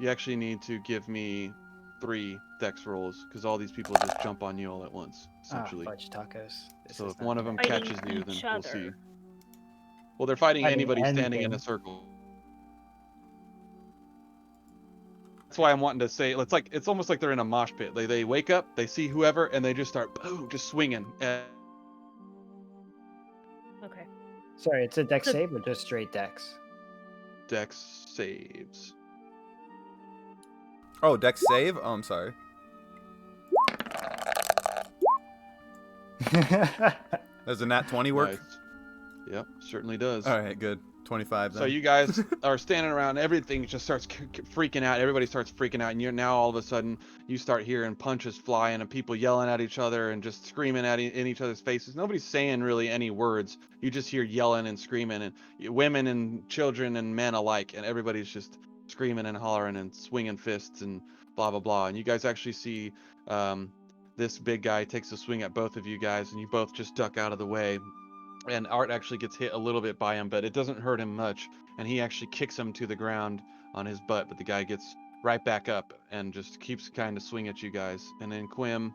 Speaker 1: you actually need to give me 3 dex rolls because all these people just jump on you all at once, essentially.
Speaker 4: Fudge tacos. This
Speaker 1: So
Speaker 4: is
Speaker 1: if
Speaker 4: not
Speaker 1: one of them
Speaker 4: good.
Speaker 3: Fighting
Speaker 1: catches you, then
Speaker 3: each
Speaker 1: we'll
Speaker 3: other.
Speaker 1: see. Well, they're fighting
Speaker 4: Fighting
Speaker 1: anybody standing in
Speaker 4: anything.
Speaker 1: a circle. That's why I'm wanting to say it's almost like they're in a mosh pit. They wake up, they see whoever, and they just start boom, just swinging.
Speaker 3: Okay.
Speaker 4: Sorry, it's a dex
Speaker 3: So-
Speaker 4: save or just straight dex?
Speaker 1: Dex saves.
Speaker 2: Oh, dex save? Oh, I'm sorry. Does a nat 20 work?
Speaker 1: Nice. Yep, certainly does.
Speaker 2: All right, good. 25 then.
Speaker 1: So you guys are standing around, everything just starts freaking out. Everybody starts freaking out, and you're now all of a sudden you start hearing punches flying and people yelling at each other and just screaming in each other's faces. Nobody's saying really any words. You just hear yelling and screaming, and women and children and men alike, and everybody's just screaming and hollering and swinging fists and blah blah blah. And you guys actually see this big guy takes a swing at both of you guys, and you both just duck out of the way. And Art actually gets hit a little bit by him, but it doesn't hurt him much. And he actually kicks him to the ground on his butt, but the guy gets right back up and just keeps kind of swinging at you guys. And then Quim,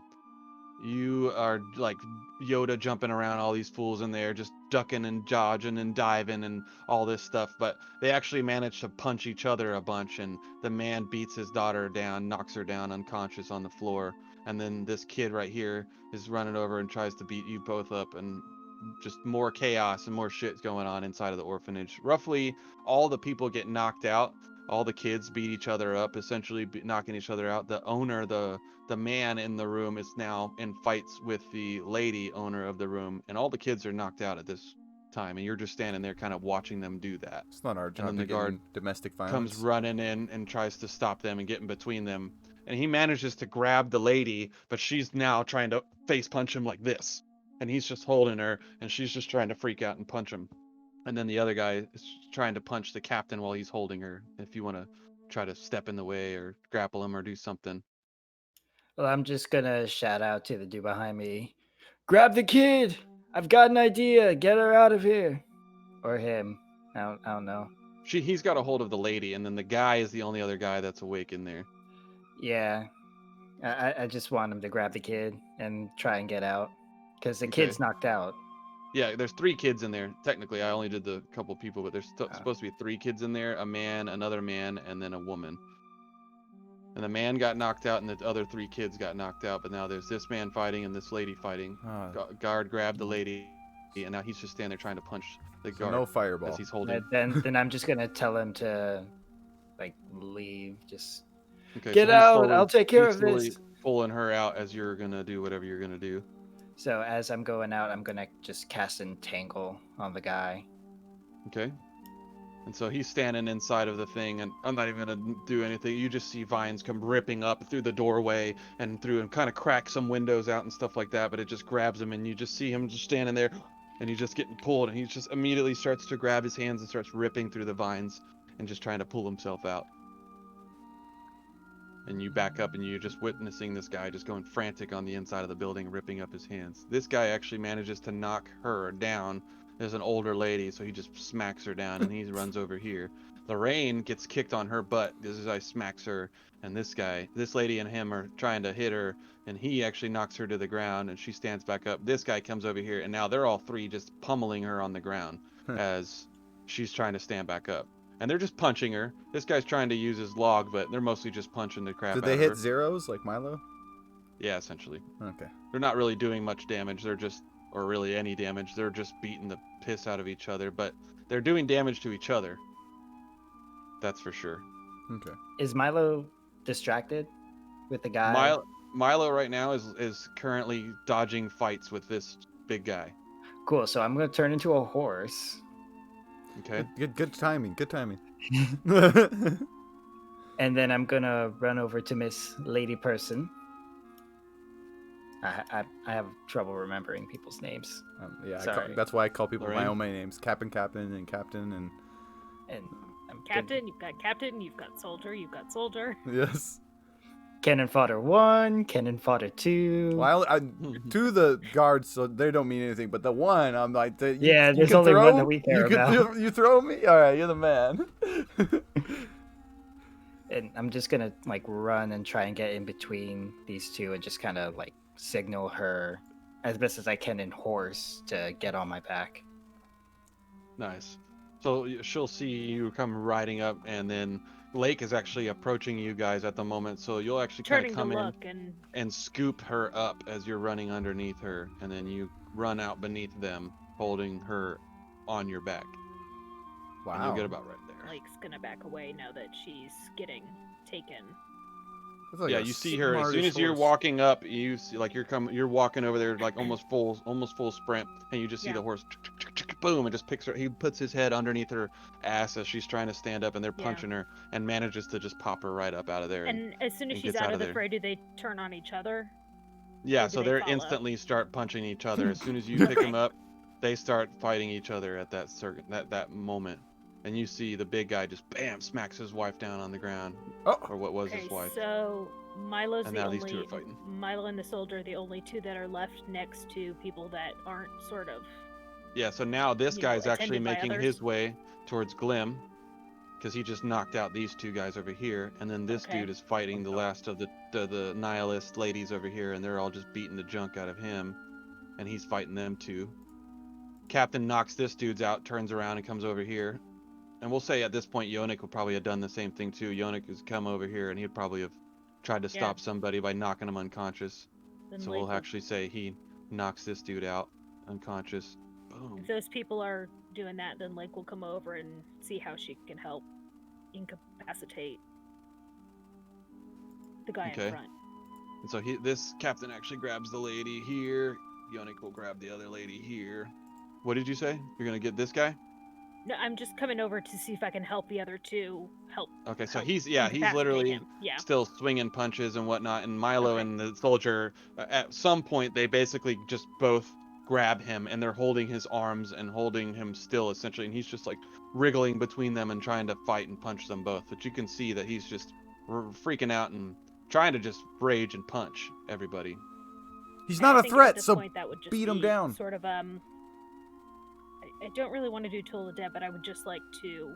Speaker 1: you are like Yoda jumping around all these fools in there, just ducking and dodging and diving and all this stuff. But they actually manage to punch each other a bunch, and the man beats his daughter down, knocks her down unconscious on the floor. And then this kid right here is running over and tries to beat you both up, and just more chaos and more shit going on inside of the orphanage. Roughly all the people get knocked out. All the kids beat each other up, essentially knocking each other out. The owner, the man in the room, is now in fights with the lady owner of the room, and all the kids are knocked out at this time, and you're just standing there kind of watching them do that.
Speaker 2: It's not our
Speaker 1: And
Speaker 2: job
Speaker 1: then
Speaker 2: to
Speaker 1: the
Speaker 2: get
Speaker 1: guard
Speaker 2: in domestic violence.
Speaker 1: comes running in and tries to stop them and get in between them, and he manages to grab the lady, but she's now trying to face punch him like this, and he's just holding her, and she's just trying to freak out and punch him. And then the other guy is trying to punch the captain while he's holding her. If you want to try to step in the way or grapple him or do something.
Speaker 4: Well, I'm just gonna shout out to the dude behind me.
Speaker 6: Grab the kid! I've got an idea. Get her out of here.
Speaker 4: Or him. I don't know.
Speaker 1: He's got a hold of the lady, and then the guy is the only other guy that's awake in there.
Speaker 4: Yeah. I just want him to grab the kid and try and get out. Because the
Speaker 1: Okay.
Speaker 4: kid's knocked out.
Speaker 1: Yeah, there's 3 kids in there. Technically, I only did the couple people, but there's supposed to be 3 kids in there, a man, another man, and then a woman. And the man got knocked out, and the other 3 kids got knocked out, but now there's this man fighting and this lady fighting. Guard grabbed the lady, and now he's just standing there trying to punch the guard
Speaker 2: no fireball.
Speaker 1: as he's holding.
Speaker 4: Then I'm just gonna tell him to like leave. Just
Speaker 1: Okay,
Speaker 6: Get
Speaker 1: so he's
Speaker 6: out,
Speaker 1: slowly-
Speaker 6: I'll take care
Speaker 1: he's
Speaker 6: of
Speaker 1: slowly
Speaker 6: this.
Speaker 1: Pulling her out as you're gonna do whatever you're gonna do.
Speaker 4: so as I'm going out, I'm gonna just cast Entangle on the guy.
Speaker 1: Okay. And so he's standing inside of the thing, and I'm not even gonna do anything. You just see vines come ripping up through the doorway and through and kind of crack some windows out and stuff like that, but it just grabs him, and you just see him just standing there, and he's just getting pulled, and he just immediately starts to grab his hands and starts ripping through the vines and just trying to pull himself out. And you back up, and you're just witnessing this guy just going frantic on the inside of the building, ripping up his hands. This guy actually manages to knock her down. There's an older lady, so he just smacks her down, and he runs over here. Lorraine gets kicked on her butt. This guy smacks her, and this lady and him are trying to hit her, and he actually knocks her to the ground, and she stands back up. This guy comes over here, and now they're all 3 just pummeling her on the ground as she's trying to stand back up. And they're just punching her. This guy's trying to use his log, but they're mostly just punching the crap
Speaker 2: Did
Speaker 1: out
Speaker 2: they
Speaker 1: of
Speaker 2: hit
Speaker 1: her.
Speaker 2: zeros like Milo?
Speaker 1: Yeah, essentially.
Speaker 2: Okay.
Speaker 1: They're not really doing much damage. They're just or really any damage. They're just beating the piss out of each other, but they're doing damage to each other. That's for sure.
Speaker 2: Okay.
Speaker 4: Is Milo distracted with the guy?
Speaker 1: Milo right now is currently dodging fights with this big guy.
Speaker 4: Cool. So I'm gonna turn into a horse,
Speaker 1: Okay.
Speaker 2: Good timing. Good timing.
Speaker 4: and then I'm gonna run over to Miss Lady Person. I have trouble remembering people's names.
Speaker 2: Yeah,
Speaker 4: Sorry.
Speaker 2: that's why I call people by
Speaker 1: Lorraine?
Speaker 2: all my names: Captain, and Captain, and
Speaker 4: And I'm
Speaker 3: Captain, you've got Captain, you've got Soldier, you've got Soldier.
Speaker 2: yes.
Speaker 4: Cannon Fodder 1, Cannon Fodder 2.
Speaker 2: Well, to the guards, so they don't mean anything. But the one, I'm like,
Speaker 4: Yeah, there's
Speaker 2: can
Speaker 4: only
Speaker 2: throw?
Speaker 4: one that we care about.
Speaker 2: You throw me? All right, you're the man.
Speaker 4: And I'm just gonna like run and try and get in between these two and just kind of like signal her as best as I can in horse to get on my back.
Speaker 1: Nice. So she'll see you come riding up, and then Lake is actually approaching you guys at the moment. So you'll actually kind
Speaker 3: Turning
Speaker 1: of
Speaker 3: to
Speaker 1: come in
Speaker 3: look
Speaker 1: and scoop her up as you're running underneath her, and then you run out beneath them, holding her on your back. And you'll
Speaker 2: Wow.
Speaker 1: get about right there.
Speaker 3: Lake's gonna back away now that she's getting taken.
Speaker 2: That's like
Speaker 1: Yeah,
Speaker 2: a
Speaker 1: you see her as soon
Speaker 2: smartish
Speaker 1: as you're
Speaker 2: horse.
Speaker 1: walking up. You see, like you're walking over there like almost full sprint, and you just see
Speaker 3: Yeah.
Speaker 1: the horse, boom, and just picks her. He puts his head underneath her ass as she's trying to stand up, and they're
Speaker 3: Yeah.
Speaker 1: punching her, and manages to just pop her right up out of there.
Speaker 3: And as soon as
Speaker 1: and
Speaker 3: she's
Speaker 1: gets
Speaker 3: out
Speaker 1: out
Speaker 3: of
Speaker 1: of
Speaker 3: the
Speaker 1: there.
Speaker 3: fray, do they turn on each other?
Speaker 1: Yeah,
Speaker 3: Or do
Speaker 1: so
Speaker 3: they
Speaker 1: they're
Speaker 3: follow?
Speaker 1: instantly start punching each other. As soon as you pick them up, they start fighting each other at that moment. And you see the big guy just bam smacks his wife down on the ground,
Speaker 2: Oh,
Speaker 1: or what was
Speaker 3: Okay,
Speaker 1: his wife.
Speaker 3: so Milo's
Speaker 1: And
Speaker 3: the
Speaker 1: now
Speaker 3: only
Speaker 1: these two are fighting.
Speaker 3: Milo and the Soldier are the only two that are left next to people that aren't sort of.
Speaker 1: Yeah, so now this
Speaker 3: you know,
Speaker 1: guy's actually
Speaker 3: attended by
Speaker 1: making
Speaker 3: others.
Speaker 1: his way towards Glim, because he just knocked out these two guys over here, and then this
Speaker 3: Okay.
Speaker 1: dude is fighting the last of the nihilist ladies over here, and they're all just beating the junk out of him, and he's fighting them too. Captain knocks this dude's out, turns around, and comes over here. And we'll say at this point, Yonik will probably have done the same thing too. Yonik has come over here, and he'd probably have tried to
Speaker 3: Yeah.
Speaker 1: stop somebody by knocking him unconscious.
Speaker 3: Then
Speaker 1: So
Speaker 3: Lake
Speaker 1: we'll
Speaker 3: will-
Speaker 1: actually say he knocks this dude out unconscious. Boom.
Speaker 3: If those people are doing that, then Lake will come over and see how she can help incapacitate the guy
Speaker 1: Okay.
Speaker 3: in front.
Speaker 1: And so this captain actually grabs the lady here. Yonik will grab the other lady here. What did you say? You're gonna get this guy?
Speaker 3: No, I'm just coming over to see if I can help the other two help.
Speaker 1: Okay, so
Speaker 3: help
Speaker 1: he's
Speaker 3: incapacitate
Speaker 1: literally
Speaker 3: him. Yeah.
Speaker 1: still swinging punches and whatnot. And Milo
Speaker 3: Okay.
Speaker 1: and the soldier, at some point, they basically just both grab him, and they're holding his arms and holding him still, essentially. And he's just like wriggling between them and trying to fight and punch them both. But you can see that he's just freaking out and trying to just rage and punch everybody.
Speaker 2: he's
Speaker 3: And
Speaker 2: not
Speaker 3: I
Speaker 2: a
Speaker 3: think at
Speaker 2: threat,
Speaker 3: this
Speaker 2: so
Speaker 3: point, that would just
Speaker 2: beat him
Speaker 3: be
Speaker 2: down.
Speaker 3: Sort of I don't really want to do Toll of Dead, but I would just like to.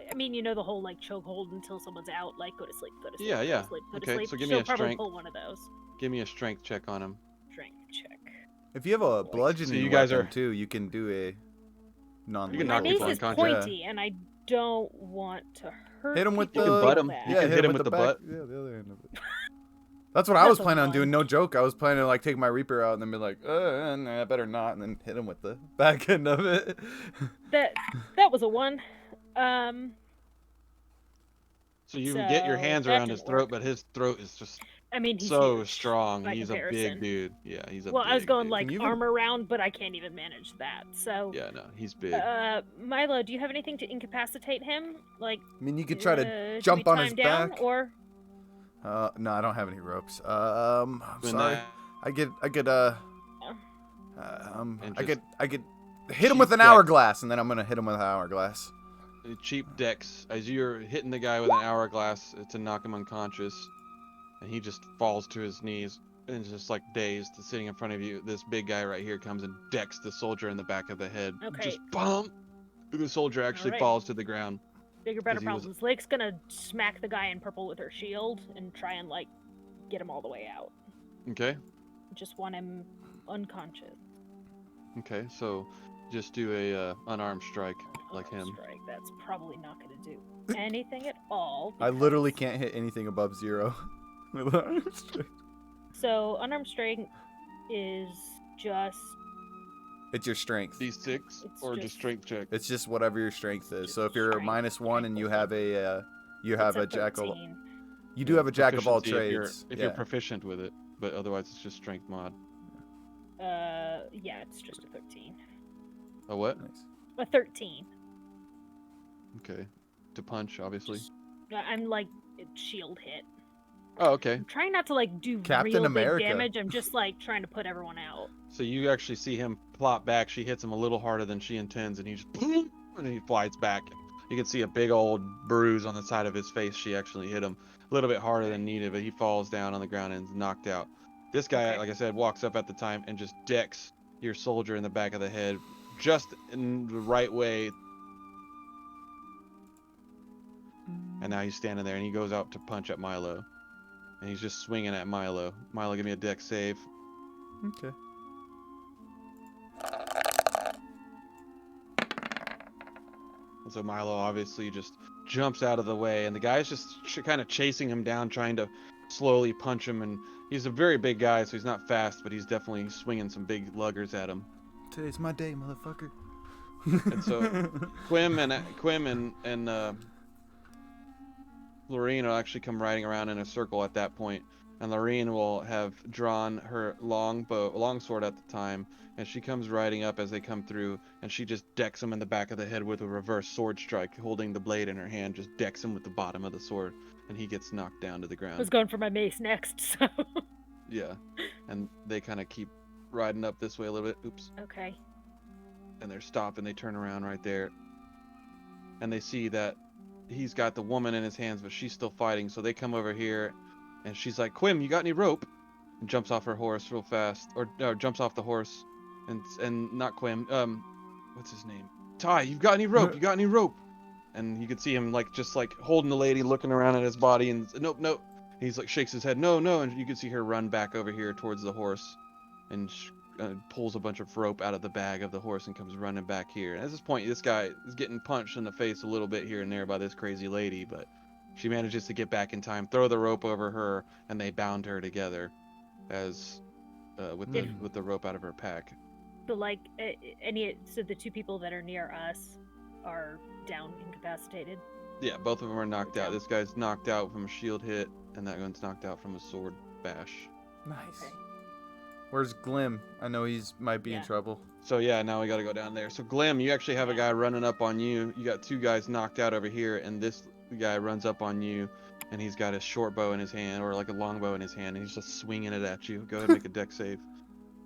Speaker 3: I mean, you know the whole like chokehold until someone's out, like go to sleep, go to sleep,
Speaker 1: Yeah,
Speaker 3: go
Speaker 1: yeah.
Speaker 3: to sleep, go
Speaker 1: Okay,
Speaker 3: to sleep.
Speaker 1: so give me
Speaker 3: She'll
Speaker 1: a
Speaker 3: probably
Speaker 1: strength.
Speaker 3: pull one of those.
Speaker 1: Give me a strength check on him.
Speaker 3: Strength check.
Speaker 2: if you have a bludgeoning
Speaker 1: So you guys
Speaker 2: weapon
Speaker 1: are-
Speaker 2: too, you can do a non.
Speaker 1: You can
Speaker 3: My
Speaker 1: knock
Speaker 3: mace
Speaker 1: people
Speaker 3: is
Speaker 1: unconscious.
Speaker 3: pointy, and I don't want to hurt.
Speaker 2: Hit him with
Speaker 3: people
Speaker 2: the.
Speaker 1: You can butt him.
Speaker 3: that.
Speaker 1: You
Speaker 2: Yeah,
Speaker 1: can hit him with the
Speaker 2: back-
Speaker 1: butt.
Speaker 2: Yeah, the other end of it. That's what I was
Speaker 3: That's a
Speaker 2: planning on
Speaker 3: one.
Speaker 2: doing. No joke. I was planning to like take my Reaper out and then be like, nah, I better not, and then hit him with the back end of it.
Speaker 3: That was a 1.
Speaker 1: So you can get your
Speaker 3: So
Speaker 1: hands
Speaker 3: that
Speaker 1: around his
Speaker 3: didn't
Speaker 1: throat,
Speaker 3: work.
Speaker 1: but his throat is just
Speaker 3: I mean, he's
Speaker 1: so
Speaker 3: huge
Speaker 1: strong.
Speaker 3: by
Speaker 1: He's a
Speaker 3: comparison.
Speaker 1: big dude. Yeah, he's a
Speaker 3: Well,
Speaker 1: big
Speaker 3: I was going
Speaker 1: dude.
Speaker 3: like
Speaker 2: Can you even-
Speaker 3: armor round, but I can't even manage that. So,
Speaker 1: Yeah, no, he's big.
Speaker 3: Milo, do you have anything to incapacitate him? Like,
Speaker 2: I mean, you could try to
Speaker 3: should
Speaker 2: jump
Speaker 3: we
Speaker 2: on
Speaker 3: tie
Speaker 2: his
Speaker 3: him down,
Speaker 2: back.
Speaker 3: or
Speaker 2: No, I don't have any ropes. I'm
Speaker 1: When
Speaker 2: sorry.
Speaker 1: that-
Speaker 2: I could
Speaker 1: and
Speaker 2: I could hit him with an
Speaker 1: cheap deck.
Speaker 2: hourglass, and then I'm gonna hit him with an hourglass.
Speaker 1: cheap decks, as you're hitting the guy with an hourglass to knock him unconscious, and he just falls to his knees and is just like dazed, sitting in front of you. This big guy right here comes and decks the soldier in the back of the head.
Speaker 3: Okay.
Speaker 1: Just bump. The soldier actually
Speaker 3: Alright.
Speaker 1: falls to the ground.
Speaker 3: bigger, better
Speaker 1: 'Cause he was-
Speaker 3: problems? Lake's gonna smack the guy in purple with her shield and try and like get him all the way out.
Speaker 1: Okay.
Speaker 3: Just want him unconscious.
Speaker 1: Okay. So just do a unarmed strike like
Speaker 3: Unarmed
Speaker 1: him.
Speaker 3: Strike. That's probably not gonna do anything at all.
Speaker 2: I literally
Speaker 3: because-
Speaker 2: can't hit anything above 0. with arm strength.
Speaker 3: So unarmed strike is just
Speaker 2: It's your strength.
Speaker 1: D6 or just strength check?
Speaker 2: It's just whatever your strength is.
Speaker 3: Just
Speaker 2: So if you're a
Speaker 3: strength,
Speaker 2: -1 and you have a
Speaker 3: It's a
Speaker 2: jack of
Speaker 3: 13.
Speaker 2: you do have a jack of all
Speaker 1: Proficiency
Speaker 2: trades.
Speaker 1: if you're proficient with it, but otherwise it's just strength mod.
Speaker 3: Yeah, it's just a 13.
Speaker 1: A what?
Speaker 2: Nice.
Speaker 3: A 13.
Speaker 1: Okay. To punch, obviously.
Speaker 3: I'm like shield hit.
Speaker 1: Oh, okay.
Speaker 3: I'm trying not to like do
Speaker 2: Captain
Speaker 3: real
Speaker 2: America.
Speaker 3: big damage. I'm just like trying to put everyone out.
Speaker 1: So you actually see him plop back. She hits him a little harder than she intends, and he just and he flies back. You can see a big old bruise on the side of his face. She actually hit him a little bit harder than needed, but he falls down on the ground and is knocked out. This guy,
Speaker 3: Okay.
Speaker 1: like I said, walks up at the time and just decks your soldier in the back of the head, just in the right way. And now he's standing there, and he goes out to punch at Milo. And he's just swinging at Milo. Milo, give me a dex save.
Speaker 2: Okay.
Speaker 1: And so Milo obviously just jumps out of the way, and the guy's just kind of chasing him down, trying to slowly punch him. And he's a very big guy, so he's not fast, but he's definitely swinging some big luggers at him.
Speaker 2: Today's my day, motherfucker.
Speaker 1: And so Quim and Lorene will actually come riding around in a circle at that point, and Lorene will have drawn her longsword at the time, and she comes riding up as they come through, and she just decks him in the back of the head with a reverse sword strike, holding the blade in her hand, just decks him with the bottom of the sword, and he gets knocked down to the
Speaker 3: I
Speaker 1: ground.
Speaker 3: was going for my mace next, so.
Speaker 1: Yeah, and they kind of keep riding up this way a little bit. Oops.
Speaker 3: Okay.
Speaker 1: And they're stopped, and they turn around right there, and they see that he's got the woman in his hands, but she's still fighting. So they come over here, and she's like, "Quim, you got any rope?" And jumps off her horse real fast, or jumps off the horse, and not Quim. What's his name? Ty, you've got any rope? You got any rope? And you can see him just holding the lady, looking around at his body, and nope. He's like shakes his head, no, and you can see her run back over here towards the horse, and pulls a bunch of rope out of the bag of the horse and comes running back here. And at this point, this guy is getting punched in the face a little bit here and there by this crazy lady, but she manages to get back in time, throw the rope over her, and they bound her together as with the rope out of her pack.
Speaker 3: So so the two people that are near us are down, incapacitated.
Speaker 1: Yeah, both of them are knocked out. This guy's knocked out from a shield hit, and that one's knocked out from a sword bash.
Speaker 2: Nice.
Speaker 3: Okay.
Speaker 2: Where's Glim? I know might be in trouble.
Speaker 1: So yeah, now we got to go down there. So Glim, you actually have a guy running up on you. You got two guys knocked out over here, and this guy runs up on you, and he's got a short bow in his hand, or like a long bow in his hand, and he's just swinging it at you. Go ahead and make a dex save.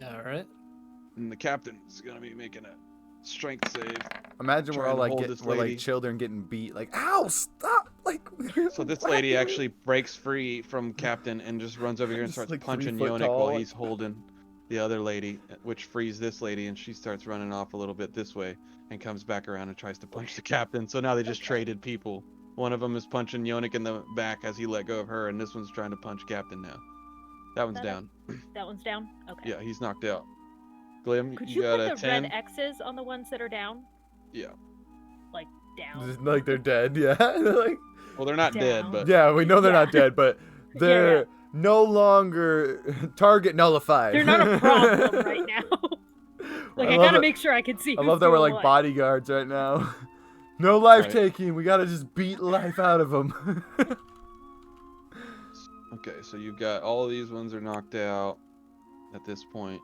Speaker 5: All right.
Speaker 1: And the captain's gonna be making a strength save.
Speaker 2: Imagine we're all
Speaker 1: Trying to hold
Speaker 2: like
Speaker 1: this
Speaker 2: we're
Speaker 1: lady.
Speaker 2: like children getting beat. Like, ow, stop! Like.
Speaker 1: So this lady actually breaks free from Captain and just runs over here and
Speaker 2: Just
Speaker 1: starts
Speaker 2: like 3
Speaker 1: punching
Speaker 2: foot
Speaker 1: Yonik
Speaker 2: tall.
Speaker 1: while he's holding the other lady, which frees this lady, and she starts running off a little bit this way and comes back around and tries to punch the captain. So now they just traded people. One of them is punching Yonik in the back as he let go of her, and this one's trying to punch Captain now. That one's down.
Speaker 3: That one's down? Okay.
Speaker 1: Yeah, he's knocked out. Glim,
Speaker 3: Could
Speaker 1: you
Speaker 3: you
Speaker 1: got
Speaker 3: put
Speaker 1: a
Speaker 3: the
Speaker 1: 10?
Speaker 3: red X's on the ones that are down?
Speaker 1: Yeah.
Speaker 3: Like, down.
Speaker 2: Just like they're dead. Yeah. Like,
Speaker 1: Well, they're not dead,
Speaker 3: Down.
Speaker 1: but
Speaker 2: yeah, we know they're
Speaker 3: Yeah.
Speaker 2: not dead, but they're
Speaker 3: Yeah.
Speaker 2: no longer target nullified.
Speaker 3: They're not a problem right now. Like, I
Speaker 2: love
Speaker 3: gotta
Speaker 2: it.
Speaker 3: make sure I can see
Speaker 2: I
Speaker 3: who's
Speaker 2: love that we're
Speaker 3: doing
Speaker 2: like
Speaker 3: what.
Speaker 2: bodyguards right now. No life
Speaker 1: Right.
Speaker 2: taking. We gotta just beat life out of them.
Speaker 1: okay, so you've got all of these ones are knocked out at this point.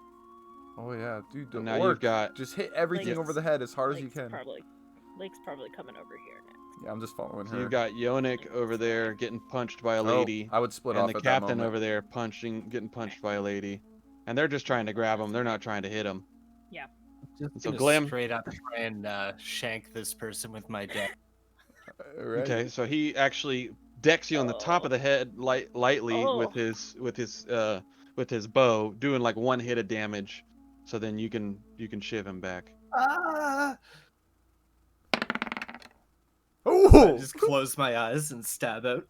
Speaker 2: Oh yeah, dude. The
Speaker 1: And now
Speaker 2: orc,
Speaker 1: you've got
Speaker 2: just hit everything
Speaker 3: Lake's-
Speaker 2: over the head as hard as you
Speaker 3: Lake's
Speaker 2: can.
Speaker 3: probably coming over here next.
Speaker 2: Yeah, I'm just following
Speaker 1: so
Speaker 2: her.
Speaker 1: you've got Yonik over there getting punched by a
Speaker 2: Oh,
Speaker 1: lady,
Speaker 2: I would split
Speaker 1: and
Speaker 2: off
Speaker 1: the
Speaker 2: at that
Speaker 1: captain
Speaker 2: moment.
Speaker 1: over there getting punched by a lady, and they're just trying to grab him. They're not trying to him.
Speaker 5: Just
Speaker 1: So
Speaker 5: gonna
Speaker 1: Glim-
Speaker 5: straight up try and shank this person with my deck.
Speaker 2: Right.
Speaker 1: Okay, so he actually decks you on the top of the head lightly
Speaker 3: Oh.
Speaker 1: with his bow, doing like one hit of damage. So then you can shiv him back.
Speaker 5: Ah! I
Speaker 2: Oh!
Speaker 5: just close my eyes and stab out.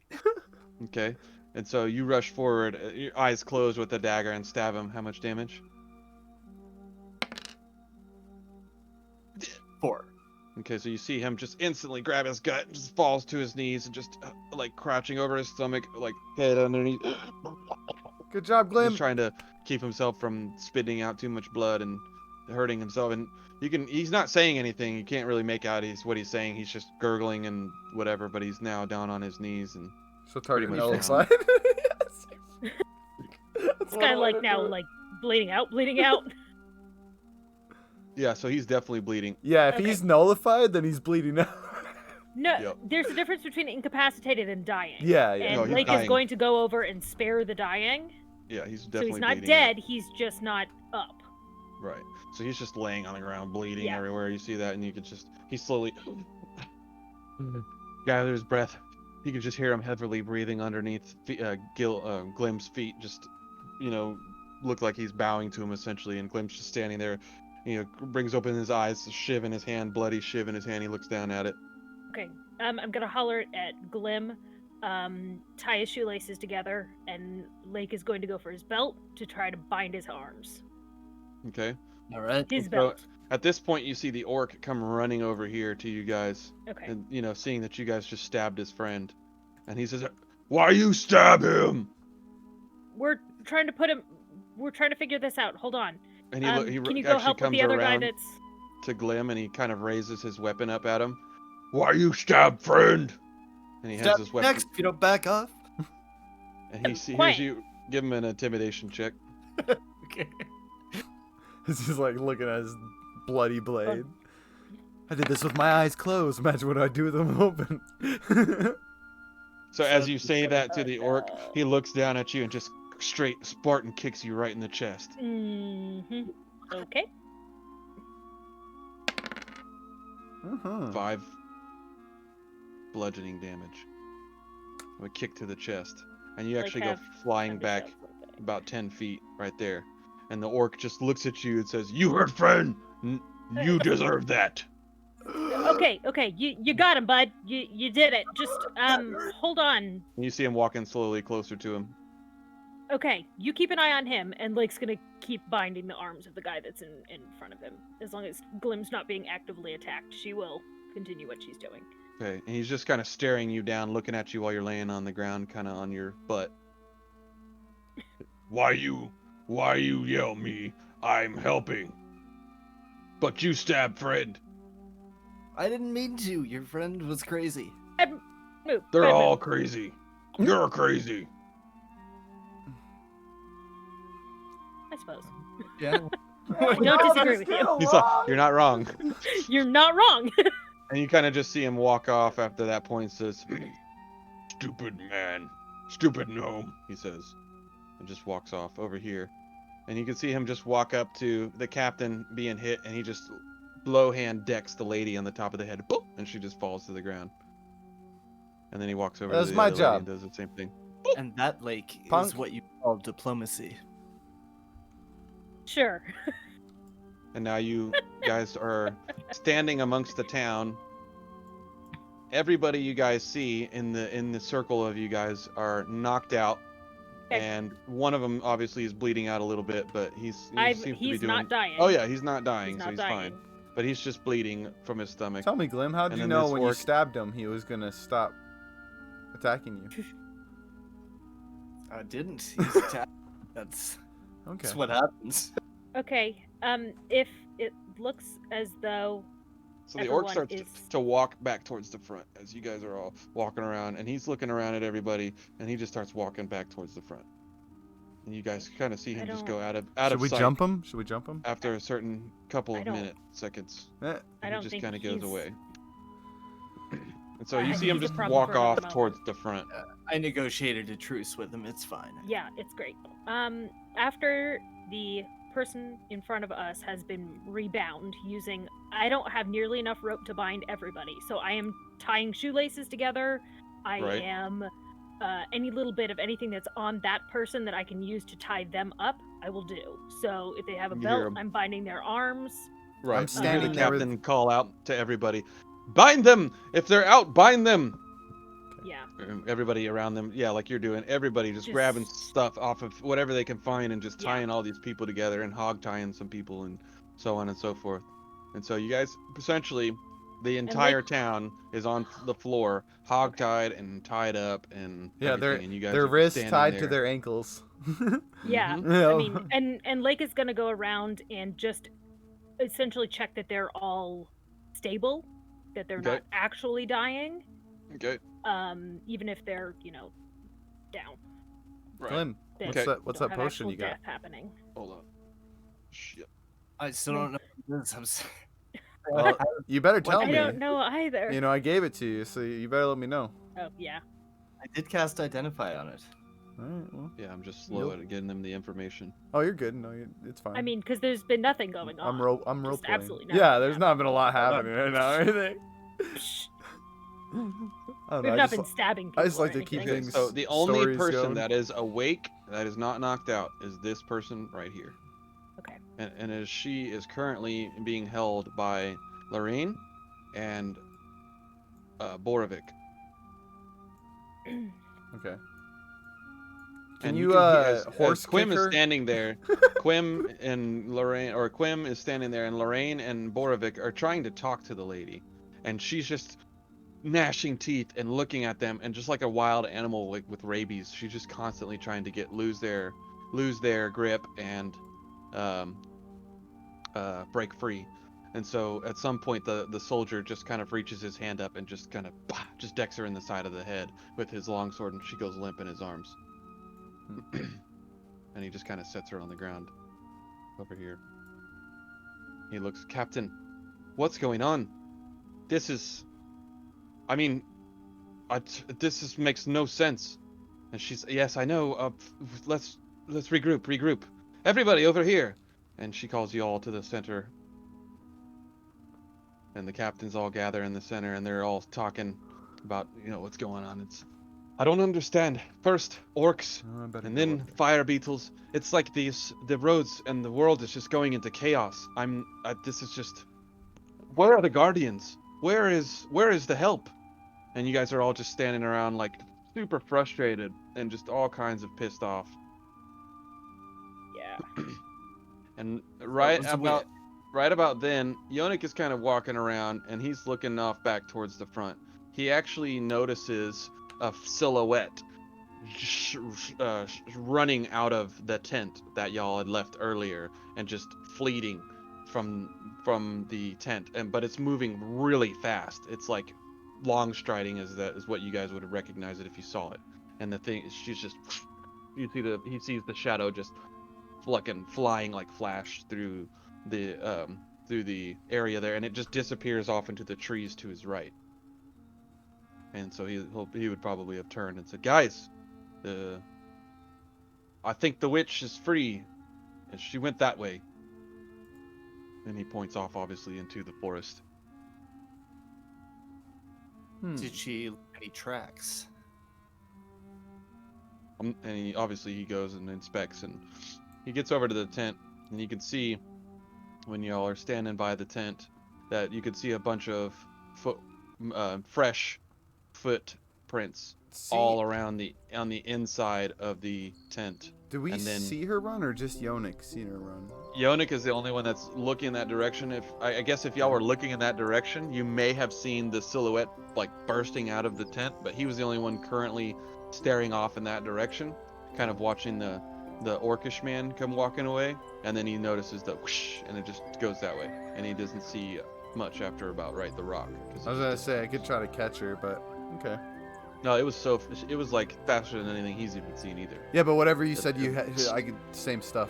Speaker 1: Okay, and so you rush forward, your eyes closed with the dagger, and stab him. How much damage?
Speaker 5: 4.
Speaker 1: Okay, so you see him just instantly grab his gut, just falls to his knees, and just like crouching over his stomach, like head underneath,
Speaker 2: Good job, Glim.
Speaker 1: just trying to keep himself from spitting out too much blood. And hurting himself, and he's not saying anything. You can't really make out what he's saying. He's just gurgling and whatever, but he's now down on his knees and
Speaker 2: So
Speaker 1: pretty
Speaker 2: target
Speaker 1: much
Speaker 2: nullified.
Speaker 3: It's kind of like now, like bleeding out.
Speaker 1: yeah, so he's definitely bleeding.
Speaker 2: Yeah, if
Speaker 3: Okay.
Speaker 2: he's nullified, then he's bleeding out.
Speaker 3: No,
Speaker 1: Yep.
Speaker 3: there's a difference between incapacitated and dying.
Speaker 2: Yeah.
Speaker 3: And
Speaker 1: No, he's
Speaker 3: Lake
Speaker 1: dying.
Speaker 3: is going to go over and spare the dying.
Speaker 1: Yeah, he's
Speaker 3: So
Speaker 1: definitely
Speaker 3: he's not
Speaker 1: bleeding out.
Speaker 3: dead, he's just not up.
Speaker 1: Right. So he's just laying on the ground, bleeding
Speaker 3: Yeah.
Speaker 1: everywhere. You see that, and you can just he slowly gather his breath. You can just hear him heavily breathing underneath Glim's feet. Just look like he's bowing to him essentially, and Glim's just standing there. Brings open his eyes, a shiv in his hand, bloody shiv in his hand. He looks down at it.
Speaker 3: Okay, I'm gonna holler at Glim, tie his shoelaces together, and Lake is going to go for his belt to try to bind his arms.
Speaker 1: Okay.
Speaker 5: All right.
Speaker 3: His
Speaker 1: So
Speaker 3: belt.
Speaker 1: at this point, you see the orc come running over here to you guys,
Speaker 3: Okay.
Speaker 1: and seeing that you guys just stabbed his friend, and he says,
Speaker 8: Why you stab him?
Speaker 3: We're trying to put him. We're trying to figure this out. Hold on.
Speaker 1: and
Speaker 3: Can you go
Speaker 1: actually
Speaker 3: help with
Speaker 1: comes
Speaker 3: the other guy
Speaker 1: around
Speaker 3: that's?
Speaker 1: to Glim, and he kind of raises his weapon up at him,
Speaker 8: Why you stab friend?
Speaker 1: and he has
Speaker 5: Step
Speaker 1: his weapon,
Speaker 5: next, if you don't back off.
Speaker 1: and hears
Speaker 3: Quiet.
Speaker 1: you. Give him an intimidation check.
Speaker 5: Okay.
Speaker 2: He's just like looking at his bloody blade. I did this with my eyes closed. Imagine what I'd do with them open.
Speaker 1: So as you say that to the orc, he looks down at you and just straight Spartan kicks you right in the chest.
Speaker 3: Mm-hmm. Okay.
Speaker 1: 5 bludgeoning damage. A kick to the chest, and you actually go flying back about 10 feet right there. And the orc just looks at you and says,
Speaker 8: You hurt friend. You deserve that.
Speaker 3: Okay. You got him, bud. You did it. Just hold on.
Speaker 1: And you see him walking slowly closer to him.
Speaker 3: Okay, you keep an eye on him, and Lake's gonna keep binding the arms of the guy that's in front of him. As long as Glim's not being actively attacked, she will continue what she's doing.
Speaker 1: Okay, and he's just kind of staring you down, looking at you while you're laying on the ground, kind of on your butt.
Speaker 8: Why you yell me? I'm helping. But you stab friend.
Speaker 5: I didn't mean to. Your friend was crazy.
Speaker 3: Move.
Speaker 8: They're
Speaker 3: Brad,
Speaker 8: all
Speaker 3: move.
Speaker 8: crazy. You're crazy.
Speaker 3: I suppose.
Speaker 5: Yeah.
Speaker 3: I don't disagree with you.
Speaker 1: He's like, you're not wrong.
Speaker 3: You're not wrong.
Speaker 1: And you kind of just see him walk off after that point. Says,
Speaker 8: Stupid man. Stupid gnome.
Speaker 1: he says, and just walks off over here. And you can see him just walk up to the captain being hit, and he just blow hand decks the lady on the top of the head, boop, and she just falls to the ground. And then he walks over
Speaker 2: That's
Speaker 1: to the
Speaker 2: my
Speaker 1: other
Speaker 2: job.
Speaker 1: lady and does the same thing.
Speaker 5: And that, Lake,
Speaker 2: Punk.
Speaker 5: is what you call diplomacy.
Speaker 3: Sure.
Speaker 1: And now you guys are standing amongst the town. Everybody you guys see in the circle of you guys are knocked out.
Speaker 3: Okay.
Speaker 1: And one of them obviously is bleeding out a little bit, but he seems to be
Speaker 3: He's
Speaker 1: doing.
Speaker 3: not dying.
Speaker 1: Oh yeah, he's not dying,
Speaker 3: He's
Speaker 1: so
Speaker 3: not
Speaker 1: he's
Speaker 3: dying.
Speaker 1: fine. But he's just bleeding from his stomach.
Speaker 2: Tell me, Glim, how did
Speaker 1: And
Speaker 2: you
Speaker 1: then
Speaker 2: know
Speaker 1: this
Speaker 2: when you
Speaker 1: orc-
Speaker 2: stabbed him he was gonna stop attacking you?
Speaker 5: I didn't. He's attacked. That's
Speaker 2: Okay.
Speaker 5: what happens.
Speaker 3: Okay. If it looks as though
Speaker 1: So the orc
Speaker 3: everyone
Speaker 1: starts
Speaker 3: is-
Speaker 1: to walk back towards the front as you guys are all walking around, and he's looking around at everybody, and he just starts walking back towards the front. And you guys kind of see him just go out of
Speaker 2: Should we
Speaker 1: sight
Speaker 2: jump him? Should we jump him?
Speaker 1: after a certain couple
Speaker 3: I
Speaker 1: of
Speaker 3: don't-
Speaker 1: seconds.
Speaker 2: Eh,
Speaker 3: I
Speaker 1: And
Speaker 3: don't
Speaker 1: he just
Speaker 3: think
Speaker 1: kind of goes
Speaker 3: he's-
Speaker 1: away. And so
Speaker 3: I
Speaker 1: you
Speaker 3: think
Speaker 1: see him
Speaker 3: he's a
Speaker 1: just
Speaker 3: problem
Speaker 1: walk
Speaker 3: for another
Speaker 1: off
Speaker 3: moment.
Speaker 1: towards the front.
Speaker 5: I negotiated a truce with him. It's fine.
Speaker 3: Yeah, it's great. After the person in front of us has been rebound using, I don't have nearly enough rope to bind everybody, so I am tying shoelaces together. I
Speaker 1: Right.
Speaker 3: am any little bit of anything that's on that person that I can use to tie them up, I will do. So if they have a
Speaker 1: You hear
Speaker 3: belt,
Speaker 1: 'em.
Speaker 3: I'm binding their arms.
Speaker 1: Right.
Speaker 2: I'm standing
Speaker 1: the
Speaker 2: there with-
Speaker 1: captain call out to everybody, bind them! If they're out, bind them!
Speaker 3: Yeah.
Speaker 1: Everybody around them, yeah, like you're doing. Everybody just grabbing stuff off of whatever they can find and just
Speaker 3: Yeah.
Speaker 1: tying all these people together and hog tying some people and so on and so forth. And so you guys, essentially, the entire town is on the floor, hog tied and tied up and
Speaker 2: Yeah,
Speaker 1: everything, and you guys
Speaker 2: their
Speaker 1: are
Speaker 2: wrists
Speaker 1: standing
Speaker 2: tied to
Speaker 1: there.
Speaker 2: their ankles.
Speaker 3: Yeah.
Speaker 1: Mhm.
Speaker 2: Yeah.
Speaker 3: I mean, and Lake is gonna go around and just essentially check that they're all stable, that they're
Speaker 1: Okay.
Speaker 3: not actually dying,
Speaker 1: Okay.
Speaker 3: even if they're, down.
Speaker 1: Right.
Speaker 2: Glim,
Speaker 3: That
Speaker 1: Okay.
Speaker 2: what's
Speaker 3: don't
Speaker 2: that
Speaker 3: have
Speaker 2: potion
Speaker 3: actual
Speaker 2: you got?
Speaker 3: death happening.
Speaker 1: Hold on. Shit.
Speaker 5: I still don't know what it is. I'm sorry.
Speaker 2: Well, you better tell
Speaker 3: I
Speaker 2: me.
Speaker 3: don't know either.
Speaker 2: You know, I gave it to you, so you better let me know.
Speaker 3: Oh, yeah.
Speaker 5: I did cast Identify on it.
Speaker 2: All right, well.
Speaker 1: Yeah, I'm just slow
Speaker 2: You'll-
Speaker 1: at getting them the information.
Speaker 2: Oh, you're good. No, it's fine.
Speaker 3: I mean, because there's been nothing going on.
Speaker 2: I'm role
Speaker 3: Just
Speaker 2: playing.
Speaker 3: absolutely nothing
Speaker 2: Yeah, there's not
Speaker 3: happening.
Speaker 2: been a lot happening right now or anything.
Speaker 3: Psh,
Speaker 2: I don't know.
Speaker 3: We've
Speaker 2: I
Speaker 3: not
Speaker 2: just,
Speaker 3: been stabbing people.
Speaker 2: I just like
Speaker 3: or
Speaker 2: to keep
Speaker 3: anything.
Speaker 2: things.
Speaker 1: So the only
Speaker 2: stories
Speaker 1: person
Speaker 2: going.
Speaker 1: that is awake, that is not knocked out, is this person right here.
Speaker 3: Okay.
Speaker 1: And as she is currently being held by Lorraine and Borovic.
Speaker 2: Okay. Can
Speaker 1: And
Speaker 2: you
Speaker 1: as
Speaker 2: horse
Speaker 1: Quim
Speaker 2: kick
Speaker 1: is
Speaker 2: her?
Speaker 1: standing there, Quim is standing there, and Lorraine and Borovic are trying to talk to the lady, and she's just gnashing teeth and looking at them, and just like a wild animal with rabies, she's just constantly trying to lose their grip and break free. And so at some point the soldier just kind of reaches his hand up and just kind of just decks her in the side of the head with his longsword, and she goes limp in his arms. And he just kind of sets her on the ground over here. He looks, Captain, what's going on? This is, I mean, makes no sense. And she's, yes, I know. Let's regroup. Everybody over here. And she calls you all to the center. And the captains all gather in the center, and they're all talking about, what's going on. I don't understand. First, orcs, and then fire beetles. It's like the roads and the world is just going into chaos. This is just, where are the guardians? Where is the help? And you guys are all just standing around like super frustrated and just all kinds of pissed off.
Speaker 3: Yeah.
Speaker 1: And right about then, Yonik is kind of walking around, and he's looking off back towards the front. He actually notices a silhouette running out of the tent that y'all had left earlier, and just fleeting from the tent. But it's moving really fast. It's like long striding is what you guys would have recognized it if you saw it. And the thing is, she's just, he sees the shadow just fucking flying like flash through the area there, and it just disappears off into the trees to his right. And so he would probably have turned and said, guys, I think the witch is free, and she went that way. And he points off, obviously, into the forest.
Speaker 5: Did she leave any tracks?
Speaker 1: And he goes and inspects, and he gets over to the tent, and you can see, when y'all are standing by the tent, that you can see a bunch of fresh footprints all around on the inside of the tent.
Speaker 2: Did we see her run, or just Yonik seen her run?
Speaker 1: Yonik is the only one that's looking in that direction. I guess if y'all were looking in that direction, you may have seen the silhouette like bursting out of the tent, but he was the only one currently staring off in that direction, kind of watching the orcish man come walking away, and then he notices the whoosh, and it just goes that way, and he doesn't see much after about the rock.
Speaker 2: I was gonna say I could try to catch her, but okay.
Speaker 1: No, it was like faster than anything he's even seen either.
Speaker 2: Yeah, but whatever you said, I could same stuff.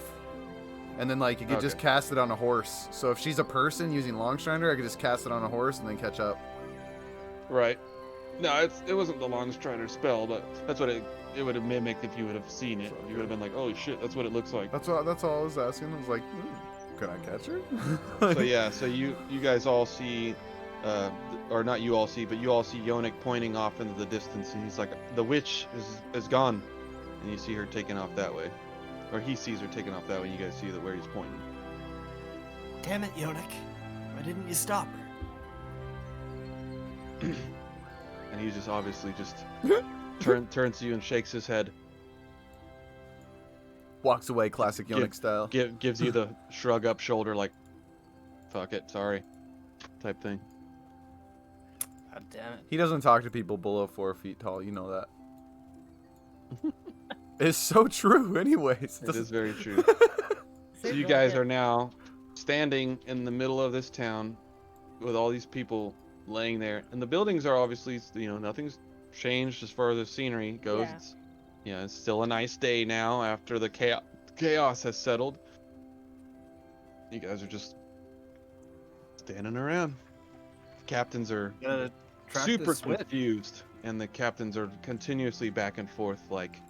Speaker 2: And then you could just cast it on a horse. So if she's a person using Longstrider, I could just cast it on a horse and then catch up.
Speaker 1: Right. No, it wasn't the Longstrider spell, but that's what it would have mimicked if you would have seen it. You would have been like, "Oh shit, that's what it looks like."
Speaker 2: That's all I was asking. I was like, "Can I catch her?"
Speaker 1: So yeah, so you guys all see, or not you all see, but you all see Yonik pointing off into the distance, and he's like, "The witch is gone," and you see her taking off that way, or he sees her taking off that way. And you guys see where he's pointing.
Speaker 5: Damn it, Yonik! Why didn't you stop her?
Speaker 1: And he just obviously just turns to you and shakes his head.
Speaker 2: Walks away, classic Yonik style.
Speaker 1: Gives you the shrug up shoulder, like, "Fuck it, sorry," type thing.
Speaker 5: God damn it!
Speaker 2: He doesn't talk to people below 4 feet tall. You know that. It's so true. Anyways,
Speaker 1: It is very true. So you guys are now standing in the middle of this town with all these people laying there, and the buildings are obviously, nothing's changed as far as the scenery goes.
Speaker 3: Yeah.
Speaker 1: It's still a nice day now after the chaos has settled. You guys are just standing around. Captains are
Speaker 5: Gotta track
Speaker 1: super
Speaker 5: this switch.
Speaker 1: confused, and the captains are continuously back and forth like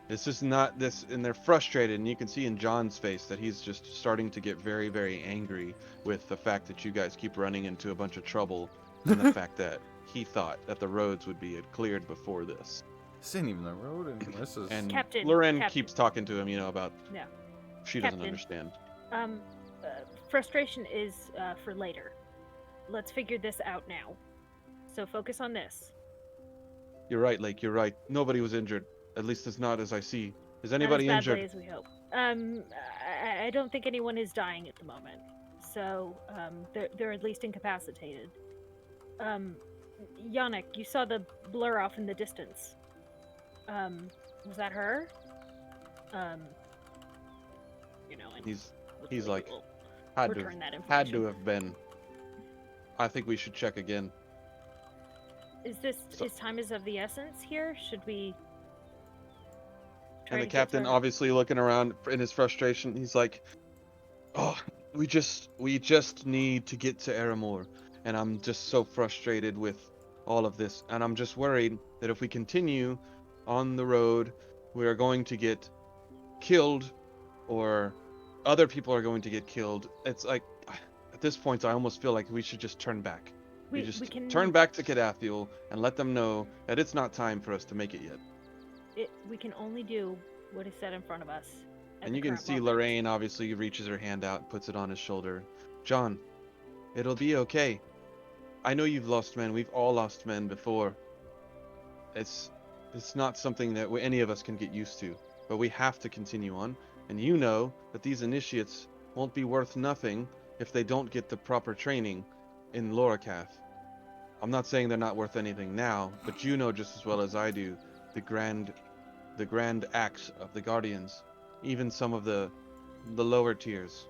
Speaker 1: this is not this, and they're frustrated, and you can see in John's face that he's just starting to get very, very angry with the fact that you guys keep running into a bunch of trouble, and the fact that he thought that the roads would be cleared before this.
Speaker 2: This ain't even the road anymore. This is.
Speaker 1: And
Speaker 3: Captain,
Speaker 1: Loren
Speaker 3: Captain.
Speaker 1: keeps talking to him, about
Speaker 3: Yeah.
Speaker 1: she doesn't
Speaker 3: Captain.
Speaker 1: understand.
Speaker 3: Frustration is for later. Let's figure this out now. So focus on this.
Speaker 1: You're right, Lake. You're right. Nobody was injured. At least it's not as I see. Is
Speaker 3: Not
Speaker 1: anybody
Speaker 3: as badly
Speaker 1: injured?
Speaker 3: as we hope. I don't think anyone is dying at the moment. So they're at least incapacitated. Yannick, you saw the blur off in the distance. Was that her? And
Speaker 1: He's like,
Speaker 3: we'll
Speaker 1: had
Speaker 3: return that
Speaker 1: to
Speaker 3: information.
Speaker 1: have been. I think we should check again.
Speaker 3: Is time is of the essence here? Should we?
Speaker 1: And the captain, obviously looking around in his frustration, he's like, "Oh, we just need to get to Aramore, and I'm just so frustrated with all of this, and I'm just worried that if we continue on the road, we are going to get killed, or other people are going to get killed. It's like, at this point, I almost feel like we should just turn back. We can turn back to Cadathiel and let them know that it's not time for us to make it yet."
Speaker 3: We can only do what is set in front of us.
Speaker 1: And you can see Lorraine obviously reaches her hand out and puts it on his shoulder. "John, it'll be okay. I know you've lost men. We've all lost men before. It's not something that any of us can get used to, but we have to continue on. And you know that these initiates won't be worth nothing if they don't get the proper training in Lorakath. I'm not saying they're not worth anything now, but you know just as well as I do the grand acts of the Guardians, even some of the lower tiers.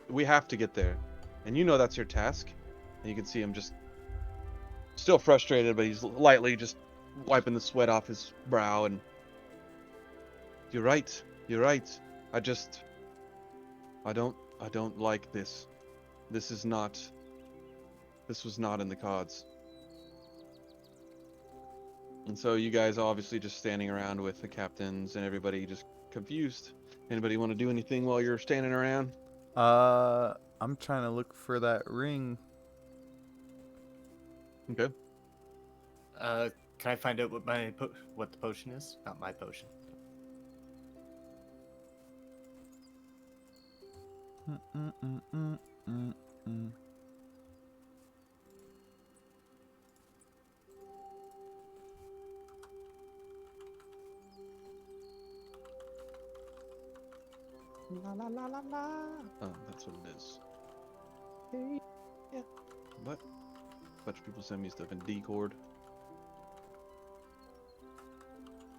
Speaker 1: We have to get there, and you know that's your task." And you can see him just still frustrated, but he's lightly just wiping the sweat off his brow. And you're right. I don't like this. This was not in the cards. And so you guys are obviously just standing around with the captains and everybody just confused. Anybody want to do anything while you're standing around?
Speaker 2: I'm trying to look for that ring.
Speaker 1: Okay.
Speaker 5: Can I find out what the potion is? Not my potion.
Speaker 1: La la la la la. Oh, that's what it is. Hey, yeah. What? A bunch of people send me stuff in Discord.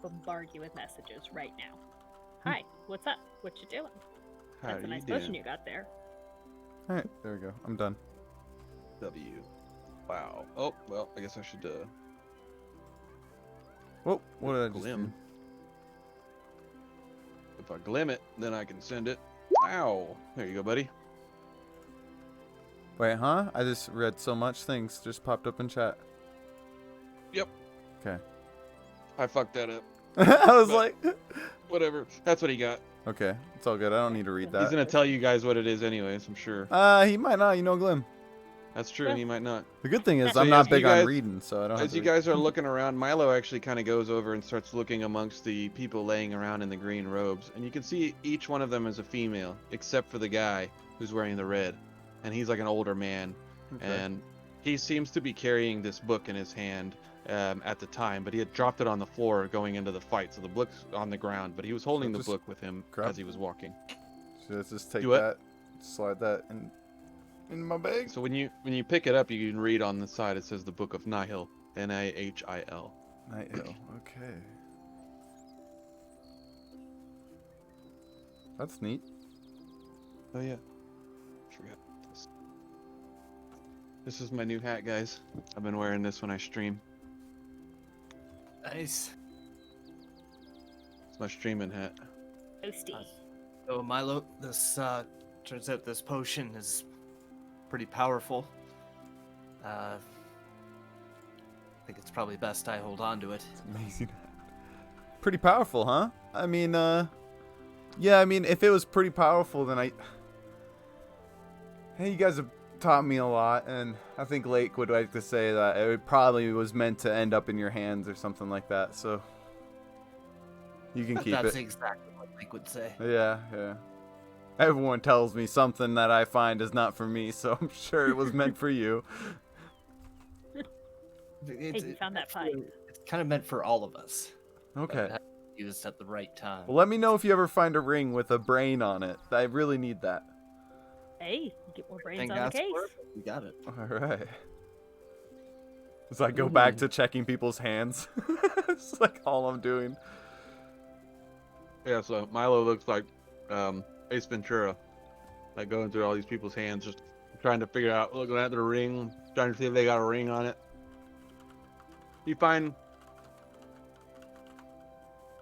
Speaker 3: Bombard you with messages right now. Hi, what's up? What you doing?
Speaker 1: How
Speaker 3: That's a
Speaker 1: are
Speaker 3: nice
Speaker 1: you
Speaker 3: potion
Speaker 1: doing?
Speaker 3: you got there.
Speaker 2: All right, there we go. I'm done.
Speaker 1: W. Wow. Oh, well, I guess I should
Speaker 2: Whoa, what did I just
Speaker 1: glim.
Speaker 2: do?
Speaker 1: If I glim it, then I can send it. Ow. There you go, buddy.
Speaker 2: Wait, huh? I just read so much things just popped up in chat.
Speaker 1: Yep.
Speaker 2: Okay.
Speaker 1: I fucked that up.
Speaker 2: I was
Speaker 1: But-
Speaker 2: like,
Speaker 1: Whatever. That's what he got.
Speaker 2: okay, it's all good. I don't need to read
Speaker 1: He's
Speaker 2: that.
Speaker 1: gonna tell you guys what it is anyways, I'm sure.
Speaker 2: He might not. You know, Glim.
Speaker 1: That's true,
Speaker 3: Yeah.
Speaker 1: he might not.
Speaker 2: The good thing is
Speaker 3: So
Speaker 2: I'm
Speaker 1: as
Speaker 2: not
Speaker 1: you
Speaker 2: big
Speaker 1: guys-
Speaker 2: on reading, so I don't. Have
Speaker 1: As
Speaker 2: to
Speaker 1: you
Speaker 2: read.
Speaker 1: guys are looking around, Milo actually kind of goes over and starts looking amongst the people laying around in the green robes. And you can see each one of them is a female, except for the guy who's wearing the red. And he's like an older man.
Speaker 2: Okay.
Speaker 1: And he seems to be carrying this book in his hand at the time, but he had dropped it on the floor going into the fight. So the book's on the ground, but he was holding the
Speaker 2: just
Speaker 1: book with him
Speaker 2: grab-
Speaker 1: as he was walking.
Speaker 2: Should I just take
Speaker 1: Do what?
Speaker 2: that, slide that in my bag?
Speaker 1: So when you pick it up, you can read on the side, it says the Book of Nihil. Nihil.
Speaker 2: Night Hill. Okay. That's neat.
Speaker 1: Oh yeah. Forgot this. This is my new hat, guys. I've been wearing this when I stream.
Speaker 5: Nice.
Speaker 1: It's my streaming hat.
Speaker 3: Toasty.
Speaker 5: So Milo, this turns out this potion is pretty powerful. I think it's probably best I hold on to it.
Speaker 2: It's amazing. Pretty powerful, huh? I mean, yeah, I mean, if it was pretty powerful, then Hey, you guys have taught me a lot, and I think Lake would like to say that it probably was meant to end up in your hands or something like that, so you can keep
Speaker 5: That's
Speaker 2: it.
Speaker 5: exactly what Link would say.
Speaker 2: Yeah, yeah. Everyone tells me something that I find is not for me, so I'm sure it was meant for you.
Speaker 3: Hey, you found that pipe.
Speaker 5: It's kind of meant for all of us.
Speaker 2: Okay.
Speaker 5: But used at the right time.
Speaker 2: Well, let me know if you ever find a ring with a brain on it. I really need that.
Speaker 3: Hey, get more brains
Speaker 5: Think
Speaker 3: on the
Speaker 5: that's
Speaker 3: case.
Speaker 5: for it? You got it.
Speaker 2: All right. As I go back to checking people's hands. It's like all I'm doing.
Speaker 1: Yeah, so Milo looks like Ace Ventura, like going through all these people's hands, just trying to figure out, looking at their ring, trying to see if they got a ring on it. You find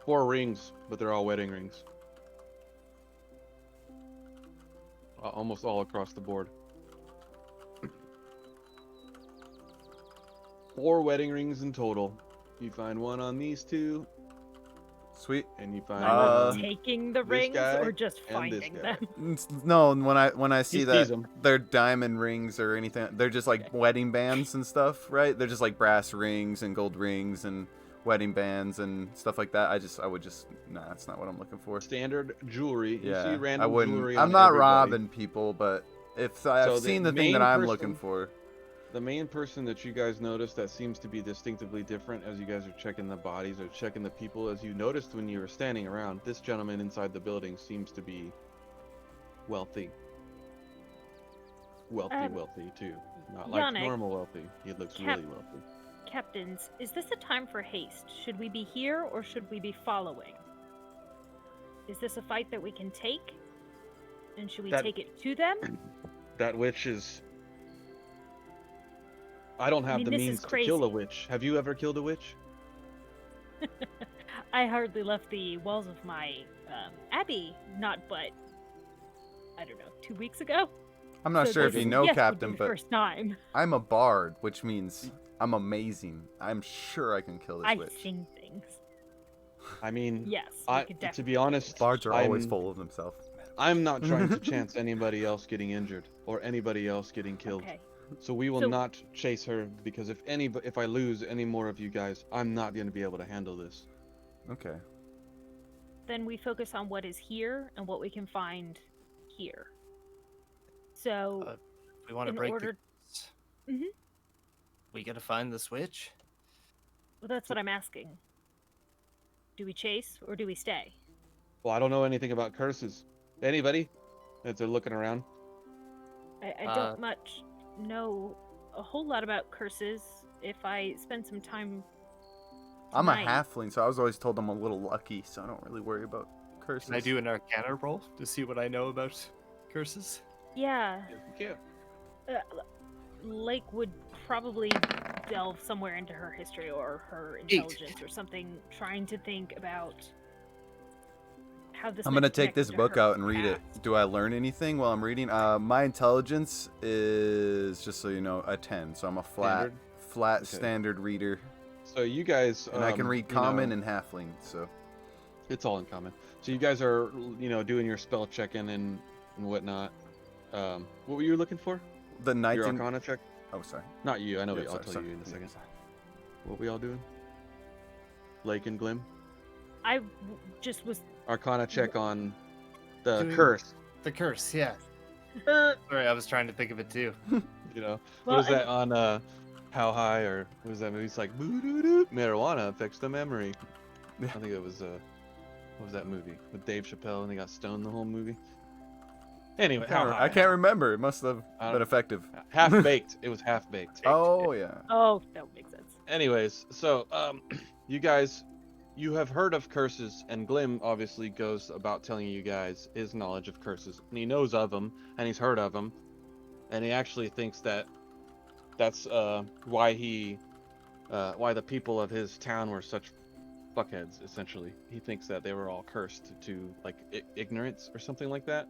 Speaker 1: 4 rings, but they're all wedding rings. Almost all across the board. 4 wedding rings in total. You find one on these 2,
Speaker 2: Sweet.
Speaker 1: and you find
Speaker 2: Uh,
Speaker 1: one on
Speaker 3: Taking the
Speaker 1: this
Speaker 3: rings
Speaker 1: guy
Speaker 3: or just
Speaker 1: and this
Speaker 3: finding
Speaker 1: guy.
Speaker 3: them?
Speaker 2: No, when I see
Speaker 1: He
Speaker 2: that
Speaker 1: sees 'em.
Speaker 2: they're diamond rings or anything, they're just like wedding bands and stuff, right? They're just like brass rings and gold rings and wedding bands and stuff like that. Nah, that's not what I'm looking for.
Speaker 1: Standard jewelry. You see
Speaker 2: Yeah,
Speaker 1: random
Speaker 2: I wouldn't.
Speaker 1: jewelry
Speaker 2: I'm
Speaker 1: on
Speaker 2: not
Speaker 1: everybody.
Speaker 2: robbing people, but if I've
Speaker 1: So the
Speaker 2: seen the thing that
Speaker 1: main
Speaker 2: I'm
Speaker 1: person-
Speaker 2: looking for.
Speaker 1: The main person that you guys notice that seems to be distinctively different as you guys are checking the bodies or checking the people, as you noticed when you were standing around, this gentleman inside the building seems to be wealthy. Wealthy too. Not like
Speaker 3: Yannick,
Speaker 1: normal wealthy. He looks
Speaker 3: Cap-
Speaker 1: really wealthy.
Speaker 3: Captains, is this a time for haste? Should we be here or should we be following? Is this a fight that we can take? And should we
Speaker 1: That-
Speaker 3: take it to them?
Speaker 1: That witch is... I don't have
Speaker 3: mean,
Speaker 1: the
Speaker 3: this is
Speaker 1: means to kill a
Speaker 3: crazy.
Speaker 1: witch. Have you ever killed a witch?
Speaker 3: I hardly left the walls of my abbey, not but, I don't know, 2 weeks ago?
Speaker 2: I'm not
Speaker 3: So
Speaker 2: sure if
Speaker 3: this
Speaker 2: you
Speaker 3: is-
Speaker 2: know,
Speaker 3: yes, would be
Speaker 2: Captain,
Speaker 3: the
Speaker 2: but
Speaker 3: first time.
Speaker 2: I'm a bard, which means I'm amazing. I'm sure I can kill this
Speaker 3: I
Speaker 2: witch.
Speaker 3: sing things.
Speaker 1: I mean,
Speaker 3: Yes, we could
Speaker 1: to
Speaker 3: definitely.
Speaker 1: be honest,
Speaker 2: Bards are always
Speaker 1: I'm-
Speaker 2: full of themselves.
Speaker 1: I'm not trying to chance anybody else getting injured or anybody else getting killed.
Speaker 3: Okay.
Speaker 1: So we will
Speaker 3: So-
Speaker 1: not chase her, because if I lose any more of you guys, I'm not going to be able to handle this.
Speaker 2: Okay.
Speaker 3: Then we focus on what is here and what we can find here. So,
Speaker 5: We want to
Speaker 3: in
Speaker 5: break
Speaker 3: order, Mhm.
Speaker 5: We gotta find the switch.
Speaker 3: well, that's what I'm asking. Do we chase or do we stay?
Speaker 1: Well, I don't know anything about curses. Anybody? As they're looking around.
Speaker 3: I don't much know a whole lot about curses. If I spend some time,
Speaker 2: I'm a
Speaker 3: tonight-
Speaker 2: halfling, so I was always told I'm a little lucky, so I don't really worry about curses.
Speaker 5: Can I do an Arcana roll to see what I know about curses?
Speaker 3: Yeah,
Speaker 1: Yeah.
Speaker 3: Lake would probably delve somewhere into her history or her
Speaker 5: 8.
Speaker 3: intelligence or something, trying to think about how this.
Speaker 2: I'm
Speaker 3: might
Speaker 2: gonna
Speaker 3: be
Speaker 2: take this
Speaker 3: connected to
Speaker 2: book
Speaker 3: her
Speaker 2: out and read it.
Speaker 3: past.
Speaker 2: Do I learn anything while I'm reading? My intelligence is, just so you know, a 10. So I'm a flat
Speaker 1: Okay.
Speaker 2: standard reader,
Speaker 1: So you guys,
Speaker 2: and I can read
Speaker 1: you know,
Speaker 2: common and halfling. So
Speaker 1: it's all in common. So you guys are, doing your spell checking and whatnot. What were you looking for?
Speaker 2: the night.
Speaker 1: Your Arcana check?
Speaker 2: Oh, sorry.
Speaker 1: Not you. I know.
Speaker 2: Yeah,
Speaker 1: I'll
Speaker 2: sorry,
Speaker 1: tell
Speaker 2: sorry.
Speaker 1: you in a
Speaker 2: Yeah,
Speaker 1: second.
Speaker 2: sorry.
Speaker 1: What we all doing? Lake and Glim.
Speaker 3: I just was.
Speaker 1: Arcana check on the
Speaker 5: Doing-
Speaker 1: curse.
Speaker 5: The curse, yeah. Sorry, I was trying to think of it too.
Speaker 3: Well,
Speaker 1: what is that on How High, or what was that movie? It's like "Boo-doo-doo, marijuana affects the memory. I think it was what was that movie with Dave Chappelle and they got stoned the whole movie? Anyway, How High.
Speaker 2: I can't remember. It must have
Speaker 1: I
Speaker 2: been
Speaker 1: don't-
Speaker 2: effective.
Speaker 1: Half baked. It was half baked.
Speaker 2: Oh yeah.
Speaker 3: Oh, that makes sense.
Speaker 1: Anyways, so you guys you have heard of curses, and Glim obviously goes about telling you guys his knowledge of curses, and he knows of them, and he's heard of them, and he actually thinks that that's why the people of his town were such fuckheads. Essentially, he thinks that they were all cursed to like ignorance or something like that.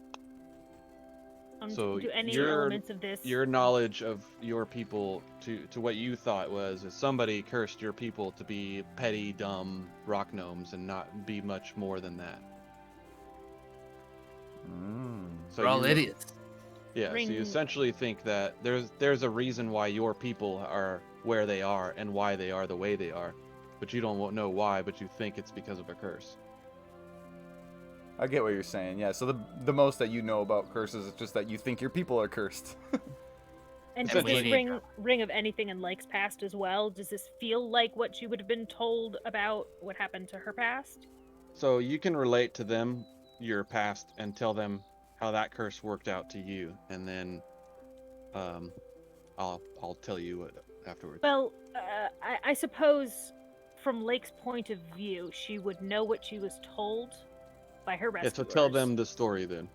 Speaker 1: So
Speaker 3: do any
Speaker 1: your
Speaker 3: elements of this?
Speaker 1: your knowledge of your people to what you thought was is somebody cursed your people to be petty, dumb rock gnomes and not be much more than that. So
Speaker 5: We're all
Speaker 1: you-
Speaker 5: idiots.
Speaker 1: Yeah, so you
Speaker 3: Ring-
Speaker 1: essentially think that there's a reason why your people are where they are and why they are the way they are, but you don't know why, but you think it's because of a curse.
Speaker 2: I get what you're saying. Yeah. So the most that you know about curses is just that you think your people are cursed.
Speaker 3: And
Speaker 1: So
Speaker 3: does this
Speaker 5: we-
Speaker 3: ring of anything in Lake's past as well? Does this feel like what she would have been told about what happened to her past?
Speaker 1: So you can relate to them your past and tell them how that curse worked out to you, and then I'll tell you what afterwards.
Speaker 3: Well, I suppose from Lake's point of view, she would know what she was told by her
Speaker 1: Yeah,
Speaker 3: rescuers.
Speaker 1: so tell them the story then.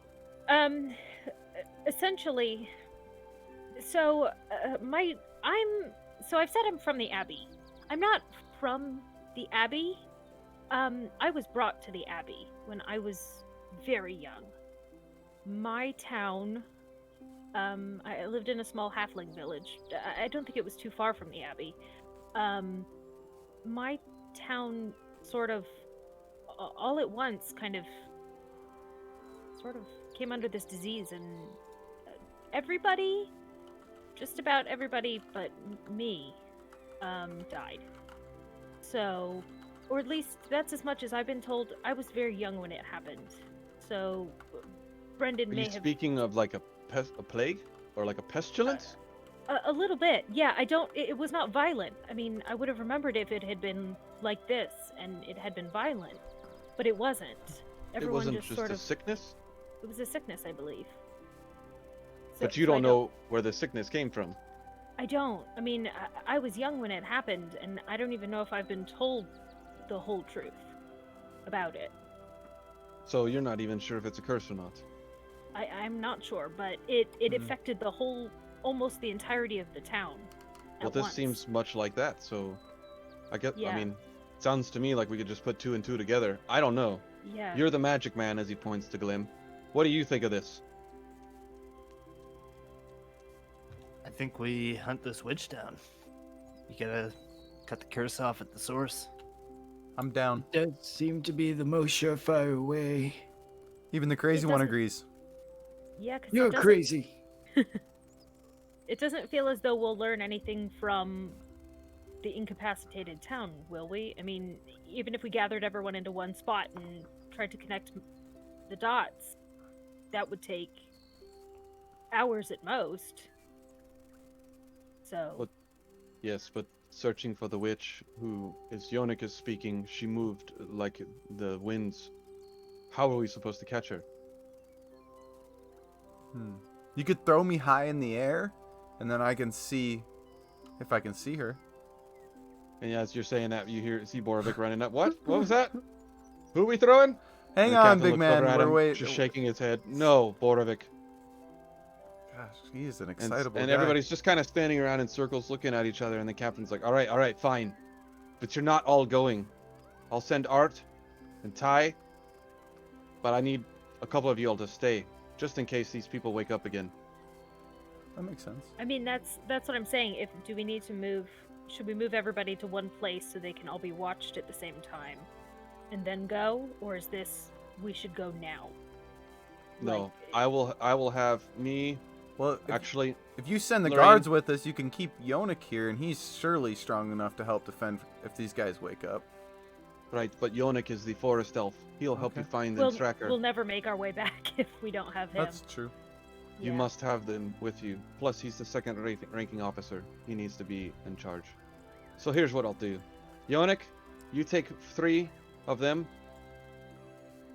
Speaker 3: Essentially, so I've said I'm from the Abbey. I'm not from the Abbey. I was brought to the Abbey when I was very young. My town, I lived in a small halfling village. I don't think it was too far from the Abbey. My town sort of, all at once, kind of, sort of came under this disease, and everybody, just about everybody but me, died. So, or at least that's as much as I've been told. I was very young when it happened. So, Brendan
Speaker 1: Are
Speaker 3: may
Speaker 1: you
Speaker 3: have...
Speaker 1: speaking of like a plague or like a pestilence?
Speaker 3: A little bit, yeah. It was not violent. I mean, I would have remembered if it had been like this and it had been violent, but it wasn't. Everyone
Speaker 1: It wasn't
Speaker 3: just
Speaker 1: just
Speaker 3: sort
Speaker 1: a
Speaker 3: of...
Speaker 1: sickness,
Speaker 3: It was a sickness, I believe.
Speaker 1: but you
Speaker 3: so I
Speaker 1: don't know where the sickness came from.
Speaker 3: I don't. I mean, I was young when it happened, and I don't even know if I've been told the whole truth about it.
Speaker 1: So you're not even sure if it's a curse or not.
Speaker 3: I'm not sure, but it affected the whole, almost the entirety of the town.
Speaker 1: Well,
Speaker 3: at
Speaker 1: this
Speaker 3: once.
Speaker 1: seems much like that, so I
Speaker 3: Yeah.
Speaker 1: mean, sounds to me like we could just put two and two together. I don't know.
Speaker 3: Yeah.
Speaker 1: You're the magic man, as he points to Glim. What do you think of this?
Speaker 5: I think we hunt this witch down. You gotta cut the curse off at the source.
Speaker 2: I'm down.
Speaker 6: Does seem to be the most surefire way.
Speaker 2: Even the crazy one
Speaker 3: doesn't-
Speaker 2: agrees.
Speaker 3: Yeah, because
Speaker 6: You're crazy.
Speaker 3: It doesn't feel as though we'll learn anything from the incapacitated town, will we? I mean, even if we gathered everyone into one spot and tried to connect the dots, that would take hours at most. So,
Speaker 1: What- Yes, but searching for the witch, who is Yonik is speaking, she moved like the winds. How are we supposed to catch her?
Speaker 2: You could throw me high in the air, and then I can see if I can see her.
Speaker 1: And as you're saying that, you see Borovic running up. What? What was that? Who are we throwing?
Speaker 2: Hang
Speaker 1: And the
Speaker 2: on,
Speaker 1: captain
Speaker 2: big
Speaker 1: looks
Speaker 2: man.
Speaker 1: over at
Speaker 2: We're
Speaker 1: him,
Speaker 2: waiting.
Speaker 1: just shaking his head. No, Borovic.
Speaker 2: Gosh, he is an
Speaker 1: And,
Speaker 2: excitable
Speaker 1: and
Speaker 2: guy.
Speaker 1: everybody's just kind of standing around in circles looking at each other, and the captain's like, all right, fine. But you're not all going. I'll send Art and Ty, but I need a couple of you all to stay, just in case these people wake up again.
Speaker 2: That makes sense.
Speaker 3: I mean, that's what I'm saying. Do we need to move? Should we move everybody to one place so they can all be watched at the same time, and then go, or is this we should go now?
Speaker 1: No,
Speaker 3: Like,
Speaker 1: I will have me,
Speaker 2: Well,
Speaker 1: actually,
Speaker 2: if you send the
Speaker 1: Lorraine-
Speaker 2: guards with us, you can keep Yonik here, and he's surely strong enough to help defend if these guys wake up.
Speaker 1: right, but Yonik is the forest elf. He'll help
Speaker 2: Okay.
Speaker 1: you find
Speaker 3: we'll,
Speaker 1: and track her.
Speaker 3: we'll never make our way back if we don't have him.
Speaker 2: That's true.
Speaker 1: You
Speaker 3: Yeah.
Speaker 1: must have them with you. Plus, he's the second ranking officer. He needs to be in charge. So here's what I'll do. Yonik, you take 3 of them.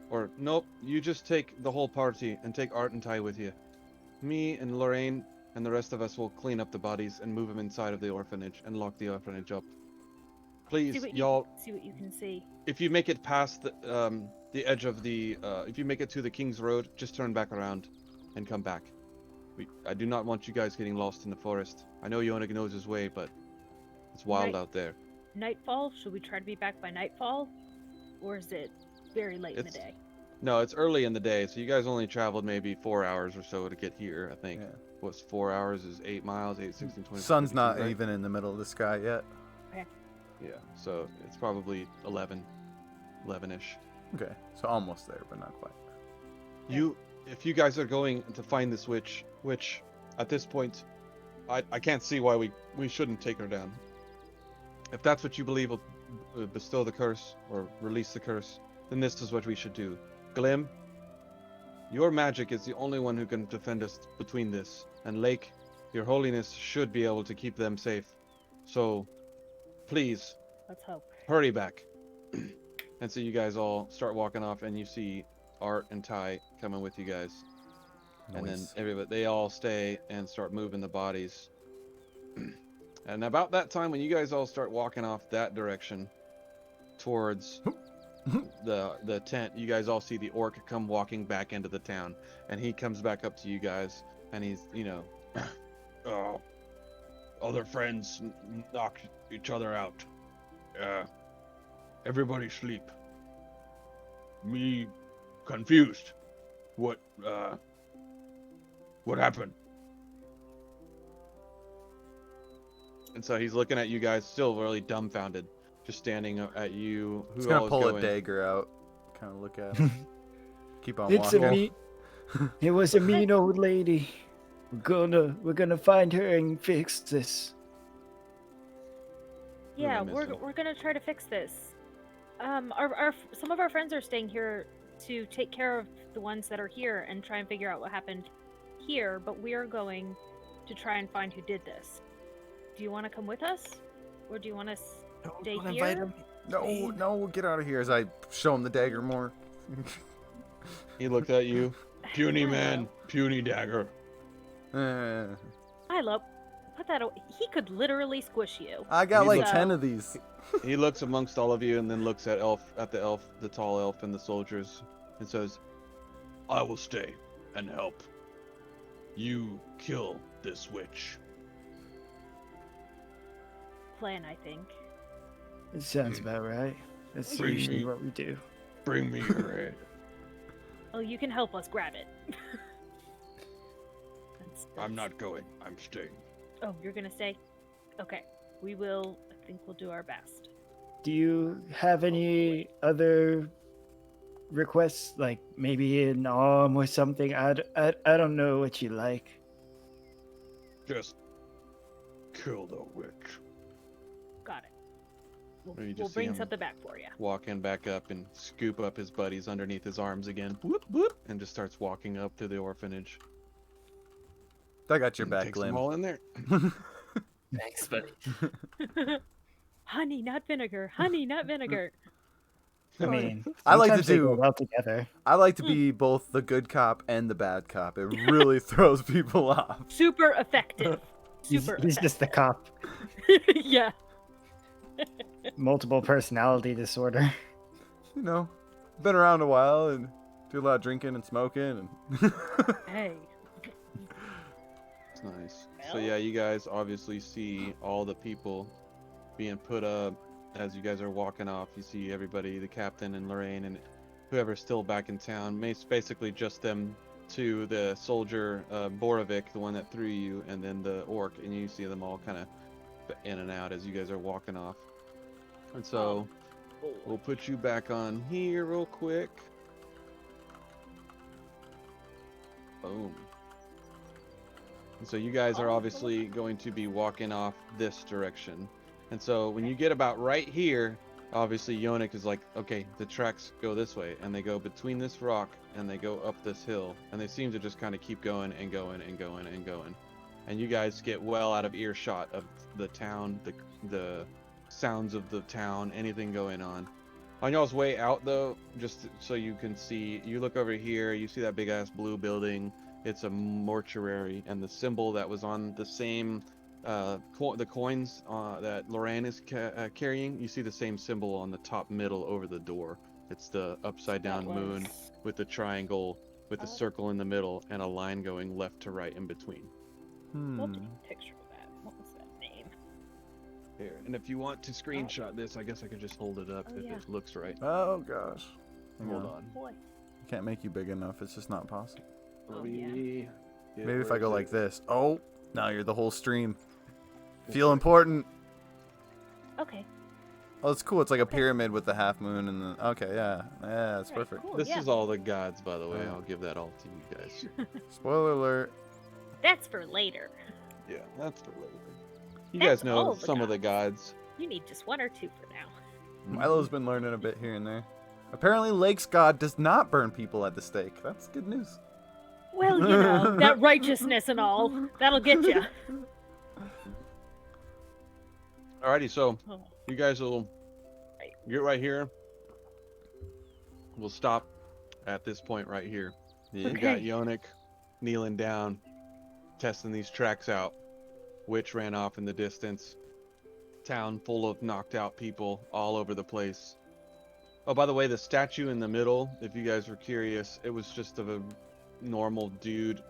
Speaker 1: Or, nope, you just take the whole party and take Art and Ty with you. Me and Lorraine and the rest of us will clean up the bodies and move them inside of the orphanage and lock the orphanage up. Please,
Speaker 3: see
Speaker 1: y'all,
Speaker 3: what you can see.
Speaker 1: if you make it past the edge of the, if you make it to the King's Road, just turn back around and come back. I do not want you guys getting lost in the forest. I know Yonik knows his way, but it's wild out there.
Speaker 3: Nightfall? Should we try to be back by nightfall? Or is it very late in the day?
Speaker 1: No, it's early in the day, so you guys only traveled maybe 4 hours or so to get here, I think.
Speaker 2: Yeah.
Speaker 1: What's 4 hours is 8 miles, 8, 16, 20.
Speaker 2: Sun's
Speaker 1: 32,
Speaker 2: not
Speaker 1: right?
Speaker 2: even in the middle of the sky yet.
Speaker 1: Yeah, so it's probably 11-ish.
Speaker 2: Okay, so almost there, but not quite.
Speaker 1: If you guys are going to find this witch, which at this point, I can't see why we shouldn't take her down. If that's what you believe will bestow the curse or release the curse, then this is what we should do. Glim, your magic is the only one who can defend us between this. And Lake, your holiness should be able to keep them safe. So, please,
Speaker 3: Let's hope.
Speaker 1: hurry back. And so you guys all start walking off, and you see Art and Ty coming with you guys. And then
Speaker 2: Nice.
Speaker 1: they all stay and start moving the bodies. And about that time, when you guys all start walking off that direction towards the tent, you guys all see the orc come walking back into the town, and he comes back up to you guys, and he's,
Speaker 8: Oh, other friends knock each other out. Everybody sleep. Me confused. What happened?
Speaker 1: and so he's looking at you guys, still really dumbfounded, just standing at you.
Speaker 2: He's
Speaker 1: Who
Speaker 2: gonna
Speaker 1: all is
Speaker 2: pull a
Speaker 1: going?
Speaker 2: dagger out, kind of look at him. Keep on
Speaker 6: It's a
Speaker 2: walking.
Speaker 6: it was a mean old lady. We're gonna find her and fix this.
Speaker 3: Yeah,
Speaker 1: am I
Speaker 3: we're
Speaker 1: missing?
Speaker 3: gonna try to fix this. Some of our friends are staying here to take care of the ones that are here and try and figure out what happened here, but we are going to try and find who did this. Do you want to come with us, or do you want to stay here?
Speaker 2: No, get out of here! As I show him the dagger more.
Speaker 1: He looked at you.
Speaker 8: Puny man, puny dagger.
Speaker 3: Milo, put that away. He could literally squish you.
Speaker 2: I got
Speaker 1: He's
Speaker 2: like
Speaker 1: looking-
Speaker 2: 10 of these.
Speaker 1: He looks amongst all of you, and then looks at the tall elf, and the soldiers, and says,
Speaker 8: I will stay and help. You kill this witch.
Speaker 3: Plan, I think.
Speaker 6: It sounds about right. That's
Speaker 8: Bring
Speaker 6: usually
Speaker 8: me-
Speaker 6: what we do.
Speaker 8: Bring me your head.
Speaker 3: Oh, you can help us grab it.
Speaker 8: I'm not going. I'm staying.
Speaker 3: Oh, you're gonna stay? Okay. We will. I think we'll do our best.
Speaker 6: Do you have any other requests, like maybe an arm or something? I don't know what you like.
Speaker 8: Just kill the witch.
Speaker 3: Got it.
Speaker 1: Or you just
Speaker 3: We'll
Speaker 1: see
Speaker 3: bring
Speaker 1: him
Speaker 3: something back for you.
Speaker 1: walking back up and scoop up his buddies underneath his arms again, whoop, whoop, and just starts walking up to the orphanage.
Speaker 2: I got your
Speaker 1: And
Speaker 2: back,
Speaker 1: takes them
Speaker 2: Glim.
Speaker 1: all in there.
Speaker 5: Thanks, buddy.
Speaker 3: Honey, not vinegar. Honey, not vinegar.
Speaker 6: I mean,
Speaker 2: I like to
Speaker 6: sometimes they go
Speaker 2: do-
Speaker 6: well together.
Speaker 2: I like to be both the good cop and the bad cop. It really throws people off.
Speaker 3: Super effective.
Speaker 6: He's
Speaker 3: Super
Speaker 6: just the cop.
Speaker 3: effective. Yeah.
Speaker 6: Multiple personality disorder.
Speaker 2: You know, been around a while and do a lot of drinking and smoking and.
Speaker 3: Hey.
Speaker 1: It's nice. So
Speaker 3: Well.
Speaker 1: yeah, you guys obviously see all the people being put up as you guys are walking off. You see everybody, the captain and Lorraine and whoever's still back in town. Basically just them two, the soldier Borovic, the one that threw you, and then the orc, and you see them all kind of in and out as you guys are walking off. And so we'll put you back on here real quick. Boom. And so you guys are obviously going to be walking off this direction. And so when you get about right here, obviously Yonik is like, okay, the tracks go this way, and they go between this rock and they go up this hill, and they seem to just kind of keep going and going and going and going. And you guys get well out of earshot of the town, the sounds of the town, anything going on. On y'all's way out though, just so you can see, you look over here, you see that big ass blue building. It's a mortuary, and the symbol that was on the same the coins that Loran is carrying, you see the same symbol on the top middle over the door. It's the upside down moon with the triangle with the circle in the middle and a line going left to right in between.
Speaker 3: We'll take a picture of that. What was that name?
Speaker 1: Here, and if you want to screenshot this, I guess I could just hold it up if it looks right.
Speaker 2: Oh gosh.
Speaker 1: Hold on.
Speaker 3: Boy.
Speaker 2: Can't make you big enough. It's just not possible.
Speaker 1: Maybe
Speaker 2: if I go like this. Oh, now you're the whole stream. Feel important.
Speaker 3: Okay.
Speaker 2: Oh, it's cool. It's like a pyramid with the half moon and the. Okay, yeah, it's perfect.
Speaker 3: Cool,
Speaker 1: This is all the gods, by the way.
Speaker 2: Yeah.
Speaker 1: I'll give that all to you guys.
Speaker 2: Spoiler alert.
Speaker 3: That's for later.
Speaker 1: Yeah, that's for later. You
Speaker 3: That's
Speaker 1: guys know
Speaker 3: all the
Speaker 1: some of the gods.
Speaker 3: You need just one or two for now.
Speaker 2: Milo's been learning a bit here and there. Apparently, Lake's god does not burn people at the stake. That's good news.
Speaker 3: Well, you know, that righteousness and all, that'll get you.
Speaker 1: Alrighty, so
Speaker 3: Oh.
Speaker 1: you guys will get right here. We'll stop at this point right here. You got Yonik kneeling down, testing these tracks out. Witch ran off in the distance. Town full of knocked out people all over the place. Oh, by the way, the statue in the middle, if you guys were curious, it was just of a normal dude.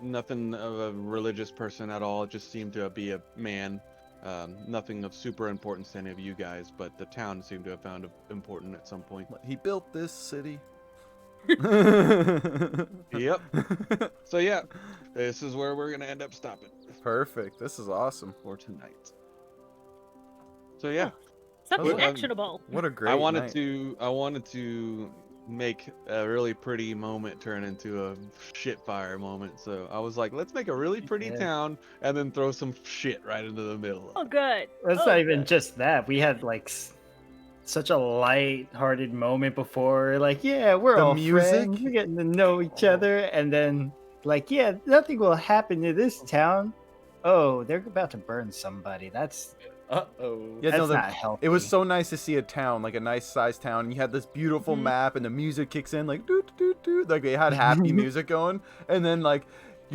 Speaker 1: Nothing of a religious person at all. It just seemed to be a man. Nothing of super importance to any of you guys, but the town seemed to have found it important at some point.
Speaker 2: He built this city.
Speaker 1: Yep. So yeah, this is where we're gonna end up stopping
Speaker 2: Perfect. This is awesome.
Speaker 1: for tonight. So yeah,
Speaker 3: Something
Speaker 1: Well,
Speaker 3: actionable.
Speaker 2: What a great
Speaker 1: I wanted
Speaker 2: night.
Speaker 1: to make a really pretty moment turn into a shit fire moment. So I was like, let's make a really pretty town and then throw some shit right into the middle.
Speaker 3: Oh, good.
Speaker 4: It's
Speaker 3: Oh,
Speaker 4: not even
Speaker 3: good.
Speaker 4: just that. We had like such a light-hearted moment before. Like, yeah, we're
Speaker 2: The
Speaker 4: all
Speaker 2: music?
Speaker 4: friends. We're getting to know each other, and then like, yeah, nothing will happen to this town. Oh, they're about to burn somebody. That's
Speaker 2: Yeah,
Speaker 4: that's
Speaker 2: no,
Speaker 4: not healthy.
Speaker 2: it was so nice to see a town, like a nice sized town, and you had this beautiful map, and the music kicks in, like, doo doo doo, like they had happy music going, and then, like,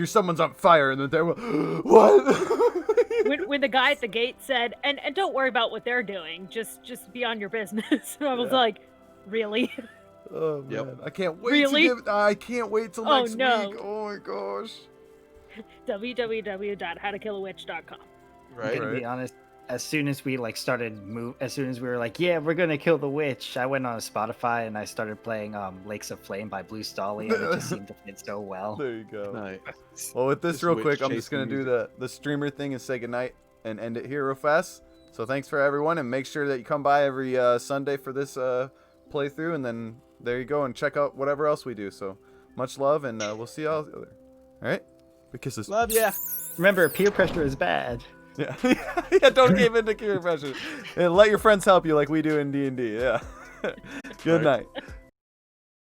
Speaker 2: someone's on fire, and then they're, what?
Speaker 3: When the guy at the gate said, and don't worry about what they're doing, just be on your business. I was like, really?
Speaker 2: Oh, man.
Speaker 1: Yep.
Speaker 2: I can't wait
Speaker 3: Really?
Speaker 2: I can't wait till
Speaker 3: Oh,
Speaker 2: next
Speaker 3: no.
Speaker 2: week. Oh, my gosh.
Speaker 3: www.howtokillawitch.com.
Speaker 4: I'm
Speaker 1: Right?
Speaker 4: gonna be honest. As soon as we as soon as we were like, yeah, we're gonna kill the witch, I went on Spotify and I started playing Lakes of Flame by Blue Stolly, and it just seemed to fit so well.
Speaker 2: There you go.
Speaker 1: Nice.
Speaker 2: Well, with this
Speaker 1: Just
Speaker 2: real
Speaker 1: witch
Speaker 2: quick, I'm just
Speaker 1: chasing
Speaker 2: going to do the streamer thing and say goodnight and end it here real fast. So thanks for everyone, and make sure that you come by every Sunday for this playthrough, and then there you go, and check out whatever else we do. So much love, and we'll see y'all later. All right? Big kisses.
Speaker 1: Love ya.
Speaker 4: Remember, peer pressure is bad.
Speaker 2: Yeah. Yeah, don't give in to peer pressure. And let your friends help you like we do in D&D. Yeah. Good night.